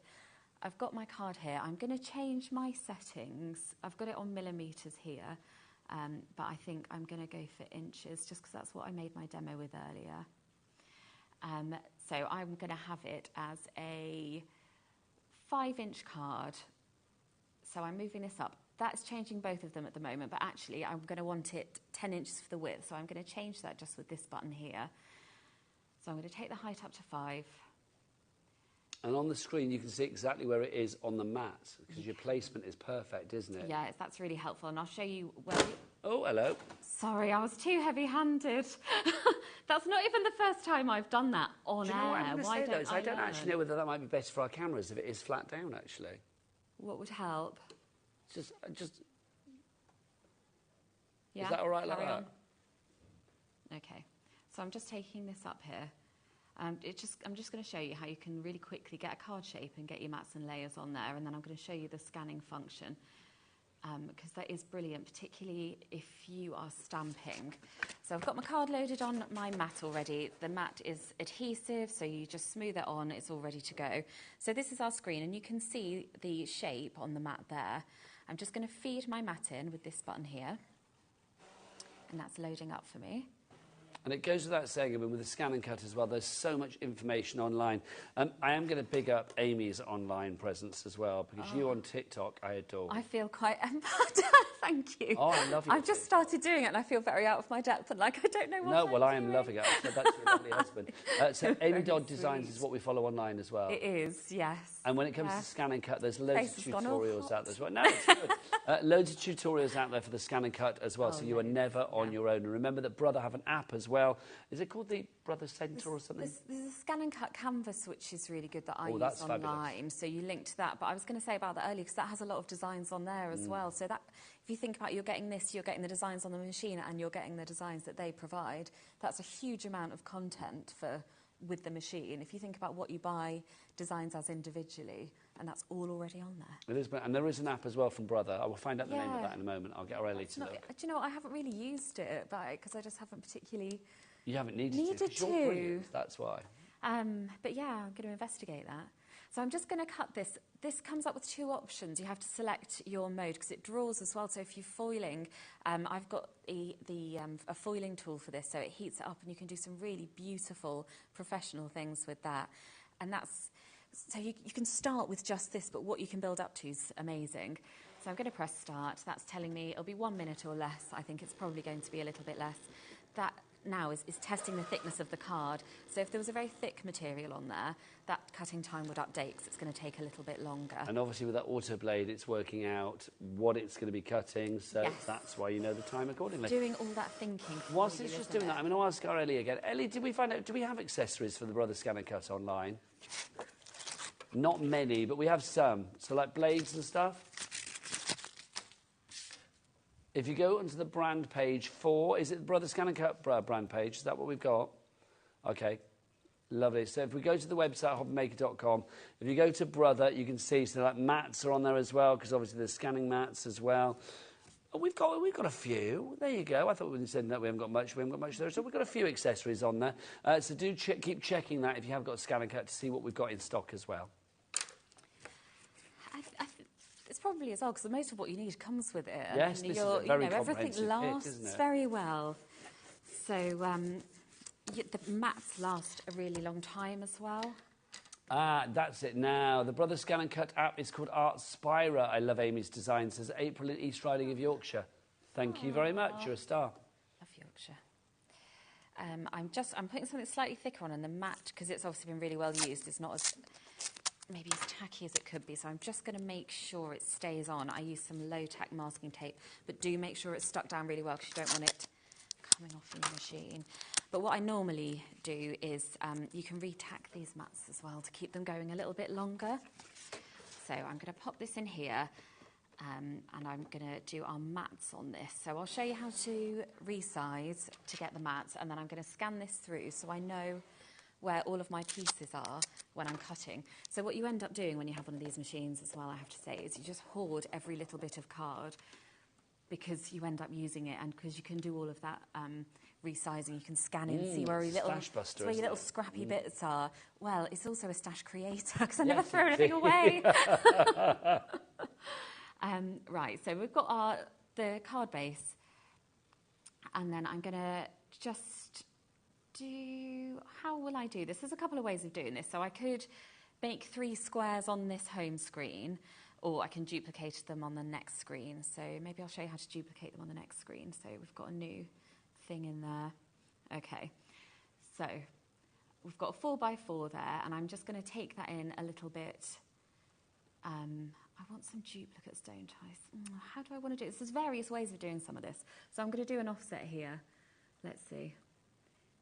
I've got my card here. I'm going to change my settings. I've got it on millimetres here. But I think I'm going to go for inches just because that's what I made my demo with earlier. So I'm going to have it as a 5-inch card. So I'm moving this up. That's changing both of them at the moment, but actually I'm going to want it 10 inches for the width, so I'm going to change that just with this button here. So I'm going to take the height up to 5. And on the screen you can see exactly where it is on the mat, because your placement is perfect, isn't it? Yeah, that's really helpful, and I'll show you where... Oh, hello. Sorry, I was too heavy-handed. That's not even the first time I've done that on air. Do you know what I'm Why going to say, though? I don't learn? actually know whether that might be better for our cameras if it is flat down, actually. What would help? Just... Yeah, is that all right like carry that? on. Okay, so I'm just taking this up here. I'm just going to show you how you can really quickly get a card shape and get your mats and layers on there, and then I'm going to show you the scanning function, because that is brilliant, particularly if you are stamping. So I've got my card loaded on my mat already. The mat is adhesive, so you just smooth it on, it's all ready to go. So this is our screen, and you can see the shape on the mat there. I'm just going to feed my mat in with this button here, and that's loading up for me. And it goes without saying, I mean, with the scan and cut as well, there's so much information online. I am going to big up Amy's online presence as well, because you on TikTok, I adore. I feel quite empowered. Thank you. Oh, I love you. I've just started doing it, and I feel very out of my depth, and like I don't know what No, well, I I'm am doing. loving it. I said that to your lovely husband. So Amy Dodd Designs is what we follow online as well. It is, yes. And when it comes to scan and cut, there's loads Face of has gone all tutorials hot. out there as well. No, it's good. Loads of tutorials out there for the scan and cut as well, so you are never on your own. And remember that Brother have an app as well. Is it called the Brother Centre or something? There's a scan and cut canvas, which is really good that I use that's online. fabulous. So you link to that. But I was going to say about that earlier, because that has a lot of designs on there as well. So that, if you think about you're getting this, you're getting the designs on the machine, and you're getting the designs that they provide. That's a huge amount of content with the machine. If you think about what you buy designs as individually, and that's all already on there. It is, and there is an app as well from Brother. I will find out the name of that in a moment. I'll get Aurelie to look. Do you know what? I haven't really used it, because I just haven't particularly... You haven't needed to. 'Cause you're brilliant, that's why. But yeah, I'm going to investigate that. So I'm just going to cut this. This comes up with 2 options. You have to select your mode, because it draws as well. So if you're foiling, I've got a foiling tool for this, so it heats it up, and you can do some really beautiful professional things with that. And that's... So you can start with just this, but what you can build up to is amazing. So I'm going to press start. That's telling me it'll be 1 minute or less. I think it's probably going to be a little bit less. That now is testing the thickness of the card. So if there was a very thick material on there, that cutting time would update, because it's going to take a little bit longer. And obviously with that auto blade, it's working out what it's going to be cutting, so that's why you know the time accordingly. Doing all that thinking. Whilst it's just doing that, I'm going to ask our Ellie again. Ellie, did we find out, do we have accessories for the Brother Scan and Cut online? Not many, but we have some. So like blades and stuff. If you go onto the brand page 4, is it the Brother Scan and Cut brand page? Is that what we've got? Okay, lovely. So if we go to the website, HobbyMaker.com, if you go to Brother, you can see, so like mats are on there as well, because obviously there's scanning mats as well. We've got a few. There you go. I thought we said that we haven't got much. We haven't got much there. So we've got a few accessories on there. So do keep checking that if you have got a Scan and Cut to see what we've got in stock as well. It's probably as well, because most of what you need comes with it. Yes, and this is a very comprehensive everything lasts kit, isn't it? very well. So the mats last a really long time as well. That's it now. The Brother Scan and Cut app is called Art Spira. I love Amy's design. Says April in East Riding of Yorkshire. Thank you very much. You're a star. Love Yorkshire. I'm putting something slightly thicker on, and the mat, because it's obviously been really well used, it's not as maybe as tacky as it could be. So I'm just going to make sure it stays on. I use some low-tack masking tape, but do make sure it's stuck down really well, because you don't want it coming off in the machine. But what I normally do is you can re-tack these mats as well to keep them going a little bit longer. So I'm going to pop this in here, and I'm going to do our mats on this. So I'll show you how to resize to get the mats, and then I'm going to scan this through so I know where all of my pieces are when I'm cutting. So what you end up doing when you have one of these machines as well, I have to say, is you just hoard every little bit of card, because you end up using it, and because you can do all of that resizing, you can scan in, see where your little scrappy bits are. Well, it's also a stash creator, because I never throw anything away. Right, so we've got the card base, and then I'm going to just how will I do this? There's a couple of ways of doing this. So I could make 3 squares on this home screen, or I can duplicate them on the next screen. So maybe I'll show you how to duplicate them on the next screen. So we've got a new thing in there. Okay, so we've got a 4x4 there, and I'm just going to take that in a little bit. I want some duplicates, don't I? How do I want to do this? There's various ways of doing some of this. So I'm going to do an offset here. Let's see.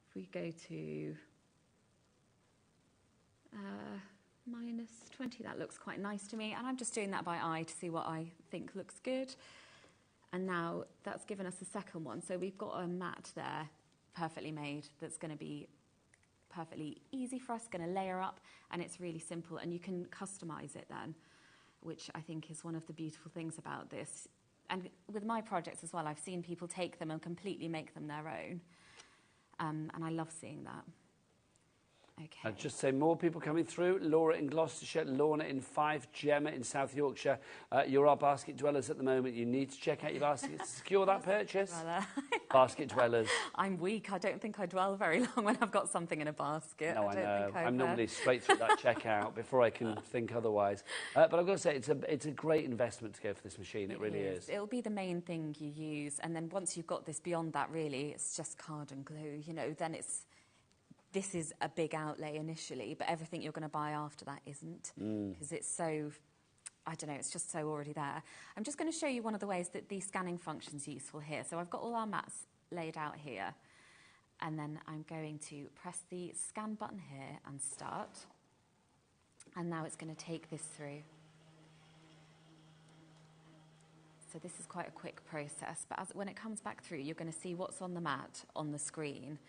If we go to -20, that looks quite nice to me. And I'm just doing that by eye to see what I think looks good. And now that's given us a second one. So we've got a mat there, perfectly made, that's going to be perfectly easy for us, going to layer up, and it's really simple. And you can customize it then, which I think is one of the beautiful things about this. And with my projects as well, I've seen people take them and completely make them their own. And I love seeing that. Okay. I'd just say more people coming through. Laura in Gloucestershire, Lorna in Fife, Gemma in South Yorkshire. You're our basket dwellers at the moment. You need to check out your baskets to secure that purchase. Basket dwellers. I'm weak. I don't think I dwell very long when I've got something in a basket. No, I know. I'm normally straight through that checkout before I can think otherwise. But I've got to say, it's a great investment to go for this machine. It really is. It'll be the main thing you use. And then once you've got this beyond that, really, it's just card and glue. You know, then this is a big outlay initially, but everything you're going to buy after that isn't, because it's so, I don't know, it's just so already there. I'm just going to show you one of the ways that the scanning function's useful here. So I've got all our mats laid out here, and then I'm going to press the scan button here and start. And now it's going to take this through. So this is quite a quick process, but when it comes back through, you're going to see what's on the mat on the screen.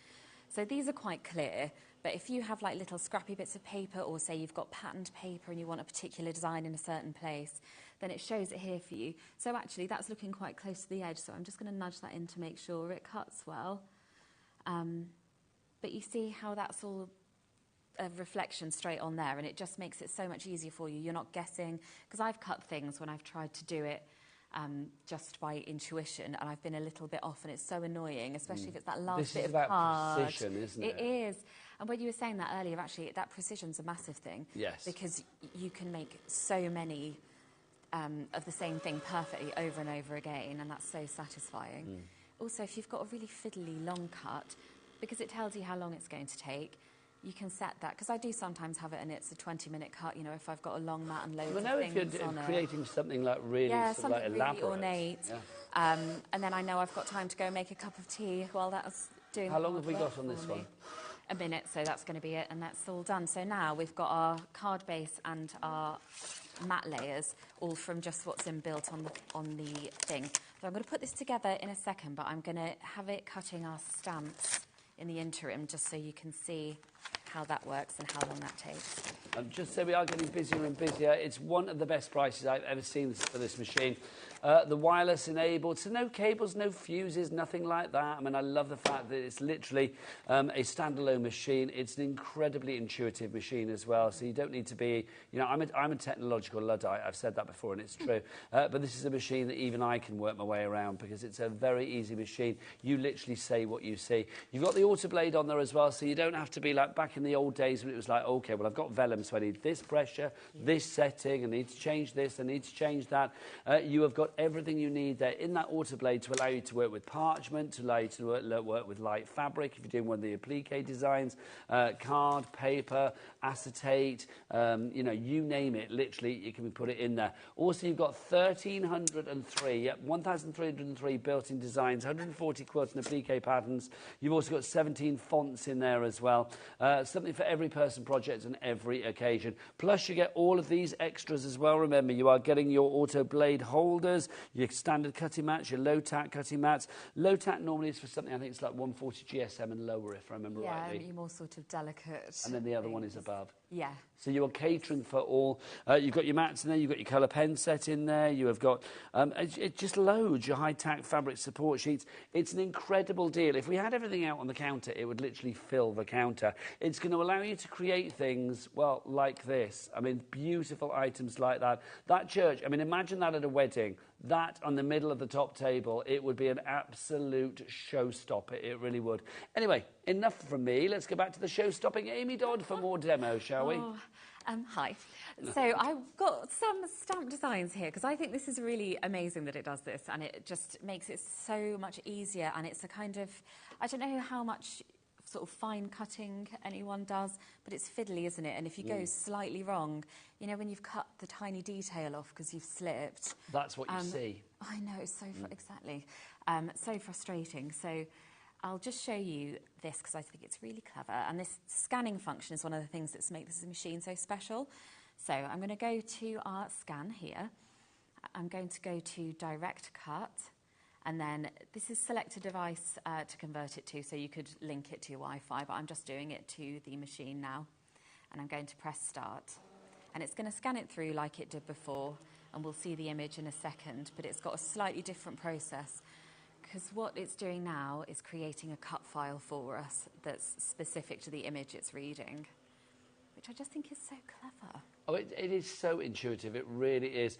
So these are quite clear, but if you have like little scrappy bits of paper, or say you've got patterned paper and you want a particular design in a certain place, then it shows it here for you. So actually that's looking quite close to the edge, so I'm just going to nudge that in to make sure it cuts well. But you see how that's all a reflection straight on there, and it just makes it so much easier for you. You're not guessing, because I've cut things when I've tried to do it just by intuition, and I've been a little bit off, and it's so annoying, especially if it's that last bit of card. This is about precision, isn't it? It is. And when you were saying that earlier, actually, that precision's a massive thing. Yes. Because you can make so many of the same thing perfectly over and over again, and that's so satisfying. Also, if you've got a really fiddly long cut, because it tells you how long it's going to take, you can set that, because I do sometimes have it and it's a 20-minute cut, you know, if I've got a long mat and loads of things on it. If you're creating something like really sort of like elaborate. Really ornate. Yeah. And then I know I've got time to go make a cup of tea while that's doing. How long have we got on this one? A minute, so that's going to be it, and that's all done. So now we've got our card base and our mat layers, all from just what's inbuilt on the thing. So I'm going to put this together in a second, but I'm going to have it cutting our stamps in the interim, just so you can see how that works and how long that takes. Just so we are getting busier and busier, it's one of the best prices I've ever seen for this machine. The wireless enabled, so no cables, no fuses, nothing like that. I mean, I love the fact that it's literally a standalone machine. It's an incredibly intuitive machine as well, so you don't need to be, you know, I'm a technological Luddite. I've said that before, and it's true. But this is a machine that even I can work my way around, because it's a very easy machine. You literally say what you see. You've got the auto blade on there as well, so you don't have to be like back in the old days when it was like, okay, well, I've got vellum, so I need this pressure, this setting, I need to change this, I need to change that. You have got everything you need there in that auto blade to allow you to work with parchment, to allow you to work with light fabric if you're doing one of the applique designs, card, paper, acetate, you know, you name it, literally you can put it in there. Also, you've got 1,303 built-in designs, 140 quilts and applique patterns. You've also got 17 fonts in there as well. Something for every person project and every occasion. Plus, you get all of these extras as well. Remember, you are getting your auto blade holders, your standard cutting mats, your low-tack cutting mats. Low-tack normally is for something, I think it's like 140 GSM and lower, if I remember rightly. Yeah, you're more sort of delicate. And then the other one is above. Yeah. So you are catering for all. You've got your mats in there, you've got your colour pen set in there, you have got, it just loads your high-tack fabric support sheets. It's an incredible deal. If we had everything out on the counter, it would literally fill the counter. It's going to allow you to create things, well, like this. I mean, beautiful items like that. That church, I mean, imagine that at a wedding. That on the middle of the top table, it would be an absolute showstopper. It really would. Anyway, enough from me. Let's go back to the show-stopping Amy Dodd for more demos, shall we? Hi. So I've got some stamp designs here because I think this is really amazing that it does this, and it just makes it so much easier. And it's a kind of, I don't know how much sort of fine cutting anyone does, but it's fiddly, isn't it? And if you go slightly wrong, you know, when you've cut the tiny detail off because you've slipped. That's what you see. I know, it's so exactly. So frustrating. So I'll just show you this because I think it's really clever. And this scanning function is one of the things that makes this machine so special. So I'm going to go to our scan here. I'm going to go to direct cut. And then this is select a device to convert it to, so you could link it to your Wi-Fi, but I'm just doing it to the machine now. And I'm going to press start. And it's going to scan it through like it did before, and we'll see the image in a second, but it's got a slightly different process, because what it's doing now is creating a cut file for us that's specific to the image it's reading, which I just think is so clever. Oh, it is so intuitive, it really is.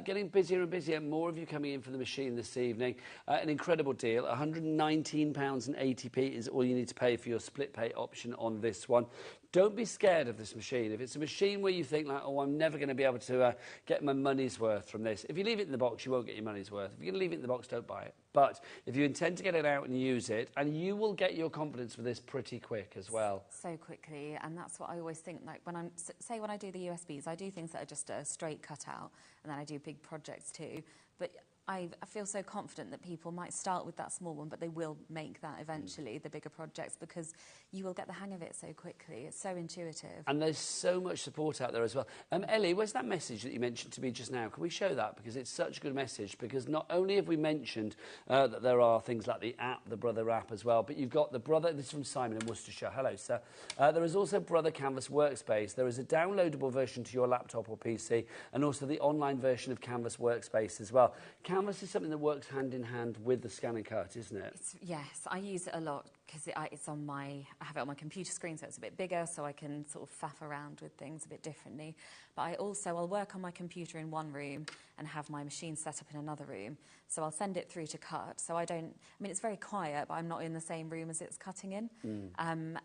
Getting busier and busier, more of you coming in for the machine this evening. An incredible deal, £119.80 is all you need to pay for your split pay option on this one. Don't be scared of this machine. If it's a machine where you think, like, oh, I'm never going to be able to get my money's worth from this, if you leave it in the box, you won't get your money's worth. If you're going to leave it in the box, don't buy it. But if you intend to get it out and use it, and you will get your confidence with this pretty quick as well. So quickly, and that's what I always think, like, when I'm, say when I do the USBs, I do things that are just a straight cut out, and then I do big projects too. But I feel so confident that people might start with that small one, but they will make that eventually, the bigger projects, because you will get the hang of it so quickly. It's so intuitive. And there's so much support out there as well. Ellie, where's that message that you mentioned to me just now? Can we show that? Because it's such a good message, because not only have we mentioned that there are things like the app, the Brother app as well, but you've got the Brother, this is from Simon in Worcestershire. Hello, sir. There is also Brother Canvas Workspace. There is a downloadable version to your laptop or PC, and also the online version of Canvas Workspace as well. Canvas is something that works hand in hand with the scan and cut, isn't it? Yes, I use it a lot because it's on I have it on my computer screen, so it's a bit bigger, so I can sort of faff around with things a bit differently. But I'll work on my computer in one room and have my machine set up in another room. So I'll send it through to cut. So I mean, it's very quiet, but I'm not in the same room as it's cutting in.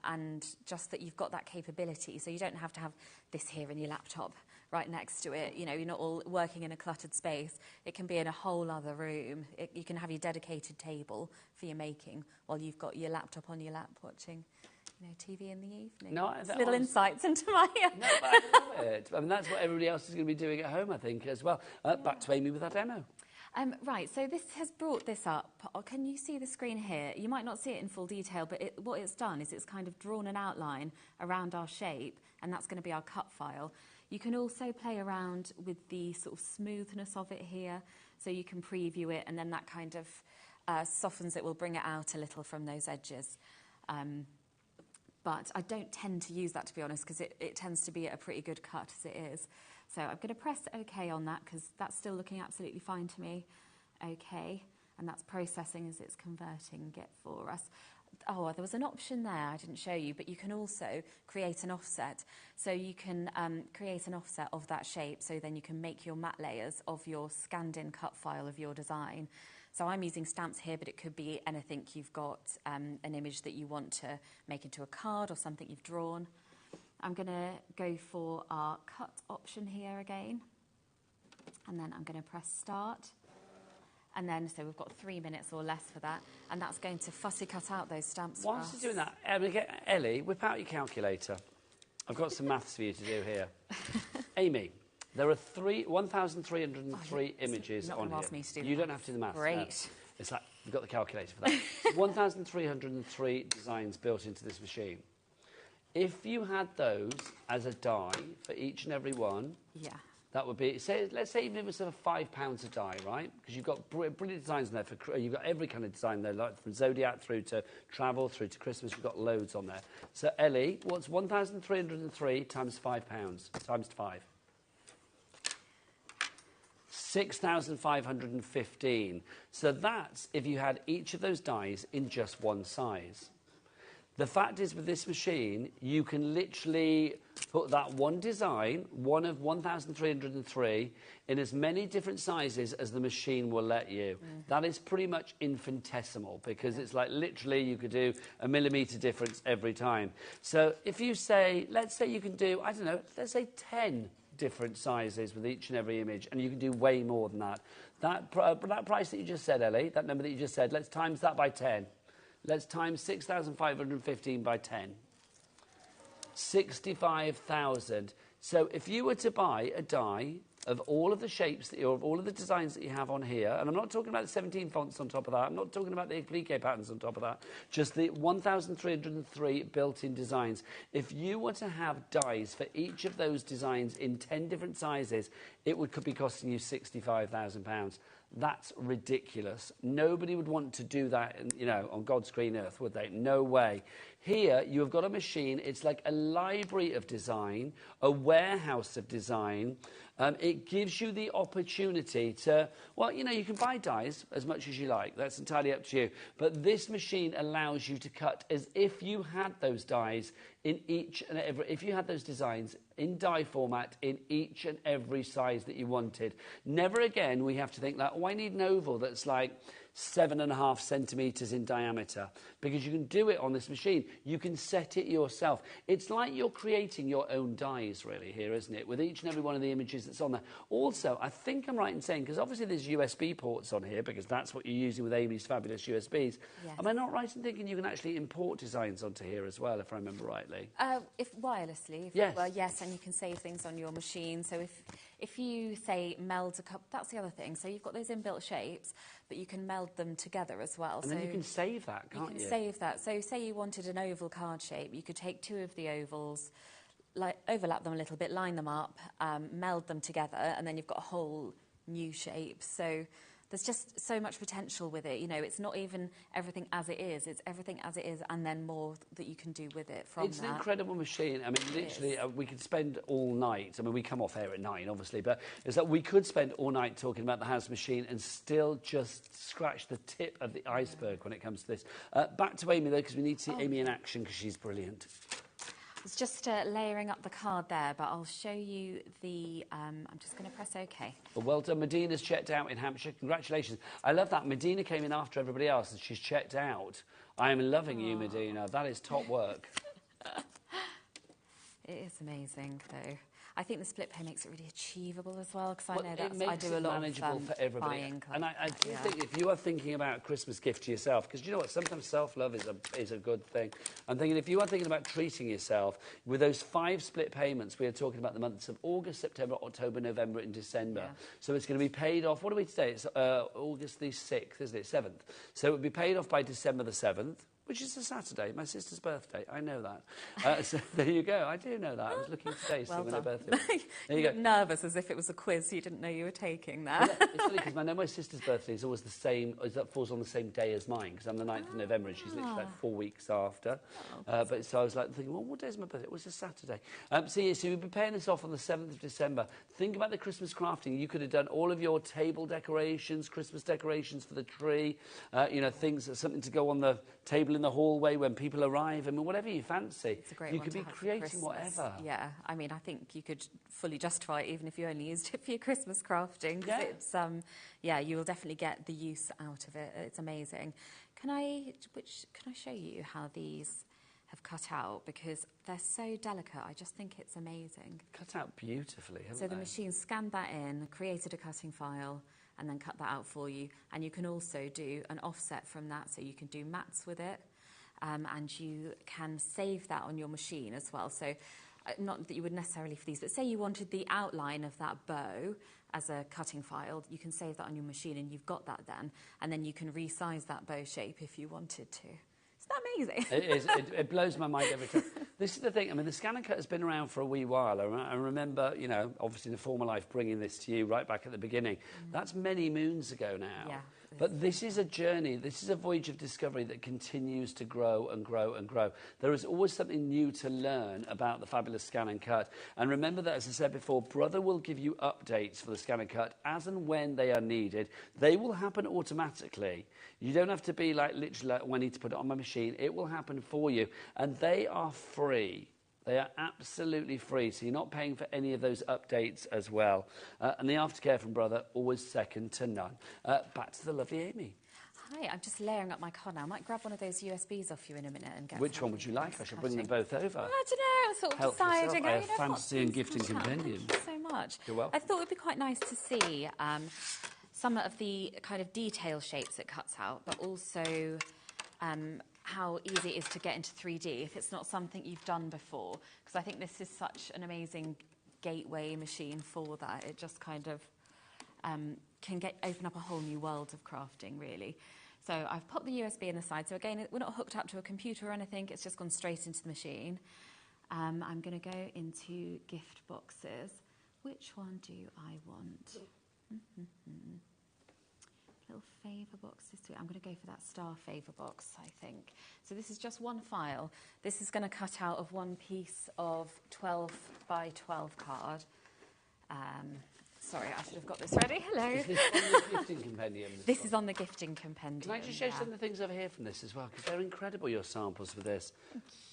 And just that you've got that capability, so you don't have to have this here in your laptop right next to it. You know, you're not all working in a cluttered space. It can be in a whole other room. You can have your dedicated table for your making while you've got your laptop on your lap watching, you know, TV in the evening. No, little insights into my... No, but I love it. I mean, that's what everybody else is going to be doing at home, I think, as well. Back to Amy with our demo. Right, so this has brought this up. Can you see the screen here? You might not see it in full detail, but what it's done is it's kind of drawn an outline around our shape, and that's going to be our cut file. You can also play around with the sort of smoothness of it here, so you can preview it, and then that kind of softens it, will bring it out a little from those edges. But I don't tend to use that, to be honest, because it tends to be a pretty good cut as it is. So I'm going to press OK on that, because that's still looking absolutely fine to me. OK, and that's processing as it's converting it for us. Oh, there was an option there I didn't show you, but you can also create an offset. So you can create an offset of that shape, so then you can make your matte layers of your scanned-in cut file of your design. So I'm using stamps here, but it could be anything you've got, an image that you want to make into a card or something you've drawn. I'm going to go for our cut option here again, and then I'm going to press start. And then, so we've got 3 minutes or less for that, and that's going to fussy cut out those stamps for us. Whilst you're doing that, Ellie, whip out your calculator. I've got some maths for you to do here. Amy, there are 1,303 images on here. Me to do you don't have to do the maths. Great. No. It's like, you've got the calculator for that. 1,303 designs built into this machine. If you had those as a die for each and every one, that would be, let's say even if it was sort of £5 a die, right? Because you've got brilliant designs in there. You've got every kind of design there, like from Zodiac through to travel, through to Christmas. You've got loads on there. So, Ellie, what's 1,303 times £5 times 5? 6,515. So that's if you had each of those dies in just one size. The fact is, with this machine, you can literally put that one design, one of 1,303, in as many different sizes as the machine will let you. That is pretty much infinitesimal, because it's like literally you could do a millimetre difference every time. So if you say, let's say you can do, I don't know, let's say 10 different sizes with each and every image, and you can do way more than that. That price that you just said, Ellie, that number that you just said, let's times that by 10. Let's times 6,515 by 10. 65,000. So if you were to buy a die of all of the shapes, of all of the designs that you have on here, and I'm not talking about the 17 fonts on top of that, I'm not talking about the applique patterns on top of that, just the 1,303 built-in designs. If you were to have dies for each of those designs in 10 different sizes, it could be costing you £65,000. That's ridiculous. Nobody would want to do that, on God's green earth, would they? No way. Here, you have got a machine. It's like a library of design, a warehouse of design. It gives you the opportunity to, you can buy dies as much as you like. That's entirely up to you. But this machine allows you to cut as if you had those dies in each and every, if you had those designs in die format in each and every size that you wanted. Never again we have to think like, I need an oval that's like 7.5 centimetres in diameter, because you can do it on this machine. You can set it yourself. It's like you're creating your own dies really here, isn't it, with each and every one of the images that's on there. Also, I think I'm right in saying, because obviously there's USB ports on here, because that's what you're using with Amy's fabulous USBs. Yes. Am I not right in thinking you can actually import designs onto here as well, if I remember rightly? If wirelessly. Yes. Well, yes, and you can save things on your machine. So if you, say, meld a couple... That's the other thing. So you've got those inbuilt shapes, but you can meld them together as well. And then you can save that, can't you? You can save that. So say you wanted an oval card shape, you could take two of the ovals, overlap them a little bit, line them up, meld them together, and then you've got a whole new shape. So there's just so much potential with it. It's not even everything as it is. It's everything as it is and then more that you can do with it from that. It's an incredible machine. I mean, literally, we could spend all night. I mean, we come off air at 9, obviously, but it's like we could spend all night talking about the house machine and still just scratch the tip of the iceberg when it comes to this. Back to Amy, though, because we need to see Amy in action, because she's brilliant. It's just layering up the card there, but I'll show you the... I'm just going to press OK. Well done. Medina's checked out in Hampshire. Congratulations. I love that. Medina came in after everybody else and she's checked out. I am loving you, Medina. That is top work. It is amazing, though. I think the split pay makes it really achievable as well, because I know that I do a lot manageable for everybody. Buying. And I do think if you are thinking about a Christmas gift to yourself, because you know what, sometimes self-love is a good thing. I'm thinking if you are thinking about treating yourself with those 5 split payments, we are talking about the months of August, September, October, November, and December. Yeah. So it's going to be paid off. What do we say? It's August the 6th, isn't it? 7th. So it would be paid off by December the 7th. Which is a Saturday, my sister's birthday. I know that. So there you go. I do know that. I was looking today to see when her birthday was. There you go. Nervous as if it was a quiz you didn't know you were taking there. Well, it's funny because I know my sister's birthday is always the same, that falls on the same day as mine, because I'm the 9th of November and she's literally like 4 weeks after. But so I was like thinking, well, what day is my birthday? It was a Saturday. So you'll be paying this off on the 7th of December. Think about the Christmas crafting. You could have done all of your table decorations, Christmas decorations for the tree, things, something to go on the table in the hallway when people arrive. I mean, whatever you fancy. It's a great you one could be creating whatever. Yeah, I mean, I think you could fully justify it even if you only used it for your Christmas crafting. Yeah. It's, you will definitely get the use out of it. It's amazing. Can I show you how these have cut out, because they're so delicate. I just think it's amazing. Cut out beautifully, haven't they? So the machine scanned that in, created a cutting file, and then cut that out for you. And you can also do an offset from that, so you can do mats with it, and you can save that on your machine as well. So not that you would necessarily for these, but say you wanted the outline of that bow as a cutting file, you can save that on your machine and you've got that then, and then you can resize that bow shape if you wanted to. Isn't that amazing? It is. It blows my mind every time. This is the thing. I mean, the Scan and Cut has been around for a wee while. I remember, obviously in the former life, bringing this to you right back at the beginning. That's many moons ago now. Yeah. But this is a journey, this is a voyage of discovery that continues to grow and grow and grow. There is always something new to learn about the fabulous Scan and Cut. And remember that, as I said before, Brother will give you updates for the Scan and Cut as and when they are needed. They will happen automatically. You don't have to be like, literally, like, oh, I need to put it on my machine. It will happen for you. And they are free. They are absolutely free, so you're not paying for any of those updates as well. And the aftercare from Brother, always second to none. Back to the lovely Amy. Hi, I'm just layering up my card now. I might grab one of those USBs off you in a minute and get... Which one would you like? I should bring them both over. Well, I don't know, I'm sort of Help deciding. yourself. I have fantasy and gifting compendium. Thank you so much. You're welcome. I thought it would be quite nice to see some of the kind of detail shapes it cuts out, but also how easy it is to get into 3D if it's not something you've done before. Because I think this is such an amazing gateway machine for that. It just kind of can open up a whole new world of crafting, really. So I've popped the USB in the side. So again, we're not hooked up to a computer or anything. It's just gone straight into the machine. I'm going to go into gift boxes. Which one do I want? Little favour boxes too. I'm going to go for that star favour box, I think. So this is just one file. This is going to cut out of one piece of 12 by 12 card. Sorry, I should have got this ready. Hello. Is this on the gifting compendium? This is on the gifting compendium. Can I just show some of the things over here from this as well? Because they're incredible, your samples for this.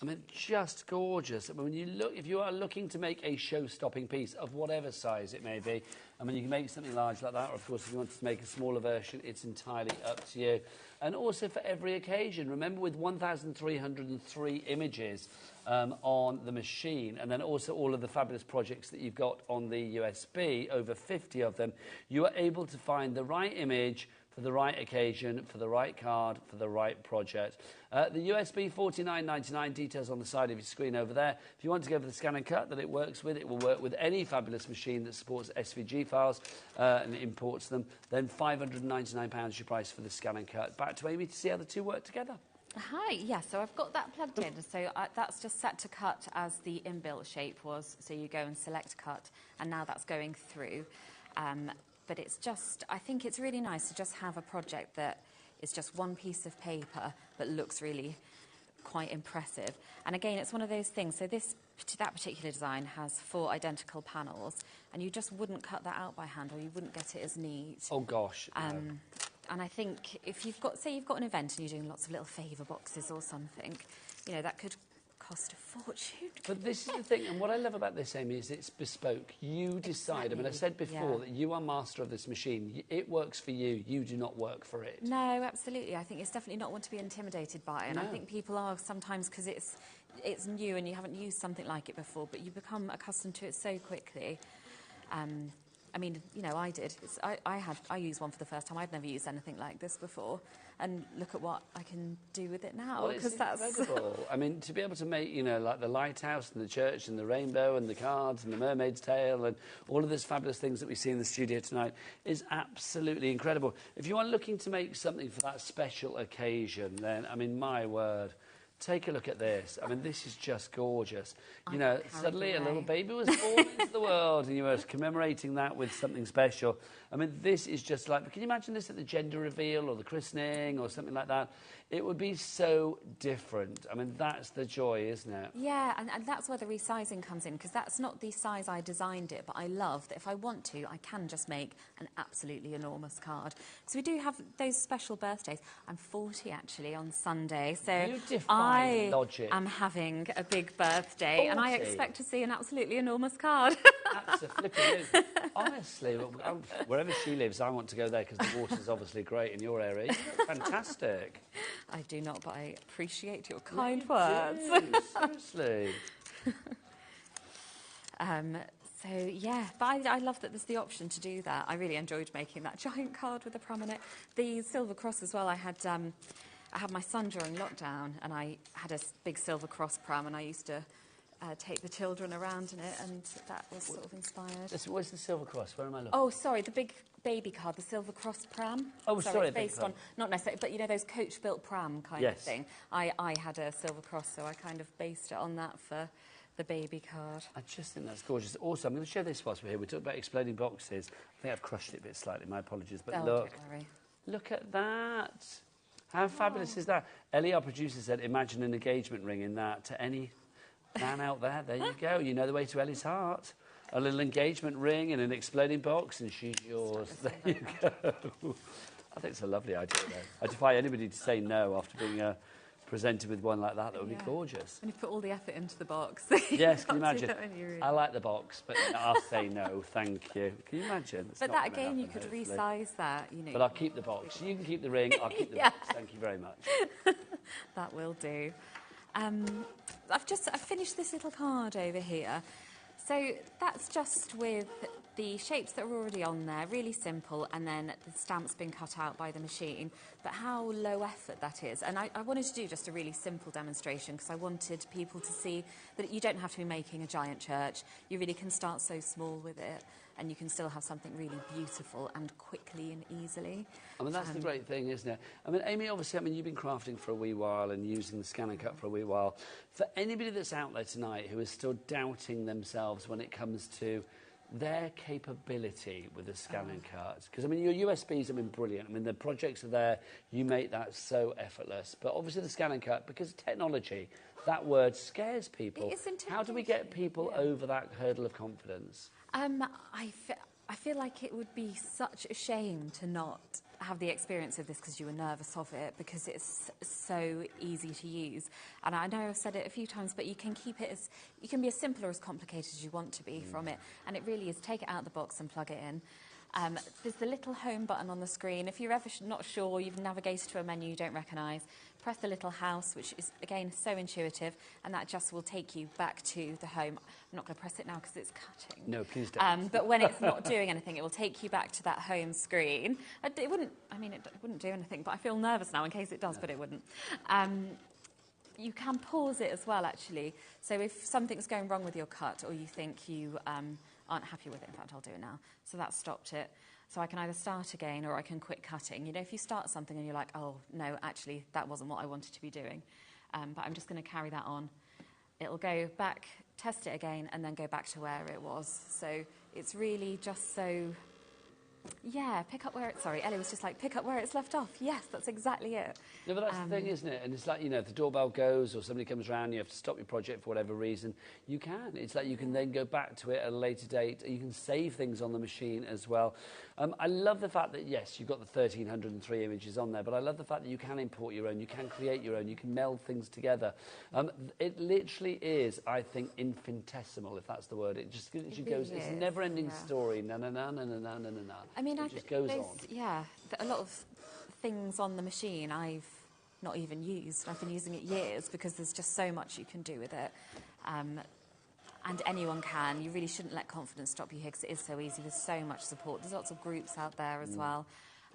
I mean, just gorgeous. I mean, when you look, if you are looking to make a show-stopping piece of whatever size it may be, I mean, you can make something large like that, or of course, if you wanted to make a smaller version, it's entirely up to you. And also for every occasion. Remember, with 1,303 images on the machine, and then also all of the fabulous projects that you've got on the USB, over 50 of them, you are able to find the right image for the right occasion, for the right card, for the right project. The USB $49.99, details on the side of your screen over there. If you want to go for the Scan and Cut that it works with, it will work with any fabulous machine that supports SVG files and imports them. Then £599 your price for the Scan and Cut. Back to Amy to see how the two work together. Hi, yeah, so I've got that plugged in. So that's just set to cut as the inbuilt shape was. So you go and select cut, and now that's going through. But it's just, I think it's really nice to just have a project that is just one piece of paper but looks really quite impressive. And again, it's one of those things. So that particular design has 4 identical panels, and you just wouldn't cut that out by hand, or you wouldn't get it as neat. Oh gosh. And I think if you've got, say you've got an event and you're doing lots of little favour boxes or something, you know, that could cost a fortune. But this is the thing, and what I love about this, Amy, is it's bespoke. You decide. Exactly. I mean, I said before that you are master of this machine. It works for you. You do not work for it. No, absolutely. I think it's definitely not one to be intimidated by. And I think people are sometimes because it's new and you haven't used something like it before, but you become accustomed to it so quickly. I mean, you know, I did. I used one for the first time. I'd never used anything like this before, and look at what I can do with it now. Well, it's incredible. I mean, to be able to make, you know, like the lighthouse and the church and the rainbow and the cards and the mermaid's tail and all of those fabulous things that we see in the studio tonight is absolutely incredible. If you are looking to make something for that special occasion, then, I mean, my word. Take a look at this. I mean, this is just gorgeous. You know, suddenly a little baby was born into the world and you were commemorating that with something special. I mean, this is just like, can you imagine this at the gender reveal or the christening or something like that? It would be so different. I mean, that's the joy, isn't it? Yeah, and that's where the resizing comes in, because that's not the size I designed it, but I love that if I want to, I can just make an absolutely enormous card. So we do have those special birthdays. I'm 40, actually, on Sunday, so I am having a big birthday, 40. And I expect to see an absolutely enormous card. Absolutely. Honestly, wherever she lives, I want to go there because the water's obviously great in your area. Fantastic. I do not, but I appreciate your kind words. Seriously. So, yeah, but I love that there's the option to do that. I really enjoyed making that giant card with a pram in it. The Silver Cross as well, I had my son during lockdown, and I had a big Silver Cross pram, and I used to take the children around in it, and that was sort of inspired. Where's the Silver Cross? Where am I looking? Oh, sorry, the big baby card, the Silver Cross pram. Oh, sorry, based on, not necessarily, but you know those coach-built pram kind of thing. I had a Silver Cross, so I kind of based it on that for the baby card. I just think that's gorgeous. Also, I'm going to show this whilst we're here. We talked about exploding boxes. I think I've crushed it a bit slightly. My apologies, but look. Don't worry. Look at that. How fabulous is that? Ellie, our producer, said, imagine an engagement ring in that. To any man out there, there you go. You know the way to Ellie's heart. A little engagement ring in an exploding box, and she's yours. There you go. I think it's a lovely idea, though. I defy anybody to say no after being presented with one like that. That would be gorgeous. And you've put all the effort into the box. Yes, can you imagine? I like the box, but I'll say no, thank you. Can you imagine? It's but that, again, you could resize that. You know. But I'll keep the box. You can keep the ring, I'll keep the box. Thank you very much. That will do. I've finished this little card over here. So that's just with the shapes that are already on there, really simple, and then the stamp's been cut out by the machine. But how low effort that is. And I wanted to do just a really simple demonstration because I wanted people to see that you don't have to be making a giant church. You really can start so small with it, and you can still have something really beautiful and quickly and easily. I mean, that's the great thing, isn't it? I mean, Amy, obviously, you've been crafting for a wee while and using the scan and cut for a wee while. For anybody that's out there tonight who is still doubting themselves when it comes to their capability with the scan and cut, because, I mean, your USBs have been brilliant. I mean, the projects are there. You make that so effortless. But obviously the scan and cut, because technology, that word scares people. How do we get people over that hurdle of confidence? I feel like it would be such a shame to not have the experience of this because you were nervous of it, because it's so easy to use. And I know I've said it a few times, but you can keep it as, you can be as simple or as complicated as you want to be from it. And it really is, take it out of the box and plug it in. There's the little home button on the screen. If you're ever not sure, you've navigated to a menu you don't recognise, press the little house, which is, again, so intuitive, and that just will take you back to the home. I'm not going to press it now because it's cutting. No, please don't. But when it's not doing anything, it will take you back to that home screen. It wouldn't do anything, but I feel nervous now in case it does, but it wouldn't. You can pause it as well, actually. So if something's going wrong with your cut or you think you aren't happy with it, in fact, I'll do it now. So that stopped it. So I can either start again or I can quit cutting. You know, if you start something and you're like, oh, no, actually, that wasn't what I wanted to be doing. But I'm just going to carry that on. It'll go back, test it again, and then go back to where it was. So it's really just so... Yeah, pick up where it's... Sorry, Ellie was just like, pick up where it's left off. Yes, that's exactly it. No, but that's the thing, isn't it? And it's like, you know, if the doorbell goes or somebody comes around, you have to stop your project for whatever reason, you can. It's like you can then go back to it at a later date. You can save things on the machine as well. I love the fact that, yes, you've got the 1,303 images on there, but I love the fact that you can import your own, you can create your own, you can meld things together. It literally is, I think, infinitesimal, if that's the word. It just goes, it's a never-ending story. Na na na na na na na na. I mean, it just goes on. Yeah, a lot of things on the machine I've not even used. I've been using it years because there's just so much you can do with it. And anyone can. You really shouldn't let confidence stop you here because it is so easy. There's so much support. There's lots of groups out there as well.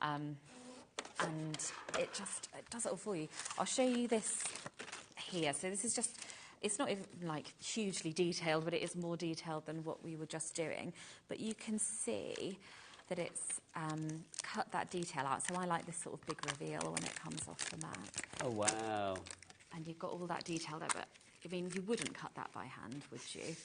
And it does it all for you. I'll show you this here. So this is just... It's not even, like, hugely detailed, but it is more detailed than what we were just doing. But you can see that it's cut that detail out. So I like this sort of big reveal when it comes off the Mac. Oh, wow. And you've got all that detail there, but, I mean, you wouldn't cut that by hand, would you?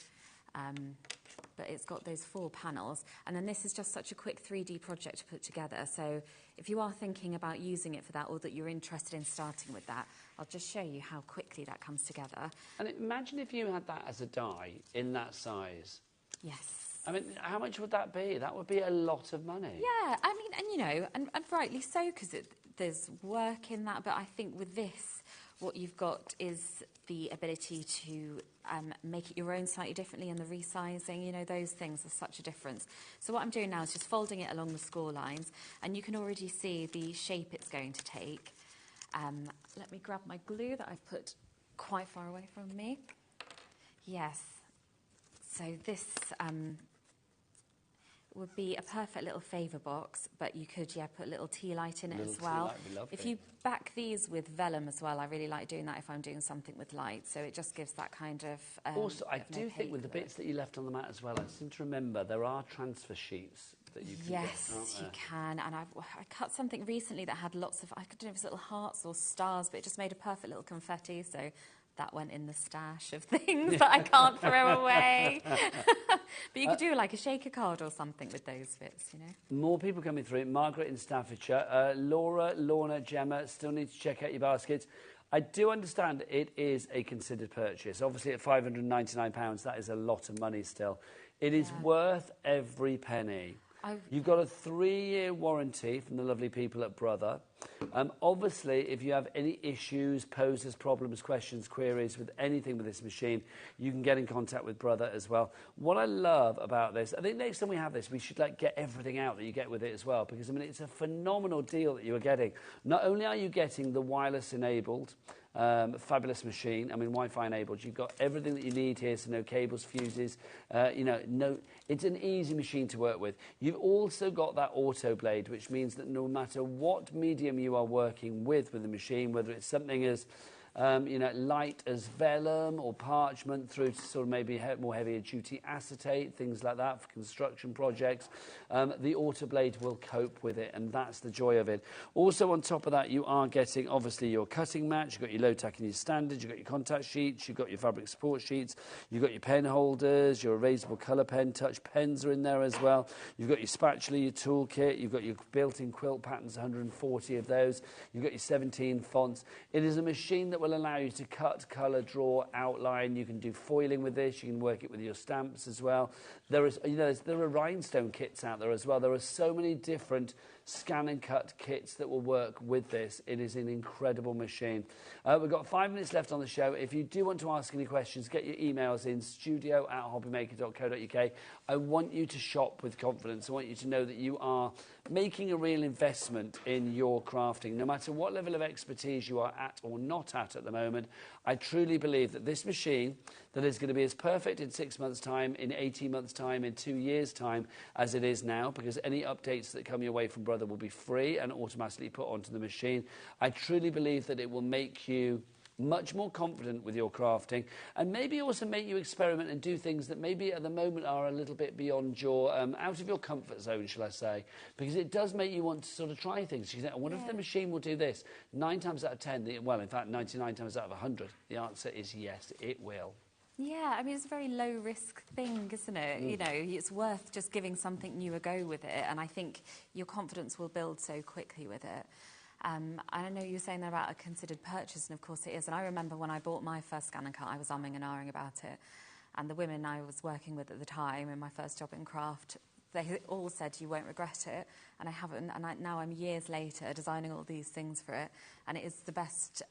But it's got those 4 panels. And then this is just such a quick 3D project to put together. So if you are thinking about using it for that or that you're interested in starting with that, I'll just show you how quickly that comes together. And imagine if you had that as a die in that size. Yes. I mean, how much would that be? That would be a lot of money. Yeah, I mean, and you know, and rightly so, because there's work in that. But I think with this, what you've got is the ability to make it your own slightly differently, and the resizing, you know, those things are such a difference. So what I'm doing now is just folding it along the score lines, and you can already see the shape it's going to take. Let me grab my glue that I've put quite far away from me. Yes. So this would be a perfect little favour box, but you could, put a little tea light in it as well. If you back these with vellum as well, I really like doing that if I'm doing something with light, so it just gives that kind of... also, I do think with the bits that you left on the mat as well, I seem to remember there are transfer sheets that you can Yes, get, you can, and I cut something recently that had lots of, I don't know if it's little hearts or stars, but it just made a perfect little confetti, so... That went in the stash of things that I can't throw away. But you could do like a shaker card or something with those bits, you know. More people coming through. Margaret in Staffordshire. Laura, Lorna, Gemma, still need to check out your baskets. I do understand it is a considered purchase. Obviously, at £599, that is a lot of money still. It is worth every penny. You've got a 3-year warranty from the lovely people at Brother. Obviously, if you have any issues, poses, problems, questions, queries with anything with this machine, you can get in contact with Brother as well. What I love about this, I think next time we have this, we should get everything out that you get with it as well, because I mean it's a phenomenal deal that you are getting. Not only are you getting the wireless enabled, fabulous machine. I mean, Wi-Fi enabled. You've got everything that you need here, so no cables, fuses. It's an easy machine to work with. You've also got that auto blade, which means that no matter what medium you are working with the machine, whether it's something as light as vellum or parchment through to sort of maybe more heavier duty acetate, things like that for construction projects, the auto blade will cope with it, and that's the joy of it. Also on top of that, you are getting obviously your cutting mat, you've got your low tack and your standard, you've got your contact sheets, you've got your fabric support sheets, you've got your pen holders, your erasable colour pen, touch pens are in there as well, you've got your spatula, your toolkit, you've got your built-in quilt patterns, 140 of those, you've got your 17 fonts. It is a machine that will allow you to cut, colour, draw, outline. You can do foiling with this. You can work it with your stamps as well. There are rhinestone kits out there as well. There are so many different scan and cut kits that will work with this. It is an incredible machine. We've got 5 minutes left on the show. If you do want to ask any questions, get your emails in studio@hobbymaker.co.uk. I want you to shop with confidence. I want you to know that you are making a real investment in your crafting. No matter what level of expertise you are at or not at the moment, I truly believe that this machine that is going to be as perfect in 6 months' time, in 18 months' time, in 2 years' time as it is now, because any updates that come your way from Brother will be free and automatically put onto the machine. I truly believe that it will make you much more confident with your crafting, and maybe also make you experiment and do things that maybe at the moment are a little bit beyond your, out of your comfort zone, shall I say, because it does make you want to sort of try things. You think, I wonder if the machine will do this. 9 times out of 10, well, in fact, 99 times out of 100, the answer is yes, it will. Yeah, I mean, it's a very low-risk thing, isn't it? You know, it's worth just giving something new a go with it, and I think your confidence will build so quickly with it. I know you were saying there about a considered purchase, and of course it is. And I remember when I bought my first scan and cut, I was umming and ahhing about it. And the women I was working with at the time in my first job in craft, they all said you won't regret it, and I haven't. And now I'm years later designing all these things for it, and it is the best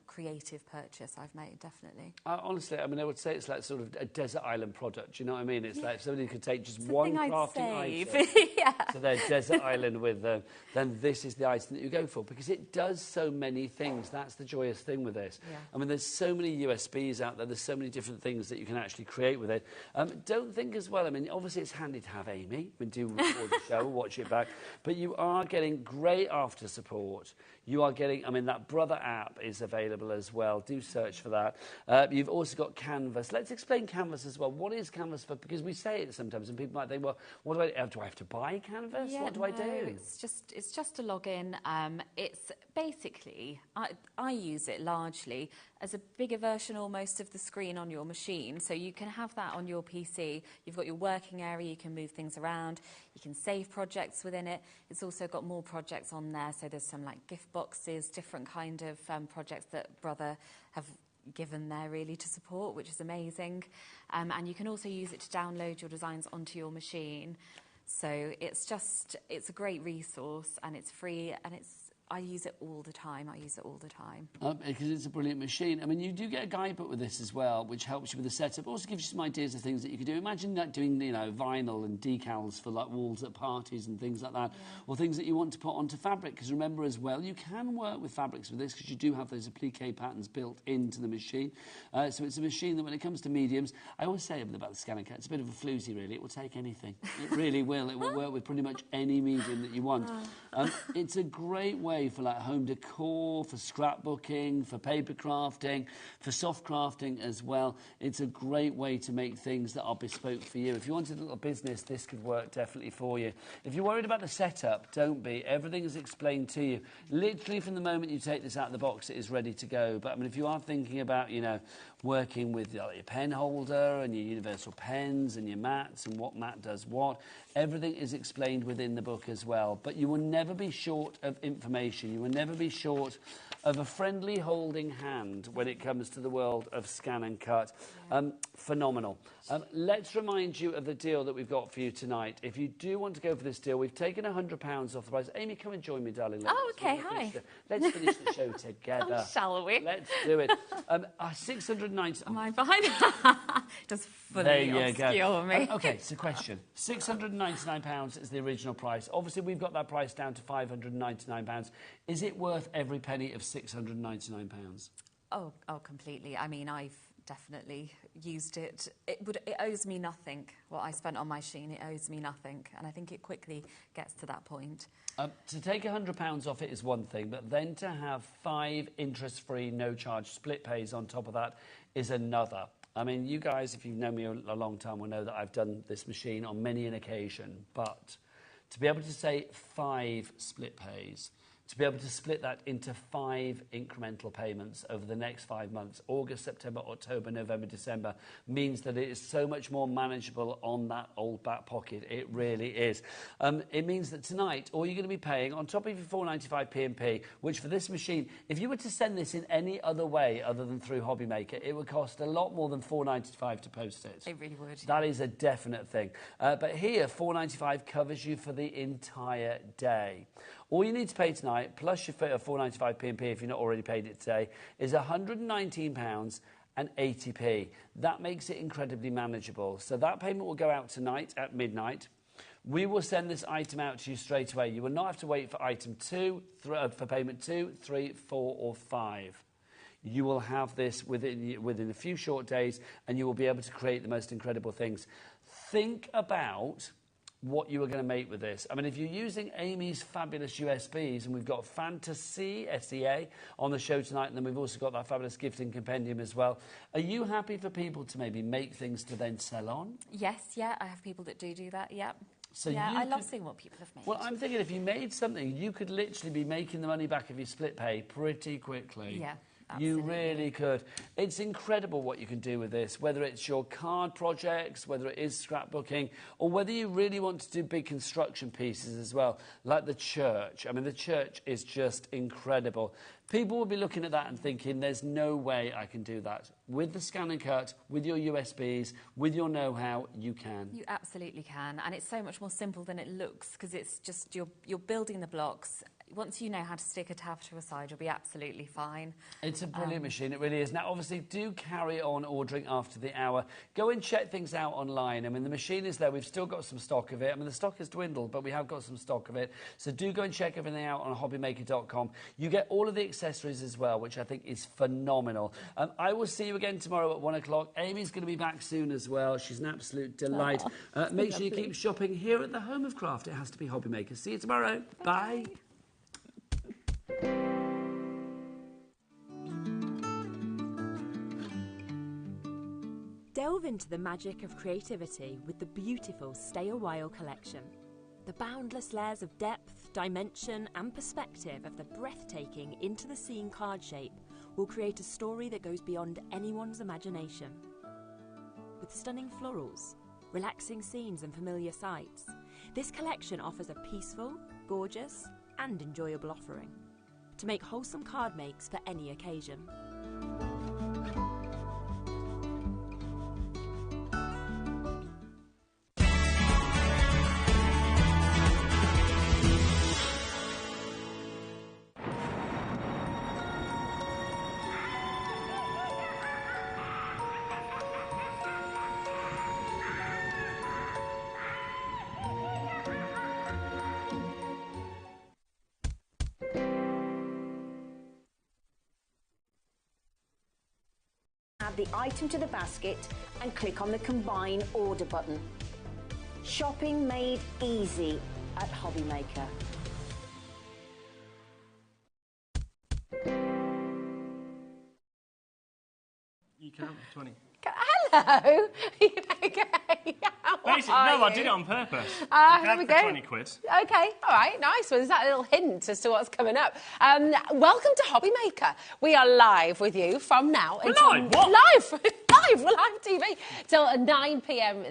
creative purchase I've made, definitely. Honestly, I mean, I would say it's like sort of a desert island product. You know what I mean? It's like if somebody could take just one crafting item to their desert island with them, then this is the item that you go for, because it does so many things. That's the joyous thing with this. Yeah. I mean, there's so many USBs out there. There's so many different things that you can actually create with it. Don't think as well, I mean, obviously it's handy to have Amy. We do record the show, watch it back. But you are getting great after support. You are getting, I mean, that Brother app is available as well. Do search for that. You've also got Canvas. Let's explain Canvas as well. What is Canvas for? Because we say it sometimes and people might think, well, what do I have to buy Canvas? Yeah, what do I do? It's just a login. It's basically, I use it largely as a bigger version almost of the screen on your machine. So you can have that on your PC. You've got your working area. You can move things around. You can save projects within it. It's also got more projects on there. So there's some like gift boxes, different kind of projects that Brother have given there really to support, which is amazing. And you can also use it to download your designs onto your machine. So it's a great resource, and it's free, and I use it all the time. Because it's a brilliant machine. I mean, you do get a guidebook with this as well, which helps you with the setup. Also gives you some ideas of things that you could do. Imagine that doing, vinyl and decals for like walls at parties and things like that, or things that you want to put onto fabric. Because remember as well, you can work with fabrics with this because you do have those applique patterns built into the machine. So it's a machine that when it comes to mediums, I always say about the scan and cut, it's a bit of a floozy really. It will take anything. It really will. It will work with pretty much any medium that you want. It's a great way for like home decor, for scrapbooking, for paper crafting, for soft crafting as well. It's a great way to make things that are bespoke for you. If you wanted a little business, this could work definitely for you. If you're worried about the setup, don't be. Everything is explained to you. Literally from the moment you take this out of the box, it is ready to go. But I mean, if you are thinking about, working with your pen holder and your universal pens and your mats and what mat does what. Everything is explained within the book as well. But you will never be short of information. You will never be short of a friendly holding hand when it comes to the world of scan and cut. Phenomenal. Let's remind you of the deal that we've got for you tonight. If you do want to go for this deal, we've taken £100 off the price. Amy, come and join me, darling. Hi. Let's finish the show together. Oh, shall we? Let's do it. 690. Am I behind? Just fully obscure me. Okay, so question. £699 is the original price. Obviously, we've got that price down to £599. Is it worth every penny of £699? Oh, completely. I mean, I've definitely used it. It owes me nothing. What I spent on my machine, it owes me nothing. And I think it quickly gets to that point. To take £100 off it is one thing, but then to have 5 interest-free, no-charge split pays on top of that is another. I mean, you guys, if you've known me a long time, will know that I've done this machine on many an occasion. But to be able to say 5 split pays, to be able to split that into 5 incremental payments over the next 5 months, August, September, October, November, December, means that it is so much more manageable on that old back pocket. It really is. It means that tonight, all you're going to be paying, on top of your £4.95 P&P, which for this machine, if you were to send this in any other way other than through HobbyMaker, it would cost a lot more than £4.95 to post it. It really would. That is a definite thing. But here, £4.95 covers you for the entire day. All you need to pay tonight, plus your £4.95 P&P if you're not already paid it today, is £119.80. That makes it incredibly manageable. So that payment will go out tonight at midnight. We will send this item out to you straight away. You will not have to wait for item 2, for payment 2, 3, 4 or 5. You will have this within a few short days, and you will be able to create the most incredible things. Think about what you are going to make with this. I mean, if you're using Amy's fabulous USBs, and we've got Fantasy, SEA, on the show tonight, and then we've also got that fabulous gifting compendium as well. Are you happy for people to maybe make things to then sell on? Yes, yeah, I have people that do that, yeah. So yeah, I love seeing what people have made. Well, I'm thinking if you made something, you could literally be making the money back of your split pay pretty quickly. Yeah. Absolutely. You really could. It's incredible what you can do with this, whether it's your card projects, whether it is scrapbooking, or whether you really want to do big construction pieces as well, like the church. I mean, the church is just incredible. People will be looking at that and thinking, there's no way I can do that. With the scan and cut, with your USBs, with your know-how, you can. You absolutely can. And it's so much more simple than it looks, because it's just you're building the blocks. Once you know how to stick a tab to a side, you'll be absolutely fine. It's a brilliant machine, it really is. Now, obviously, do carry on ordering after the hour. Go and check things out online. I mean, the machine is there. We've still got some stock of it. I mean, the stock has dwindled, but we have got some stock of it. So do go and check everything out on HobbyMaker.com. You get all of the accessories as well, which I think is phenomenal. I will see you again tomorrow at 1 o'clock. Amy's going to be back soon as well. She's an absolute delight. Make sure you keep shopping here at the home of craft. It has to be HobbyMaker. See you tomorrow. Bye. Delve into the magic of creativity with the beautiful Stay a While collection. The boundless layers of depth, dimension and perspective of the breathtaking Into the Scene card shape will create a story that goes beyond anyone's imagination. With stunning florals, relaxing scenes and familiar sights, this collection offers a peaceful, gorgeous and enjoyable offering to make wholesome card makes for any occasion. Add the item to the basket and click on the Combine Order button. Shopping made easy at HobbyMaker. You can have 20. Hello. Okay. Basically, no, I did it on purpose. Here we go. 20 quid. Okay, all right, nice. Well, there's that little hint as to what's coming up. Welcome to HobbyMaker. We are live with you from now until... Live? What? Live! Live! We're live TV till 9 p.m.